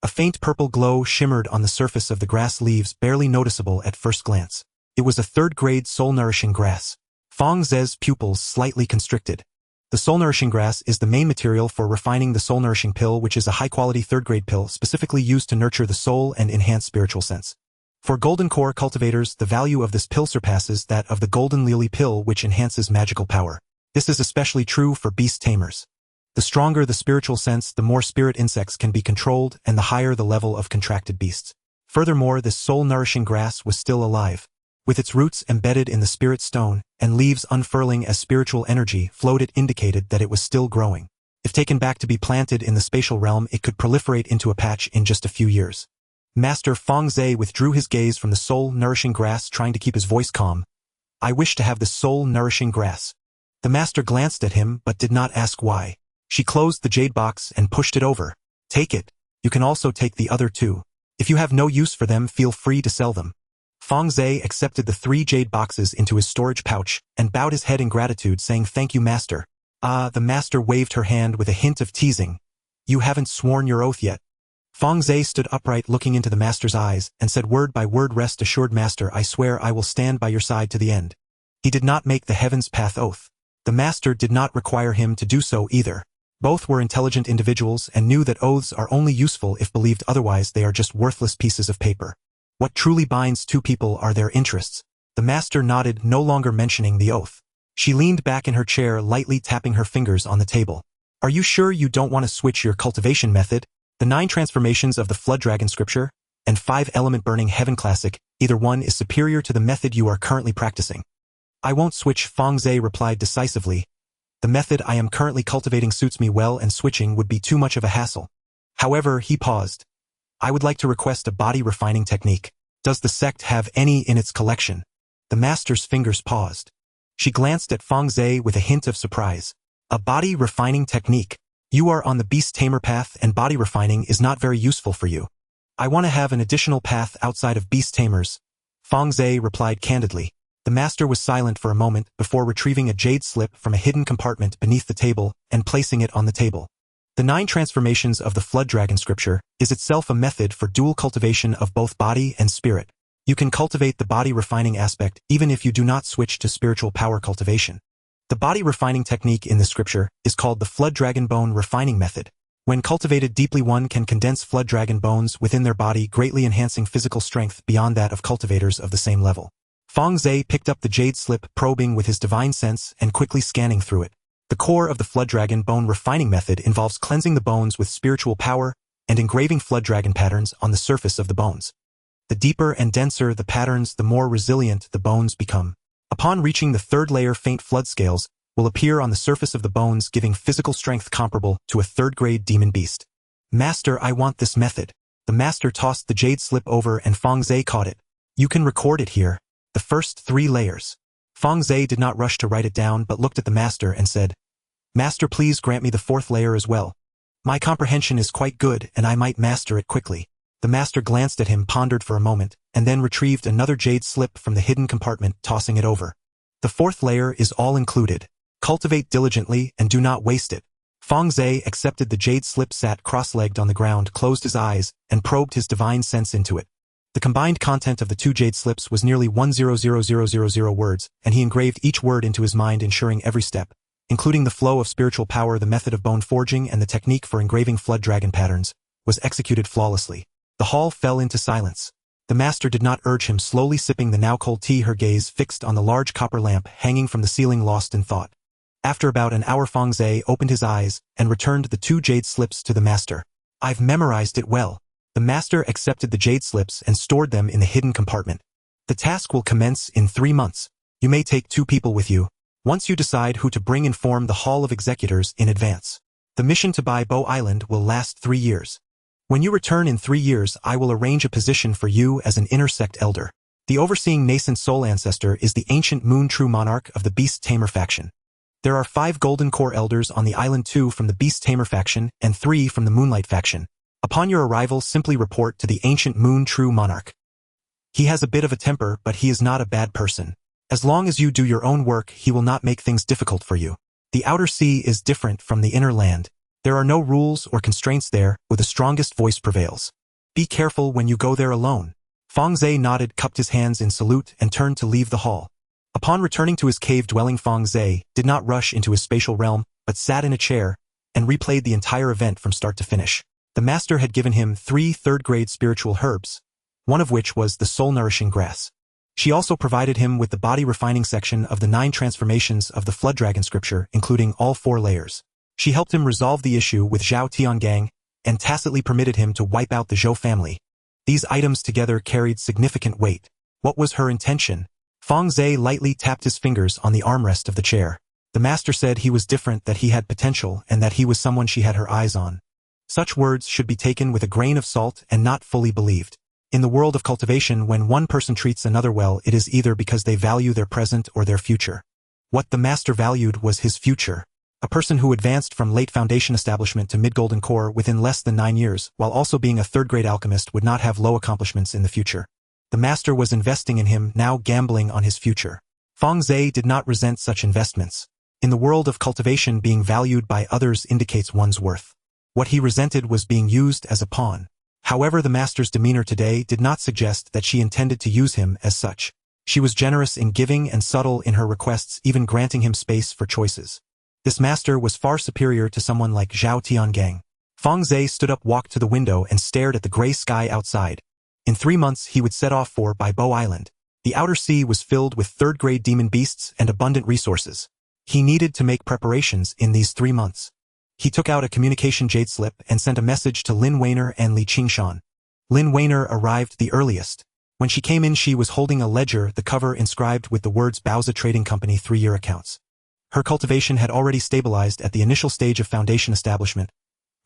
A faint purple glow shimmered on the surface of the grass leaves, barely noticeable at first glance. It was a third-grade soul-nourishing grass. Fang Ze's pupils slightly constricted. The soul-nourishing grass is the main material for refining the soul-nourishing pill, which is a high-quality third-grade pill specifically used to nurture the soul and enhance spiritual sense. For golden core cultivators, the value of this pill surpasses that of the golden lily pill, which enhances magical power. This is especially true for beast tamers. The stronger the spiritual sense, the more spirit insects can be controlled, and the higher the level of contracted beasts. Furthermore, this soul-nourishing grass was still alive. With its roots embedded in the spirit stone, and leaves unfurling as spiritual energy flowed, it indicated that it was still growing. If taken back to be planted in the spatial realm, it could proliferate into a patch in just a few years. Master Fang Ze withdrew his gaze from the soul-nourishing grass, trying to keep his voice calm. I wish to have the soul-nourishing grass. The master glanced at him but did not ask why. She closed the jade box and pushed it over. Take it. You can also take the other two. If you have no use for them, feel free to sell them. Fang Ze accepted the 3 jade boxes into his storage pouch and bowed his head in gratitude, saying, Thank you, master. The master waved her hand with a hint of teasing. You haven't sworn your oath yet. Fang Ze stood upright, looking into the master's eyes, and said word by word, Rest assured, master, I swear I will stand by your side to the end. He did not make the Heaven's Path oath. The master did not require him to do so either. Both were intelligent individuals and knew that oaths are only useful if believed, otherwise they are just worthless pieces of paper. What truly binds two people are their interests. The master nodded, no longer mentioning the oath. She leaned back in her chair, lightly tapping her fingers on the table. Are you sure you don't want to switch your cultivation method? The 9 transformations of the Flood Dragon scripture and 5-element burning heaven classic, either one is superior to the method you are currently practicing. I won't switch, Fang Ze replied decisively. The method I am currently cultivating suits me well, and switching would be too much of a hassle. However, he paused. I would like to request a body refining technique. Does the sect have any in its collection? The master's fingers paused. She glanced at Fang Ze with a hint of surprise. A body refining technique? You are on the beast tamer path, and body refining is not very useful for you. I want to have an additional path outside of beast tamers, Fang Ze replied candidly. The master was silent for a moment before retrieving a jade slip from a hidden compartment beneath the table and placing it on the table. The 9 transformations of the Flood Dragon scripture is itself a method for dual cultivation of both body and spirit. You can cultivate the body refining aspect even if you do not switch to spiritual power cultivation. The body refining technique in the scripture is called the Flood Dragon Bone Refining Method. When cultivated deeply, one can condense flood dragon bones within their body, greatly enhancing physical strength beyond that of cultivators of the same level. Fang Ze picked up the jade slip, probing with his divine sense and quickly scanning through it. The core of the Flood Dragon Bone Refining Method involves cleansing the bones with spiritual power and engraving flood dragon patterns on the surface of the bones. The deeper and denser the patterns, the more resilient the bones become. Upon reaching the 3rd layer, faint flood scales will appear on the surface of the bones, giving physical strength comparable to a 3rd-grade demon beast. Master, I want this method. The master tossed the jade slip over and Fang Ze caught it. You can record it here. The first 3 layers. Fang Ze did not rush to write it down but looked at the master and said, Master, please grant me the 4th layer as well. My comprehension is quite good and I might master it quickly. The master glanced at him, pondered for a moment, and then retrieved another jade slip from the hidden compartment, tossing it over. The fourth layer is all included. Cultivate diligently and do not waste it. Fang Ze accepted the jade slip, sat cross-legged on the ground, closed his eyes, and probed his divine sense into it. The combined content of the 2 jade slips was nearly 1,000,000 words, and he engraved each word into his mind, ensuring every step, including the flow of spiritual power, the method of bone forging, and the technique for engraving flood dragon patterns, was executed flawlessly. The hall fell into silence. The master did not urge him, slowly sipping the now cold tea, her gaze fixed on the large copper lamp hanging from the ceiling, lost in thought. After about an hour, Fang Ze opened his eyes and returned the 2 jade slips to the master. I've memorized it well. The master accepted the jade slips and stored them in the hidden compartment. The task will commence in 3 months. You may take 2 people with you. Once you decide who to bring, inform the Hall of Executors in advance. The mission to buy Bow Island will last 3 years. When you return in 3 years, I will arrange a position for you as an inner sect elder. The overseeing nascent soul ancestor is the ancient moon true monarch of the beast tamer faction. There are 5 golden core elders on the island, 2 from the beast tamer faction and 3 from the moonlight faction. Upon your arrival, simply report to the ancient moon true monarch. He has a bit of a temper, but he is not a bad person. As long as you do your own work, he will not make things difficult for you. The outer sea is different from the inner land. There are no rules or constraints there, where the strongest voice prevails. Be careful when you go there alone. Fang Ze nodded, cupped his hands in salute, and turned to leave the hall. Upon returning to his cave dwelling, Fang Ze did not rush into his spatial realm, but sat in a chair and replayed the entire event from start to finish. The master had given him 3 third-grade spiritual herbs, one of which was the soul-nourishing grass. She also provided him with the body-refining section of the 9 transformations of the Flood Dragon scripture, including all 4 layers. She helped him resolve the issue with Zhao Tiangang and tacitly permitted him to wipe out the Zhou family. These items together carried significant weight. What was her intention? Fang Ze lightly tapped his fingers on the armrest of the chair. The master said he was different, that he had potential, and that he was someone she had her eyes on. Such words should be taken with a grain of salt and not fully believed. In the world of cultivation, when one person treats another well, it is either because they value their present or their future. What the master valued was his future. A person who advanced from late foundation establishment to mid-golden core within less than 9 years, while also being a third-grade alchemist, would not have low accomplishments in the future. The master was investing in him, now gambling on his future. Fang Ze did not resent such investments. In the world of cultivation, being valued by others indicates one's worth. What he resented was being used as a pawn. However, the master's demeanor today did not suggest that she intended to use him as such. She was generous in giving and subtle in her requests, even granting him space for choices. This master was far superior to someone like Zhao Tiangang. Fang Ze stood up, walked to the window, and stared at the gray sky outside. In 3 months, he would set off for Bow Island. The outer sea was filled with third-grade demon beasts and abundant resources. He needed to make preparations in these 3 months. He took out a communication jade slip and sent a message to Lin Weiner and Li Qingshan. Lin Weiner arrived the earliest. When she came in, she was holding a ledger, the cover inscribed with the words Bauza Trading Company 3-year accounts. Her cultivation had already stabilized at the initial stage of foundation establishment.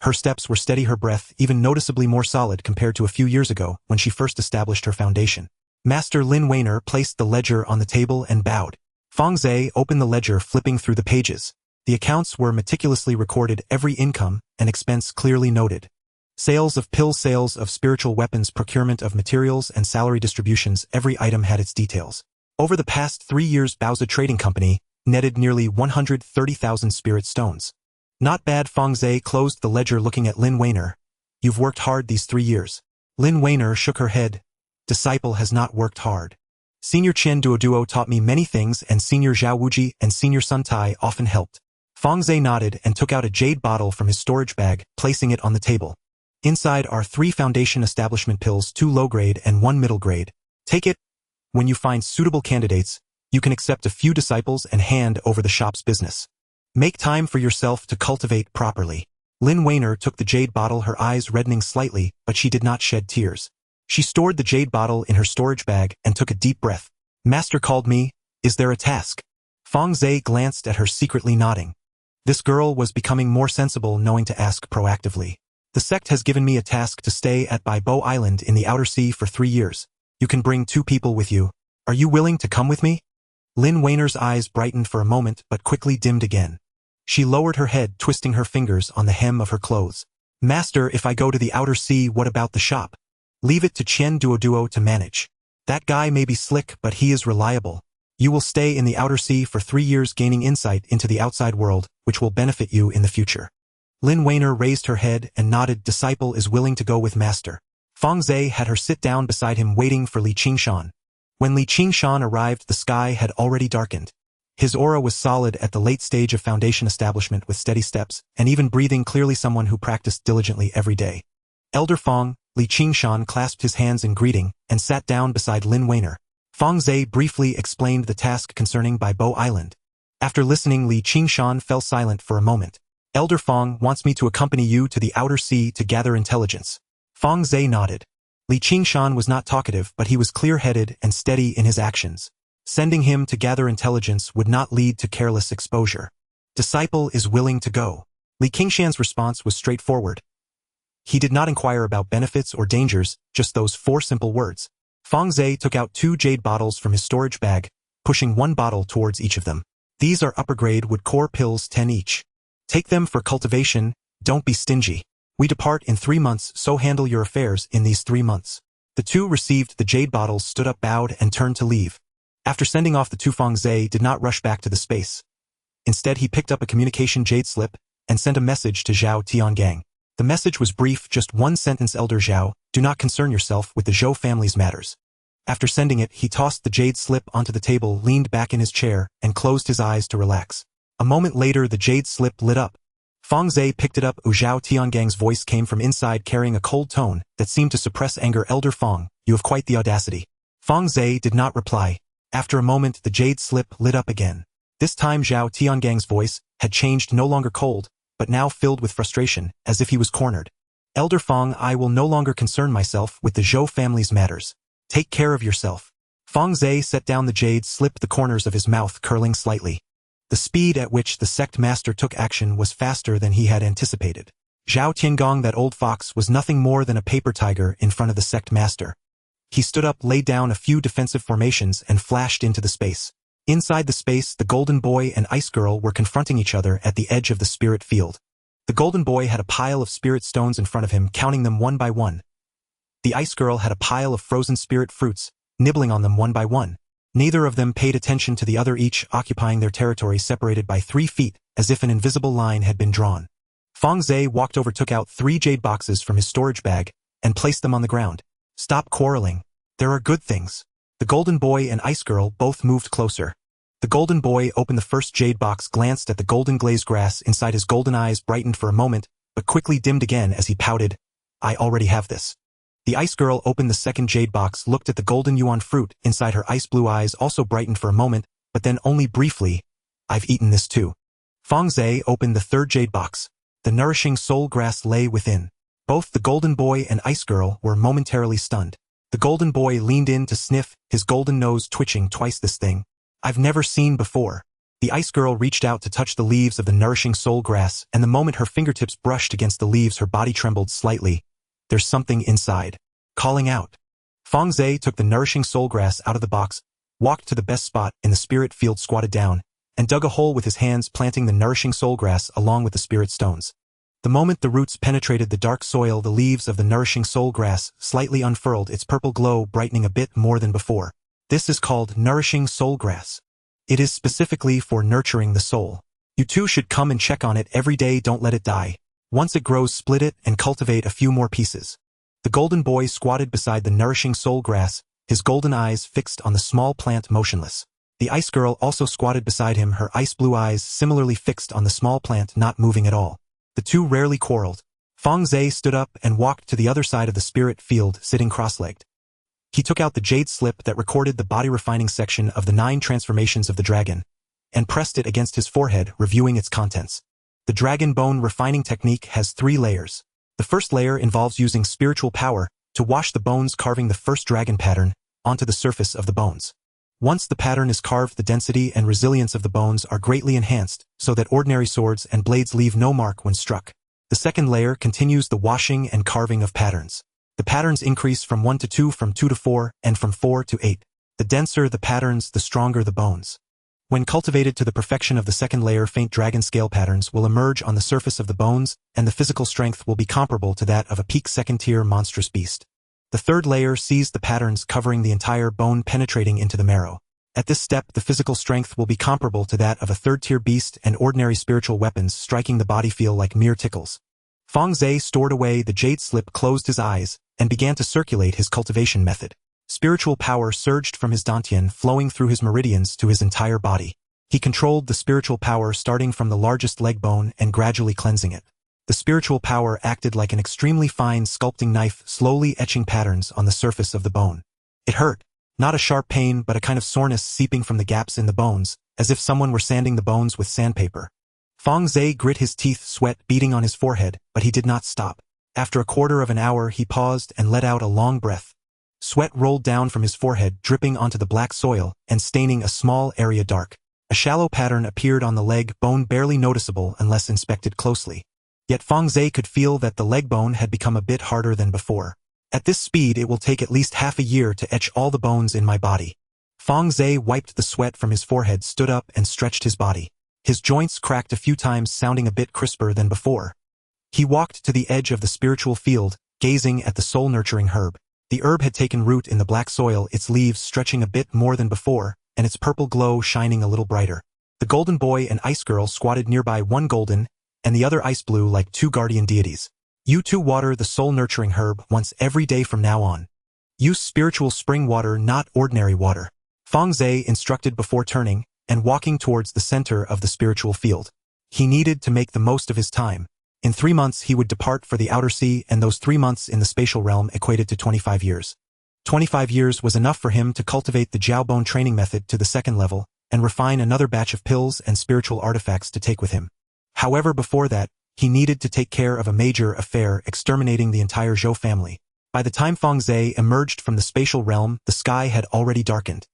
Her steps were steady, her breath even noticeably more solid compared to a few years ago when she first established her foundation. Master Lin Weiner placed the ledger on the table and bowed. Fang Ze opened the ledger, flipping through the pages. The accounts were meticulously recorded, every income and expense clearly noted. Sales of pills, sales of spiritual weapons, procurement of materials, and salary distributions, every item had its details. Over the past 3 years, Bauza Trading Company netted nearly 130,000 spirit stones. Not bad. Fang Ze closed the ledger, looking at Lin Weiner. You've worked hard these 3 years. Lin Weiner shook her head. Disciple has not worked hard. Senior Chen Duoduo taught me many things, and Senior Zhao Wuji and Senior Sun Tai often helped. Fang Ze nodded and took out a jade bottle from his storage bag, placing it on the table. Inside are 3 foundation establishment pills, 2 low-grade and 1 middle-grade. Take it. When you find suitable candidates, you can accept a few disciples and hand over the shop's business. Make time for yourself to cultivate properly. Lin Weiner took the jade bottle, her eyes reddening slightly, but she did not shed tears. She stored the jade bottle in her storage bag and took a deep breath. Master called me. Is there a task? Fang Ze glanced at her, secretly nodding. This girl was becoming more sensible, knowing to ask proactively. The sect has given me a task to stay at Bow Island in the outer sea for 3 years. You can bring 2 people with you. Are you willing to come with me? Lin Weiner's eyes brightened for a moment but quickly dimmed again. She lowered her head, twisting her fingers on the hem of her clothes. Master, if I go to the outer sea, what about the shop? Leave it to Chen Duoduo to manage. That guy may be slick, but he is reliable. You will stay in the outer sea for 3 years gaining insight into the outside world, which will benefit you in the future. Lin Weiner raised her head and nodded. Disciple is willing to go with master. Fang Ze had her sit down beside him waiting for Li Qingshan. When Li Qingshan arrived, the sky had already darkened. His aura was solid at the late stage of foundation establishment with steady steps, and even breathing clearly, someone who practiced diligently every day. Elder Fang, Li Qingshan clasped his hands in greeting and sat down beside Lin Weiner. Fang Ze briefly explained the task concerning Bai Bo Island. After listening, Li Qingshan fell silent for a moment. Elder Fang wants me to accompany you to the outer sea to gather intelligence. Fang Ze nodded. Li Qingshan was not talkative, but he was clear-headed and steady in his actions. Sending him to gather intelligence would not lead to careless exposure. Disciple is willing to go. Li Qingshan's response was straightforward. He did not inquire about benefits or dangers, just those 4 simple words. Fang Ze took out 2 jade bottles from his storage bag, pushing 1 bottle towards each of them. These are upper-grade wood core pills, 10 each. Take them for cultivation, don't be stingy. We depart in 3 months, so handle your affairs in these 3 months. The 2 received the jade bottles, stood up, bowed, and turned to leave. After sending off the 2, Fang Ze did not rush back to the space. Instead, he picked up a communication jade slip and sent a message to Zhao Tiangang. The message was brief, just 1 sentence. Elder Zhao, do not concern yourself with the Zhou family's matters. After sending it, he tossed the jade slip onto the table, leaned back in his chair, and closed his eyes to relax. A moment later, the jade slip lit up. Fang Ze picked it up. Zhao Tiangang's voice came from inside, carrying a cold tone that seemed to suppress anger. Elder Fang, you have quite the audacity. Fang Ze did not reply. After a moment, the jade slip lit up again. This time Zhao Tiangang's voice had changed, no longer cold, but now filled with frustration, as if he was cornered. Elder Fang, I will no longer concern myself with the Zhou family's matters. Take care of yourself. Fang Ze set down the jade slip, the corners of his mouth curling slightly. The speed at which the sect master took action was faster than he had anticipated. Zhao Tiangong, that old fox, was nothing more than a paper tiger in front of the sect master. He stood up, laid down a few defensive formations, and flashed into the space. Inside the space, the Golden Boy and Ice Girl were confronting each other at the edge of the spirit field. The Golden Boy had a pile of spirit stones in front of him, counting them 1 by 1. The Ice Girl had a pile of frozen spirit fruits, nibbling on them 1 by 1. Neither of them paid attention to the other, each occupying their territory separated by 3 feet, as if an invisible line had been drawn. Fang Ze walked over, took out 3 jade boxes from his storage bag, and placed them on the ground. Stop quarreling. There are good things. The Golden Boy and Ice Girl both moved closer. The Golden Boy opened the first jade box, glanced at the golden glazed grass inside. His golden eyes brightened for a moment, but quickly dimmed again as he pouted, I already have this. The Ice Girl opened the second jade box, looked at the golden yuan fruit inside. Her ice blue eyes also brightened for a moment, but then only briefly, I've eaten this too. Fang Ze opened the third jade box. The nourishing soul grass lay within. Both the Golden Boy and Ice Girl were momentarily stunned. The Golden Boy leaned in to sniff, his golden nose twitching. Twice this thing I've never seen before. The Ice Girl reached out to touch the leaves of the nourishing soul grass, and the moment her fingertips brushed against the leaves, her body trembled slightly. There's something inside. Calling out. Fang Ze took the nourishing soul grass out of the box, walked to the best spot in the spirit field, squatted down, and dug a hole with his hands, planting the nourishing soul grass along with the spirit stones. The moment the roots penetrated the dark soil, the leaves of the nourishing soul grass slightly unfurled, its purple glow brightening a bit more than before. This is called nourishing soul grass. It is specifically for nurturing the soul. You too should come and check on it every day. Don't let it die. Once it grows, split it and cultivate a few more pieces. The Golden Boy squatted beside the nourishing soul grass, his golden eyes fixed on the small plant, motionless. The Ice Girl also squatted beside him, her ice blue eyes similarly fixed on the small plant, not moving at all. The two rarely quarreled. Fang Ze stood up and walked to the other side of the spirit field, sitting cross-legged. He took out the jade slip that recorded the body-refining section of the 9 transformations of the dragon, and pressed it against his forehead, reviewing its contents. The dragon bone refining technique has 3 layers. The first layer involves using spiritual power to wash the bones, carving the first dragon pattern onto the surface of the bones. Once the pattern is carved, the density and resilience of the bones are greatly enhanced, so that ordinary swords and blades leave no mark when struck. The second layer continues the washing and carving of patterns. The patterns increase from 1 to 2, from 2 to 4, and from 4 to 8. The denser the patterns, the stronger the bones. When cultivated to the perfection of the second layer, faint dragon scale patterns will emerge on the surface of the bones, and the physical strength will be comparable to that of a peak second-tier monstrous beast. The third layer sees the patterns covering the entire bone, penetrating into the marrow. At this step, the physical strength will be comparable to that of a third-tier beast, and ordinary spiritual weapons striking the body feel like mere tickles. Fang Ze stored away the jade slip, closed his eyes, and began to circulate his cultivation method. Spiritual power surged from his dantian, flowing through his meridians to his entire body. He controlled the spiritual power starting from the largest leg bone and gradually cleansing it. The spiritual power acted like an extremely fine sculpting knife, slowly etching patterns on the surface of the bone. It hurt. Not a sharp pain, but a kind of soreness seeping from the gaps in the bones, as if someone were sanding the bones with sandpaper. Fang Ze grit his teeth, sweat beating on his forehead, but he did not stop. After a quarter of an hour, he paused and let out a long breath. Sweat rolled down from his forehead, dripping onto the black soil and staining a small area dark. A shallow pattern appeared on the leg bone, barely noticeable unless inspected closely. Yet Fang Ze could feel that the leg bone had become a bit harder than before. At this speed, it will take at least half a year to etch all the bones in my body. Fang Ze wiped the sweat from his forehead, stood up, and stretched his body. His joints cracked a few times, sounding a bit crisper than before. He walked to the edge of the spiritual field, gazing at the soul-nurturing herb. The herb had taken root in the black soil, its leaves stretching a bit more than before, and its purple glow shining a little brighter. The golden boy and ice girl squatted nearby, one golden, and the other ice blue, like two guardian deities. You two water the soul-nurturing herb once every day from now on. Use spiritual spring water, not ordinary water. Fang Ze instructed before turning and walking towards the center of the spiritual field. He needed to make the most of his time. In 3 months he would depart for the outer sea, and those 3 months in the spatial realm equated to 25 years. 25 years was enough for him to cultivate the Jiaobone training method to the second level and refine another batch of pills and spiritual artifacts to take with him. However, before that, he needed to take care of a major affair, exterminating the entire Zhou family. By the time Fang Ze emerged from the spatial realm, the sky had already darkened.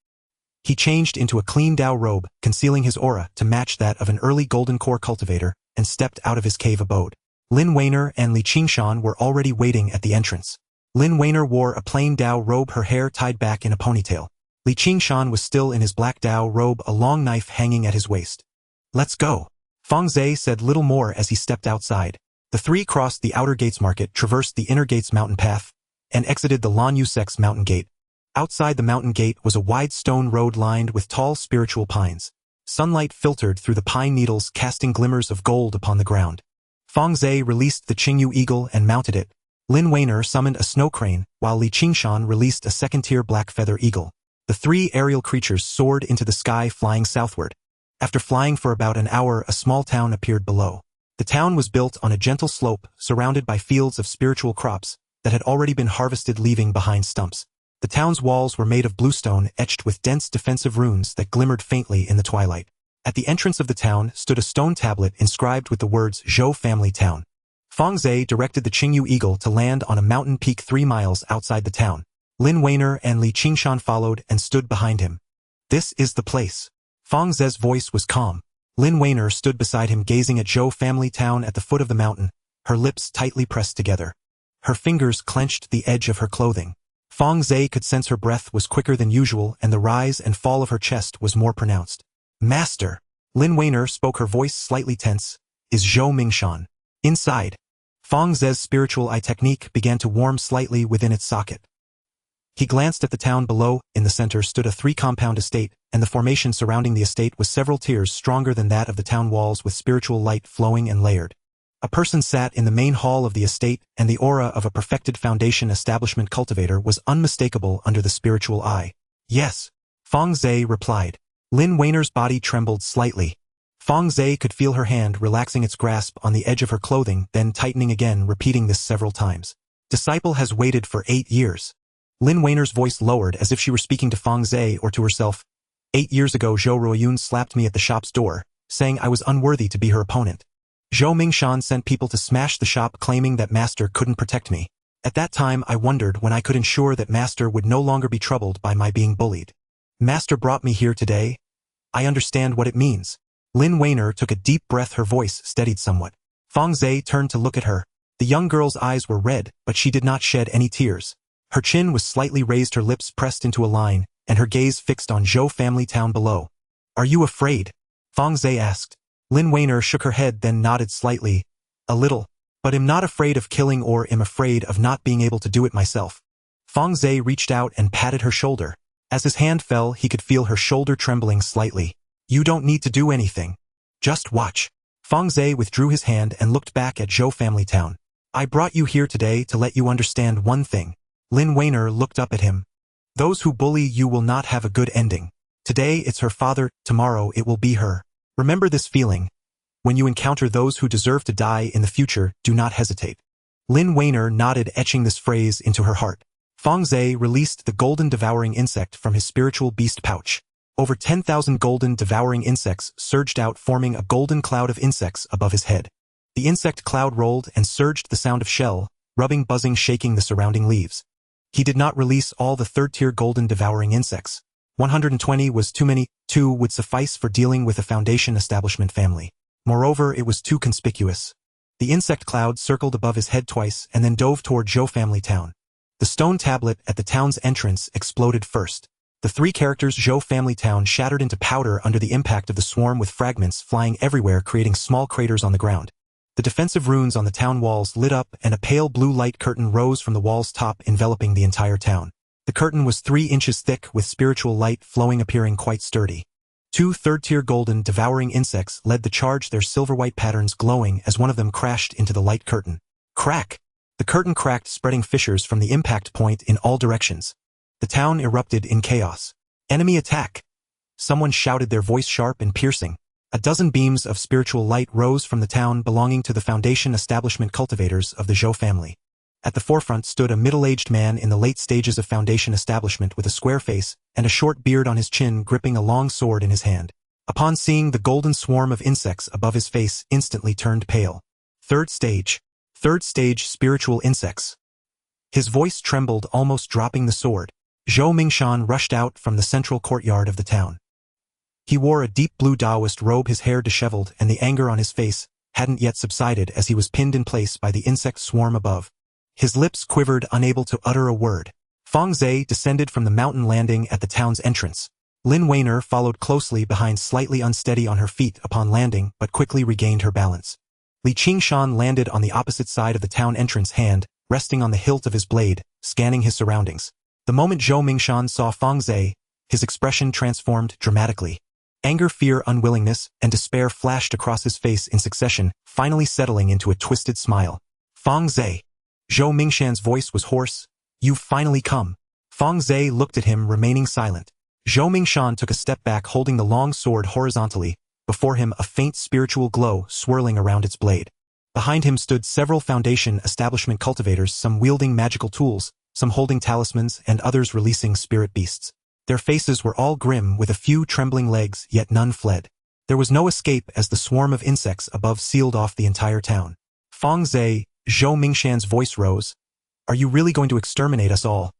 He changed into a clean Dao robe, concealing his aura to match that of an early golden core cultivator, and stepped out of his cave abode. Lin Weiner and Li Qingshan were already waiting at the entrance. Lin Weiner wore a plain Dao robe, her hair tied back in a ponytail. Li Qingshan was still in his black Dao robe, a long knife hanging at his waist. "Let's go." Fang Ze said little more as he stepped outside. The three crossed the outer gates market, traversed the inner gates mountain path, and exited the Lan Yu sect's mountain gate. Outside the mountain gate was a wide stone road lined with tall spiritual pines. Sunlight filtered through the pine needles, casting glimmers of gold upon the ground. Fang Ze released the Qingyu eagle and mounted it. Lin Weiner summoned a snow crane, while Li Qingshan released a second-tier black feather eagle. The three aerial creatures soared into the sky, flying southward. After flying for about an hour, a small town appeared below. The town was built on a gentle slope, surrounded by fields of spiritual crops that had already been harvested, leaving behind stumps. The town's walls were made of bluestone, etched with dense defensive runes that glimmered faintly in the twilight. At the entrance of the town stood a stone tablet inscribed with the words Zhou Family Town. Fang Ze directed the Qingyu eagle to land on a mountain peak 3 miles outside the town. Lin Weiner and Li Qingshan followed and stood behind him. "This is the place." Fang Ze's voice was calm. Lin Weiner stood beside him, gazing at Zhou Family Town at the foot of the mountain, her lips tightly pressed together. Her fingers clenched the edge of her clothing. Fang Ze could sense her breath was quicker than usual, and the rise and fall of her chest was more pronounced. "Master," Lin Weiner spoke, her voice slightly tense, "is Zhou Mingshan inside?" Fang Ze's spiritual eye technique began to warm slightly within its socket. He glanced at the town below. In the center stood a 3-compound estate, and the formation surrounding the estate was several tiers stronger than that of the town walls, with spiritual light flowing and layered. A person sat in the main hall of the estate, and the aura of a perfected foundation establishment cultivator was unmistakable under the spiritual eye. "Yes," Fang Ze replied. Lin Weiner's body trembled slightly. Fang Ze could feel her hand relaxing its grasp on the edge of her clothing, then tightening again, repeating this several times. "Disciple has waited for 8 years. Lin Weiner's voice lowered as if she were speaking to Fang Ze or to herself. 8 years ago, Zhou Ruoyun slapped me at the shop's door, saying I was unworthy to be her opponent. Zhou Mingshan sent people to smash the shop, claiming that Master couldn't protect me. At that time, I wondered when I could ensure that Master would no longer be troubled by my being bullied. Master brought me here today. I understand what it means." Lin Weiner took a deep breath, her voice steadied somewhat. Fang Ze turned to look at her. The young girl's eyes were red, but she did not shed any tears. Her chin was slightly raised, her lips pressed into a line, and her gaze fixed on Zhou Family Town below. "Are you afraid?" Fang Ze asked. Lin Weiner shook her head, then nodded slightly. "A little. But am not afraid of killing, or am afraid of not being able to do it myself." Fang Ze reached out and patted her shoulder. As his hand fell, he could feel her shoulder trembling slightly. You don't need to do anything. Just watch. Fang Ze withdrew his hand and looked back at Zhou family town. I brought you here today to let you understand one thing. Lin Weiner looked up at him. Those who bully you will not have a good ending. Today it's her father, tomorrow it will be her. Remember this feeling. When you encounter those who deserve to die in the future, do not hesitate. Lin Weiner nodded, etching this phrase into her heart. Fang Ze released the golden devouring insect from his spiritual beast pouch. Over 10,000 golden devouring insects surged out, forming a golden cloud of insects above his head. The insect cloud rolled and surged, the sound of shell, rubbing, buzzing, shaking the surrounding leaves. He did not release all the third-tier golden devouring insects. 120 was too many. 2 would suffice for dealing with a foundation establishment family. Moreover, it was too conspicuous. The insect cloud circled above his head twice and then dove toward Zhou family town. The stone tablet at the town's entrance exploded first. The 3 characters Zhou family town shattered into powder under the impact of the swarm, with fragments flying everywhere, creating small craters on the ground. The defensive runes on the town walls lit up and a pale blue light curtain rose from the wall's top, enveloping the entire town. The curtain was 3 inches thick, with spiritual light flowing, appearing quite sturdy. 2 third-tier golden devouring insects led the charge, their silver-white patterns glowing as one of them crashed into the light curtain. Crack! The curtain cracked, spreading fissures from the impact point in all directions. The town erupted in chaos. Enemy attack! Someone shouted, their voice sharp and piercing. A dozen beams of spiritual light rose from the town belonging to the foundation establishment cultivators of the Zhou family. At the forefront stood a middle-aged man in the late stages of foundation establishment, with a square face and a short beard on his chin, gripping a long sword in his hand. Upon seeing the golden swarm of insects above his face, instantly turned pale. Third stage spiritual insects. His voice trembled, almost dropping the sword. Zhou Mingshan rushed out from the central courtyard of the town. He wore a deep blue Taoist robe, his hair disheveled, and the anger on his face hadn't yet subsided as he was pinned in place by the insect swarm above. His lips quivered, unable to utter a word. Fang Ze descended from the mountain landing at the town's entrance. Lin Weiner followed closely behind, slightly unsteady on her feet upon landing, but quickly regained her balance. Li Qingshan landed on the opposite side of the town entrance, hand resting on the hilt of his blade, scanning his surroundings. The moment Zhou Mingshan saw Fang Ze, his expression transformed dramatically. Anger, fear, unwillingness, and despair flashed across his face in succession, finally settling into a twisted smile. Fang Ze. Zhou Mingshan's voice was hoarse. You've finally come. Fang Ze looked at him, remaining silent. Zhou Mingshan took a step back, holding the long sword horizontally, before him, a faint spiritual glow swirling around its blade. Behind him stood several foundation establishment cultivators, some wielding magical tools, some holding talismans, and others releasing spirit beasts. Their faces were all grim, with a few trembling legs, yet none fled. There was no escape as the swarm of insects above sealed off the entire town. Fang Ze, Zhou Mingshan's voice rose. Are you really going to exterminate us all?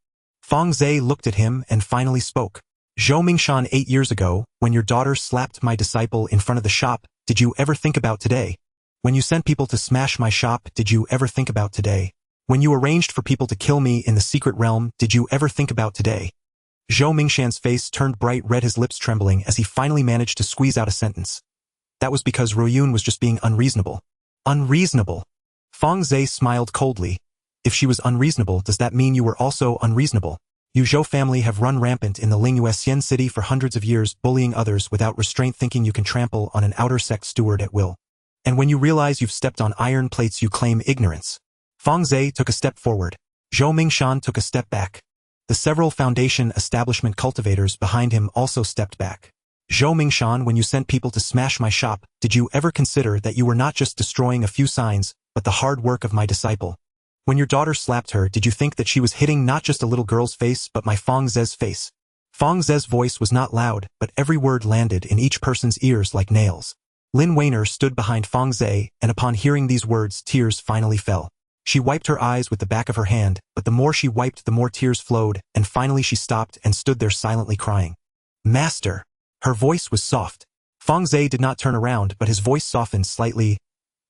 Fang Ze looked at him and finally spoke. Zhou Mingshan, 8 years ago, when your daughter slapped my disciple in front of the shop, did you ever think about today? When you sent people to smash my shop, did you ever think about today? When you arranged for people to kill me in the secret realm, did you ever think about today? Zhou Mingshan's face turned bright red, his lips trembling as he finally managed to squeeze out a sentence. That was because Ruoyun was just being unreasonable. Unreasonable. Fang Ze smiled coldly. If she was unreasonable, does that mean you were also unreasonable? You Zhou family have run rampant in the Lingyue Xian city for hundreds of years, bullying others without restraint, thinking you can trample on an outer sect steward at will. And when you realize you've stepped on iron plates, you claim ignorance. Fang Ze took a step forward. Zhou Mingshan took a step back. The several foundation establishment cultivators behind him also stepped back. Zhou Mingshan, when you sent people to smash my shop, did you ever consider that you were not just destroying a few signs, but the hard work of my disciple? When your daughter slapped her, did you think that she was hitting not just a little girl's face, but my Fang Ze's face? Fang Ze's voice was not loud, but every word landed in each person's ears like nails. Lin Weiner stood behind Fang Ze, and upon hearing these words, tears finally fell. She wiped her eyes with the back of her hand, but the more she wiped, the more tears flowed, and finally she stopped and stood there silently crying. Master! Her voice was soft. Fang Ze did not turn around, but his voice softened slightly.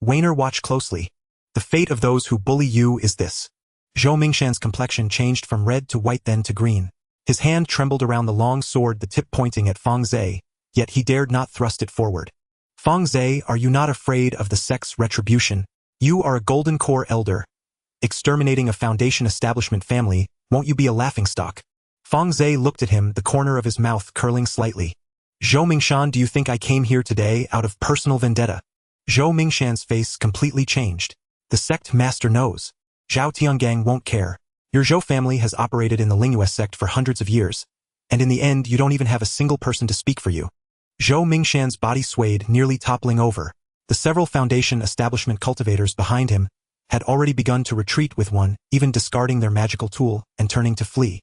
Weiner, watch closely. The fate of those who bully you is this. Zhou Mingshan's complexion changed from red to white, then to green. His hand trembled around the long sword, the tip pointing at Fang Ze, yet he dared not thrust it forward. Fang Ze, are you not afraid of the sect's retribution? You are a golden core elder. Exterminating a foundation establishment family, won't you be a laughingstock? Fang Ze looked at him, the corner of his mouth curling slightly. Zhou Mingshan, do you think I came here today out of personal vendetta? Zhou Mingshan's face completely changed. The sect master knows. Zhao Tiangang won't care. Your Zhou family has operated in the Lingyue sect for hundreds of years, and in the end you don't even have a single person to speak for you. Zhou Mingshan's body swayed, nearly toppling over. The several Foundation establishment cultivators behind him had already begun to retreat, with one even discarding their magical tool and turning to flee.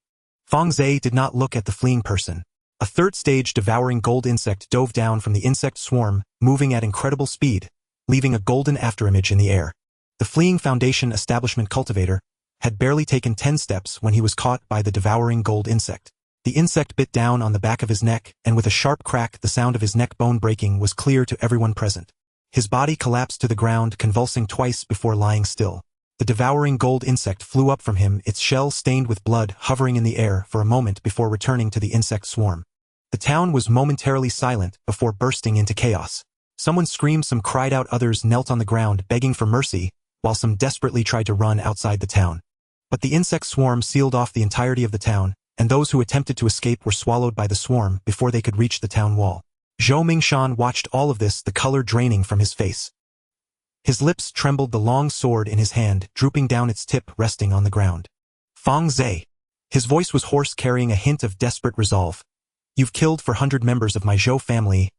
Fang Ze did not look at the fleeing person. A third-stage devouring gold insect dove down from the insect swarm, moving at incredible speed, leaving a golden afterimage in the air. The fleeing Foundation establishment cultivator had barely taken 10 steps when he was caught by the devouring gold insect. The insect bit down on the back of his neck, and with a sharp crack, the sound of his neck bone breaking was clear to everyone present. His body collapsed to the ground, convulsing twice before lying still. The devouring gold insect flew up from him, its shell stained with blood, hovering in the air for a moment before returning to the insect swarm. The town was momentarily silent before bursting into chaos. Someone screamed, some cried out, others knelt on the ground begging for mercy, while some desperately tried to run outside the town. But the insect swarm sealed off the entirety of the town, and those who attempted to escape were swallowed by the swarm before they could reach the town wall. Zhou Mingshan watched all of this, the color draining from his face. His lips trembled, the long sword in his hand drooping down, its tip resting on the ground. Fang Ze. His voice was hoarse, carrying a hint of desperate resolve. You've killed 400 members of my Zhou family.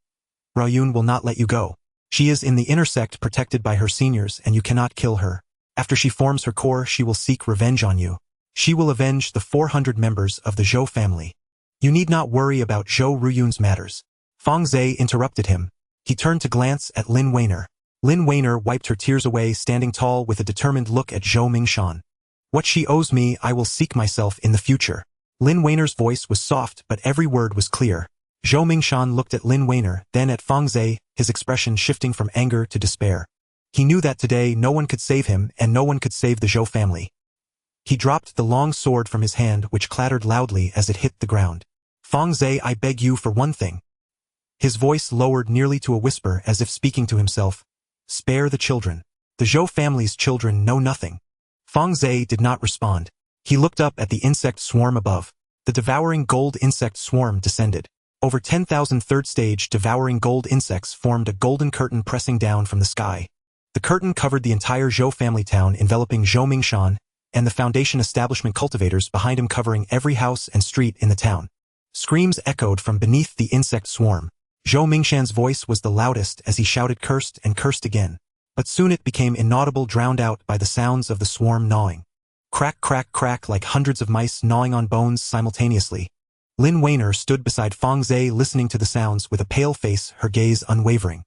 Raoyun will not let you go. She is in the inner sect, protected by her seniors, and you cannot kill her. After she forms her core, she will seek revenge on you. She will avenge the 400 members of the Zhou family. You need not worry about Zhou Ruyun's matters. Fang Ze interrupted him. He turned to glance at Lin Weiner. Lin Weiner wiped her tears away, standing tall with a determined look at Zhou Mingshan. What she owes me, I will seek myself in the future. Lin Weiner's voice was soft, but every word was clear. Zhou Mingshan looked at Lin Weiner, then at Fang Ze, his expression shifting from anger to despair. He knew that today no one could save him, and no one could save the Zhou family. He dropped the long sword from his hand, which clattered loudly as it hit the ground. Fang Ze, I beg you for one thing. His voice lowered nearly to a whisper, as if speaking to himself. Spare the children. The Zhou family's children know nothing. Fang Ze did not respond. He looked up at the insect swarm above. The devouring gold insect swarm descended. Over 10,000 third-stage devouring gold insects formed a golden curtain pressing down from the sky. The curtain covered the entire Zhou family town, enveloping Zhou Mingshan and the Foundation establishment cultivators behind him, covering every house and street in the town. Screams echoed from beneath the insect swarm. Zhou Mingshan's voice was the loudest as he shouted, cursed and cursed again. But soon it became inaudible, drowned out by the sounds of the swarm gnawing. Crack, crack, crack, like hundreds of mice gnawing on bones simultaneously. Lin Weiner stood beside Fang Ze, listening to the sounds with a pale face, her gaze unwavering.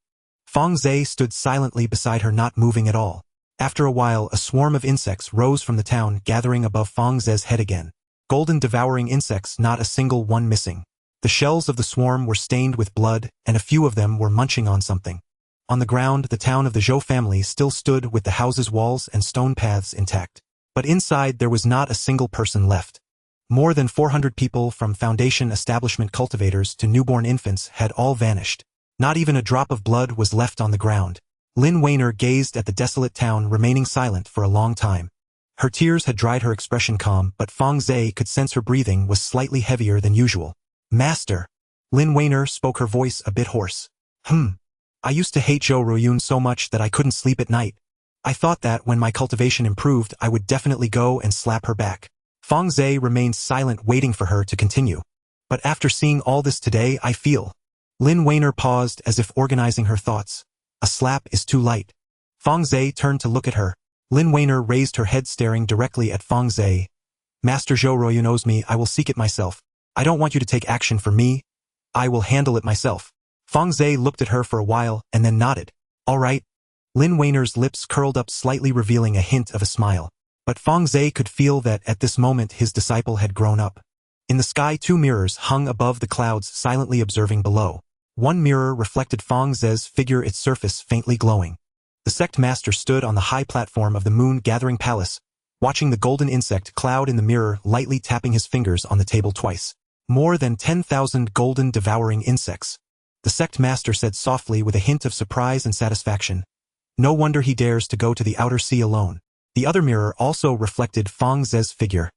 Fang Ze stood silently beside her, not moving at all. After a while, a swarm of insects rose from the town, gathering above Fang Ze's head again. Golden devouring insects, not a single one missing. The shells of the swarm were stained with blood, and a few of them were munching on something. On the ground, the town of the Zhou family still stood, with the houses' walls and stone paths intact. But inside there was not a single person left. More than 400 people, from Foundation establishment cultivators to newborn infants, had all vanished. Not even a drop of blood was left on the ground. Lin Weiner gazed at the desolate town, remaining silent for a long time. Her tears had dried, her expression calm, but Fang Ze could sense her breathing was slightly heavier than usual. Master. Lin Weiner spoke, her voice a bit hoarse. I used to hate Zhou Ruyun so much that I couldn't sleep at night. I thought that when my cultivation improved, I would definitely go and slap her back. Fang Ze remained silent, waiting for her to continue. But after seeing all this today, I feel. Lin Weiner paused, as if organizing her thoughts. A slap is too light. Fang Ze turned to look at her. Lin Weiner raised her head, staring directly at Fang Ze. Master Zhou Ruyun owes me, I will seek it myself. I don't want you to take action for me. I will handle it myself. Fang Ze looked at her for a while, and then nodded. All right. Lin Weiner's lips curled up slightly, revealing a hint of a smile. But Fang Ze could feel that at this moment his disciple had grown up. In the sky, 2 mirrors hung above the clouds, silently observing below. One mirror reflected Fang Ze's figure, its surface faintly glowing. The sect master stood on the high platform of the moon-gathering palace, watching the golden insect cloud in the mirror, lightly tapping his fingers on the table twice. More than 10,000 golden devouring insects. The sect master said softly, with a hint of surprise and satisfaction. No wonder he dares to go to the outer sea alone. The other mirror also reflected Fang Ze's figure.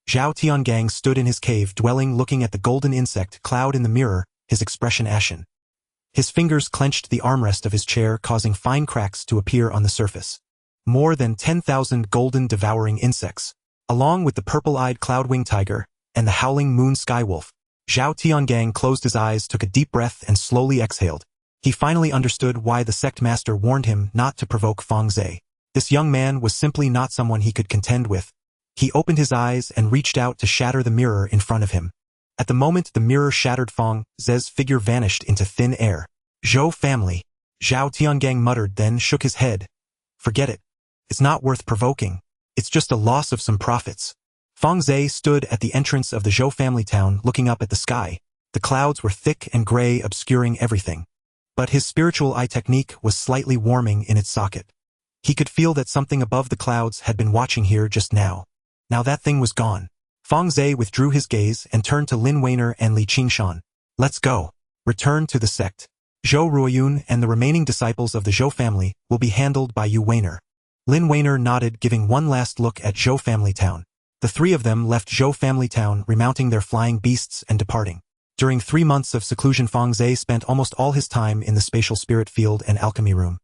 Zhao Tiangang stood in his cave dwelling looking at the golden insect cloud in the mirror, his expression ashen. His fingers clenched the armrest of his chair causing fine cracks to appear on the surface. More than 10,000 golden devouring insects, along with the purple-eyed cloud-winged tiger and the howling moon skywolf. Zhao Tiangang closed his eyes, took a deep breath and slowly exhaled. He finally understood why the sect master warned him not to provoke Fang Ze. This young man was simply not someone he could contend with. He opened his eyes and reached out to shatter the mirror in front of him. At the moment the mirror shattered, Fang Ze's figure vanished into thin air. Zhou family. Zhao Tiangang muttered, then shook his head. Forget it. It's not worth provoking. It's just a loss of some profits. Fang Ze stood at the entrance of the Zhou family town looking up at the sky. The clouds were thick and gray, obscuring everything. But his spiritual eye technique was slightly warming in its socket. He could feel that something above the clouds had been watching here just now. Now that thing was gone. Fang Ze withdrew his gaze and turned to Lin Weiner and Li Qingshan. Let's go. Return to the sect. Zhou Ruoyun and the remaining disciples of the Zhou family will be handled by you Weiner. Lin Weiner nodded, giving one last look at Zhou family town. The three of them left Zhou family town, remounting their flying beasts and departing. During 3 months of seclusion, Fang Ze spent almost all his time in the spatial spirit field and alchemy room.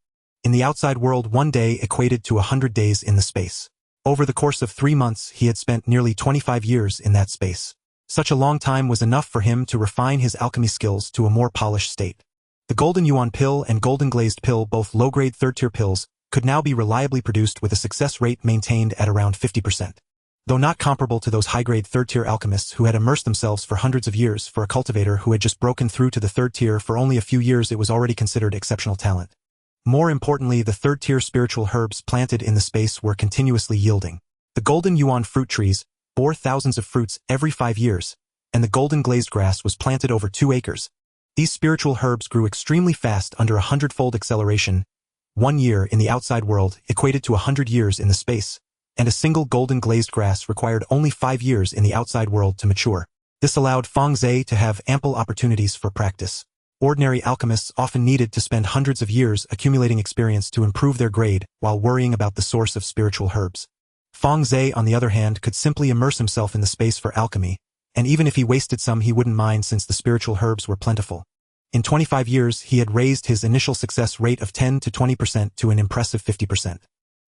In the outside world, 1 day equated to 100 days in the space. Over the course of 3 months, he had spent nearly 25 years in that space. Such a long time was enough for him to refine his alchemy skills to a more polished state. The golden yuan pill and golden glazed pill, both low-grade third-tier pills, could now be reliably produced with a success rate maintained at around 50%. Though not comparable to those high-grade third-tier alchemists who had immersed themselves for hundreds of years, for a cultivator who had just broken through to the third tier for only a few years, it was already considered exceptional talent. More importantly, the third-tier spiritual herbs planted in the space were continuously yielding. The golden yuan fruit trees bore thousands of fruits every 5 years, and the golden glazed grass was planted over 2 acres. These spiritual herbs grew extremely fast under 100-fold acceleration. 1 year in the outside world equated to 100 years in the space, and a single golden glazed grass required only 5 years in the outside world to mature. This allowed Fang Ze to have ample opportunities for practice. Ordinary alchemists often needed to spend hundreds of years accumulating experience to improve their grade while worrying about the source of spiritual herbs. Fang Ze, on the other hand, could simply immerse himself in the space for alchemy, and even if he wasted some he wouldn't mind since the spiritual herbs were plentiful. In 25 years he had raised his initial success rate of 10 to 20% to an impressive 50%.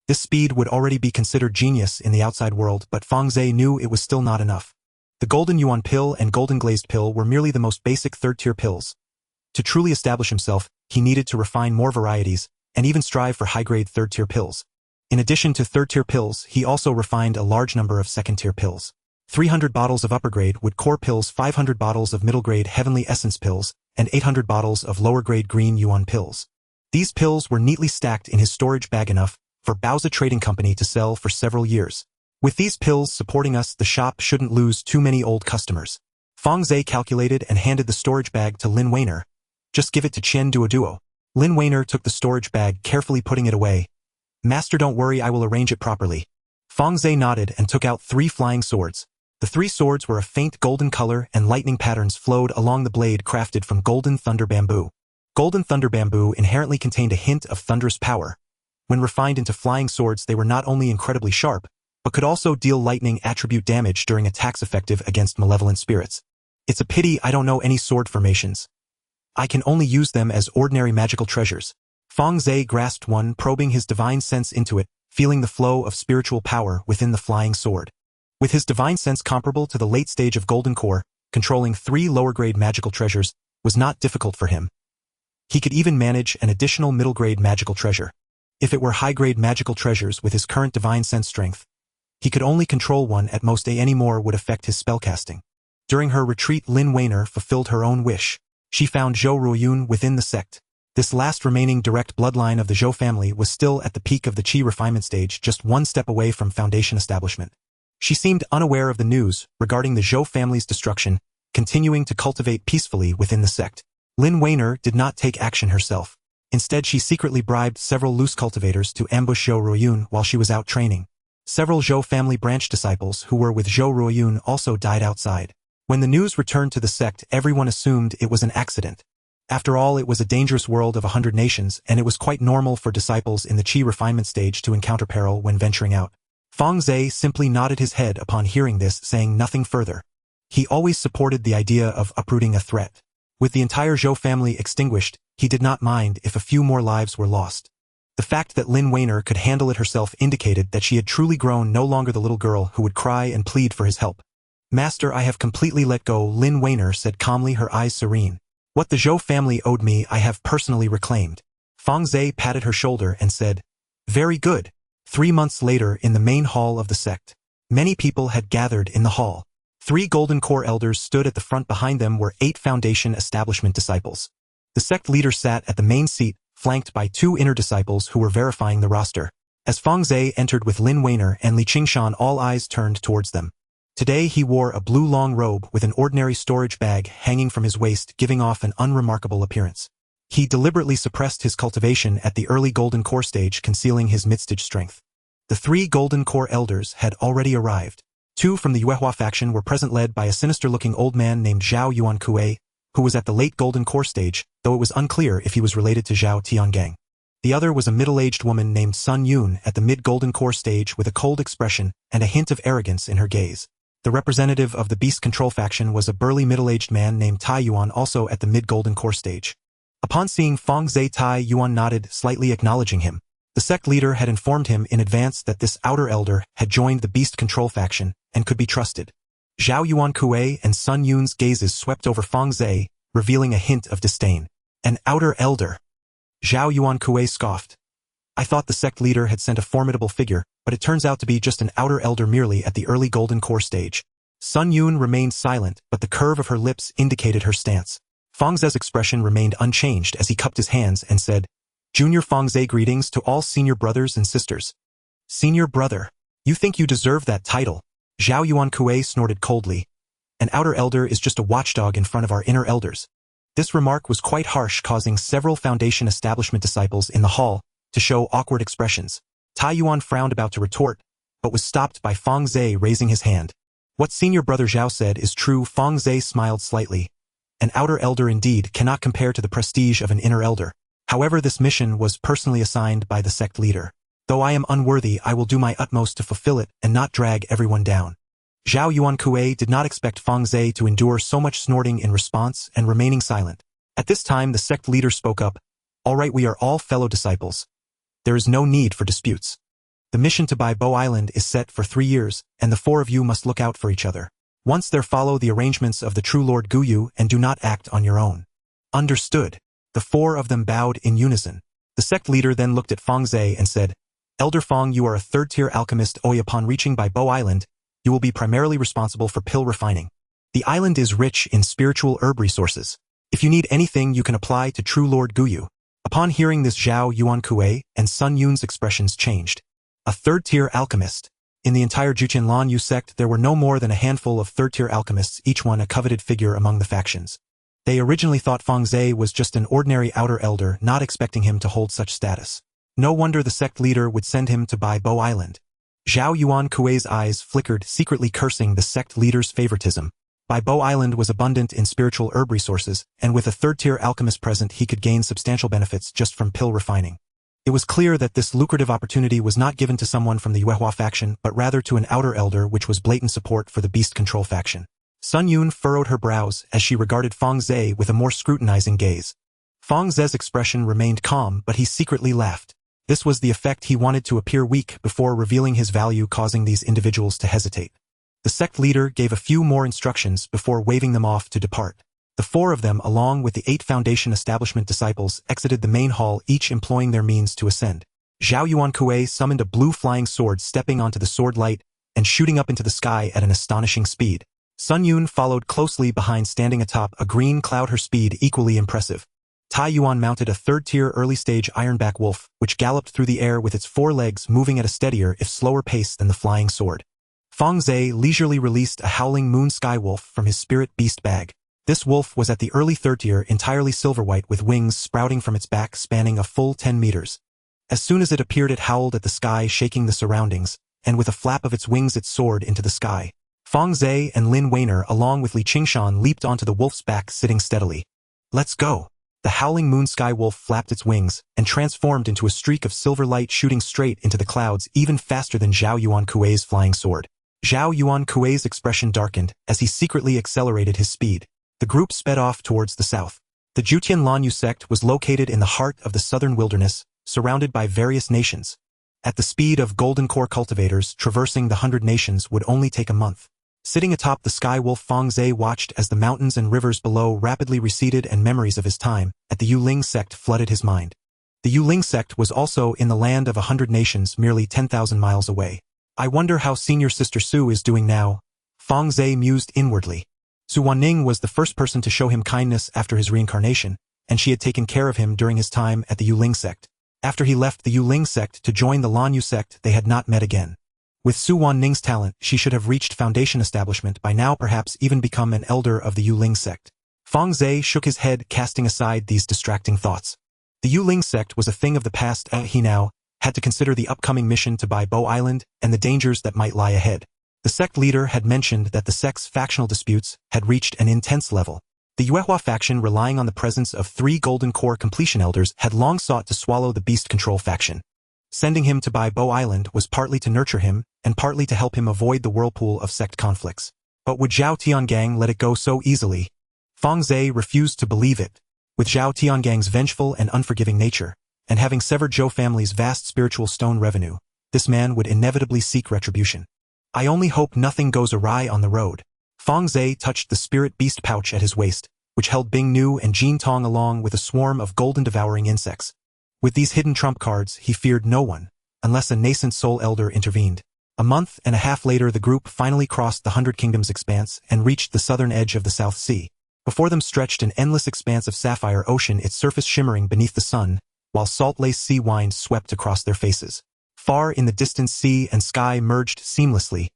This speed would already be considered genius in the outside world, but Fang Ze knew it was still not enough. The golden yuan pill and golden glazed pill were merely the most basic third-tier pills. To truly establish himself, he needed to refine more varieties, and even strive for high-grade third-tier pills. In addition to third-tier pills, he also refined a large number of second-tier pills. 300 bottles of upper-grade wood core pills, 500 bottles of middle-grade heavenly essence pills, and 800 bottles of lower-grade green yuan pills. These pills were neatly stacked in his storage bag, enough for Baozi Trading Company to sell for several years. With these pills supporting us, the shop shouldn't lose too many old customers. Fang Ze calculated and handed the storage bag to Lin Weiner. Just give it to Chen Duoduo. Lin Weiner took the storage bag, carefully putting it away. Master, don't worry, I will arrange it properly. Fang Ze nodded and took out 3 flying swords. The 3 swords were a faint golden color and lightning patterns flowed along the blade, crafted from golden thunder bamboo. Golden thunder bamboo inherently contained a hint of thunderous power. When refined into flying swords, they were not only incredibly sharp, but could also deal lightning attribute damage during attacks effective against malevolent spirits. It's a pity I don't know any sword formations. I can only use them as ordinary magical treasures. Fang Ze grasped one, probing his divine sense into it, feeling the flow of spiritual power within the flying sword. With his divine sense comparable to the late stage of Golden Core, controlling 3 lower-grade magical treasures was not difficult for him. He could even manage an additional middle-grade magical treasure. If it were high-grade magical treasures with his current divine sense strength, he could only control one at most. Any more would affect his spellcasting. During her retreat, Lin Weiner fulfilled her own wish. She found Zhou Ruoyun within the sect. This last remaining direct bloodline of the Zhou family was still at the peak of the qi refinement stage, just 1 step away from foundation establishment. She seemed unaware of the news regarding the Zhou family's destruction, continuing to cultivate peacefully within the sect. Lin Weiner did not take action herself. Instead, she secretly bribed several loose cultivators to ambush Zhou Ruoyun while she was out training. Several Zhou family branch disciples who were with Zhou Ruoyun also died outside. When the news returned to the sect, everyone assumed it was an accident. After all, it was a dangerous world of 100 nations, and it was quite normal for disciples in the qi refinement stage to encounter peril when venturing out. Fang Ze simply nodded his head upon hearing this, saying nothing further. He always supported the idea of uprooting a threat. With the entire Zhou family extinguished, he did not mind if a few more lives were lost. The fact that Lin Weiner could handle it herself indicated that she had truly grown, no longer the little girl who would cry and plead for his help. Master, I have completely let go, Lin Weiner said calmly, her eyes serene. What the Zhou family owed me I have personally reclaimed. Fang Ze patted her shoulder and said, very good. 3 months later, in the main hall of the sect, many people had gathered in the hall. 3 Golden Core elders stood at the front. Behind them were 8 Foundation establishment disciples. The sect leader sat at the main seat, flanked by 2 inner disciples who were verifying the roster. As Fang Ze entered with Lin Weiner and Li Qingshan, all eyes turned towards them. Today he wore a blue long robe with an ordinary storage bag hanging from his waist, giving off an unremarkable appearance. He deliberately suppressed his cultivation at the early Golden Core stage, concealing his mid-stage strength. The 3 Golden Core elders had already arrived. 2 from the Yuehua faction were present, led by a sinister-looking old man named Zhao Yuankue, who was at the late Golden Core stage, though it was unclear if he was related to Zhao Tiangang. The other was a middle-aged woman named Sun Yun at the mid-Golden Core stage, with a cold expression and a hint of arrogance in her gaze. The representative of the Beast Control faction was a burly middle-aged man named Tai Yuan, also at the mid-Golden Core stage. Upon seeing Fang Ze, Tai Yuan nodded, slightly acknowledging him. The sect leader had informed him in advance that this outer elder had joined the Beast Control faction and could be trusted. Zhao Yuankue and Sun Yun's gazes swept over Fang Ze, revealing a hint of disdain. An outer elder. Zhao Yuankue scoffed. I thought the sect leader had sent a formidable figure, but it turns out to be just an outer elder merely at the early Golden Core stage. Sun Yun remained silent, but the curve of her lips indicated her stance. Fang Ze's expression remained unchanged as he cupped his hands and said, Junior Fang Ze, greetings to all senior brothers and sisters. Senior brother. You think you deserve that title? Zhao Yuankue snorted coldly. An outer elder is just a watchdog in front of our inner elders. This remark was quite harsh, causing several Foundation establishment disciples in the hall to show awkward expressions. Tai Yuan frowned, about to retort, but was stopped by Fang Ze raising his hand. What senior brother Zhao said is true. Fang Ze smiled slightly. An outer elder indeed cannot compare to the prestige of an inner elder. However, this mission was personally assigned by the sect leader. Though I am unworthy, I will do my utmost to fulfill it and not drag everyone down. Zhao Yuankue did not expect Fang Ze to endure so much snorting in response and remaining silent. At this time, the sect leader spoke up. All right, we are all fellow disciples. There is no need for disputes. The mission to buy Bo Island is set for 3 years, and the 4 of you must look out for each other. Once there, follow the arrangements of the true Lord Guyu and do not act on your own. Understood. The 4 of them bowed in unison. The sect leader then looked at Fang Ze and said, Elder Fang, you are a 3rd-tier alchemist. Upon reaching by Bo Island, you will be primarily responsible for pill refining. The island is rich in spiritual herb resources. If you need anything, you can apply to true Lord Guyu. Upon hearing this, Zhao Yuankue and Sun Yun's expressions changed. A 3rd-tier alchemist. In the entire Juqianlan Yu sect, there were no more than a handful of 3rd-tier alchemists, each one a coveted figure among the factions. They originally thought Fang Ze was just an ordinary outer elder, not expecting him to hold such status. No wonder the sect leader would send him to buy Bo Island. Zhao Yuankue's eyes flickered, secretly cursing the sect leader's favoritism. Bai Bo Island was abundant in spiritual herb resources, and with a 3rd-tier alchemist present, he could gain substantial benefits just from pill refining. It was clear that this lucrative opportunity was not given to someone from the Yuehua faction, but rather to an outer elder, which was blatant support for the Beast Control faction. Sun Yun furrowed her brows as she regarded Fang Ze with a more scrutinizing gaze. Fang Ze's expression remained calm, but he secretly laughed. This was the effect he wanted, to appear weak before revealing his value, causing these individuals to hesitate. The sect leader gave a few more instructions before waving them off to depart. The 4 of them, along with the 8 Foundation establishment disciples, exited the main hall, each employing their means to ascend. Zhao Yuankue summoned a blue flying sword, stepping onto the sword light and shooting up into the sky at an astonishing speed. Sun Yun followed closely behind, standing atop a green cloud, her speed equally impressive. Tai Yuan mounted a 3rd-tier early-stage ironback wolf, which galloped through the air with its 4 legs moving at a steadier, if slower pace than the flying sword. Fang Ze leisurely released a howling moon sky wolf from his spirit beast bag. This wolf was at the early 3rd-tier, entirely silver-white, with wings sprouting from its back spanning a full 10 meters. As soon as it appeared, it howled at the sky, shaking the surroundings, and with a flap of its wings it soared into the sky. Fang Ze and Lin Weiner, along with Li Qingshan, leaped onto the wolf's back, sitting steadily. Let's go. The howling moon sky wolf flapped its wings and transformed into a streak of silver light shooting straight into the clouds even faster than Zhao Yuan Kuei's flying sword. Zhao Yuan Kuei's expression darkened as he secretly accelerated his speed. The group sped off towards the south. The Jutian Lanyu sect was located in the heart of the southern wilderness, surrounded by various nations. At the speed of golden core cultivators, traversing the 100 nations would only take a month. Sitting atop the sky wolf, Fang Ze watched as the mountains and rivers below rapidly receded and memories of his time at the Yuling sect flooded his mind. The Yuling sect was also in the land of 100 nations merely 10,000 miles away. I wonder how senior sister Su is doing now, Fang Ze mused inwardly. Su Wanning was the first person to show him kindness after his reincarnation, and she had taken care of him during his time at the Yuling sect. After he left the Yuling sect to join the Lanyu sect, they had not met again. With Su Wanning's talent, she should have reached foundation establishment by now, perhaps even become an elder of the Yuling sect. Fang Ze shook his head, casting aside these distracting thoughts. The Yuling sect was a thing of the past, and he now had to consider the upcoming mission to Bai Bo Island and the dangers that might lie ahead. The sect leader had mentioned that the sect's factional disputes had reached an intense level. The Yuehua faction, relying on the presence of 3 Golden Core completion elders, had long sought to swallow the Beast Control faction. Sending him to Bai Bo Island was partly to nurture him and partly to help him avoid the whirlpool of sect conflicts. But would Zhao Tiangang let it go so easily? Fang Ze refused to believe it. With Zhao Tiangang's vengeful and unforgiving nature, and having severed Zhou family's vast spiritual stone revenue, this man would inevitably seek retribution. I only hope nothing goes awry on the road. Fang Ze touched the spirit beast pouch at his waist, which held Bing Nu and Jin Tong along with a swarm of golden devouring insects. With these hidden trump cards, he feared no one, unless a nascent soul elder intervened. A month and a half later, the group finally crossed the 100 Kingdoms expanse and reached the southern edge of the South Sea. Before them stretched an endless expanse of sapphire ocean, its surface shimmering beneath the sun, while salt-laced sea wind swept across their faces. Far in the distance, sea and sky merged seamlessly,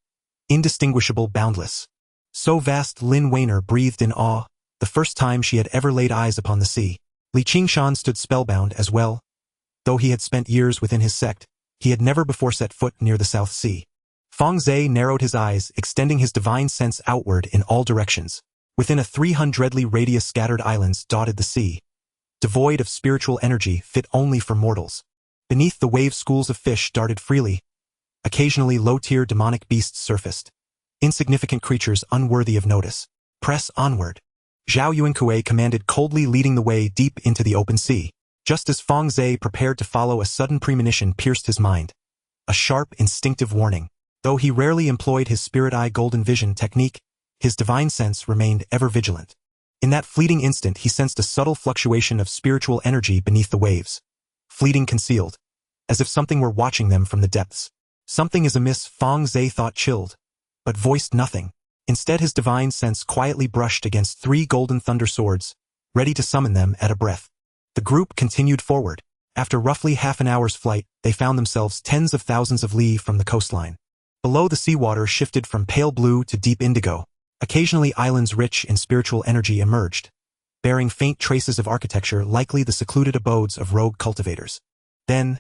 indistinguishable, boundless. So vast, Lin Weiner breathed in awe, the first time she had ever laid eyes upon the sea. Li Qingshan stood spellbound as well. Though he had spent years within his sect, he had never before set foot near the South Sea. Fang Ze narrowed his eyes, extending his divine sense outward in all directions. Within a 300-li radius, scattered islands dotted the sea, devoid of spiritual energy fit only for mortals. Beneath the waves, schools of fish darted freely. Occasionally, low-tier demonic beasts surfaced, insignificant creatures unworthy of notice. Press onward, Zhao Yuan Kuei commanded, coldly leading the way deep into the open sea. Just as Fang Ze prepared to follow, a sudden premonition pierced his mind. A sharp, instinctive warning. Though he rarely employed his spirit eye golden vision technique, his divine sense remained ever vigilant. In that fleeting instant, he sensed a subtle fluctuation of spiritual energy beneath the waves. Fleeting, concealed, as if something were watching them from the depths. Something is amiss, Fang Ze thought, chilled, but voiced nothing. Instead, his divine sense quietly brushed against 3 golden thunder swords, ready to summon them at a breath. The group continued forward. After roughly half an hour's flight, they found themselves tens of thousands of li from the coastline. Below, the seawater shifted from pale blue to deep indigo. Occasionally, islands rich in spiritual energy emerged, bearing faint traces of architecture, likely the secluded abodes of rogue cultivators. Then,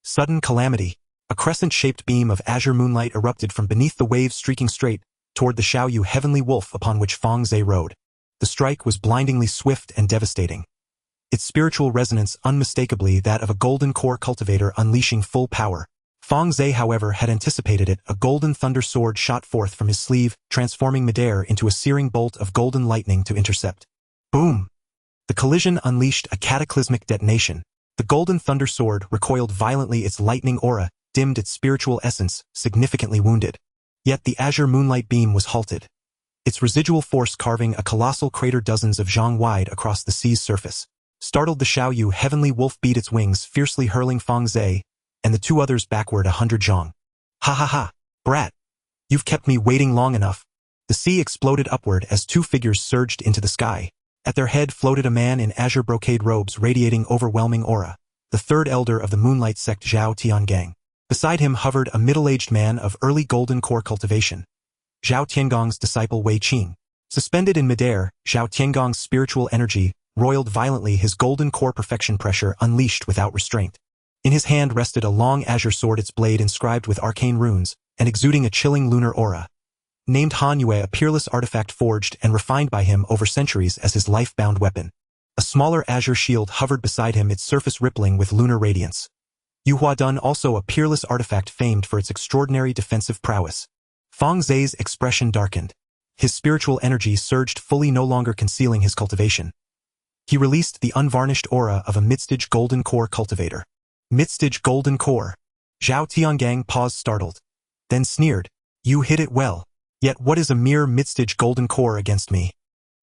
sudden calamity. A crescent-shaped beam of azure moonlight erupted from beneath the waves, streaking straight toward the Xiaoyu heavenly wolf upon which Fang Ze rode. The strike was blindingly swift and devastating, its spiritual resonance unmistakably that of a golden core cultivator unleashing full power. Fang Ze, however, had anticipated it. A golden thunder sword shot forth from his sleeve, transforming midair into a searing bolt of golden lightning to intercept. Boom! The collision unleashed a cataclysmic detonation. The golden thunder sword recoiled violently, its lightning aura dimmed its spiritual essence, significantly wounded. Yet the azure moonlight beam was halted, its residual force carving a colossal crater dozens of zhang wide across the sea's surface. Startled, the Xiaoyu heavenly wolf beat its wings, fiercely hurling Fang Ze and the 2 others backward 100 zhang. Ha ha ha, brat! You've kept me waiting long enough. The sea exploded upward as 2 figures surged into the sky. At their head floated a man in azure brocade robes radiating overwhelming aura, the 3rd elder of the Moonlight sect, Zhao Tiangang. Beside him hovered a middle-aged man of early golden core cultivation, Zhao Tiangong's disciple Wei Qing. Suspended in midair, Zhao Tiangong's spiritual energy roiled violently, his golden core perfection pressure unleashed without restraint. In his hand rested a long azure sword, its blade inscribed with arcane runes and exuding a chilling lunar aura. Named Han Yue, a peerless artifact forged and refined by him over centuries as his life-bound weapon. A smaller azure shield hovered beside him, its surface rippling with lunar radiance. Yuhua Dun, also a peerless artifact famed for its extraordinary defensive prowess. Fang Ze's expression darkened. His spiritual energy surged fully, no longer concealing his cultivation. He released the unvarnished aura of a mid-stage golden core cultivator. Mid-stage golden core. Zhao Tiangang paused, startled. Then sneered. You hit it well. Yet what is a mere mid-stage golden core against me?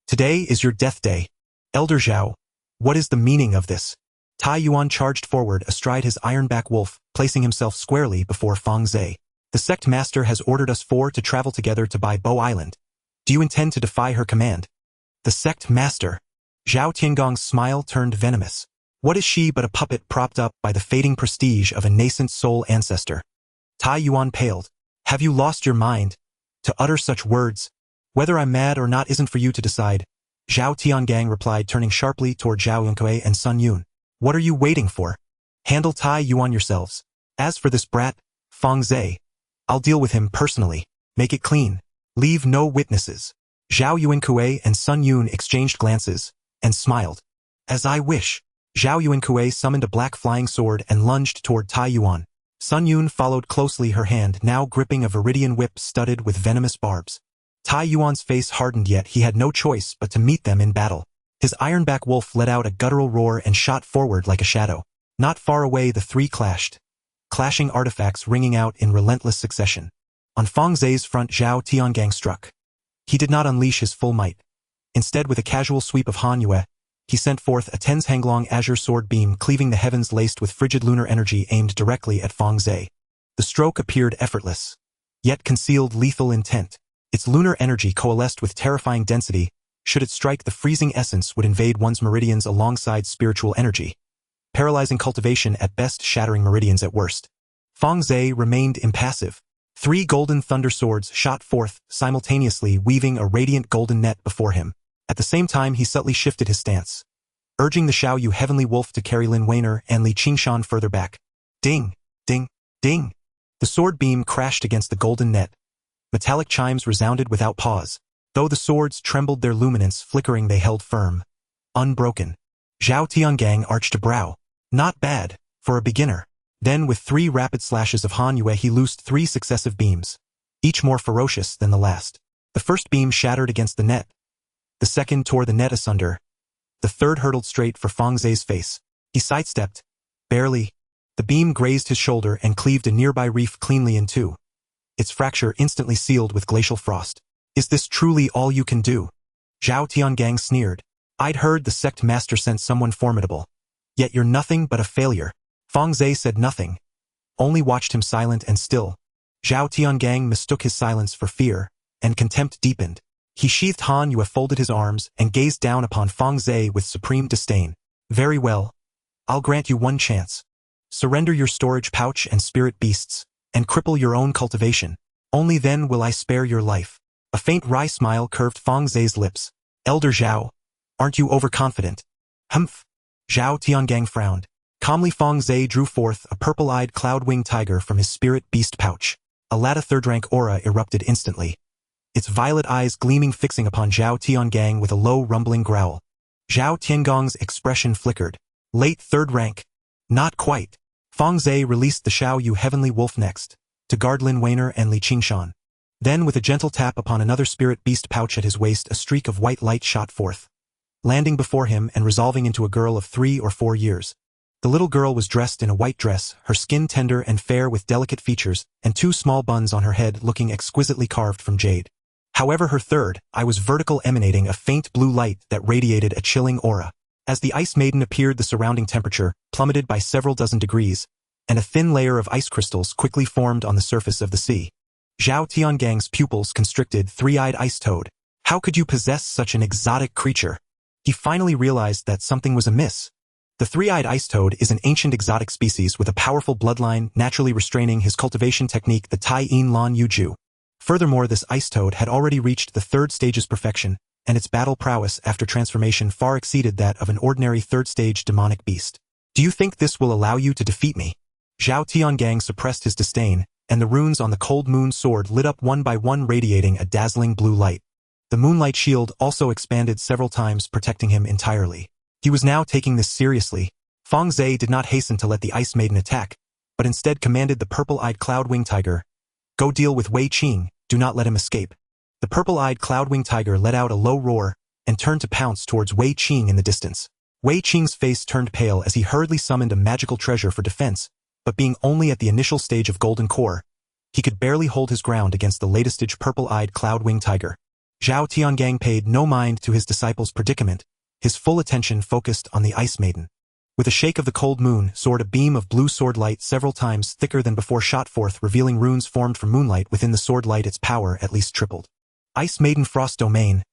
Today is your death day. Elder Zhao, what is the meaning of this? Tai Yuan charged forward astride his ironback wolf, placing himself squarely before Fang Ze. The sect master has ordered us four to travel together to Bai Bo Island. Do you intend to defy her command? The sect master. Zhao Tiangong's smile turned venomous. What is she but a puppet propped up by the fading prestige of a nascent soul ancestor? Tai Yuan paled. Have you lost your mind? To utter such words? Whether I'm mad or not isn't for you to decide. Zhao Tiangang replied, turning sharply toward Zhao Yunkui and Sun Yun. What are you waiting for? Handle Tai Yuan yourselves. As for this brat, Fang Ze, I'll deal with him personally. Make it clean. Leave no witnesses. Zhao Yunkui and Sun Yun exchanged glances and smiled. As I wish. Zhao Yunkui summoned a black flying sword and lunged toward Tai Yuan. Sun Yun followed closely, her hand now gripping a viridian whip studded with venomous barbs. Tai Yuan's face hardened, yet he had no choice but to meet them in battle. His ironback wolf let out a guttural roar and shot forward like a shadow. Not far away the three clashed, clashing artifacts ringing out in relentless succession. On Fang Ze's front, Zhao Tiangang struck. He did not unleash his full might. Instead, with a casual sweep of Han Yue, he sent forth a 10-hanglong azure sword beam cleaving the heavens laced with frigid lunar energy aimed directly at Fang Ze. The stroke appeared effortless, yet concealed lethal intent. Its lunar energy coalesced with terrifying density. Should it strike, the freezing essence would invade one's meridians alongside spiritual energy, paralyzing cultivation at best, shattering meridians at worst. Fang Ze remained impassive. 3 golden thunder swords shot forth, simultaneously weaving a radiant golden net before him. At the same time, he subtly shifted his stance, urging the Xiaoyu heavenly wolf to carry Lin Weiner and Li Qingshan further back. Ding, ding, ding. The sword beam crashed against the golden net. Metallic chimes resounded without pause. Though the swords trembled, their luminance flickering, they held firm, unbroken. Zhao Tiangang arched a brow. Not bad, for a beginner. Then, with 3 rapid slashes of Han Yue, he loosed 3 successive beams, each more ferocious than the last. The first beam shattered against the net. The second tore the net asunder. The third hurtled straight for Fang Ze's face. He sidestepped, barely. The beam grazed his shoulder and cleaved a nearby reef cleanly in two, its fracture instantly sealed with glacial frost. Is this truly all you can do? Zhao Tiangang sneered. I'd heard the sect master sent someone formidable. Yet you're nothing but a failure. Fang Ze said nothing, only watched him silent and still. Zhao Tiangang mistook his silence for fear, and contempt deepened. He sheathed Han Yue, folded his arms, and gazed down upon Fang Ze with supreme disdain. Very well. I'll grant you one chance. Surrender your storage pouch and spirit beasts, and cripple your own cultivation. Only then will I spare your life. A faint wry smile curved Fang Ze's lips. Elder Zhao, aren't you overconfident? Humph. Zhao Tiangang frowned. Calmly, Fang Ze drew forth a purple-eyed cloud-winged tiger from his spirit beast pouch. A Lada third-rank aura erupted instantly, its violet eyes gleaming, fixing upon Zhao Tiangang with a low rumbling growl. Zhao Tiangong's expression flickered. Late third rank. Not quite. Fang Ze released the Xiaoyu heavenly wolf next, to guard Lin Weiner and Li Qingshan. Then, with a gentle tap upon another spirit beast pouch at his waist, a streak of white light shot forth, landing before him and resolving into a girl of 3 or 4 years. The little girl was dressed in a white dress, her skin tender and fair with delicate features, and 2 small buns on her head looking exquisitely carved from jade. However, her third eye was vertical, emanating a faint blue light that radiated a chilling aura. As the Ice Maiden appeared, the surrounding temperature plummeted by several dozen degrees, and a thin layer of ice crystals quickly formed on the surface of the sea. Zhao Tiangang's pupils constricted. 3-eyed ice toad. How could you possess such an exotic creature? He finally realized that something was amiss. The 3-eyed ice toad is an ancient exotic species with a powerful bloodline naturally restraining his cultivation technique, the Tai Yin Lan Yuju. Furthermore, this ice toad had already reached the 3rd stage's perfection, and its battle prowess after transformation far exceeded that of an ordinary 3rd-stage demonic beast. Do you think this will allow you to defeat me? Zhao Tiangang suppressed his disdain, and the runes on the cold moon sword lit up one by one, radiating a dazzling blue light. The moonlight shield also expanded several times, protecting him entirely. He was now taking this seriously. Fang Ze did not hasten to let the Ice Maiden attack, but instead commanded the purple-eyed cloud-winged tiger, "Go deal with Wei Qing, do not let him escape." The purple-eyed cloud-winged tiger let out a low roar and turned to pounce towards Wei Qing in the distance. Wei Qing's face turned pale as he hurriedly summoned a magical treasure for defense, but being only at the initial stage of golden core, he could barely hold his ground against the latest-stage purple-eyed cloud-winged tiger. Zhao Tiangang paid no mind to his disciple's predicament, his full attention focused on the Ice Maiden. With a shake of the cold moon, soared a beam of blue sword light several times thicker than before shot forth, revealing runes formed from moonlight within the sword light. Its power at least tripled. Ice Maiden Frost Domain,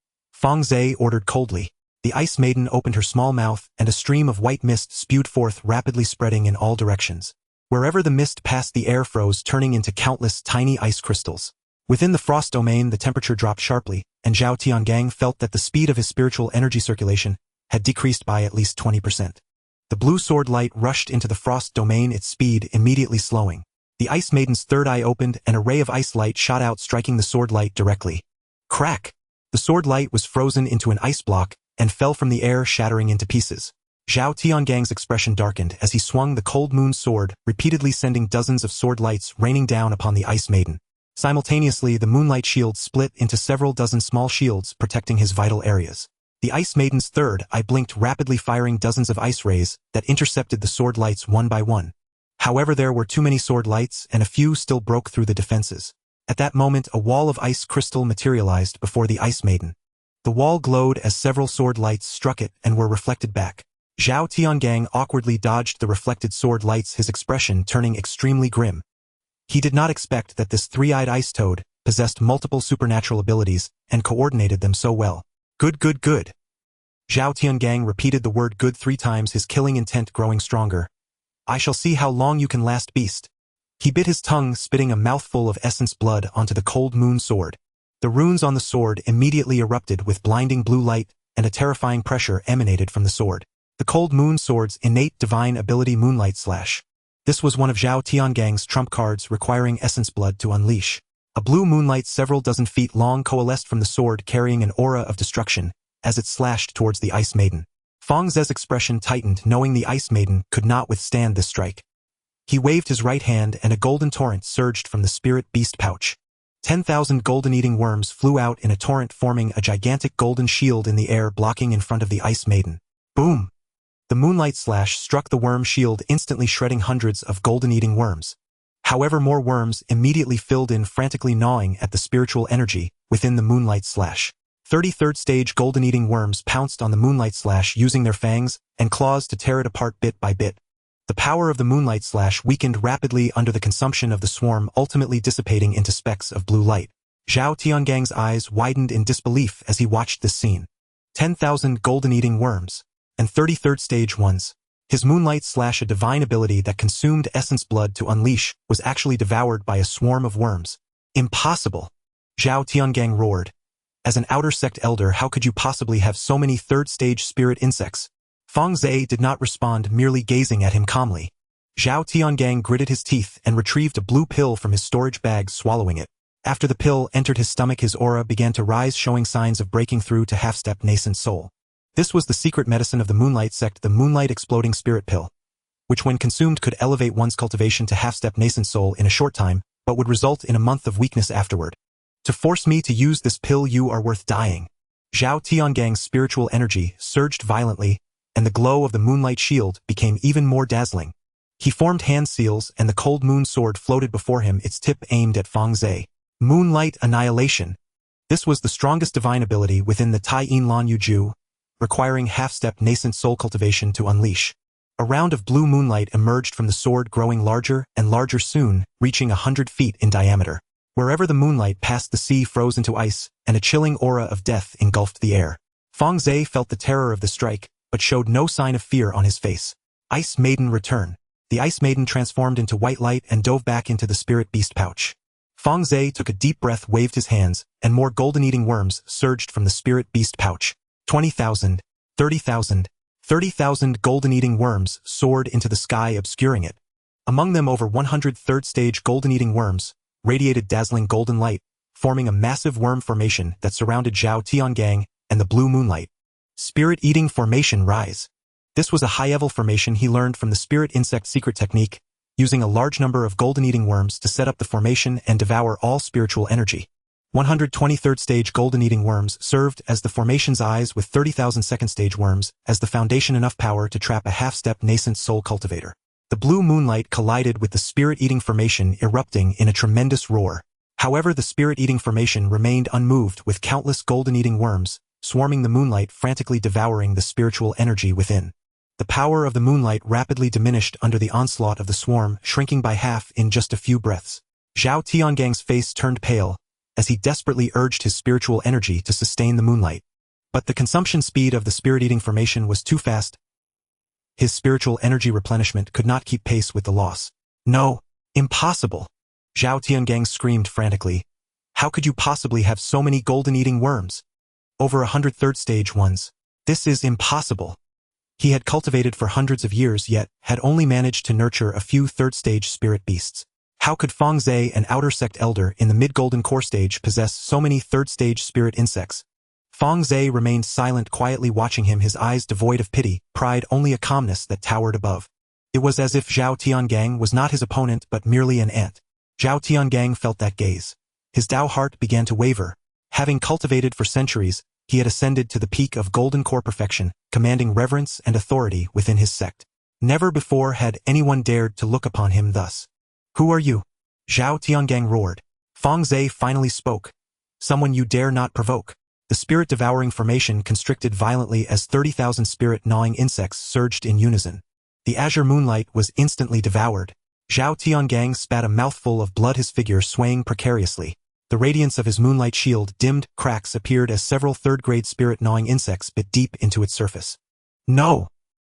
Fang Ze ordered coldly. The Ice Maiden opened her small mouth, and a stream of white mist spewed forth, rapidly spreading in all directions. Wherever the mist passed, the air froze, turning into countless tiny ice crystals. Within the Frost Domain, the temperature dropped sharply, and Zhao Tiangang felt that the speed of his spiritual energy circulation had decreased by at least 20%. The blue sword light rushed into the Frost Domain, its speed immediately slowing. The Ice Maiden's third eye opened, and a ray of ice light shot out, striking the sword light directly. Crack! The sword light was frozen into an ice block and fell from the air, shattering into pieces. Zhao Tiangang's expression darkened as he swung the cold moon sword, repeatedly sending dozens of sword lights raining down upon the Ice Maiden. Simultaneously, the moonlight shield split into several dozen small shields, protecting his vital areas. The Ice Maiden's third eye blinked, rapidly firing dozens of ice rays that intercepted the sword lights one by one. However, there were too many sword lights, and a few still broke through the defenses. At that moment, a wall of ice crystal materialized before the Ice Maiden. The wall glowed as several sword lights struck it and were reflected back. Zhao Tiangang awkwardly dodged the reflected sword lights, his expression turning extremely grim. He did not expect that this three-eyed ice toad possessed multiple supernatural abilities and coordinated them so well. Good, good, good. Zhao Tiangang repeated the word good 3 times, his killing intent growing stronger. I shall see how long you can last, beast. He bit his tongue, spitting a mouthful of essence blood onto the cold moon sword. The runes on the sword immediately erupted with blinding blue light, and a terrifying pressure emanated from the sword. The cold moon sword's innate divine ability, Moonlight Slash. This was one of Zhao Tiangang's trump cards, requiring essence blood to unleash. A blue moonlight several dozen feet long coalesced from the sword, carrying an aura of destruction as it slashed towards the Ice Maiden. Fang Ze's expression tightened, knowing the Ice Maiden could not withstand this strike. He waved his right hand, and a golden torrent surged from the spirit beast pouch. 10,000 golden-eating worms flew out in a torrent, forming a gigantic golden shield in the air, blocking in front of the Ice Maiden. Boom! The Moonlight Slash struck the worm shield, instantly shredding hundreds of golden-eating worms. However, more worms immediately filled in, frantically gnawing at the spiritual energy within the Moonlight Slash. 33rd stage golden-eating worms pounced on the Moonlight Slash, using their fangs and claws to tear it apart bit by bit. The power of the Moonlight Slash weakened rapidly under the consumption of the swarm, ultimately dissipating into specks of blue light. Zhao Tiangang's eyes widened in disbelief as he watched this scene. 10,000 golden-eating worms, and 33rd stage ones. His Moonlight Slash, a divine ability that consumed essence blood to unleash, was actually devoured by a swarm of worms. Impossible! Zhao Tiangang roared. As an outer sect elder, how could you possibly have so many third-stage spirit insects? Fang Ze did not respond, merely gazing at him calmly. Zhao Tiangang gritted his teeth and retrieved a blue pill from his storage bag, swallowing it. After the pill entered his stomach, his aura began to rise, showing signs of breaking through to half-step nascent soul. This was the secret medicine of the Moonlight sect, the Moonlight Exploding Spirit Pill, which when consumed could elevate one's cultivation to half-step nascent soul in a short time, but would result in a month of weakness afterward. To force me to use this pill, you are worth dying. Zhao Tiangang's spiritual energy surged violently, and the glow of the Moonlight Shield became even more dazzling. He formed hand seals, and the cold moon sword floated before him, its tip aimed at Fang Ze. Moonlight Annihilation. This was the strongest divine ability within the Tai Yin Lan Yu Ju, requiring half-step nascent soul cultivation to unleash. A round of blue moonlight emerged from the sword, growing larger and larger, soon reaching 100 feet in diameter. Wherever the moonlight passed, the sea froze into ice, and a chilling aura of death engulfed the air. Fang Ze felt the terror of the strike, but showed no sign of fear on his face. Ice Maiden return. The Ice Maiden transformed into white light and dove back into the spirit beast pouch. Fang Ze took a deep breath, waved his hands, and more golden-eating worms surged from the spirit beast pouch. 20,000, 30,000, 30,000 golden-eating worms soared into the sky, obscuring it. Among them, over 100 third-stage golden-eating worms radiated dazzling golden light, forming a massive worm formation that surrounded Zhao Tiangang and the blue moonlight. Spirit-eating formation rise. This was a high-level formation he learned from the spirit insect secret technique, using a large number of golden-eating worms to set up the formation and devour all spiritual energy. 123rd stage golden-eating worms served as the formation's eyes, with 30,000 second stage worms as the foundation, enough power to trap a half-step nascent soul cultivator. The blue moonlight collided with the spirit-eating formation, erupting in a tremendous roar. However, the spirit-eating formation remained unmoved, with countless golden-eating worms swarming the moonlight, frantically devouring the spiritual energy within. The power of the moonlight rapidly diminished under the onslaught of the swarm, shrinking by half in just a few breaths. Zhao Tiangang's face turned pale as he desperately urged his spiritual energy to sustain the moonlight. But the consumption speed of the spirit-eating formation was too fast. His spiritual energy replenishment could not keep pace with the loss. No, impossible! Zhao Tiangang screamed frantically. How could you possibly have so many golden-eating worms? Over 103rd stage ones. This is impossible. He had cultivated for hundreds of years, yet had only managed to nurture a few third-stage spirit beasts. How could Fang Ze, an outer sect elder in the mid-golden core stage, possess so many third-stage spirit insects? Fang Ze remained silent, quietly watching him, his eyes devoid of pity, pride, only a calmness that towered above. It was as if Zhao Tiangang was not his opponent but merely an ant. Zhao Tiangang felt that gaze. His Tao heart began to waver. Having cultivated for centuries, he had ascended to the peak of golden core perfection, commanding reverence and authority within his sect. Never before had anyone dared to look upon him thus. Who are you? Zhao Tiangang roared. Fang Ze finally spoke. Someone you dare not provoke. The spirit-devouring formation constricted violently as 30,000 spirit-gnawing insects surged in unison. The azure moonlight was instantly devoured. Zhao Tiangang spat a mouthful of blood, his figure swaying precariously. The radiance of his moonlight shield dimmed, cracks appeared as several third-grade spirit-gnawing insects bit deep into its surface. No!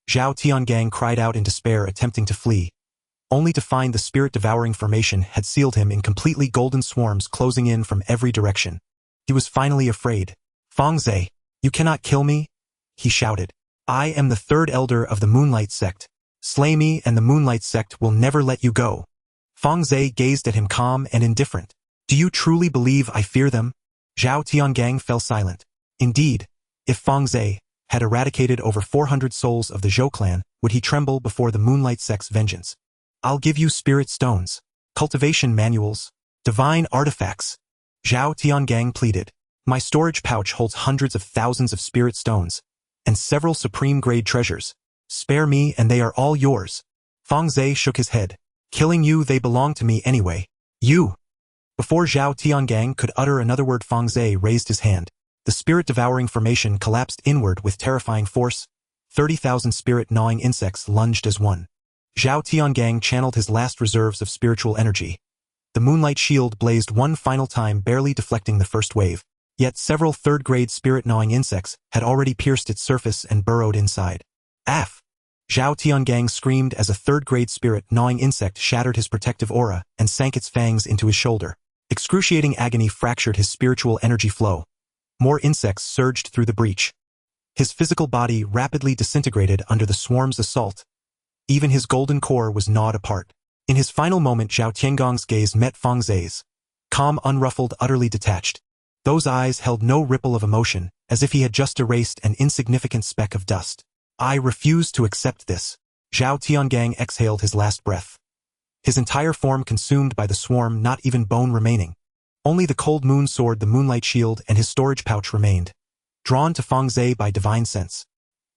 Zhao Tiangang cried out in despair, attempting to flee, only to find the spirit-devouring formation had sealed him in completely golden swarms closing in from every direction. He was finally afraid. Fang Ze, you cannot kill me? He shouted. I am the third elder of the Moonlight sect. Slay me and the Moonlight sect will never let you go. Fang Ze gazed at him, calm and indifferent. Do you truly believe I fear them? Zhao Tiangang fell silent. Indeed, if Fang Ze had eradicated over 400 souls of the Zhou clan, would he tremble before the Moonlight sect's vengeance? I'll give you spirit stones, cultivation manuals, divine artifacts. Zhao Tiangang pleaded. My storage pouch holds hundreds of thousands of spirit stones, and several supreme-grade treasures. Spare me and they are all yours. Fang Ze shook his head. Killing you, they belong to me anyway. You! Before Zhao Tiangang could utter another word, Fang Ze raised his hand. The spirit-devouring formation collapsed inward with terrifying force. 30,000 spirit-gnawing insects lunged as one. Zhao Tiangang channeled his last reserves of spiritual energy. The moonlight shield blazed one final time, barely deflecting the first wave. Yet several third-grade spirit-gnawing insects had already pierced its surface and burrowed inside. Aff! Zhao Tiangang screamed as a third-grade spirit-gnawing insect shattered his protective aura and sank its fangs into his shoulder. Excruciating agony fractured his spiritual energy flow. More insects surged through the breach. His physical body rapidly disintegrated under the swarm's assault. Even his golden core was gnawed apart. In his final moment, Zhao Tiangang's gaze met Fang Ze's. Calm, unruffled, utterly detached. Those eyes held no ripple of emotion, as if he had just erased an insignificant speck of dust. I refuse to accept this. Zhao Tiangang exhaled his last breath. His entire form consumed by the swarm, not even bone remaining. Only the cold moon sword, the moonlight shield, and his storage pouch remained. Drawn to Fang Ze by divine sense,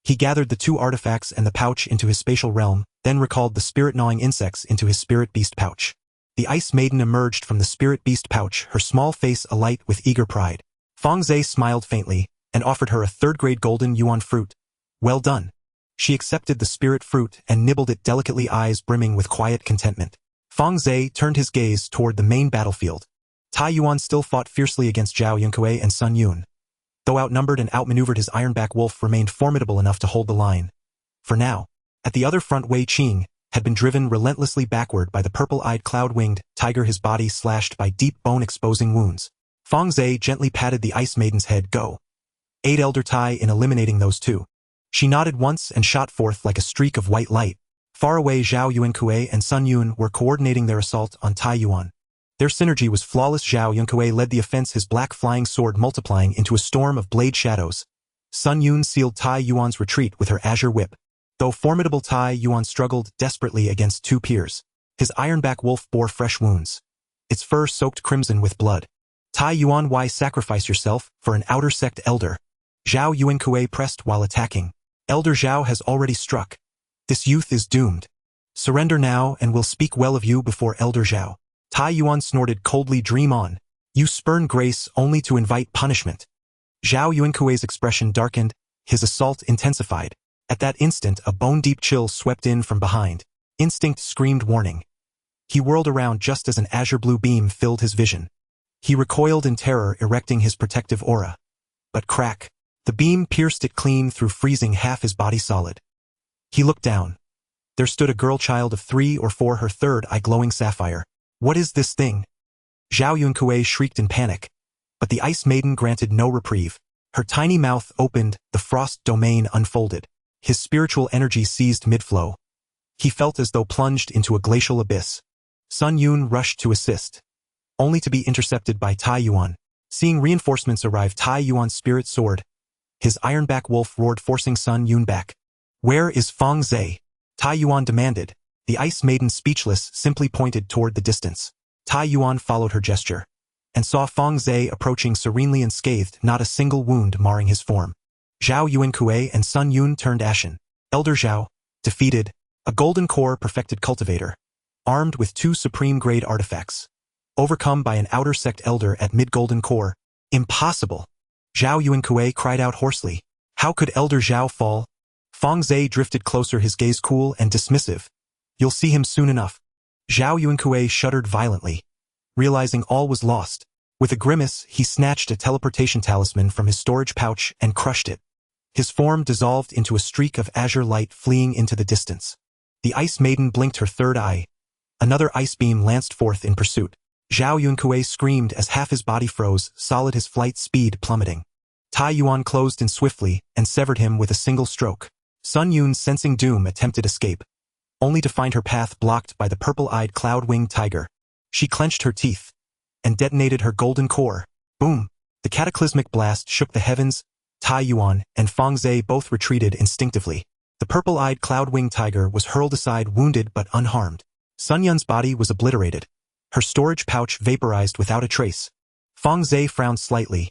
he gathered the two artifacts and the pouch into his spatial realm, then recalled the spirit-gnawing insects into his spirit beast pouch. The Ice Maiden emerged from the spirit beast pouch, her small face alight with eager pride. Fang Ze smiled faintly and offered her a third-grade golden yuan fruit. Well done. She accepted the spirit fruit and nibbled it delicately, eyes brimming with quiet contentment. Fang Ze turned his gaze toward the main battlefield. Tai Yuan still fought fiercely against Zhao Yunque and Sun Yun. Though outnumbered and outmaneuvered, his ironback wolf remained formidable enough to hold the line. For now, at the other front, Wei Qing had been driven relentlessly backward by the purple-eyed cloud-winged tiger, his body slashed by deep bone-exposing wounds. Fang Ze gently patted the Ice Maiden's head. Go. Aid Elder Tai in eliminating those two. She nodded once and shot forth like a streak of white light. Far away, Zhao Yunkue and Sun Yun were coordinating their assault on Tai Yuan. Their synergy was flawless. Zhao Yunkue led the offense, his black flying sword multiplying into a storm of blade shadows. Sun Yun sealed Tai Yuan's retreat with her azure whip. Though formidable Tai Yuan struggled desperately against two peers. His ironback wolf bore fresh wounds. Its fur soaked crimson with blood. Tai Yuan, why sacrifice yourself for an outer sect elder? Zhao Yuankue pressed while attacking. Elder Zhao has already struck. This youth is doomed. Surrender now and we'll speak well of you before Elder Zhao. Tai Yuan snorted coldly. Dream on. You spurn grace only to invite punishment. Zhao Yuankue's expression darkened, his assault intensified. At that instant a bone-deep chill swept in from behind. Instinct screamed warning. He whirled around just as an azure blue beam filled his vision. He recoiled in terror, erecting his protective aura. But crack. The beam pierced it clean through, freezing half his body solid. He looked down. There stood a girl child of 3 or 4, her third eye glowing sapphire. What is this thing? Zhao Yuankue shrieked in panic. But the Ice Maiden granted no reprieve. Her tiny mouth opened, the frost domain unfolded. His spiritual energy seized mid-flow. He felt as though plunged into a glacial abyss. Sun Yun rushed to assist, only to be intercepted by Tai Yuan. Seeing reinforcements arrive, Tai Yuan's spirit soared. His ironback wolf roared, forcing Sun Yun back. Where is Fang Ze? Tai Yuan demanded. The Ice Maiden, speechless, simply pointed toward the distance. Tai Yuan followed her gesture, and saw Fang Ze approaching serenely unscathed, not a single wound marring his form. Zhao Yuankue and Sun Yun turned ashen. Elder Zhao, defeated, a golden core perfected cultivator, armed with 2 supreme-grade artifacts. Overcome by an outer sect elder at mid-golden core. Impossible! Zhao Yuankue cried out hoarsely. How could Elder Zhao fall? Fang Ze drifted closer, his gaze cool and dismissive. You'll see him soon enough. Zhao Yuankue shuddered violently, realizing all was lost. With a grimace, he snatched a teleportation talisman from his storage pouch and crushed it. His form dissolved into a streak of azure light, fleeing into the distance. The Ice Maiden blinked her third eye. Another ice beam lanced forth in pursuit. Zhao Yuankue screamed as half his body froze, solid, his flight speed plummeting. Tai Yuan closed in swiftly and severed him with a single stroke. Sun Yun, sensing doom, attempted escape, only to find her path blocked by the purple-eyed cloud-winged tiger. She clenched her teeth and detonated her golden core. Boom! The cataclysmic blast shook the heavens. Tai Yuan and Fang Ze both retreated instinctively. The purple-eyed cloud-winged tiger was hurled aside, wounded but unharmed. Sun Yun's body was obliterated, her storage pouch vaporized without a trace. Fang Ze frowned slightly,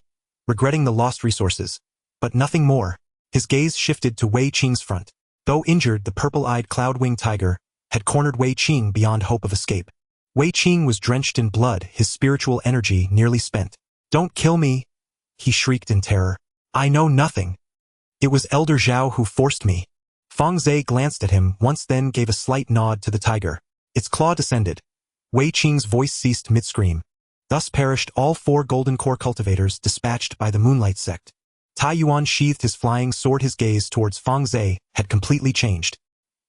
regretting the lost resources, but nothing more. His gaze shifted to Wei Qing's front. Though injured, the purple-eyed cloud-winged tiger had cornered Wei Qing beyond hope of escape. Wei Qing was drenched in blood, his spiritual energy nearly spent. Don't kill me, he shrieked in terror. I know nothing. It was Elder Zhao who forced me. Fang Ze glanced at him once, then gave a slight nod to the tiger. Its claw descended. Wei Qing's voice ceased mid-scream. Thus perished all 4 golden core cultivators dispatched by the Moonlight sect. Tai Yuan sheathed his flying sword. His gaze towards Fang Ze had completely changed.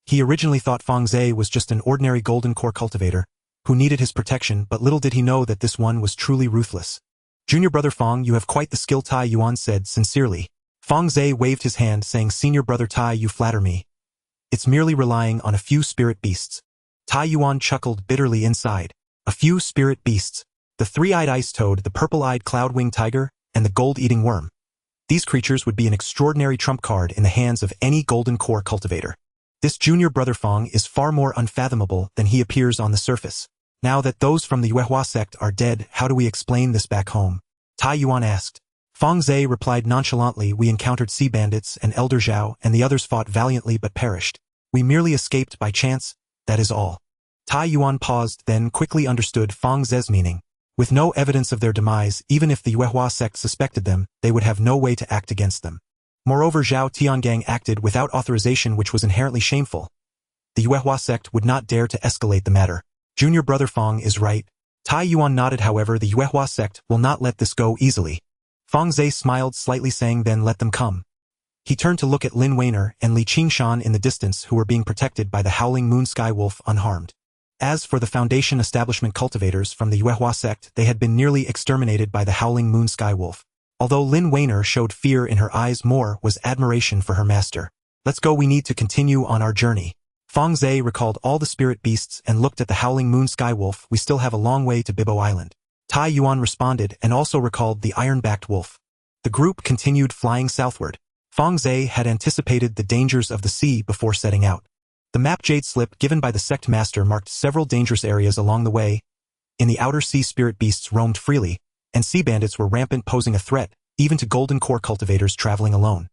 He originally thought Fang Ze was just an ordinary golden core cultivator who needed his protection, but little did he know that this one was truly ruthless. Junior brother Fang, you have quite the skill, Tai Yuan said sincerely. Fang Ze waved his hand, saying, Senior brother Tai, you flatter me. It's merely relying on a few spirit beasts. Tai Yuan chuckled bitterly inside. A few spirit beasts. The 3-eyed ice toad, the purple-eyed cloud-winged tiger, and the gold-eating worm. These creatures would be an extraordinary trump card in the hands of any golden core cultivator. This junior brother Fang is far more unfathomable than he appears on the surface. Now that those from the Yuehua sect are dead, how do we explain this back home? Tai Yuan asked. Fang Ze replied nonchalantly, we encountered sea bandits and Elder Zhao, and the others fought valiantly but perished. We merely escaped by chance, that is all. Tai Yuan paused, then quickly understood Fang Ze's meaning. With no evidence of their demise, even if the Yuehua sect suspected them, they would have no way to act against them. Moreover, Zhao Tiangang acted without authorization, which was inherently shameful. The Yuehua sect would not dare to escalate the matter. Junior brother Fang is right. Tai Yuan nodded. However, the Yuehua sect will not let this go easily. Fang Ze smiled slightly, saying, then let them come. He turned to look at Lin Weiner and Li Qingshan in the distance, who were being protected by the Howling Moon Sky Wolf unharmed. As for the Foundation establishment cultivators from the Yuehua sect, they had been nearly exterminated by the Howling Moon Sky Wolf. Although Lin Weiner showed fear in her eyes, more was admiration for her master. Let's go, we need to continue on our journey. Fang Ze recalled all the spirit beasts and looked at the Howling Moon Sky Wolf. We still have a long way to Bibo Island. Tai Yuan responded and also recalled the iron-backed wolf. The group continued flying southward. Fang Ze had anticipated the dangers of the sea before setting out. The map jade slip given by the sect master marked several dangerous areas along the way. In the outer sea, spirit beasts roamed freely, and sea bandits were rampant, posing a threat, even to golden core cultivators traveling alone.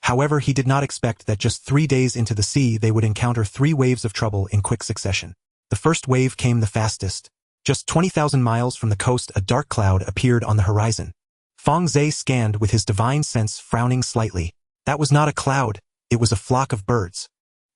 However, he did not expect that just 3 days into the sea they would encounter 3 waves of trouble in quick succession. The first wave came the fastest. Just 20,000 miles from the coast, a dark cloud appeared on the horizon. Fang Ze scanned with his divine sense, frowning slightly. That was not a cloud, it was a flock of birds.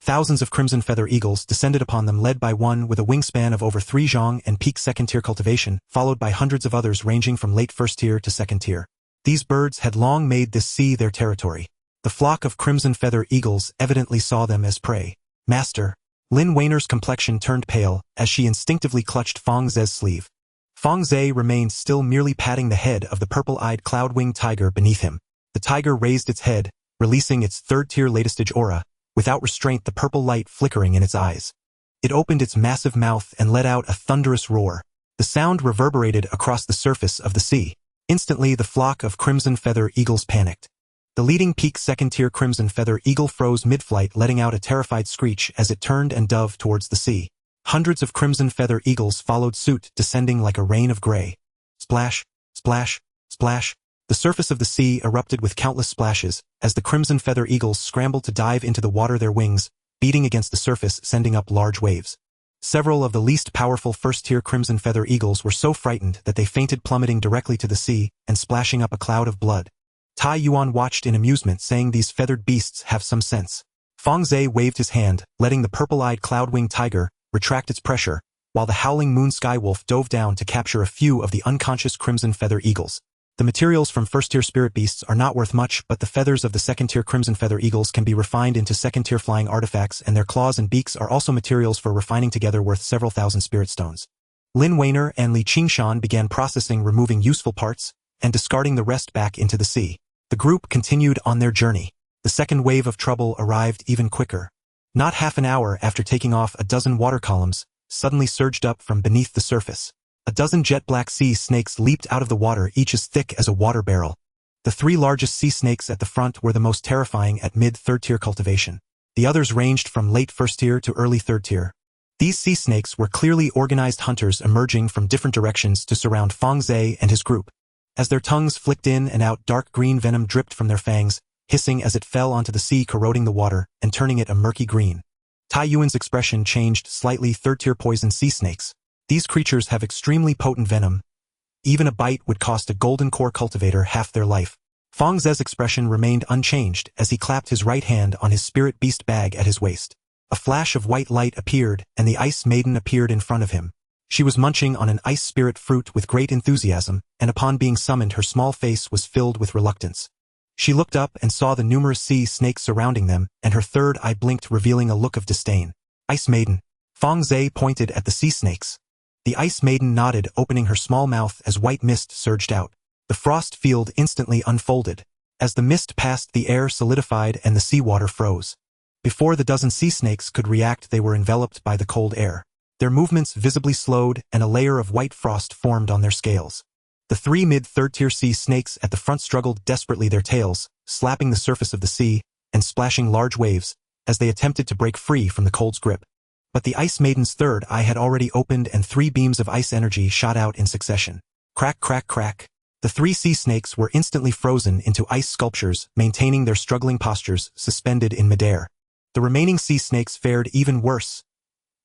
Thousands of crimson feather eagles descended upon them, led by one with a wingspan of over 3 zhang and peak second-tier cultivation, followed by hundreds of others ranging from late first-tier to second-tier. These birds had long made this sea their territory. The flock of crimson feather eagles evidently saw them as prey. Master. Lin Weiner's complexion turned pale as she instinctively clutched Fang Ze's sleeve. Fang Ze remained still, merely patting the head of the purple-eyed cloud-winged tiger beneath him. The tiger raised its head, releasing its third-tier latest-stage aura, without restraint, the purple light flickering in its eyes. It opened its massive mouth and let out a thunderous roar. The sound reverberated across the surface of the sea. Instantly, the flock of crimson feather eagles panicked. The leading peak second-tier crimson feather eagle froze mid-flight, letting out a terrified screech as it turned and dove towards the sea. Hundreds of crimson feather eagles followed suit, descending like a rain of gray. Splash, splash, splash. The surface of the sea erupted with countless splashes as the crimson feather eagles scrambled to dive into the water, their wings beating against the surface, sending up large waves. Several of the least powerful first-tier crimson feather eagles were so frightened that they fainted, plummeting directly to the sea and splashing up a cloud of blood. Tai Yuan watched in amusement, saying, "These feathered beasts have some sense." Fang Ze waved his hand, letting the purple-eyed cloud-winged tiger retract its pressure, while the howling moon skywolf dove down to capture a few of the unconscious crimson feather eagles. The materials from first-tier spirit beasts are not worth much, but the feathers of the second-tier crimson feather eagles can be refined into second-tier flying artifacts, and their claws and beaks are also materials for refining, together worth several thousand spirit stones. Lin Weiner and Li Qingshan began processing, removing useful parts and discarding the rest back into the sea. The group continued on their journey. The second wave of trouble arrived even quicker. Not half an hour after taking off, a dozen water columns suddenly surged up from beneath the surface. A dozen jet-black sea snakes leaped out of the water, each as thick as a water barrel. The 3 largest sea snakes at the front were the most terrifying at mid-third-tier cultivation. The others ranged from late first-tier to early third-tier. These sea snakes were clearly organized hunters emerging from different directions to surround Fang Ze and his group. As their tongues flicked in and out, dark green venom dripped from their fangs, hissing as it fell onto the sea, corroding the water and turning it a murky green. Tai Yuan's expression changed slightly. Third-tier poison sea snakes. These creatures have extremely potent venom. Even a bite would cost a golden core cultivator half their life. Fang Ze's expression remained unchanged as he clapped his right hand on his spirit beast bag at his waist. A flash of white light appeared, and the Ice Maiden appeared in front of him. She was munching on an ice spirit fruit with great enthusiasm, and upon being summoned, her small face was filled with reluctance. She looked up and saw the numerous sea snakes surrounding them, and her third eye blinked, revealing a look of disdain. Ice Maiden. Fang Ze pointed at the sea snakes. The Ice Maiden nodded, opening her small mouth as white mist surged out. The frost field instantly unfolded. As the mist passed, the air solidified and the seawater froze. Before the dozen sea snakes could react, they were enveloped by the cold air. Their movements visibly slowed, and a layer of white frost formed on their scales. The 3 mid-third-tier sea snakes at the front struggled desperately, their tails slapping the surface of the sea and splashing large waves as they attempted to break free from the cold's grip. But the Ice Maiden's third eye had already opened, and 3 beams of ice energy shot out in succession. Crack, crack, crack. The 3 sea snakes were instantly frozen into ice sculptures, maintaining their struggling postures suspended in midair. The remaining sea snakes fared even worse.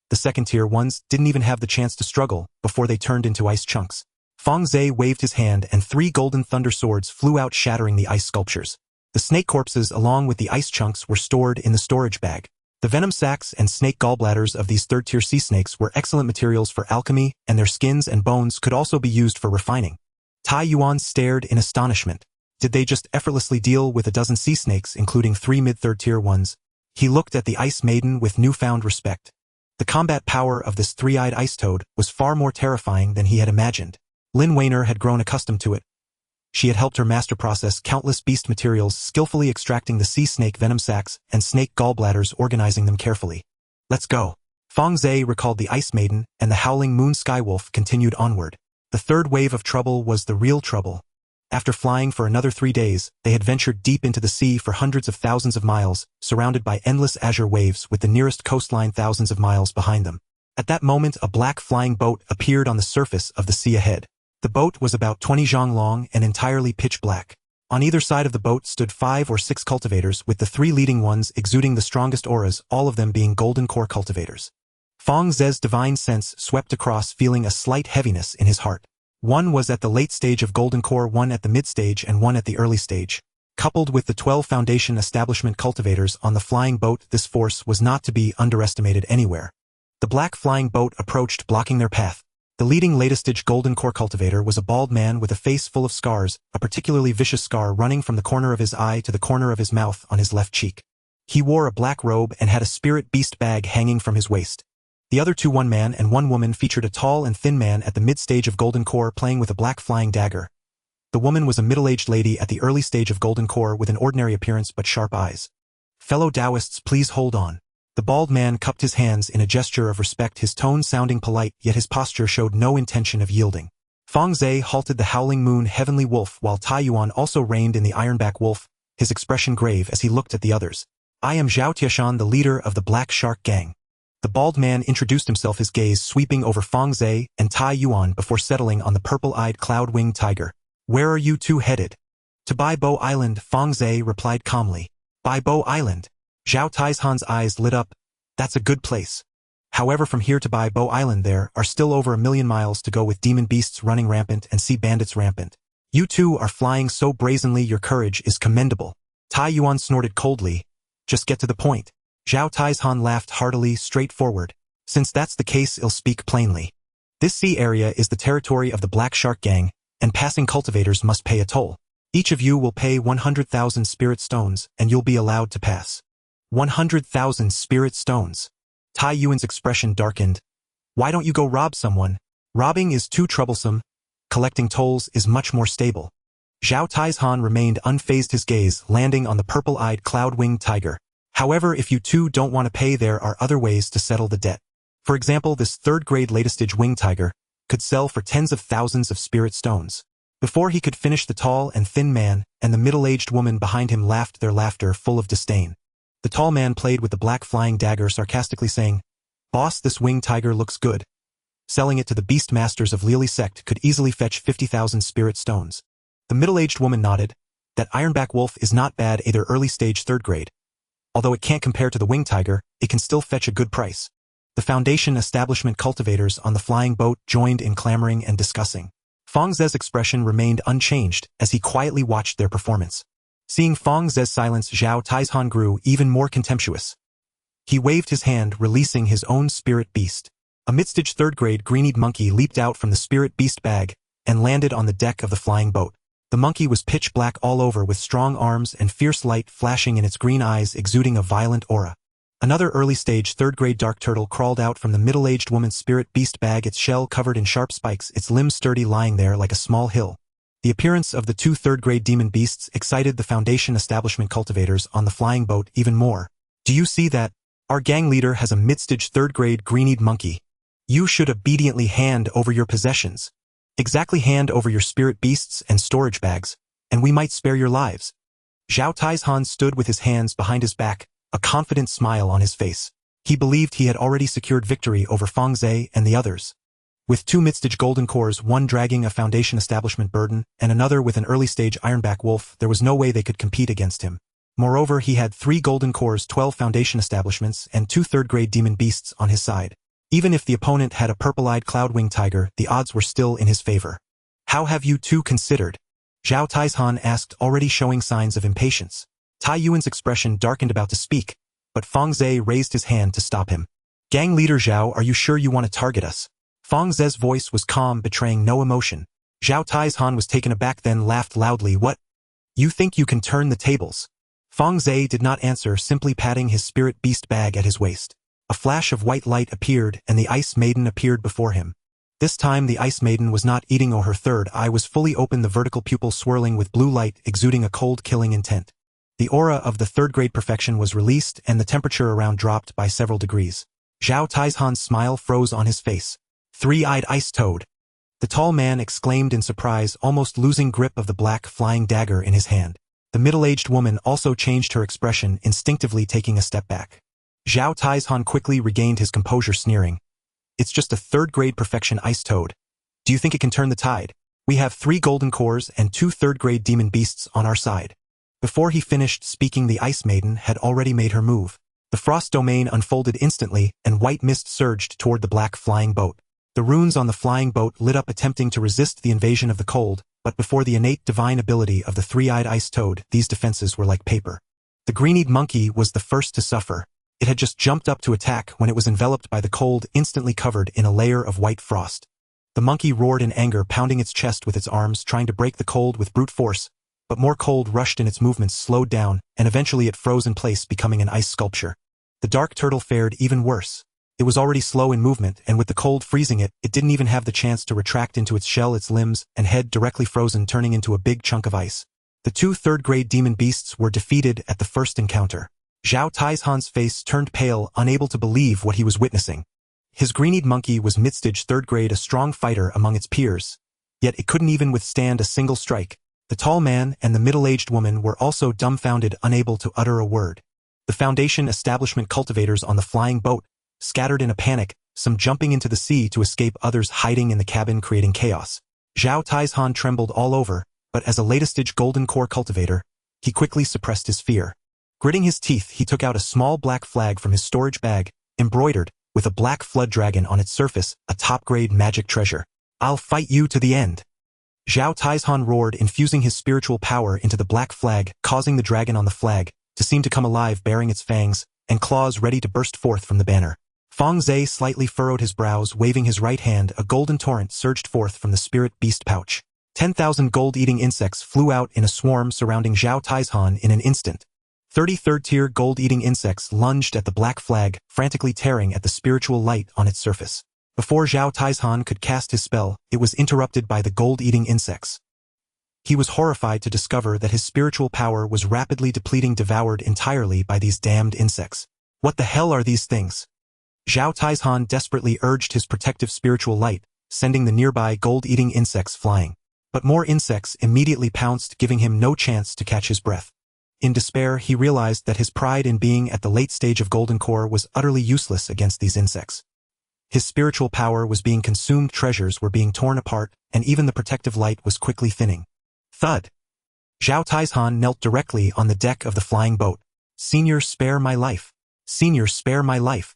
The second-tier ones didn't even have the chance to struggle before they turned into ice chunks. Fang Ze waved his hand, and 3 golden thunder swords flew out, shattering the ice sculptures. The snake corpses along with the ice chunks were stored in the storage bag. The venom sacs and snake gallbladders of these third-tier sea snakes were excellent materials for alchemy, and their skins and bones could also be used for refining. Tai Yuan stared in astonishment. Did they just effortlessly deal with a dozen sea snakes, including 3 mid-third-tier ones? He looked at the Ice Maiden with newfound respect. The combat power of this 3-eyed ice toad was far more terrifying than he had imagined. Lin Weiner had grown accustomed to it. She had helped her master process countless beast materials, skillfully extracting the sea snake venom sacs and snake gallbladders, organizing them carefully. Let's go. Fang Ze recalled the Ice Maiden, and the howling moon skywolf continued onward. The third wave of trouble was the real trouble. After flying for another 3 days, they had ventured deep into the sea for hundreds of thousands of miles, surrounded by endless azure waves with the nearest coastline thousands of miles behind them. At that moment, a black flying boat appeared on the surface of the sea ahead. The boat was about 20 zhang long and entirely pitch black. On either side of the boat stood 5 or 6 cultivators, with the 3 leading ones exuding the strongest auras, all of them being golden core cultivators. Fang Ze's divine sense swept across, feeling a slight heaviness in his heart. One was at the late stage of golden core, one at the mid-stage, and one at the early stage. Coupled with the 12 foundation establishment cultivators on the flying boat, this force was not to be underestimated anywhere. The black flying boat approached, blocking their path. The leading latest-stage golden core cultivator was a bald man with a face full of scars, a particularly vicious scar running from the corner of his eye to the corner of his mouth on his left cheek. He wore a black robe and had a spirit beast bag hanging from his waist. The other two, one man and one woman, featured a tall and thin man at the mid-stage of golden core playing with a black flying dagger. The woman was a middle-aged lady at the early stage of golden core with an ordinary appearance but sharp eyes. "Fellow Taoists, please hold on." The bald man cupped his hands in a gesture of respect, his tone sounding polite, yet his posture showed no intention of yielding. Fang Ze halted the Howling Moon Heavenly Wolf, while Tai Yuan also reined in the Ironback Wolf, his expression grave as he looked at the others. "I am Zhao Tiashan, the leader of the Black Shark Gang." The bald man introduced himself, his gaze sweeping over Fang Ze and Tai Yuan before settling on the purple-eyed cloud-winged tiger. "Where are you two headed?" "To Bai Bo Island," Fang Ze replied calmly. "Bai Bo Island?" Zhao Tiashan's eyes lit up. "That's a good place. However, from here to Bai Bo Island there are still over 1,000,000 miles to go, with demon beasts running rampant and sea bandits rampant. You two are flying so brazenly, your courage is commendable." Tai Yuan snorted coldly. "Just get to the point." Zhao Tiashan laughed heartily, straightforward. "Since that's the case, I'll speak plainly. This sea area is the territory of the Black Shark Gang, and passing cultivators must pay a toll. Each of you will pay 100,000 spirit stones, and you'll be allowed to pass." 100,000 spirit stones. Tai Yuan's expression darkened. "Why don't you go rob someone? Robbing is too troublesome. Collecting tolls is much more stable." Zhao Tiashan remained unfazed, his gaze landing on the purple-eyed cloud-winged tiger. "However, if you two don't want to pay, there are other ways to settle the debt. For example, this third-grade latest-stage winged tiger could sell for tens of thousands of spirit stones." Before he could finish, the tall and thin man and the middle-aged woman behind him laughed, their laughter full of disdain. The tall man played with the black flying dagger, sarcastically saying, "Boss, this winged tiger looks good. Selling it to the beast masters of Lili sect could easily fetch 50,000 spirit stones." The middle-aged woman nodded. "That Ironback Wolf is not bad either, early stage third grade. Although it can't compare to the winged tiger, it can still fetch a good price." The Foundation establishment cultivators on the flying boat joined in clamoring and discussing. Fang Ze's expression remained unchanged as he quietly watched their performance. Seeing Fang Ze's silence, Zhao Tiashan grew even more contemptuous. He waved his hand, releasing his own spirit beast. A mid-stage third-grade green-eyed monkey leaped out from the spirit beast bag and landed on the deck of the flying boat. The monkey was pitch black all over, with strong arms and fierce light flashing in its green eyes, exuding a violent aura. Another early-stage third-grade dark turtle crawled out from the middle-aged woman's spirit beast bag, its shell covered in sharp spikes, its limbs sturdy, lying there like a small hill. The appearance of the two third-grade demon beasts excited the Foundation establishment cultivators on the flying boat even more. "Do you see that? Our gang leader has a mid-stage third-grade green-eyed monkey. You should obediently hand over your possessions. Exactly, hand over your spirit beasts and storage bags, and we might spare your lives." Zhao Tiashan stood with his hands behind his back, a confident smile on his face. He believed he had already secured victory over Fang Ze and the others. With two mid-stage golden cores, one dragging a Foundation establishment burden, and another with an early-stage Ironback Wolf, there was no way they could compete against him. Moreover, he had 3 golden cores, 12 Foundation establishments, and 2 third-grade demon beasts on his side. Even if the opponent had a purple-eyed cloud-winged tiger, the odds were still in his favor. "How have you two considered?" Zhao Tiashan asked, already showing signs of impatience. Tai Yuan's expression darkened, about to speak, but Fang Ze raised his hand to stop him. "Gang leader Zhao, are you sure you want to target us?" Fang Ze's voice was calm, betraying no emotion. Zhao Tiashan was taken aback, then laughed loudly. "What? You think you can turn the tables?" Fang Ze did not answer, simply patting his spirit beast bag at his waist. A flash of white light appeared, and the Ice Maiden appeared before him. This time the Ice Maiden was not eating, or her third eye was fully open, the vertical pupil swirling with blue light, exuding a cold, killing intent. The aura of the third-grade perfection was released, and the temperature around dropped by several degrees. Zhao Tiashan's smile froze on his face. "Three-eyed ice toad. The tall man exclaimed in surprise, almost losing grip of the black flying dagger in his hand. The middle-aged woman also changed her expression, instinctively taking a step back. Zhao Taizhan quickly regained his composure, sneering. It's just a third-grade perfection ice toad. Do you think it can turn the tide? We have 3 golden cores and 2 third-grade demon beasts on our side. Before he finished speaking, the Ice Maiden had already made her move. The frost domain unfolded instantly, and white mist surged toward the black flying boat. The runes on the flying boat lit up, attempting to resist the invasion of the cold, but before the innate divine ability of the three-eyed ice toad, these defenses were like paper. The green-eyed monkey was the first to suffer. It had just jumped up to attack when it was enveloped by the cold, instantly covered in a layer of white frost. The monkey roared in anger, pounding its chest with its arms, trying to break the cold with brute force, but more cold rushed in. Its movements slowed down, and eventually it froze in place, becoming an ice sculpture. The dark turtle fared even worse. It was already slow in movement, and with the cold freezing it, it didn't even have the chance to retract into its shell, its limbs and head directly frozen, turning into a big chunk of ice. The 2 third-grade demon beasts were defeated at the first encounter. Zhao Taizhan's face turned pale, unable to believe what he was witnessing. His green-eyed monkey was mid-stage third-grade, a strong fighter among its peers. Yet it couldn't even withstand a single strike. The tall man and the middle-aged woman were also dumbfounded, unable to utter a word. The Foundation establishment cultivators on the flying boat scattered in a panic, some jumping into the sea to escape, others hiding in the cabin, creating chaos. Zhao Taizhan trembled all over, but as a latest-stage golden core cultivator, he quickly suppressed his fear. Gritting his teeth, he took out a small black flag from his storage bag, embroidered with a black flood dragon on its surface, a top-grade magic treasure. I'll fight you to the end. Zhao Taizhan roared, infusing his spiritual power into the black flag, causing the dragon on the flag to seem to come alive, baring its fangs and claws ready to burst forth from the banner. Fang Ze slightly furrowed his brows, waving his right hand. A golden torrent surged forth from the spirit beast pouch. 10,000 gold-eating insects flew out in a swarm, surrounding Zhao Taizhan in an instant. 30 third-tier gold-eating insects lunged at the black flag, frantically tearing at the spiritual light on its surface. Before Zhao Taizhan could cast his spell, it was interrupted by the gold-eating insects. He was horrified to discover that his spiritual power was rapidly depleting, devoured entirely by these damned insects. What the hell are these things? Zhao Taizhan desperately urged his protective spiritual light, sending the nearby gold-eating insects flying. But more insects immediately pounced, giving him no chance to catch his breath. In despair, he realized that his pride in being at the late stage of Golden Core was utterly useless against these insects. His spiritual power was being consumed, treasures were being torn apart, and even the protective light was quickly thinning. Thud! Zhao Taizhan knelt directly on the deck of the flying boat. Senior, spare my life. Senior, spare my life.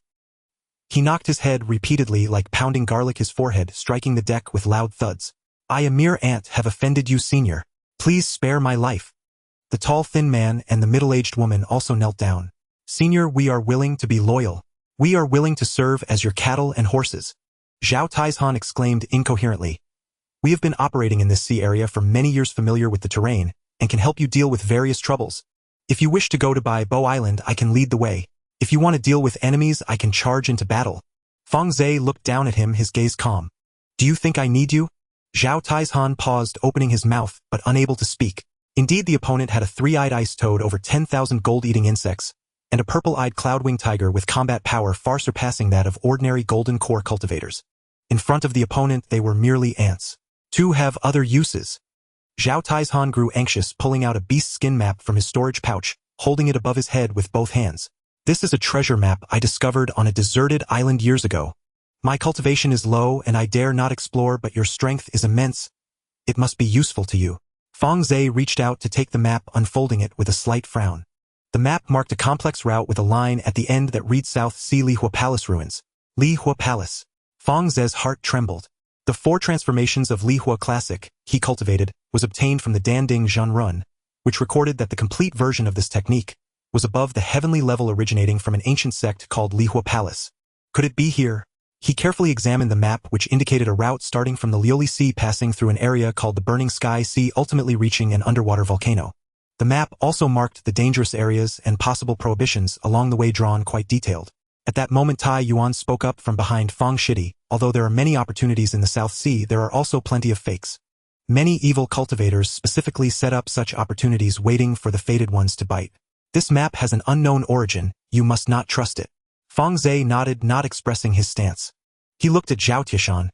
He knocked his head repeatedly like pounding garlic, his forehead striking the deck with loud thuds. I, a mere ant, have offended you, senior. Please spare my life. The tall, thin man and the middle-aged woman also knelt down. Senior, we are willing to be loyal. We are willing to serve as your cattle and horses. Zhao Taizhan exclaimed incoherently. We have been operating in this sea area for many years, familiar with the terrain, and can help you deal with various troubles. If you wish to go to Bai Bo Island, I can lead the way. If you want to deal with enemies, I can charge into battle. Fang Ze looked down at him, his gaze calm. Do you think I need you? Zhao Taizhan paused, opening his mouth, but unable to speak. Indeed, the opponent had a three-eyed ice toad, over 10,000 gold-eating insects, and a purple-eyed cloud-winged tiger with combat power far surpassing that of ordinary golden core cultivators. In front of the opponent, they were merely ants. Two have other uses. Zhao Taizhan grew anxious, pulling out a beast skin map from his storage pouch, holding it above his head with both hands. This is a treasure map I discovered on a deserted island years ago. My cultivation is low and I dare not explore, but your strength is immense. It must be useful to you. Fang Ze reached out to take the map, unfolding it with a slight frown. The map marked a complex route with a line at the end that read South Sea Lihua Palace ruins. Lihua Palace. Fang Ze's heart trembled. The 4 transformations of Lihua Classic he cultivated was obtained from the Danding Zhenrun, which recorded that the complete version of this technique was above the heavenly level, originating from an ancient sect called Lihua Palace. Could it be here? He carefully examined the map, which indicated a route starting from the Lioli Sea, passing through an area called the Burning Sky Sea, ultimately reaching an underwater volcano. The map also marked the dangerous areas and possible prohibitions along the way, drawn quite detailed. At that moment, Tai Yuan spoke up from behind Fang Shidi. Although there are many opportunities in the South Sea, there are also plenty of fakes. Many evil cultivators specifically set up such opportunities, waiting for the fated ones to bite. This map has an unknown origin, you must not trust it. Fang Ze nodded, not expressing his stance. He looked at Zhao Tiashan.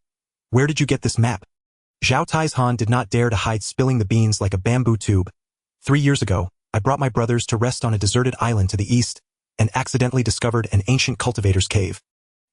Where did you get this map? Zhao Taizhan did not dare to hide spilling the beans like a bamboo tube. 3 years ago, I brought my brothers to rest on a deserted island to the east, and accidentally discovered an ancient cultivator's cave.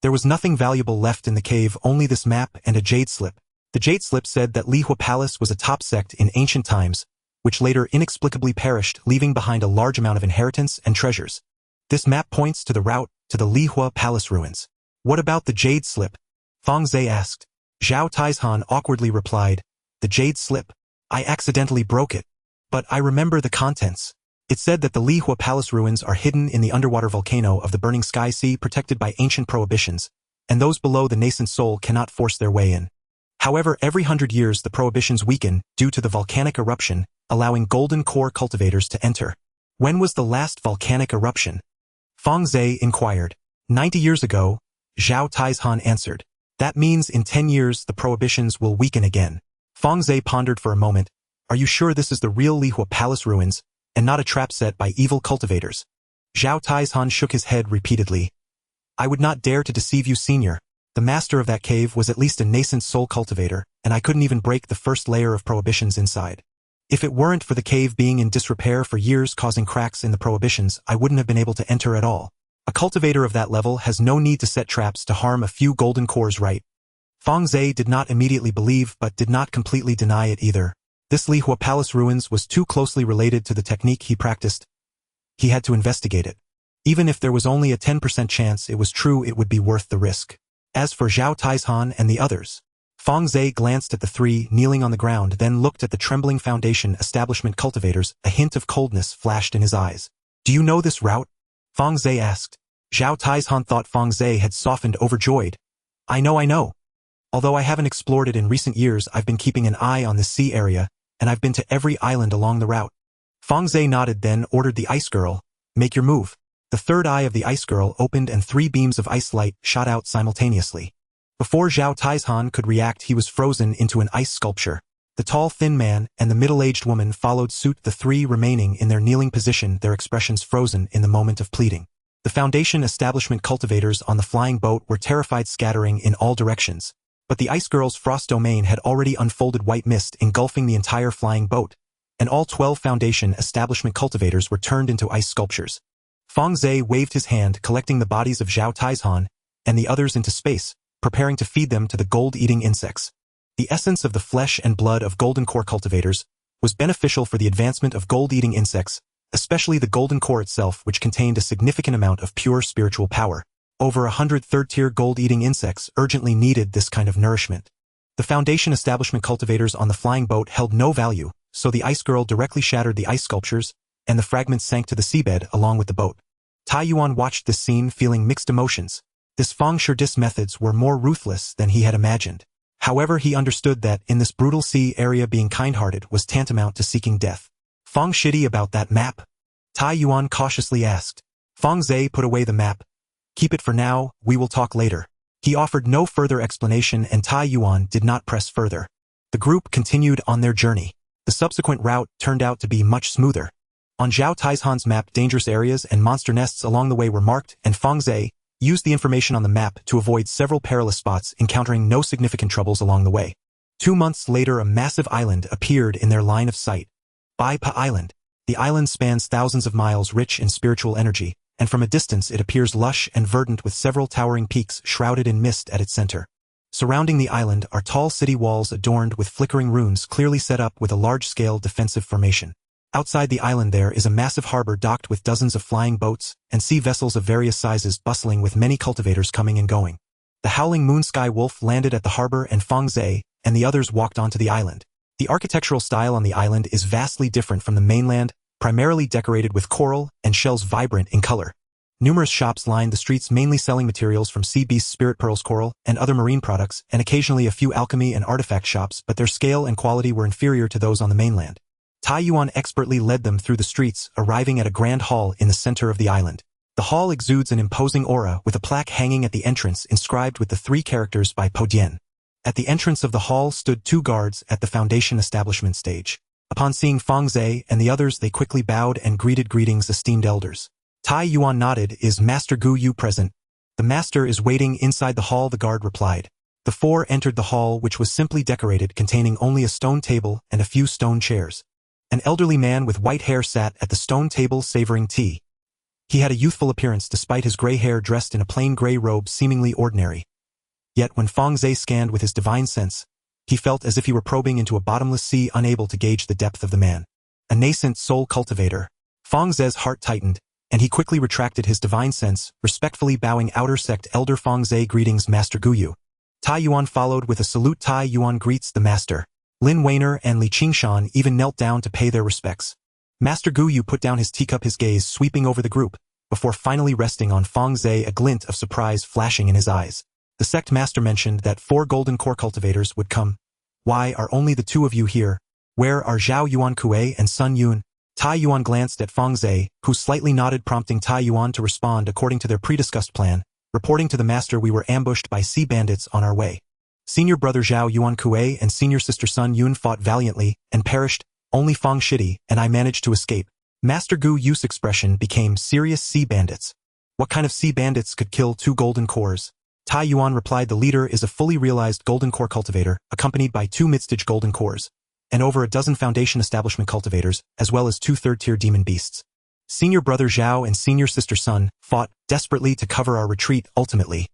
There was nothing valuable left in the cave, only this map and a jade slip. The jade slip said that Lihua Palace was a top sect in ancient times, which later inexplicably perished, leaving behind a large amount of inheritance and treasures. This map points to the route to the Lihua Palace ruins. What about the jade slip? Fang Ze asked. Zhao Taizhan awkwardly replied, the jade slip? I accidentally broke it. But I remember the contents. It said that the Lihua Palace ruins are hidden in the underwater volcano of the burning sky sea, protected by ancient prohibitions, and those below the nascent soul cannot force their way in. However, every 100 years the prohibitions weaken due to the volcanic eruption, allowing golden core cultivators to enter. When was the last volcanic eruption? Fang Ze inquired. 90 years ago, Zhao Taizhan answered. That means in 10 years the prohibitions will weaken again. Fang Ze pondered for a moment. Are you sure this is the real Lihua Palace ruins, and not a trap set by evil cultivators? Zhao Taizhan shook his head repeatedly. I would not dare to deceive you, senior. The master of that cave was at least a nascent soul cultivator, and I couldn't even break the first layer of prohibitions inside. If it weren't for the cave being in disrepair for years, causing cracks in the prohibitions, I wouldn't have been able to enter at all. A cultivator of that level has no need to set traps to harm a few golden cores, right? Fang Ze did not immediately believe but did not completely deny it either. This Lihua Palace ruins was too closely related to the technique he practiced. He had to investigate it. Even if there was only a 10% chance it was true, it would be worth the risk. As for Zhao Taizhan and the others, Fang Ze glanced at the three kneeling on the ground, then looked at the trembling foundation establishment cultivators. A hint of coldness flashed in his eyes. Do you know this route? Fang Ze asked. Zhao Taizhan thought Fang Ze had softened, overjoyed. I know. Although I haven't explored it in recent years, I've been keeping an eye on the sea area, and I've been to every island along the route. Fang Ze nodded, then ordered the ice girl, make your move. The third eye of the ice girl opened and 3 beams of ice light shot out simultaneously. Before Zhao Taizhan could react, he was frozen into an ice sculpture. The tall, thin man and the middle-aged woman followed suit, the 3 remaining in their kneeling position, their expressions frozen in the moment of pleading. The Foundation establishment cultivators on the flying boat were terrified, scattering in all directions. But the ice girl's frost domain had already unfolded white mist, engulfing the entire flying boat, and all 12 Foundation establishment cultivators were turned into ice sculptures. Fang Ze waved his hand, collecting the bodies of Zhao Taizhan and the others into space, preparing to feed them to the gold-eating insects. The essence of the flesh and blood of golden core cultivators was beneficial for the advancement of gold-eating insects, especially the golden core itself, which contained a significant amount of pure spiritual power. Over 100 third-tier gold-eating insects urgently needed this kind of nourishment. The Foundation establishment cultivators on the flying boat held no value, so the ice girl directly shattered the ice sculptures, and the fragments sank to the seabed along with the boat. Tai Yuan watched this scene, feeling mixed emotions. This Fang She's methods were more ruthless than he had imagined. However, he understood that in this brutal sea area, being kind-hearted was tantamount to seeking death. Fang Shidi, about that map? Tai Yuan cautiously asked. Fang Ze put away the map. Keep it for now, we will talk later. He offered no further explanation, and Tai Yuan did not press further. The group continued on their journey. The subsequent route turned out to be much smoother. On Zhao Taizhan's map, dangerous areas and monster nests along the way were marked, and Fang Ze used the information on the map to avoid several perilous spots, encountering no significant troubles along the way. 2 months later, a massive island appeared in their line of sight. Bai Pa Island. The island spans thousands of miles, rich in spiritual energy, and from a distance it appears lush and verdant with several towering peaks shrouded in mist at its center. Surrounding the island are tall city walls adorned with flickering runes, clearly set up with a large-scale defensive formation. Outside the island there is a massive harbor docked with dozens of flying boats and sea vessels of various sizes bustling with many cultivators coming and going. The howling moon sky wolf landed at the harbor, and Fang Ze and the others walked onto the island. The architectural style on the island is vastly different from the mainland, primarily decorated with coral and shells vibrant in color. Numerous shops lined the streets, mainly selling materials from sea beasts, spirit pearls, coral, and other marine products, and occasionally a few alchemy and artifact shops, but their scale and quality were inferior to those on the mainland. Tai Yuan expertly led them through the streets, arriving at a grand hall in the center of the island. The hall exudes an imposing aura, with a plaque hanging at the entrance inscribed with the 3 characters by Po Dian. At the entrance of the hall stood 2 guards at the Foundation establishment stage. Upon seeing Fang Ze and the others, they quickly bowed and greeted. Greetings, esteemed elders. Tai Yuan nodded. Is Master Gu Yu present? The master is waiting inside the hall, the guard replied. The four entered the hall, which was simply decorated, containing only a stone table and a few stone chairs. An elderly man with white hair sat at the stone table savoring tea. He had a youthful appearance despite his gray hair, dressed in a plain gray robe seemingly ordinary. Yet when Fang Ze scanned with his divine sense, he felt as if he were probing into a bottomless sea, unable to gauge the depth of the man. A nascent soul cultivator. Fang Ze's heart tightened, and he quickly retracted his divine sense, respectfully bowing. Outer sect elder Fang Ze, greetings Master Guyu. Tai Yuan followed with a salute. Tai Yuan greets the master. Lin Weiner and Li Qingshan even knelt down to pay their respects. Master Guyu put down his teacup, his gaze sweeping over the group, before finally resting on Fang Ze, a glint of surprise flashing in his eyes. The sect master mentioned that 4 golden core cultivators would come. Why are only the 2 of you here? Where are Zhao Yuan Kuei and Sun Yun? Tai Yuan glanced at Fang Ze, who slightly nodded, prompting Tai Yuan to respond according to their pre-discussed plan. Reporting to the master, we were ambushed by sea bandits on our way. Senior brother Zhao Yuan Kuei and senior sister Sun Yun fought valiantly and perished. Only Fang Shidi and I managed to escape. Master Gu Yu's expression became serious. Sea bandits. What kind of sea bandits could kill 2 golden cores? Tai Yuan replied, the leader is a fully realized golden core cultivator, accompanied by 2 mid-stage golden cores, and over a dozen foundation establishment cultivators, as well as 2 third-tier demon beasts. Senior brother Zhao and senior sister Sun fought desperately to cover our retreat. Ultimately,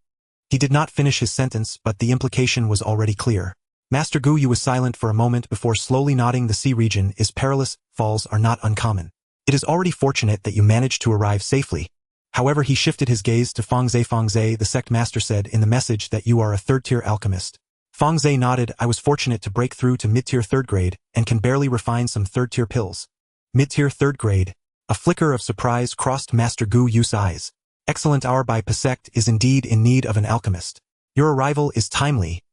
he did not finish his sentence, but the implication was already clear. Master Gu Yu was silent for a moment before slowly nodding. The sea region is perilous. Falls are not uncommon. It is already fortunate that you managed to arrive safely. However, he shifted his gaze to Fang Ze. Fang Ze, the sect master said in the message that you are a third-tier alchemist. Fang Ze nodded. I was fortunate to break through to mid-tier 3rd grade and can barely refine some third-tier pills. Mid-tier 3rd grade. A flicker of surprise crossed Master Gu Yu's eyes. Excellent. Our sect is indeed in need of an alchemist. Your arrival is timely.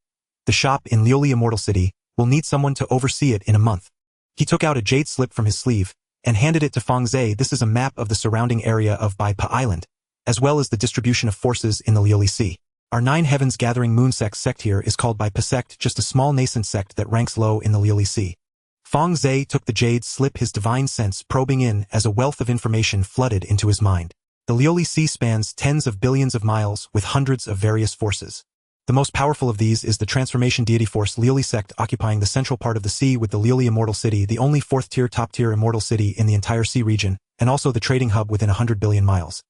The shop in Lioli Immortal City will need someone to oversee it in a month. He took out a jade slip from his sleeve and handed it to Fang Ze. This is a map of the surrounding area of Bai Pa Island, as well as the distribution of forces in the Lioli Sea. Our 9 heavens gathering moon sect here is called Bai Pa sect, just a small nascent sect that ranks low in the Lioli Sea. Fang Ze took the jade slip, his divine sense probing in as a wealth of information flooded into his mind. The Lioli Sea spans tens of billions of miles with hundreds of various forces. The most powerful of these is the transformation deity force Lioli sect, occupying the central part of the sea with the Lioli Immortal City, the only 4th-tier top-tier immortal city in the entire sea region, and also the trading hub within 100 billion miles.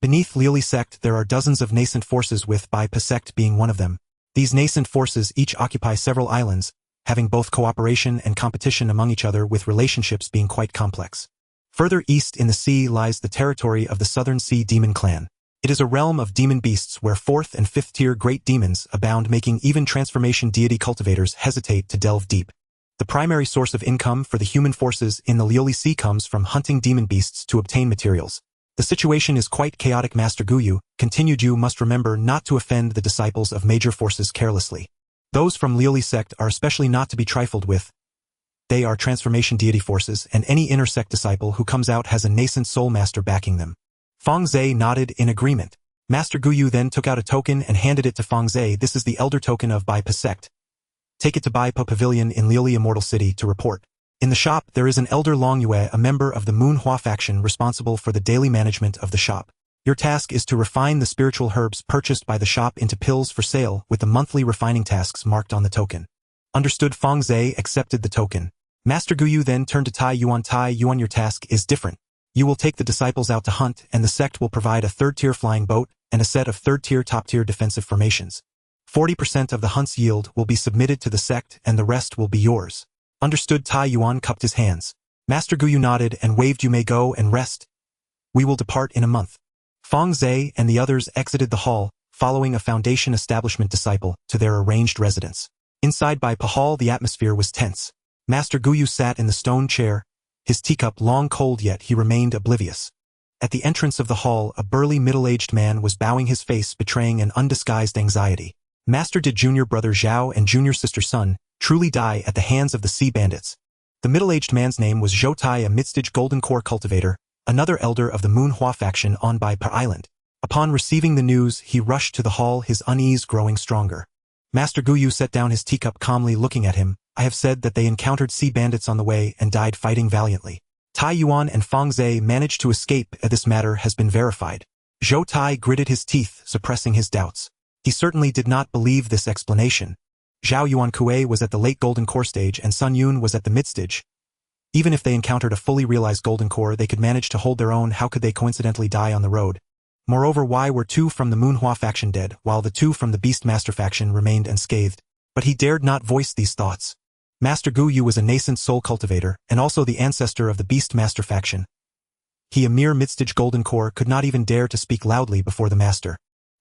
Beneath Lioli sect there are dozens of nascent forces, with Bai Pa sect being one of them. These nascent forces each occupy several islands, having both cooperation and competition among each other, with relationships being quite complex. Further east in the sea lies the territory of the Southern Sea Demon Clan. It is a realm of demon beasts where 4th and 5th-tier great demons abound, making even transformation deity cultivators hesitate to delve deep. The primary source of income for the human forces in the Lioli Sea comes from hunting demon beasts to obtain materials. The situation is quite chaotic. Master Guyu continued, you must remember not to offend the disciples of major forces carelessly. Those from Lioli sect are especially not to be trifled with. They are transformation deity forces, and any inner sect disciple who comes out has a nascent soul master backing them. Fang Ze nodded in agreement. Master Guyu then took out a token and handed it to Fang Ze. This is the elder token of Bai Pa sect. Take it to Bai Pa Pavilion in Lioli Immortal City to report. In the shop there is an elder Long Yue, a member of the Moon Hua faction, responsible for the daily management of the shop. Your task is to refine the spiritual herbs purchased by the shop into pills for sale, with the monthly refining tasks marked on the token. Understood. Fang Ze accepted the token. Master Guyu then turned to Tai Yuan. Tai Yuan, your task is different. You will take the disciples out to hunt, and the sect will provide a 3rd-tier flying boat and a set of 3rd-tier top-tier defensive formations. 40% of the hunt's yield will be submitted to the sect, and the rest will be yours. Understood. Tai Yuan cupped his hands. Master Guyu nodded and waved. You may go and rest. We will depart in a month. Fang Ze and the others exited the hall, following a foundation establishment disciple to their arranged residence. Inside Bai Pa Hall the atmosphere was tense. Master Guyu sat in the stone chair, his teacup long cold, yet he remained oblivious. At the entrance of the hall a burly middle-aged man was bowing, his face betraying an undisguised anxiety. Master, did junior brother Zhao and junior sister Sun truly die at the hands of the sea bandits? The middle-aged man's name was Zhou Tai, a mid-stage golden core cultivator, another elder of the Moon Hua faction on Bai Pa Island. Upon receiving the news, he rushed to the hall, his unease growing stronger. Master Guyu set down his teacup, calmly looking at him. I have said that they encountered sea bandits on the way and died fighting valiantly. Tai Yuan and Fang Ze managed to escape. This matter has been verified. Zhou Tai gritted his teeth, suppressing his doubts. He certainly did not believe this explanation. Zhao Yuankue was at the late golden core stage and Sun Yun was at the mid-stage. Even if they encountered a fully realized golden core, they could manage to hold their own. How could they coincidentally die on the road? Moreover, why were 2 from the Moonhua faction dead, while the 2 from the Beastmaster faction remained unscathed? But he dared not voice these thoughts. Master Gu Yu was a nascent soul cultivator, and also the ancestor of the Beastmaster faction. He, a mere mid-stage golden core, could not even dare to speak loudly before the master.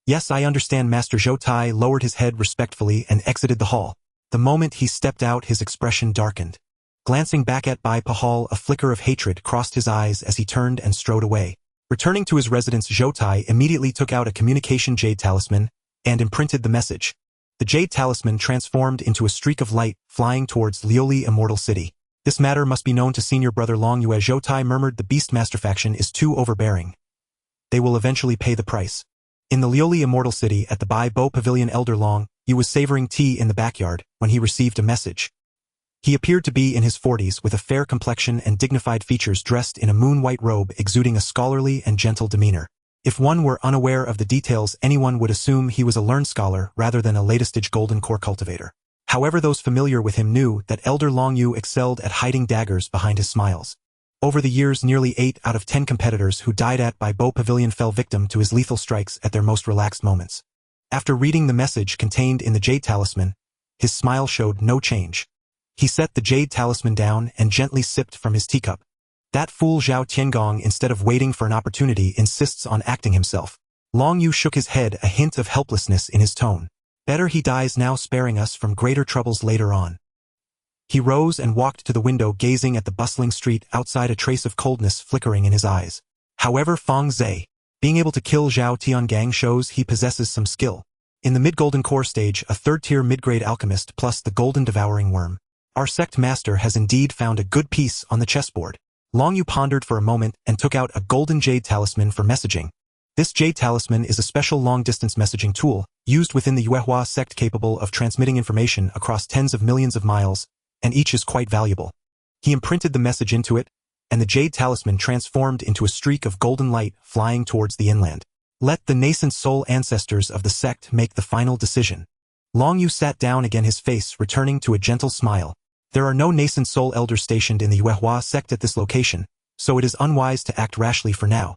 Yes, I understand. Master Zhou Tai lowered his head respectfully and exited the hall. The moment he stepped out, his expression darkened. Glancing back at Bai Pahal, a flicker of hatred crossed his eyes as he turned and strode away. Returning to his residence, Zhou Tai immediately took out a communication jade talisman and imprinted the message. The jade talisman transformed into a streak of light, flying towards Liuli Immortal City. This matter must be known to senior brother Long Yue. Zhou Tai murmured. The Beastmaster faction is too overbearing. They will eventually pay the price. In the Liuli Immortal City at the Bai Bo Pavilion, Elder Long Yu was savoring tea in the backyard when he received a message. He appeared to be in his 40s with a fair complexion and dignified features, dressed in a moon-white robe exuding a scholarly and gentle demeanor. If one were unaware of the details, anyone would assume he was a learned scholar rather than a latest-stage golden core cultivator. However, those familiar with him knew that Elder Long Yu excelled at hiding daggers behind his smiles. Over the years, nearly 8 out of 10 competitors who died at Bai Bo Pavilion fell victim to his lethal strikes at their most relaxed moments. After reading the message contained in the jade talisman, his smile showed no change. He set the jade talisman down and gently sipped from his teacup. That fool Zhao Tiangong, instead of waiting for an opportunity, insists on acting himself. Long Yu shook his head, a hint of helplessness in his tone. Better he dies now, sparing us from greater troubles later on. He rose and walked to the window, gazing at the bustling street outside, a trace of coldness flickering in his eyes. However, Fang Ze, being able to kill Zhao Tiangang shows he possesses some skill. In the mid-golden core stage, a third-tier mid-grade alchemist plus the golden devouring worm. Our sect master has indeed found a good piece on the chessboard. Long Yu pondered for a moment and took out a golden jade talisman for messaging. This jade talisman is a special long-distance messaging tool, used within the Yuehua sect, capable of transmitting information across tens of millions of miles, and each is quite valuable. He imprinted the message into it, and the jade talisman transformed into a streak of golden light flying towards the inland. Let the nascent soul ancestors of the sect make the final decision. Long Yu sat down again, his face returning to a gentle smile. There are no nascent soul elders stationed in the Yuehua sect at this location, so it is unwise to act rashly for now.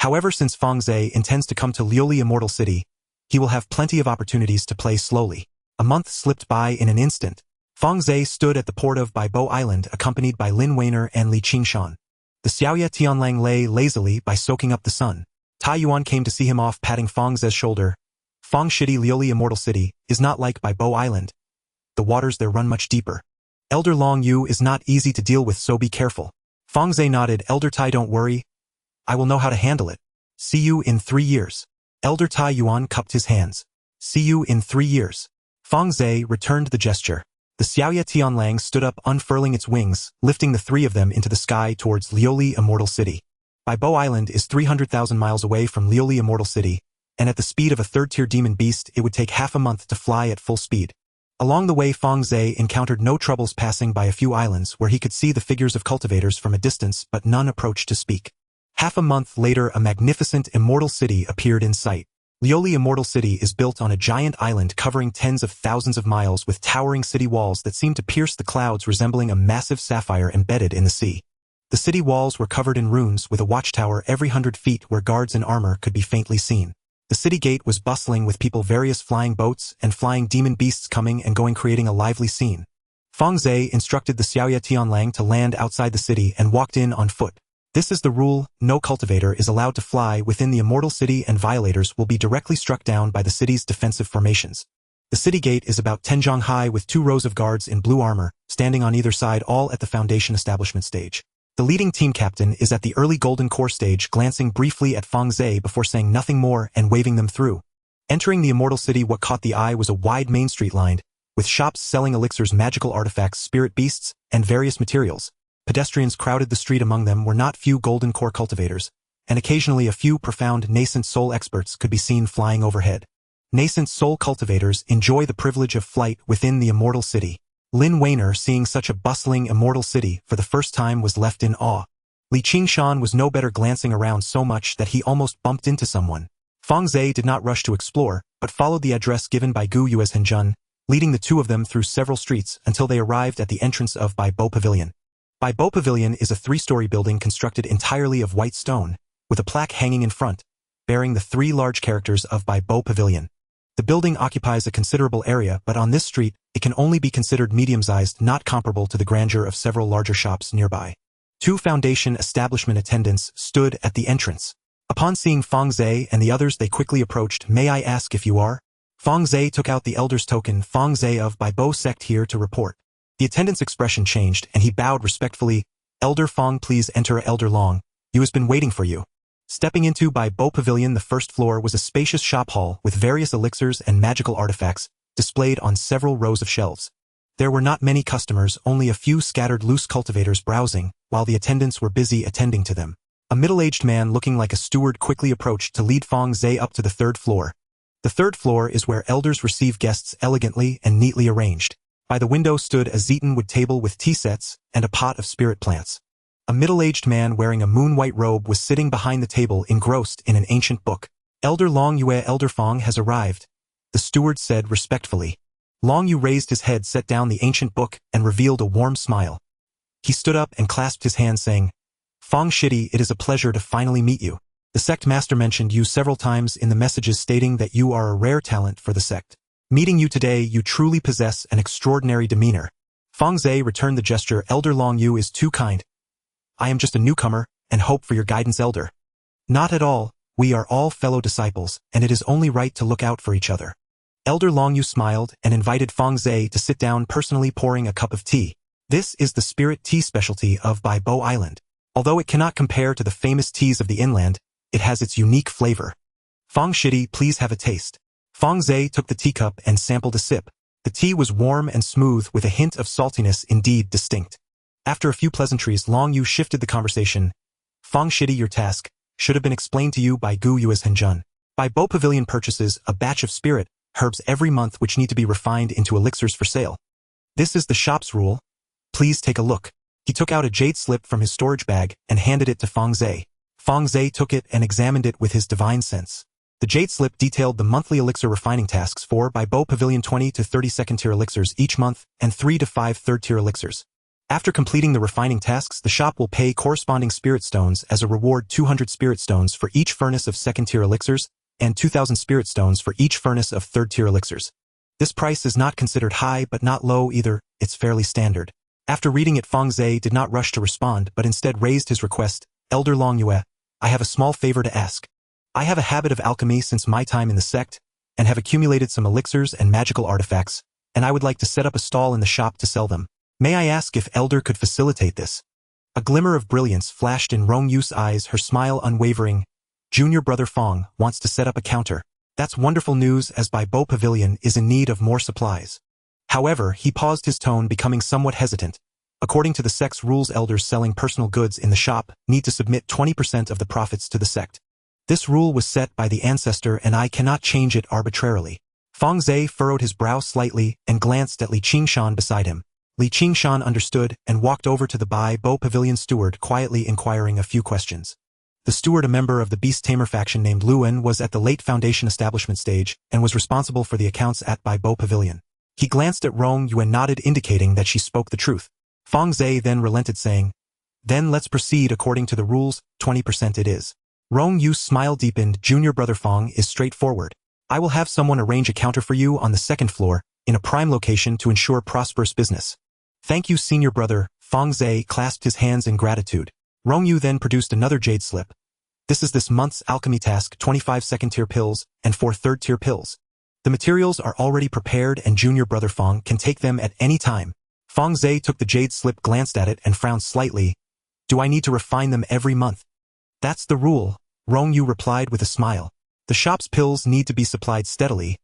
However, since Fang Ze intends to come to Liuli Immortal City, he will have plenty of opportunities to play slowly. A month slipped by in an instant. Fang Ze stood at the port of Bai Bo Island, accompanied by Lin Weiner and Li Qingshan. The Xiaoya Tianlang lay lazily by soaking up the sun. Tai Yuan came to see him off, patting Fang Ze's shoulder. Fang Shidi, Liuli Immortal City is not like Bai Bo Island. The waters there run much deeper. Elder Long Yu is not easy to deal with, so be careful. Fang Ze nodded. Elder Tai, don't worry. I will know how to handle it. See you in 3 years. Elder Tai Yuan cupped his hands. See you in 3 years. Fang Ze returned the gesture. The Xiaoya Tianlang stood up, unfurling its wings, lifting the 3 of them into the sky towards Liuli Immortal City. Bai Bo Island is 300,000 miles away from Liuli Immortal City, and at the speed of a third-tier demon beast, it would take half a month to fly at full speed. Along the way, Fang Ze encountered no troubles, passing by a few islands where he could see the figures of cultivators from a distance, but none approached to speak. Half a month later, a magnificent immortal city appeared in sight. Liuli Immortal City is built on a giant island covering tens of thousands of miles, with towering city walls that seem to pierce the clouds, resembling a massive sapphire embedded in the sea. The city walls were covered in ruins, with a watchtower every 100 feet where guards in armor could be faintly seen. The city gate was bustling with people, various flying boats and flying demon beasts coming and going, creating a lively scene. Fang Ze instructed the Xiaoya Tianlang to land outside the city and walked in on foot. This is the rule: no cultivator is allowed to fly within the immortal city, and violators will be directly struck down by the city's defensive formations. The city gate is about 10 zhang high, with 2 rows of guards in blue armor, standing on either side, all at the foundation establishment stage. The leading team captain is at the early golden core stage, glancing briefly at Fang Ze before saying nothing more and waving them through. Entering the immortal city, what caught the eye was a wide main street lined with shops selling elixirs, magical artifacts, spirit beasts, and various materials. Pedestrians crowded the street. Among them were not few golden core cultivators, and occasionally a few profound nascent soul experts could be seen flying overhead. Nascent soul cultivators enjoy the privilege of flight within the immortal city. Lin Weiner, seeing such a bustling immortal city for the first time, was left in awe. Li Qingshan was no better, glancing around so much that he almost bumped into someone. Fang Ze did not rush to explore, but followed the address given by Gu Yue's Henjun, leading the two of them through several streets until they arrived at the entrance of Bai Bo Pavilion. Bai Bo Pavilion is a 3-story building constructed entirely of white stone, with a plaque hanging in front, bearing the 3 large characters of Bai Bo Pavilion. The building occupies a considerable area, but on this street, it can only be considered medium-sized, not comparable to the grandeur of several larger shops nearby. 2 foundation establishment attendants stood at the entrance. Upon seeing Fang Ze and the others, they quickly approached. "May I ask if you are?" Fang Ze took out the elder's token. "Fang Ze of Bai Bo sect here to report." The attendant's expression changed, and he bowed respectfully. "Elder Fang, please enter. Elder Long, Yu has been waiting for you." Stepping into Bai Bo Pavilion, the first floor was a spacious shop hall with various elixirs and magical artifacts displayed on several rows of shelves. There were not many customers, only a few scattered loose cultivators browsing, while the attendants were busy attending to them. A middle-aged man looking like a steward quickly approached to lead Fang Ze up to the 3rd floor. The 3rd floor is where elders receive guests, elegantly and neatly arranged. By the window stood a zeton wood table with tea sets and a pot of spirit plants. A middle-aged man wearing a moon-white robe was sitting behind the table, engrossed in an ancient book. "Elder Long Yue, Elder Fang has arrived," the steward said respectfully. Long Yu raised his head, set down the ancient book, and revealed a warm smile. He stood up and clasped his hand, saying, "Fang Shidi, it is a pleasure to finally meet you. The sect master mentioned you several times in the messages, stating that you are a rare talent for the sect. Meeting you today, you truly possess an extraordinary demeanor." Fang Ze returned the gesture. "Elder Long Yu is too kind. I am just a newcomer, and hope for your guidance, Elder." "Not at all. We are all fellow disciples, and it is only right to look out for each other." Elder Long Yu smiled and invited Fang Ze to sit down, personally pouring a cup of tea. This is the spirit tea specialty of Bai Bo Island. Although it cannot compare to the famous teas of the inland, it has its unique flavor. "Fang Shidi, please have a taste." Fang Ze took the teacup and sampled a sip. The tea was warm and smooth, with a hint of saltiness, indeed distinct. After a few pleasantries, Long Yu shifted the conversation. "Fang Shidi, your task should have been explained to you by Gu Yue's Henjun. Bai Bo Pavilion purchases a batch of spirit herbs every month, which need to be refined into elixirs for sale. This is the shop's rule. Please take a look." He took out a jade slip from his storage bag and handed it to Fang Ze. Fang Ze took it and examined it with his divine sense. The jade slip detailed the monthly elixir refining tasks for Bai Bo Pavilion: 20 to 30 second-tier elixirs each month, and 3 to 5 third-tier elixirs. After completing the refining tasks, the shop will pay corresponding spirit stones as a reward: 200 spirit stones for each furnace of second-tier elixirs, and 2,000 spirit stones for each furnace of third-tier elixirs. This price is not considered high but not low either, it's fairly standard. After reading it, Fang Ze did not rush to respond, but instead raised his request. "Elder Long Yue, I have a small favor to ask. I have a habit of alchemy since my time in the sect, and have accumulated some elixirs and magical artifacts, and I would like to set up a stall in the shop to sell them. May I ask if Elder could facilitate this?" A glimmer of brilliance flashed in Rong Yu's eyes, her smile unwavering. "Junior brother Fang wants to set up a counter. That's wonderful news, as Bai Bo Pavilion is in need of more supplies." However, he paused, his tone becoming somewhat hesitant. According to the sect's rules, elders selling personal goods in the shop need to submit 20% of the profits to the sect. This rule was set by the ancestor, and I cannot change it arbitrarily. Fang Ze furrowed his brow slightly and glanced at Li Qingshan beside him. Li Qingshan understood and walked over to the Bai Bo Pavilion steward, quietly inquiring a few questions. The steward, a member of the beast tamer faction named Luan, was at the late foundation establishment stage and was responsible for the accounts at Bai Bo Pavilion. He glanced at Rong Yu and nodded, indicating that she spoke the truth. Fang Ze then relented, saying, "Then let's proceed according to the rules, 20% it is." Rong Yu's smile deepened. "Junior brother Fang is straightforward. I will have someone arrange a counter for you on the 2nd floor, in a prime location to ensure prosperous business." "Thank you, senior brother." Fang Ze clasped his hands in gratitude. Rong Yu then produced another jade slip. "This is this month's alchemy task: 25 second-tier pills and 4 third-tier pills. The materials are already prepared and junior brother Fang can take them at any time." Fang Ze took the jade slip, glanced at it, and frowned slightly. "Do I need to refine them every month?" "That's the rule," Rong Yu replied with a smile. "The shop's pills need to be supplied steadily.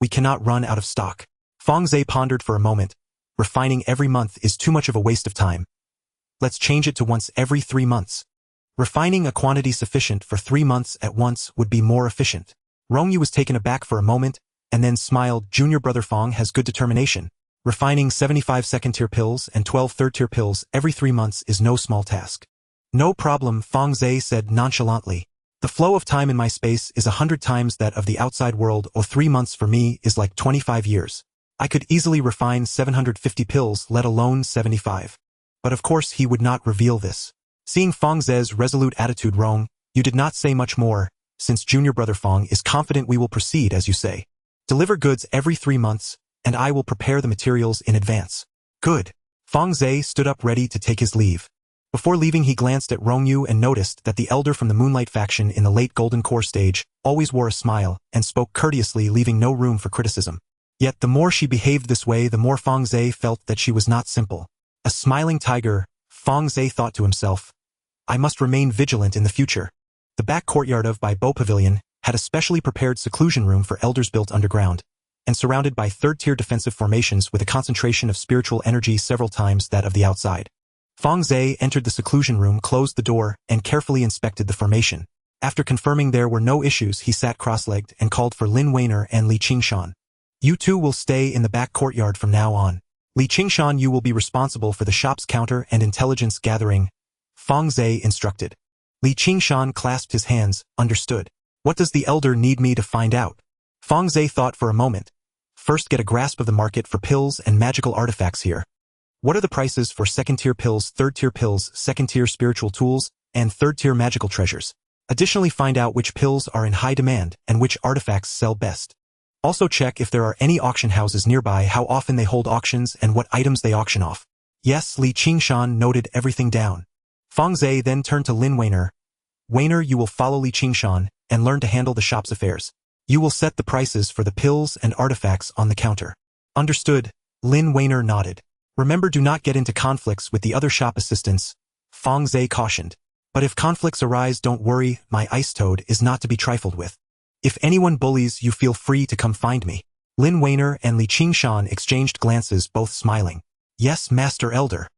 We cannot run out of stock." Fang Ze pondered for a moment. "Refining every month is too much of a waste of time. Let's change it to once every 3 months. Refining a quantity sufficient for 3 months at once would be more efficient." Rong Yu was taken aback for a moment, and then smiled. "Junior brother Fang has good determination. Refining 75 second-tier pills and 12 third-tier pills every 3 months is no small task." "No problem," Fang Ze said nonchalantly. The flow of time in my space is 100 times that of the outside world, or 3 months for me is like 25 years. I could easily refine 750 pills, let alone 75. But of course he would not reveal this. Seeing Fang Ze's resolute attitude, Rong, you did not say much more, since junior brother Fang is confident we will proceed as you say. Deliver goods every 3 months, and I will prepare the materials in advance. Good. Fang Ze stood up ready to take his leave. Before leaving he glanced at Rong Yu and noticed that the elder from the Moonlight faction in the late Golden Core stage always wore a smile and spoke courteously, leaving no room for criticism. Yet the more she behaved this way, the more Fang Ze felt that she was not simple. A smiling tiger, Fang Ze thought to himself. I must remain vigilant in the future. The back courtyard of Bai Bo Pavilion had a specially prepared seclusion room for elders built underground, and surrounded by third-tier defensive formations with a concentration of spiritual energy several times that of the outside. Fang Ze entered the seclusion room, closed the door, and carefully inspected the formation. After confirming there were no issues, he sat cross-legged and called for Lin Weiner and Li Qingshan. You two will stay in the back courtyard from now on. Li Qingshan, you will be responsible for the shop's counter and intelligence gathering, Fang Ze instructed. Li Qingshan clasped his hands, understood. What does the elder need me to find out? Fang Ze thought for a moment. First, get a grasp of the market for pills and magical artifacts here. What are the prices for second-tier pills, third-tier pills, second-tier spiritual tools, and third-tier magical treasures? Additionally, find out which pills are in high demand and which artifacts sell best. Also check if there are any auction houses nearby, how often they hold auctions, and what items they auction off. Yes, Li Qingshan noted everything down. Fang Ze then turned to Lin Weiner. Weiner, you will follow Li Qingshan and learn to handle the shop's affairs. You will set the prices for the pills and artifacts on the counter. Understood, Lin Weiner nodded. Remember, do not get into conflicts with the other shop assistants, Fang Ze cautioned. But if conflicts arise, don't worry, my ice toad is not to be trifled with. If anyone bullies you, feel free to come find me. Lin Weiner and Li Qingshan exchanged glances, both smiling. Yes, Master Elder.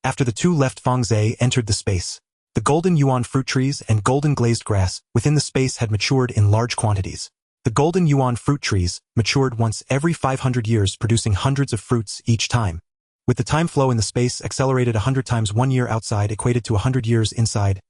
After the two left, Fang Ze entered the space. The golden yuan fruit trees and golden glazed grass within the space had matured in large quantities. The golden yuan fruit trees matured once every 500 years, producing hundreds of fruits each time. With the time flow in the space accelerated 100 times 1 year outside equated to 100 years inside,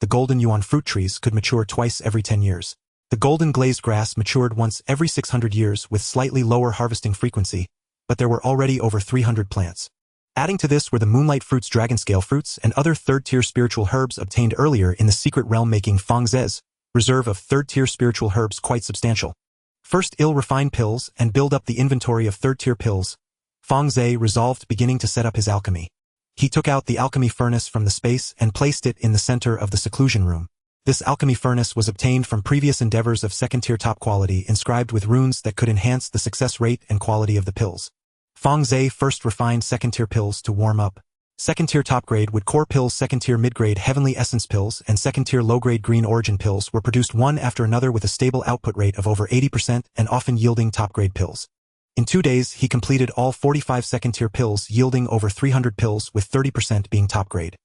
the golden yuan fruit trees could mature twice every 10 years. The golden glazed grass matured once every 600 years with slightly lower harvesting frequency, but there were already over 300 plants. Adding to this were the moonlight fruits, dragon scale fruits, and other third-tier spiritual herbs obtained earlier in the secret realm, making Fang Ze's reserve of third-tier spiritual herbs quite substantial. First, refine pills and build up the inventory of third-tier pills. Fang Ze resolved, beginning to set up his alchemy. He took out the alchemy furnace from the space and placed it in the center of the seclusion room. This alchemy furnace was obtained from previous endeavors of second-tier top quality, inscribed with runes that could enhance the success rate and quality of the pills. Fang Ze first refined second-tier pills to warm up. Second-tier top-grade wood core pills, second-tier mid-grade heavenly essence pills, and second-tier low-grade green origin pills were produced one after another with a stable output rate of over 80% and often yielding top-grade pills. In 2 days, he completed all 45 second-tier pills, yielding over 300 pills, with 30% being top-grade.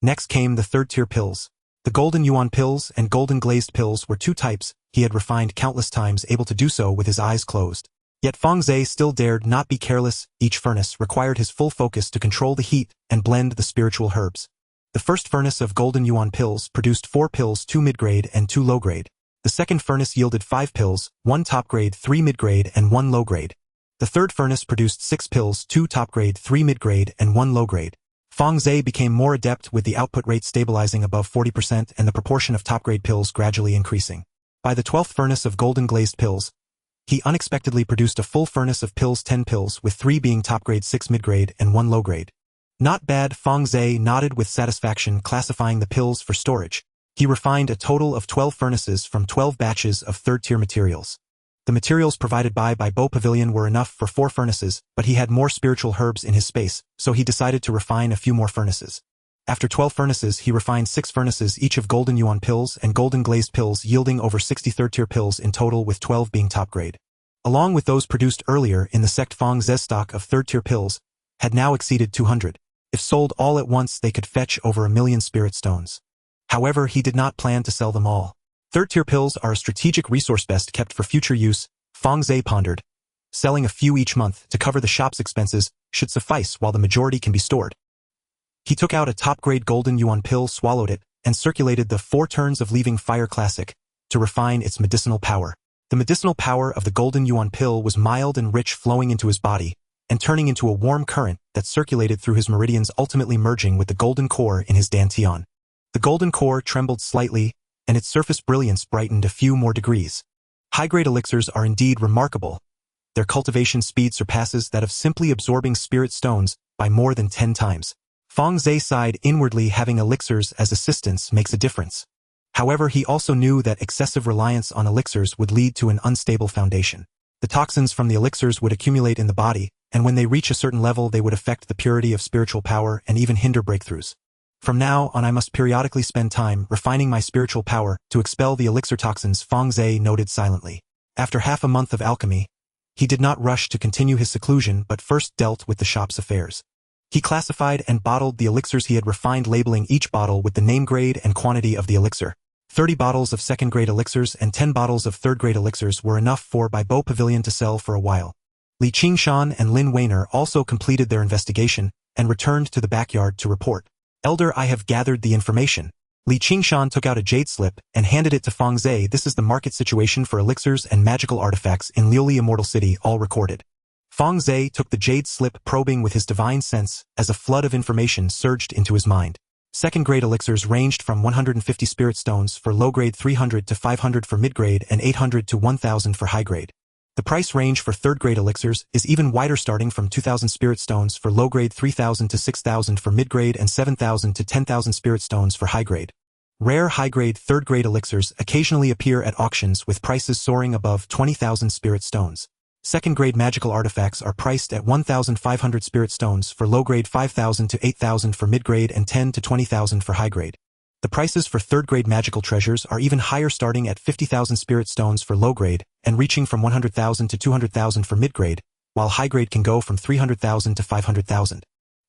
Next came the third-tier pills. The golden yuan pills and golden glazed pills were 2 types. He had refined countless times, able to do so with his eyes closed. Yet Fang Ze still dared not be careless. Each furnace required his full focus to control the heat and blend the spiritual herbs. The first furnace of golden yuan pills produced 4 pills, 2 mid-grade and 2 low-grade. The second furnace yielded 5 pills, 1 top-grade, 3 mid-grade and 1 low-grade. The third furnace produced 6 pills, 2 top-grade, 3 mid-grade and 1 low-grade. Fang Ze became more adept, with the output rate stabilizing above 40% and the proportion of top-grade pills gradually increasing. By the 12th furnace of golden glazed pills, he unexpectedly produced a full furnace of pills, 10 pills, with 3 being top-grade, 6 mid-grade, and 1 low-grade. Not bad, Fang Ze nodded with satisfaction, classifying the pills for storage. He refined a total of 12 furnaces from 12 batches of third-tier materials. The materials provided by Bo Pavilion were enough for 4 furnaces, but he had more spiritual herbs in his space, so he decided to refine a few more furnaces. After 12 furnaces, he refined 6 furnaces each of golden yuan pills and golden glazed pills, yielding over 60 third-tier pills in total, with 12 being top-grade. Along with those produced earlier in the sect, Fang Ze's stock of third-tier pills had now exceeded 200. If sold all at once, they could fetch over 1 million spirit stones. However, he did not plan to sell them all. Third-tier pills are a strategic resource best kept for future use, Fang Ze pondered. Selling a few each month to cover the shop's expenses should suffice, while the majority can be stored. He took out a top-grade golden yuan pill, swallowed it, and circulated the 4 turns of leaving fire classic to refine its medicinal power. The medicinal power of the golden yuan pill was mild and rich, flowing into his body and turning into a warm current that circulated through his meridians, ultimately merging with the golden core in his dantian. The golden core trembled slightly, and its surface brilliance brightened a few more degrees. High-grade elixirs are indeed remarkable. Their cultivation speed surpasses that of simply absorbing spirit stones by more than 10 times. Fang Ze sighed inwardly. Having elixirs as assistants makes a difference. However, he also knew that excessive reliance on elixirs would lead to an unstable foundation. The toxins from the elixirs would accumulate in the body, and when they reach a certain level they would affect the purity of spiritual power and even hinder breakthroughs. From now on I must periodically spend time refining my spiritual power to expel the elixir toxins, Fang Ze noted silently. After half a month of alchemy, he did not rush to continue his seclusion but first dealt with the shop's affairs. He classified and bottled the elixirs he had refined, labeling each bottle with the name, grade, and quantity of the elixir. 30 bottles of second-grade elixirs and 10 bottles of third-grade elixirs were enough for Baibo Pavilion to sell for a while. Li Qingshan and Lin Weiner also completed their investigation and returned to the backyard to report. Elder, I have gathered the information. Li Qingshan took out a jade slip and handed it to Fang Ze. This is the market situation for elixirs and magical artifacts in Liuli Immortal City, all recorded. Fang Ze took the jade slip, probing with his divine sense as a flood of information surged into his mind. Second-grade elixirs ranged from 150 spirit stones for low-grade, 300 to 500 for mid-grade, and 800 to 1,000 for high-grade. The price range for third-grade elixirs is even wider, starting from 2,000 spirit stones for low-grade, 3,000 to 6,000 for mid-grade, and 7,000 to 10,000 spirit stones for high-grade. Rare high-grade, third-grade elixirs occasionally appear at auctions with prices soaring above 20,000 spirit stones. Second-grade magical artifacts are priced at 1,500 spirit stones for low-grade, 5,000 to 8,000 for mid-grade, and 10 to 20,000 for high-grade. The prices for third-grade magical treasures are even higher, starting at 50,000 spirit stones for low-grade and reaching from 100,000 to 200,000 for mid-grade, while high-grade can go from 300,000 to 500,000.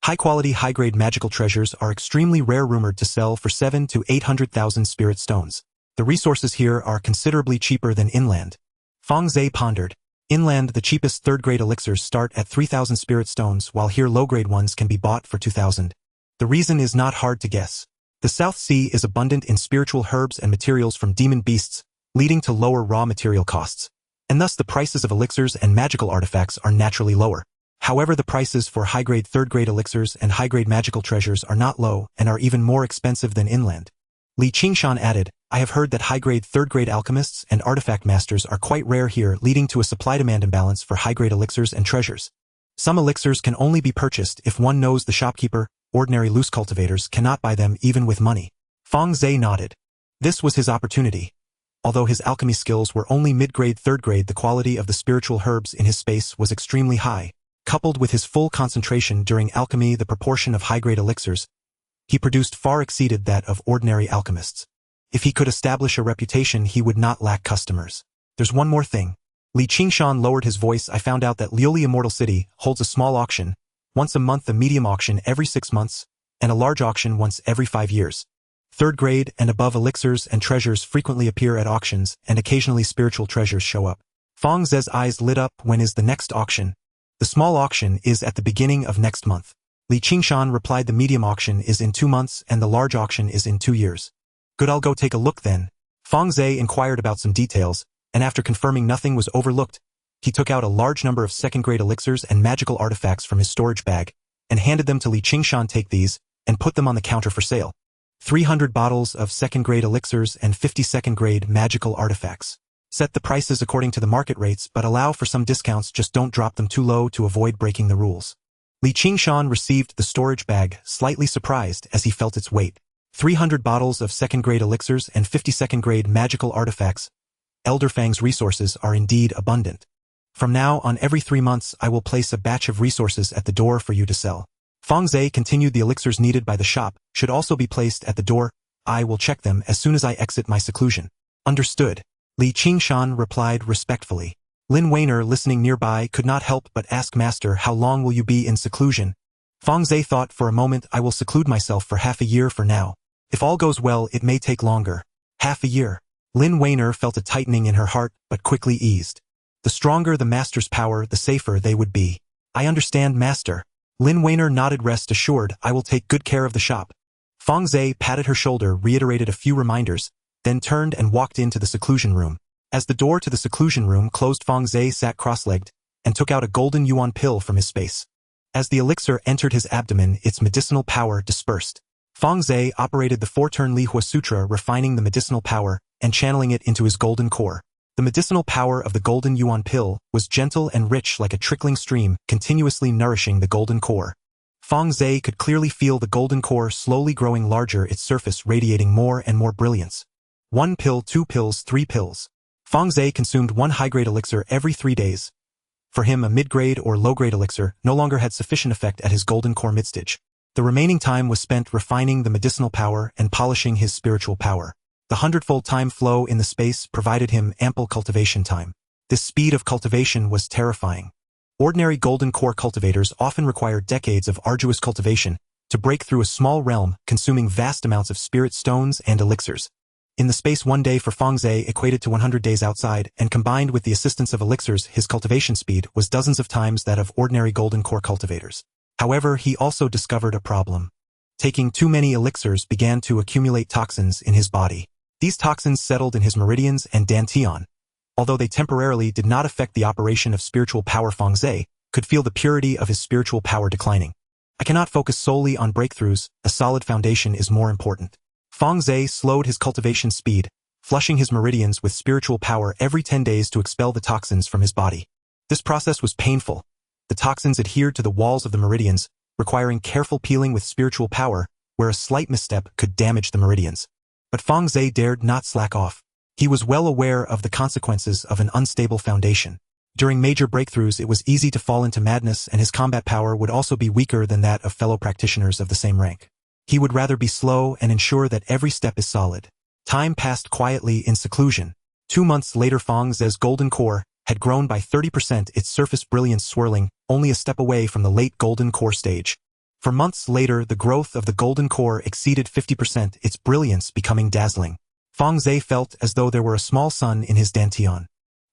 High-quality high-grade magical treasures are extremely rare, rumored to sell for 7 to 800,000 spirit stones. The resources here are considerably cheaper than inland. Fang Ze pondered. Inland, the cheapest third-grade elixirs start at 3,000 spirit stones, while here low-grade ones can be bought for 2,000. The reason is not hard to guess. The South Sea is abundant in spiritual herbs and materials from demon beasts, leading to lower raw material costs, and thus the prices of elixirs and magical artifacts are naturally lower. However, the prices for high-grade third-grade elixirs and high-grade magical treasures are not low and are even more expensive than inland. Li Qingshan added, I have heard that high-grade third-grade alchemists and artifact masters are quite rare here, leading to a supply-demand imbalance for high-grade elixirs and treasures. Some elixirs can only be purchased if one knows the shopkeeper. Ordinary loose cultivators cannot buy them even with money. Fang Ze nodded. This was his opportunity. Although his alchemy skills were only mid-grade, third-grade, the quality of the spiritual herbs in his space was extremely high. Coupled with his full concentration during alchemy, the proportion of high-grade elixirs he produced far exceeded that of ordinary alchemists. If he could establish a reputation, he would not lack customers. There's one more thing. Li Qingshan lowered his voice. I found out that Liuli Immortal City holds a small auction once a month, a medium auction every 6 months, and a large auction once every 5 years. Third-grade and above elixirs and treasures frequently appear at auctions, and occasionally spiritual treasures show up. Fang Ze's eyes lit up. When is the next auction? The small auction is at the beginning of next month. Li Qingshan replied. The medium auction is in 2 months, and the large auction is in 2 years. Good, I'll go take a look then. Fang Ze inquired about some details, and after confirming nothing was overlooked, he took out a large number of second-grade elixirs and magical artifacts from his storage bag and handed them to Li Qingshan. Take these and put them on the counter for sale. 300 bottles of second-grade elixirs and 50 second-grade magical artifacts. Set the prices according to the market rates, but allow for some discounts. Just don't drop them too low to avoid breaking the rules. Li Qingshan received the storage bag, slightly surprised as he felt its weight. 300 bottles of second-grade elixirs and 50 second-grade magical artifacts. Elder Fang's resources are indeed abundant. From now on, every 3 months I will place a batch of resources at the door for you to sell. Fang Ze continued. The elixirs needed by the shop should also be placed at the door. I will check them as soon as I exit my seclusion. Understood. Li Qingshan replied respectfully. Lin Weiner, listening nearby, could not help but ask, Master, how long will you be in seclusion? Fang Ze thought for a moment. I will seclude myself for half a year for now. If all goes well, it may take longer. Half a year. Lin Weiner felt a tightening in her heart, but quickly eased. The stronger the master's power, the safer they would be. I understand, Master. Lin Weiner nodded. Rest assured, I will take good care of the shop. Fang Ze patted her shoulder, reiterated a few reminders, then turned and walked into the seclusion room. As the door to the seclusion room closed, Fang Ze sat cross-legged and took out a golden yuan pill from his space. As the elixir entered his abdomen, its medicinal power dispersed. Fang Ze operated the 4-turn Li Hua Sutra, refining the medicinal power and channeling it into his golden core. The medicinal power of the golden yuan pill was gentle and rich like a trickling stream, continuously nourishing the golden core. Fang Ze could clearly feel the golden core slowly growing larger, its surface radiating more and more brilliance. 1 pill, 2 pills, 3 pills. Fang Ze consumed 1 high-grade elixir every 3 days. For him, a mid-grade or low-grade elixir no longer had sufficient effect at his golden core midstage. The remaining time was spent refining the medicinal power and polishing his spiritual power. The 100-fold time flow in the space provided him ample cultivation time. This speed of cultivation was terrifying. Ordinary golden core cultivators often require decades of arduous cultivation to break through a small realm, consuming vast amounts of spirit stones and elixirs. In the space, 1 day for Fang Ze equated to 100 days outside, and combined with the assistance of elixirs, his cultivation speed was dozens of times that of ordinary golden core cultivators. However, he also discovered a problem. Taking too many elixirs began to accumulate toxins in his body. These toxins settled in his meridians and dantian. Although they temporarily did not affect the operation of spiritual power, Fang Ze could feel the purity of his spiritual power declining. I cannot focus solely on breakthroughs, a solid foundation is more important. Fang Ze slowed his cultivation speed, flushing his meridians with spiritual power every 10 days to expel the toxins from his body. This process was painful. The toxins adhered to the walls of the meridians, requiring careful peeling with spiritual power, where a slight misstep could damage the meridians. But Fang Ze dared not slack off. He was well aware of the consequences of an unstable foundation. During major breakthroughs, it was easy to fall into madness, and his combat power would also be weaker than that of fellow practitioners of the same rank. He would rather be slow and ensure that every step is solid. Time passed quietly in seclusion. 2 months later, Fang Ze's golden core had grown by 30%, its surface brilliance swirling, only a step away from the late golden core stage. For months later, the growth of the golden core exceeded 50%, its brilliance becoming dazzling. Fang Ze felt as though there were a small sun in his dantian.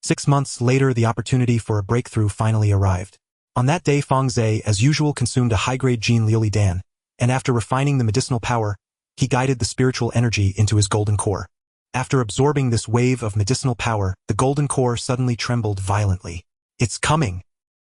6 months later, the opportunity for a breakthrough finally arrived. On that day, Fang Ze, as usual, consumed a high-grade Jin Liuli Dan, and after refining the medicinal power, he guided the spiritual energy into his golden core. After absorbing this wave of medicinal power, the golden core suddenly trembled violently. "It's coming!"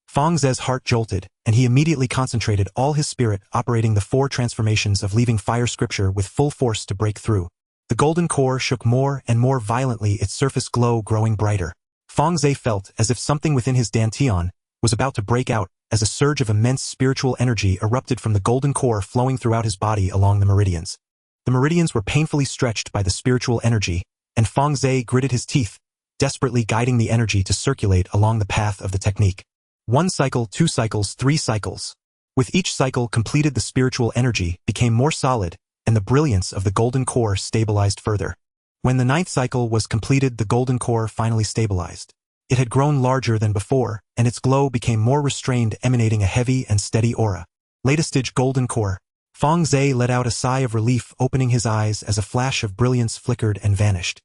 Fang Ze's heart jolted, and he immediately concentrated all his spirit, operating the 4 transformations of leaving fire scripture with full force to break through. The golden core shook more and more violently, its surface glow growing brighter. Fang Ze felt as if something within his dantian was about to break out, as a surge of immense spiritual energy erupted from the golden core, flowing throughout his body along the meridians. The meridians were painfully stretched by the spiritual energy, and Fang Ze gritted his teeth, desperately guiding the energy to circulate along the path of the technique. 1 cycle, 2 cycles, 3 cycles. With each cycle completed, the spiritual energy became more solid, and the brilliance of the golden core stabilized further. When the 9th cycle was completed, the golden core finally stabilized. It had grown larger than before, and its glow became more restrained, emanating a heavy and steady aura. Latest stage golden core. Fang Ze let out a sigh of relief, opening his eyes as a flash of brilliance flickered and vanished.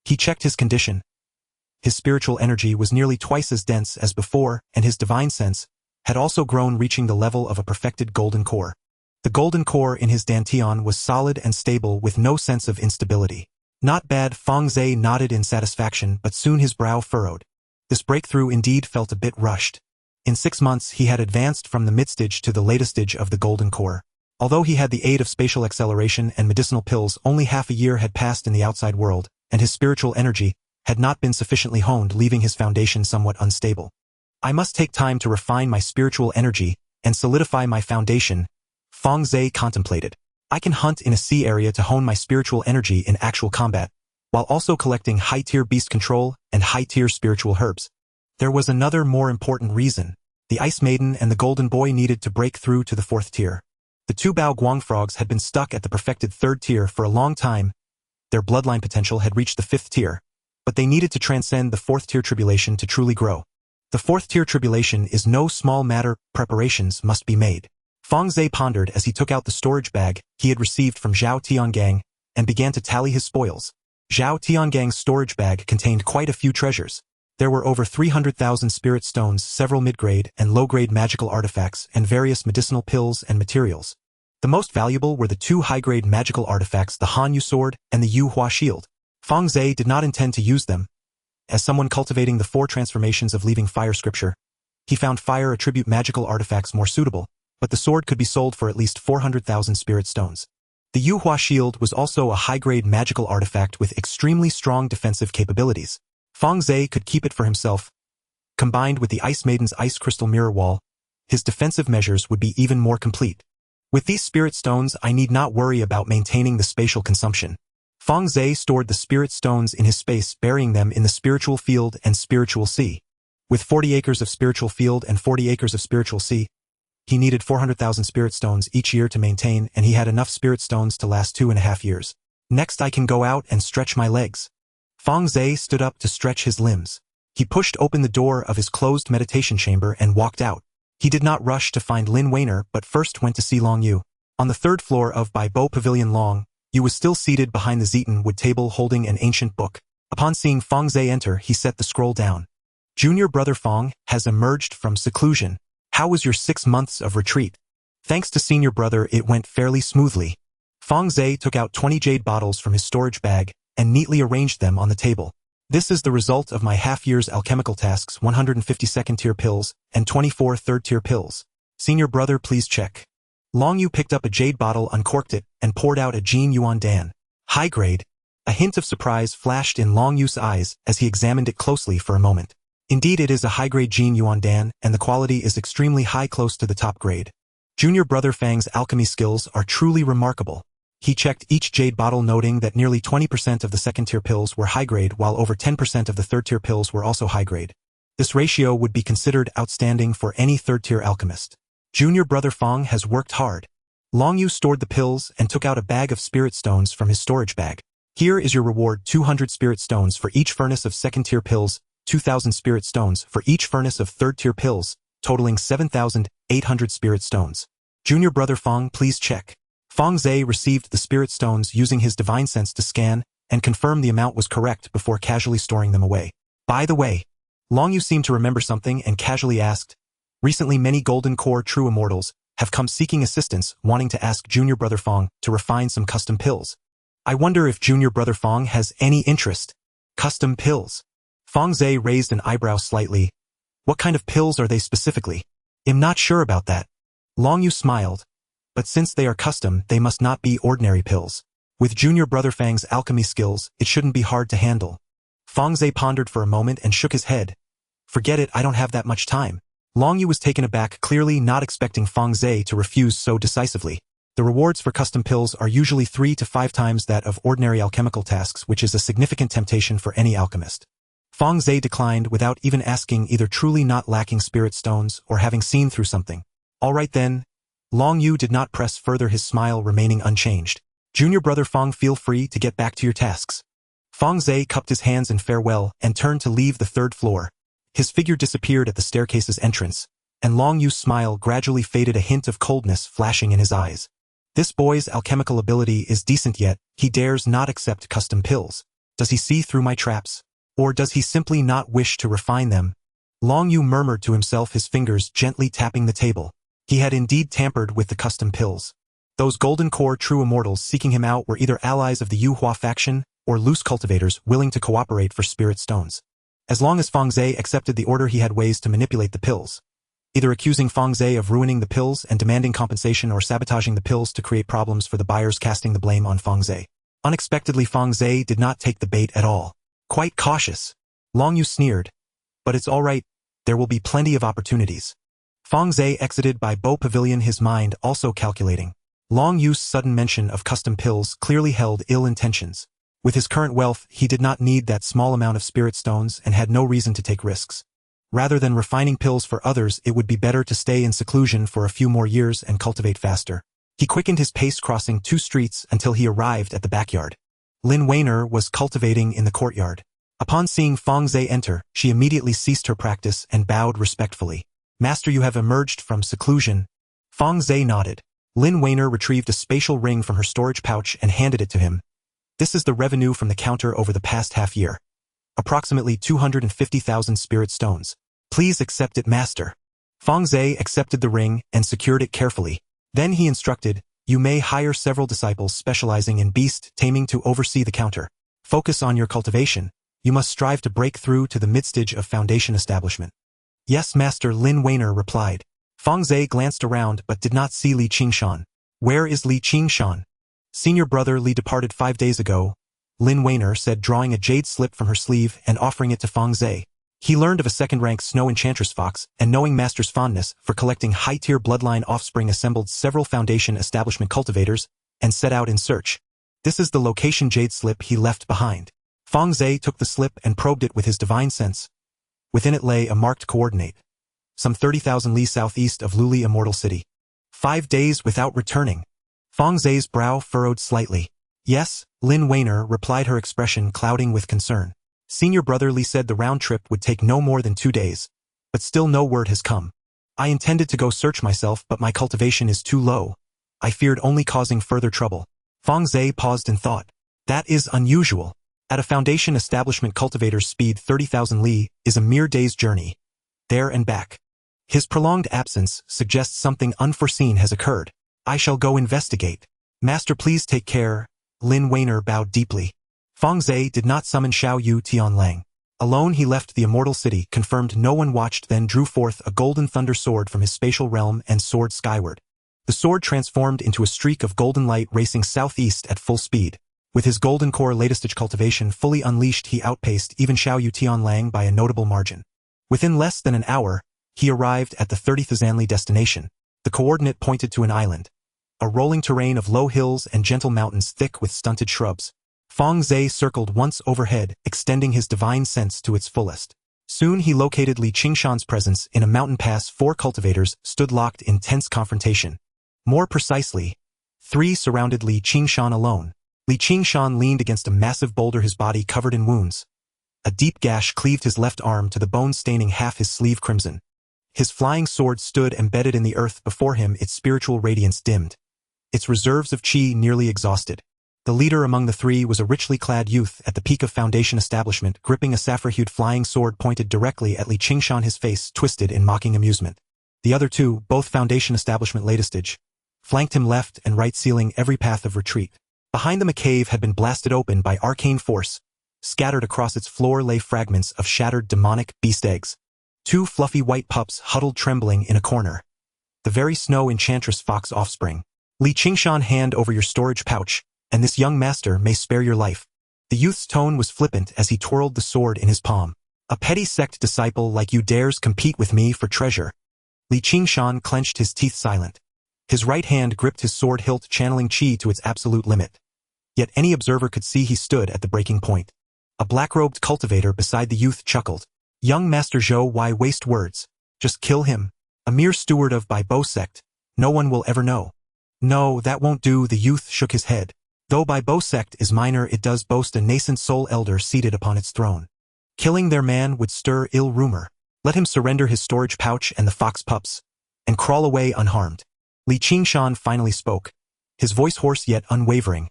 He checked his condition. His spiritual energy was nearly twice as dense as before, and his divine sense had also grown, reaching the level of a perfected golden core. The golden core in his dantian was solid and stable, with no sense of instability. "Not bad," Fang Ze nodded in satisfaction, but soon his brow furrowed. This breakthrough indeed felt a bit rushed. In 6 months, he had advanced from the midstage to the latest stage of the golden core. Although he had the aid of spatial acceleration and medicinal pills, only half a year had passed in the outside world, and his spiritual energy had not been sufficiently honed, leaving his foundation somewhat unstable. "I must take time to refine my spiritual energy and solidify my foundation," Fang Ze contemplated. "I can hunt in a sea area to hone my spiritual energy in actual combat, while also collecting high-tier beast control and high-tier spiritual herbs." There was another more important reason. The Ice Maiden and the Golden Boy needed to break through to the 4th tier. The 2 Bao Guang frogs had been stuck at the perfected 3rd tier for a long time. Their bloodline potential had reached the 5th tier, but they needed to transcend the 4th tier tribulation to truly grow. The 4th tier tribulation is no small matter, preparations must be made. Fang Ze pondered as he took out the storage bag he had received from Zhao Tiangang and began to tally his spoils. Zhao Tiangang's storage bag contained quite a few treasures. There were over 300,000 spirit stones, several mid-grade and low-grade magical artifacts, and various medicinal pills and materials. The most valuable were the two high-grade magical artifacts, the Han Yu sword and the Yu Hua shield. Fang Ze did not intend to use them. As someone cultivating the 4 transformations of leaving fire scripture, he found fire attribute magical artifacts more suitable, but the sword could be sold for at least 400,000 spirit stones. The Yu Hua shield was also a high-grade magical artifact with extremely strong defensive capabilities. Fang Ze could keep it for himself. Combined with the Ice Maiden's ice crystal mirror wall, his defensive measures would be even more complete. With these spirit stones, I need not worry about maintaining the spatial consumption. Fang Ze stored the spirit stones in his space, burying them in the spiritual field and spiritual sea. With 40 acres of spiritual field and 40 acres of spiritual sea, he needed 400,000 spirit stones each year to maintain, and he had enough spirit stones to last 2.5 years. Next, I can go out and stretch my legs. Fang Ze stood up to stretch his limbs. He pushed open the door of his closed meditation chamber and walked out. He did not rush to find Lin Weiner, but first went to see Long Yu. On the 3rd floor of Bai Bo Pavilion, Long Yu was still seated behind the Zeton wood table holding an ancient book. Upon seeing Fang Ze enter, he set the scroll down. Junior brother Fang has emerged from seclusion. How was your 6 months of retreat? Thanks to senior brother, it went fairly smoothly. Fang Ze took out 20 jade bottles from his storage bag and neatly arranged them on the table. This is the result of my half-year's alchemical tasks, 150 second-tier pills and 24 third-tier pills. Senior brother, please check. Long Yu picked up a jade bottle, uncorked it, and poured out a Jin Yuan Dan. High grade. A hint of surprise flashed in Long Yu's eyes as he examined it closely for a moment. Indeed, it is a high-grade Jin Yuan Dan, and the quality is extremely high, close to the top grade. Junior brother Fang's alchemy skills are truly remarkable. He checked each jade bottle, noting that nearly 20% of the second-tier pills were high-grade, while over 10% of the third-tier pills were also high-grade. This ratio would be considered outstanding for any third-tier alchemist. Junior brother Fang has worked hard. Long Yu stored the pills and took out a bag of spirit stones from his storage bag. Here is your reward: 200 spirit stones for each furnace of second-tier pills, 2,000 spirit stones for each furnace of third-tier pills, totaling 7,800 spirit stones. Junior brother Fang, please check. Fang Ze received the spirit stones using his divine sense to scan and confirm the amount was correct before casually storing them away. By the way, Long Yu seemed to remember something and casually asked, recently many golden core true immortals have come seeking assistance, wanting to ask Junior brother Fang to refine some custom pills. I wonder if Junior brother Fang has any interest. Custom pills. Fang Ze raised an eyebrow slightly. What kind of pills are they specifically? I'm not sure about that. Long Yu smiled. But since they are custom, they must not be ordinary pills. With Junior brother Fang's alchemy skills, it shouldn't be hard to handle. Fang Ze pondered for a moment and shook his head. Forget it, I don't have that much time. Long Yu was taken aback, clearly not expecting Fang Ze to refuse so decisively. The rewards for custom pills are usually 3 to 5 times that of ordinary alchemical tasks, which is a significant temptation for any alchemist. Fang Ze declined without even asking, either truly not lacking spirit stones or having seen through something. All right then. Long Yu did not press further, his smile remaining unchanged. Junior brother Fang, feel free to get back to your tasks. Fang Ze cupped his hands in farewell and turned to leave the 3rd floor. His figure disappeared at the staircase's entrance, and Long Yu's smile gradually faded, a hint of coldness flashing in his eyes. This boy's alchemical ability is decent, yet he dares not accept custom pills. Does he see through my traps? Or does he simply not wish to refine them? Long Yu murmured to himself, his fingers gently tapping the table. He had indeed tampered with the custom pills. Those golden core true immortals seeking him out were either allies of the Yu Hua faction or loose cultivators willing to cooperate for spirit stones. As long as Fang Ze accepted the order, he had ways to manipulate the pills. Either accusing Fang Ze of ruining the pills and demanding compensation, or sabotaging the pills to create problems for the buyers, casting the blame on Fang Ze. Unexpectedly, Fang Ze did not take the bait at all. Quite cautious. Long Yu sneered. But it's all right, there will be plenty of opportunities. Fang Ze exited Bai Bo Pavilion, his mind also calculating. Long Yu's sudden mention of custom pills clearly held ill intentions. With his current wealth, he did not need that small amount of spirit stones and had no reason to take risks. Rather than refining pills for others, it would be better to stay in seclusion for a few more years and cultivate faster. He quickened his pace, crossing 2 streets until he arrived at the backyard. Lin Weiner was cultivating in the courtyard. Upon seeing Fang Ze enter, she immediately ceased her practice and bowed respectfully. Master, you have emerged from seclusion. Fang Ze nodded. Lin Weiner retrieved a spatial ring from her storage pouch and handed it to him. This is the revenue from the counter over the past half year. Approximately 250,000 spirit stones. Please accept it, master. Fang Ze accepted the ring and secured it carefully. Then he instructed, You may hire several disciples specializing in beast taming to oversee the counter. Focus on your cultivation. You must strive to break through to the mid-stage of foundation establishment. Yes, Master, Lin Weiner replied. Fang Ze glanced around but did not see Li Qingshan. Where is Li Qingshan? Senior brother Li departed 5 days ago, Lin Weiner said, drawing a jade slip from her sleeve and offering it to Fang Ze. He learned of a second-rank snow enchantress fox, and knowing Master's fondness for collecting high-tier bloodline offspring, assembled several foundation establishment cultivators and set out in search. This is the location jade slip he left behind. Fang Ze took the slip and probed it with his divine sense. Within it lay a marked coordinate, some 30,000 li southeast of Luli Immortal City. 5 days without returning. Fang Ze's brow furrowed slightly. Yes, Lin Weiner replied, her expression clouding with concern. Senior brother Li said the round trip would take no more than 2 days, but still no word has come. I intended to go search myself, but my cultivation is too low. I feared only causing further trouble. Fang Ze paused in thought. That is unusual. At a foundation establishment, cultivator's speed 30,000 li is a mere day's journey, there and back. His prolonged absence suggests something unforeseen has occurred. I shall go investigate. Master, please take care. Lin Weiner bowed deeply. Fang Ze did not summon Xiao Yu Tianlang. Alone he left the Immortal City, confirmed no one watched, then drew forth a golden thunder sword from his spatial realm and soared skyward. The sword transformed into a streak of golden light racing southeast at full speed. With his golden core latest cultivation fully unleashed, he outpaced even Xiao Yu Tianlang by a notable margin. Within less than an hour, he arrived at the 30,000 destination. The coordinate pointed to an island, a rolling terrain of low hills and gentle mountains thick with stunted shrubs. Fang Ze circled once overhead, extending his divine sense to its fullest. Soon he located Li Qingshan's presence in a mountain pass. 4 cultivators stood locked in tense confrontation. More precisely, 3 surrounded Li Qingshan alone. Li Qingshan leaned against a massive boulder, his body covered in wounds. A deep gash cleaved his left arm to the bone, staining half his sleeve crimson. His flying sword stood embedded in the earth before him, its spiritual radiance dimmed, its reserves of qi nearly exhausted. The leader among the 3 was a richly clad youth at the peak of foundation establishment, gripping a sapphire-hued flying sword pointed directly at Li Qingshan, his face twisted in mocking amusement. The other 2, both foundation establishment latestage, flanked him left and right, sealing every path of retreat. Behind them a cave had been blasted open by arcane force. Scattered across its floor lay fragments of shattered demonic beast eggs. 2 fluffy white pups huddled trembling in a corner. The very snow enchantress fox offspring. Li Qingshan, hand over your storage pouch, and this young master may spare your life. The youth's tone was flippant as he twirled the sword in his palm. A petty sect disciple like you dares compete with me for treasure. Li Qingshan clenched his teeth, silent. His right hand gripped his sword hilt, channeling qi to its absolute limit. Yet any observer could see he stood at the breaking point. A black-robed cultivator beside the youth chuckled. Young Master Zhou, why waste words? Just kill him. A mere steward of Bai Bo sect. No one will ever know. No, that won't do. The youth shook his head. Though Bai Bo sect is minor, it does boast a nascent soul elder seated upon its throne. Killing their man would stir ill rumor. Let him surrender his storage pouch and the fox pups, and crawl away unharmed. Li Qingshan finally spoke, his voice hoarse yet unwavering.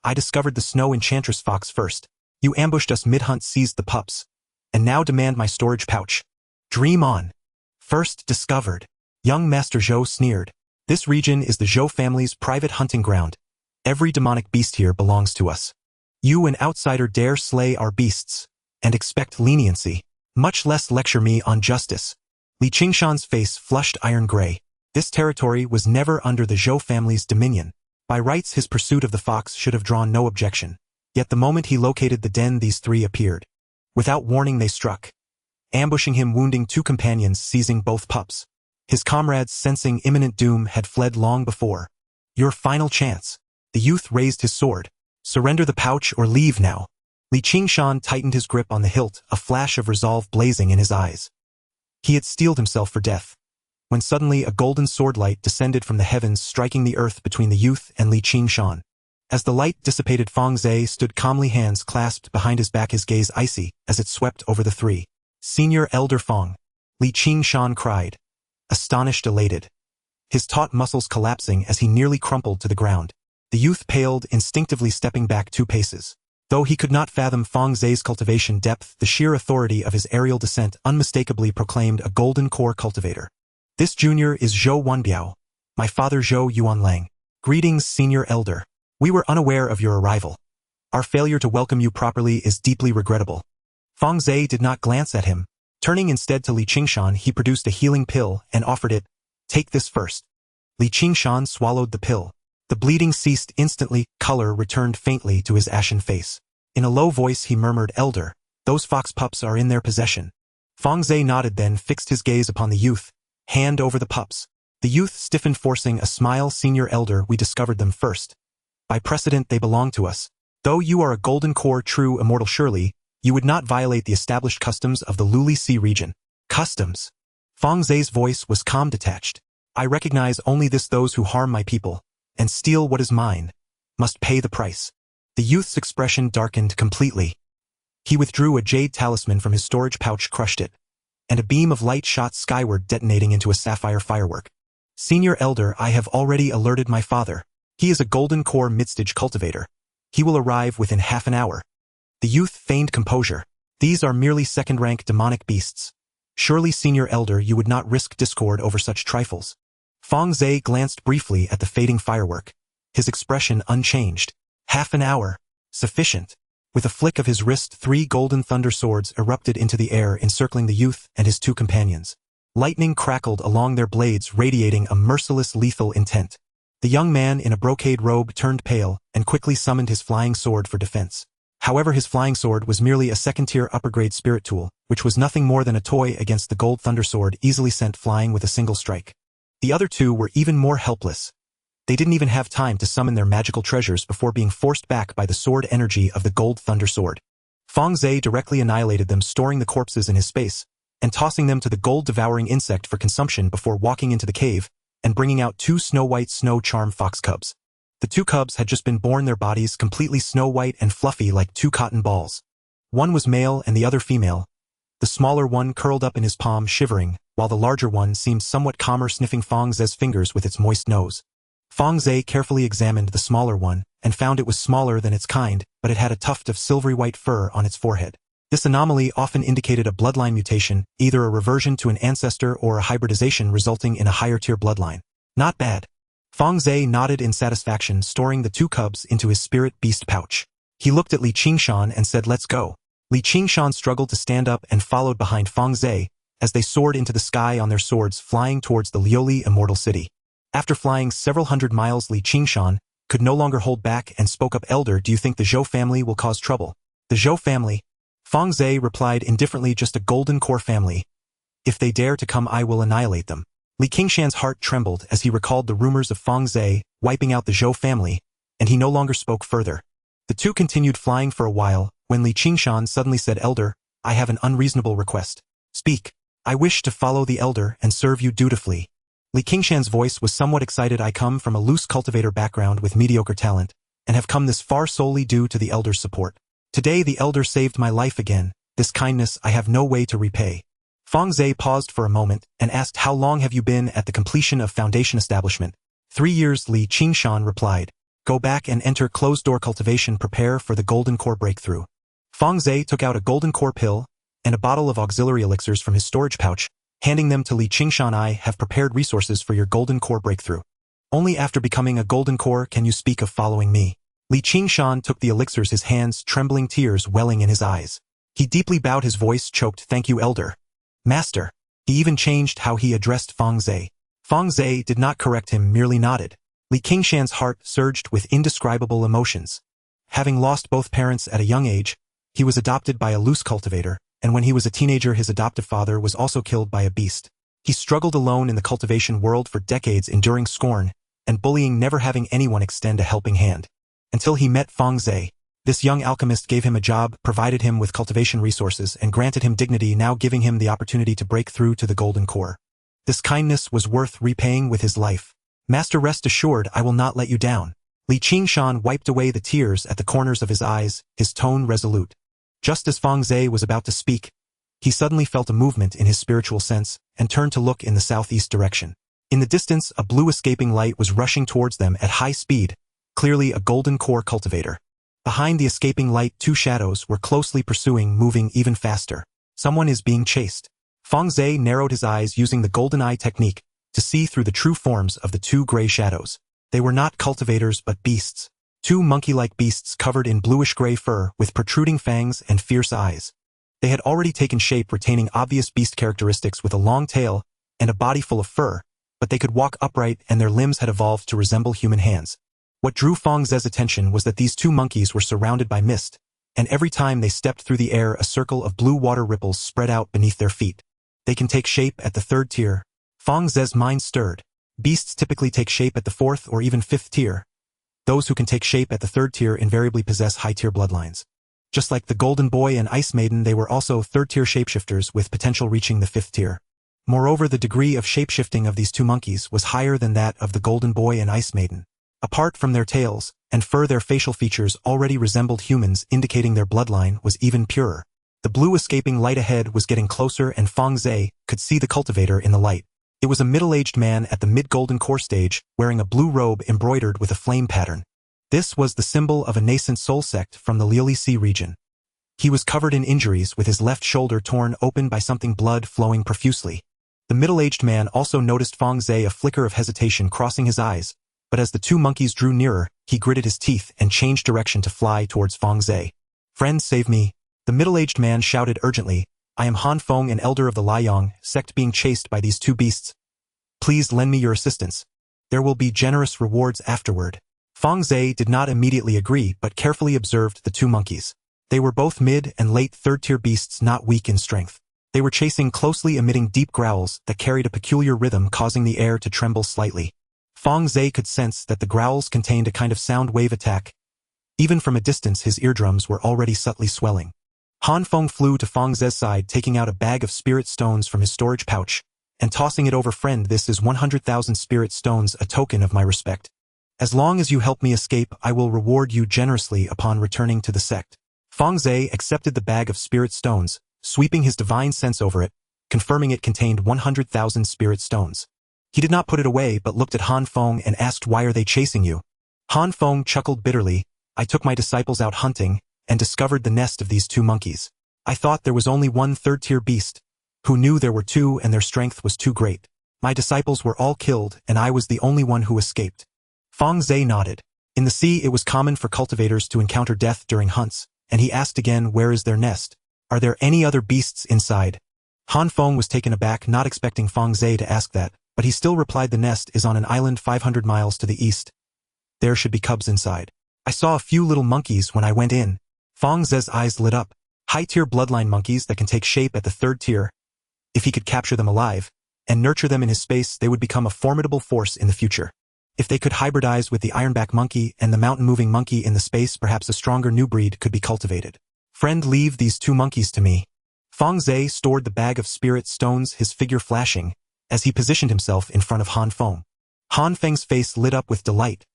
I discovered the snow enchantress fox first. You ambushed us mid-hunt, seized the pups, and now demand my storage pouch. Dream on. First discovered. Young Master Zhou sneered. This region is the Zhou family's private hunting ground. Every demonic beast here belongs to us. You, an outsider, dare slay our beasts, and expect leniency, much less lecture me on justice. Li Qingshan's face flushed iron gray. This territory was never under the Zhou family's dominion. By rights, his pursuit of the fox should have drawn no objection. Yet the moment he located the den, these 3 appeared. Without warning they struck, ambushing him, wounding 2 companions, seizing both pups. His comrades, sensing imminent doom, had fled long before. Your final chance. The youth raised his sword. Surrender the pouch or leave now. Li Qingshan tightened his grip on the hilt, a flash of resolve blazing in his eyes. He had steeled himself for death, when suddenly a golden sword light descended from the heavens, striking the earth between the youth and Li Qingshan. As the light dissipated, Fang Ze stood calmly, hands clasped behind his back, his gaze icy as it swept over the 3. Senior Elder Fang, Li Qingshan cried, astonished, elated, his taut muscles collapsing as he nearly crumpled to the ground. The youth paled, instinctively stepping back 2 paces. Though he could not fathom Fang Ze's cultivation depth, the sheer authority of his aerial descent unmistakably proclaimed a golden core cultivator. This junior is Zhou Wanbiao, my father Zhou Yuanlang. Greetings, Senior Elder. We were unaware of your arrival. Our failure to welcome you properly is deeply regrettable. Fang Ze did not glance at him. Turning instead to Li Qingshan, he produced a healing pill and offered it. Take this first. Li Qingshan swallowed the pill. The bleeding ceased instantly, color returned faintly to his ashen face. In a low voice he murmured, Elder, those fox pups are in their possession. Fang Ze nodded, then fixed his gaze upon the youth. Hand over the pups. The youth stiffened, forcing a smile. Senior Elder, we discovered them first. By precedent they belong to us. Though you are a golden core true immortal, surely you would not violate the established customs of the Luli Sea region. Customs? Fang Ze's voice was calm, detached. I recognize only this: those who harm my people and steal what is mine must pay the price. The youth's expression darkened completely. He withdrew a jade talisman from his storage pouch, crushed it, and a beam of light shot skyward, detonating into a sapphire firework. Senior Elder, I have already alerted my father. He is a golden core midstage cultivator. He will arrive within half an hour. The youth feigned composure. These are merely second-rank demonic beasts. Surely, Senior Elder, you would not risk discord over such trifles. Fang Ze glanced briefly at the fading firework, his expression unchanged. Half an hour. Sufficient. With a flick of his wrist, 3 golden thunder swords erupted into the air, encircling the youth and his 2 companions. Lightning crackled along their blades, radiating a merciless, lethal intent. The young man in a brocade robe turned pale and quickly summoned his flying sword for defense. However, his flying sword was merely a second-tier upper-grade spirit tool, which was nothing more than a toy against the gold thunder sword easily sent flying with a single strike. The other 2 were even more helpless. They didn't even have time to summon their magical treasures before being forced back by the sword energy of the gold thunder sword. Fang Ze directly annihilated them, storing the corpses in his space and tossing them to the gold-devouring insect for consumption before walking into the cave and bringing out 2 snow-white snow charm fox cubs. The 2 cubs had just been born, their bodies completely snow-white and fluffy like 2 cotton balls. One was male and the other female. The smaller one curled up in his palm, shivering, while the larger one seemed somewhat calmer, sniffing Fang Ze's fingers with its moist nose. Fang Ze carefully examined the smaller one and found it was smaller than its kind, but it had a tuft of silvery white fur on its forehead. This anomaly often indicated a bloodline mutation, either a reversion to an ancestor or a hybridization resulting in a higher-tier bloodline. Not bad. Fang Ze nodded in satisfaction, storing the 2 cubs into his spirit beast pouch. He looked at Li Qingshan and said, let's go. Li Qingshan struggled to stand up and followed behind Fang Ze as they soared into the sky on their swords, flying towards the Lioli Immortal City. After flying several hundred miles, Li Qingshan could no longer hold back and spoke up, Elder, do you think the Zhou family will cause trouble? The Zhou family? Fang Ze replied indifferently, just a golden core family. If they dare to come, I will annihilate them. Li Qingshan's heart trembled as he recalled the rumors of Fang Ze wiping out the Zhou family, and he no longer spoke further. The 2 continued flying for a while, when Li Qingshan suddenly said, Elder, I have an unreasonable request. Speak. I wish to follow the Elder and serve you dutifully. Li Qingshan's voice was somewhat excited. I come from a loose cultivator background with mediocre talent, and have come this far solely due to the Elder's support. Today the Elder saved my life again. This kindness I have no way to repay. Fang Ze paused for a moment and asked, how long have you been at the completion of Foundation establishment? 3 years, Li Qingshan replied. Go back and enter closed-door cultivation. Prepare for the golden core breakthrough. Fang Ze took out a golden core pill and a bottle of auxiliary elixirs from his storage pouch, handing them to Li Qingshan. I have prepared resources for your golden core breakthrough. Only after becoming a golden core can you speak of following me. Li Qingshan took the elixirs, his hands trembling, tears welling in his eyes. He deeply bowed, his voice choked. Thank you, Elder. Master. He even changed how he addressed Fang Ze. Fang Ze did not correct him, merely nodded. Li Qingshan's heart surged with indescribable emotions. Having lost both parents at a young age, he was adopted by a loose cultivator, and when he was a teenager his adoptive father was also killed by a beast. He struggled alone in the cultivation world for decades, enduring scorn and bullying, never having anyone extend a helping hand. Until he met Fang Ze. This young alchemist gave him a job, provided him with cultivation resources, and granted him dignity, now giving him the opportunity to break through to the golden core. This kindness was worth repaying with his life. Master, rest assured, I will not let you down. Li Qingshan wiped away the tears at the corners of his eyes, his tone resolute. Just as Fang Ze was about to speak, he suddenly felt a movement in his spiritual sense and turned to look in the southeast direction. In the distance, a blue escaping light was rushing towards them at high speed, clearly a golden core cultivator. Behind the escaping light, 2 shadows were closely pursuing, moving even faster. Someone is being chased. Fang Ze narrowed his eyes using the golden eye technique to see through the true forms of the 2 gray shadows. They were not cultivators but beasts. Two monkey-like beasts covered in bluish-gray fur with protruding fangs and fierce eyes. They had already taken shape, retaining obvious beast characteristics with a long tail and a body full of fur, but they could walk upright and their limbs had evolved to resemble human hands. What drew Fang Ze's attention was that these two monkeys were surrounded by mist, and every time they stepped through the air a circle of blue water ripples spread out beneath their feet. They can take shape at the third tier. Fang Ze's mind stirred. Beasts typically take shape at the fourth or even fifth tier. Those who can take shape at the third tier invariably possess high-tier bloodlines. Just like the Golden Boy and Ice Maiden, they were also third-tier shapeshifters with potential reaching the fifth tier. Moreover, the degree of shapeshifting of these two monkeys was higher than that of the Golden Boy and Ice Maiden. Apart from their tails and fur, their facial features already resembled humans, indicating their bloodline was even purer. The blue escaping light ahead was getting closer and Fang Ze could see the cultivator in the light. It was a middle-aged man at the mid-golden core stage, wearing a blue robe embroidered with a flame pattern. This was the symbol of a nascent soul sect from the Liuli Sea region. He was covered in injuries, with his left shoulder torn open by something, blood flowing profusely. The middle-aged man also noticed Fang Ze, a flicker of hesitation crossing his eyes, but as the two monkeys drew nearer, he gritted his teeth and changed direction to fly towards Fang Ze. "Friend, save me!" The middle-aged man shouted urgently. "I am Han Feng, an elder of the Liang sect, being chased by these two beasts. Please lend me your assistance. There will be generous rewards afterward." Fang Ze did not immediately agree but carefully observed the two monkeys. They were both mid- and late third-tier beasts, not weak in strength. They were chasing closely, emitting deep growls that carried a peculiar rhythm, causing the air to tremble slightly. Fang Ze could sense that the growls contained a kind of sound wave attack. Even from a distance, his eardrums were already subtly swelling. Han Feng flew to Fang Ze's side, taking out a bag of spirit stones from his storage pouch and tossing it over. "Friend, this is 100,000 spirit stones, a token of my respect. As long as you help me escape, I will reward you generously upon returning to the sect." Fang Ze accepted the bag of spirit stones, sweeping his divine sense over it, confirming it contained 100,000 spirit stones. He did not put it away but looked at Han Feng and asked, "Why are they chasing you?" Han Feng chuckled bitterly. "I took my disciples out hunting and discovered the nest of these two monkeys. I thought there was only one third-tier beast. Who knew there were two, and their strength was too great. My disciples were all killed and I was the only one who escaped." Fang Ze nodded. In the sea, it was common for cultivators to encounter death during hunts, and he asked again, "Where is their nest? Are there any other beasts inside?" Han Feng was taken aback, not expecting Fang Ze to ask that, but he still replied, "The nest is on an island 500 miles to the east. There should be cubs inside. I saw a few little monkeys when I went in." Fang Ze's eyes lit up. High-tier bloodline monkeys that can take shape at the third tier. If he could capture them alive and nurture them in his space, they would become a formidable force in the future. If they could hybridize with the ironback monkey and the mountain-moving monkey in the space, perhaps a stronger new breed could be cultivated. "Friend, leave these two monkeys to me." Fang Ze stored the bag of spirit stones, his figure flashing, as he positioned himself in front of Han Feng. Han Feng's face lit up with delight.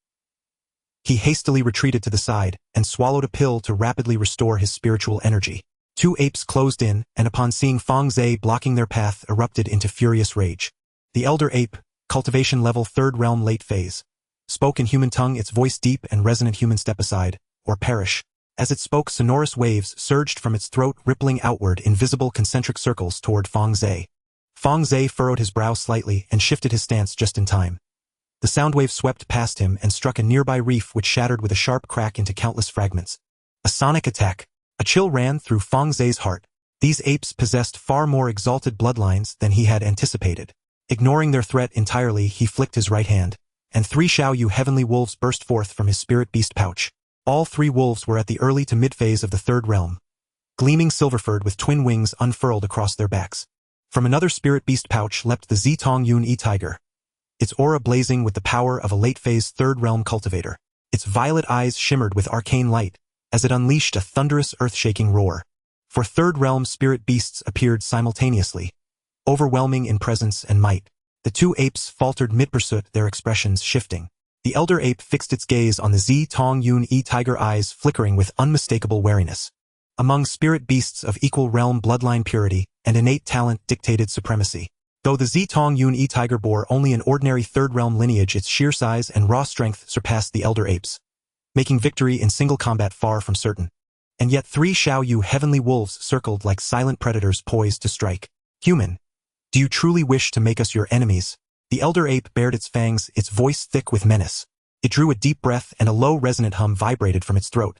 He hastily retreated to the side and swallowed a pill to rapidly restore his spiritual energy. Two apes closed in, and upon seeing Fang Ze blocking their path, erupted into furious rage. The elder ape, cultivation level 3rd realm late phase, spoke in human tongue, its voice deep and resonant. "Human, step aside, or perish." As it spoke, sonorous waves surged from its throat, rippling outward in visible concentric circles toward Fang Ze. Fang Ze furrowed his brow slightly and shifted his stance just in time. The sound wave swept past him and struck a nearby reef, which shattered with a sharp crack into countless fragments. A sonic attack. A chill ran through Fang Ze's heart. These apes possessed far more exalted bloodlines than he had anticipated. Ignoring their threat entirely, he flicked his right hand, and 3 Xiaoyu heavenly wolves burst forth from his spirit beast pouch. All 3 wolves were at the early to mid-phase of the 3rd realm, gleaming silver-furred with twin wings unfurled across their backs. From another spirit beast pouch leapt the Zitong Yun E-Tiger, its aura blazing with the power of a late-phase 3rd realm cultivator. Its violet eyes shimmered with arcane light as it unleashed a thunderous earth-shaking roar. For 3rd realm spirit beasts appeared simultaneously, overwhelming in presence and might. The 2 apes faltered mid-pursuit, their expressions shifting. The elder ape fixed its gaze on the Zitong Yun E-Tiger, eyes flickering with unmistakable wariness. Among spirit beasts of equal realm, bloodline purity and innate talent dictated supremacy. Though the Zitong Yun E-Tiger bore only an ordinary 3rd realm lineage, its sheer size and raw strength surpassed the elder apes, making victory in single combat far from certain. And yet 3 Xiaoyu heavenly wolves circled like silent predators poised to strike. "Human, do you truly wish to make us your enemies?" The elder ape bared its fangs, its voice thick with menace. It drew a deep breath and a low resonant hum vibrated from its throat,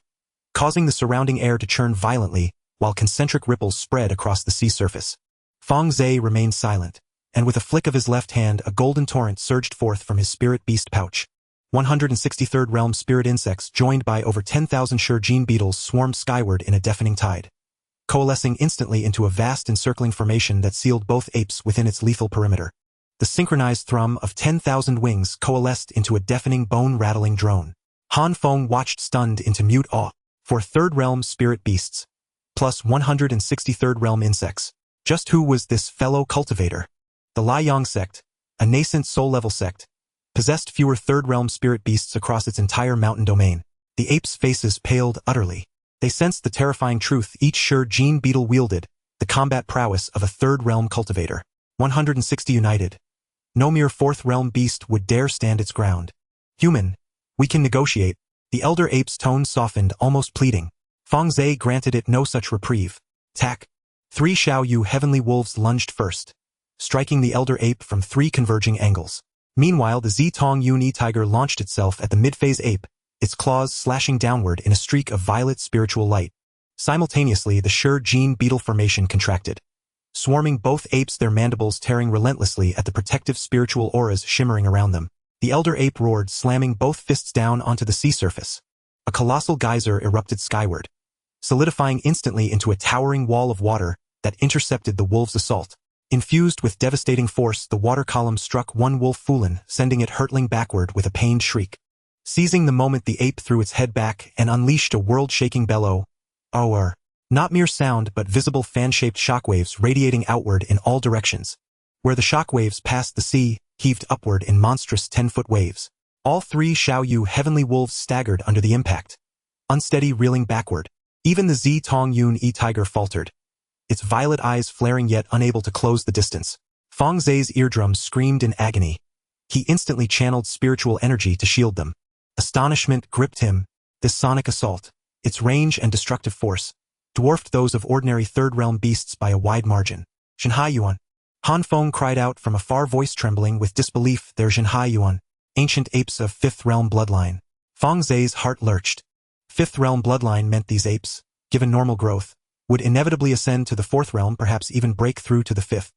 causing the surrounding air to churn violently while concentric ripples spread across the sea surface. Fang Ze remained silent, and with a flick of his left hand a golden torrent surged forth from his spirit beast pouch. 163rd Realm spirit insects joined by over 10,000 sure gene beetles swarmed skyward in a deafening tide, coalescing instantly into a vast encircling formation that sealed both apes within its lethal perimeter. The synchronized thrum of 10,000 wings coalesced into a deafening bone-rattling drone. Han Feng watched stunned into mute awe. For 3rd Realm spirit beasts, plus 163rd Realm insects. Just who was this fellow cultivator? The Liang sect, a nascent soul-level sect, possessed fewer 3rd Realm spirit beasts across its entire mountain domain. The apes' faces paled utterly. They sensed the terrifying truth each sure gene beetle wielded, the combat prowess of a 3rd Realm cultivator. 160 united. No mere 4th Realm beast would dare stand its ground. Human, we can negotiate. The elder ape's tone softened, almost pleading. Fang Ze granted it no such reprieve. Tack. 3 Xiaoyu heavenly wolves lunged first, striking the elder ape from 3 converging angles. Meanwhile, the Zitong Yun E-tiger launched itself at the mid-phase ape, its claws slashing downward in a streak of violet spiritual light. Simultaneously, the sure gene beetle formation contracted, swarming both apes, their mandibles tearing relentlessly at the protective spiritual auras shimmering around them. The elder ape roared, slamming both fists down onto the sea surface. A colossal geyser erupted skyward, solidifying instantly into a towering wall of water that intercepted the wolves' assault. Infused with devastating force, the water column struck one wolf Fulin, sending it hurtling backward with a pained shriek. Seizing the moment, the ape threw its head back and unleashed a world-shaking bellow. Not mere sound but visible fan-shaped shockwaves radiating outward in all directions. Where the shockwaves passed, the sea heaved upward in monstrous 10-foot waves. All 3 Xiaoyu heavenly wolves staggered under the impact, unsteady, reeling backward. Even the Zitong Yun E-tiger faltered, its violet eyes flaring yet unable to close the distance. Fang Ze's eardrums screamed in agony. He instantly channeled spiritual energy to shield them. Astonishment gripped him. This sonic assault, its range and destructive force, dwarfed those of ordinary 3rd Realm beasts by a wide margin. Zhenhai Yuan. Han Feng cried out from afar, voice trembling with disbelief. They're Zhenhai Yuan, ancient apes of 5th Realm bloodline. Fang Ze's heart lurched. 5th Realm bloodline meant these apes, given normal growth, would inevitably ascend to the 4th Realm, perhaps even break through to the 5th.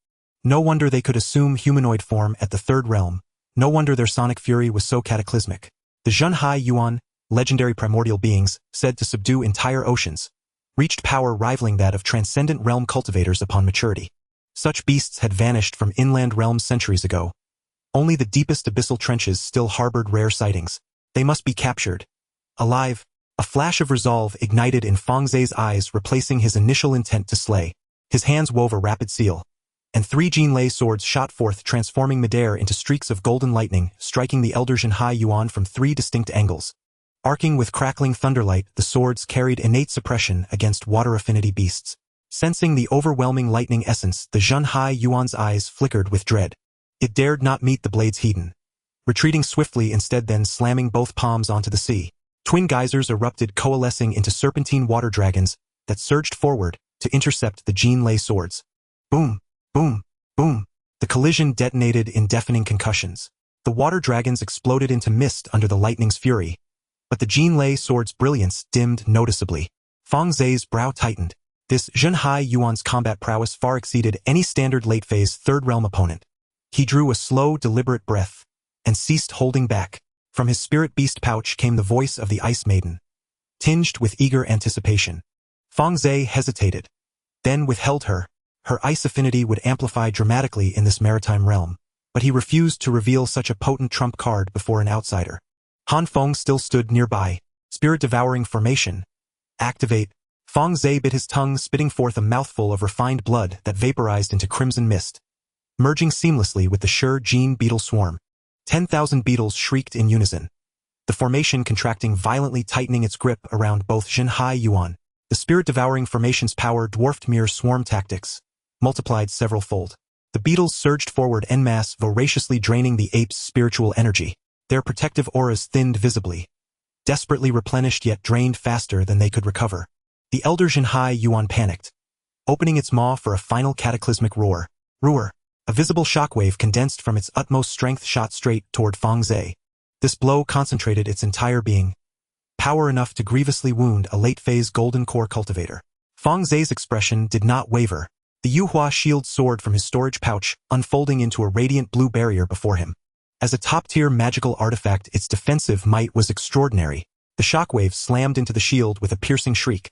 No wonder they could assume humanoid form at the 3rd Realm. No wonder their sonic fury was so cataclysmic. The Zhenhai Yuan, legendary primordial beings, said to subdue entire oceans, reached power rivaling that of transcendent realm cultivators upon maturity. Such beasts had vanished from inland realms centuries ago. Only the deepest abyssal trenches still harbored rare sightings. They must be captured. Alive. A flash of resolve ignited in Fang Ze's eyes, replacing his initial intent to slay. His hands wove a rapid seal, and 3 Jinlei swords shot forth, transforming midair into streaks of golden lightning, striking the elder Zhenhai Yuan from 3 distinct angles. Arcing with crackling thunderlight, the swords carried innate suppression against water affinity beasts. Sensing the overwhelming lightning essence, the Zhenhai Yuan's eyes flickered with dread. It dared not meet the blade's heat, retreating swiftly instead, then slamming both palms onto the sea. Twin geysers erupted, coalescing into serpentine water dragons that surged forward to intercept the Jinlei swords. Boom, boom, boom. The collision detonated in deafening concussions. The water dragons exploded into mist under the lightning's fury, but the Jinlei sword's brilliance dimmed noticeably. Fang Ze's brow tightened. This Zhenhai Yuan's combat prowess far exceeded any standard late-phase 3rd Realm opponent. He drew a slow, deliberate breath and ceased holding back. From his spirit beast pouch came the voice of the Ice Maiden, tinged with eager anticipation. Fang Ze hesitated, then withheld her. Her ice affinity would amplify dramatically in this maritime realm, but he refused to reveal such a potent trump card before an outsider. Han Feng still stood nearby. Spirit-devouring formation. Activate. Fang Ze bit his tongue, spitting forth a mouthful of refined blood that vaporized into crimson mist, merging seamlessly with the sure gene beetle swarm. 10,000 beetles shrieked in unison, the formation contracting violently, tightening its grip around both Zhenhai Yuan. The spirit-devouring formation's power dwarfed mere swarm tactics, multiplied several-fold. The beetles surged forward en masse, voraciously draining the ape's spiritual energy. Their protective auras thinned visibly, desperately replenished yet drained faster than they could recover. The elder Zhenhai Yuan panicked, opening its maw for a final cataclysmic roar. A visible shockwave condensed from its utmost strength shot straight toward Fang Ze. This blow concentrated its entire being, power enough to grievously wound a late-phase golden core cultivator. Fang Ze's expression did not waver. The Yuhua shield soared from his storage pouch, unfolding into a radiant blue barrier before him. As a top-tier magical artifact, its defensive might was extraordinary. The shockwave slammed into the shield with a piercing shriek,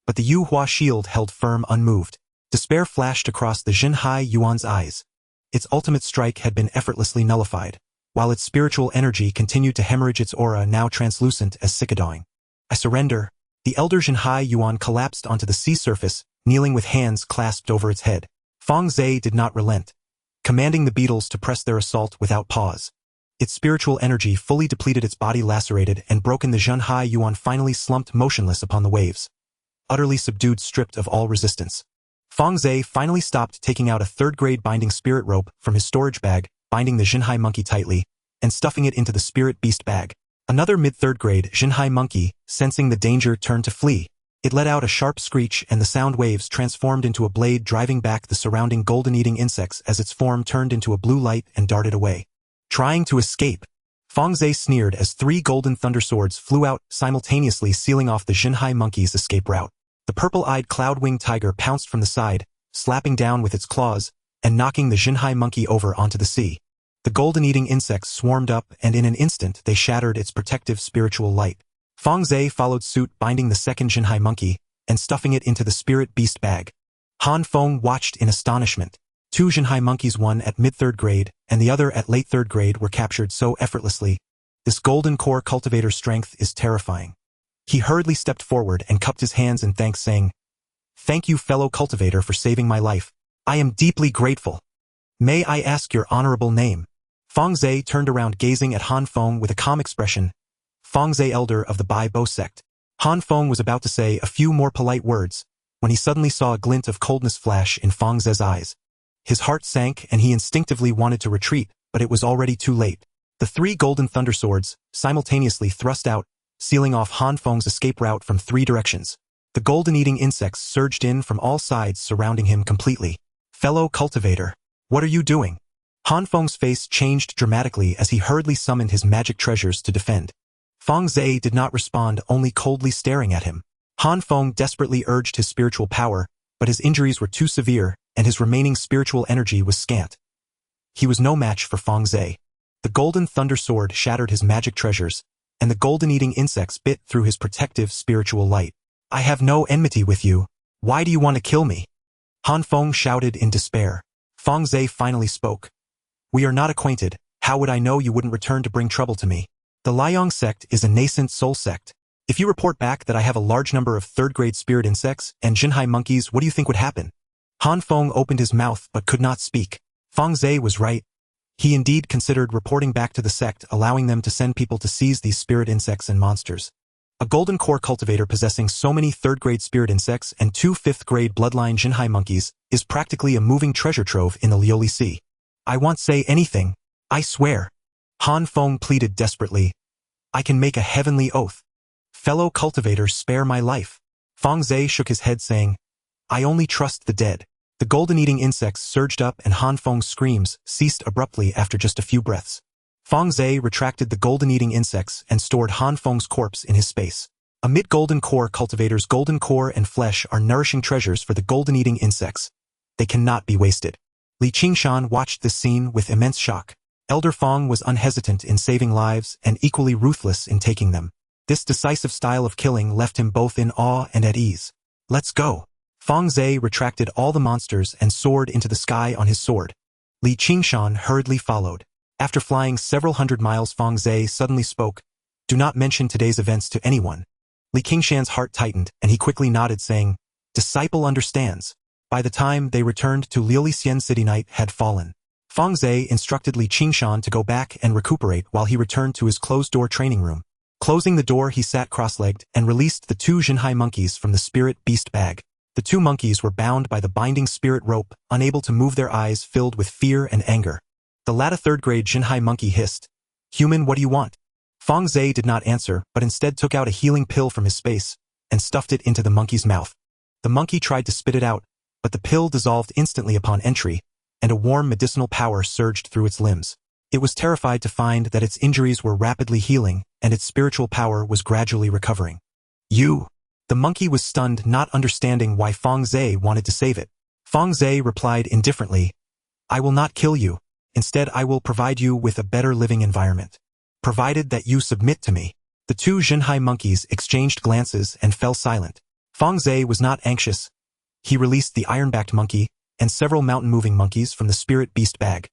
but the Yuhua shield held firm unmoved. Despair flashed across the Jinhai Yuan's eyes. Its ultimate strike had been effortlessly nullified, while its spiritual energy continued to hemorrhage, its aura now translucent as Sikadawing. I surrender. The elder Jinhai Yuan collapsed onto the sea surface, kneeling with hands clasped over its head. Fang Ze did not relent, commanding the beetles to press their assault without pause. Its spiritual energy fully depleted, its body lacerated and broken. The Jinhai Yuan finally slumped motionless upon the waves, utterly subdued, stripped of all resistance. Fang Ze finally stopped, taking out a third-grade binding spirit rope from his storage bag, binding the Jinhai monkey tightly, and stuffing it into the spirit beast bag. Another mid-third grade Jinhai monkey, sensing the danger, turned to flee. It let out a sharp screech, and the sound waves transformed into a blade, driving back the surrounding golden-eating insects as its form turned into a blue light and darted away. Trying to escape. Fang Ze sneered as 3 golden thunder swords flew out, simultaneously sealing off the Jinhai monkey's escape route. The purple-eyed cloud-winged tiger pounced from the side, slapping down with its claws, and knocking the Jinhai monkey over onto the sea. The golden-eating insects swarmed up, and in an instant they shattered its protective spiritual light. Fang Ze followed suit, binding the second Jinhai monkey, and stuffing it into the spirit beast bag. Han Feng watched in astonishment. 2 Jinhai monkeys, one at mid-third grade, and the other at late third grade, were captured so effortlessly. This golden core cultivator's strength is terrifying. He hurriedly stepped forward and cupped his hands in thanks, saying, "Thank you, fellow cultivator, for saving my life. I am deeply grateful. May I ask your honorable name?" Fang Ze turned around, gazing at Han Feng with a calm expression. Fang Ze, elder of the Bai Bo sect. Han Feng was about to say a few more polite words, when he suddenly saw a glint of coldness flash in Fang Ze's eyes. His heart sank and he instinctively wanted to retreat, but it was already too late. The 3 golden thunder swords simultaneously thrust out, sealing off Han Feng's escape route from 3 directions. The golden-eating insects surged in from all sides, surrounding him completely. "Fellow cultivator, what are you doing?" Han Feng's face changed dramatically as he hurriedly summoned his magic treasures to defend. Fang Ze did not respond, only coldly staring at him. Han Feng desperately urged his spiritual power, but his injuries were too severe, and his remaining spiritual energy was scant. He was no match for Fang Ze. The golden thunder sword shattered his magic treasures, and the golden-eating insects bit through his protective spiritual light. "I have no enmity with you. Why do you want to kill me?" Han Feng shouted in despair. Fang Ze finally spoke. "We are not acquainted. How would I know you wouldn't return to bring trouble to me? The Liang sect is a nascent soul sect. If you report back that I have a large number of third-grade spirit insects and Jinhai monkeys, what do you think would happen?" Han Feng opened his mouth but could not speak. Fang Ze was right. He indeed considered reporting back to the sect, allowing them to send people to seize these spirit insects and monsters. A golden core cultivator possessing so many third-grade spirit insects and 2 fifth-grade bloodline Jinhai monkeys is practically a moving treasure trove in the Lioli Sea. "I won't say anything. I swear." Han Feng pleaded desperately. "I can make a heavenly oath. Fellow cultivators, spare my life." Fang Ze shook his head, saying, "I only trust the dead." The golden-eating insects surged up and Han Feng's screams ceased abruptly after just a few breaths. Fang Ze retracted the golden-eating insects and stored Han Feng's corpse in his space. Amid golden core cultivators, golden core and flesh are nourishing treasures for the golden-eating insects. They cannot be wasted. Li Qingshan watched this scene with immense shock. Elder Fang was unhesitant in saving lives and equally ruthless in taking them. This decisive style of killing left him both in awe and at ease. "Let's go." Fang Ze retracted all the monsters and soared into the sky on his sword. Li Qingshan hurriedly followed. After flying several hundred miles, Fang Ze suddenly spoke. "Do not mention today's events to anyone." Li Qingshan's heart tightened, and he quickly nodded, saying, "Disciple understands." By the time they returned to Liulixian City, night had fallen. Fang Ze instructed Li Qingshan to go back and recuperate while he returned to his closed-door training room. Closing the door, he sat cross-legged and released the 2 Jinhai monkeys from the spirit beast bag. The 2 monkeys were bound by the binding spirit rope, unable to move, their eyes filled with fear and anger. The latter third-grade Jinhai monkey hissed, "Human, what do you want?" Fang Ze did not answer, but instead took out a healing pill from his space and stuffed it into the monkey's mouth. The monkey tried to spit it out, but the pill dissolved instantly upon entry, and a warm medicinal power surged through its limbs. It was terrified to find that its injuries were rapidly healing and its spiritual power was gradually recovering. You! The monkey was stunned, not understanding why Fang Ze wanted to save it. Fang Ze replied indifferently, I will not kill you. Instead, I will provide you with a better living environment. Provided that you submit to me. The two Jinhai monkeys exchanged glances and fell silent. Fang Ze was not anxious. He released the iron-backed monkey and several mountain-moving monkeys from the spirit beast bag.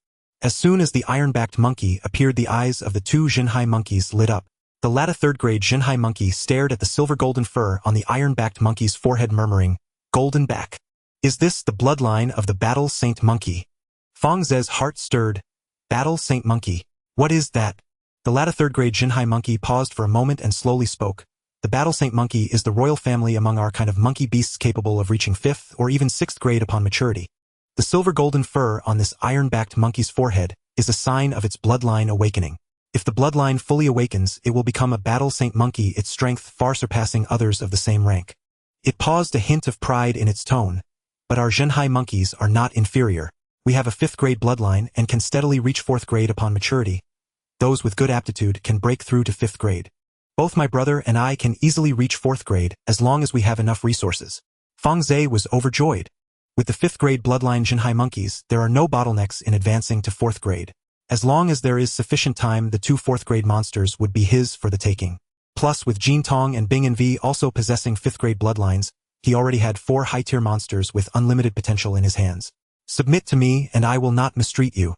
As soon as the iron-backed monkey appeared, the eyes of the two Jinhai monkeys lit up. The latter third-grade Jinhai monkey stared at the silver-golden fur on the iron-backed monkey's forehead, murmuring, Golden back. Is this the bloodline of the Battle Saint Monkey? Fang Ze's heart stirred. Battle Saint Monkey. What is that? The latter third-grade Jinhai monkey paused for a moment and slowly spoke. The Battle Saint Monkey is the royal family among our kind of monkey beasts capable of reaching 5th or even 6th grade upon maturity. The silver-golden fur on this iron-backed monkey's forehead is a sign of its bloodline awakening. If the bloodline fully awakens, it will become a Battle Saint Monkey, its strength far surpassing others of the same rank. It paused, a hint of pride in its tone. But our Jinhai monkeys are not inferior. We have a 5th grade bloodline and can steadily reach 4th grade upon maturity. Those with good aptitude can break through to 5th grade. Both my brother and I can easily reach 4th grade as long as we have enough resources. Fang Ze was overjoyed. With the 5th grade bloodline Jinhai monkeys, there are no bottlenecks in advancing to 4th grade. As long as there is sufficient time, the two 4th grade monsters would be his for the taking. Plus, with Jin Tong and Bing and V also possessing 5th grade bloodlines, he already had 4 high-tier monsters with unlimited potential in his hands. Submit to me and I will not mistreat you.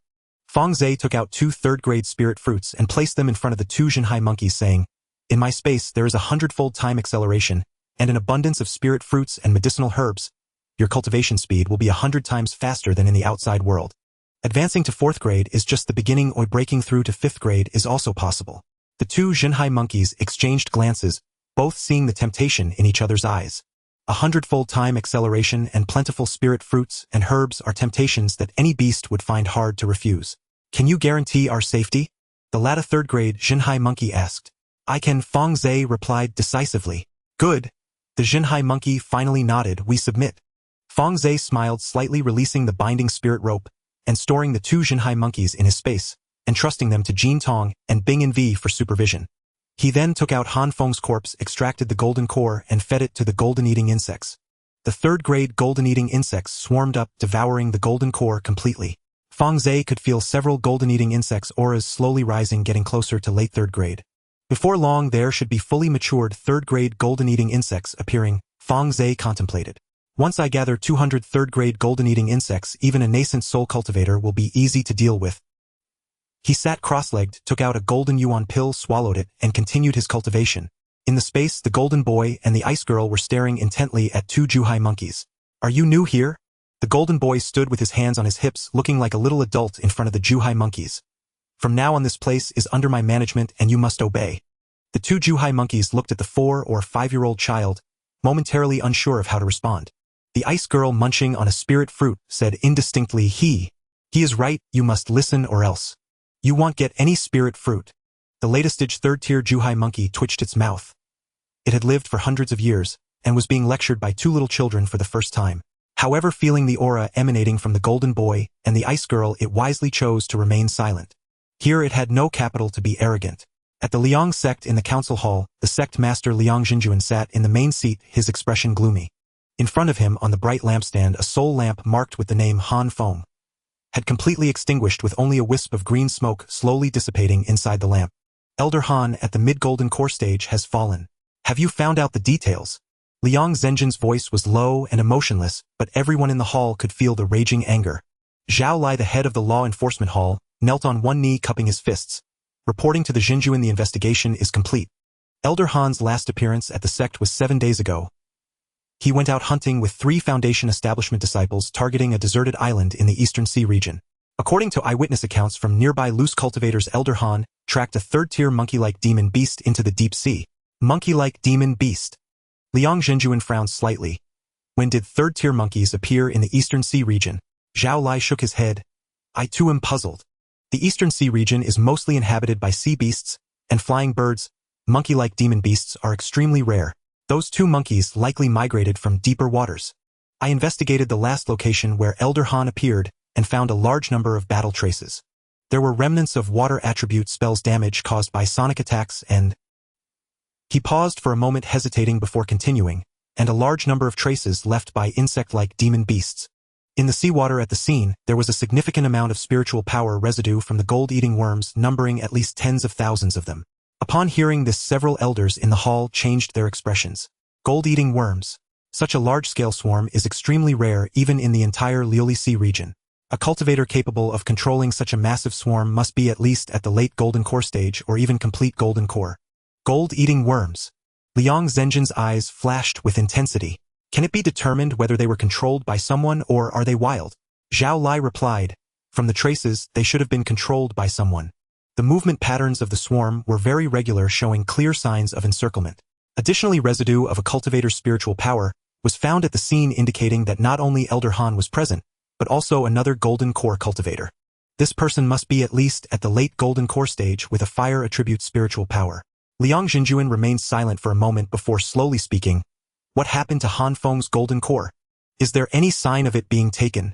Fang Ze took out 2 third-grade spirit fruits and placed them in front of the two Jinhai monkeys, saying, In my space there is 100-fold time acceleration and an abundance of spirit fruits and medicinal herbs. Your cultivation speed will be 100 times faster than in the outside world. Advancing to 4th grade is just the beginning, or breaking through to 5th grade is also possible. The two Jinhai monkeys exchanged glances, both seeing the temptation in each other's eyes. 100-fold time acceleration and plentiful spirit fruits and herbs are temptations that any beast would find hard to refuse. Can you guarantee our safety? The latter third-grade Jinhai monkey asked. I can, Fang Ze replied decisively. Good. The Jinhai monkey finally nodded. We submit. Fang Ze smiled slightly, releasing the binding spirit rope and storing the two Jinhai monkeys in his space, entrusting them to Jin Tong and Bing and V for supervision. He then took out Han Feng's corpse, extracted the golden core, and fed it to the golden-eating insects. The third-grade golden-eating insects swarmed up, devouring the golden core completely. Fang Ze could feel several golden-eating insects' auras slowly rising, getting closer to late third grade. Before long, there should be fully matured third-grade golden-eating insects appearing, Fang Ze contemplated. Once I gather 200 third-grade golden-eating insects, even a nascent soul cultivator will be easy to deal with. He sat cross-legged, took out a golden yuan pill, swallowed it, and continued his cultivation. In the space, the golden boy and the ice girl were staring intently at two Jinhai monkeys. Are you new here? The golden boy stood with his hands on his hips, looking like a little adult in front of the Jinhai monkeys. From now on, this place is under my management and you must obey. The two Jinhai monkeys looked at the 4- or 5-year-old child, momentarily unsure of how to respond. The ice girl, munching on a spirit fruit, said indistinctly, He is right, you must listen or else. You won't get any spirit fruit. The latest-stage third-tier Jinhai monkey twitched its mouth. It had lived for hundreds of years, and was being lectured by two little children for the first time. However, feeling the aura emanating from the golden boy and the ice girl, it wisely chose to remain silent. Here it had no capital to be arrogant. At the Liang sect in the council hall, the sect master Liang Jinjuan sat in the main seat, his expression gloomy. In front of him on the bright lampstand, a soul lamp marked with the name Han Feng had completely extinguished, with only a wisp of green smoke slowly dissipating inside the lamp. Elder Han at the mid-golden core stage has fallen. Have you found out the details? Liang Zhenjin's voice was low and emotionless, but everyone in the hall could feel the raging anger. Zhao Lai, the head of the law enforcement hall, knelt on one knee, cupping his fists. Reporting to the Jinjuan, the investigation is complete. Elder Han's last appearance at the sect was 7 days ago. He went out hunting with 3 Foundation establishment disciples, targeting a deserted island in the Eastern Sea region. According to eyewitness accounts from nearby loose cultivators, Elder Han tracked a third-tier monkey-like demon beast into the deep sea. Monkey-like demon beast. Liang Zhenjuan frowned slightly. When did third-tier monkeys appear in the Eastern Sea region? Zhao Lai shook his head. I too am puzzled. The Eastern Sea region is mostly inhabited by sea beasts and flying birds. Monkey-like demon beasts are extremely rare. Those 2 monkeys likely migrated from deeper waters. I investigated the last location where Elder Han appeared and found a large number of battle traces. There were remnants of water attribute spells damage caused by sonic attacks and... He paused for a moment, hesitating before continuing, and a large number of traces left by insect-like demon beasts. In the seawater at the scene, there was a significant amount of spiritual power residue from the gold-eating worms, numbering at least tens of thousands of them. Upon hearing this, several elders in the hall changed their expressions. Gold-eating worms. Such a large-scale swarm is extremely rare even in the entire Liulisea region. A cultivator capable of controlling such a massive swarm must be at least at the late golden core stage or even complete golden core. Gold-eating worms. Liang Zhenjin's eyes flashed with intensity. Can it be determined whether they were controlled by someone or are they wild? Zhao Lai replied, from the traces, they should have been controlled by someone. The movement patterns of the swarm were very regular, showing clear signs of encirclement. Additionally, residue of a cultivator's spiritual power was found at the scene, indicating that not only Elder Han was present, but also another golden core cultivator. This person must be at least at the late golden core stage with a fire attribute spiritual power. Liang Zhenjuan remained silent for a moment before slowly speaking. What happened to Han Feng's golden core? Is there any sign of it being taken?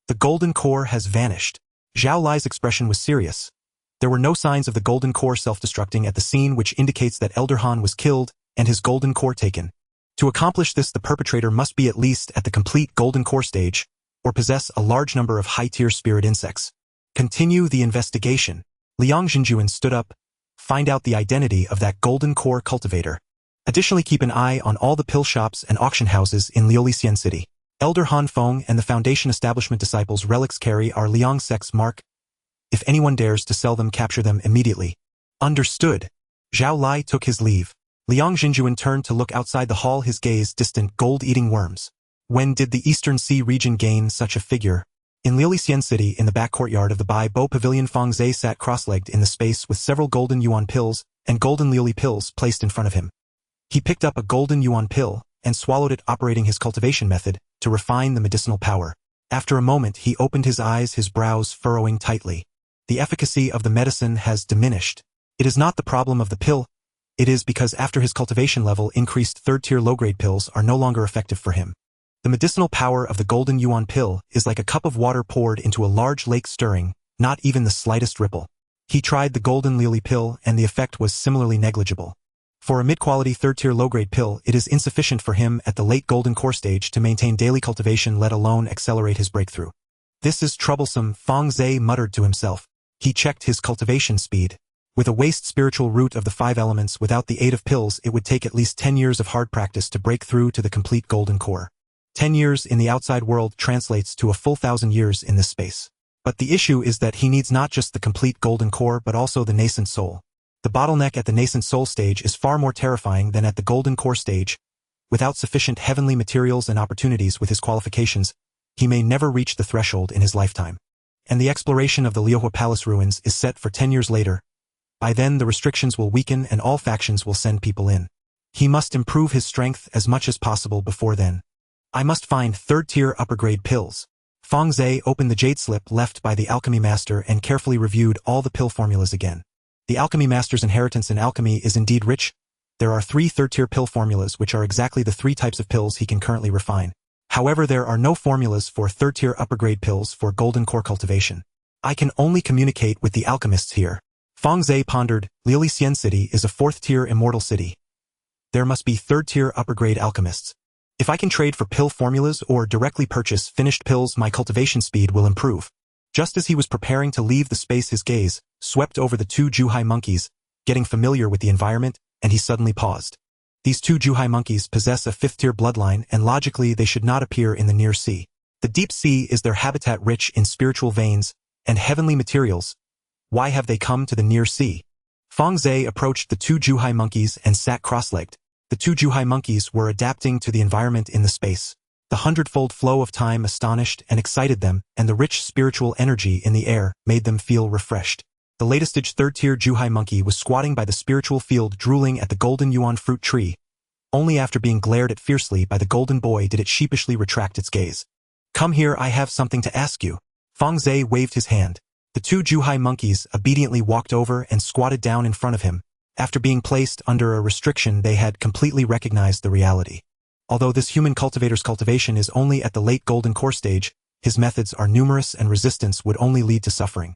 The golden core has vanished. Zhao Lai's expression was serious. There were no signs of the golden core self-destructing at the scene, which indicates that Elder Han was killed and his golden core taken. To accomplish this, the perpetrator must be at least at the complete golden core stage, or possess a large number of high-tier spirit insects. Continue the investigation. Liang Zhenjuan stood up. Find out the identity of that golden core cultivator. Additionally, keep an eye on all the pill shops and auction houses in Liulisea City. Elder Han Feng and the Foundation Establishment disciples' relics carry our Liang sect's mark. If anyone dares to sell them, capture them immediately. Understood. Zhao Lai took his leave. Liang Zhenjuan turned to look outside the hall, his gaze distant. Gold-eating worms. When did the Eastern Sea region gain such a figure? In Liulisea City, in the back courtyard of the Bai Bo Pavilion, Fang Ze sat cross-legged in the space with several golden yuan pills and golden liuli pills placed in front of him. He picked up a golden yuan pill and swallowed it, operating his cultivation method to refine the medicinal power. After a moment, he opened his eyes, his brows furrowing tightly. The efficacy of the medicine has diminished. It is not the problem of the pill. It is because after his cultivation level increased, third-tier low-grade pills are no longer effective for him. The medicinal power of the golden yuan pill is like a cup of water poured into a large lake, stirring, not even the slightest ripple. He tried the golden lily pill and the effect was similarly negligible. For a mid-quality third-tier low-grade pill, it is insufficient for him at the late golden core stage to maintain daily cultivation, let alone accelerate his breakthrough. This is troublesome, Fang Ze muttered to himself. He checked his cultivation speed. With a waste spiritual root of the 5 elements, without the aid of pills, it would take at least 10 years of hard practice to break through to the complete golden core. 10 years in the outside world translates to a full 1,000 years in this space. But the issue is that he needs not just the complete golden core but also the nascent soul. The bottleneck at the nascent soul stage is far more terrifying than at the golden core stage. Without sufficient heavenly materials and opportunities with his qualifications, he may never reach the threshold in his lifetime. And the exploration of the Liuhua Palace ruins is set for 10 years later. By then the restrictions will weaken and all factions will send people in. He must improve his strength as much as possible before then. I must find third-tier upper-grade pills. Fang Ze opened the jade slip left by the alchemy master and carefully reviewed all the pill formulas again. The alchemy master's inheritance in alchemy is indeed rich. There are 3 third-tier pill formulas which are exactly the 3 types of pills he can currently refine. However, there are no formulas for third-tier upper-grade pills for golden core cultivation. I can only communicate with the alchemists here. Fang Ze pondered. Liulisea City is a 4th-tier immortal city. There must be third-tier upper-grade alchemists. If I can trade for pill formulas or directly purchase finished pills, my cultivation speed will improve. Just as he was preparing to leave the space, his gaze swept over the 2 Zhuhai monkeys, getting familiar with the environment, and he suddenly paused. These 2 Zhuhai monkeys possess a 5th-tier bloodline, and logically they should not appear in the near sea. The deep sea is their habitat, rich in spiritual veins and heavenly materials. Why have they come to the near sea? Fang Ze approached the 2 Zhuhai monkeys and sat cross-legged. The 2 Zhuhai monkeys were adapting to the environment in the space. The 100-fold flow of time astonished and excited them, and the rich spiritual energy in the air made them feel refreshed. The latest-stage 3rd-tier Zhuhai monkey was squatting by the spiritual field, drooling at the golden yuan fruit tree. Only after being glared at fiercely by the golden boy did it sheepishly retract its gaze. Come here, I have something to ask you. Fang Ze waved his hand. The 2 Zhuhai monkeys obediently walked over and squatted down in front of him. After being placed under a restriction, they had completely recognized the reality. Although this human cultivator's cultivation is only at the late golden core stage, his methods are numerous and resistance would only lead to suffering.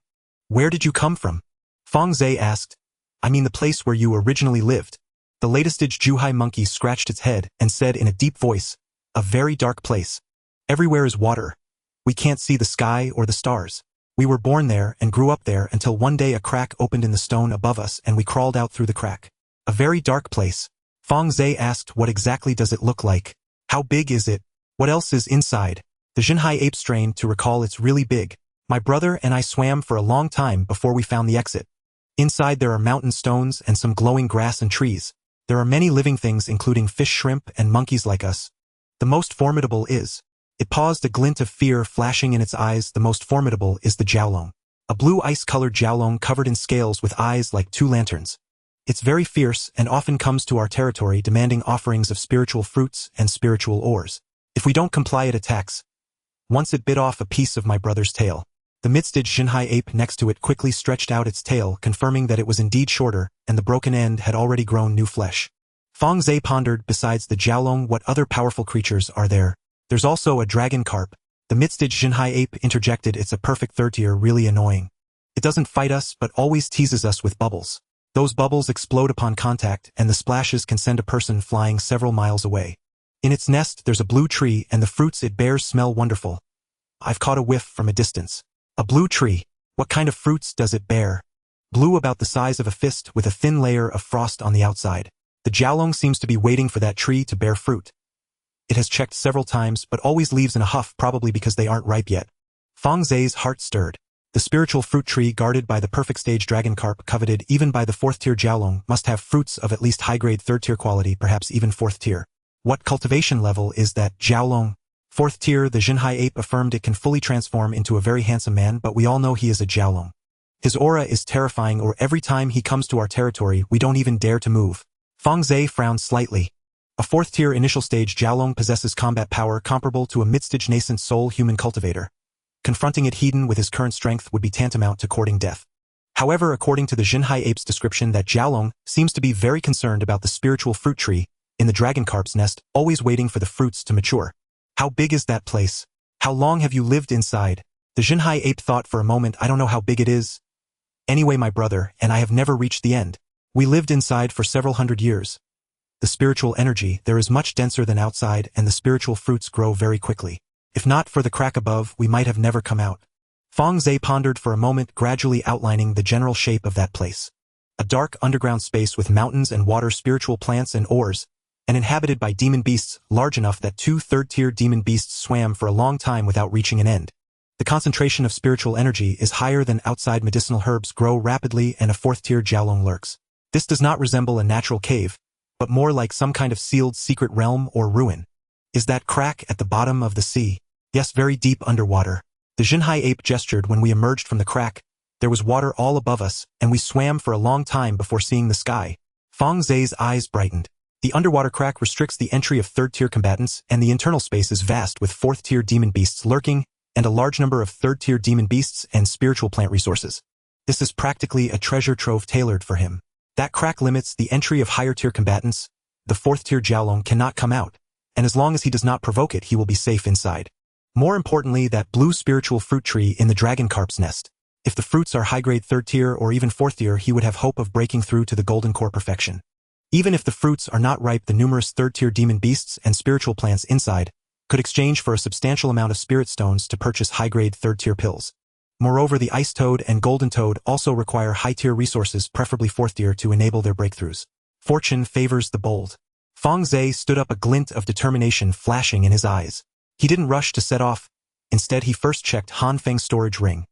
Where did you come from? Fang Ze asked. I mean the place where you originally lived. The latest-stage Zhuhai monkey scratched its head and said in a deep voice, a very dark place. Everywhere is water. We can't see the sky or the stars. We were born there and grew up there until one day a crack opened in the stone above us and we crawled out through the crack. A very dark place. Fang Ze asked, what exactly does it look like? How big is it? What else is inside? The Xinhai ape strained to recall. It's really big. My brother and I swam for a long time before we found the exit. Inside there are mountain stones and some glowing grass and trees. There are many living things including fish, shrimp, and monkeys like us. The most formidable is... It paused, a glint of fear flashing in its eyes. The most formidable is the Jiaolong. A blue ice-colored Jiaolong covered in scales with eyes like two lanterns. It's very fierce and often comes to our territory demanding offerings of spiritual fruits and spiritual ores. If we don't comply, it attacks. Once it bit off a piece of my brother's tail. The mid-stage Xinhai ape next to it quickly stretched out its tail, confirming that it was indeed shorter, and the broken end had already grown new flesh. Fang Ze pondered, besides the Jiaolong, what other powerful creatures are there? There's also a dragon carp. The mid-stage Xinhai ape interjected, it's a perfect third tier, really annoying. It doesn't fight us but always teases us with bubbles. Those bubbles explode upon contact and the splashes can send a person flying several miles away. In its nest there's a blue tree and the fruits it bears smell wonderful. I've caught a whiff from a distance. A blue tree. What kind of fruits does it bear? Blue, about the size of a fist with a thin layer of frost on the outside. The Jiaolong seems to be waiting for that tree to bear fruit. It has checked several times but always leaves in a huff, probably because they aren't ripe yet. Fang Ze's heart stirred. The spiritual fruit tree guarded by the perfect stage dragon carp, coveted even by the 4th tier Jiaolong, must have fruits of at least high-grade 3rd tier quality, perhaps even 4th tier. What cultivation level is that Jiaolong? 4th tier. The Xinhai ape affirmed it can fully transform into a very handsome man, but we all know he is a Jiaolong. His aura is terrifying, or every time he comes to our territory we don't even dare to move. Fang Ze frowned slightly. A 4th tier initial stage Jiaolong possesses combat power comparable to a mid-stage nascent soul human cultivator. Confronting it heathen with his current strength would be tantamount to courting death. However, according to the Xinhai ape's description, that Jiaolong seems to be very concerned about the spiritual fruit tree in the dragon carp's nest, always waiting for the fruits to mature. How big is that place? How long have you lived inside? The Xinhai ape thought for a moment. I don't know how big it is. Anyway, my brother and I have never reached the end. We lived inside for several hundred years. The spiritual energy there is much denser than outside, and the spiritual fruits grow very quickly. If not for the crack above, we might have never come out. Fang Ze pondered for a moment, gradually outlining the general shape of that place. A dark underground space with mountains and water, spiritual plants and ores, and inhabited by demon beasts large enough that 2 3rd-tier demon beasts swam for a long time without reaching an end. The concentration of spiritual energy is higher than outside. Medicinal herbs grow rapidly and a 4th-tier Jiaolong lurks. This does not resemble a natural cave, but more like some kind of sealed secret realm or ruin. Is that crack at the bottom of the sea? Yes, very deep underwater. The Xinhai ape gestured. When we emerged from the crack, there was water all above us, and we swam for a long time before seeing the sky. Fang Ze's eyes brightened. The underwater crack restricts the entry of 3rd-tier combatants, and the internal space is vast with 4th-tier demon beasts lurking, and a large number of 3rd-tier demon beasts and spiritual plant resources. This is practically a treasure trove tailored for him. That crack limits the entry of higher-tier combatants. The 4th-tier Jiaolong cannot come out, and as long as he does not provoke it, he will be safe inside. More importantly, that blue spiritual fruit tree in the dragon carp's nest. If the fruits are high-grade 3rd tier or even 4th tier, he would have hope of breaking through to the golden core perfection. Even if the fruits are not ripe, the numerous 3rd-tier demon beasts and spiritual plants inside could exchange for a substantial amount of spirit stones to purchase high-grade 3rd-tier pills. Moreover, the ice toad and golden toad also require high-tier resources, preferably 4th tier, to enable their breakthroughs. Fortune favors the bold. Fang Ze stood up, a glint of determination flashing in his eyes. He didn't rush to set off. Instead, he first checked Han Feng's storage ring.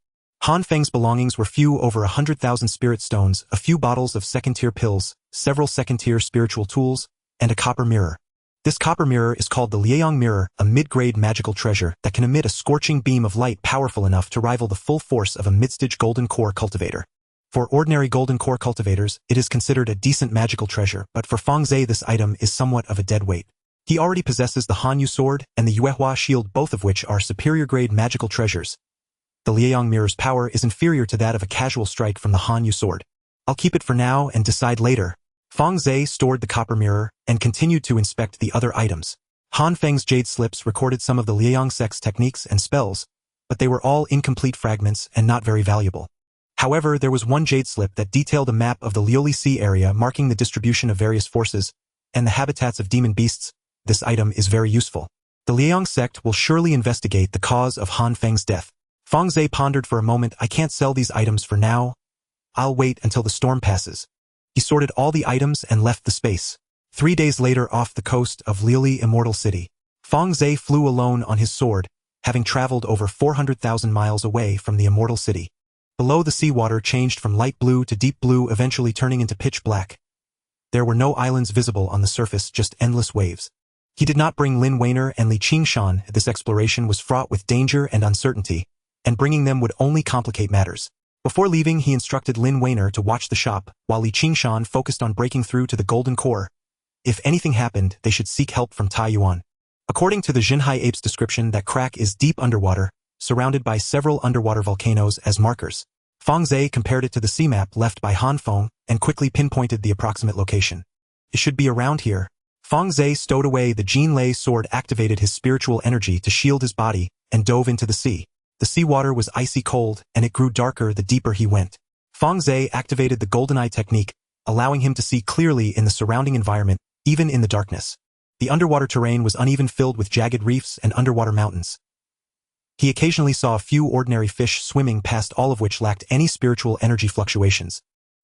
Han Feng's belongings were few, over 100,000 spirit stones, a few bottles of 2nd-tier pills, several 2nd-tier spiritual tools, and a copper mirror. This copper mirror is called the Liaoyang mirror, a mid-grade magical treasure that can emit a scorching beam of light powerful enough to rival the full force of a mid-stage golden core cultivator. For ordinary golden core cultivators, it is considered a decent magical treasure, but for Fang Ze this item is somewhat of a dead weight. He already possesses the Hanyu sword and the Yuehua shield, both of which are superior-grade magical treasures. The Liaoyang mirror's power is inferior to that of a casual strike from the Hanyu sword. I'll keep it for now and decide later. Fang Ze stored the copper mirror and continued to inspect the other items. Han Feng's jade slips recorded some of the Liaoyang sect's techniques and spells, but they were all incomplete fragments and not very valuable. However, there was one jade slip that detailed a map of the Lioli Sea area marking the distribution of various forces and the habitats of demon beasts. This item is very useful. The Liang sect will surely investigate the cause of Han Feng's death. Fang Ze pondered for a moment. I can't sell these items for now. I'll wait until the storm passes. He sorted all the items and left the space. 3 days later, off the coast of Lioli Immortal City, Fang Ze flew alone on his sword, having traveled over 400,000 miles away from the Immortal City. Below, the seawater changed from light blue to deep blue, eventually turning into pitch black. There were no islands visible on the surface, just endless waves. He did not bring Lin Weiner and Li Qingshan. This exploration was fraught with danger and uncertainty, and bringing them would only complicate matters. Before leaving, he instructed Lin Weiner to watch the shop, while Li Qingshan focused on breaking through to the Golden Core. If anything happened, they should seek help from Tai Yuan. According to the Jinhai ape's description, that crack is deep underwater, surrounded by several underwater volcanoes as markers. Fang Ze compared it to the sea map left by Han Feng and quickly pinpointed the approximate location. It should be around here. Fang Ze stowed away the Jin Lei sword, activated his spiritual energy to shield his body, and dove into the sea. The seawater was icy cold, and it grew darker the deeper he went. Fang Ze activated the Golden Eye technique, allowing him to see clearly in the surrounding environment, even in the darkness. The underwater terrain was uneven, filled with jagged reefs and underwater mountains. He occasionally saw a few ordinary fish swimming past, all of which lacked any spiritual energy fluctuations.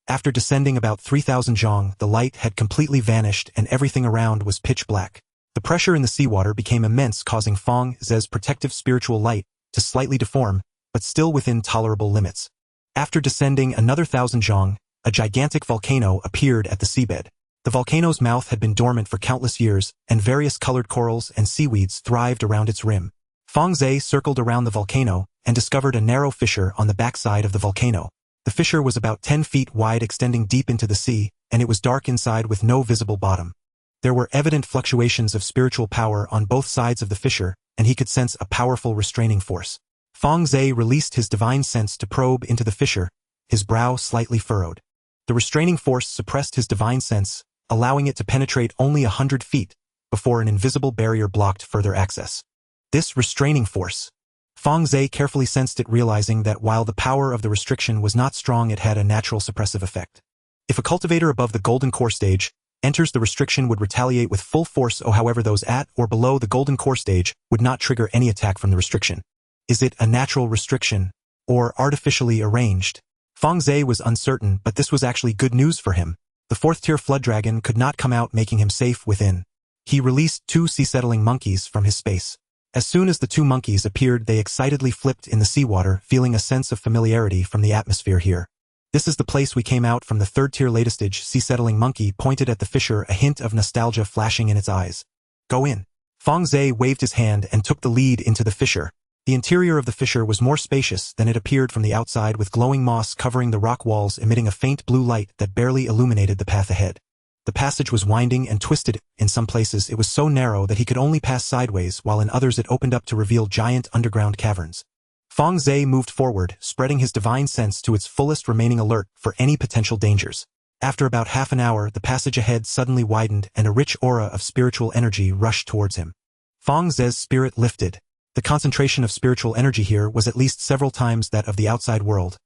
After descending about 3,000 zhang, the light had completely vanished and everything around was pitch black. The pressure in the seawater became immense, causing Fang Ze's protective spiritual light to slightly deform, but still within tolerable limits. After descending another 1,000 zhang, a gigantic volcano appeared at the seabed. The volcano's mouth had been dormant for countless years, and various colored corals and seaweeds thrived around its rim. Fang Ze circled around the volcano and discovered a narrow fissure on the backside of the volcano. The fissure was about 10 feet wide, extending deep into the sea, and it was dark inside with no visible bottom. There were evident fluctuations of spiritual power on both sides of the fissure, and he could sense a powerful restraining force. Fang Ze released his divine sense to probe into the fissure, his brow slightly furrowed. The restraining force suppressed his divine sense, allowing it to penetrate only 100 feet before an invisible barrier blocked further access. This restraining force. Fang Ze carefully sensed it, realizing that while the power of the restriction was not strong, it had a natural suppressive effect. If a cultivator above the Golden Core stage enters, the restriction would retaliate with full force. However, those at or below the Golden Core stage would not trigger any attack from the restriction. Is it a natural restriction or artificially arranged? Fang Ze was uncertain, but this was actually good news for him. The 4th-tier flood dragon could not come out, making him safe within. He released 2 sea-settling monkeys from his space. As soon as the 2 monkeys appeared, they excitedly flipped in the seawater, feeling a sense of familiarity from the atmosphere here. This is the place we came out from. The 3rd-tier latest stage sea-settling monkey pointed at the fissure, a hint of nostalgia flashing in its eyes. Go in. Fang Ze waved his hand and took the lead into the fissure. The interior of the fissure was more spacious than it appeared from the outside, with glowing moss covering the rock walls, emitting a faint blue light that barely illuminated the path ahead. The passage was winding and twisted. In some places it was so narrow that he could only pass sideways, while in others it opened up to reveal giant underground caverns. Fang Ze moved forward, spreading his divine sense to its fullest, remaining alert for any potential dangers. After about half an hour, the passage ahead suddenly widened and a rich aura of spiritual energy rushed towards him. Fang Ze's spirit lifted. The concentration of spiritual energy here was at least several times that of the outside world.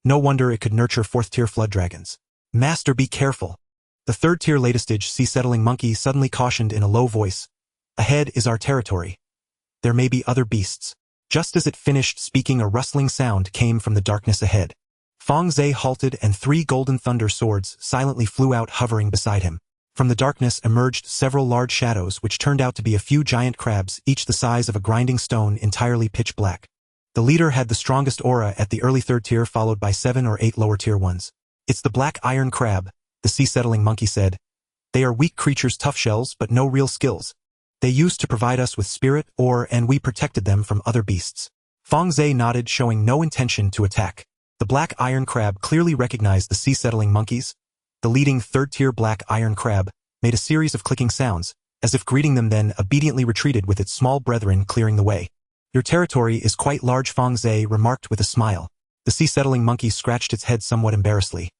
No wonder it could nurture 4th-tier flood dragons. Master, be careful. The 3rd-tier latest stage sea-settling monkey suddenly cautioned in a low voice. Ahead is our territory. There may be other beasts. Just as it finished speaking, a rustling sound came from the darkness ahead. Fang Ze halted and 3 golden thunder swords silently flew out, hovering beside him. From the darkness emerged several large shadows, which turned out to be a few giant crabs, each the size of a grinding stone, entirely pitch black. The leader had the strongest aura at the early 3rd tier, followed by 7 or 8 lower tier ones. It's the black iron crab, the sea-settling monkey said. They are weak creatures, tough shells, but no real skills. They used to provide us with spirit ore, and we protected them from other beasts. Fang Ze nodded, showing no intention to attack. The black iron crab clearly recognized the sea-settling monkeys. The leading 3rd-tier black iron crab made a series of clicking sounds, as if greeting them, then obediently retreated with its small brethren clearing the way. Your territory is quite large, Fang Ze remarked with a smile. The sea-settling monkey scratched its head somewhat embarrassedly.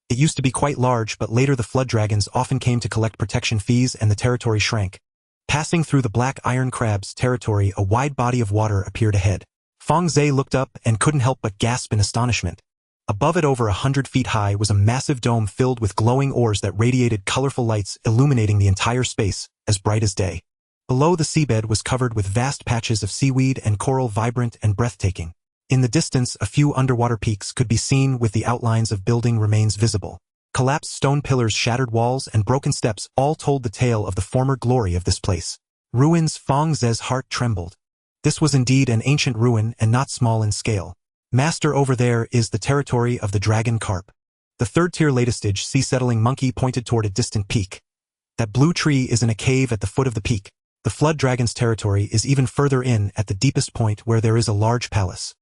It used to be quite large, but later the flood dragons often came to collect protection fees and the territory shrank. Passing through the black iron crab's territory, a wide body of water appeared ahead. Fang Ze looked up and couldn't help but gasp in astonishment. Above it, over 100 feet high, was a massive dome filled with glowing ores that radiated colorful lights, illuminating the entire space, as bright as day. Below, the seabed was covered with vast patches of seaweed and coral, vibrant and breathtaking. In the distance, a few underwater peaks could be seen, with the outlines of building remains visible. Collapsed stone pillars, shattered walls, and broken steps all told the tale of the former glory of this place. Ruins. Fang Ze's heart trembled. This was indeed an ancient ruin, and not small in scale. Master, over there is the territory of the dragon carp. The third-tier latest-stage sea-settling monkey pointed toward a distant peak. That blue tree is in a cave at the foot of the peak. The flood dragon's territory is even further in, at the deepest point, where there is a large palace.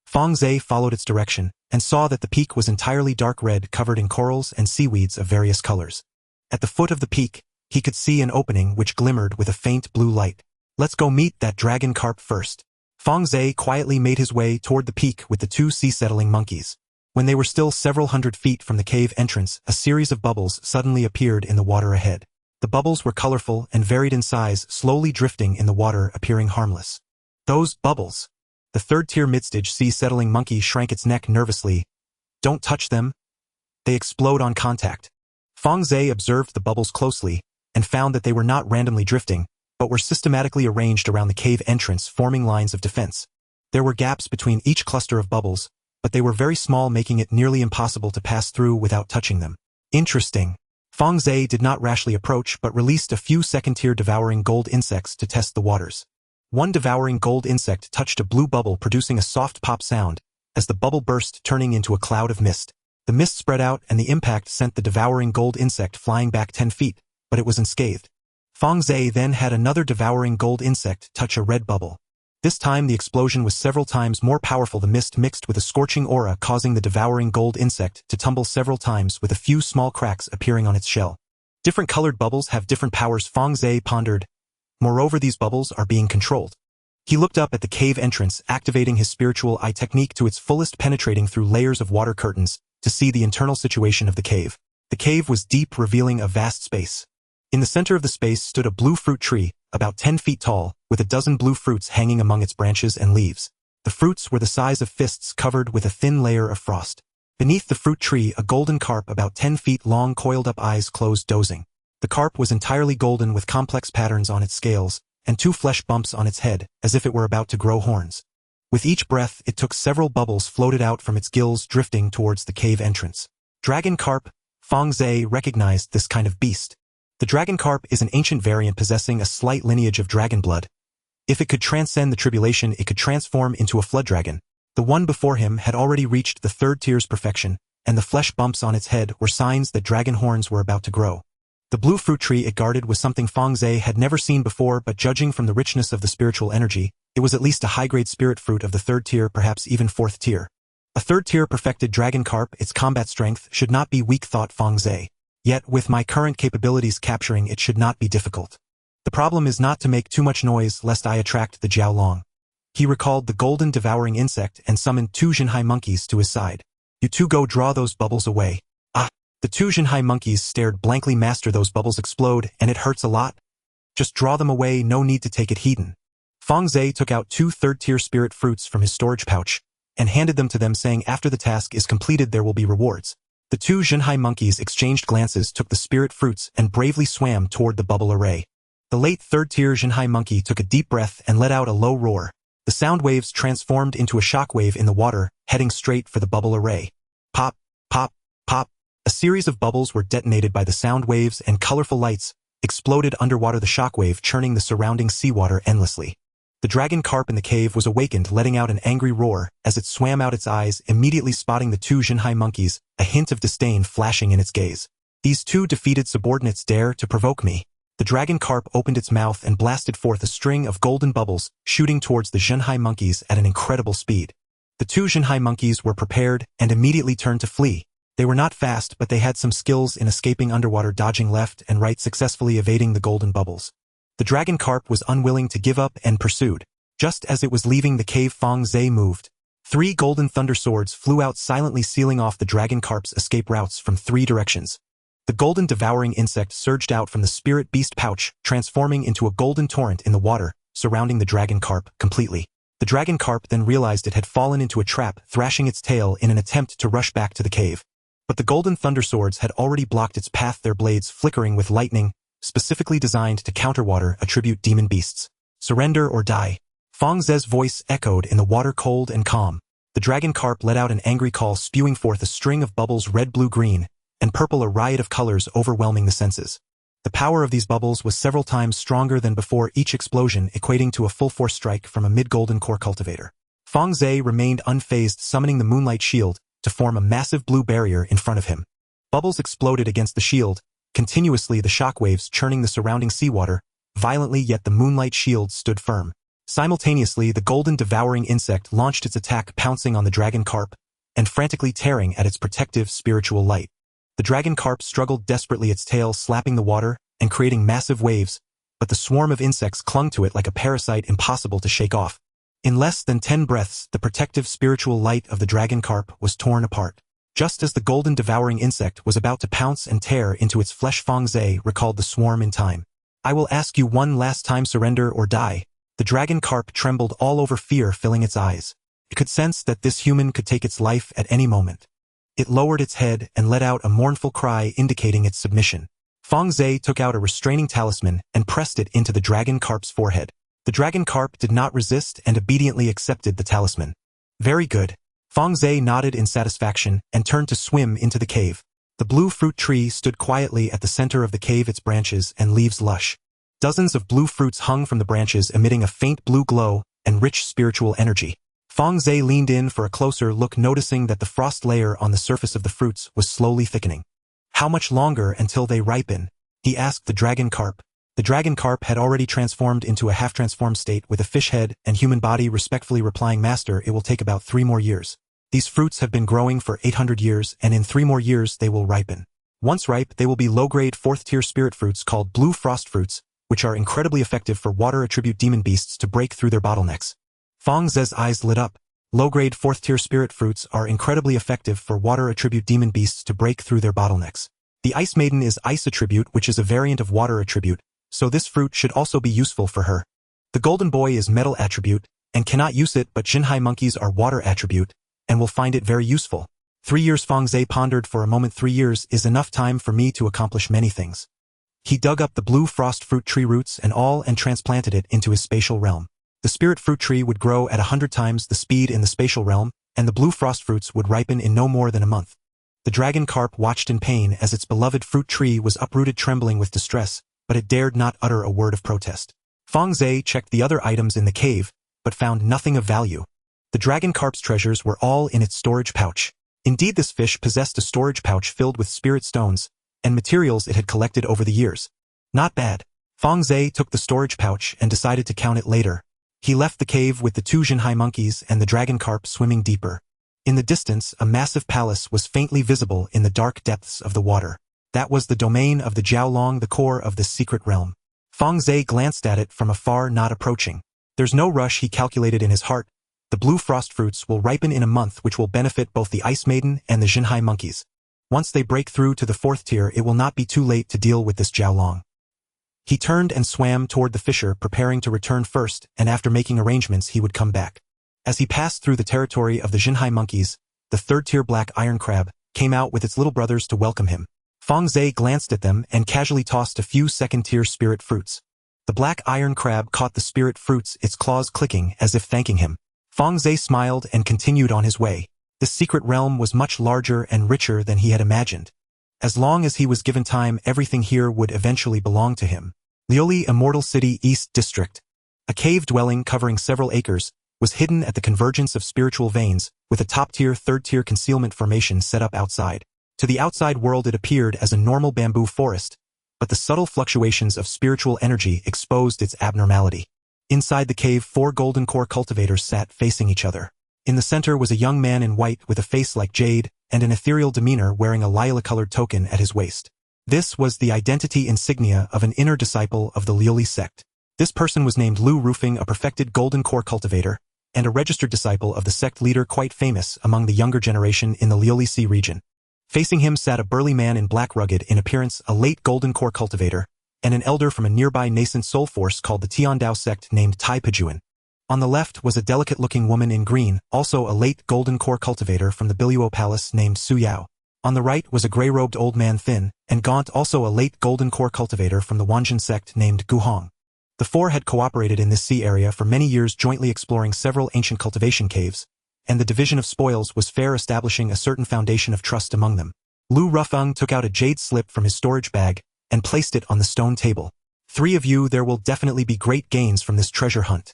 Fang Ze followed its direction, and saw that the peak was entirely dark red, covered in corals and seaweeds of various colors. At the foot of the peak, he could see an opening which glimmered with a faint blue light. Let's go meet that dragon carp first. Fang Ze quietly made his way toward the peak with the two sea-settling monkeys. When they were still several hundred feet from the cave entrance, a series of bubbles suddenly appeared in the water ahead. The bubbles were colorful and varied in size, slowly drifting in the water, appearing harmless. Those bubbles! The third-tier mid-stage sea-settling monkey shrank its neck nervously. Don't touch them. They explode on contact. Fang Ze observed the bubbles closely, and found that they were not randomly drifting, but were systematically arranged around the cave entrance, forming lines of defense. There were gaps between each cluster of bubbles, but they were very small, making it nearly impossible to pass through without touching them. Interesting. Fang Ze did not rashly approach, but released a few second-tier devouring gold insects to test the waters. One devouring gold insect touched a blue bubble, producing a soft pop sound, as the bubble burst, turning into a cloud of mist. The mist spread out, and the impact sent the devouring gold insect flying back 10 feet, but it was unscathed. Fang Ze then had another devouring gold insect touch a red bubble. This time the explosion was several times more powerful. The mist mixed with a scorching aura, causing the devouring gold insect to tumble several times, with a few small cracks appearing on its shell. Different colored bubbles have different powers, Fang Ze pondered. Moreover, these bubbles are being controlled. He looked up at the cave entrance, activating his spiritual eye technique to its fullest, penetrating through layers of water curtains to see the internal situation of the cave. The cave was deep, revealing a vast space. In the center of the space stood a blue fruit tree, about 10 feet tall, with a dozen blue fruits hanging among its branches and leaves. The fruits were the size of fists, covered with a thin layer of frost. Beneath the fruit tree, a golden carp about 10 feet long, coiled up, eyes closed, dozing. The carp was entirely golden, with complex patterns on its scales, and 2 flesh bumps on its head, as if it were about to grow horns. With each breath, it took several bubbles floated out from its gills, drifting towards the cave entrance. Dragon carp. Fang Ze recognized this kind of beast. The dragon carp is an ancient variant possessing a slight lineage of dragon blood. If it could transcend the tribulation, it could transform into a flood dragon. The one before him had already reached the third tier's perfection, and the flesh bumps on its head were signs that dragon horns were about to grow. The blue fruit tree it guarded was something Fang Ze had never seen before, but judging from the richness of the spiritual energy, it was at least a high-grade spirit fruit of the third tier, perhaps even fourth tier. A third-tier perfected dragon carp, its combat strength should not be weak, thought Fang Ze. Yet, with my current capabilities, capturing it should not be difficult. The problem is not to make too much noise, lest I attract the Jiaolong. He recalled the golden devouring insect and summoned 2 Jinhai monkeys to his side. You two go draw those bubbles away. Ah! The 2 Jinhai monkeys stared blankly. Master, those bubbles explode, and it hurts a lot. Just draw them away, no need to take it heedin'. Fang Ze took out 2 third-tier spirit fruits from his storage pouch, and handed them to them, saying, after the task is completed there will be rewards. The 2 Jinhai monkeys exchanged glances, took the spirit fruits, and bravely swam toward the bubble array. The late third-tier Jinhai monkey took a deep breath and let out a low roar. The sound waves transformed into a shockwave in the water, heading straight for the bubble array. Pop, pop, pop. A series of bubbles were detonated by the sound waves, and colorful lights exploded underwater, the shockwave churning the surrounding seawater endlessly. The dragon carp in the cave was awakened, letting out an angry roar as it swam out, its eyes immediately spotting the 2 Jinhai monkeys, a hint of disdain flashing in its gaze. These 2 defeated subordinates dare to provoke me. The dragon carp opened its mouth and blasted forth a string of golden bubbles, shooting towards the Jinhai monkeys at an incredible speed. The 2 Jinhai monkeys were prepared and immediately turned to flee. They were not fast, but they had some skills in escaping underwater, dodging left and right, successfully evading the golden bubbles. The dragon carp was unwilling to give up and pursued. Just as it was leaving the cave, Fang Ze moved. 3 golden thunder swords flew out, silently sealing off the dragon carp's escape routes from 3 directions. The golden devouring insect surged out from the spirit beast pouch, transforming into a golden torrent in the water, surrounding the dragon carp completely. The dragon carp then realized it had fallen into a trap, thrashing its tail in an attempt to rush back to the cave. But the golden thunder swords had already blocked its path, their blades flickering with lightning, specifically designed to counter water attribute demon beasts. Surrender or die. Fang Ze's voice echoed in the water, cold and calm. The dragon carp let out an angry call, spewing forth a string of bubbles, red, blue, green, and purple, a riot of colors overwhelming the senses. The power of these bubbles was several times stronger than before, each explosion equating to a full-force strike from a mid-golden core cultivator. Fang Ze remained unfazed, summoning the moonlight shield to form a massive blue barrier in front of him. Bubbles exploded against the shield, continuously, the shockwaves churning the surrounding seawater violently, yet the moonlight shield stood firm. Simultaneously, the golden devouring insect launched its attack, pouncing on the dragon carp and frantically tearing at its protective spiritual light. The dragon carp struggled desperately, its tail slapping the water and creating massive waves, but the swarm of insects clung to it like a parasite, impossible to shake off. In less than 10 breaths, the protective spiritual light of the dragon carp was torn apart. Just as the golden devouring insect was about to pounce and tear into its flesh, Fang Ze recalled the swarm in time. I will ask you one last time, surrender or die. The dragon carp trembled all over, fear filling its eyes. It could sense that this human could take its life at any moment. It lowered its head and let out a mournful cry indicating its submission. Fang Ze took out a restraining talisman and pressed it into the dragon carp's forehead. The dragon carp did not resist and obediently accepted the talisman. Very good. Fang Ze nodded in satisfaction and turned to swim into the cave. The blue fruit tree stood quietly at the center of the cave, its branches and leaves lush. Dozens of blue fruits hung from the branches, emitting a faint blue glow and rich spiritual energy. Fang Ze leaned in for a closer look, noticing that the frost layer on the surface of the fruits was slowly thickening. How much longer until they ripen? He asked the dragon carp. The dragon carp had already transformed into a half-transformed state with a fish head and human body, respectfully replying, Master, it will take about 3 more years. These fruits have been growing for 800 years, and in 3 more years they will ripen. Once ripe, they will be low-grade 4th-tier spirit fruits called blue frost fruits, which are incredibly effective for water attribute demon beasts to break through their bottlenecks. Fang Ze's eyes lit up. Low-grade 4th-tier spirit fruits are incredibly effective for water attribute demon beasts to break through their bottlenecks. The Ice Maiden is ice attribute, which is a variant of water attribute, so this fruit should also be useful for her. The Golden Boy is metal attribute and cannot use it, but Jinhai monkeys are water attribute and will find it very useful. 3 years, Fang Ze pondered for a moment. 3 years is enough time for me to accomplish many things. He dug up the blue frost fruit tree roots and transplanted it into his spatial realm. The spirit fruit tree would grow at 100 times the speed in the spatial realm, and the blue frost fruits would ripen in no more than a month. The dragon carp watched in pain as its beloved fruit tree was uprooted, trembling with distress, but it dared not utter a word of protest. Fang Ze checked the other items in the cave, but found nothing of value. The dragon carp's treasures were all in its storage pouch. Indeed, this fish possessed a storage pouch filled with spirit stones and materials it had collected over the years. Not bad. Fang Ze took the storage pouch and decided to count it later. He left the cave with the 2 Jinhai monkeys and the dragon carp swimming deeper. In the distance, a massive palace was faintly visible in the dark depths of the water. That was the domain of the Jiaolong, the core of this secret realm. Fang Ze glanced at it from afar, not approaching. There's no rush, he calculated in his heart. The blue frost fruits will ripen in a month, which will benefit both the Ice Maiden and the Jinhai monkeys. Once they break through to the 4th tier, it will not be too late to deal with this Jiaolong. He turned and swam toward the fissure, preparing to return first, and after making arrangements he would come back. As he passed through the territory of the Jinhai monkeys, the 3rd-tier black iron crab came out with its little brothers to welcome him. Fang Ze glanced at them and casually tossed a few 2nd-tier spirit fruits. The black iron crab caught the spirit fruits, its claws clicking as if thanking him. Fang Ze smiled and continued on his way. This secret realm was much larger and richer than he had imagined. As long as he was given time, everything here would eventually belong to him. Liuli Immortal City, East District. A cave dwelling covering several acres was hidden at the convergence of spiritual veins, with a top-tier 3rd-tier concealment formation set up outside. To the outside world it appeared as a normal bamboo forest, but the subtle fluctuations of spiritual energy exposed its abnormality. Inside the cave, 4 golden core cultivators sat facing each other. In the center was a young man in white with a face like jade and an ethereal demeanor, wearing a lilac-colored token at his waist. This was the identity insignia of an inner disciple of the Liuli sect. This person was named Lu Roofing, a perfected golden core cultivator, and a registered disciple of the sect leader, quite famous among the younger generation in the Liuli Sea region. Facing him sat a burly man in black, rugged in appearance, a late golden core cultivator, and an elder from a nearby nascent soul force called the Tiandao sect named Tai Pajuan. On the left was a delicate-looking woman in green, also a late golden core cultivator from the Biluo Palace named Su Yao. On the right was a gray-robed old man thin and gaunt, also a late golden core cultivator from the Wanjin sect named Gu Hong. The four had cooperated in this sea area for many years, jointly exploring several ancient cultivation caves, and the division of spoils was fair, establishing a certain foundation of trust among them. Lu Rufeng took out a jade slip from his storage bag and placed it on the stone table. "Three of you, there will definitely be great gains from this treasure hunt."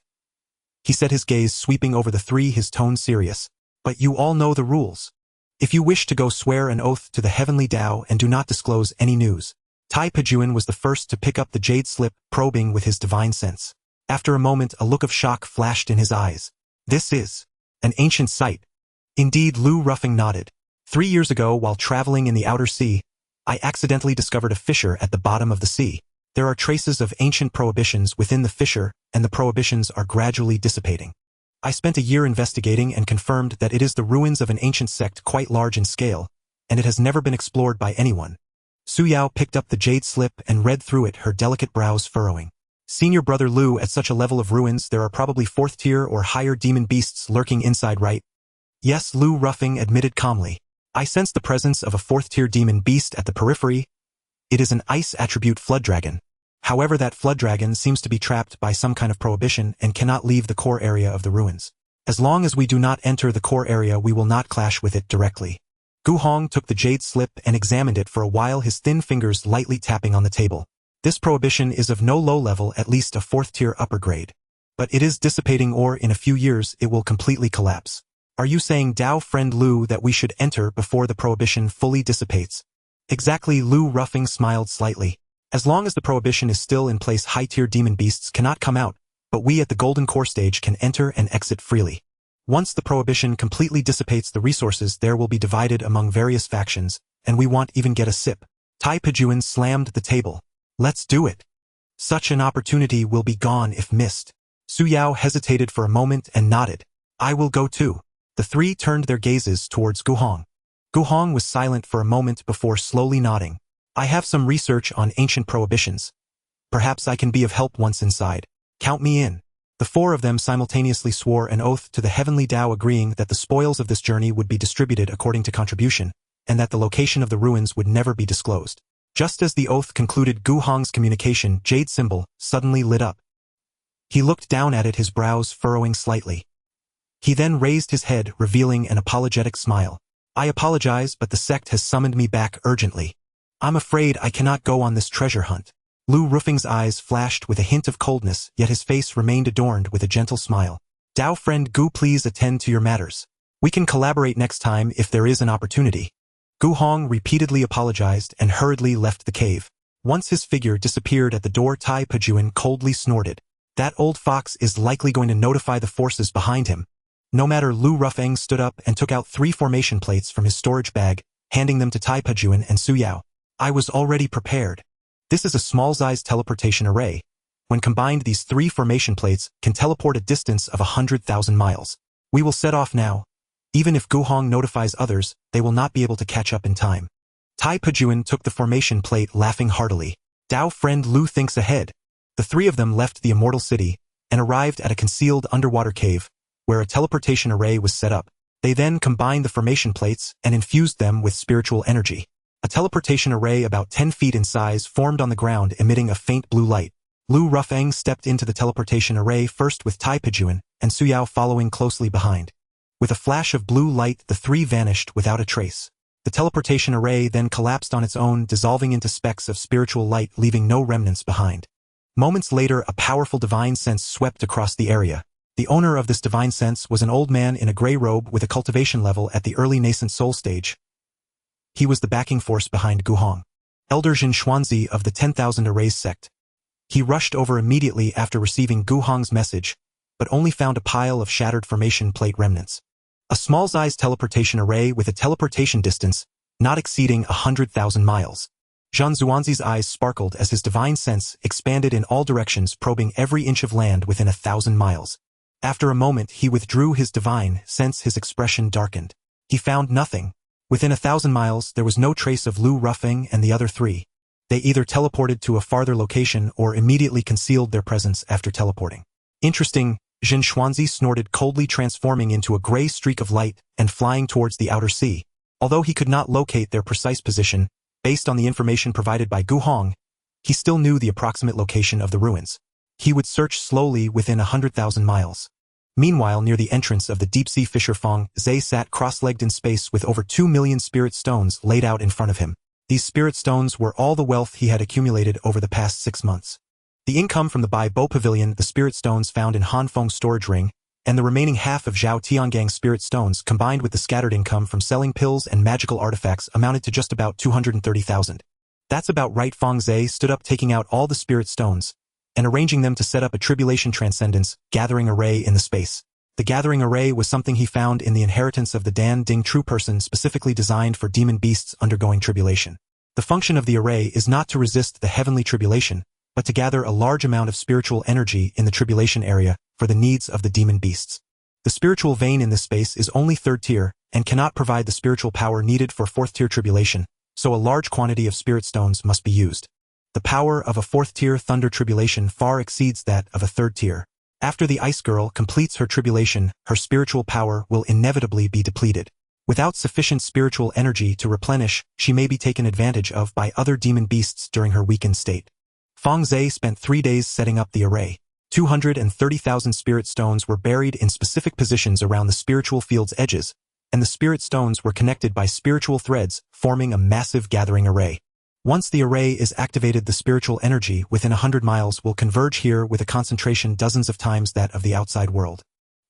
He said, his gaze sweeping over the three, his tone serious. "But you all know the rules. If you wish to go, swear an oath to the heavenly Tao and do not disclose any news." Tai Pejuan was the first to pick up the jade slip, probing with his divine sense. After a moment, a look of shock flashed in his eyes. "This is an ancient site." "Indeed," Lu Rufeng nodded. 3 years ago, while traveling in the outer sea, I accidentally discovered a fissure at the bottom of the sea. There are traces of ancient prohibitions within the fissure, and the prohibitions are gradually dissipating. I spent a year investigating and confirmed that it is the ruins of an ancient sect quite large in scale, and it has never been explored by anyone. Su Yao picked up the jade slip and read through it, her delicate brows furrowing. "Senior brother Lu, at such a level of ruins, there are probably 4th tier or higher demon beasts lurking inside, right?" "Yes," Lu Rufeng admitted calmly. "I sense the presence of a 4th tier demon beast at the periphery. It is an ice attribute flood dragon. However, that flood dragon seems to be trapped by some kind of prohibition and cannot leave the core area of the ruins. As long as we do not enter the core area, we will not clash with it directly." Gu Hong took the jade slip and examined it for a while, his thin fingers lightly tapping on the table. "This prohibition is of no low level, at least a 4th tier upper grade. But it is dissipating, or in a few years it will completely collapse." "Are you saying, Tao friend Lu, that we should enter before the prohibition fully dissipates?" "Exactly," Lu Rufeng smiled slightly. "As long as the prohibition is still in place, high-tier demon beasts cannot come out, but we at the golden core stage can enter and exit freely. Once the prohibition completely dissipates, the resources there will be divided among various factions, and we won't even get a sip." Tai Pejuan slammed the table. "Let's do it. Such an opportunity will be gone if missed." Su Yao hesitated for a moment and nodded. "I will go too." The three turned their gazes towards Gu Hong. Gu Hong was silent for a moment before slowly nodding. "I have some research on ancient prohibitions. Perhaps I can be of help once inside. Count me in." The four of them simultaneously swore an oath to the heavenly Tao, agreeing that the spoils of this journey would be distributed according to contribution, and that the location of the ruins would never be disclosed. Just as the oath concluded, Gu Hong's communication jade symbol suddenly lit up. He looked down at it, his brows furrowing slightly. He then raised his head, revealing an apologetic smile. "I apologize, but the sect has summoned me back urgently. I'm afraid I cannot go on this treasure hunt." Lu Rufeng's eyes flashed with a hint of coldness, yet his face remained adorned with a gentle smile. "Tao friend Gu, please attend to your matters. We can collaborate next time if there is an opportunity." Gu Hong repeatedly apologized and hurriedly left the cave. Once his figure disappeared at the door, Tai Pejuan coldly snorted. "That old fox is likely going to notify the forces behind him." No matter, Lu Rufeng stood up and took out 3 formation plates from his storage bag, handing them to Tai Pejuan and Su Yao. "I was already prepared. This is a small-sized teleportation array. When combined, these 3 formation plates can teleport a distance of 100,000 miles. We will set off now. Even if Gu Hong notifies others, they will not be able to catch up in time." Tai Pejuan took the formation plate, laughing heartily. "Tao friend Lu thinks ahead." The 3 of them left the immortal city and arrived at a concealed underwater cave, where a teleportation array was set up. They then combined the formation plates and infused them with spiritual energy. A teleportation array about 10 feet in size formed on the ground, emitting a faint blue light. Lu Rufeng stepped into the teleportation array first, with Tai Pejuan and Su Yao following closely behind. With a flash of blue light, the 3 vanished without a trace. The teleportation array then collapsed on its own, dissolving into specks of spiritual light, leaving no remnants behind. Moments later, a powerful divine sense swept across the area. The owner of this divine sense was an old man in a gray robe with a cultivation level at the early nascent soul stage. He was the backing force behind Gu Hong, Elder Jin Xuanzi of the 10,000 Arrays sect. He rushed over immediately after receiving Gu Hong's message, but only found a pile of shattered formation plate remnants. A small-sized teleportation array with a teleportation distance not exceeding 100,000 miles. Zhan Zuanzi's eyes sparkled as his divine sense expanded in all directions, probing every inch of land within 1,000 miles. After a moment, he withdrew his divine sense, his expression darkened. He found nothing. Within 1,000 miles, there was no trace of Lu Rufeng and the other 3. They either teleported to a farther location or immediately concealed their presence after teleporting. "Interesting," Jin Xuanzi snorted coldly, transforming into a gray streak of light and flying towards the outer sea. Although he could not locate their precise position, based on the information provided by Gu Hong, he still knew the approximate location of the ruins. He would search slowly within 100,000 miles. Meanwhile, near the entrance of the deep-sea fisher, Fang Ze sat cross-legged in space with over 2 million spirit stones laid out in front of him. These spirit stones were all the wealth he had accumulated over the past 6 months. The income from the Bai Bo Pavilion, the spirit stones found in Han Feng's storage ring, and the remaining half of Zhao Tiangang's spirit stones combined with the scattered income from selling pills and magical artifacts amounted to just about 230,000. That's about right. Fang Ze stood up, taking out all the spirit stones and arranging them to set up a tribulation transcendence gathering array in the space. The gathering array was something he found in the inheritance of the Dan Ding True Person, specifically designed for demon beasts undergoing tribulation. The function of the array is not to resist the heavenly tribulation, but to gather a large amount of spiritual energy in the tribulation area for the needs of the demon beasts. The spiritual vein in this space is only 3rd tier and cannot provide the spiritual power needed for 4th tier tribulation, so a large quantity of spirit stones must be used. The power of a 4th tier thunder tribulation far exceeds that of a 3rd tier. After the Ice Girl completes her tribulation, her spiritual power will inevitably be depleted. Without sufficient spiritual energy to replenish, she may be taken advantage of by other demon beasts during her weakened state. Fang Ze spent 3 days setting up the array. 230,000 spirit stones were buried in specific positions around the spiritual field's edges, and the spirit stones were connected by spiritual threads, forming a massive gathering array. Once the array is activated, the spiritual energy within 100 miles will converge here with a concentration dozens of times that of the outside world.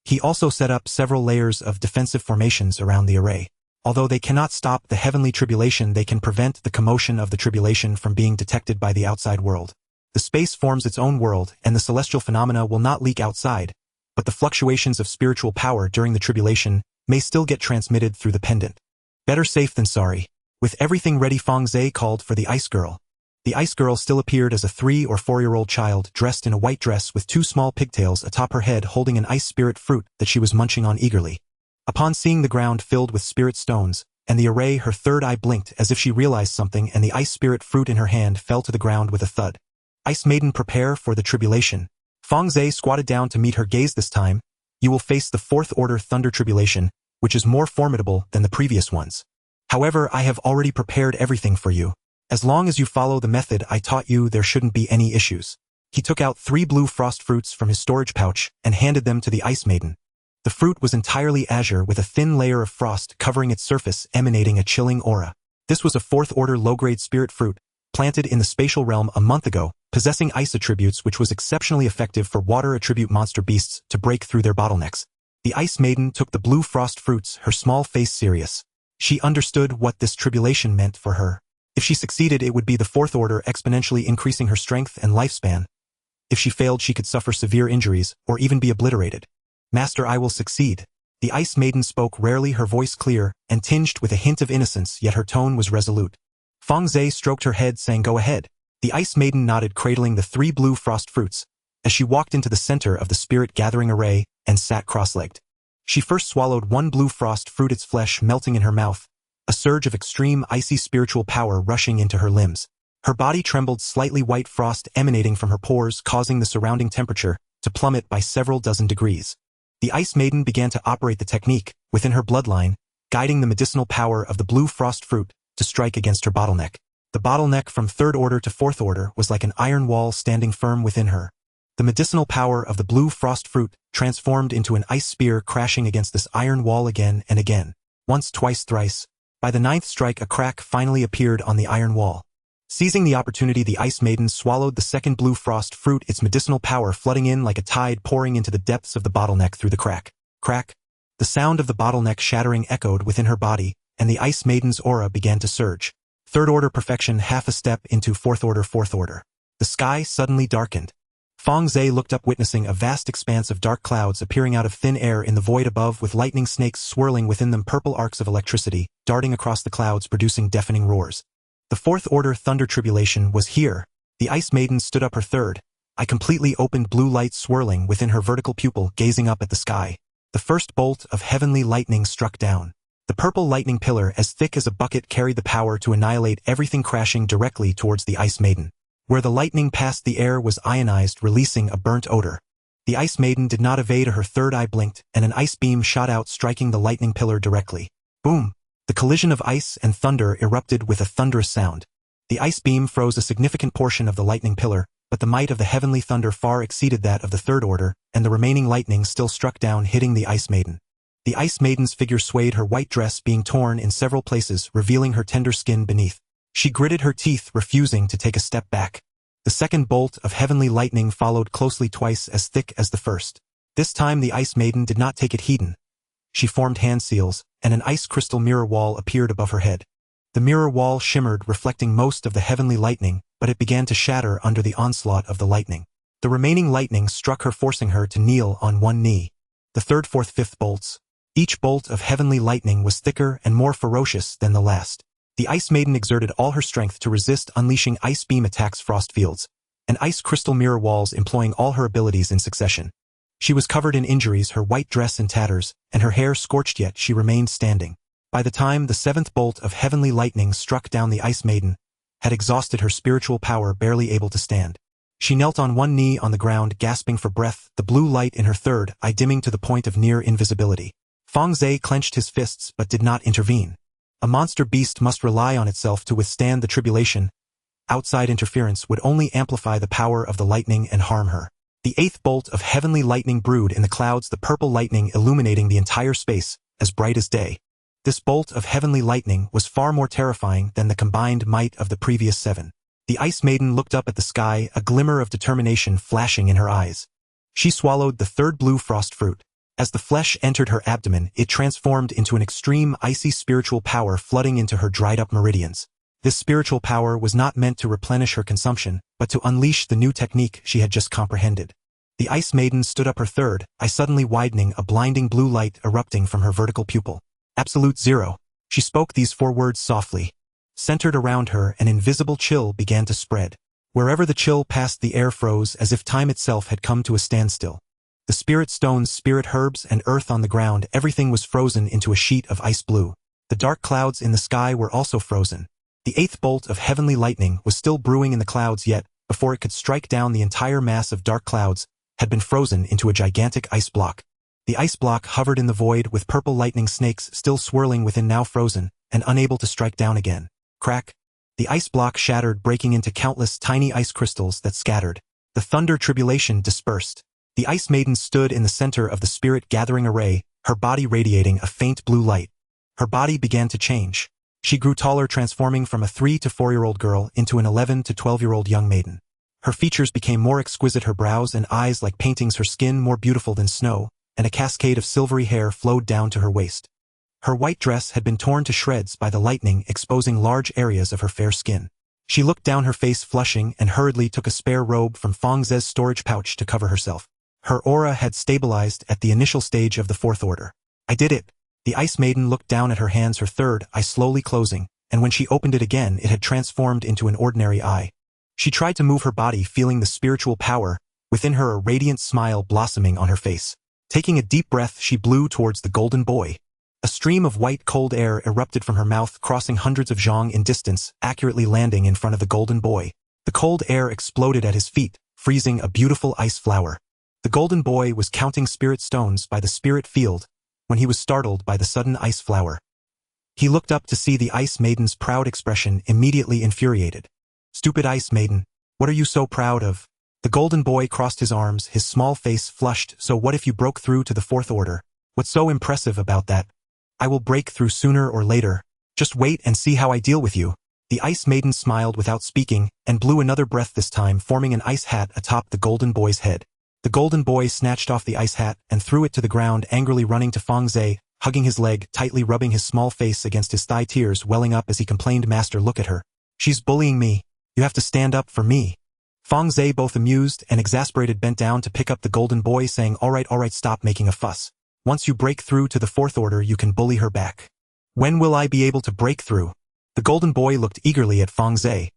He also set up several layers of defensive formations around the array. Although they cannot stop the heavenly tribulation, they can prevent the commotion of the tribulation from being detected by the outside world. The space forms its own world, and the celestial phenomena will not leak outside, but the fluctuations of spiritual power during the tribulation may still get transmitted through the pendant. Better safe than sorry. With everything ready, Fang Ze called for the Ice Girl. The Ice Girl still appeared as a 3- or 4-year-old child dressed in a white dress with 2 small pigtails atop her head, holding an ice spirit fruit that she was munching on eagerly. Upon seeing the ground filled with spirit stones and the array, her third eye blinked as if she realized something, and the ice spirit fruit in her hand fell to the ground with a thud. Ice Maiden, prepare for the tribulation. Fang Ze squatted down to meet her gaze. This time, you will face the 4th order thunder tribulation, which is more formidable than the previous ones. However, I have already prepared everything for you. As long as you follow the method I taught you, there shouldn't be any issues. He took out 3 blue frost fruits from his storage pouch and handed them to the Ice Maiden. The fruit was entirely azure with a thin layer of frost covering its surface, emanating a chilling aura. This was a 4th order low-grade spirit fruit, planted in the spatial realm a month ago, possessing ice attributes, which was exceptionally effective for water attribute monster beasts to break through their bottlenecks. The Ice Maiden took the blue frost fruits, her small face serious. She understood what this tribulation meant for her. If she succeeded, it would be the 4th order exponentially increasing her strength and lifespan. If she failed, she could suffer severe injuries or even be obliterated. Master, I will succeed. The Ice Maiden spoke rarely, her voice clear and tinged with a hint of innocence, yet her tone was resolute. Fang Ze stroked her head, saying, "Go ahead." The Ice Maiden nodded, cradling the 3 blue frost fruits as she walked into the center of the spirit gathering array and sat cross-legged. She first swallowed 1 blue frost fruit, its flesh melting in her mouth, a surge of extreme icy spiritual power rushing into her limbs. Her body trembled, slightly white frost emanating from her pores, causing the surrounding temperature to plummet by several dozen degrees. The Ice Maiden began to operate the technique within her bloodline, guiding the medicinal power of the blue frost fruit to strike against her bottleneck. The bottleneck from 3rd order to 4th order was like an iron wall standing firm within her. The medicinal power of the blue frost fruit transformed into an ice spear, crashing against this iron wall again and again. Once, twice, thrice. By the 9th strike, a crack finally appeared on the iron wall. Seizing the opportunity, the Ice Maiden swallowed the 2nd blue frost fruit, its medicinal power flooding in like a tide, pouring into the depths of the bottleneck through the crack. Crack. The sound of the bottleneck shattering echoed within her body, and the Ice Maiden's aura began to surge. 3rd order perfection, half a step into 4th order, 4th order. The sky suddenly darkened. Fang Ze looked up, witnessing a vast expanse of dark clouds appearing out of thin air in the void above, with lightning snakes swirling within them, purple arcs of electricity darting across the clouds, producing deafening roars. The 4th order thunder tribulation was here. The Ice Maiden stood up, her third eye completely opened, blue light swirling within her vertical pupil, gazing up at the sky. The first bolt of heavenly lightning struck down. The purple lightning pillar, as thick as a bucket, carried the power to annihilate everything, crashing directly towards the Ice Maiden. Where the lightning passed, the air was ionized, releasing a burnt odor. The Ice Maiden did not evade. Her third eye blinked, and an ice beam shot out, striking the lightning pillar directly. Boom! The collision of ice and thunder erupted with a thunderous sound. The ice beam froze a significant portion of the lightning pillar, but the might of the heavenly thunder far exceeded that of the third order, and the remaining lightning still struck down, hitting the Ice Maiden. The Ice Maiden's figure swayed, her white dress being torn in several places, revealing her tender skin beneath. She gritted her teeth, refusing to take a step back. The second bolt of heavenly lightning followed closely, twice as thick as the first. This time the Ice Maiden did not take it heeded. She formed hand seals, and an ice crystal mirror wall appeared above her head. The mirror wall shimmered, reflecting most of the heavenly lightning, but it began to shatter under the onslaught of the lightning. The remaining lightning struck her, forcing her to kneel on one knee. The third, fourth, fifth bolts. Each bolt of heavenly lightning was thicker and more ferocious than the last. The Ice Maiden exerted all her strength to resist, unleashing ice beam attacks, frost fields, and ice crystal mirror walls, employing all her abilities in succession. She was covered in injuries, her white dress in tatters, and her hair scorched, yet she remained standing. By the time the seventh bolt of heavenly lightning struck down, the Ice Maiden had exhausted her spiritual power, barely able to stand. She knelt on one knee on the ground, gasping for breath, the blue light in her third eye dimming to the point of near invisibility. Fang Ze clenched his fists but did not intervene. A monster beast must rely on itself to withstand the tribulation. Outside interference would only amplify the power of the lightning and harm her. The eighth bolt of heavenly lightning brewed in the clouds, the purple lightning illuminating the entire space, as bright as day. This bolt of heavenly lightning was far more terrifying than the combined might of the previous 7. The Ice Maiden looked up at the sky, a glimmer of determination flashing in her eyes. She swallowed the third blue frost fruit. As the flesh entered her abdomen, it transformed into an extreme icy spiritual power, flooding into her dried-up meridians. This spiritual power was not meant to replenish her consumption, but to unleash the new technique she had just comprehended. The Ice Maiden stood up, her third eye suddenly widening, a blinding blue light erupting from her vertical pupil. Absolute zero. She spoke these 4 words softly. Centered around her, an invisible chill began to spread. Wherever the chill passed, the air froze, as if time itself had come to a standstill. The spirit stones, spirit herbs, and earth on the ground, everything was frozen into a sheet of ice blue. The dark clouds in the sky were also frozen. The eighth bolt of heavenly lightning was still brewing in the clouds, yet, before it could strike down, the entire mass of dark clouds had been frozen into a gigantic ice block. The ice block hovered in the void, with purple lightning snakes still swirling within, now frozen and unable to strike down again. Crack! The ice block shattered, breaking into countless tiny ice crystals that scattered. The thunder tribulation dispersed. The Ice Maiden stood in the center of the spirit-gathering array, her body radiating a faint blue light. Her body began to change. She grew taller, transforming from a 3 to 4-year-old girl into an 11 to 12-year-old young maiden. Her features became more exquisite, her brows and eyes like paintings, her skin more beautiful than snow, and a cascade of silvery hair flowed down to her waist. Her white dress had been torn to shreds by the lightning, exposing large areas of her fair skin. She looked down, her face flushing, and hurriedly took a spare robe from Fang Ze's storage pouch to cover herself. Her aura had stabilized at the initial stage of the 4th order. I did it. The Ice Maiden looked down at her hands, her third eye slowly closing, and when she opened it again, it had transformed into an ordinary eye. She tried to move her body, feeling the spiritual power within her, a radiant smile blossoming on her face. Taking a deep breath, she blew towards the golden boy. A stream of white cold air erupted from her mouth, crossing hundreds of zhang in distance, accurately landing in front of the golden boy. The cold air exploded at his feet, freezing a beautiful ice flower. The golden boy was counting spirit stones by the spirit field when he was startled by the sudden ice flower. He looked up to see the Ice Maiden's proud expression, immediately infuriated. Stupid Ice Maiden, what are you so proud of? The golden boy crossed his arms, his small face flushed. So what if you broke through to the 4th order? What's so impressive about that? I will break through sooner or later. Just wait and see how I deal with you. The Ice Maiden smiled without speaking and blew another breath, this time forming an ice hat atop the golden boy's head. The golden boy snatched off the ice hat and threw it to the ground, angrily running to Fang Ze, hugging his leg, tightly rubbing his small face against his thigh, tears welling up as he complained, Master, look at her. She's bullying me. You have to stand up for me. Fang Ze, both amused and exasperated, bent down to pick up the golden boy, saying, all right, stop making a fuss. Once you break through to the 4th order, you can bully her back. When will I be able to break through? The golden boy looked eagerly at Fang Ze.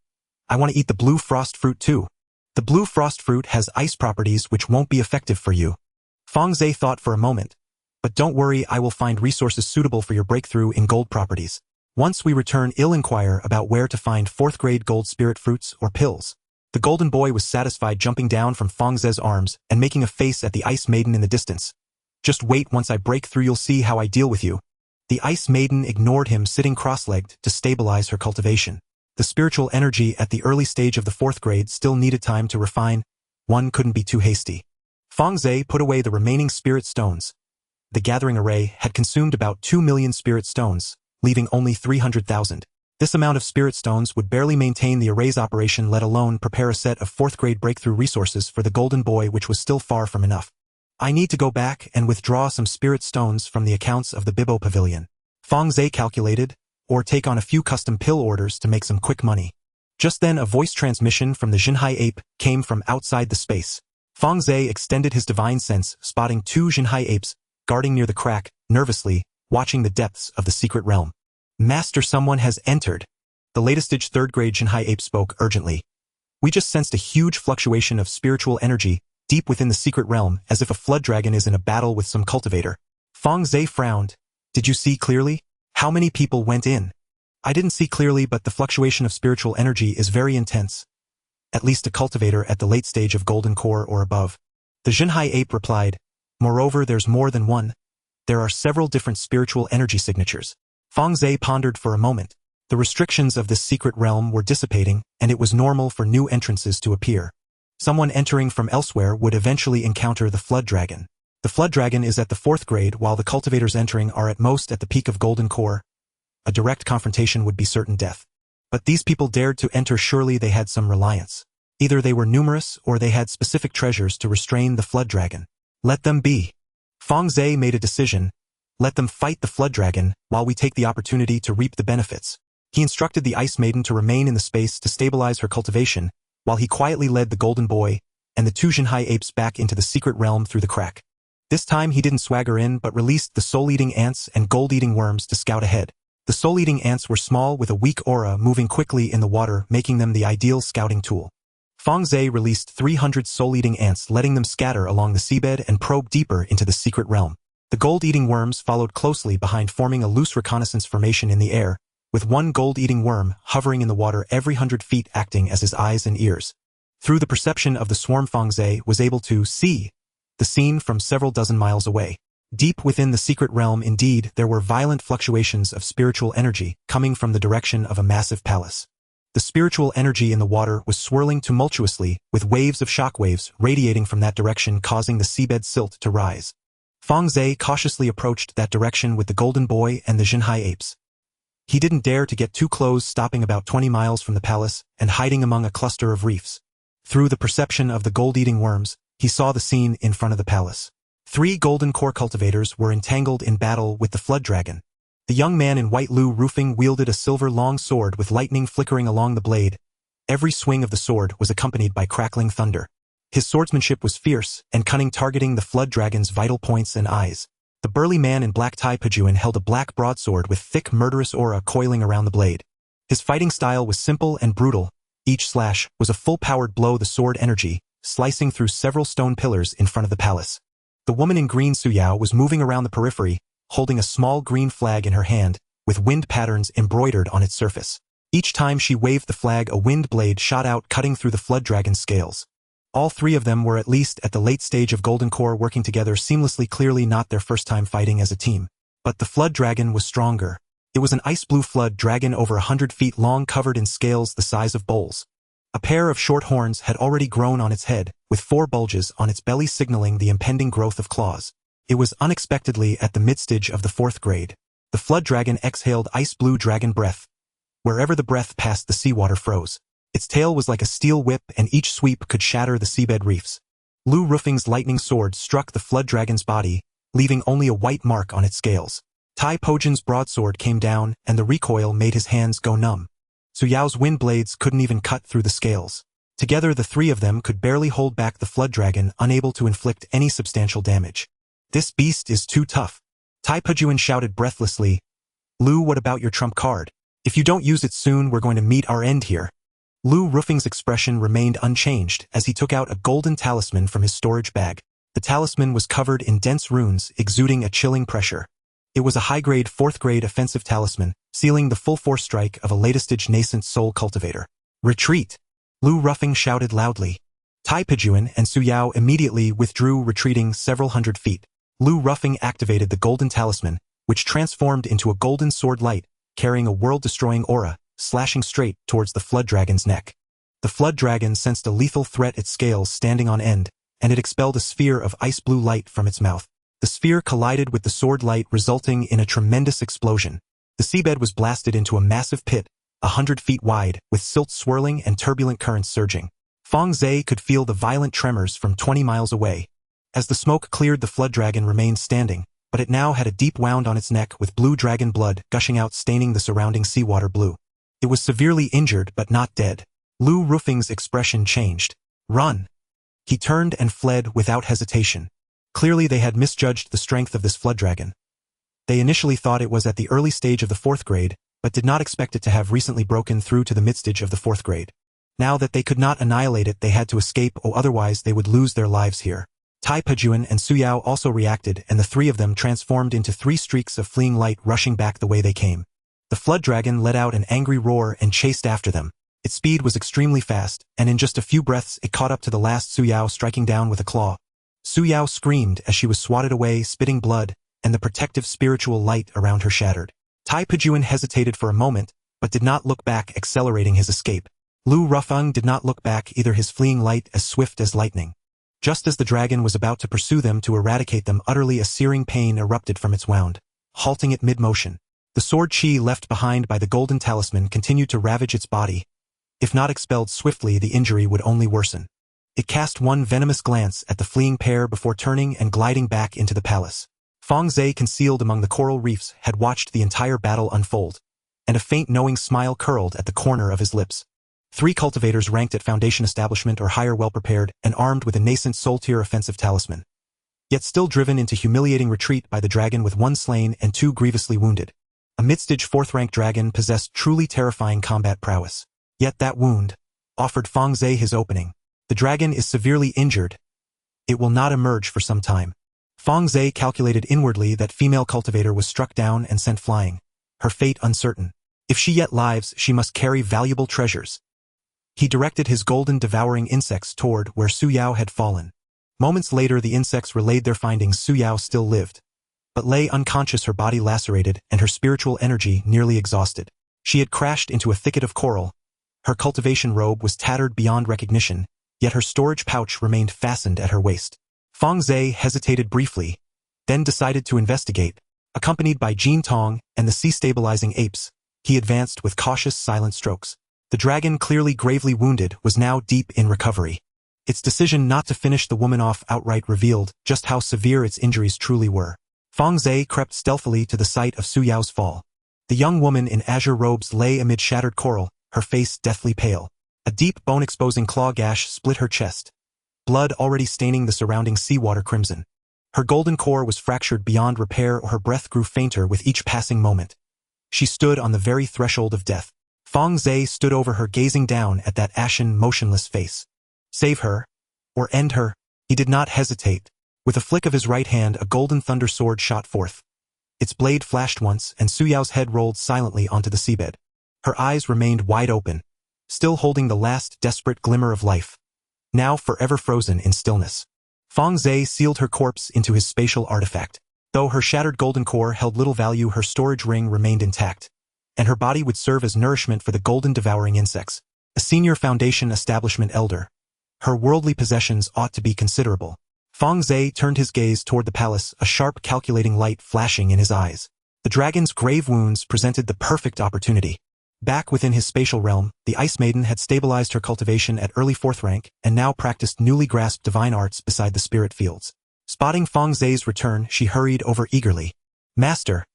I want to eat the blue frost fruit too. The blue frost fruit has ice properties which won't be effective for you. Fang Ze thought for a moment. But don't worry, I will find resources suitable for your breakthrough in gold properties. Once we return, I'll inquire about where to find 4th grade gold spirit fruits or pills. The golden boy was satisfied, jumping down from Fang Ze's arms and making a face at the ice maiden in the distance. Just wait, once I break through you'll see how I deal with you. The ice maiden ignored him, sitting cross-legged to stabilize her cultivation. The spiritual energy at the early stage of the 4th grade still needed time to refine. One couldn't be too hasty. Fang Ze put away the remaining spirit stones. The gathering array had consumed about 2 million spirit stones, leaving only 300,000. This amount of spirit stones would barely maintain the array's operation, let alone prepare a set of 4th grade breakthrough resources for the golden boy, which was still far from enough. I need to go back and withdraw some spirit stones from the accounts of the Bibo Pavilion. Fang Ze calculated, or take on a few custom pill orders to make some quick money. Just then a voice transmission from the Jinhai ape came from outside the space. Fang Ze extended his divine sense, spotting 2 Jinhai apes guarding near the crack, nervously watching the depths of the secret realm. Master, someone has entered. The latest stage 3rd grade Jinhai ape spoke urgently. We just sensed a huge fluctuation of spiritual energy deep within the secret realm, as if a flood dragon is in a battle with some cultivator. Fang Ze frowned. Did you see clearly? How many people went in? I didn't see clearly, but the fluctuation of spiritual energy is very intense. At least a cultivator at the late stage of golden core or above. The Jinhai ape replied. Moreover, there's more than one. There are several different spiritual energy signatures. Fang Ze pondered for a moment. The restrictions of this secret realm were dissipating, and it was normal for new entrances to appear. Someone entering from elsewhere would eventually encounter the flood dragon. The flood dragon is at the 4th grade, while the cultivators entering are at most at the peak of golden core. A direct confrontation would be certain death. But these people dared to enter, surely they had some reliance. Either they were numerous or they had specific treasures to restrain the flood dragon. Let them be. Fang Ze made a decision. Let them fight the flood dragon while we take the opportunity to reap the benefits. He instructed the ice maiden to remain in the space to stabilize her cultivation, while he quietly led the golden boy and the 2 Jinhai apes back into the secret realm through the crack. This time he didn't swagger in, but released the soul-eating ants and gold-eating worms to scout ahead. The soul-eating ants were small with a weak aura, moving quickly in the water, making them the ideal scouting tool. Fang Ze released 300 soul-eating ants, letting them scatter along the seabed and probe deeper into the secret realm. The gold-eating worms followed closely behind, forming a loose reconnaissance formation in the air, with one gold-eating worm hovering in the water every 100 feet, acting as his eyes and ears. Through the perception of the swarm, Fang Ze was able to see the scene from several dozen miles away. Deep within the secret realm, indeed, there were violent fluctuations of spiritual energy coming from the direction of a massive palace. The spiritual energy in the water was swirling tumultuously, with waves of shockwaves radiating from that direction, causing the seabed silt to rise. Fang Ze cautiously approached that direction with the golden boy and the Jinhai apes. He didn't dare to get too close, stopping about 20 miles from the palace and hiding among a cluster of reefs. Through the perception of the gold-eating worms, he saw the scene in front of the palace. 3 golden core cultivators were entangled in battle with the flood dragon. The young man in white Lu roofing wielded a silver long sword with lightning flickering along the blade. Every swing of the sword was accompanied by crackling thunder. His swordsmanship was fierce and cunning, targeting the flood dragon's vital points and eyes. The burly man in black Tai Pajuan held a black broadsword with thick murderous aura coiling around the blade. His fighting style was simple and brutal. Each slash was a full-powered blow, the sword energy slicing through several stone pillars in front of the palace. The woman in green Suyao was moving around the periphery, holding a small green flag in her hand, with wind patterns embroidered on its surface. Each time she waved the flag, a wind blade shot out, cutting through the flood dragon's scales. All 3 of them were at least at the late stage of golden core, working together seamlessly, clearly not their first time fighting as a team. But the flood dragon was stronger. It was an ice-blue flood dragon over 100 feet long, covered in scales the size of bowls. A pair of short horns had already grown on its head, with 4 bulges on its belly signaling the impending growth of claws. It was unexpectedly at the mid-stage of the 4th grade. The flood dragon exhaled ice-blue dragon breath. Wherever the breath passed, the seawater froze. Its tail was like a steel whip, and each sweep could shatter the seabed reefs. Lu Roofing's lightning sword struck the flood dragon's body, leaving only a white mark on its scales. Tai Pojan's broadsword came down, and the recoil made his hands go numb. Suyao's wind blades couldn't even cut through the scales. Together, the 3 of them could barely hold back the flood dragon, unable to inflict any substantial damage. This beast is too tough. Tai Pajuan shouted breathlessly. Lu, what about your trump card? If you don't use it soon, we're going to meet our end here. Lu Roofing's expression remained unchanged as he took out a golden talisman from his storage bag. The talisman was covered in dense runes, exuding a chilling pressure. It was a high-grade 4th grade offensive talisman, sealing the full force strike of a latest-stage nascent soul cultivator. Retreat! Lu Rufeng shouted loudly. Tai Pijuan and Su Yao immediately withdrew, retreating several hundred feet. Lu Rufeng activated the golden talisman, which transformed into a golden sword light, carrying a world-destroying aura, slashing straight towards the flood dragon's neck. The flood dragon sensed a lethal threat, its scales standing on end, and it expelled a sphere of ice-blue light from its mouth. The sphere collided with the sword light, resulting in a tremendous explosion. The seabed was blasted into a massive pit, 100 feet wide, with silt swirling and turbulent currents surging. Fang Ze could feel the violent tremors from 20 miles away. As the smoke cleared, the flood dragon remained standing, but it now had a deep wound on its neck with blue dragon blood gushing out, staining the surrounding seawater blue. It was severely injured but not dead. Lu Rufeng's expression changed. Run! He turned and fled without hesitation. Clearly they had misjudged the strength of this flood dragon. They initially thought it was at the early stage of the 4th grade, but did not expect it to have recently broken through to the mid-stage of the 4th grade. Now that they could not annihilate it, they had to escape, or otherwise they would lose their lives here. Tai Pijuan and Su Yao also reacted, and the three of them transformed into 3 streaks of fleeing light, rushing back the way they came. The flood dragon let out an angry roar and chased after them. Its speed was extremely fast, and in just a few breaths it caught up to the last Su Yao, striking down with a claw. Su Yao screamed as she was swatted away, spitting blood, and the protective spiritual light around her shattered. Tai Pijuan hesitated for a moment, but did not look back, accelerating his escape. Lu Rufeng did not look back either, his fleeing light as swift as lightning. Just as the dragon was about to pursue them to eradicate them utterly, a searing pain erupted from its wound, halting it mid-motion. The sword chi left behind by the golden talisman continued to ravage its body. If not expelled swiftly, the injury would only worsen. It cast one venomous glance at the fleeing pair before turning and gliding back into the palace. Fang Ze, concealed among the coral reefs, had watched the entire battle unfold, and a faint knowing smile curled at the corner of his lips. 3 cultivators ranked at foundation establishment or higher, well-prepared and armed with a nascent soul-tier offensive talisman, yet still driven into humiliating retreat by the dragon with 1 slain and 2 grievously wounded. A mid-stage 4th-rank dragon possessed truly terrifying combat prowess. Yet that wound offered Fang Ze his opening. The dragon is severely injured. It will not emerge for some time. Fang Ze calculated inwardly that female cultivator was struck down and sent flying, her fate uncertain. If she yet lives, she must carry valuable treasures. He directed his golden devouring insects toward where Su Yao had fallen. Moments later, the insects relayed their findings. Su Yao still lived, but lay unconscious, her body lacerated and her spiritual energy nearly exhausted. She had crashed into a thicket of coral. Her cultivation robe was tattered beyond recognition, yet her storage pouch remained fastened at her waist. Fang Ze hesitated briefly, then decided to investigate. Accompanied by Jin Tong and the sea-stabilizing apes, he advanced with cautious, silent strokes. The dragon, clearly gravely wounded, was now deep in recovery. Its decision not to finish the woman off outright revealed just how severe its injuries truly were. Fang Ze crept stealthily to the site of Su Yao's fall. The young woman in azure robes lay amid shattered coral, her face deathly pale. A deep bone-exposing claw gash split her chest, blood already staining the surrounding seawater crimson. Her golden core was fractured beyond repair, or her breath grew fainter with each passing moment. She stood on the very threshold of death. Fang Ze stood over her, gazing down at that ashen, motionless face. Save her, or end her. He did not hesitate. With a flick of his right hand, a golden thunder sword shot forth. Its blade flashed once, and Su Yao's head rolled silently onto the seabed. Her eyes remained wide open, still holding the last desperate glimmer of life, now forever frozen in stillness. Fang Ze sealed her corpse into his spatial artifact. Though her shattered golden core held little value, her storage ring remained intact, and her body would serve as nourishment for the golden devouring insects. A senior foundation establishment elder, her worldly possessions ought to be considerable. Fang Ze turned his gaze toward the palace, a sharp, calculating light flashing in his eyes. The dragon's grave wounds presented the perfect opportunity. Back within his spatial realm, the Ice Maiden had stabilized her cultivation at early 4th rank and now practiced newly grasped divine arts beside the spirit fields. Spotting Fang Ze's return, she hurried over eagerly. "Master,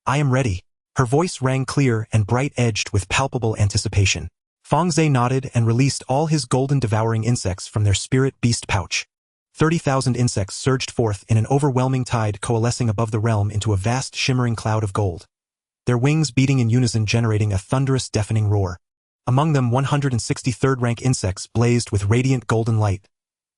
I am ready." Her voice rang clear and bright-edged with palpable anticipation. Fang Ze nodded and released all his golden devouring insects from their spirit beast pouch. 30,000 insects surged forth in an overwhelming tide, coalescing above the realm into a vast shimmering cloud of gold, their wings beating in unison, generating a thunderous, deafening roar. Among them, 163rd-rank insects blazed with radiant golden light,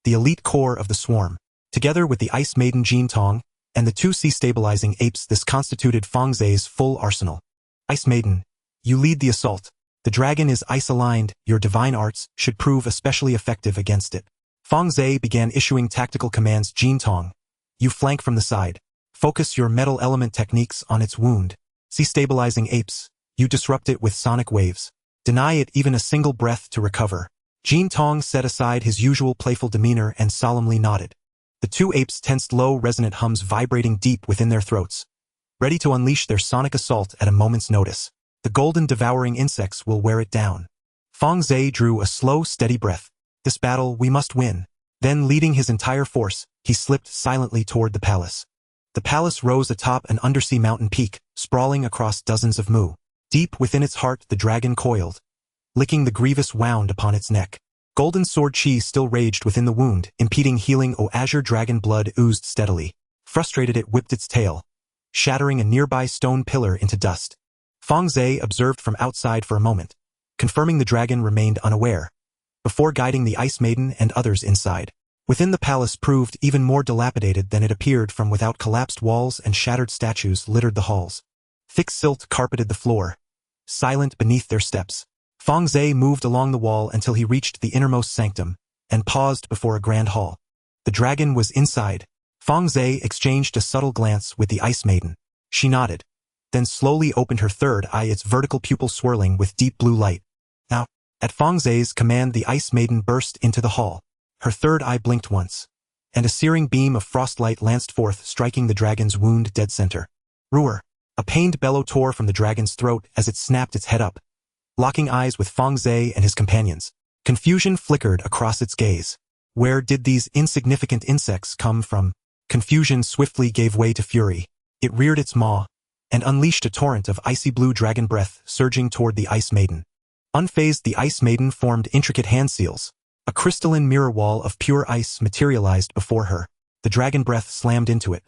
the elite core of the swarm. Together with the Ice Maiden Jin Tong and the 2 sea-stabilizing apes, this constituted Fang Ze's full arsenal. "Ice Maiden, you lead the assault." The dragon is ice-aligned, your divine arts should prove especially effective against it. Fang Ze began issuing tactical commands. Jin Tong, you flank from the side. Focus your metal element techniques on its wound. See stabilizing apes, you disrupt it with sonic waves. Deny it even a single breath to recover. Jin Tong set aside his usual playful demeanor and solemnly nodded. The two apes tensed, low resonant hums vibrating deep within their throats, ready to unleash their sonic assault at a moment's notice. The golden devouring insects will wear it down. Fang Ze drew a slow, steady breath. This battle we must win. Then, leading his entire force, he slipped silently toward the palace. The palace rose atop an undersea mountain peak, sprawling across dozens of mu. Deep within its heart the dragon coiled, licking the grievous wound upon its neck. Golden sword chi still raged within the wound, impeding healing. Azure dragon blood oozed steadily. Frustrated, it whipped its tail, shattering a nearby stone pillar into dust. Fang Ze observed from outside for a moment, confirming the dragon remained unaware, before guiding the Ice Maiden and others inside. Within, the palace proved even more dilapidated than it appeared from without. Collapsed walls and shattered statues littered the halls. Thick silt carpeted the floor, silent beneath their steps. Fang Ze moved along the wall until he reached the innermost sanctum, and paused before a grand hall. The dragon was inside. Fang Ze exchanged a subtle glance with the Ice Maiden. She nodded, then slowly opened her third eye, its vertical pupil swirling with deep blue light. Now, at Fang Ze's command, the Ice Maiden burst into the hall. Her third eye blinked once, and a searing beam of frostlight lanced forth, striking the dragon's wound dead center. Roar! A pained bellow tore from the dragon's throat as it snapped its head up, locking eyes with Fang Ze and his companions. Confusion flickered across its gaze. Where did these insignificant insects come from? Confusion swiftly gave way to fury. It reared its maw, and unleashed a torrent of icy blue dragon breath surging toward the Ice Maiden. Unfazed, the Ice Maiden formed intricate hand seals. A crystalline mirror wall of pure ice materialized before her. The dragon breath slammed into it.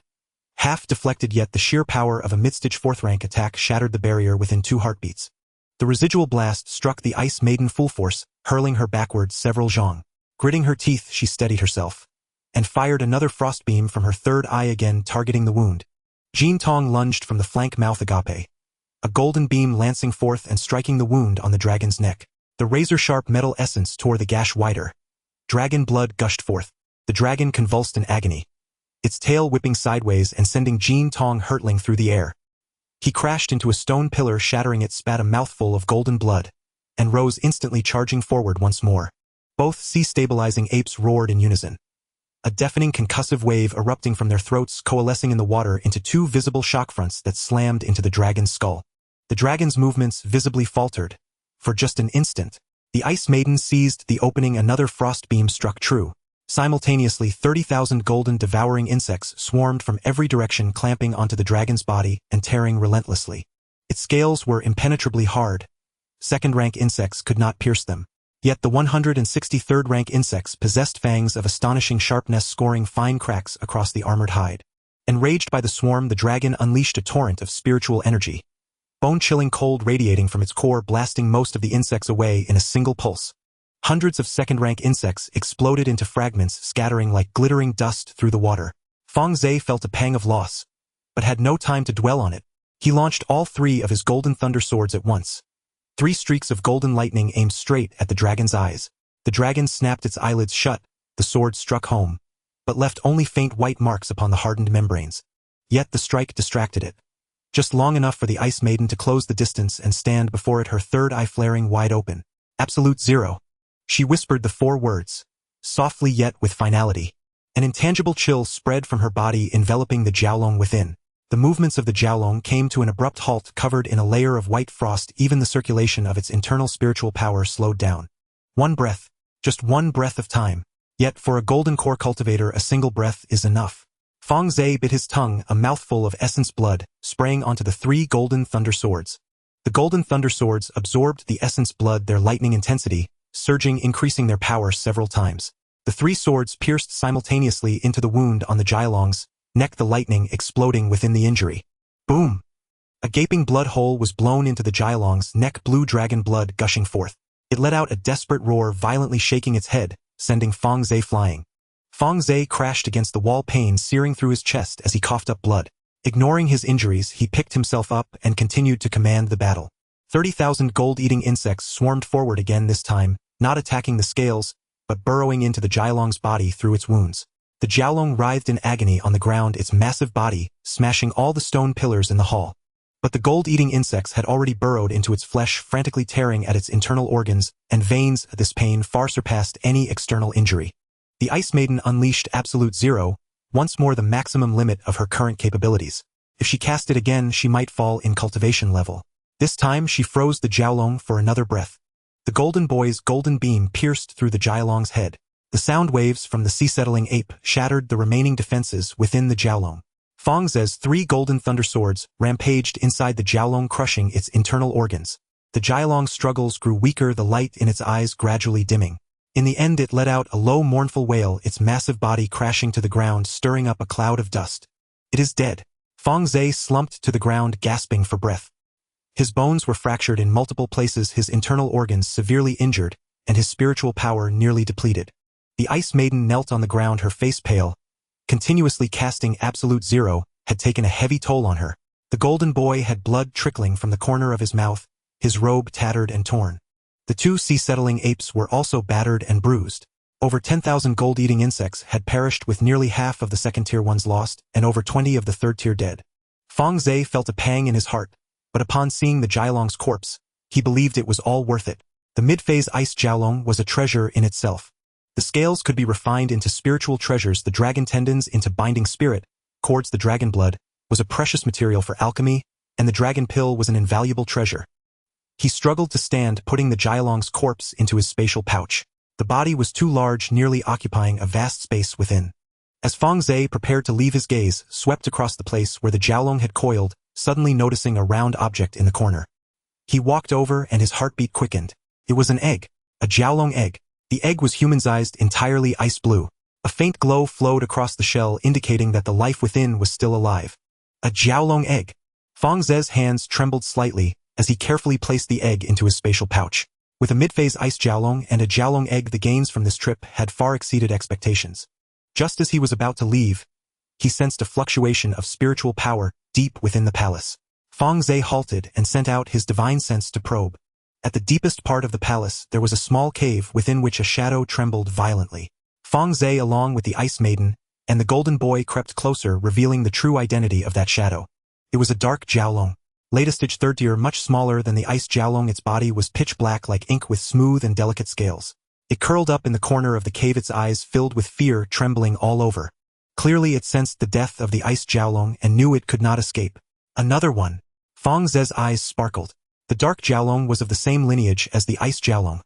Half deflected, yet the sheer power of a mid-stage fourth-rank attack shattered the barrier within 2 heartbeats. The residual blast struck the Ice Maiden full force, hurling her backwards several zhang. Gritting her teeth, she steadied herself, and fired another frost beam from her third eye, again targeting the wound. Jin Tong lunged from the flank mouth agape, a golden beam lancing forth and striking the wound on the dragon's neck. The razor-sharp metal essence tore the gash wider. Dragon blood gushed forth. The dragon convulsed in agony, its tail whipping sideways and sending Jin Tong hurtling through the air. He crashed into a stone pillar, shattering it, spat a mouthful of golden blood, and rose instantly, charging forward once more. Both sea-stabilizing apes roared in unison, a deafening concussive wave erupting from their throats, coalescing in the water into 2 visible shock fronts that slammed into the dragon's skull. The dragon's movements visibly faltered. For just an instant, the Ice Maiden seized the opening. Another frost beam struck true. Simultaneously, 30,000 golden devouring insects swarmed from every direction, clamping onto the dragon's body and tearing relentlessly. Its scales were impenetrably hard. Second-rank insects could not pierce them. Yet the 163rd-rank insects possessed fangs of astonishing sharpness, scoring fine cracks across the armored hide. Enraged by the swarm, the dragon unleashed a torrent of spiritual energy, bone-chilling cold radiating from its core, blasting most of the insects away in a single pulse. Hundreds of second-rank insects exploded into fragments, scattering like glittering dust through the water. Fang Ze felt a pang of loss, but had no time to dwell on it. He launched all 3 of his golden thunder swords at once. 3 streaks of golden lightning aimed straight at the dragon's eyes. The dragon snapped its eyelids shut. The sword struck home, but left only faint white marks upon the hardened membranes. Yet the strike distracted it, just long enough for the Ice Maiden to close the distance and stand before it, her third eye flaring wide open. Absolute zero. She whispered the 4 words, softly yet with finality. An intangible chill spread from her body, enveloping the Jiaolong within. The movements of the Jiaolong came to an abrupt halt, covered in a layer of white frost. Even the circulation of its internal spiritual power slowed down. 1 breath, just 1 breath of time. Yet for a golden core cultivator, a single breath is enough. Fang Ze bit his tongue, a mouthful of essence blood, spraying onto the 3 golden thunder swords. The golden thunder swords absorbed the essence blood, their lightning intensity surging, increasing their power several times. The 3 swords pierced simultaneously into the wound on the Jiaolong's neck, the lightning exploding within the injury. Boom! A gaping blood hole was blown into the Jiaolong's neck, blue dragon blood gushing forth. It let out a desperate roar, violently shaking its head, sending Fang Ze flying. Fang Ze crashed against the wall, pain searing through his chest as he coughed up blood. Ignoring his injuries, he picked himself up and continued to command the battle. 30,000 gold-eating insects swarmed forward again this time, not attacking the scales, but burrowing into the Jialong's body through its wounds. The Jialong writhed in agony on the ground, its massive body smashing all the stone pillars in the hall. But the gold-eating insects had already burrowed into its flesh, frantically tearing at its internal organs and veins. This pain far surpassed any external injury. The Ice Maiden unleashed Absolute Zero, once more the maximum limit of her current capabilities. If she cast it again, she might fall in cultivation level. This time she froze the Jialong for another breath. The Golden Boy's golden beam pierced through the Jialong's head. The sound waves from the sea-settling ape shattered the remaining defenses within the Jialong. Fang Ze's 3 golden thunder swords rampaged inside the Jialong, crushing its internal organs. The Jialong's struggles grew weaker, the light in its eyes gradually dimming. In the end it let out a low mournful wail, its massive body crashing to the ground, stirring up a cloud of dust. It is dead. Fang Ze slumped to the ground, gasping for breath. His bones were fractured in multiple places, his internal organs severely injured, and his spiritual power nearly depleted. The Ice Maiden knelt on the ground, her face pale. Continuously casting Absolute Zero had taken a heavy toll on her. The Golden Boy had blood trickling from the corner of his mouth, his robe tattered and torn. The 2 sea-settling apes were also battered and bruised. Over 10,000 gold-eating insects had perished, with nearly half of the second-tier ones lost and over 20 of the third-tier dead. Fang Ze felt a pang in his heart, but upon seeing the Jialong's corpse, he believed it was all worth it. The mid-phase Ice Jialong was a treasure in itself. The scales could be refined into spiritual treasures, the dragon tendons into binding spirit, cords, the dragon blood was a precious material for alchemy, and the dragon pill was an invaluable treasure. He struggled to stand, putting the Jialong's corpse into his spatial pouch. The body was too large, nearly occupying a vast space within. As Fang Ze prepared to leave, his gaze swept across the place where the Jialong had coiled, suddenly noticing a round object in the corner. He walked over and his heartbeat quickened. It was an egg. A Jialong egg. The egg was human-sized, entirely ice blue. A faint glow flowed across the shell, indicating that the life within was still alive. A Jialong egg. Fang Ze's hands trembled slightly as he carefully placed the egg into his spatial pouch. With a mid-phase Ice Jialong and a Jialong egg, the gains from this trip had far exceeded expectations. Just as he was about to leave, he sensed a fluctuation of spiritual power deep within the palace. Fang Ze halted and sent out his divine sense to probe. At the deepest part of the palace, there was a small cave within which a shadow trembled violently. Fang Ze, along with the Ice Maiden and the Golden Boy, crept closer, revealing the true identity of that shadow. It was a dark Jialong. Latest stage third tier, much smaller than the Ice Jialong. Its body was pitch black like ink with smooth and delicate scales. It curled up in the corner of the cave, its eyes filled with fear, trembling all over. Clearly it sensed the death of the Ice Jialong and knew it could not escape. Another one. Fang Ze's eyes sparkled. The dark Jialong was of the same lineage as the Ice Jialong.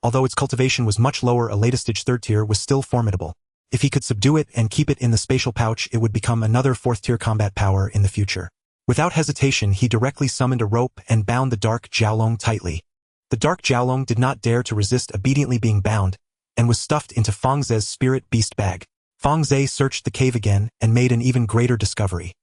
Although its cultivation was much lower, a latest stage third tier was still formidable. If he could subdue it and keep it in the spatial pouch, it would become another 4th tier combat power in the future. Without hesitation, he directly summoned a rope and bound the dark Jialong tightly. The dark Jialong did not dare to resist obediently being bound, and was stuffed into Fang Ze's spirit beast bag. Fang Ze searched the cave again and made an even greater discovery.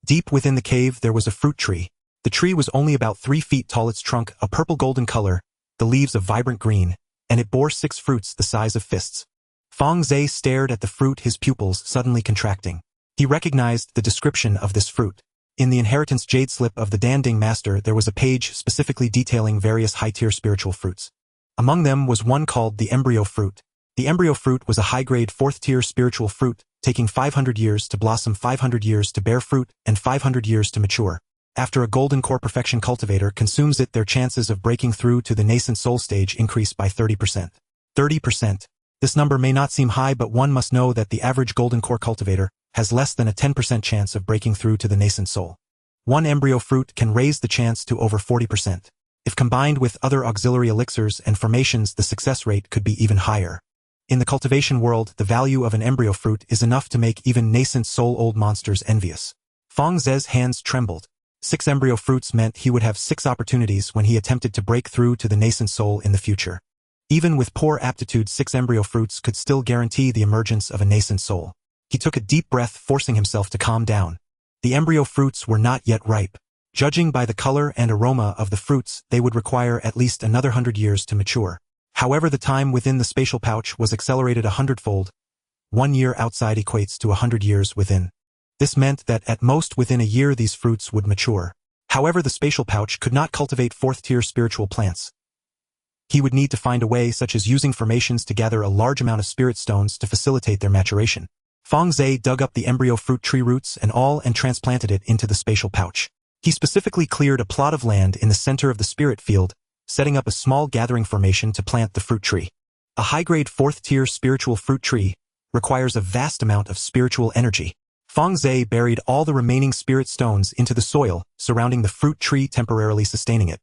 Deep within the cave there was a fruit tree. The tree was only about 3 feet tall, its trunk a purple-golden color, the leaves a vibrant green, and it bore 6 fruits the size of fists. Fang Ze stared at the fruit, his pupils suddenly contracting. He recognized the description of this fruit. In the inheritance jade slip of the Danding Master, there was a page specifically detailing various high-tier spiritual fruits. Among them was one called the embryo fruit. The embryo fruit was a high-grade 4th-tier spiritual fruit, taking 500 years to blossom, 500 years to bear fruit, and 500 years to mature. After a golden core perfection cultivator consumes it, their chances of breaking through to the nascent soul stage increase by 30%. 30%. This number may not seem high, but one must know that the average golden core cultivator has less than a 10% chance of breaking through to the nascent soul. One embryo fruit can raise the chance to over 40%. If combined with other auxiliary elixirs and formations, the success rate could be even higher. In the cultivation world, the value of an embryo fruit is enough to make even nascent soul-old monsters envious. Fang Ze's hands trembled. 6 embryo fruits meant he would have 6 opportunities when he attempted to break through to the nascent soul in the future. Even with poor aptitude, 6 embryo fruits could still guarantee the emergence of a nascent soul. He took a deep breath, forcing himself to calm down. The embryo fruits were not yet ripe. Judging by the color and aroma of the fruits, they would require at least another 100 years to mature. However, the time within the spatial pouch was accelerated 100-fold. 1 year outside equates to 100 years within. This meant that at most within a year these fruits would mature. However, the spatial pouch could not cultivate fourth-tier spiritual plants. He would need to find a way such as using formations to gather a large amount of spirit stones to facilitate their maturation. Fang Ze dug up the embryo fruit tree roots and transplanted it into the spatial pouch. He specifically cleared a plot of land in the center of the spirit field, setting up a small gathering formation to plant the fruit tree. A high-grade fourth-tier spiritual fruit tree requires a vast amount of spiritual energy. Fang Ze buried all the remaining spirit stones into the soil surrounding the fruit tree, temporarily sustaining it.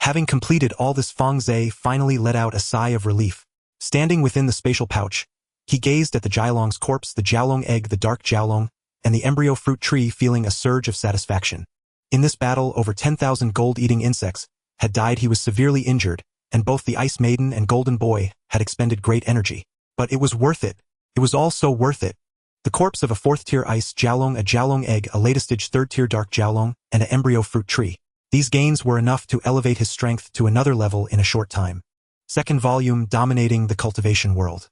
Having completed all this, Fang Ze finally let out a sigh of relief. Standing within the spatial pouch, he gazed at the Jialong's corpse, the Jialong egg, the dark Jialong, and the embryo fruit tree, feeling a surge of satisfaction. In this battle, over 10,000 gold-eating insects had died. He was severely injured, and both the Ice Maiden and Golden Boy had expended great energy. But it was worth it. It was all so worth it. The corpse of a fourth-tier ice Jialong, a Jialong egg, a latest-stage third-tier dark Jialong, and an embryo fruit tree. These gains were enough to elevate his strength to another level in a short time. Second volume, dominating the cultivation world.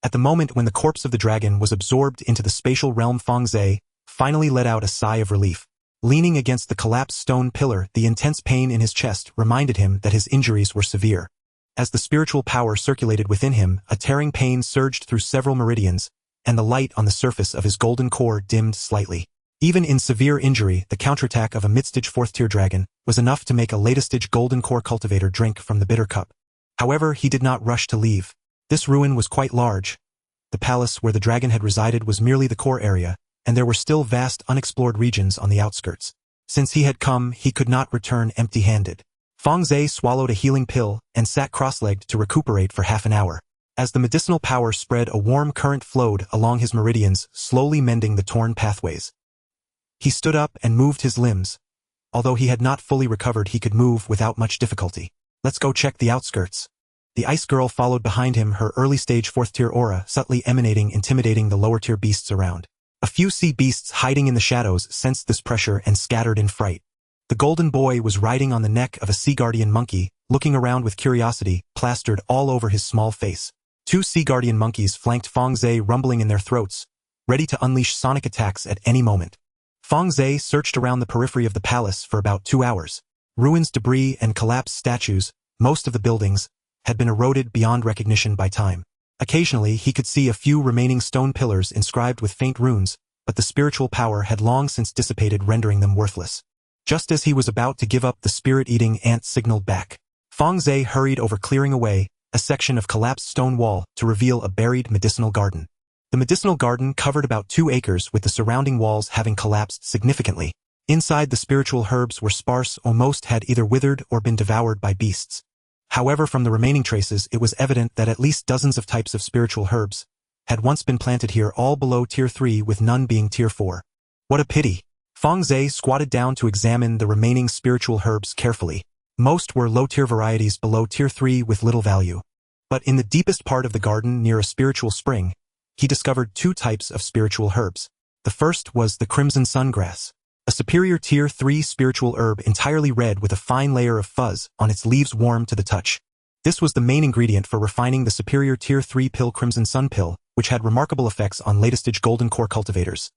At the moment when the corpse of the dragon was absorbed into the spatial realm, Fang Ze finally let out a sigh of relief. Leaning against the collapsed stone pillar, the intense pain in his chest reminded him that his injuries were severe. As the spiritual power circulated within him, a tearing pain surged through several meridians, and the light on the surface of his golden core dimmed slightly. Even in severe injury, the counterattack of a mid-stage fourth-tier dragon was enough to make a latest-stage golden core cultivator drink from the bitter cup. However, he did not rush to leave. This ruin was quite large. The palace where the dragon had resided was merely the core area, and there were still vast unexplored regions on the outskirts. Since he had come, he could not return empty-handed. Fang Ze swallowed a healing pill and sat cross-legged to recuperate for half an hour. As the medicinal power spread, a warm current flowed along his meridians, slowly mending the torn pathways. He stood up and moved his limbs. Although he had not fully recovered, he could move without much difficulty. Let's go check the outskirts. The ice girl followed behind him, her early-stage fourth-tier aura subtly emanating, intimidating the lower-tier beasts around. A few sea beasts hiding in the shadows sensed this pressure and scattered in fright. The golden boy was riding on the neck of a sea guardian monkey, looking around with curiosity plastered all over his small face. Two sea guardian monkeys flanked Fang Ze, rumbling in their throats, ready to unleash sonic attacks at any moment. Fang Ze searched around the periphery of the palace for about 2 hours. Ruins, debris, and collapsed statues, most of the buildings, had been eroded beyond recognition by time. Occasionally, he could see a few remaining stone pillars inscribed with faint runes, but the spiritual power had long since dissipated, rendering them worthless. Just as he was about to give up, the spirit-eating ant signaled back. Fang Ze hurried over, clearing away a section of collapsed stone wall to reveal a buried medicinal garden. The medicinal garden covered about 2 acres, with the surrounding walls having collapsed significantly. Inside, the spiritual herbs were sparse, almost had either withered or been devoured by beasts. However, from the remaining traces, it was evident that at least dozens of types of spiritual herbs had once been planted here, all below tier 3, with none being tier 4. What a pity! Fang Ze squatted down to examine the remaining spiritual herbs carefully. Most were low-tier varieties below tier 3 with little value. But in the deepest part of the garden, near a spiritual spring, he discovered 2 types of spiritual herbs. The first was the crimson sungrass, a superior tier 3 spiritual herb entirely red with a fine layer of fuzz on its leaves, warm to the touch. This was the main ingredient for refining the superior tier 3 pill, crimson sun pill, which had remarkable effects on latest-stage golden core cultivators.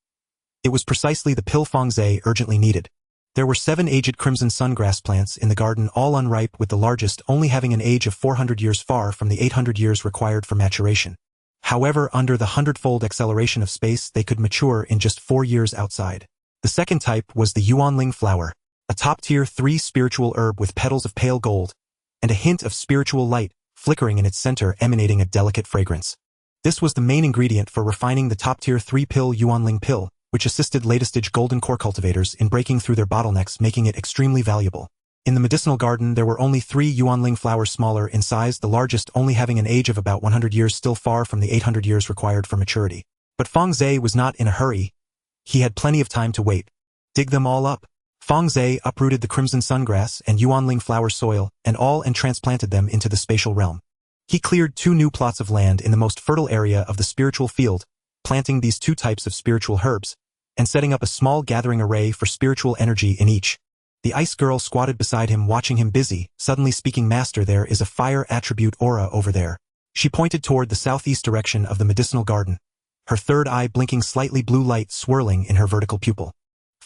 It was precisely the pill Fang Ze urgently needed. There were 7 aged crimson sungrass plants in the garden, all unripe, with the largest only having an age of 400 years, far from the 800 years required for maturation. However, under the 100-fold acceleration of space, they could mature in just 4 years outside. The second type was the yuanling flower, a top-tier 3 spiritual herb with petals of pale gold, and a hint of spiritual light flickering in its center, emanating a delicate fragrance. This was the main ingredient for refining the top-tier 3 pill yuanling pill, which assisted latest-stage golden core cultivators in breaking through their bottlenecks, making it extremely valuable. In the medicinal garden, there were only 3 yuanling flowers, smaller in size, the largest only having an age of about 100 years, still far from the 800 years required for maturity. But Fang Ze was not in a hurry. He had plenty of time to wait. Dig them all up. Fang Ze uprooted the crimson sungrass and yuanling flower soil and transplanted them into the spatial realm. He cleared 2 new plots of land in the most fertile area of the spiritual field, planting these 2 types of spiritual herbs, and setting up a small gathering array for spiritual energy in each. The ice girl squatted beside him, watching him busy, suddenly speaking, "Master, there is a fire attribute aura over there." She pointed toward the southeast direction of the medicinal garden, her third eye blinking, slightly blue light swirling in her vertical pupil.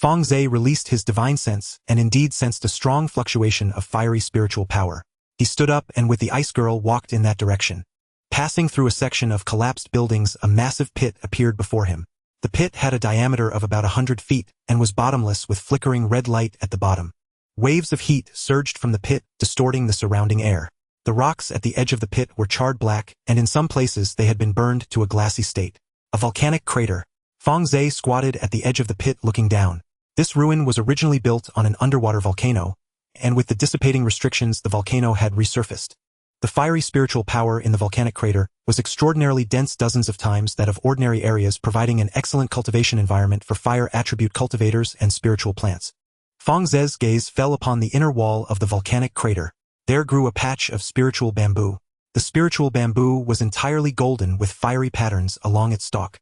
Fang Ze released his divine sense and indeed sensed a strong fluctuation of fiery spiritual power. He stood up and with the ice girl walked in that direction. Passing through a section of collapsed buildings, a massive pit appeared before him. The pit had a diameter of about 100 feet and was bottomless with flickering red light at the bottom. Waves of heat surged from the pit, distorting the surrounding air. The rocks at the edge of the pit were charred black, and in some places they had been burned to a glassy state. A volcanic crater. Fang Ze squatted at the edge of the pit looking down. This ruin was originally built on an underwater volcano, and with the dissipating restrictions the volcano had resurfaced. The fiery spiritual power in the volcanic crater was extraordinarily dense, dozens of times that of ordinary areas, providing an excellent cultivation environment for fire attribute cultivators and spiritual plants. Fang Ze's gaze fell upon the inner wall of the volcanic crater. There grew a patch of spiritual bamboo. The spiritual bamboo was entirely golden with fiery patterns along its stalk.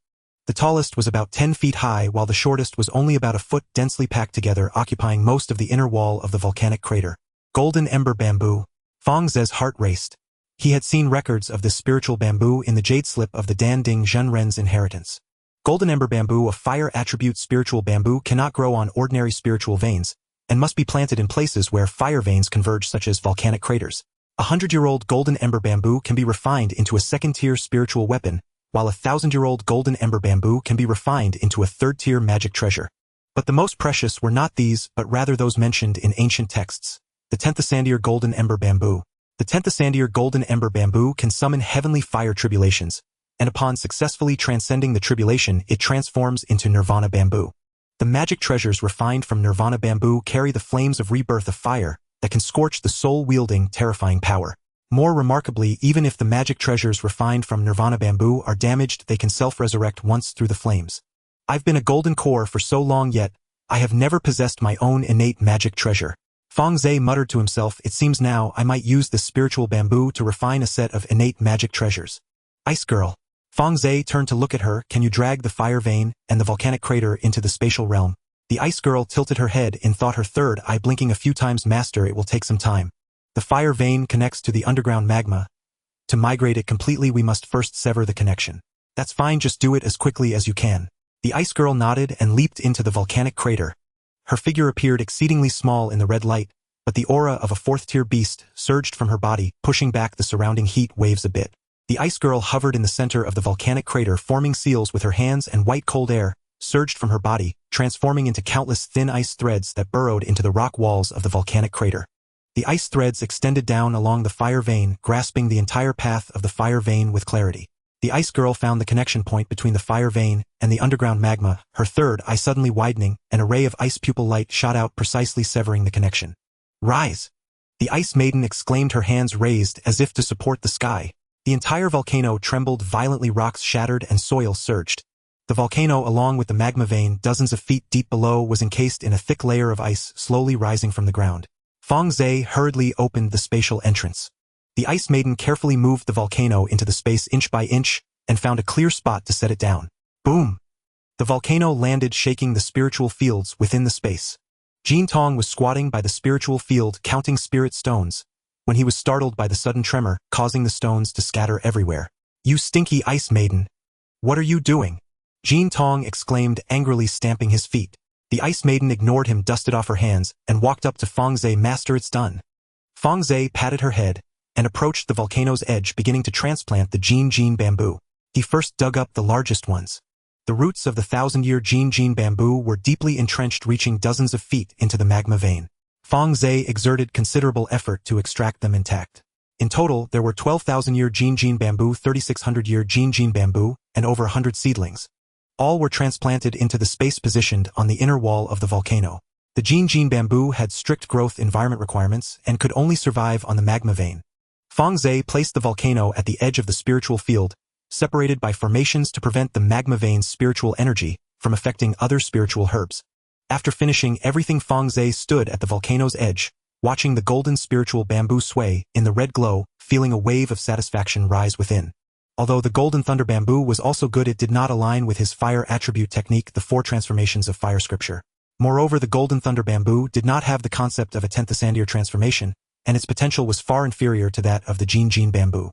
The tallest was about 10 feet high while the shortest was only about a foot, densely packed together, occupying most of the inner wall of the volcanic crater. Golden ember bamboo. Fang Ze's heart raced. He had seen records of this spiritual bamboo in the jade slip of the Dan Ding Zhenren's inheritance. Golden ember bamboo, a fire attribute spiritual bamboo, cannot grow on ordinary spiritual veins, and must be planted in places where fire veins converge, such as volcanic craters. 100-year-old golden ember bamboo can be refined into a second-tier spiritual weapon, while 1,000-year-old golden ember bamboo can be refined into a third-tier magic treasure. But the most precious were not these, but rather those mentioned in ancient texts. The 10th Ascendier golden ember bamboo. The 10th Ascendier golden ember bamboo can summon heavenly fire tribulations, and upon successfully transcending the tribulation it transforms into nirvana bamboo. The magic treasures refined from nirvana bamboo carry the flames of rebirth of fire that can scorch the soul-wielding, terrifying power. More remarkably, even if the magic treasures refined from nirvana bamboo are damaged, they can self-resurrect once through the flames. I've been a golden core for so long, yet I have never possessed my own innate magic treasure. Fang Ze muttered to himself, it seems now I might use this spiritual bamboo to refine a set of innate magic treasures. Ice girl. Fang Ze turned to look at her. Can you drag the fire vein and the volcanic crater into the spatial realm? The ice girl tilted her head in thought, her third eye blinking a few times. Master, it will take some time. The fire vein connects to the underground magma. To migrate it completely we must first sever the connection. That's fine, just do it as quickly as you can. The ice girl nodded and leaped into the volcanic crater. Her figure appeared exceedingly small in the red light, but the aura of a fourth-tier beast surged from her body, pushing back the surrounding heat waves a bit. The ice girl hovered in the center of the volcanic crater, forming seals with her hands, and white cold air surged from her body, transforming into countless thin ice threads that burrowed into the rock walls of the volcanic crater. The ice threads extended down along the fire vein, grasping the entire path of the fire vein with clarity. The ice girl found the connection point between the fire vein and the underground magma, her third eye suddenly widening. An array of ice pupil light shot out, precisely severing the connection. Rise! The ice maiden exclaimed, her hands raised as if to support the sky. The entire volcano trembled violently, rocks shattered and soil surged. The volcano, along with the magma vein dozens of feet deep below, was encased in a thick layer of ice, slowly rising from the ground. Fang Ze hurriedly opened the spatial entrance. The ice maiden carefully moved the volcano into the space inch by inch and found a clear spot to set it down. Boom! The volcano landed, shaking the spiritual fields within the space. Jin Tong was squatting by the spiritual field counting spirit stones, when he was startled by the sudden tremor, causing the stones to scatter everywhere. You stinky ice maiden! What are you doing? Jin Tong exclaimed, angrily stamping his feet. The ice maiden ignored him, dusted off her hands, and walked up to Fang Ze. Master, it's done. Fang Ze patted her head and approached the volcano's edge, beginning to transplant the Jin bamboo. He first dug up the largest ones. The roots of the 1,000-year Jin bamboo were deeply entrenched, reaching dozens of feet into the magma vein. Fang Ze exerted considerable effort to extract them intact. In total, there were 12,000-year Jin bamboo, 3,600-year Jin bamboo, and over 100 seedlings. All were transplanted into the space positioned on the inner wall of the volcano. The Jin bamboo had strict growth environment requirements and could only survive on the magma vein. Fang Ze placed the volcano at the edge of the spiritual field, separated by formations to prevent the magma vein's spiritual energy from affecting other spiritual herbs. After finishing everything, Fang Ze stood at the volcano's edge, watching the golden spiritual bamboo sway in the red glow, feeling a wave of satisfaction rise within. Although the golden thunder bamboo was also good, it did not align with his fire attribute technique, the 4 transformations of fire scripture. Moreover, the golden thunder bamboo did not have the concept of a 10th Ascendier transformation, and its potential was far inferior to that of the Jin bamboo.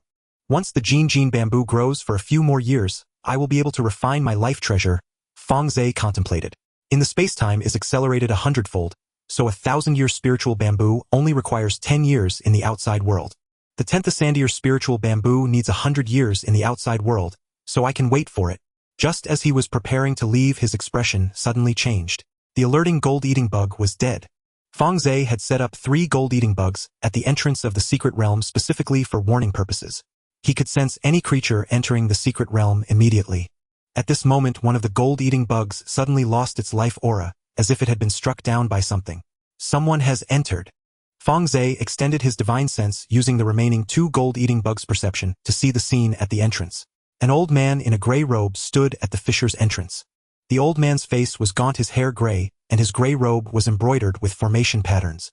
Once the Jin bamboo grows for a few more years, I will be able to refine my life treasure, Fang Ze contemplated. In the space-time is accelerated 100-fold, so a 1,000-year spiritual bamboo only requires 10 years in the outside world. The 10th Sandier spiritual bamboo needs 100 years in the outside world, so I can wait for it. Just as he was preparing to leave, his expression suddenly changed. The alerting gold-eating bug was dead. Fang Ze had set up 3 gold-eating bugs at the entrance of the secret realm specifically for warning purposes. He could sense any creature entering the secret realm immediately. At this moment, one of the gold-eating bugs suddenly lost its life aura, as if it had been struck down by something. Someone has entered. Fang Ze extended his divine sense using the remaining 2 gold-eating bugs' perception to see the scene at the entrance. An old man in a gray robe stood at the fisher's entrance. The old man's face was gaunt, his hair gray, and his gray robe was embroidered with formation patterns.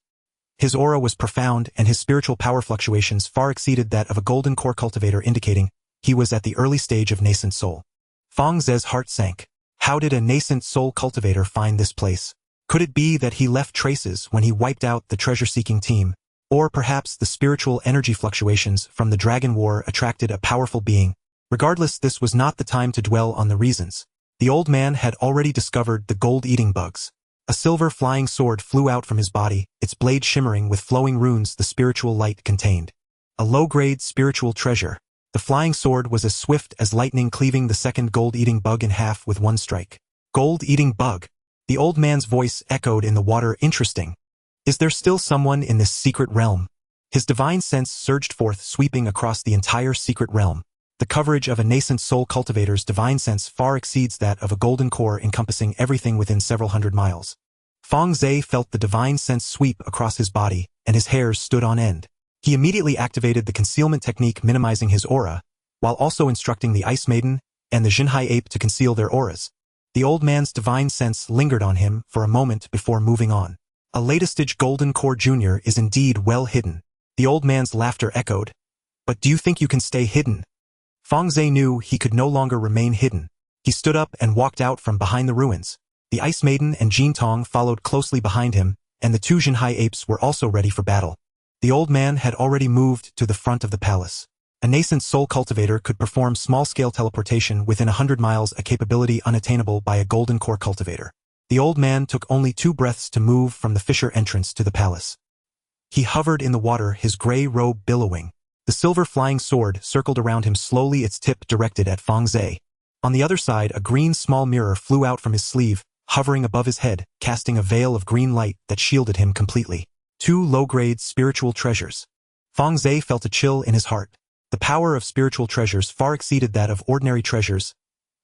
His aura was profound, and his spiritual power fluctuations far exceeded that of a golden core cultivator, indicating he was at the early stage of nascent soul. Fang Ze's heart sank. How did a nascent soul cultivator find this place? Could it be that he left traces when he wiped out the treasure-seeking team? Or perhaps the spiritual energy fluctuations from the Dragon War attracted a powerful being? Regardless, this was not the time to dwell on the reasons. The old man had already discovered the gold-eating bugs. A silver flying sword flew out from his body, its blade shimmering with flowing runes the spiritual light contained. A low-grade spiritual treasure. The flying sword was as swift as lightning, cleaving the second gold-eating bug in half with one strike. Gold-eating bug. The old man's voice echoed in the water. Interesting. Is there still someone in this secret realm? His divine sense surged forth, sweeping across the entire secret realm. The coverage of a nascent soul cultivator's divine sense far exceeds that of a golden core, encompassing everything within several hundred miles. Fang Ze felt the divine sense sweep across his body, and his hairs stood on end. He immediately activated the concealment technique, minimizing his aura, while also instructing the Ice Maiden and the Jinhai Ape to conceal their auras. The old man's divine sense lingered on him for a moment before moving on. A latest-stage golden core junior is indeed well hidden. The old man's laughter echoed. But do you think you can stay hidden? Fang Ze knew he could no longer remain hidden. He stood up and walked out from behind the ruins. The Ice Maiden and Jin Tong followed closely behind him, and the 2 Jinhai apes were also ready for battle. The old man had already moved to the front of the palace. A nascent soul cultivator could perform small-scale teleportation within 100 miles, a capability unattainable by a golden core cultivator. The old man took only 2 breaths to move from the fisher entrance to the palace. He hovered in the water, his gray robe billowing. The silver flying sword circled around him slowly, its tip directed at Fang Ze. On the other side, a green small mirror flew out from his sleeve, hovering above his head, casting a veil of green light that shielded him completely. 2 low-grade spiritual treasures. Fang Ze felt a chill in his heart. The power of spiritual treasures far exceeded that of ordinary treasures.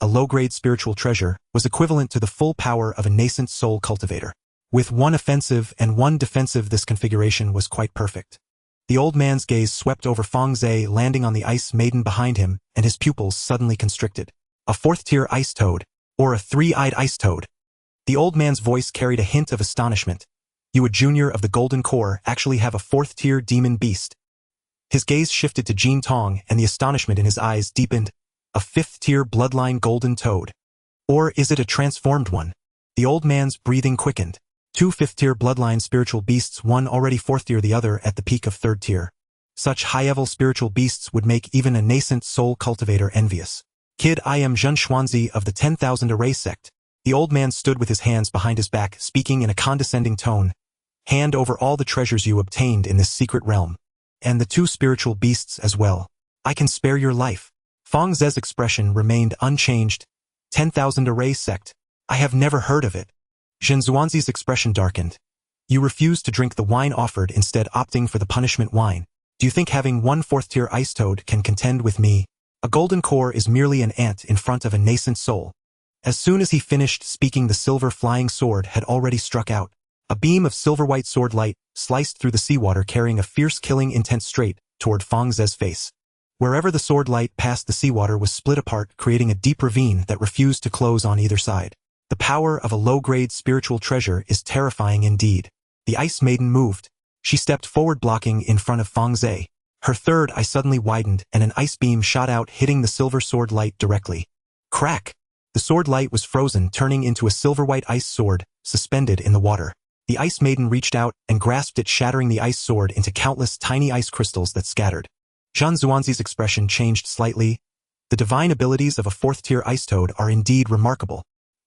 A low-grade spiritual treasure was equivalent to the full power of a nascent soul cultivator. With 1 offensive and 1 defensive, this configuration was quite perfect. The old man's gaze swept over Fang Ze, landing on the Ice Maiden behind him, and his pupils suddenly constricted. A 4th-tier ice toad, or a 3-eyed ice toad. The old man's voice carried a hint of astonishment. You, a junior of the Golden Core, actually have a 4th-tier demon beast. His gaze shifted to Jin Tong, and the astonishment in his eyes deepened. A 5th-tier bloodline golden toad. Or is it a transformed one? The old man's breathing quickened. 2 5th-tier bloodline spiritual beasts, one already 4th-tier, the other at the peak of 3rd tier. Such high-level spiritual beasts would make even a nascent soul cultivator envious. Kid, I am Zhen Xuanzi of the 10,000 Array sect. The old man stood with his hands behind his back, speaking in a condescending tone. Hand over all the treasures you obtained in this secret realm. And the 2 spiritual beasts as well. I can spare your life. Fang Ze's expression remained unchanged. 10,000 Array sect. I have never heard of it. Zhen Xuanzi's expression darkened. You refused to drink the wine offered, instead opting for the punishment wine. Do you think having 1 4th-tier ice toad can contend with me? A golden core is merely an ant in front of a nascent soul. As soon as he finished speaking, the silver flying sword had already struck out. A beam of silver-white sword light sliced through the seawater, carrying a fierce killing intent straight toward Fang Ze's face. Wherever the sword light passed, the seawater was split apart, creating a deep ravine that refused to close on either side. The power of a low-grade spiritual treasure is terrifying indeed. The Ice Maiden moved. She stepped forward, blocking in front of Fang Ze. Her third eye suddenly widened, and an ice beam shot out, hitting the silver sword light directly. Crack! The sword light was frozen, turning into a silver-white ice sword, suspended in the water. The Ice Maiden reached out and grasped it, shattering the ice sword into countless tiny ice crystals that scattered. Zhen Xuanzi's expression changed slightly. The divine abilities of a 4th-tier ice toad are indeed remarkable.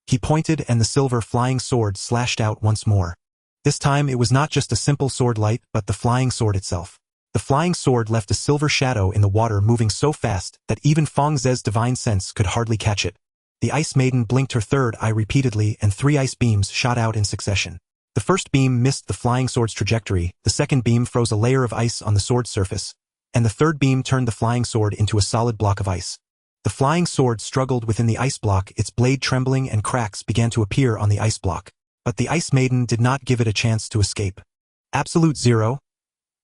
He pointed and the silver flying sword slashed out once more. This time it was not just a simple sword light but the flying sword itself. The flying sword left a silver shadow in the water moving so fast that even Fang Ze's divine sense could hardly catch it. The Ice Maiden blinked her third eye repeatedly and 3 ice beams shot out in succession. The first beam missed the flying sword's trajectory, the second beam froze a layer of ice on the sword's surface, and the third beam turned the flying sword into a solid block of ice. The flying sword struggled within the ice block, its blade trembling and cracks began to appear on the ice block. But the Ice Maiden did not give it a chance to escape. Absolute zero?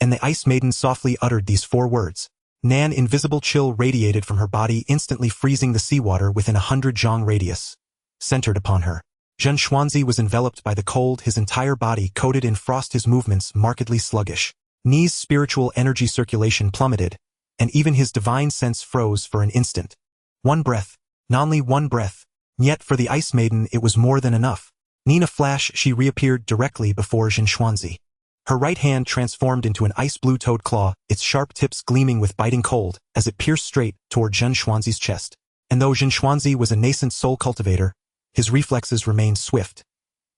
And the Ice Maiden softly uttered these 4 words. An invisible chill radiated from her body, instantly freezing the seawater within 100 zhang radius. Centered upon her. Zhen Xuanzi was enveloped by the cold, his entire body coated in frost, his movements markedly sluggish. Ni's spiritual energy circulation plummeted, and even his divine sense froze for an instant. One breath. Only one breath. Yet for the Ice Maiden it was more than enough. In a flash she reappeared directly before Zhen Xuanzi. Her right hand transformed into an ice-blue toad claw, its sharp tips gleaming with biting cold, as it pierced straight toward Zhen Xuanzi's chest. And though Zhen Xuanzi was a nascent soul cultivator, his reflexes remained swift.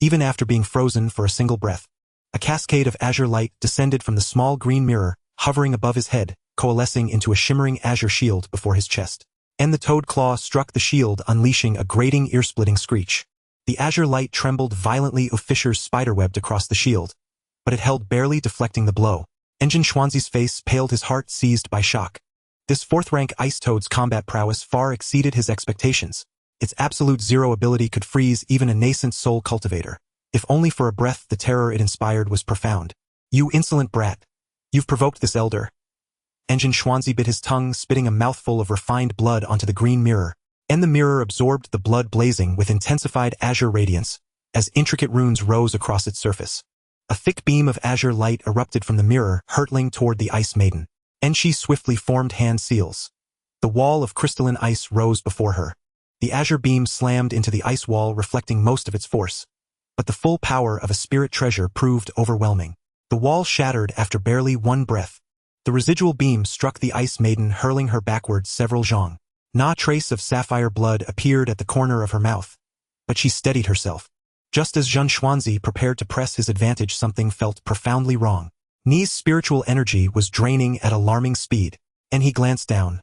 Even after being frozen for a single breath, a cascade of azure light descended from the small green mirror, hovering above his head, coalescing into a shimmering azure shield before his chest. And the toad claw struck the shield, unleashing a grating, ear-splitting screech. The azure light trembled violently of fissures spiderwebbed across the shield, but it held barely, deflecting the blow. Zhen Xuanzi's face paled, his heart seized by shock. This 4th-rank ice toad's combat prowess far exceeded his expectations. Its absolute zero ability could freeze even a nascent soul cultivator. If only for a breath, the terror it inspired was profound. You insolent brat! You've provoked this elder. Zhen Xuanzi bit his tongue, spitting a mouthful of refined blood onto the green mirror. And the mirror absorbed the blood, blazing with intensified azure radiance, as intricate runes rose across its surface. A thick beam of azure light erupted from the mirror, hurtling toward the Ice Maiden. And she swiftly formed hand seals. The wall of crystalline ice rose before her. The azure beam slammed into the ice wall, reflecting most of its force. But the full power of a spirit treasure proved overwhelming. The wall shattered after barely one breath. The residual beam struck the Ice Maiden, hurling her backward several zhang. A trace of sapphire blood appeared at the corner of her mouth. But she steadied herself. Just as Zhen Xuanzi prepared to press his advantage, something felt profoundly wrong. Ni's spiritual energy was draining at alarming speed, and he glanced down.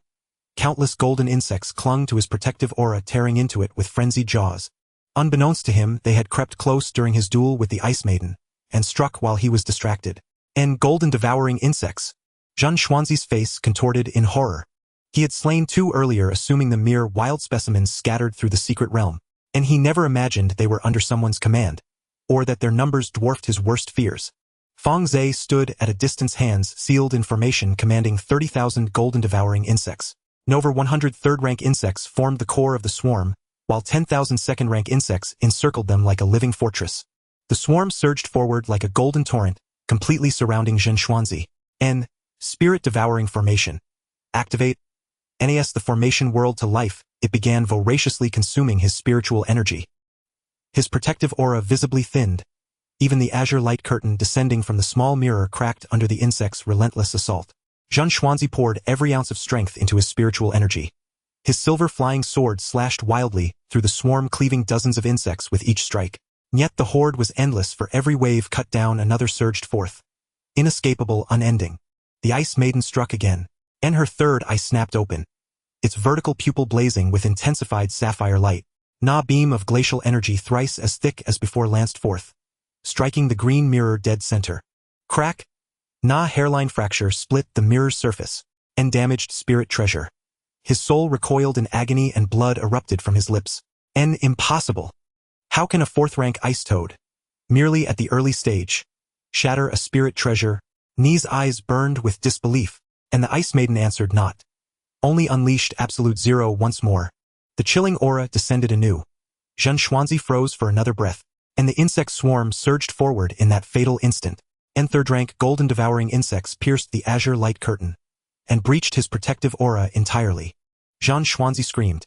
Countless golden insects clung to his protective aura, tearing into it with frenzied jaws. Unbeknownst to him, they had crept close during his duel with the Ice Maiden, and struck while he was distracted. And golden devouring insects. Zhen Xuanzi's face contorted in horror. He had slain 2 earlier, assuming them mere wild specimens scattered through the secret realm, and he never imagined they were under someone's command, or that their numbers dwarfed his worst fears. Fang Ze stood at a distance, hands sealed in formation, commanding 30,000 golden devouring insects. And over 100 3rd-rank insects formed the core of the swarm, while 10,000 2nd-rank insects encircled them like a living fortress. The swarm surged forward like a golden torrent, completely surrounding Zhen Xuanzi. N. Spirit-devouring formation. Activate. NAS the formation world to life. It began voraciously consuming his spiritual energy. His protective aura visibly thinned. Even the azure light curtain descending from the small mirror cracked under the insect's relentless assault. Zhen Xuanzi poured every ounce of strength into his spiritual energy. His silver flying sword slashed wildly through the swarm, cleaving dozens of insects with each strike. Yet the horde was endless. For every wave cut down, another surged forth. Inescapable, unending. The Ice Maiden struck again, and her third eye snapped open, its vertical pupil blazing with intensified sapphire light. A beam of glacial energy thrice as thick as before lanced forth, striking the green mirror dead center. Crack! A hairline fracture split the mirror's surface, and damaged spirit treasure. His soul recoiled in agony and blood erupted from his lips. Impossible! How can a 4th-rank ice toad, merely at the early stage, shatter a spirit treasure? Ni's eyes burned with disbelief, and the Ice Maiden answered not. Only unleashed absolute zero once more. The chilling aura descended anew. Zhen Xuanzi froze for another breath, and the insect swarm surged forward in that fatal instant. And 3rd-rank golden devouring insects pierced the azure light curtain, and breached his protective aura entirely. Zhen Xuanzi screamed.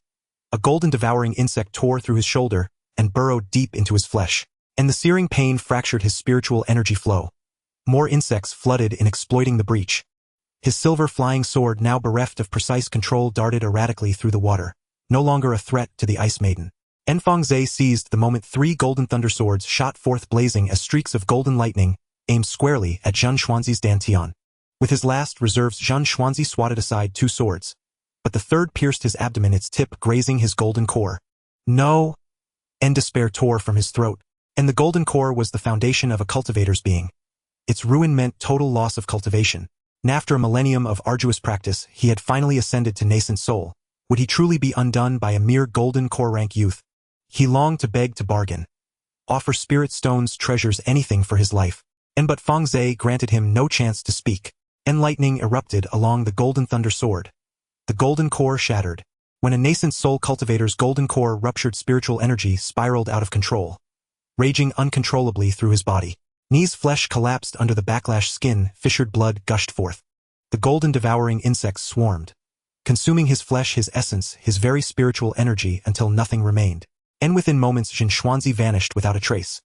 A golden devouring insect tore through his shoulder, and burrowed deep into his flesh, and the searing pain fractured his spiritual energy flow. More insects flooded in, exploiting the breach. His silver flying sword, now bereft of precise control, darted erratically through the water, no longer a threat to the Ice Maiden. And Fang Ze seized the moment 3 golden thunder swords shot forth blazing as streaks of golden lightning, aimed squarely at Zhen Xuanzi's dantian. With his last reserves, Zhen Xuanzi swatted aside 2 swords, but the third pierced his abdomen, its tip grazing his golden core. No! And despair tore from his throat. And the golden core was the foundation of a cultivator's being. Its ruin meant total loss of cultivation. And after a millennium of arduous practice, he had finally ascended to nascent soul. Would he truly be undone by a mere golden core rank youth? He longed to beg to bargain. Offer spirit stones, treasures, anything for his life. But Fang Ze granted him no chance to speak. And lightning erupted along the golden thunder sword. The golden core shattered. When a nascent soul cultivator's golden core ruptured, spiritual energy spiraled out of control, raging uncontrollably through his body. Knees flesh collapsed under the backlash, skin fissured, blood gushed forth. The golden devouring insects swarmed, consuming his flesh, his essence, his very spiritual energy until nothing remained. And within moments Zhen Xuanzi vanished without a trace,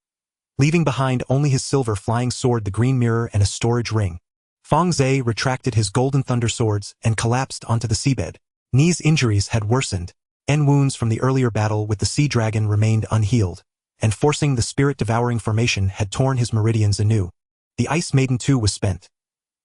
leaving behind only his silver flying sword, the green mirror, and a storage ring. Fang Ze retracted his golden thunder swords and collapsed onto the seabed. Ni's injuries had worsened, and wounds from the earlier battle with the sea dragon remained unhealed, and forcing the spirit-devouring formation had torn his meridians anew. The Ice Maiden too was spent.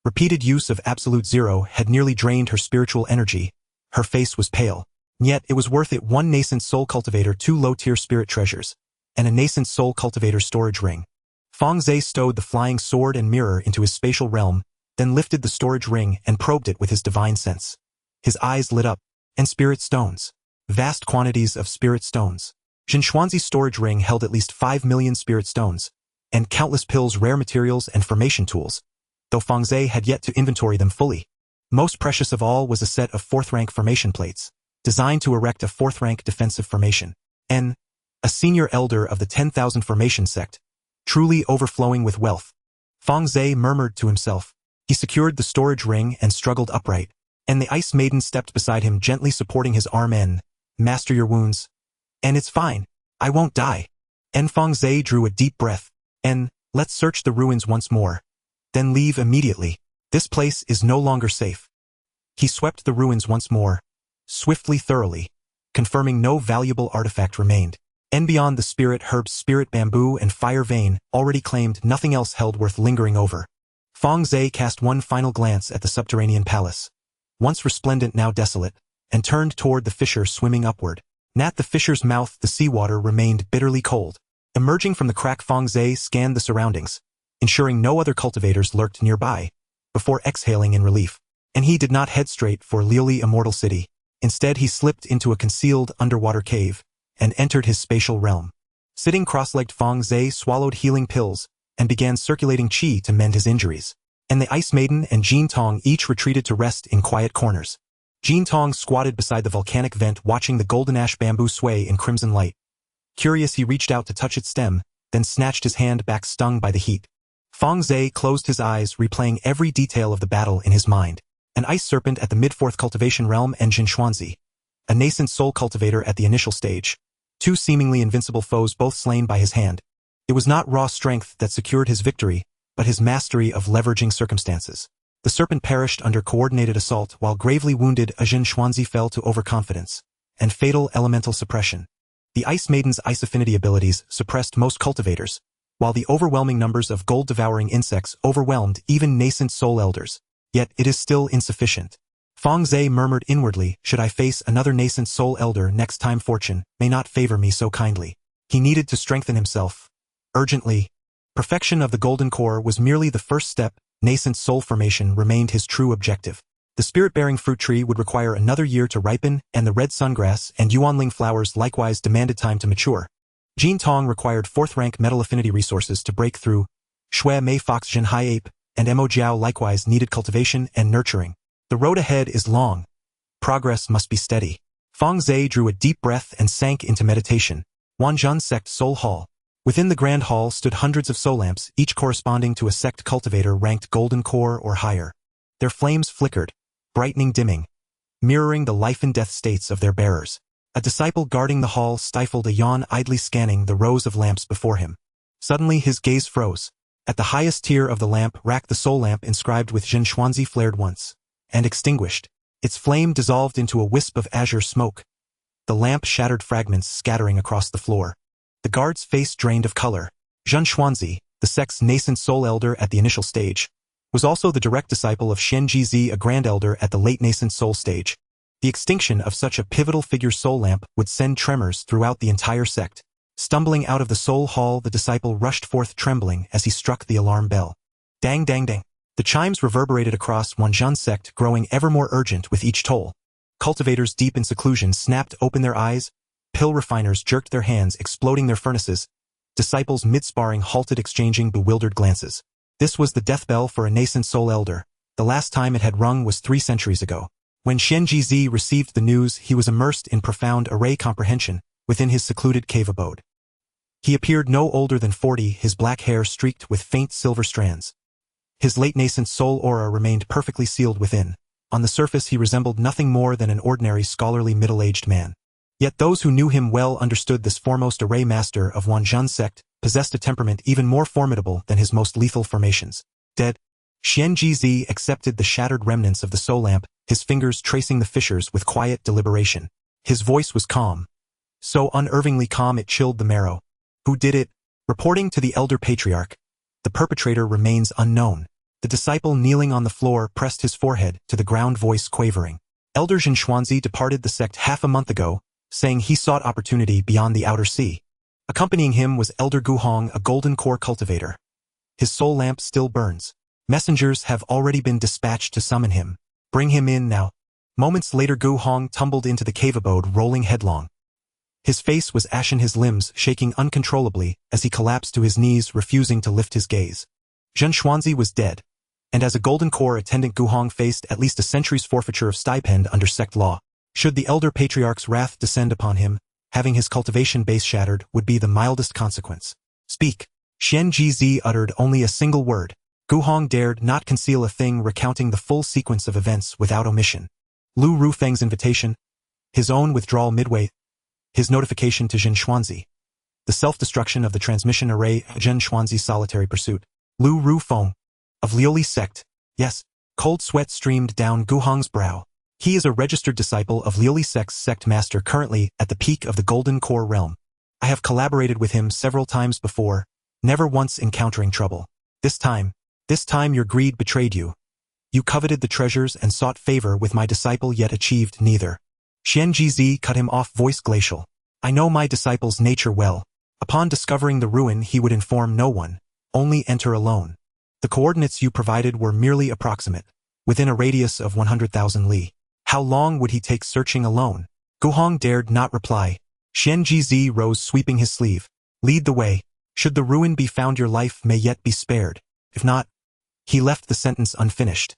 Repeated use of Absolute Zero had nearly drained her spiritual energy. Her face was pale. Yet it was worth it. 1 nascent soul cultivator, 2 low-tier spirit treasures, and a nascent soul cultivator storage ring. Fang Ze stowed the flying sword and mirror into his spatial realm, then lifted the storage ring and probed it with his divine sense. His eyes lit up. And spirit stones. Vast quantities of spirit stones. Zhen Xuanzi's storage ring held at least 5 million spirit stones, and countless pills, rare materials, and formation tools, though Fang Ze had yet to inventory them fully. Most precious of all was a set of 4th-rank formation plates, designed to erect a 4th-rank defensive formation. A senior elder of the 10,000 formation sect, truly overflowing with wealth. Fang Ze murmured to himself. He secured the storage ring and struggled upright, and the Ice Maiden stepped beside him, gently supporting his arm. Master your wounds. And it's fine. I won't die. And Fang Ze drew a deep breath. Let's search the ruins once more. Then leave immediately. This place is no longer safe. He swept the ruins once more, swiftly, thoroughly, confirming no valuable artifact remained. And beyond the spirit herbs, spirit bamboo, and fire vein, already claimed, nothing else held worth lingering over. Fang Ze cast one final glance at the subterranean palace, once resplendent, now desolate, and turned toward the fissure swimming upward. At the fissure's mouth, the seawater remained bitterly cold. Emerging from the crack, Fang Ze scanned the surroundings, ensuring no other cultivators lurked nearby, before exhaling in relief. And he did not head straight for Liuli Immortal City. Instead, he slipped into a concealed underwater cave and entered his spatial realm. Sitting cross-legged, Fang Ze swallowed healing pills and began circulating qi to mend his injuries. And the Ice Maiden and Jin Tong each retreated to rest in quiet corners. Jin Tong squatted beside the volcanic vent, watching the golden ash bamboo sway in crimson light. Curious, he reached out to touch its stem, then snatched his hand back, stung by the heat. Fang Ze closed his eyes, replaying every detail of the battle in his mind. An ice serpent at the mid-4th cultivation realm, and Zhen Xuanzi, a nascent soul cultivator at the initial stage. 2 seemingly invincible foes, both slain by his hand. It was not raw strength that secured his victory, but his mastery of leveraging circumstances. The serpent perished under coordinated assault, while gravely wounded Zhen Xuanzi fell to overconfidence and fatal elemental suppression. The Ice Maiden's ice affinity abilities suppressed most cultivators, while the overwhelming numbers of gold-devouring insects overwhelmed even nascent soul elders. Yet it is still insufficient. Fang Ze murmured inwardly, should I face another nascent soul elder next time, fortune may not favor me so kindly. He needed to strengthen himself urgently. Perfection of the golden core was merely the first step. Nascent soul formation remained his true objective. The spirit-bearing fruit tree would require another year to ripen, and the red sungrass and yuanling flowers likewise demanded time to mature. Jin Tong required 4th-rank metal affinity resources to break through. Shui Mei Fox Jin Hai Ape and Mo Jiao likewise needed cultivation and nurturing. The road ahead is long. Progress must be steady. Fang Ze drew a deep breath and sank into meditation. Wanzhan Sect Soul Hall. Within the Grand Hall stood hundreds of soul lamps, each corresponding to a sect cultivator ranked golden core or higher. Their flames flickered, brightening, dimming, mirroring the life and death states of their bearers. A disciple guarding the hall stifled a yawn, idly scanning the rows of lamps before him. Suddenly his gaze froze. At the highest tier of the lamp rack, the soul lamp inscribed with Zhen Xuanzi flared once, and extinguished. Its flame dissolved into a wisp of azure smoke. the lamp shattered fragments scattering across the floor. The guard's face drained of color. Zhen Xuanzi, the sect's nascent soul elder at the initial stage, was also the direct disciple of Fang Ze, a grand elder at the late nascent soul stage. The extinction of such a pivotal figure's soul lamp would send tremors throughout the entire sect. Stumbling out of the soul hall, the disciple rushed forth trembling as he struck the alarm bell. Dang dang dang. The chimes reverberated across Wanzhon's sect, growing ever more urgent with each toll. Cultivators deep in seclusion snapped open their eyes, pill refiners jerked their hands, exploding their furnaces. Disciples mid-sparring halted, exchanging bewildered glances. This was the death bell for a nascent soul elder. The last time it had rung was 3 centuries ago. When Fang Ze received the news, he was immersed in profound array comprehension within his secluded cave abode. He appeared no older than 40, his black hair streaked with faint silver strands. His late nascent soul aura remained perfectly sealed within. On the surface he resembled nothing more than an ordinary scholarly middle-aged man. Yet those who knew him well understood this foremost array master of Wanzhon's sect possessed a temperament even more formidable than his most lethal formations. Dead, Fang Ze accepted the shattered remnants of the soul lamp, his fingers tracing the fissures with quiet deliberation. His voice was calm. So unnervingly calm it chilled the marrow. Who did it? Reporting to the elder patriarch. The perpetrator remains unknown. The disciple kneeling on the floor pressed his forehead to the ground, voice quavering. Elder Zhen Xuanzi departed the sect half a month ago, saying he sought opportunity beyond the outer sea. Accompanying him was Elder Guhong, a golden core cultivator. His soul lamp still burns. Messengers have already been dispatched to summon him. Bring him in now. Moments later Guhong tumbled into the cave abode, rolling headlong. His face was ashen, his limbs shaking uncontrollably as he collapsed to his knees, refusing to lift his gaze. Zhen Xuanzi was dead, and as a golden core attendant Guhong faced at least a century's forfeiture of stipend under sect law. Should the elder patriarch's wrath descend upon him, having his cultivation base shattered would be the mildest consequence. Speak. Fang Ze uttered only a single word. Guhong dared not conceal a thing, recounting the full sequence of events without omission. Lu Rufeng's invitation, his own withdrawal midway, his notification to Zhen Xuanzi, the self-destruction of the transmission array, Zhen Xuanzi's solitary pursuit. Lu Rufeng, of Liuli sect. Yes, cold sweat streamed down Guhong's brow. He is a registered disciple of Liuli sect's sect master, currently at the peak of the golden core realm. I have collaborated with him several times before, never once encountering trouble. This time your greed betrayed you. You coveted the treasures and sought favor with my disciple, yet achieved neither. Fang Ze cut him off, voice glacial. I know my disciple's nature well. Upon discovering the ruin he would inform no one, only enter alone. The coordinates you provided were merely approximate, within a radius of 100,000 li. How long would he take searching alone? Guhong dared not reply. Fang Ze rose, sweeping his sleeve. Lead the way. Should the ruin be found, your life may yet be spared. If not, he left the sentence unfinished.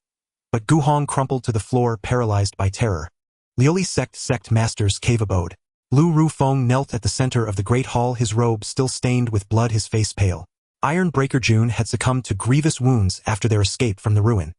But Guhong crumpled to the floor, paralyzed by terror. Liuli sect master's cave abode. Lu Rufeng knelt at the center of the great hall, his robe still stained with blood, his face pale. Iron Breaker Jun had succumbed to grievous wounds after their escape from the ruin.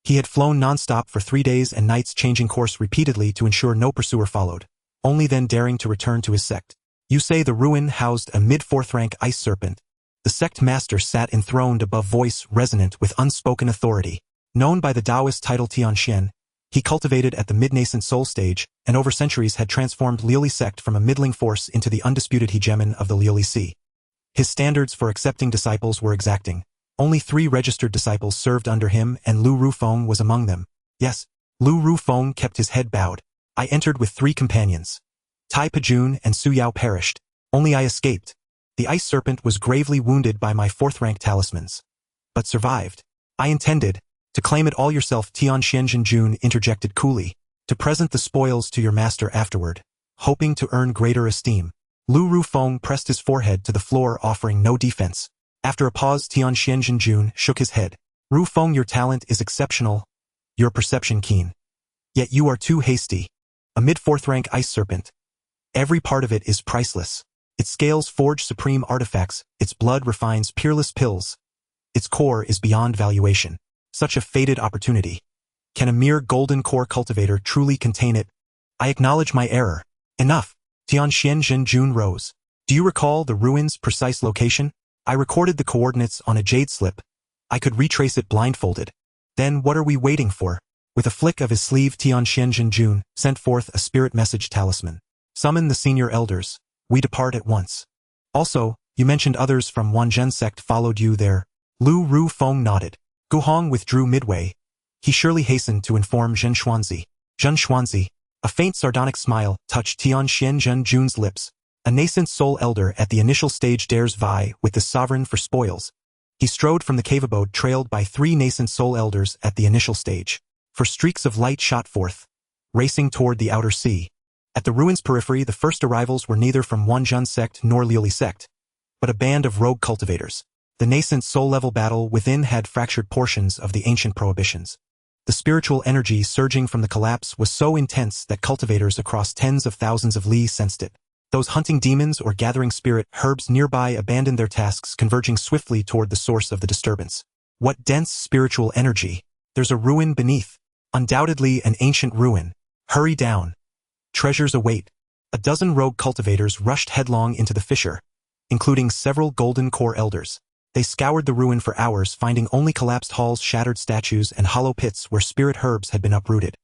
He had flown non-stop for 3 days and nights, changing course repeatedly to ensure no pursuer followed, only then daring to return to his sect. You say the ruin housed a mid-4th rank ice serpent. The sect master sat enthroned above, voice resonant with unspoken authority. Known by the Taoist title Tianxian, he cultivated at the mid-nascent soul stage, and over centuries had transformed Liuli sect from a middling force into the undisputed hegemon of the Liuli Sea. His standards for accepting disciples were exacting. Only 3 registered disciples served under him, and Lu Rufeng was among them. Yes, Lu Rufeng kept his head bowed. I entered with 3 companions. Tai Pejun and Su Yao perished. Only I escaped. The ice serpent was gravely wounded by my 4th-rank talismans, but survived. I intended to claim it all yourself, Tianxian Jun interjected coolly, to present the spoils to your master afterward, hoping to earn greater esteem. Lu Rufeng pressed his forehead to the floor, offering no defense. After a pause, Tianxian Jun shook his head. Rufeng, your talent is exceptional, your perception keen. Yet you are too hasty. A mid-4th rank ice serpent. Every part of it is priceless. Its scales forge supreme artifacts, its blood refines peerless pills. Its core is beyond valuation. Such a fated opportunity. Can a mere golden core cultivator truly contain it? I acknowledge my error. Enough. Tianxian Jun rose. Do you recall the ruin's precise location? I recorded the coordinates on a jade slip. I could retrace it blindfolded. Then what are we waiting for? With a flick of his sleeve, Tianxian Jun sent forth a spirit message talisman. Summon the senior elders. We depart at once. Also, you mentioned others from Wanzhen sect followed you there. Lu Ru Feng nodded. Gu Hong withdrew midway. He surely hastened to inform Zhen Xuanzi. Zhen Xuanzi. A faint sardonic smile touched Tian Xian Zhen Jun's lips. A nascent soul elder at the initial stage dares vie with the sovereign for spoils. He strode from the cave abode trailed by 3 nascent soul elders at the initial stage. For streaks of light shot forth, racing toward the outer sea. At the ruins periphery, the first arrivals were neither from Wanzhen sect nor Liuli sect, but a band of rogue cultivators. The nascent soul-level battle within had fractured portions of the ancient prohibitions. The spiritual energy surging from the collapse was so intense that cultivators across tens of thousands of li sensed it. Those hunting demons or gathering spirit herbs nearby abandoned their tasks, converging swiftly toward the source of the disturbance. What dense spiritual energy! There's a ruin beneath. Undoubtedly an ancient ruin. Hurry down. Treasures await. A dozen rogue cultivators rushed headlong into the fissure, including several golden core elders. They scoured the ruin for hours, finding only collapsed halls, shattered statues, and hollow pits where spirit herbs had been uprooted.